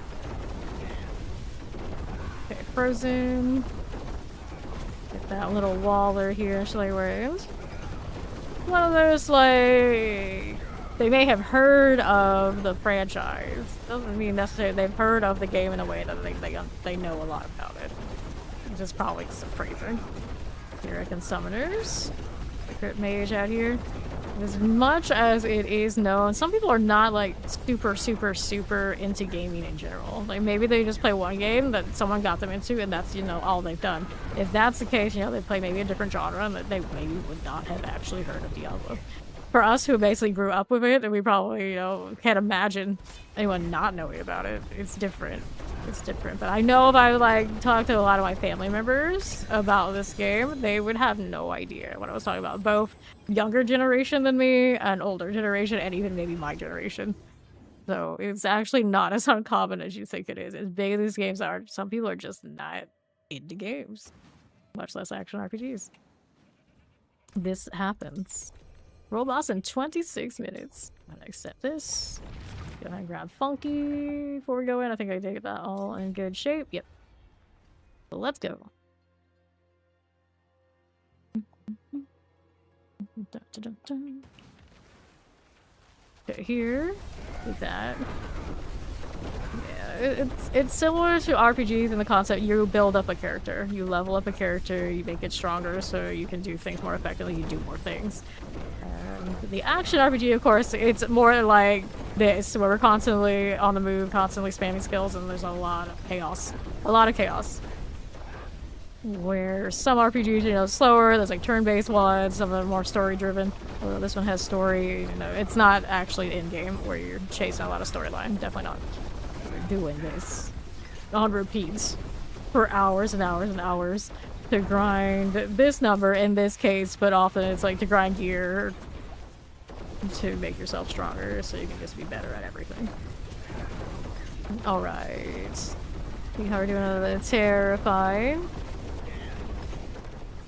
Okay, Frozen. Get that little Waller here, Shelly Williams. One of those, like, they may have heard of the franchise. Doesn't mean necessarily they've heard of the game in a way that they know a lot about it. Which is probably some phrasing. Here I can Summoners. Secret Mage out here. As much as it is known, some people are not like super into gaming in general. Like maybe they just play one game that someone got them into and that's, you know, all they've done. If that's the case, you know, they play maybe a different genre and they maybe would not have actually heard of Diablo. For us who basically grew up with it, and we probably, you know, can't imagine anyone not knowing about it. It's different. It's different. But I know if I like talked to a lot of my family members about this game, they would have no idea what I was talking about. Both younger generation than me and older generation and even maybe my generation. So it's actually not as uncommon as you think it is. As big as these games are, some people are just not into games. Much less action RPGs. This happens. Roll boss in 26 minutes. I'm gonna accept this. Go ahead and grab Funky before we go in. I think I did get that all in good shape. Yep. So let's go. Okay, here. With that. Yeah, it's similar to RPGs in the concept you build up a character. You level up a character, you make it stronger so you can do things more effectively, you do more things. The action RPG, of course, it's more like this, where we're constantly on the move, constantly spamming skills, and there's a lot of chaos. A lot of chaos. Where some RPGs, you know, slower, there's like turn-based ones, some of them are more story-driven. Although this one has story, you know, it's not actually in-game where you're chasing a lot of storyline. Definitely not. We're doing this on repeats for hours and hours and hours to grind this number in this case, but often it's like to grind gear to make yourself stronger so you can just be better at everything. Alright. See how we're doing on the terrifying.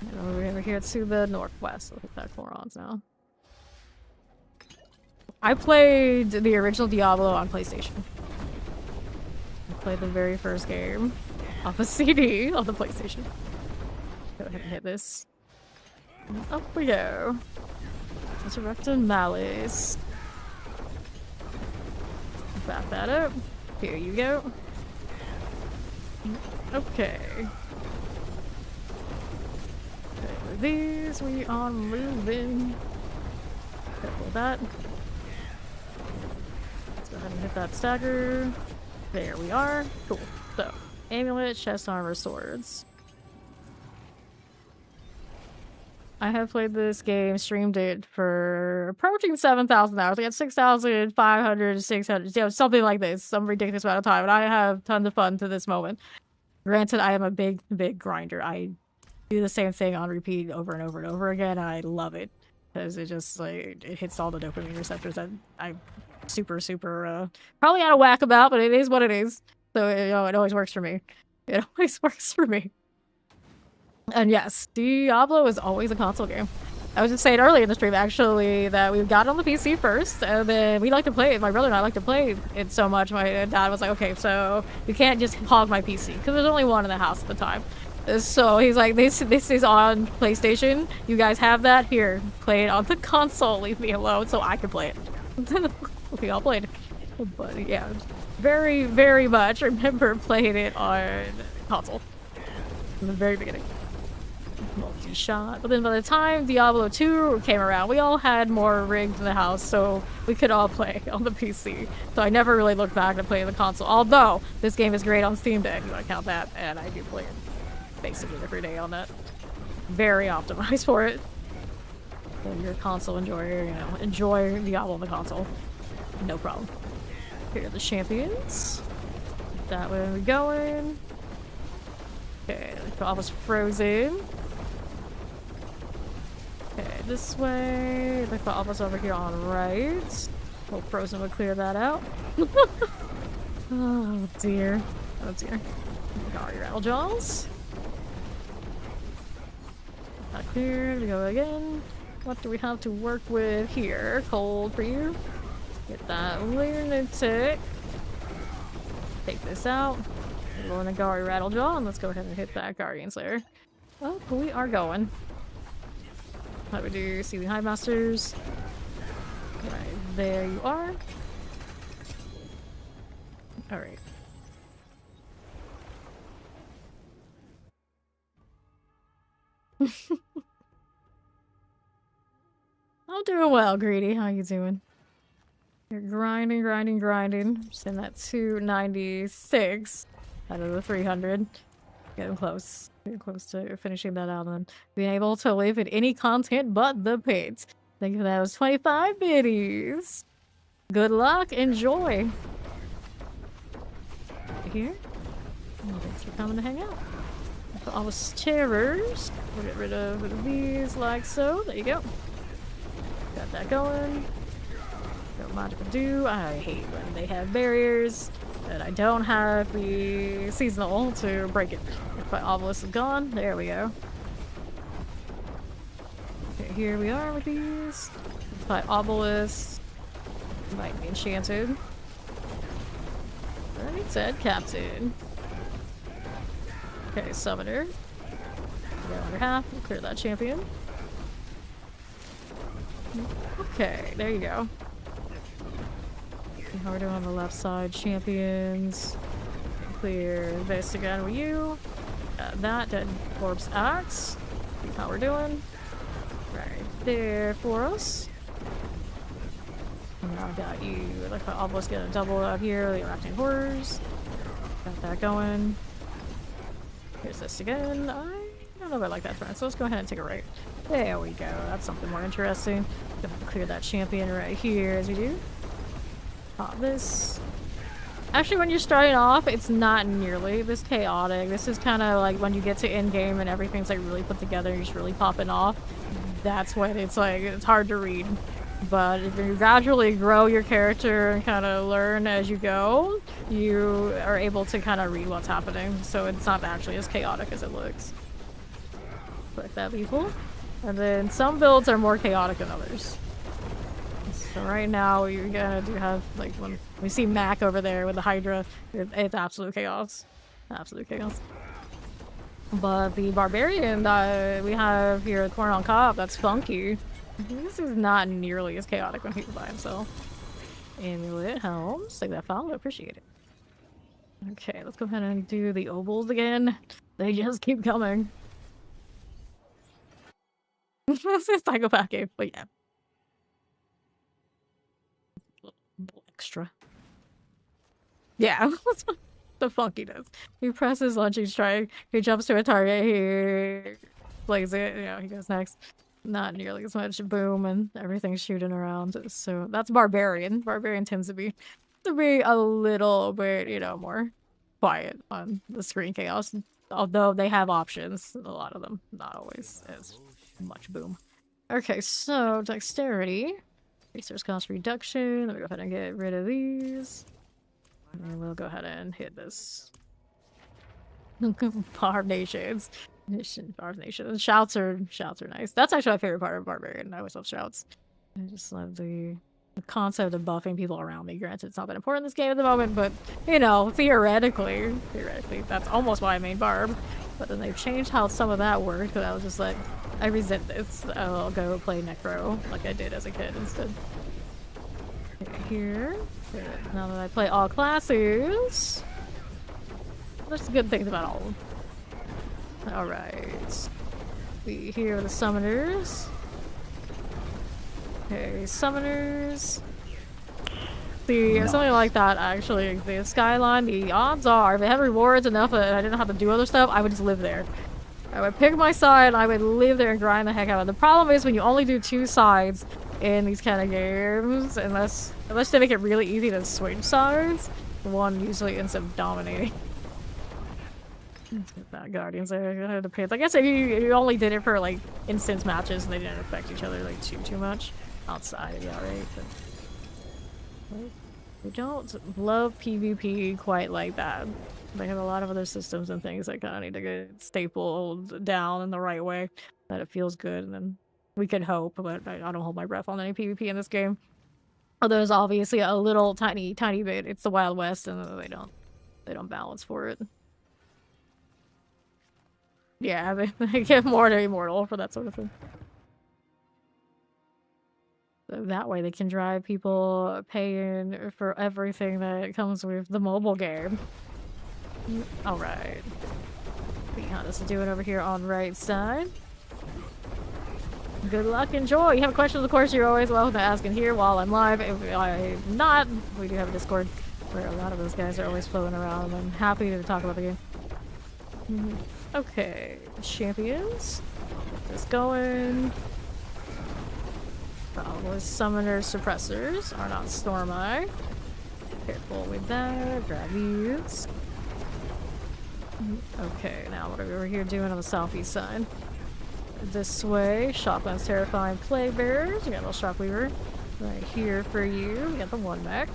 And over here to the northwest. Look at that 4 ons now. I played the original Diablo on PlayStation. I played the very first game off a CD on the PlayStation. Go ahead and hit this. And up we go. Resurrected Malice. Back that up. Here you go. Okay. Okay, with these we are moving. Careful with that. Let's go ahead and hit that stagger. There we are. Cool. So, amulet, chest armor, swords. I have played this game, streamed it for approaching 7,000 hours. I got 6,500, 600, you know, something like this, some ridiculous amount of time, and I have tons of fun to this moment. Granted, I am a big grinder. I do the same thing on repeat over and over and over again, and I love it because it just like it hits all the dopamine receptors that I'm super probably out of whack about, but it is what it is. So you know, it always works for me. It always works for me. And yes, Diablo is always a console game. I was just saying earlier in the stream, actually, that we got it on the PC first, and then we like to play it. My brother and I like to play it so much. My dad was like, okay, so you can't just hog my PC, because there's only one in the house at the time. So he's like, this is on PlayStation. You guys have that? Here, play it on the console. Leave me alone so I can play it. We all played it. But yeah, very much remember playing it on console in the very beginning. Multi-shot. But then by the time Diablo 2 came around, we all had more rigs in the house, so we could all play on the PC. So I never really looked back to play the console. Although, this game is great on Steam Deck, you want to count that, and I do play it basically every day on that. Very optimized for it. So you're a console enjoyer, you know, enjoy Diablo on the console. No problem. Here are the champions. That way we're going. Okay, the almost frozen. Okay, this way. Like the almost over here on right. Well, frozen would clear that out. Oh dear. Oh dear. Got your rattle jaws. Not cleared. We go again. What do we have to work with here? Cold for you. Get that lunatic. Take this out. Roll in a Nagari Rattlejaw, and let's go ahead and hit that Guardian Slayer. Well, we are going. How do we do Seething Hive Masters? Right, there you are. Alright. I'm doing well, Greedy. How you doing? You're grinding. Just in that 296 out of the 300. Getting close. Getting close to finishing that out and being able to live in any content but the pit. Thank you for that. Was 25 biddies. Good luck. Enjoy. Here. Thanks for coming to hang out. For all the terrors. We'll get rid of these like so. There you go. Got that going. No magical do. I hate when they have barriers. And I don't have the seasonal to break it. If my obelisk is gone, there we go. Okay, here we are with these. My obelisk might be enchanted. Already said captain. Okay, summoner. Go under half. We'll clear that champion. Okay, there you go. How we're doing on the left side, champions. Clear this again with you. That dead corpse axe. See how we're doing. Right there for us. And now I got you. Like my obelisk getting a double out here. The erupting horrors. Got that going. Here's this again. I don't know if I like that front, so let's go ahead and take a right. There we go. That's something more interesting. Gonna clear that champion right here as we do. Pop this. Actually, when you're starting off, it's not nearly this chaotic. This is kind of like when you get to end game and everything's like really put together and you're just really popping off. That's when it's like, it's hard to read. But if you gradually grow your character and kind of learn as you go, you are able to kind of read what's happening. So it's not actually as chaotic as it looks. Like that lethal. And then some builds are more chaotic than others. So right now you're gonna have, like, when we see Mac over there with the Hydra, it's absolute chaos. Absolute chaos. But the Barbarian that we have here at Corn on Cob, that's funky. This is not nearly as chaotic when he's by himself. Amulet helms. Take that file, I appreciate it. Okay, let's go ahead and do the ovals again. They just keep coming. This is psychopath game, but yeah. Extra. Yeah, the funkiness. He presses launching strike, he jumps to a target, he plays it, you know, he goes next. Not nearly as much boom and everything's shooting around. So that's Barbarian. Barbarian tends to be a little bit, you know, more quiet on the screen chaos. Although they have options, a lot of them, not always as much boom. Okay, so dexterity. Resource cost reduction. Let me go ahead and get rid of these. And we'll go ahead and hit this. Barb Nations. Barb Nations. Shouts are nice. That's actually my favorite part of Barbarian. I always love shouts. I just love the concept of buffing people around me. Granted, it's not that important in this game at the moment, but, you know, theoretically, that's almost why I made Barb. But then they've changed how some of that worked, because I was just like, I resent this. I'll go play Necro like I did as a kid instead. Here. Good. Now that I play all classes, there's good things about all of them. Alright. We here are the summoners. Okay, summoners. See, something like that, actually. The Skyline, the odds are, if it had rewards enough that I didn't have to do other stuff, I would just live there. I would pick my side, I would live there and grind the heck out of it. The problem is when you only do 2 sides in these kind of games, unless they make it really easy to switch sides, one usually ends up dominating. Let's get that Guardians there. It depends. I guess if you only did it for like instance matches and they didn't affect each other like too much, outside it'd be alright. But we don't love PvP quite like that. They have a lot of other systems and things that kind of need to get stapled down in the right way, that it feels good, and then we could hope, but I don't hold my breath on any PvP in this game. Although there's obviously a little tiny bit. It's the Wild West, and they don't balance for it. Yeah, they give more to Immortal for that sort of thing. So that way they can drive people paying for everything that comes with the mobile game. Alright. See how this is doing over here on right side. Good luck, enjoy! You have questions, of course, you're always welcome to ask in here while I'm live. If I'm not, we do have a Discord where a lot of those guys are always floating around, and I'm happy to talk about the game. Okay, champions. Get this going. Probably summoners, suppressors are not Storm Eye. Careful with that. Grab these. Okay, now what are we over here doing on the southeast side? This way, Shotgun's terrifying plague bearers. We got a little Shockweaver right here for you. We got the one mech.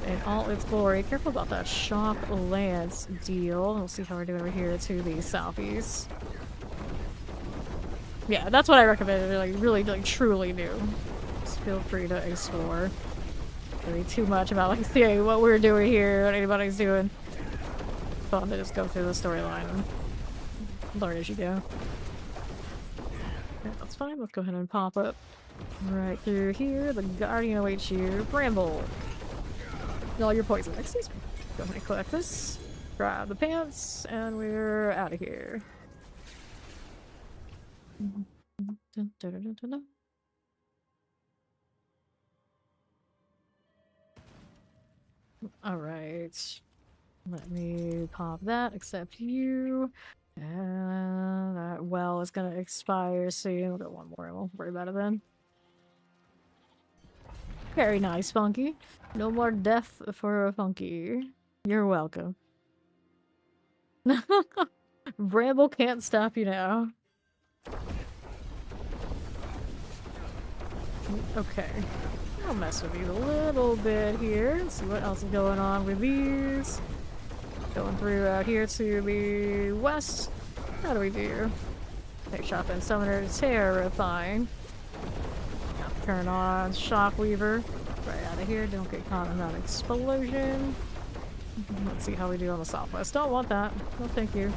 In all its glory. Careful about that shock lance deal. We'll see how we're doing over here to the southeast. Yeah, that's what I recommend. Like really, like truly do. Just feel free to explore. Really too much about like seeing what we're doing here, what anybody's doing. Fun to just go through the storyline and learn as you go. Yeah, that's fine. Let's go ahead and pop up right through here. The Guardian awaits you. Bramble. All your poison. Excuse me. Go ahead and collect this. Grab the pants, and we're out of here. Alright. Let me pop that, accept you. And that well is gonna expire soon. We'll get one more and we'll worry about it then. Very nice, Funky. No more death for a Funky. You're welcome. Bramble can't stop you now. Okay. I'll mess with these a little bit here. See what else is going on with these. Going through out here to the west. How do we do? Take shotgun summoner, terrifying. Turn on Shockweaver. Right out of here. Don't get caught in that explosion. Let's see how we do on the southwest. Don't want that. No, thank you.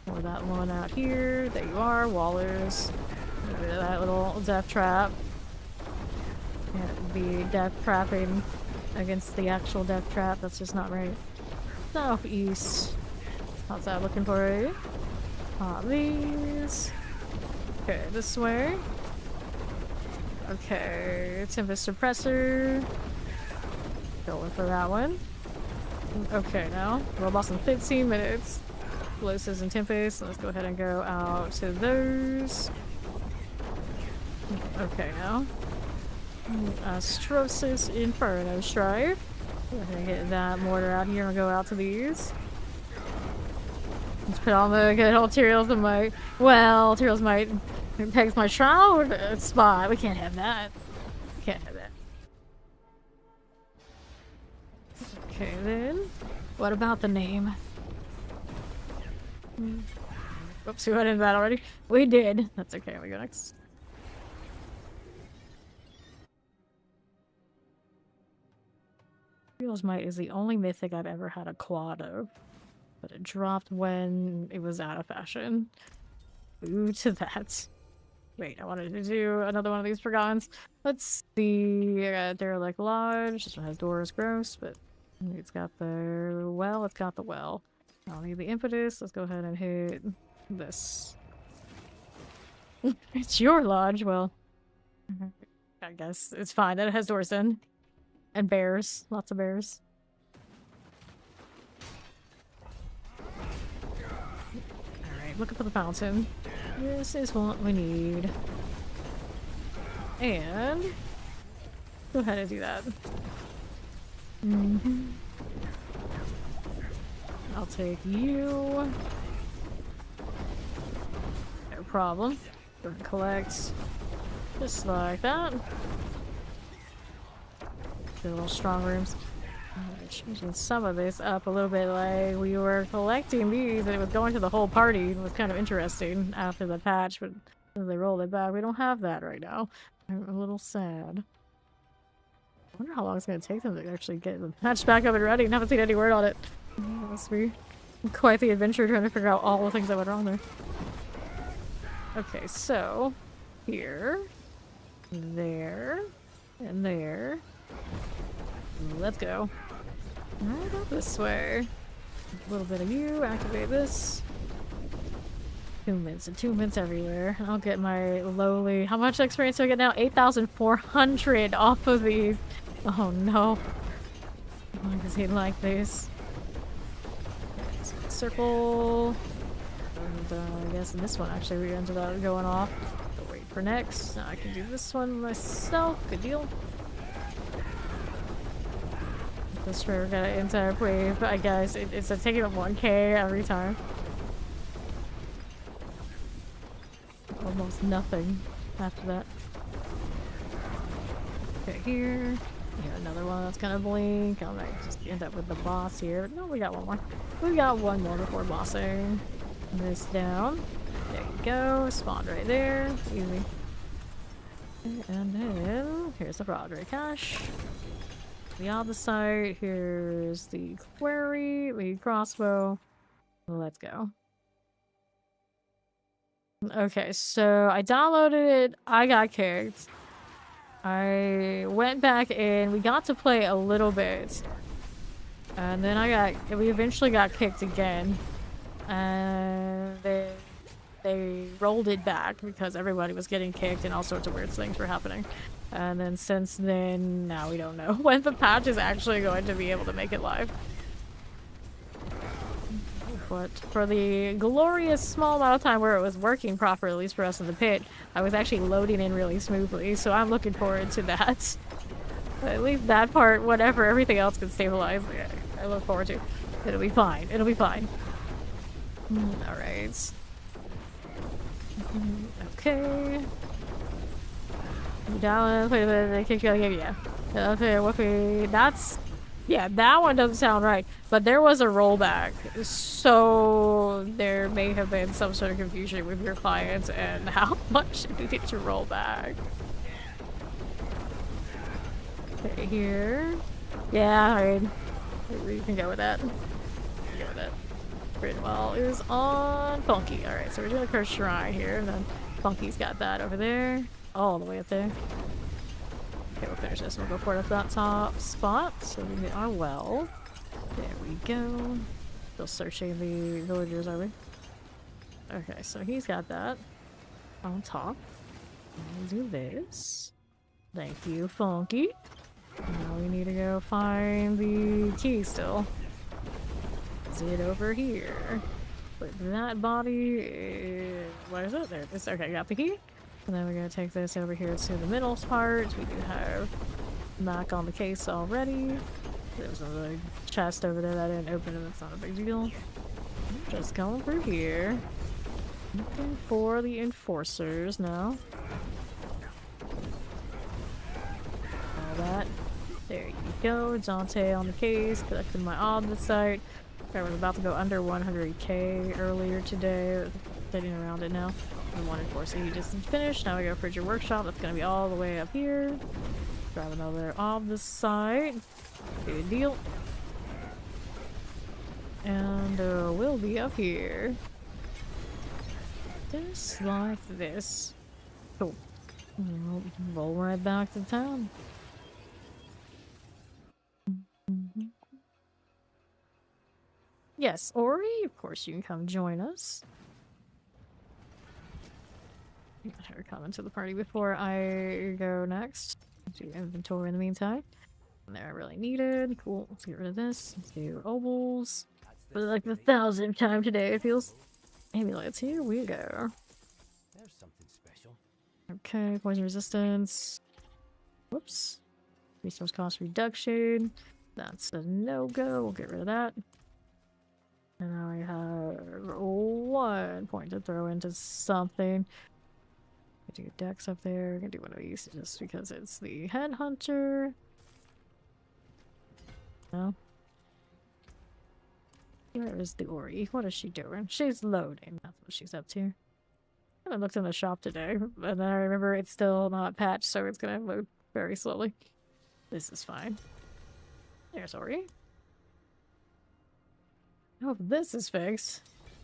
Or that one out here. There you are. Wallers. Get rid of that little death trap. Can't be death trapping against the actual death trap. That's just not right. Southeast. How's that looking for you? These. Okay, this way. Okay, Tempest Suppressor. Going for that one. Okay, now. Robots in 15 minutes. Explosives and Tempest. Let's go ahead and go out to those. Okay, now. Astrosis Inferno Strive. Go ahead and get that mortar out here and go out to these. Let's put all the good old Tyrael's in my. Well, Tyrael's might. Takes my shroud spot. We can't have that. Can't have that. Okay, then. What about the name? Oops, we went into that already. We did. That's okay. We go next. Tyrael's Might is the only mythic I've ever had a quad of. But it dropped when it was out of fashion. Ooh, to that. Wait, I wanted to do another one of these forgottens. Let's see. Derelict Lodge. This one has doors, gross, but it's got the well. It's got the well. I don't need the impetus. Let's go ahead and hit this. It's your lodge. Well, I guess it's fine that it has doors in. And bears. Lots of bears. Alright, looking for the fountain. This is what we need. And go ahead and do that. I'll take you. No problem. Go ahead and collect. Just like that. The little strong rooms. Changing some of this up a little bit, like we were collecting these and it was going to the whole party. It was kind of interesting after the patch, but as they rolled it back, we don't have that right now. I'm a little sad. I wonder how long it's going to take them to actually get the patch back up and ready. I haven't seen any word on it. It must be quite the adventure trying to figure out all the things that went wrong there. Okay, so here, there, and there. Let's go. Right up this way. A little bit of you. Activate this. Attunements everywhere. I'll get my lowly. How much experience do I get now? 8,400 off of these. Oh no. Why does he like this? Circle. And I guess this one actually we ended up going off. But wait for next. Now I can do this one myself. Good deal. This river got an entire wave, I guess. It's a taking up 1k every time. Almost nothing after that. Okay, here. Yeah, another one that's gonna blink. I might just end up with the boss here. No, we got one more. We got one more before bossing. This down. There you go. Spawned right there. Easy. And then here's the Broadway cache. The other side, here's the quarry, the crossbow. Let's go. Okay, so I downloaded it, I got kicked. I went back in, we got to play a little bit. And then we eventually got kicked again. And they rolled it back because everybody was getting kicked and all sorts of weird things were happening. And then since then, now we don't know when the patch is actually going to be able to make it live. But for the glorious small amount of time where it was working properly, at least for us in the pit, I was actually loading in really smoothly, so I'm looking forward to that. At least that part, whatever, everything else can stabilize. I look forward to. It'll be fine. It'll be fine. Alright. Okay. Down, they kick you, yeah. Okay, okay, that's... Yeah, that one doesn't sound right. But there was a rollback, so there may have been some sort of confusion with your client and how much you needed to roll back. Okay, here. Yeah, alright. We can go with that. Go with it. Pretty well. It was on Funky. Alright, so we're doing a cursed shrine here, and then Funky's got that over there. All the way up there. Okay, we'll finish this. We'll go for it at that top spot. So we get our well. There we go. Still searching the villagers, are we? Okay, so he's got that on top. We'll do this. Thank you, Funky. Now we need to go find the key still. Is it over here? But that body is... What is it? There it is. Okay, got the key. And then we're gonna take this over here to the middle part. We do have knock on the case already. There's a chest over there that I didn't open, and that's not a big deal. Just going through here. Looking for the enforcers now. All that. There you go. Dante on the case. Collected my Omnisite. I was about to go under 100k earlier today. Sitting around it now. The one enforcer he just finished. Now we go for your workshop. That's gonna be all the way up here. Grab another Omnisite. Good deal. And we'll be up here. Just like this. Cool. We'll roll right back to town. Yes, Ori, of course you can come join us. Let her come into the party before I go next. Do inventory in the meantime. And they're really needed. Cool. Let's get rid of this. Let's do obols. For like the 1,000th time today, it feels. Amulets, here we go. There's something special. Okay, poison resistance. Whoops. Resource cost reduction. That's a no-go. We'll get rid of that. And now I have 1 point to throw into something. Do Dex up there. I'm gonna do one of these just because it's the headhunter. No. Where is the Ori? What is she doing? She's loading. That's what she's up to. I haven't looked in the shop today, but then I remember it's still not patched, so it's gonna load very slowly. This is fine. There's Ori. I hope this is fixed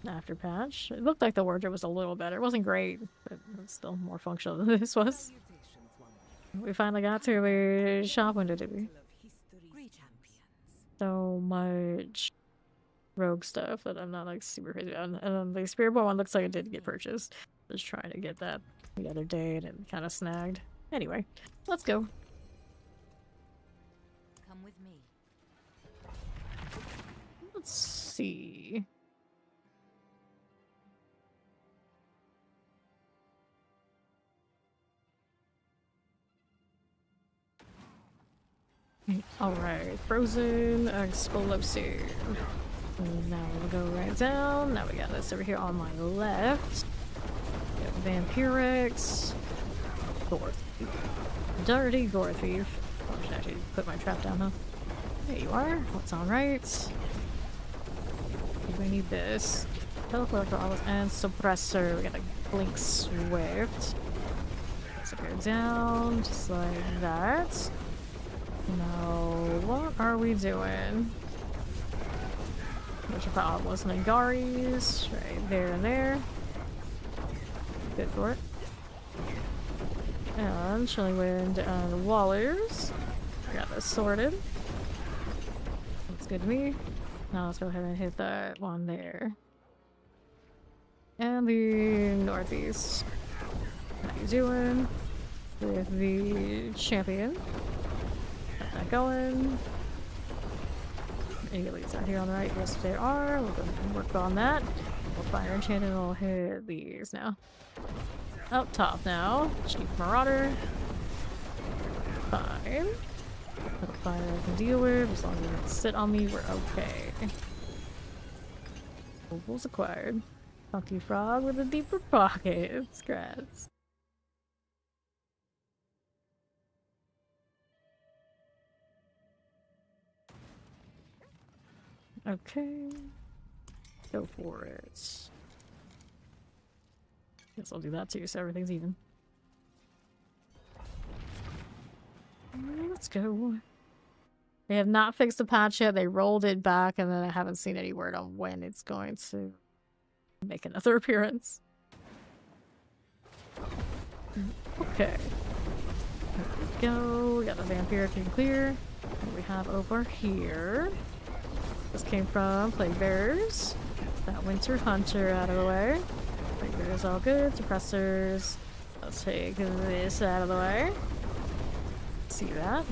after patch. It looked like the wardrobe was a little better. It wasn't great, but it was still more functional than this was. We finally got to the shop window, did we? So much rogue stuff that I'm not like super crazy about. And the Spiritborn one looks like it did get purchased. Just trying to get that the other day and it kind of snagged. Anyway, let's go. Come with me. Let's see. Alright, frozen explosive. And now we'll go right down. Now we got this over here on my left. We have Vampirix. Gore Thief. Dirty Gore Thief. I should actually put my trap down, huh? There you are. What's on right? We need this. Teleport and suppressor. We got a Blink Swift. So go down, just like that. Now, what are we doing? Which of our was Nagaris, right there and there. Good for it. And Chilling Wind and Wallers. Got this sorted. Looks good to me. Now let's go ahead and hit that one there. And the northeast. How you doing? With the champion. Got that going. Any elites out here on the right? Yes, there are. We'll go ahead and work on that. We'll fire enchant and we'll hit these now. Up top now. Chief Marauder. Fine. Little fire I can deal with. As long as it doesn't sit on me, we're okay. Ovals acquired. Funky Frog with a deeper pocket. Scratch. Okay. Go for it. Guess I'll do that too, so everything's even. Let's go. They have not fixed the patch yet. They rolled it back, and then I haven't seen any word on when it's going to make another appearance. Okay. There we go. We got the vampire can clear. What do we have over here? This came from Plague Bearers. That Winter Hunter out of the way. Plague Bearers all good. Suppressors. Let's take this out of the way. See that?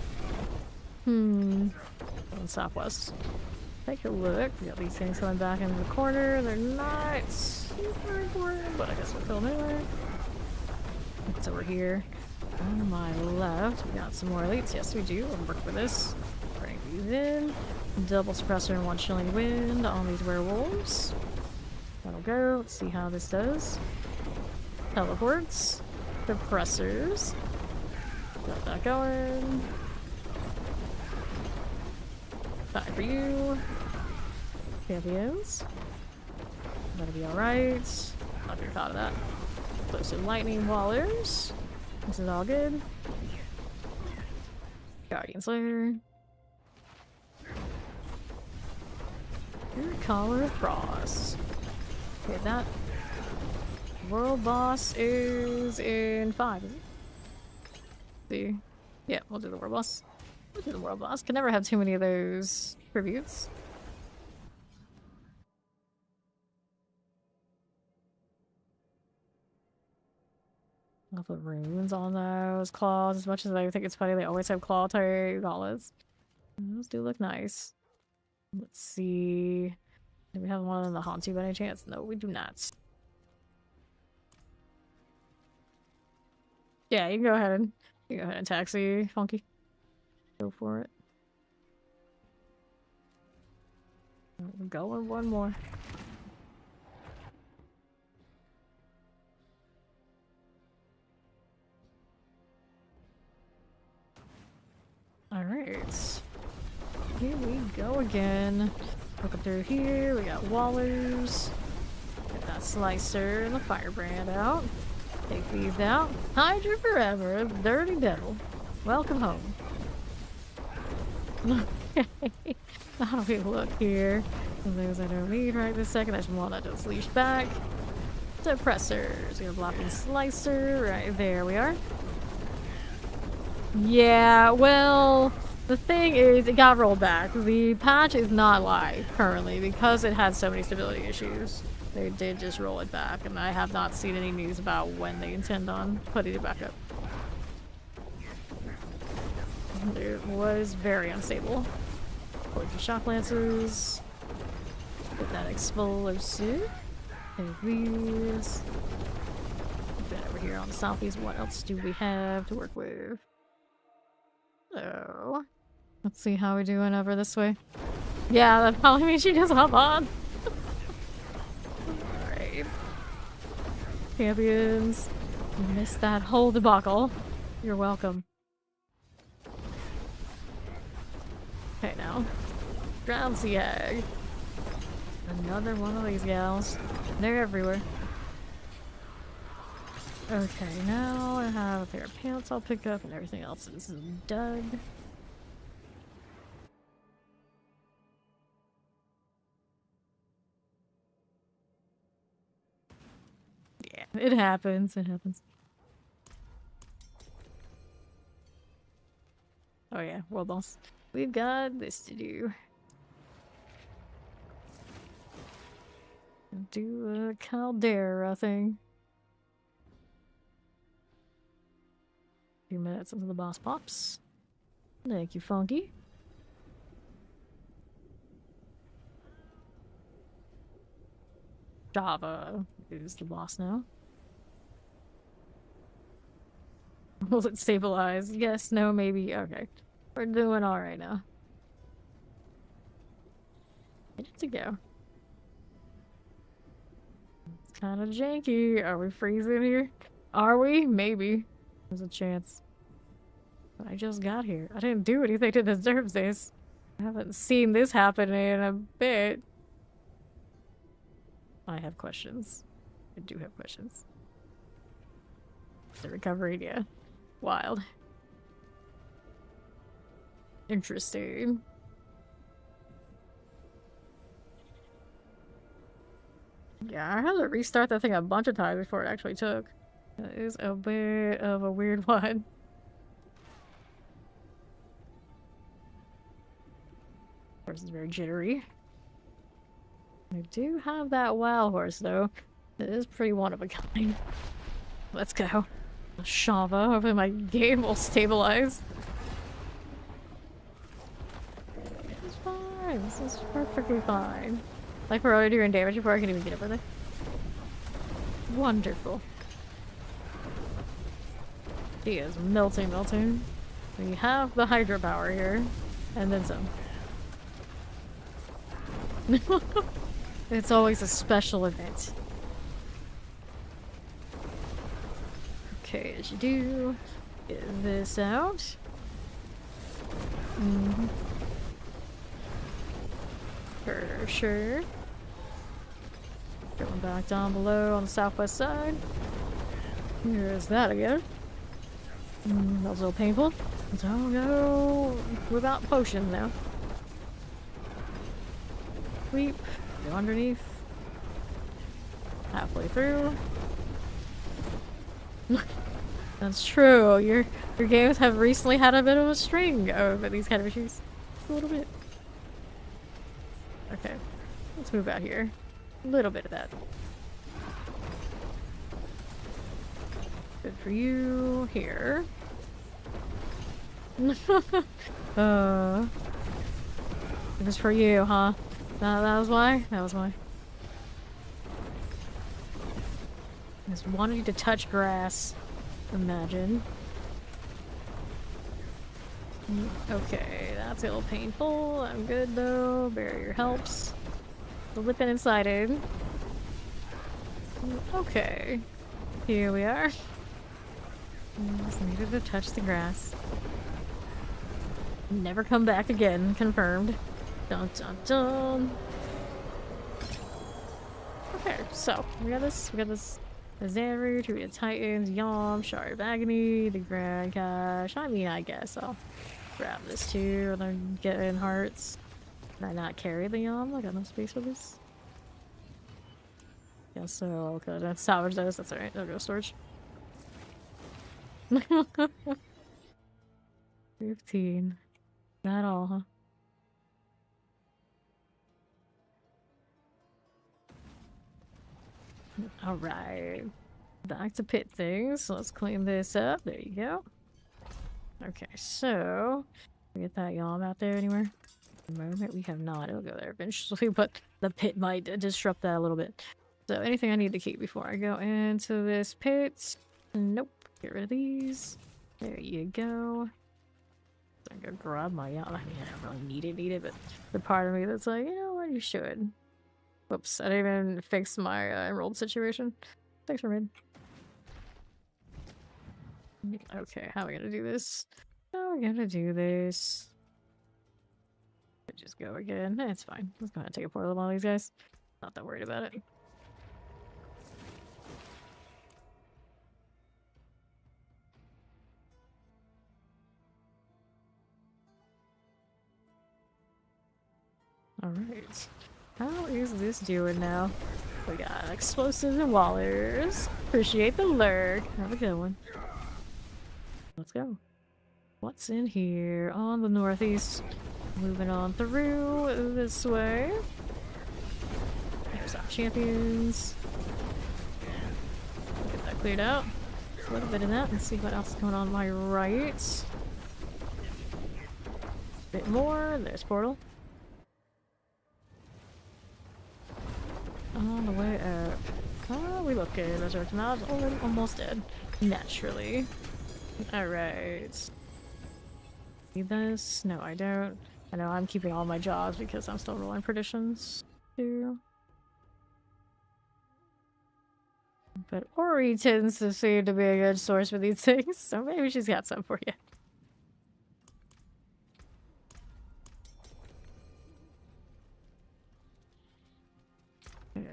On southwest. Take a look. We got these things coming back into the corner. They're not super important, but I guess we'll kill them anyway. What's over here? On my left, we got some more elites. Yes, we do. We'll work with this. Bring these in. Double suppressor and one chilling wind on these werewolves. That'll go. Let's see how this does. Teleports. Suppressors. Got that going. Time for you. Champions. That'll be alright. Not very proud of that. Close to lightning wallers. This is all good. Guardian Slayer. Collar of Frost. Okay, that world boss is in 5, is it? See. Yeah, we'll do the world boss. We'll do the world boss. Can never have too many of those tributes. I'll put runes on those claws. As much as I think it's funny, they always have claw type gauntlets. Those do look nice. Let's see. Do we have one in the Haunty by any chance? No, we do not. Yeah, you can go ahead and taxi, Funky. Go for it. We're going one more. Alright. Here we go again. Looking through here, we got Wallers. Get that Slicer and the Firebrand out. Take these out. Hide you forever, dirty devil. Welcome home. How do we look here? Some things I don't need right this second. I just want that just leash back. Suppressors. We have blocking Slicer. Right there we are. Yeah, well, the thing is, it got rolled back. The patch is not live currently because it had so many stability issues. They did just roll it back, and I have not seen any news about when they intend on putting it back up. It was very unstable. Forge the shock lances. Get that explosive. Take these. Then over here on the southeast, what else do we have to work with? So, let's see how we're doing over this way. Yeah, that probably means she just hop on. Alright. Champions. You missed that whole debacle. You're welcome. Okay, now. Ground Sea Hag. Another one of these gals. They're everywhere. Okay, now I have a pair of pants I'll pick up and everything else is done. Yeah, it happens. It happens. Oh yeah, world boss. We've got this to do. Do a caldera thing. Few minutes until the boss pops. Thank you, Funky. Java is the boss now. Will it stabilize? Yes, no, maybe. Okay. We're doing alright now. Ready to go. It's kind of janky. Are we freezing here? Are we? Maybe. There's a chance. But I just got here. I didn't do anything to deserve this. I haven't seen this happen in a bit. I have questions. I do have questions. The recovery, yeah. Wild. Interesting. Yeah, I had to restart that thing a bunch of times before it actually took. That is a bit of a weird one. Horse is very jittery. I do have that wild horse though. It is pretty one of a kind. Let's go. Shava. Hopefully my game will stabilize. It's fine. This is perfectly fine. Like we're already doing damage before I can even get over there. Wonderful. He is melting. We have the hydropower here. And then some. It's always a special event. Okay, as you do, get this out. For sure. Going back down below on the southwest side. Here's that again. That was a little painful. So I'll go without potion now. Sweep. Go underneath. Halfway through. That's true. Your games have recently had a bit of a string over these kind of issues. A little bit. Okay. Let's move out here. A little bit of that. Good for you. Here. It was for you, huh? That was why? That was why. I just wanted you to touch grass. Imagine. Okay, that's a little painful. I'm good though. Barrier helps. The lippin inside in. Okay. Here we are. Just needed to touch the grass. Never come back again. Confirmed. Dun dun dun. Okay, so we got this. The Xanru, Tree of Titans, Yom, Shard of Agony, the Grand Cache. I mean, I guess I'll grab this too, and then get in hearts. Can I not carry the Yom? I got no space for this. Yeah, so okay, let's salvage those. That's alright. They'll go storage. 15. Not all, huh? Alright. Back to pit things. So let's clean this up. There you go. Okay, so we get that Yom out there anywhere? At the moment we have not. It'll go there eventually, but the pit might disrupt that a little bit. So anything I need to keep before I go into this pit? Nope. Get rid of these. There you go. I'm gonna grab my Yom. I mean, I don't really need it, but the part of me that's like, you know what, you should. Whoops, I didn't even fix my emerald situation. Thanks for mid. Okay, how are we gonna do this? How are we gonna do this? Just go again. It's fine. Let's go ahead and take a portal of all these guys. Not that worried about it. Alright. How is this doing now? We got explosives and wallers. Appreciate the lurk. Have a good one. Let's go. What's in here? On the northeast. Moving on through this way. There's our champions. Get that cleared out. A little bit of that. Let's see what else is going on my right. Bit more. There's portal. On the way up. Oh, we look good. Resurrect mobs almost dead. Naturally. Alright. Need this? No, I don't. I know I'm keeping all my jobs because I'm still rolling perditions too. But Ori tends to seem to be a good source for these things, so maybe she's got some for you.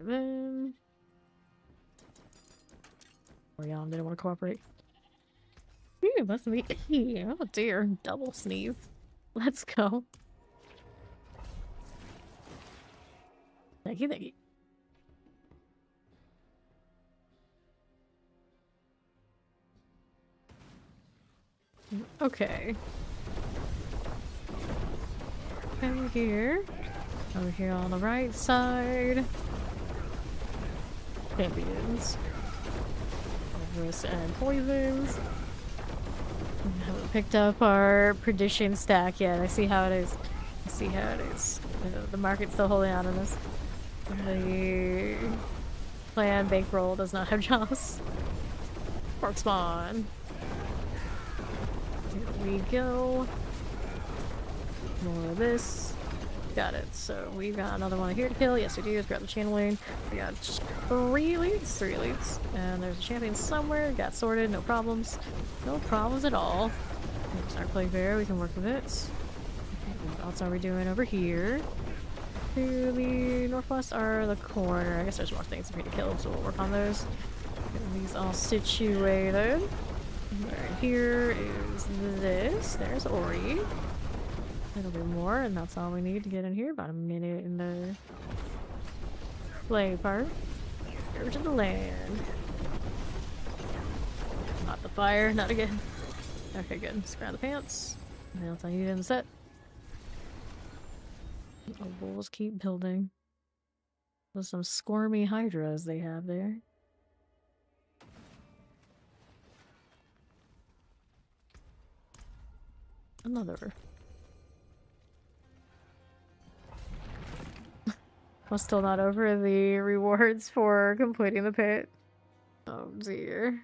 Alright then. Orion didn't want to cooperate. Ooh, that's me. Oh dear, double sneeze. Let's go. Thank you, thank you. Okay. Over here. Over here on the right side. Champions. Ogres and poisons. We haven't picked up our perdition stack yet. I see how it is. I see how it is. The market's still holding out on us. The clan bankroll does not have jaws. Pork spawn. Here we go. More of this. Got it. So we've got another one here to kill. Yes, we do. Let's grab the channeling. We got 3 leads. 3 leads. And there's a champion somewhere. Got sorted. No problems. No problems at all. There's our play fair. We can work with it. What else are we doing over here? To the northwest or the corner. I guess there's more things for me to kill, so we'll work on those. Get these all situated. Right here is this. There's Ori. A little bit more, and that's all we need to get in here. About a minute in the play part. Over to the land. Not the fire, not again. Okay, good. Let's grab the pants. Anything else I need in the set? The wolves keep building. There's some squirmy hydras they have there. Another. I'm still not over the rewards for completing the pit. Oh dear.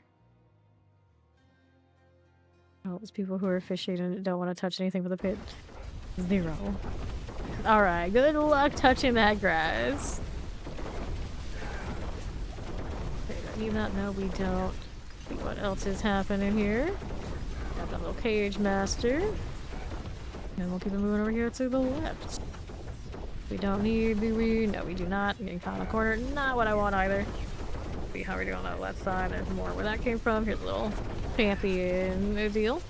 Oh, those people who are fishing and don't want to touch anything with the pit. 0. Alright, good luck touching that grass. Okay, don't need that. No, we don't. See what else is happening here. Got that little cage master. And we'll keep it moving over here to the left. We don't need, do we? No, we do not. Getting caught in the corner. Not what I want either. See how we're doing on that left side. There's more where that came from. Here's a little champion deal.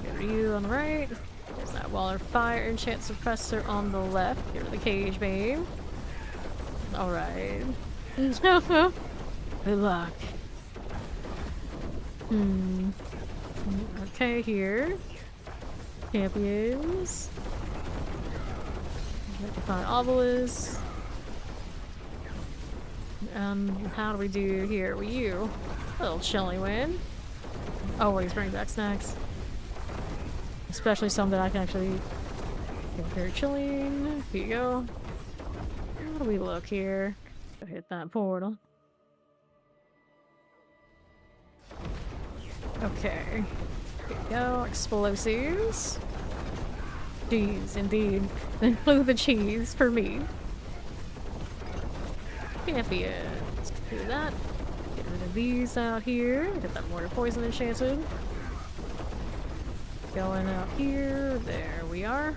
Get you on the right. There's that wall of fire enchant suppressor on the left. Here's the cage beam. Alright. Good luck. Okay, here. Champions. Have to find obelisks. How do we do here with you? A little chilly win. Always bring back snacks. Especially some that I can actually get very chilling. Here you go. How do we look here? Go hit that portal. Okay. Here you go. Explosives. Cheese, indeed. Include the cheese for me. Champions. Do that. Get rid of these out here. Get that mortar poison enchanted. Going out here. There we are.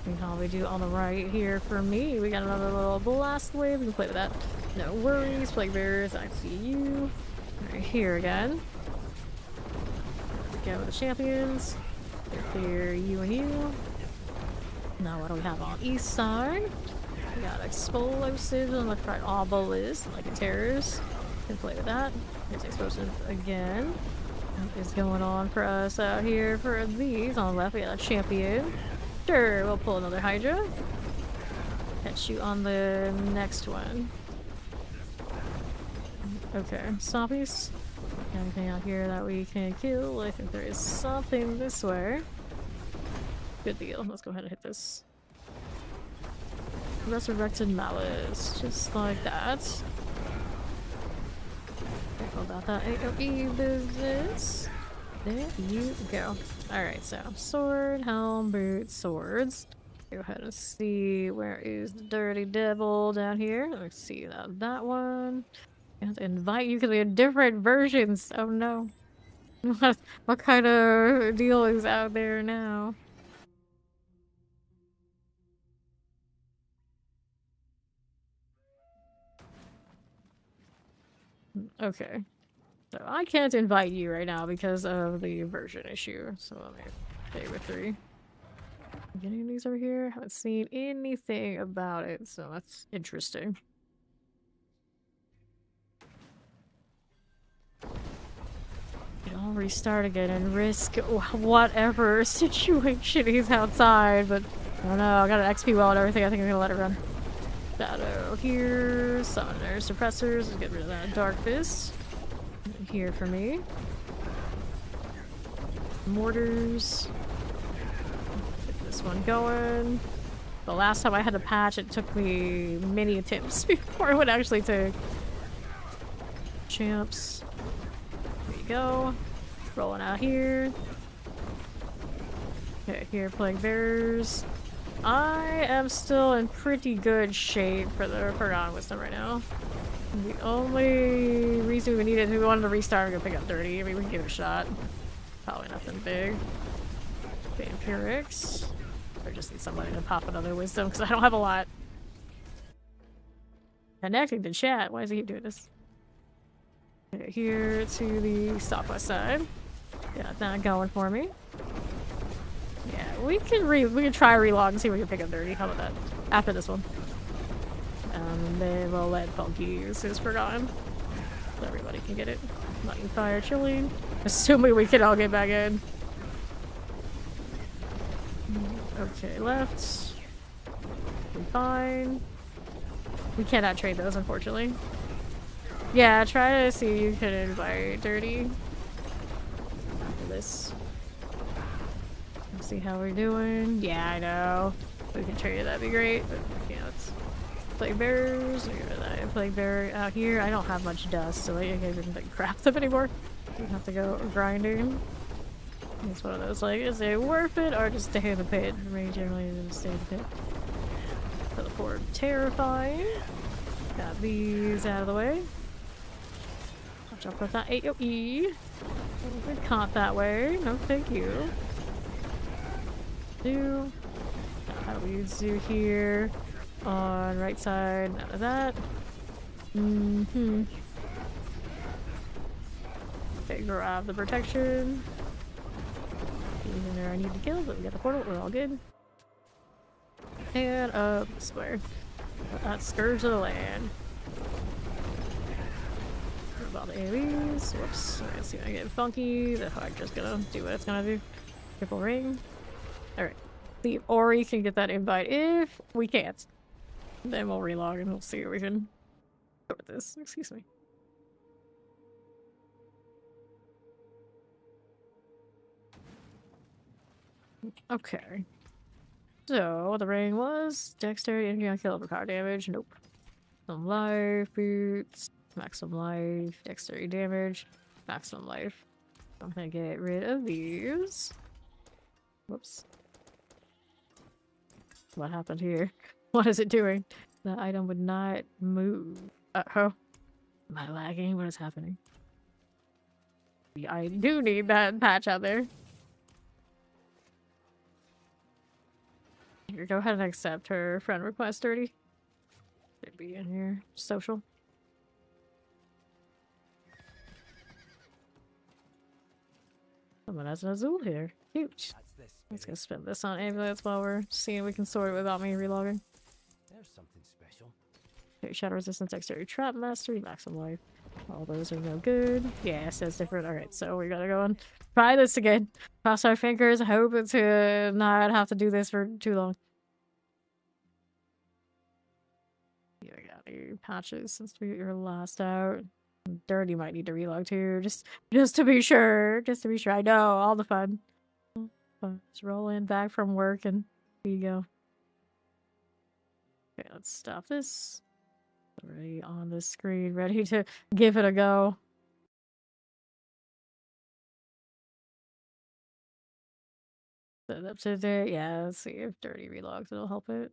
We can probably do on the right here for me. We got another little blast wave. We can play with that. No worries. Plague bearers. I see you. Right here again. Go with the champions. Clear you and you. Now what do we have on east side? We got explosives on the right obelisk, like a terrors. Can play with that. Here's explosive again. What is going on for us out here for these? On the left, we got a champion. Sure, we'll pull another Hydra. Catch you on the next one. Okay, zombies. Anything out here that we can kill? I think there is something this way. Good deal. Let's go ahead and hit this. Resurrected Malice. Just like that. Careful about that AoE business. There you go. Alright, so sword, helm, boots, swords. Go ahead and see where is the dirty devil down here. Let's see that one. I have to invite you because we have different versions. Oh no. What kind of deal is out there now? Okay. So I can't invite you right now because of the version issue. So let me stay with 3. Getting these over here? Haven't seen anything about it, so that's interesting. I'll restart again and risk whatever situation is outside, but I don't know. I got an XP well and everything. I think I'm gonna let it run. Shadow here. Summoners, suppressors. Let's get rid of that Dark Fist. Here for me. Mortars. Get this one going. The last time I had a patch, it took me many attempts before it would actually take. Champs. There you go. Rolling out here. Okay, here, Plague Bearers. I am still in pretty good shape for the Forgotten Wisdom right now. The only reason we need it is we wanted to restart, we're gonna pick up 30. I mean, we can give it a shot. Probably nothing big. Vampirics. I just need somebody to pop another Wisdom because I don't have a lot. Connecting to chat. Why is he doing this? Okay, here to the southwest side. Got that going for me. Yeah, we can try relog and see if we can pick up 30. How about that? After this one. And then we'll let Funky use his Forgotten. So everybody can get it. Lightning Fire, Chillin. Assuming we can all get back in. Okay, left. We're fine. We cannot trade those, unfortunately. Yeah, try to see if you can invite Dirty. After this. Let's see how we're doing. Yeah, I know. If we can trade it, that'd be great. But yeah, let's Plague Bearers. Look at that. Plague Bearer out here. I don't have much dust, so I can't even like craft them anymore. You have to go grinding. It's one of those, like, is it worth it or just stay in the pit? For me, generally, just stay in the pit. Teleport terrifying. Got these out of the way. Watch out for that AoE. Good caught that way. No, thank you. How do we do here? On right side, none of that. Okay, grab the protection. Even there I need to kill, but we got the portal, we're all good. And up this way. That's Scourge of the Land. About the AoEs. Whoops. Let's see if I get funky. The hog just gonna do what it's gonna do. Triple ring. Alright. See if Ori can get that invite. If we can't, then we'll relog and we'll see if we can go with this. Excuse me. Okay. So, the ring was dexterity, energy on kill, overpower damage. Nope. Some life, boots, maximum life, dexterity damage, maximum life. I'm gonna get rid of these. Whoops. What happened here? What is it doing? The item would not move. Uh-oh. Am I lagging? What is happening? I do need that patch out there. Here, go ahead and accept her friend request, Dirty. Should be in here. Social. Someone has an Azul here. Huge. Let's go spend this on ambulance while we're seeing if we can sort it without me relogging. There's something special. Okay, shadow resistance, dexterity, trap mastery, maximum life. All those are no good. Yeah, it says different. Alright, so we gotta go and try this again. Cross our fingers, hope to not have to do this for too long. Yeah, I got any patches since we were last out. Dirty might need to relog too, just to be sure. Just to be sure. I know, all the fun. Just roll in back from work and here you go. Okay, let's stop this. Already on the screen, ready to give it a go. Set it up to there. Yeah, let's see if Dirty relogs, it'll help it.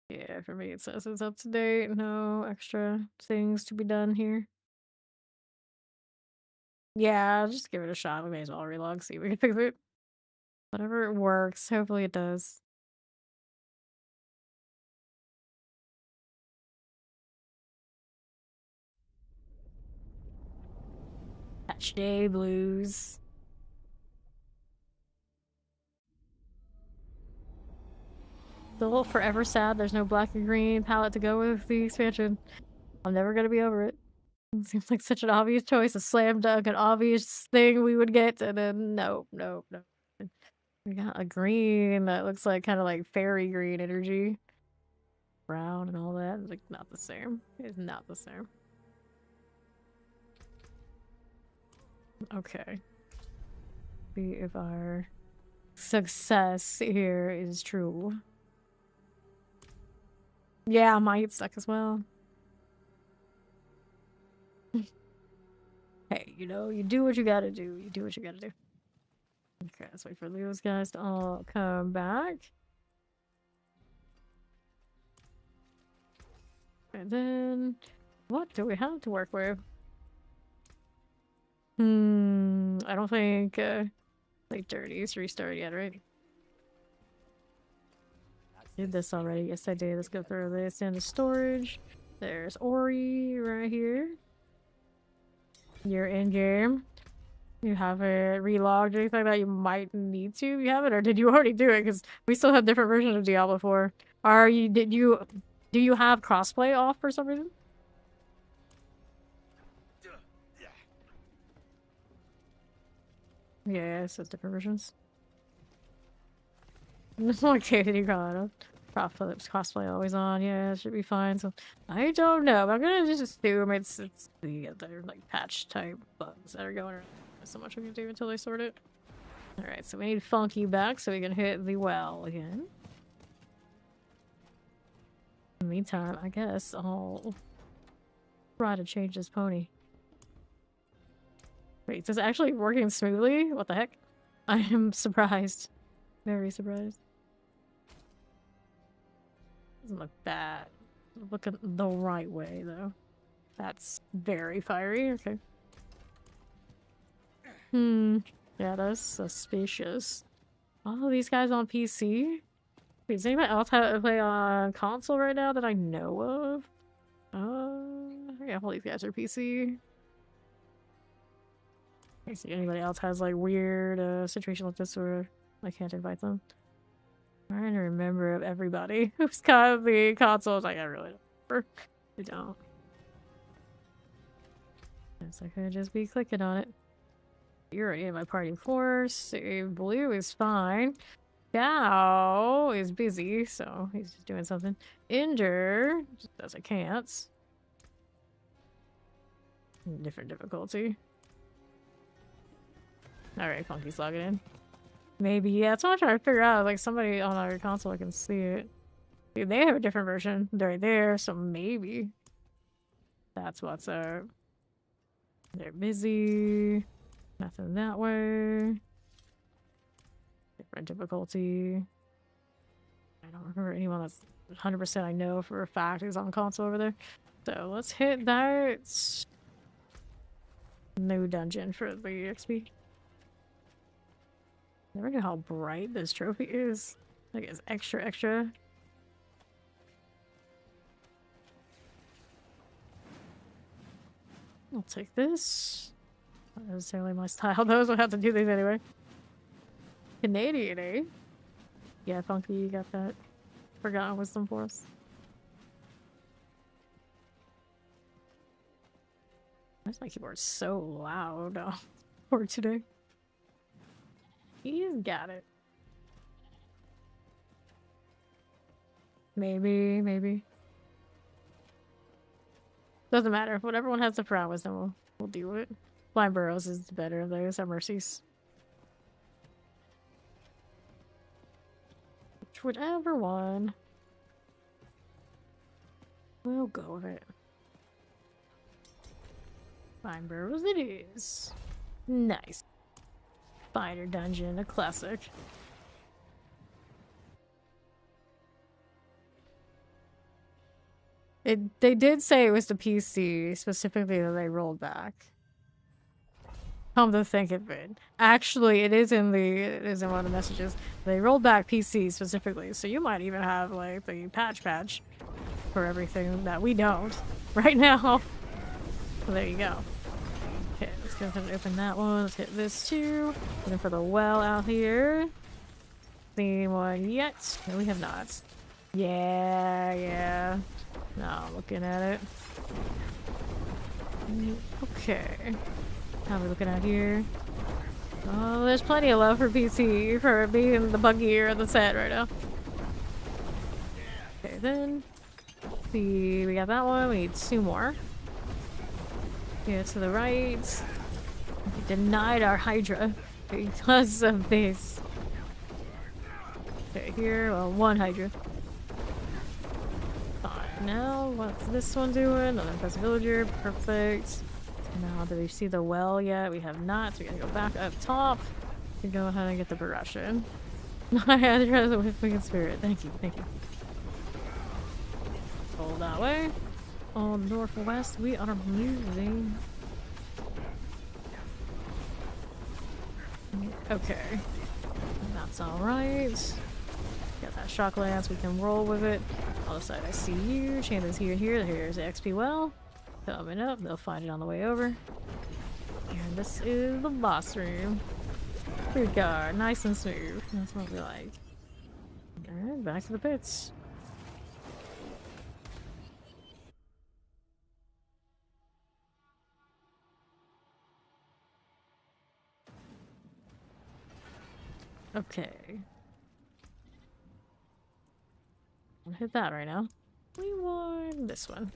Yeah, for me it says it's up to date. No extra things to be done here. Yeah, just give it a shot. We may as well relog, see if we can fix it. Whatever it works, hopefully it does. Patch day blues. Still forever sad there's no black and green palette to go with the expansion. I'm never gonna be over it. It seems like such an obvious choice, a slam dunk, an obvious thing we would get, and then no. We got a green that looks like kind of like fairy green energy. Brown and all that. It's like not the same. It's not the same. Okay. See if our success here is true. Yeah, I might get stuck as well. Hey, you know, you do what you gotta do. You do what you gotta do. Okay, let's wait for those guys to all come back. And then, what do we have to work with? I don't think, like, Dirty's restarted yet, right? Did this already. Yes, I did. Let's go through this into storage. There's Ori right here. You're in game. You haven't relogged or anything like that. You might need to. You have it, or did you already do it? Because we still have different versions of Diablo 4. Do you have crossplay off for some reason? Yeah, it says different versions. Okay, did you call it up? Prof Phillips cosplay always on. Yeah, it should be fine. So I don't know. But I'm gonna just assume it's the other like patch type bugs that are going around. There's so much we can do until they sort it. All right, so we need Funky back so we can hit the well again. In the meantime, I guess I'll try to change this pony. Wait, is this actually working smoothly? What the heck? I am surprised. Very surprised. Doesn't look bad. Looking the right way, though. That's very fiery. Okay. Yeah, that's suspicious. All of these guys on PC? Wait, does anybody else have to play on console right now that I know of? Yeah, all these guys are PC. I see anybody else has like weird situation like this where I can't invite them. I'm trying to remember of everybody who's got the consoles. Like, I really don't remember. I don't. Guess I could just be clicking on it. You're already in my party, of course. Save Blue is fine. Gao is busy, so he's just doing something. Injure just does a can't. Different difficulty. Alright, Funky's logging in. Maybe, yeah, that's what I'm trying to figure out. Like, somebody on our console can see it. Dude, they have a different version. They're right there, so maybe that's what's up. They're busy. Nothing that way. Different difficulty. I don't remember anyone that's 100% I know for a fact is on console over there. So let's hit that new dungeon for the XP. Never knew how bright this trophy is. Like, it's extra. I'll take this. Not necessarily my style, though, so I have to do these anyway. Canadian, eh? Yeah, Funky, you got that forgotten wisdom for us. Why is my keyboard so loud for today? He's got it. Maybe. Doesn't matter. Whatever one has the prowess, then we'll deal with it. Blind Burrows is the better of those. Have mercies. Whichever one. We'll go with it. Blind Burrows it is. Nice. Spider Dungeon, a classic. They did say it was the PC specifically that they rolled back. Come to think of it. Actually, it is in one of the messages. They rolled back PC specifically, so you might even have like the patch for everything that we don't right now. So there you go. Okay, let's go ahead and open that one. Let's hit this too. Looking for the well out here. Seen one yet? No, we have not. Yeah. No, I'm looking at it. Okay. How are we looking at here? Oh, there's plenty of love for PC for being the buggier of the set right now. Okay, then. See, we got that one. We need 2 more. Yeah, to the right. We denied our Hydra because of this. Okay, here. Well, 1 Hydra. Alright, now what's this one doing? Another impressive villager. Perfect. Now, do we see the well yet? We have not. So we're gonna go back up top and go ahead and get the progression. I had to try the wicked spirit. Thank you. Hold that way. On northwest, we are moving. Okay. That's alright. Got that shock lance, we can roll with it. Other side, I see you. Champions here and here. Here's the XP well. Coming up, they'll find it on the way over. And this is the boss room. Good guard, nice and smooth. That's what we like. Alright, back to the pits. Okay. I'll hit that right now. We want this one.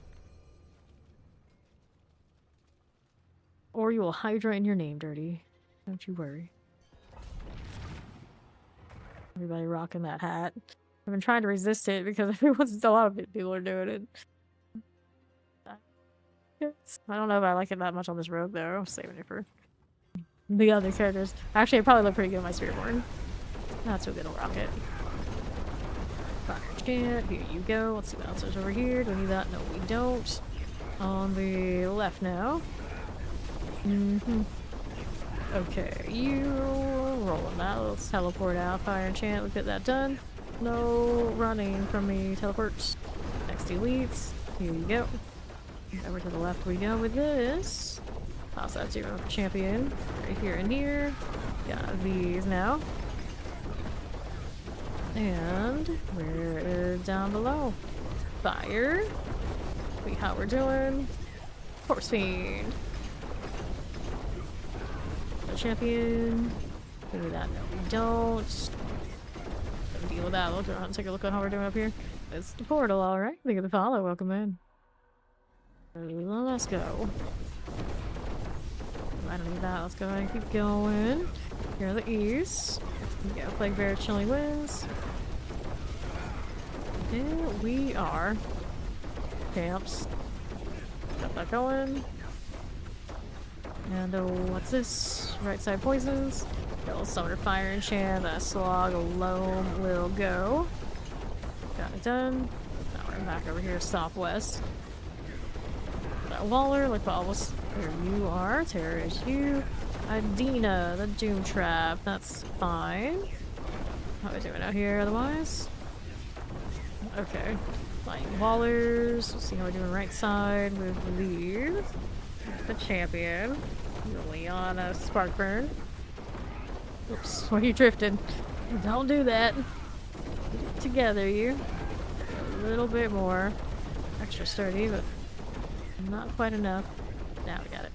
Or you will Hydra in your name, Dirty. Don't you worry. Everybody rocking that hat. I've been trying to resist it because everyone's a lot of people are doing it. I don't know if I like it that much on this rogue though. I'm saving it for the other characters. Actually, it probably look pretty good on my Spiritborn. That's so good to rock it. Fire chant, here you go. Let's see what else is over here. Do we need that? No, we don't. On the left now. Okay, you rolling that. Let's teleport out. Fire enchant, we get that done. No running from me. Teleports. Next elites. Here you go. Over to the left we go with this. Toss that to champion. Right here and here. Got these now. And we're down below. Fire. See how we're doing. Force Fiend. The champion. Do that. No, we don't. Don't deal with that. Look around. Take a look at how we're doing up here. It's the portal, alright. Thank you for the follow. Welcome in. Let's go. I don't need that. Let's go ahead and keep going. Here are the east. We go. Plague Bear, Chilling Winds. And we are. Camps. Got that going. And what's this? Right side poisons. Go Summoner Fire Enchant. That slog alone will go. Got it done. Now we're back over here, southwest. That Waller, like almost here you are. Terror is you. Adina, the Doom Trap. That's fine. How are we doing out here otherwise? Okay. Flying Wallers. Let's see how we're doing right side with these. The champion. Leona Sparkburn. Oops, where you drifted? Don't do that. Together, you. A little bit more. Extra sturdy, but not quite enough. Now we got it.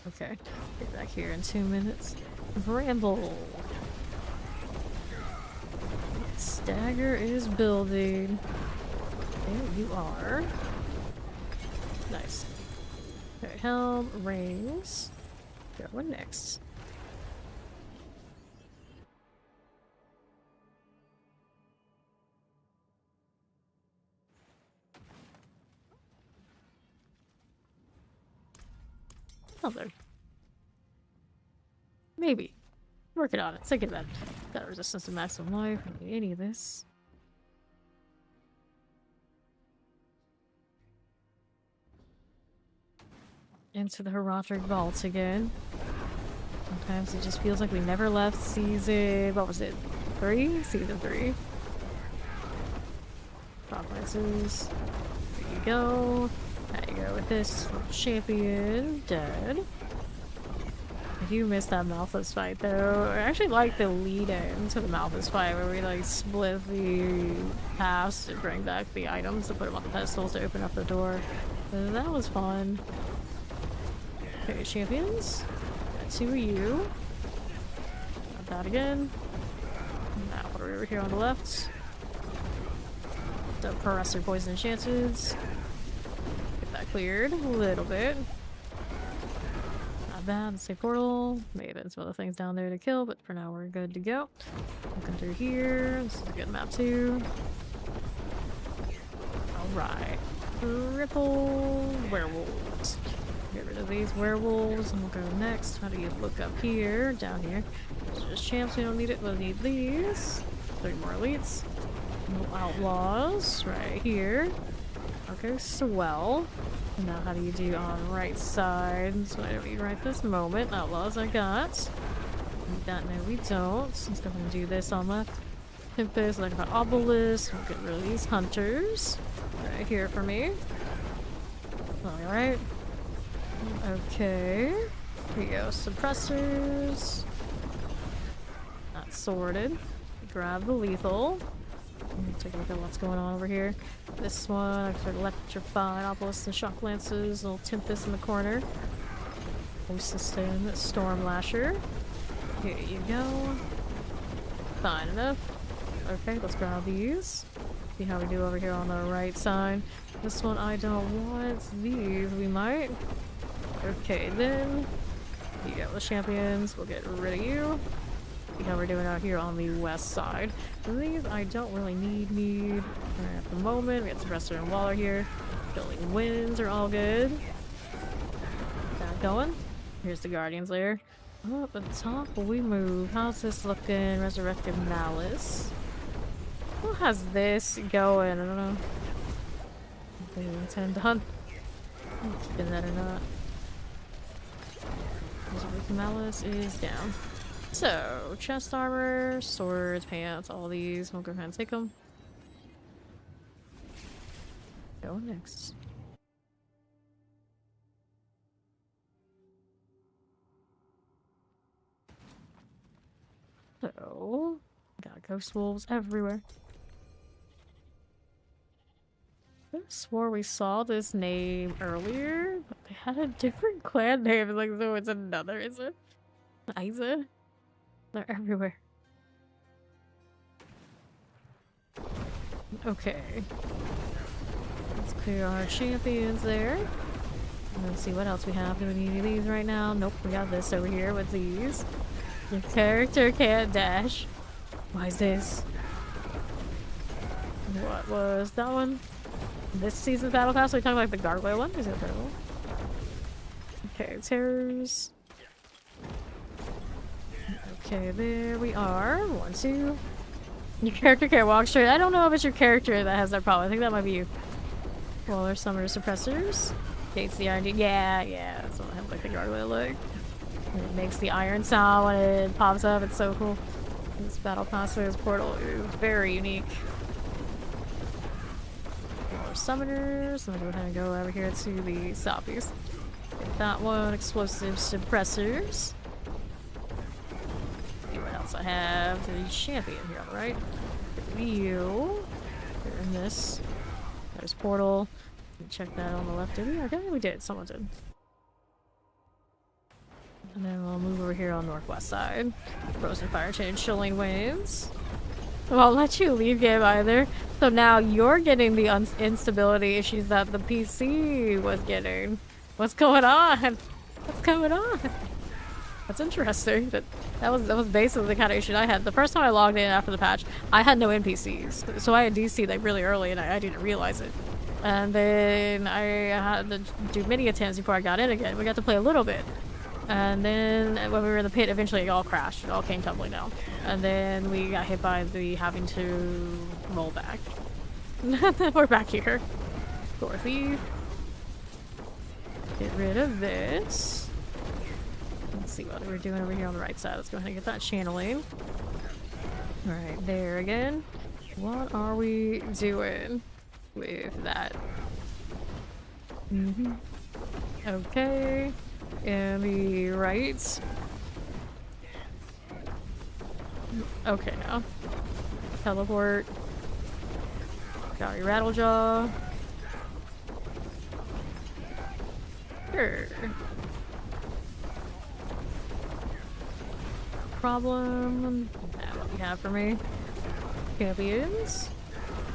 Okay. Get back here in 2 minutes. Bramble. Stagger is building. There you are. Nice. Okay, helm, rings. Got one next. Other. Maybe. Working on it. Think of that. Got resistance to maximum life. Don't need any of this. Into the Herotric Vault again. Sometimes it just feels like we never left season... What was it? 3? Season 3. Drop lances. There you go. There you go with this champion. Dead. I do miss that Malthus fight though. I actually like the lead in to the Malthus fight where we like split the paths to bring back the items to put them on the pedestals to open up the door. That was fun. Okay, champions. Got 2 of you. Not that again. Now what are we over here on the left? The Professor Poison chances. Get that cleared a little bit. Not bad. Let's say portal. Maybe there's some other things down there to kill, but for now we're good to go. Looking through here. This is a good map too. Alright. Triple werewolves. Get rid of these werewolves and we'll go next. How do you look up here? Down here. There's just champs, we don't need it. We'll need these. 3 more elites. No outlaws. Right here. Okay, swell. Now how do you do on the right side? So I don't need right this moment. Outlaws I got. Need that, no we don't. Let's go ahead and do this on left. Tempest, like an obelisk. We'll get rid of these hunters. Right here for me. Alright. Okay. Here we go. Suppressors. Not sorted. Grab the lethal. Take a look at what's going on over here. This one, I've sort of electrified obelisks and shock lances. Little Tempest in the corner. Host system, Storm Lasher. Here you go. Fine enough. Okay, let's grab these. See how we do over here on the right side. This one I don't want. These we might. Okay, then. You go, the champions. We'll get rid of you. See how we're doing out here on the west side. These I don't really need at the moment. We got Suppressor and Waller here. Building winds are all good. Got it going. Here's the Guardian's lair. Up at the top we move. How's this looking? Resurrected Malice. Who has this going? I don't know. If they intend to hunt. I'm keeping that or not. Resurrected Malice is down. So, chest armor, swords, pants, all these. We'll go ahead and take them. Go next. So, got ghost wolves everywhere. I swore we saw this name earlier, but they had a different clan name. Like, so it's another, is it? Isa? They're everywhere. Okay. Let's clear our champions there. And let's see what else we have. Do we need any of these right now? Nope, we got this over here with these. Your character can't dash. Why is this? What was that one? This season's battle pass? Are we talking like the gargoyle one? Is it gargoyle? Okay, terrors. Okay, there we are. 1, 2. Your character can't walk straight. I don't know if it's your character that has that problem. I think that might be you. Well, there's summoner suppressors. Gates the iron. Yeah, that's what I have like the gargoyle look. It makes the iron sound when it pops up. It's so cool. This battle passes portal is very unique. More summoners. I'm gonna go ahead and go over here to the southeast. Get that one. Explosive suppressors. See what else I have. The champion here on the right. You. Here in this. There's portal. Check that on the left. Did we? Okay, we did. Someone did. And then we'll move over here on northwest side. Frozen Fire Chain, Chilling Winds. Won't let you leave game either. So now you're getting the instability issues that the PC was getting. What's going on? What's going on? That's interesting. That was basically the kind of issue I had. The first time I logged in after the patch, I had no NPCs. So I had DC like really early and I didn't realize it. And then I had to do many attempts before I got in again. We got to play a little bit. And then when we were in the pit, eventually it all crashed. It all came tumbling down. And then we got hit by the having to roll back. We're back here. Dorothy. Get rid of this. Let's see what we're doing over here on the right side. Let's go ahead and get that channeling. Alright, there again. What are we doing with that? Mm-hmm. Okay. And the right. Okay, now. Teleport. Got your Rattlejaw. Sure. Problem. That what you have for me. Champions.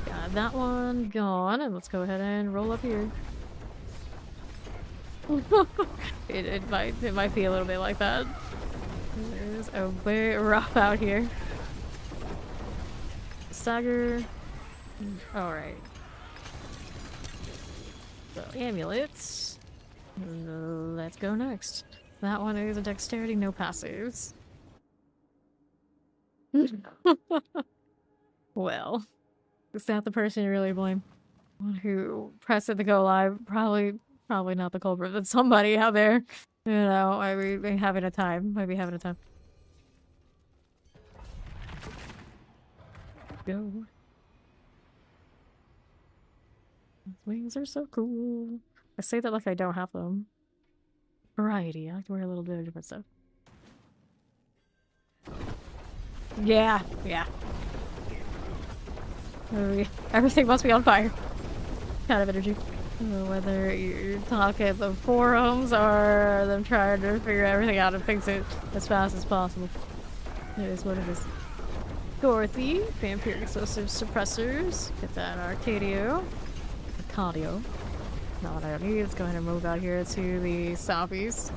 Got that one gone, and let's go ahead and roll up here. it might be a little bit like that. It is a bit rough out here. Stagger. Alright. So, amulets. Let's go next. That one is a dexterity, no passives. Well, is that the person you really blame? One who pressed it to go live? Probably not the culprit, but somebody out there. You know, might be having a time. Go. Those wings are so cool. I say that like I don't have them. Variety. I like to wear a little bit of different stuff. Yeah. Everything must be on fire. Kind of energy. Whether you're talking the forums or them trying to figure everything out and fix it as fast as possible. It is what it is. Dorothy, vampiric explosive suppressors. Get that Arcadio. Cardio. Not what I need. Let's go ahead and move out here to the southeast.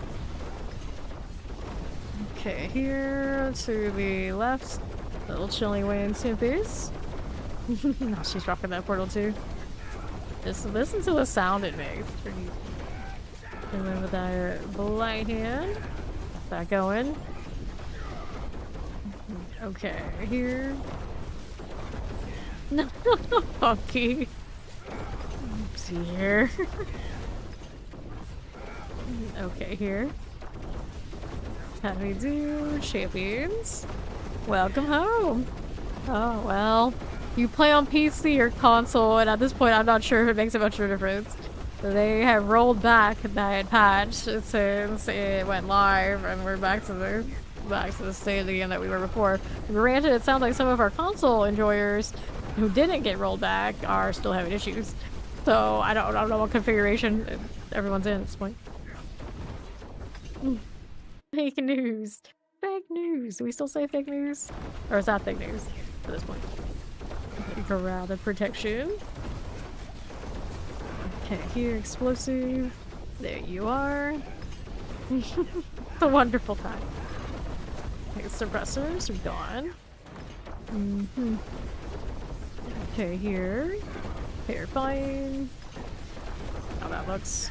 Okay, here to the left. Little chilly wind Timpies. No, she's dropping that portal too. Just listen to the sound it makes. And then with that blight hand. Got that going. Okay, here. No, funky. See here. Okay, here. How do we do? Champions. Welcome home. Oh, well. You play on PC or console, and at this point I'm not sure if it makes a much of a difference. They have rolled back that patch since it went live, and we're back to the state of the game that we were before. Granted, it sounds like some of our console enjoyers who didn't get rolled back are still having issues. So I don't know what configuration everyone's in at this point. Fake news. Fake news. Do we still say fake news? Or is that fake news at this point? Corral the protection. Okay, here, explosive. There you are. It's a wonderful time. Okay, suppressors are gone. Okay, here. Terrifying. How that looks.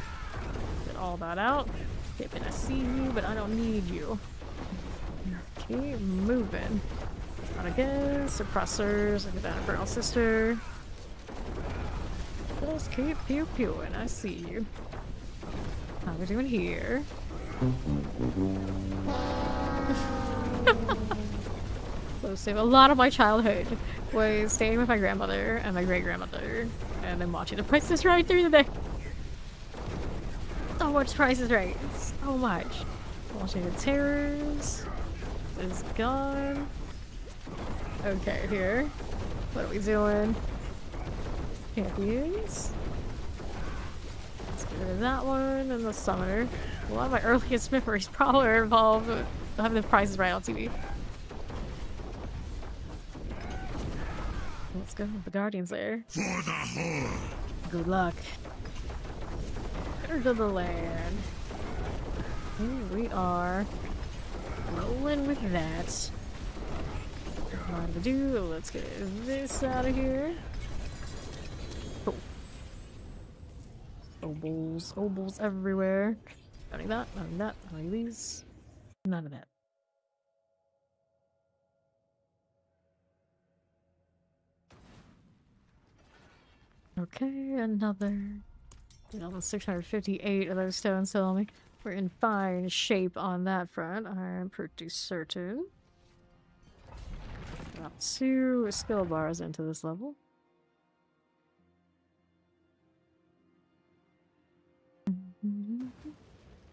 Get all that out. Pippin, I see you, but I don't need you. Okay, moving. Not again. Suppressors. Look at that, Infernal Sister. Just keep pew-pewing. I see you. How we doing here? So save a lot of my childhood was staying with my grandmother and my great-grandmother and then watching The Price is Right through the day. So much Price is Right. So much. Watching the Terrors. Is gone. Okay, here. What are we doing? Champions. Let's get rid of that one and the summoner. A lot of my earliest memories probably are involved with having The Price is Right on TV. Let's go with the Guardians there. For the Horde. Good luck. Here to the land. Here we are. Rolling with that. What to do? Let's get this out of here. Oh. Obols everywhere. None of that, none of that, none of these. None of that. Okay, another 658 of those stones tell me. We're in fine shape on that front, I'm pretty certain. Got 2 skill bars into this level.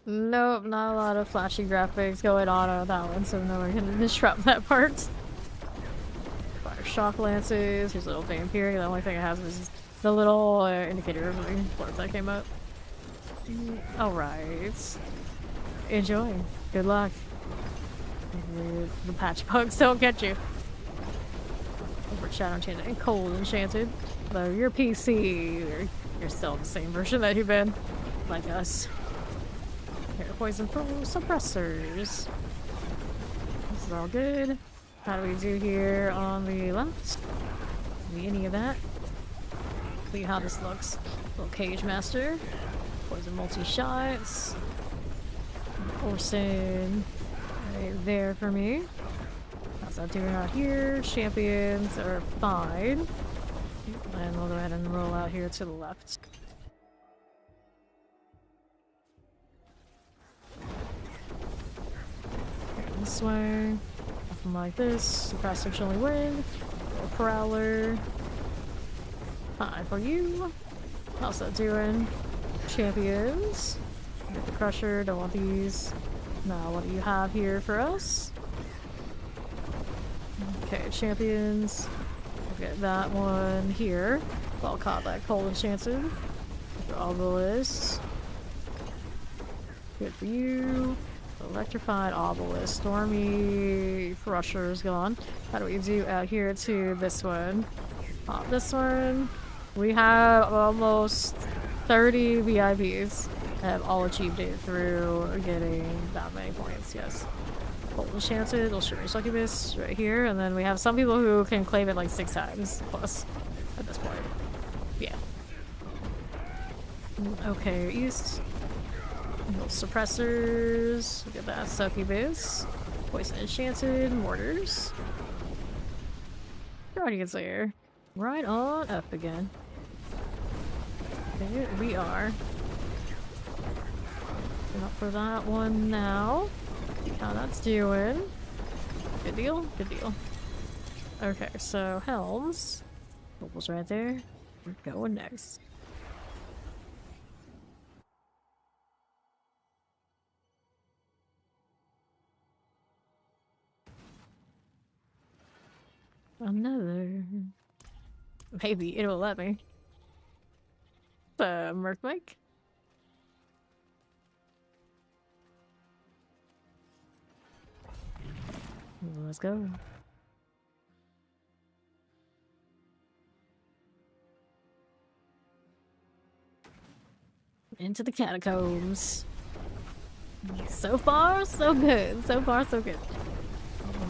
Nope, not a lot of flashy graphics going on that one, so no one can disrupt that part. Fire shock lances. Here's a little vampire. The only thing it has is the little indicator of the blurb that came up. Alright. Enjoy. Good luck. The patch bugs don't get you. Over Shadow Enchanted and Cold Enchanted. Though you're PC, you're still the same version that you've been. Like us. Here, poison suppressors. This is all good. How do we do here on the left? Any of that? See how this looks. Little Cage Master. Poison multi-shots. Orson right there for me. How's that doing out here? Champions are fine. And we'll go ahead and roll out here to the left. This way. Nothing like this. Suppressor Chilling Wind. Little Prowler. Hi for you. How's that doing? Champions. Get the Crusher. Don't want these. Now, what do you have here for us? Okay, champions. We'll get that one here. Well, caught that Cold Enchanted. All the list. Good for you. Electrified Obelisk. Stormy Crusher's gone. How do we do out here to this one? This one. We have almost 30 VIPs that have all achieved it through getting that many points, yes. Cold Enchanted, little Shimmery Succubus right here, and then we have some people who can claim it like 6 times plus at this point. Yeah. Okay, east. Little suppressors. Look at that. Succubus. Poison Enchanted. Mortars. Guardian Slayer. Right on up again. There we are. Up for that one now. See how that's doing. Good deal. Good deal. Okay, so Helms. Bubbles right there. We're going next. Another. Maybe it'll let me. Merc Mike. Let's go. Into the catacombs. So far, so good. So far, so good.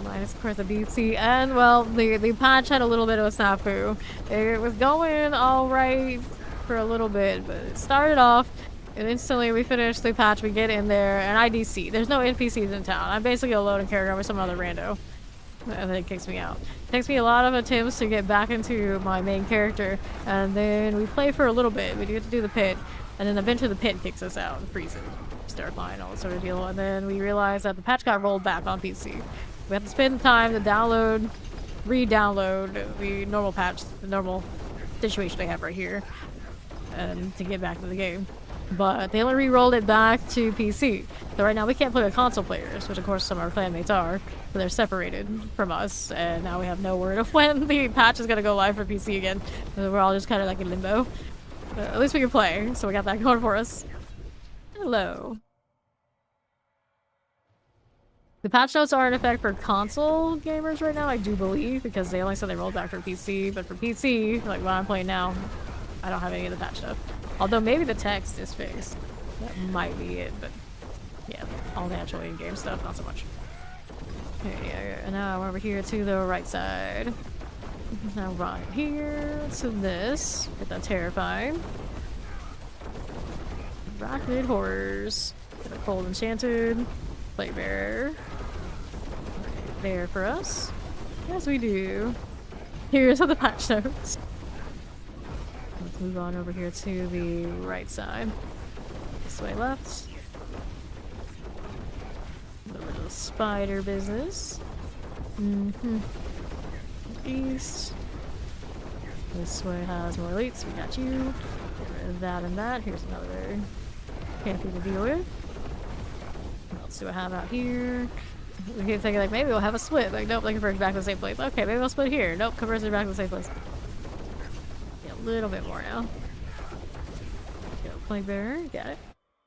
Minus, of course, the DC, and well, the patch had a little bit of a snafu. It was going all right for a little bit, but it started off, and instantly we finished the patch. We get in there, and I DC. There's no NPCs in town. I'm basically a loading character with some other rando, and then it kicks me out. It takes me a lot of attempts to get back into my main character, and then we play for a little bit. We get to do the pit, and then eventually the pit kicks us out and freezes. Start line, all that sort of deal, and then we realize that the patch got rolled back on PC. We have to spend time to download, re-download the normal patch, the normal situation they have right here, and to get back to the game. But they only re-rolled it back to PC. So right now we can't play with console players, which of course some of our clanmates are, but they're separated from us, and now we have no word of when the patch is going to go live for PC again. So we're all just kind of like in limbo. At least we can play, so we got that going for us. Hello. The patch notes are in effect for console gamers right now, I do believe, because they only said they rolled back for PC, but for PC, like what I'm playing now, I don't have any of the patch stuff. Although maybe the text is fixed. That might be it, but yeah, all the actual in-game stuff, not so much. Okay, yeah, and now over here to the right side. Now right here to this. Get that terrifying. Arachnid Horrors. Get a Cold Enchanted. Playbearer. There for us. Yes, we do. Here's the patch notes. Let's move on over here to the right side. This way left. A little spider business. East. This way has more elites. We got you. Get rid of that and that. Here's another campy to deal with. else do I have out here? We keep thinking like maybe we'll have a split. Like nope, they converge back to the same place. Okay, maybe we'll split here. Nope, converge back to the same place. Yeah, a little bit more now. Go Plague Bearer, got it.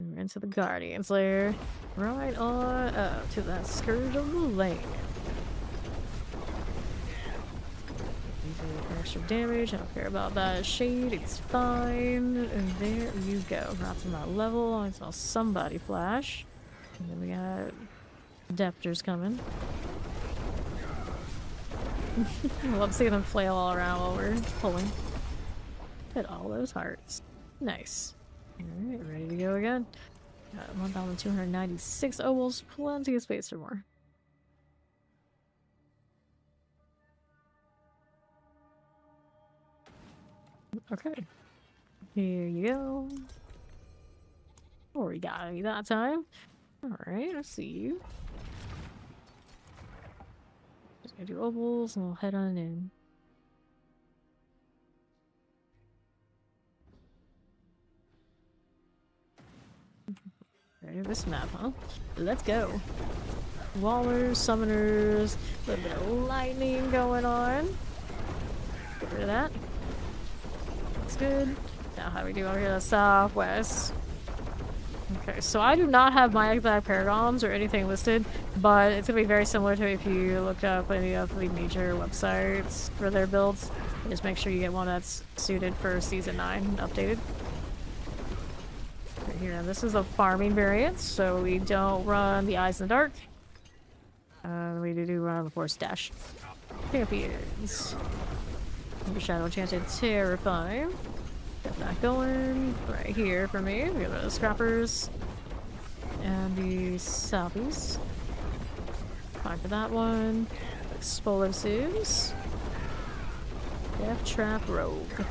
And we're into the Guardian's lair. Right on up to that Scourge of the Land. Extra damage, I don't care about that shade, it's fine. And there you go. Not to my level, I saw somebody flash. And then we got Depters coming. I love seeing them flail all around while we're pulling. Hit all those hearts. Nice. Alright, ready to go again. Got 1,296 ovals, plenty of space for more. Okay. Here you go. Oh, you got me that time. Alright, I see you. Just gonna do ovals and we'll head on in. Ready for this map, huh? Let's go. Wallers, summoners, a little bit of lightning going on. Get rid of that. That's good. Now how do we do over here in the southwest? Okay, so I do not have my exact paragons or anything listed, but it's gonna be very similar to if you look up any of the major websites for their builds. Just make sure you get one that's suited for Season 9 updated. Right here, this is a farming variant, so we don't run the Eyes in the Dark. We do run the Force Dash. Champions. Shadow Enchanted Terrify. Get that going right here for me. We have the Scrappers and the Southeast. Fine for that one. Explosives. Death Trap Rogue.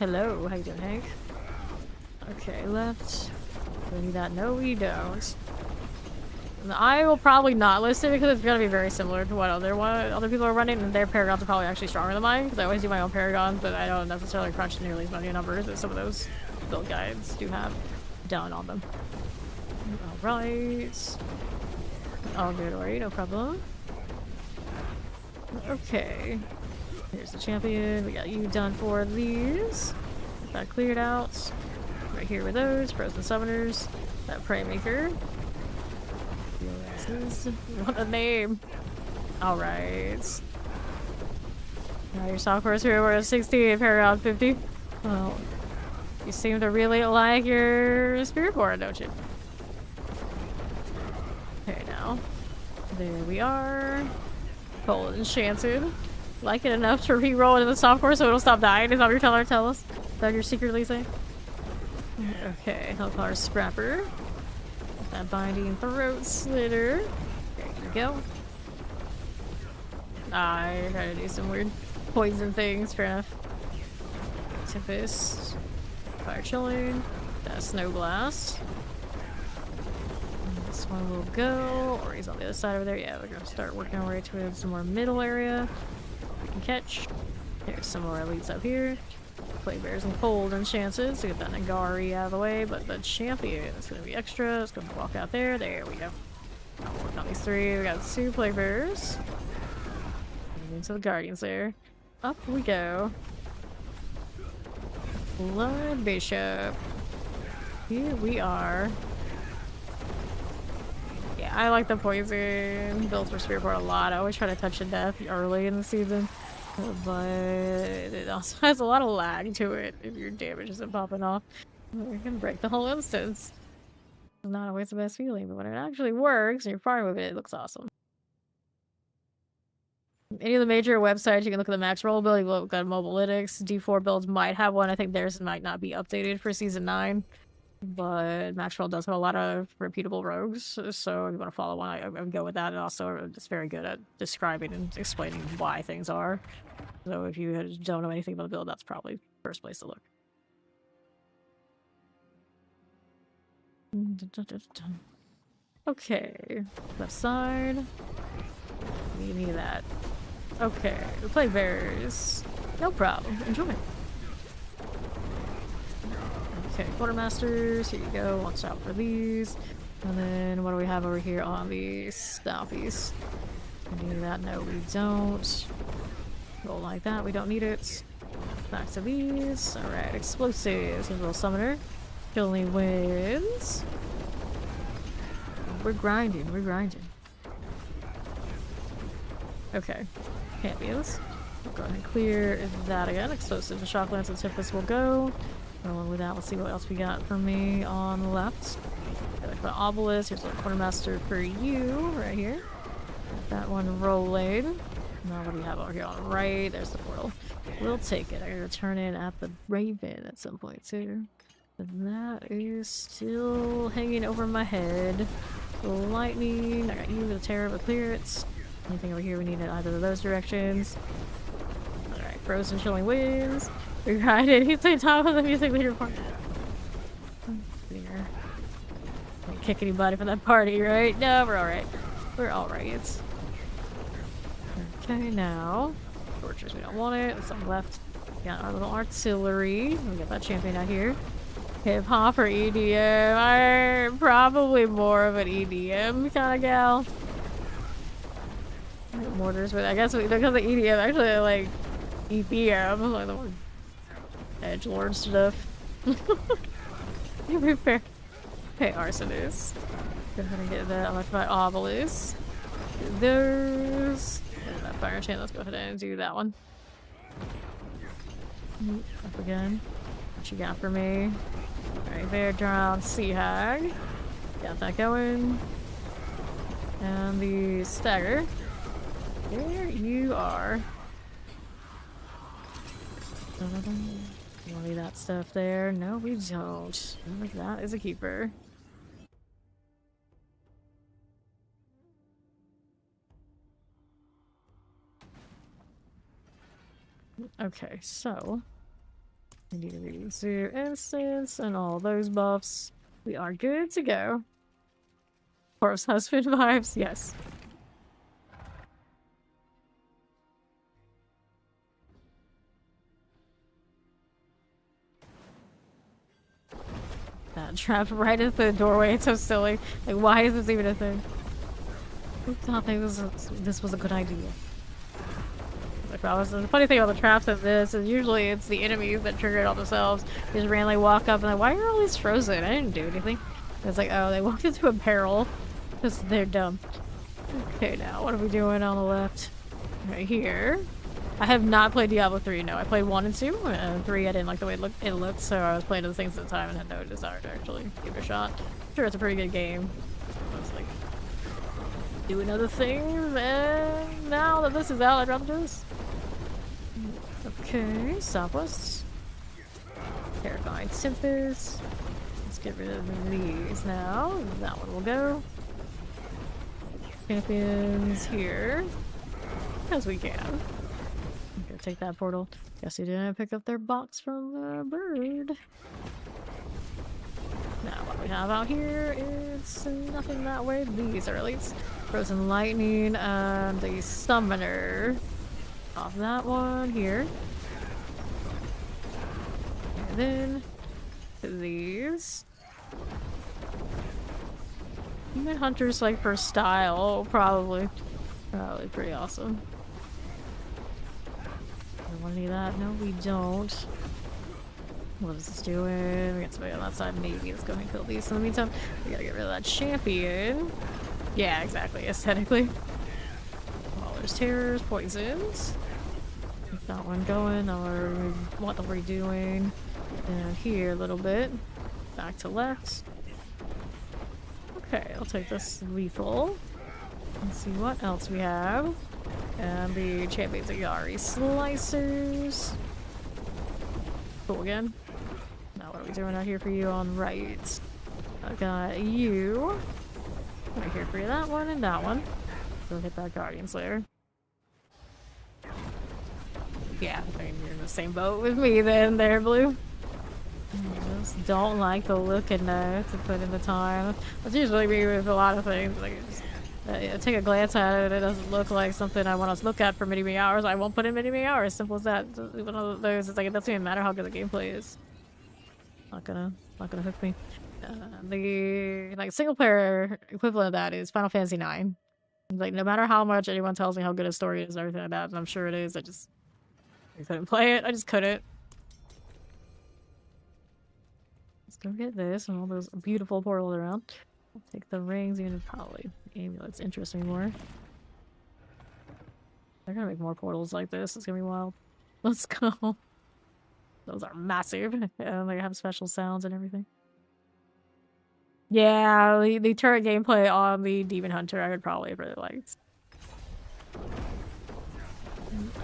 Hello, how you doing, Hank? Okay, left. Do we need that? No, we don't. And I will probably not list it because it's gonna be very similar to what other people are running, and their paragons are probably actually stronger than mine because I always do my own paragons, but I don't necessarily crunch nearly as many numbers as some of those build guides do have done on them. Alright. All good, alright, no problem. Okay. Here's the champion. We got you done for these. Get that cleared out. Right here with those. Frozen Summoners. That Prey Maker. What a name. Alright. Now your software's here, we're at 60, Paragon 50. Well, you seem to really like your Spirit Board, don't you? Okay, now. There we are. Cold Enchanted. Like it enough to re-roll into the software so it'll stop dying, is that what you're trying to tell us? Is that what you're secretly saying? Okay, Hellfire Scrapper. That Binding Throat Slitter. There you go. I try to do some weird poison things, fair enough. Tempest. Fire Chillin. That Snow Blast. And this one will go. Or he's on the other side over there. Yeah, we're gonna start working our way towards some more middle area. We can catch. There's some more elites up here. Plague Bears and Cold Enchanted, so get that Nagari out of the way, but the champion is going to be extra. It's going to walk out there. There we go. I'll work on these three. We got 2 Plague Bears. Into the Guardians there. Up we go. Blood Bishop. Here we are. Yeah, I like the poison builds for Spirit Board a lot. I always try to touch a death early in the season. But it also has a lot of lag to it if your damage isn't popping off. You can break the whole instance. It's not always the best feeling, but when it actually works and you're fine with it, it looks awesome. Any of the major websites, you can look at the max roll build, you can look at Mobilytics. D4 builds might have one. I think theirs might not be updated for Season 9. But Max Roll does have a lot of reputable rogues, so if you want to follow one, I would go with that. And also, it's very good at describing and explaining why things are. So if you don't know anything about the build, that's probably the first place to look. Okay, left side. You need that. Okay, we play Bears. No problem. Enjoy. Okay, Quartermasters, here you go. Watch out for these. And then what do we have over here on the southeast? We do that? No, we don't. Go like that. We don't need it. Back to these. Alright, explosives. Here's a little summoner. Chillin wins. We're grinding. We're grinding. Okay. Champions. Go ahead and clear that again. Explosives and shock lance and Tempest will go. Along with that, let's see what else we got for me on the left. Got the obelisk. Here's a little quartermaster for you right here. Got that one rolling. Now what do you have over here on the right? There's the portal. We'll take it. I gotta turn in at the Raven at some point too. But that is still hanging over my head. Lightning. I got you with the terror of clearance. Anything over here we need in either of those directions. Alright, Frozen Chilling wins. We got it. He's on top of the music leader part. There. Can't kick anybody from that party, right? No, we're alright. We're alright. Okay, now. Torches, we don't want it. What's on the left? Got our little artillery. We got that champion out here. Hip hop or EDM? I'm probably more of an EDM kind of gal. Mortars, but I guess because of EDM, actually I like EPM, like the one edgelord stuff. You be fair. Okay, arsonist. Go ahead and get that electrified obelisk. Do those. And that fire chain, let's go ahead and do that one. Up again. What you got for me? Alright, there, drown sea hag. Got that going. And the stagger. There you are. Want that stuff there? No, we don't. That is a keeper. Okay, so we need to read Zero Instance and all those buffs. We are good to go. Corpse husband vibes, yes. That trap right at the doorway, it's so silly. Like, why is this even a thing? I don't think this was a good idea. The funny thing about the traps of this is usually it's the enemies that trigger it all themselves. They just randomly walk up and like, why are all these frozen? I didn't do anything. And it's like, oh, they walked into a peril. Just they're dumb. Okay, now what are we doing on the left? Right here. I have not played Diablo 3, no. I played 1 and 2, and 3 I didn't like the way it looked, so I was playing other things at the time and had no desire to actually give it a shot. I'm sure it's a pretty good game. I was like, doing other things, and now that this is out, I'd rather do this. Okay, Southwest. Terrifying Tempest. Let's get rid of these now. That one will go. Champions here. As we can. Go take that portal. Guess he didn't pick up their box from the bird. Now what we have out here is nothing that way. These are at least Frozen Lightning and the Summoner. Off that one here. And then these. Human Hunters like for style, probably pretty awesome. Don't want any of that. No, we don't. What is this doing? We got somebody on that side. Maybe let's go ahead and kill these. In the meantime, we gotta get rid of that champion. Yeah, exactly. Aesthetically. Oh, there's terrors, poisons. Keep that one going. Or what are we doing? Down here a little bit. Back to left. Okay, I'll take this lethal. Let's see what else we have. And the champions of Yari slicers. Cool again. Now what are we doing out here for you on right? I got you. Right here for you, that one and that one. Go hit that Guardian Slayer. Yeah, I mean, you're in the same boat with me then there, Blue. I just don't like the look enough to put in the time. That's usually me with a lot of things. Like, take a glance at it, it doesn't look like something I want to look at for many, many hours. I won't put in many, many hours. Simple as that. One of those, it's like, it doesn't even matter how good the gameplay is. Not gonna hook me. The like single player equivalent of that is Final Fantasy IX. Like no matter how much anyone tells me how good a story is and everything like that, and I'm sure it is, I couldn't play it. I just couldn't. Let's go get this and all those beautiful portals around. I'll take the rings, even probably the amulets interest me more. They're gonna make more portals like this. It's gonna be wild. Let's go. Those are massive. And they have special sounds and everything. Yeah, the turret gameplay on the Demon Hunter I would probably really liked.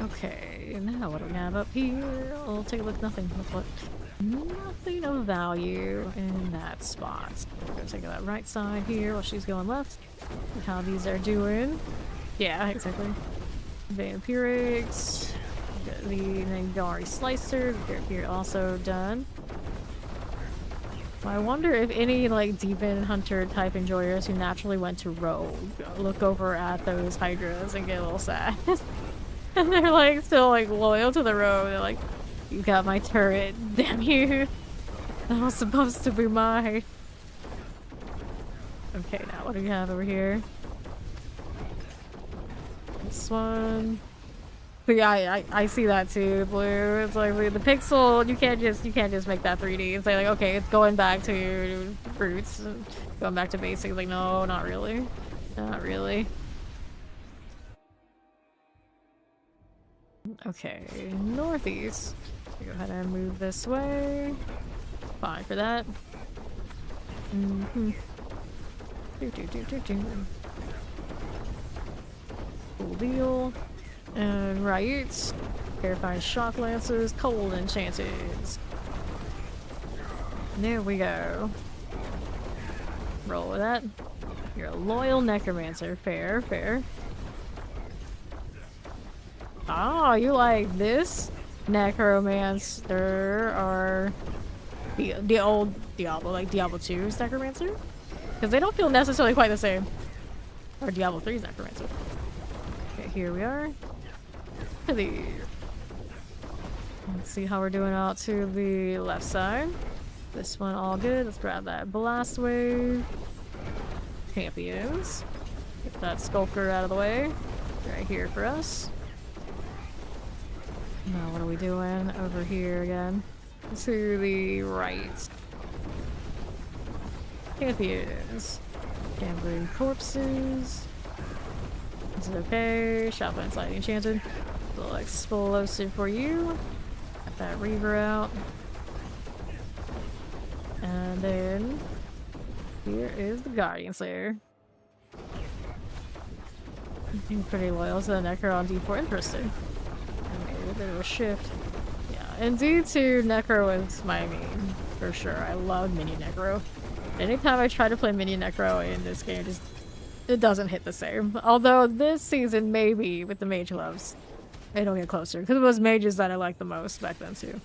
Okay, now what do we have up here? I'll take a look. Nothing. What? Nothing of value in that spot. Go take that right side here while she's going left. Look how these are doing. Yeah, exactly. Vampirics. The Nangari Slicer. Here also done. I wonder if any like Demon Hunter type enjoyers who naturally went to Rogue look over at those Hydras and get a little sad. And they're like still like loyal to the Rogue. They're like, you got my turret, damn you. That was supposed to be mine. Okay, now what do we have over here? This one. But yeah, I see that too, Blue. It's like the pixel, you can't just make that 3D and say like, okay, it's going back to roots, going back to basics. Like, no, not really. Not really. Okay, northeast. Go ahead and move this way. Fine for that. Cool deal. And right. Terrifying shock lances, cold enchanted. There we go. Roll with that. You're a loyal necromancer. Fair, fair. Oh, you like this? Necromancer or the old Diablo, like Diablo 2's necromancer? Because they don't feel necessarily quite the same. Or Diablo 3's necromancer. Okay, here we are. Let's see how we're doing out to the left side. This one all good. Let's grab that blast wave. Champions. Get that skulker out of the way. Right here for us. Now what are we doing over here again? To the right. Champions. Gambling corpses. Is it okay? Shotgun sliding enchanted. A little explosive for you. Got that Reaver out. And then here is the Guardian Slayer. Being pretty loyal to the Necro on D4. Interesting. A bit of a shift. Yeah, and D2 Necro is my main for sure. I love Mini Necro. Anytime I try to play Mini Necro in this game, it doesn't hit the same. Although this season, maybe with the Mage Loves, it'll get closer because it was mages that I liked the most back then too.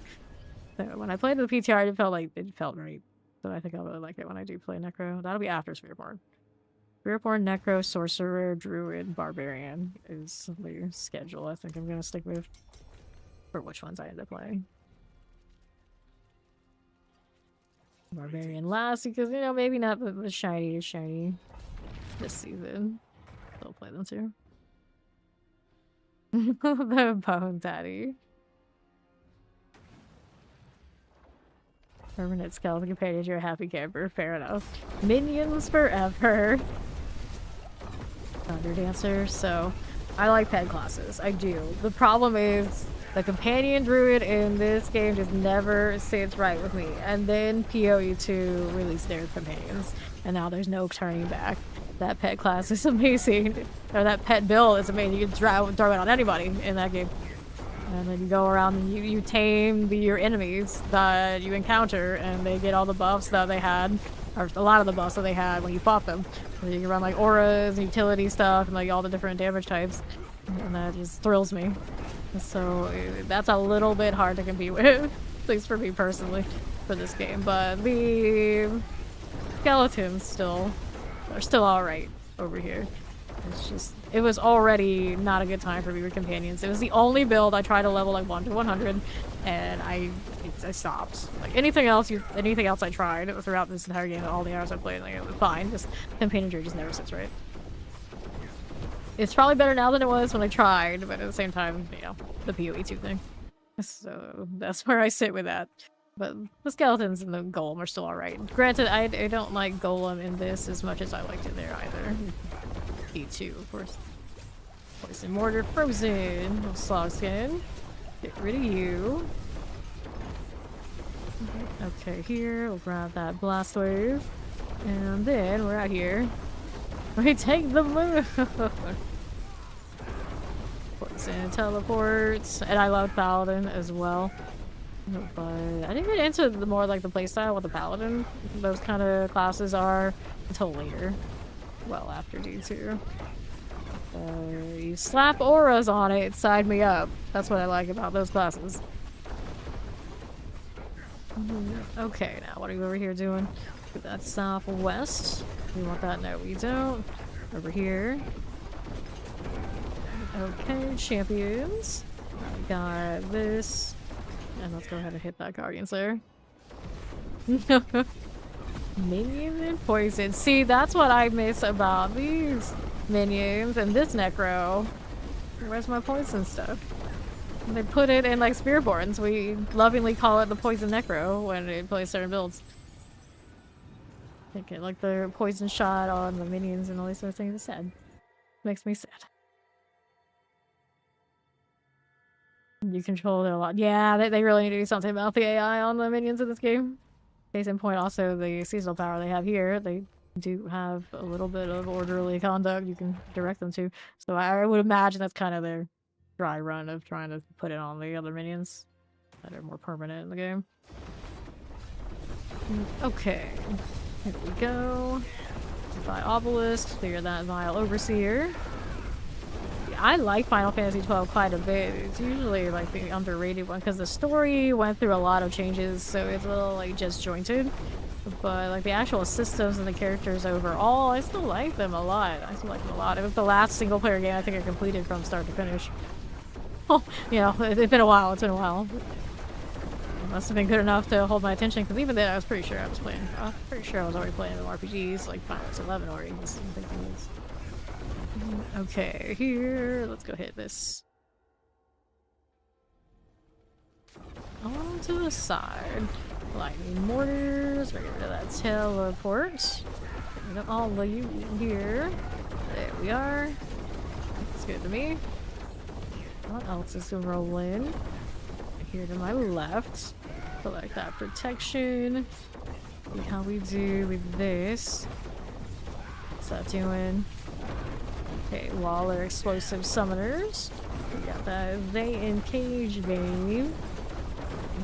So when I played the PTR, it felt right. So I think I'll really like it when I do play Necro. That'll be after Spiritborn. Spiritborn, Necro, Sorcerer, Druid, Barbarian is the schedule I think I'm gonna stick with. For which ones I end up playing. Barbarian last because, you know, maybe not the shiny this season. I'll play them too. The Bone Daddy. Permanent skeleton companion to your happy camper. Fair enough. Minions forever. Thunder Dancer. So, I like pet classes. I do. The problem is the companion druid in this game just never sits right with me. And then PoE2 released their companions. And now there's no turning back. That pet class is amazing. Or that pet build is amazing. You can throw it on anybody in that game. And then you go around and you tame your enemies that you encounter. And they get all the buffs that they had. Or a lot of the buffs that they had when you fought them. So you can run like auras and utility stuff and like all the different damage types. And that just thrills me. So that's a little bit hard to compete with, at least for me personally, for this game. But the skeletons are still alright over here. It's just, it was already not a good time for me with companions. It was the only build I tried to level like 1 to 100, and I stopped. Like anything else I tried throughout this entire game, all the hours I played, like it was fine. Just campaign and just never sits right. It's probably better now than it was when I tried, but at the same time, you know, the PoE2 thing. So that's where I sit with that. But the skeletons and the golem are still alright. Granted, I don't like golem in this as much as I liked it there either. P2, of course. Poison mortar, frozen. Slog skin. Get rid of you. Okay, here we'll grab that blast wave, and then we're out here. We take the move. Poison teleports, and I love paladin as well. But I didn't get into the more like the playstyle with the paladin. Those kind of classes are until later. Well, after D2. You slap auras on it, side me up. That's what I like about those classes. Okay, now what are you over here doing? That's southwest. We want that? No, we don't. Over here. Okay, champions. I got this. And let's go ahead and hit that Guardian Slayer. Minion and poison. See, that's what I miss about these minions and this necro. Where's my poison stuff? They put it in like Spearborns. We lovingly call it the poison necro when it plays certain builds. They get like the poison shot on the minions and all these sort of things. It's sad. Makes me sad. You control it a lot. Yeah, they really need to do something about the AI on the minions in this game. Case in point, also the seasonal power they have here, they do have a little bit of orderly conduct you can direct them to. So I would imagine that's kind of their dry run of trying to put it on the other minions that are more permanent in the game. Okay, here we go. Defy Obelisk, clear that Vile Overseer. I like Final Fantasy XII quite a bit. It's usually like the underrated one because the story went through a lot of changes, so it's a little like disjointed. But like the actual systems and the characters overall, I still like them a lot. I still like them a lot. It was the last single player game I think I completed from start to finish. Oh, you know, it's been a while. It's been a while. It must have been good enough to hold my attention because even then I was pretty sure I was playing. I was pretty sure I was already playing them RPGs like Final Fantasy XI already. Okay, here, let's go hit this. On to the side. Lightning mortars, we're getting rid of that teleport. Get all of you here. There we are. It's good to me. What else is to roll in? Here to my left. Collect that protection. See how we do with this. What's that doing? Okay, Waller explosive summoners. We got that they encage game.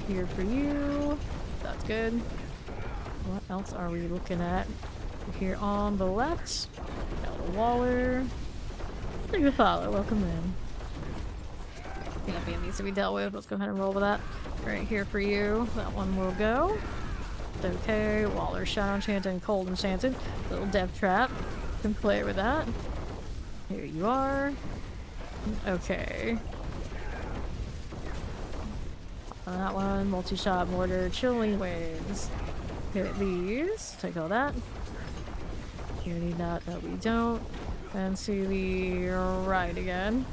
Here for you. That's good. What else are we looking at? Here on the left. Got the Waller. Thank you, Fowler. Welcome in. Champion needs to be dealt with. Let's go ahead and roll with that. Right here for you. That one will go. Okay, Waller, Shadow Enchanted, and Cold Enchanted. Little Death Trap. Can play with that. Here you are. Okay. On that one, multi-shot mortar, chilling winds. Hit these. Take all that. You need that. No, we don't. And to the right again.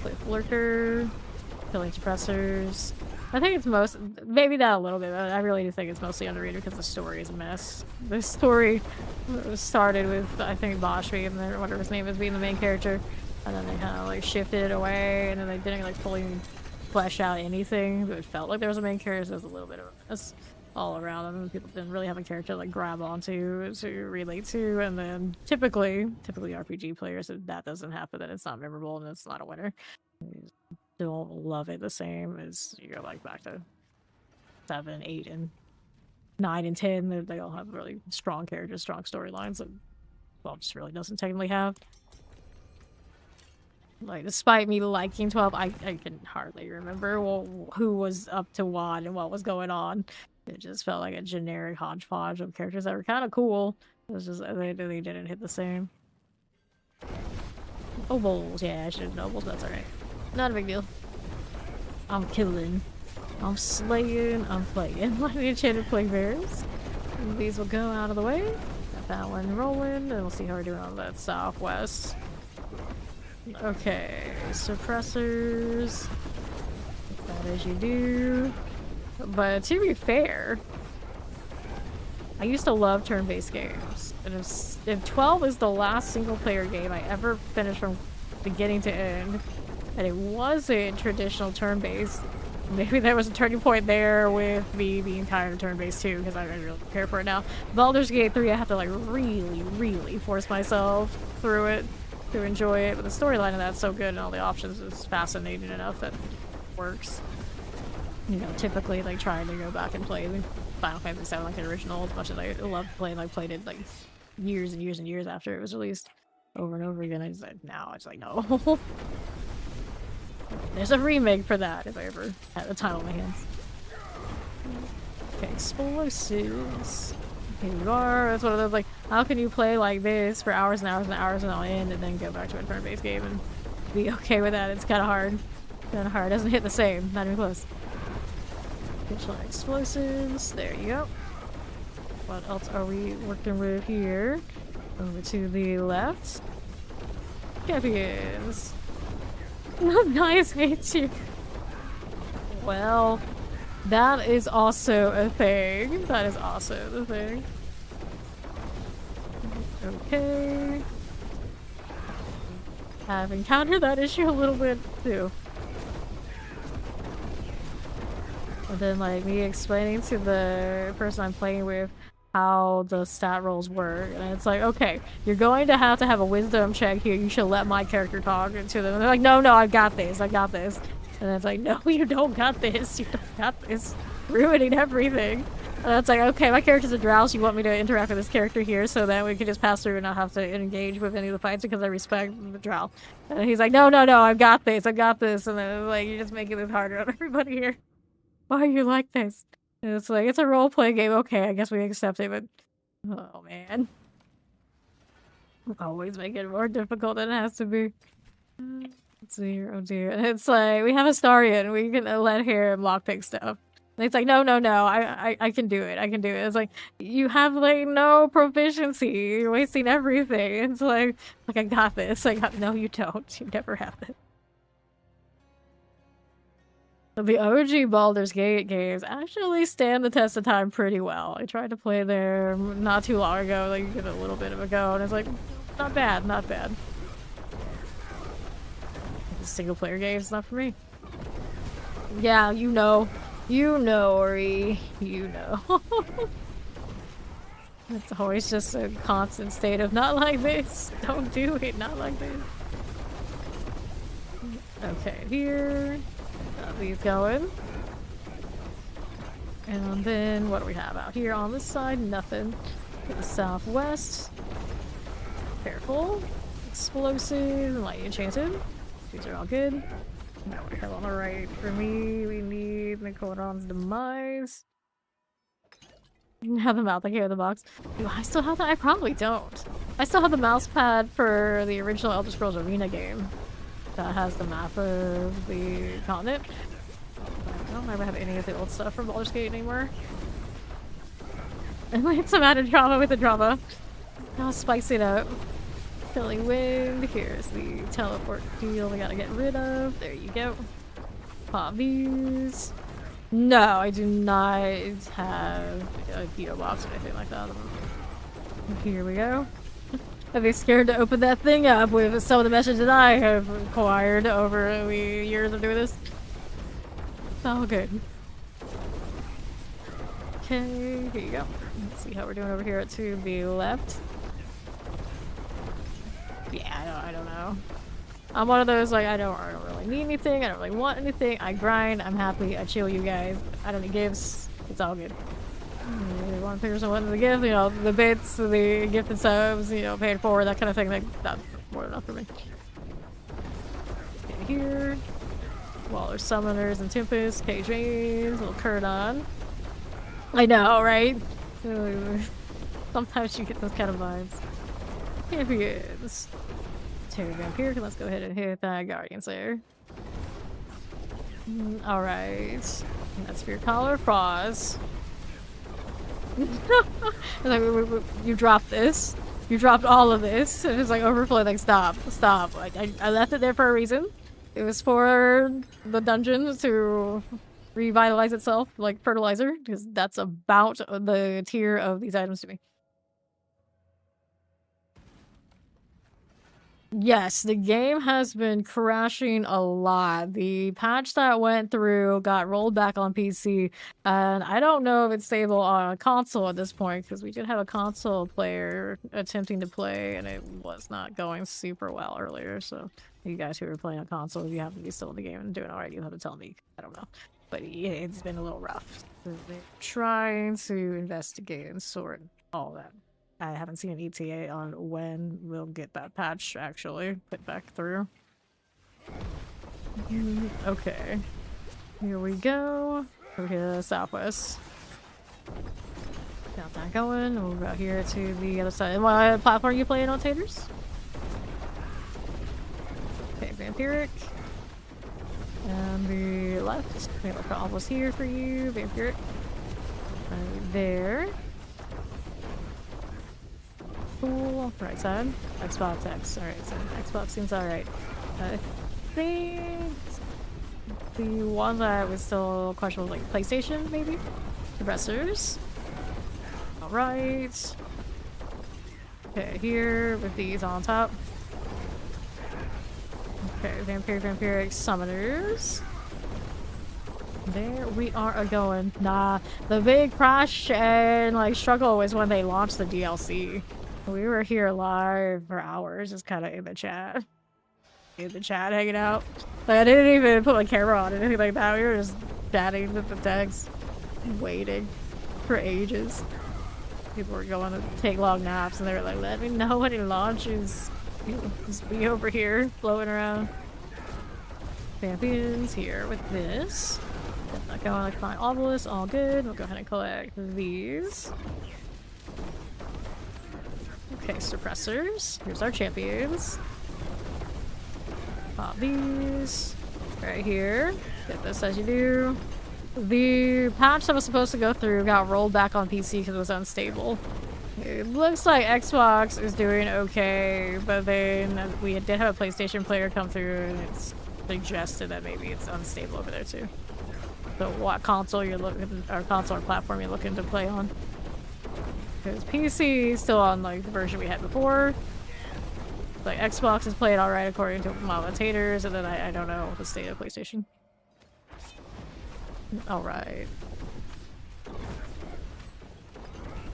Cliff lurker. Killing suppressors. I think it's maybe that a little bit. I really do think it's mostly underrated because the story is a mess. The story started with, I think, Boschby and then whatever his name is being the main character. And then they kind of like shifted it away and then they didn't like fully flesh out anything. It felt like there was a main character, so it was a little bit of a mess all around. And people didn't really have a character to like grab onto to relate to. And then typically RPG players, if that doesn't happen, then it's not memorable and it's not a winner. Don't love it the same as you go like back to 7, 8, and 9 and 10. They all have really strong characters, strong storylines that 12 just really doesn't technically have. Like, despite me liking 12, I can hardly remember who was up to what and what was going on. It just felt like a generic hodgepodge of characters that were kind of cool. It was just they didn't hit the same. Nobles, yeah, I should have nobles. That's alright. Not a big deal. I'm killing. I'm slaying, I'm playing. My enchanted plague bears. These will go out of the way. Got that one rolling, and we'll see how we're doing on that southwest. Okay, suppressors. That as you do. But to be fair, I used to love turn-based games. And if 12 is the last single-player game I ever finished from beginning to end, and it wasn't traditional turn-based, maybe there was a turning point there with me being tired of turn-based too, because I really care for it now. Baldur's Gate 3, I have to like really force myself through it to enjoy it, but the storyline of that's so good and all the options is fascinating enough that it works. You know, typically like trying to go back and play the Final Fantasy VII like the original as much as I loved playing. I played it like years and years and years after it was released over and over again. I just like now it's like no. There's a remake for that if I ever had the time on my hands. Okay, explosives. Here you are. That's one of those like, how can you play like this for hours and hours and hours and on end and then go back to a turn-based game and be okay with that? It's kind of hard. Kind of hard. It doesn't hit the same. Not even close. Additional explosives. There you go. What else are we working with here? Over to the left. Champions. Nice, hate you. Well, that is also a thing. That is also the thing. Okay. I've encountered that issue a little bit too. And then like me explaining to the person I'm playing with how the stat rolls work, and it's like, okay, you're going to have a wisdom check here. You should let my character talk to them. And they're like, no, I've got this. I got this. And it's like, no, you don't got this. You don't got this. Ruining everything. And it's like, okay, my character's a drow, so you want me to interact with this character here so that we can just pass through and not have to engage with any of the fights because I respect the drow. And he's like, no, I've got this. I got this. And then it's like, you're just making this harder on everybody here. Why are you like this? And it's like, it's a role-play game. Okay, I guess we accept it, but... Oh, man. Always make it more difficult than it has to be. Let's see here. Oh, dear. And it's like, we have Astarion. We can let him lockpick stuff. And it's like, no. I can do it. I can do it. It's like, you have, like, no proficiency. You're wasting everything. It's like I got this. No, you don't. You never have it. The OG Baldur's Gate games actually stand the test of time pretty well. I tried to play there not too long ago, like give it a little bit of a go, and it's like, not bad. Single player games, not for me. Yeah, you know, Ori, you know. It's always just a constant state of not like this, don't do it, not like this. Okay, here. Got these going. And then what do we have out here on this side? Nothing. To the southwest. Careful. Explosive and light enchanted. These are all good. Now we have on the right. For me, we need Nicoron's Demise. Have them out the here in the box. Do I still have that? I probably don't. I still have the mouse pad for the original Elder Scrolls Arena game. That has the map of the continent. I don't ever have any of the old stuff from Baldur's Gate anymore. And like some added drama with the drama. Now spice it up. Killing wind. Here's the teleport deal we gotta get rid of. There you go. Pop these. No, I do not have a PO box or anything like that. Here we go. I'd be scared to open that thing up with some of the messages that I have acquired over the years of doing this. It's all good. Okay, here you go. Let's see how we're doing over here to the left. Yeah, I don't know. I'm one of those, like, I don't really need anything. I don't really want anything. I grind. I'm happy. I chill you guys. I don't need gifts. It's all good. You want to pick someone to give, you know, the bits, the gifted subs, you know, paid for, that kind of thing. That's more than enough for me. Okay, here. Waller Summoners and Tempest, KJs, little Curdon. I know, right? Sometimes you get those kind of vibes. Champions. Here we go here. Let's go ahead and hit that Guardian Slayer. Alright. That's for your collar pause. Like, you dropped this. You dropped all of this. And it's like overflow. Like, stop. Stop. Like, I left it there for a reason. It was for the dungeon to revitalize itself like fertilizer, because that's about the tier of these items to me. Yes, the game has been crashing a lot. The patch that went through got rolled back on PC, and I don't know if it's stable on a console at this point, because we did have a console player attempting to play, and it was not going super well earlier, so you guys who are playing on console, if you happen to be still in the game and doing alright, you'll have to tell me. I don't know. But yeah, it's been a little rough. So they're trying to investigate and sort all that. I haven't seen an ETA on when we'll get that patch actually put back through. Okay. Here we go. Over here to the southwest. Got that going. We'll go out here to the other side. What platform are you playing on, Taters? Okay, Vampiric. And the left. We have a almost here for you, Vampiric. Right there. Cool. Right side. Xbox X. Alright, so Xbox seems alright. I think the one that was still questionable, like PlayStation, maybe? Compressors. Alright. Okay, here with these on top. Okay, Vampiric Summoners. There we are going. Nah, the big crash and like struggle was when they launched the DLC. We were here live for hours, just kind of in the chat. Hanging out. Like, I didn't even put my camera on or anything like that. We were just chatting with the text, waiting for ages. People were going to take long naps, and they were like, let me know when it launches. Just be over here, floating around. Champions here with this. Not going to find Obelisk, all good. We'll go ahead and collect these. Okay, suppressors. Here's our champions. Pop these. Right here. Get this as you do. The patch that was supposed to go through got rolled back on PC because it was unstable. It looks like Xbox is doing okay, but then we did have a PlayStation player come through and it's suggested that maybe it's unstable over there too. So what console you're looking, or console or platform you're looking to play on? Because PC is still on like the version we had before. Like Xbox is playing alright according to commentators, and then I don't know the state of PlayStation. Alright.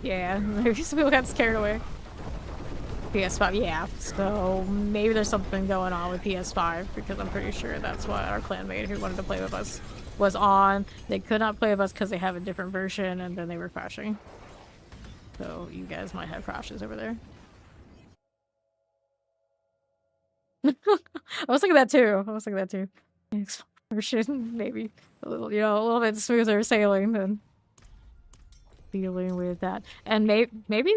Yeah, maybe some people got scared away. PS5, yeah. So maybe there's something going on with PS5 because I'm pretty sure that's what our clanmate who wanted to play with us was on. They could not play with us because they have a different version, and then they were crashing. So you guys might have crashes over there. I was thinking that too. Version maybe a little, you know, a little bit smoother sailing than dealing with that. And maybe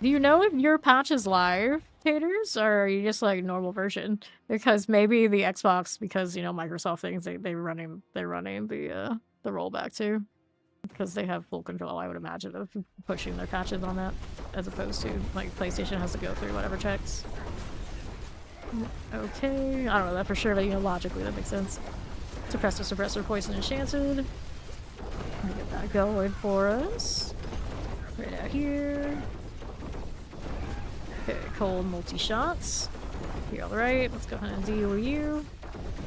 do you know if your patch is live, Taters, or are you just like normal version? Because maybe the Xbox, because you know Microsoft things, they're running the rollback too. Because they have full control, I would imagine, of pushing their patches on that, as opposed to like PlayStation has to go through whatever checks. Okay, I don't know that for sure, but you know, logically that makes sense. Suppressor, poison, enchanted. Get that going for us. Right out here. Okay, cold multi-shots. You're alright, let's go ahead and deal with you.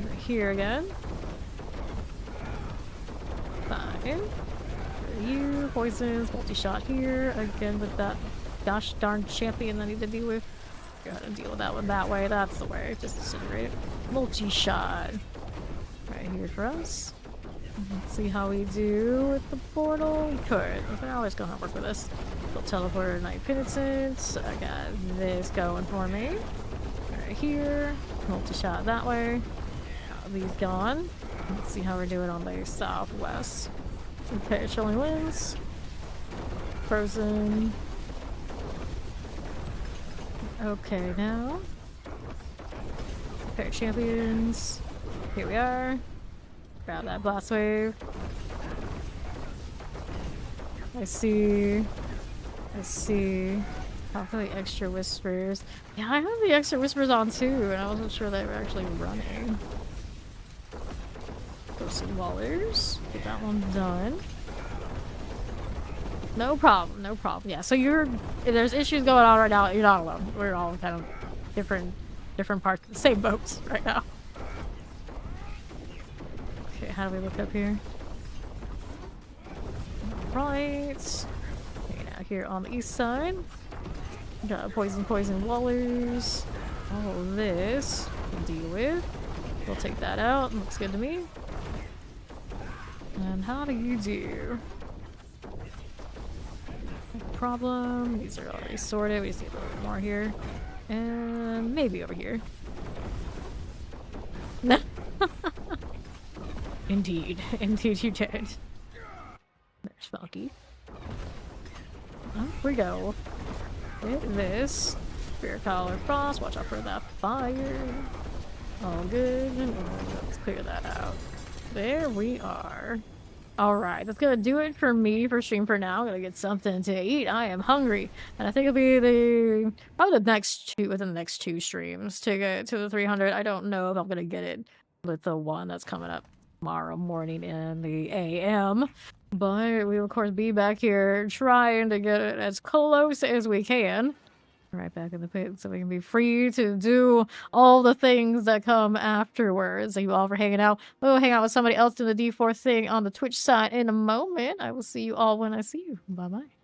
Right here again. Fine. You, poisons, multi-shot here, again with that gosh darn champion I need to deal with. Go ahead and deal with that one that way, that's the way, just disintegrate. Multi-shot. Right here for us. Let's see how we do with the portal. We could. We can always go ahead and work with this. We'll teleport Night Penitent. I got this going for me. Right here. Multi-shot that way. Got these gone. Let's see how we're doing on the southwest. Okay, Chillin wins. Frozen. Okay, now. Okay, champions. Here we are. Grab that blast wave. I see. I'll put the extra whispers. Yeah, I have the extra whispers on too, and I wasn't sure they were actually running. Ghosted Wallers. Get that one done. No problem, no problem. Yeah, so if there's issues going on right now, you're not alone. We're all kind of different parts of the same boats right now. Okay, how do we look up here? Right. Okay, now here on the east side. Got poison wallers. All of this we'll deal with. We'll take that out. Looks good to me. And how do you do? No problem. These are already sorted. We just need a little bit more here. And maybe over here. Indeed. Indeed you did. There's Funky. Up we go. Hit this. Spirit Collar Frost. Watch out for that fire. All good. Let's clear that out. There we are. Alright, that's gonna do it for me for stream for now. I'm gonna get something to eat. I am hungry. And I think it'll be probably within the next two streams to get to the 300. I don't know if I'm gonna get it with the one that's coming up tomorrow morning in the AM. But we will of course be back here trying to get it as close as we can. Right back in the pit so we can be free to do all the things that come afterwards. Thank you all for hanging out. We'll hang out with somebody else in the D4 thing on the Twitch side in a moment. I will see you all when I see you. Bye bye.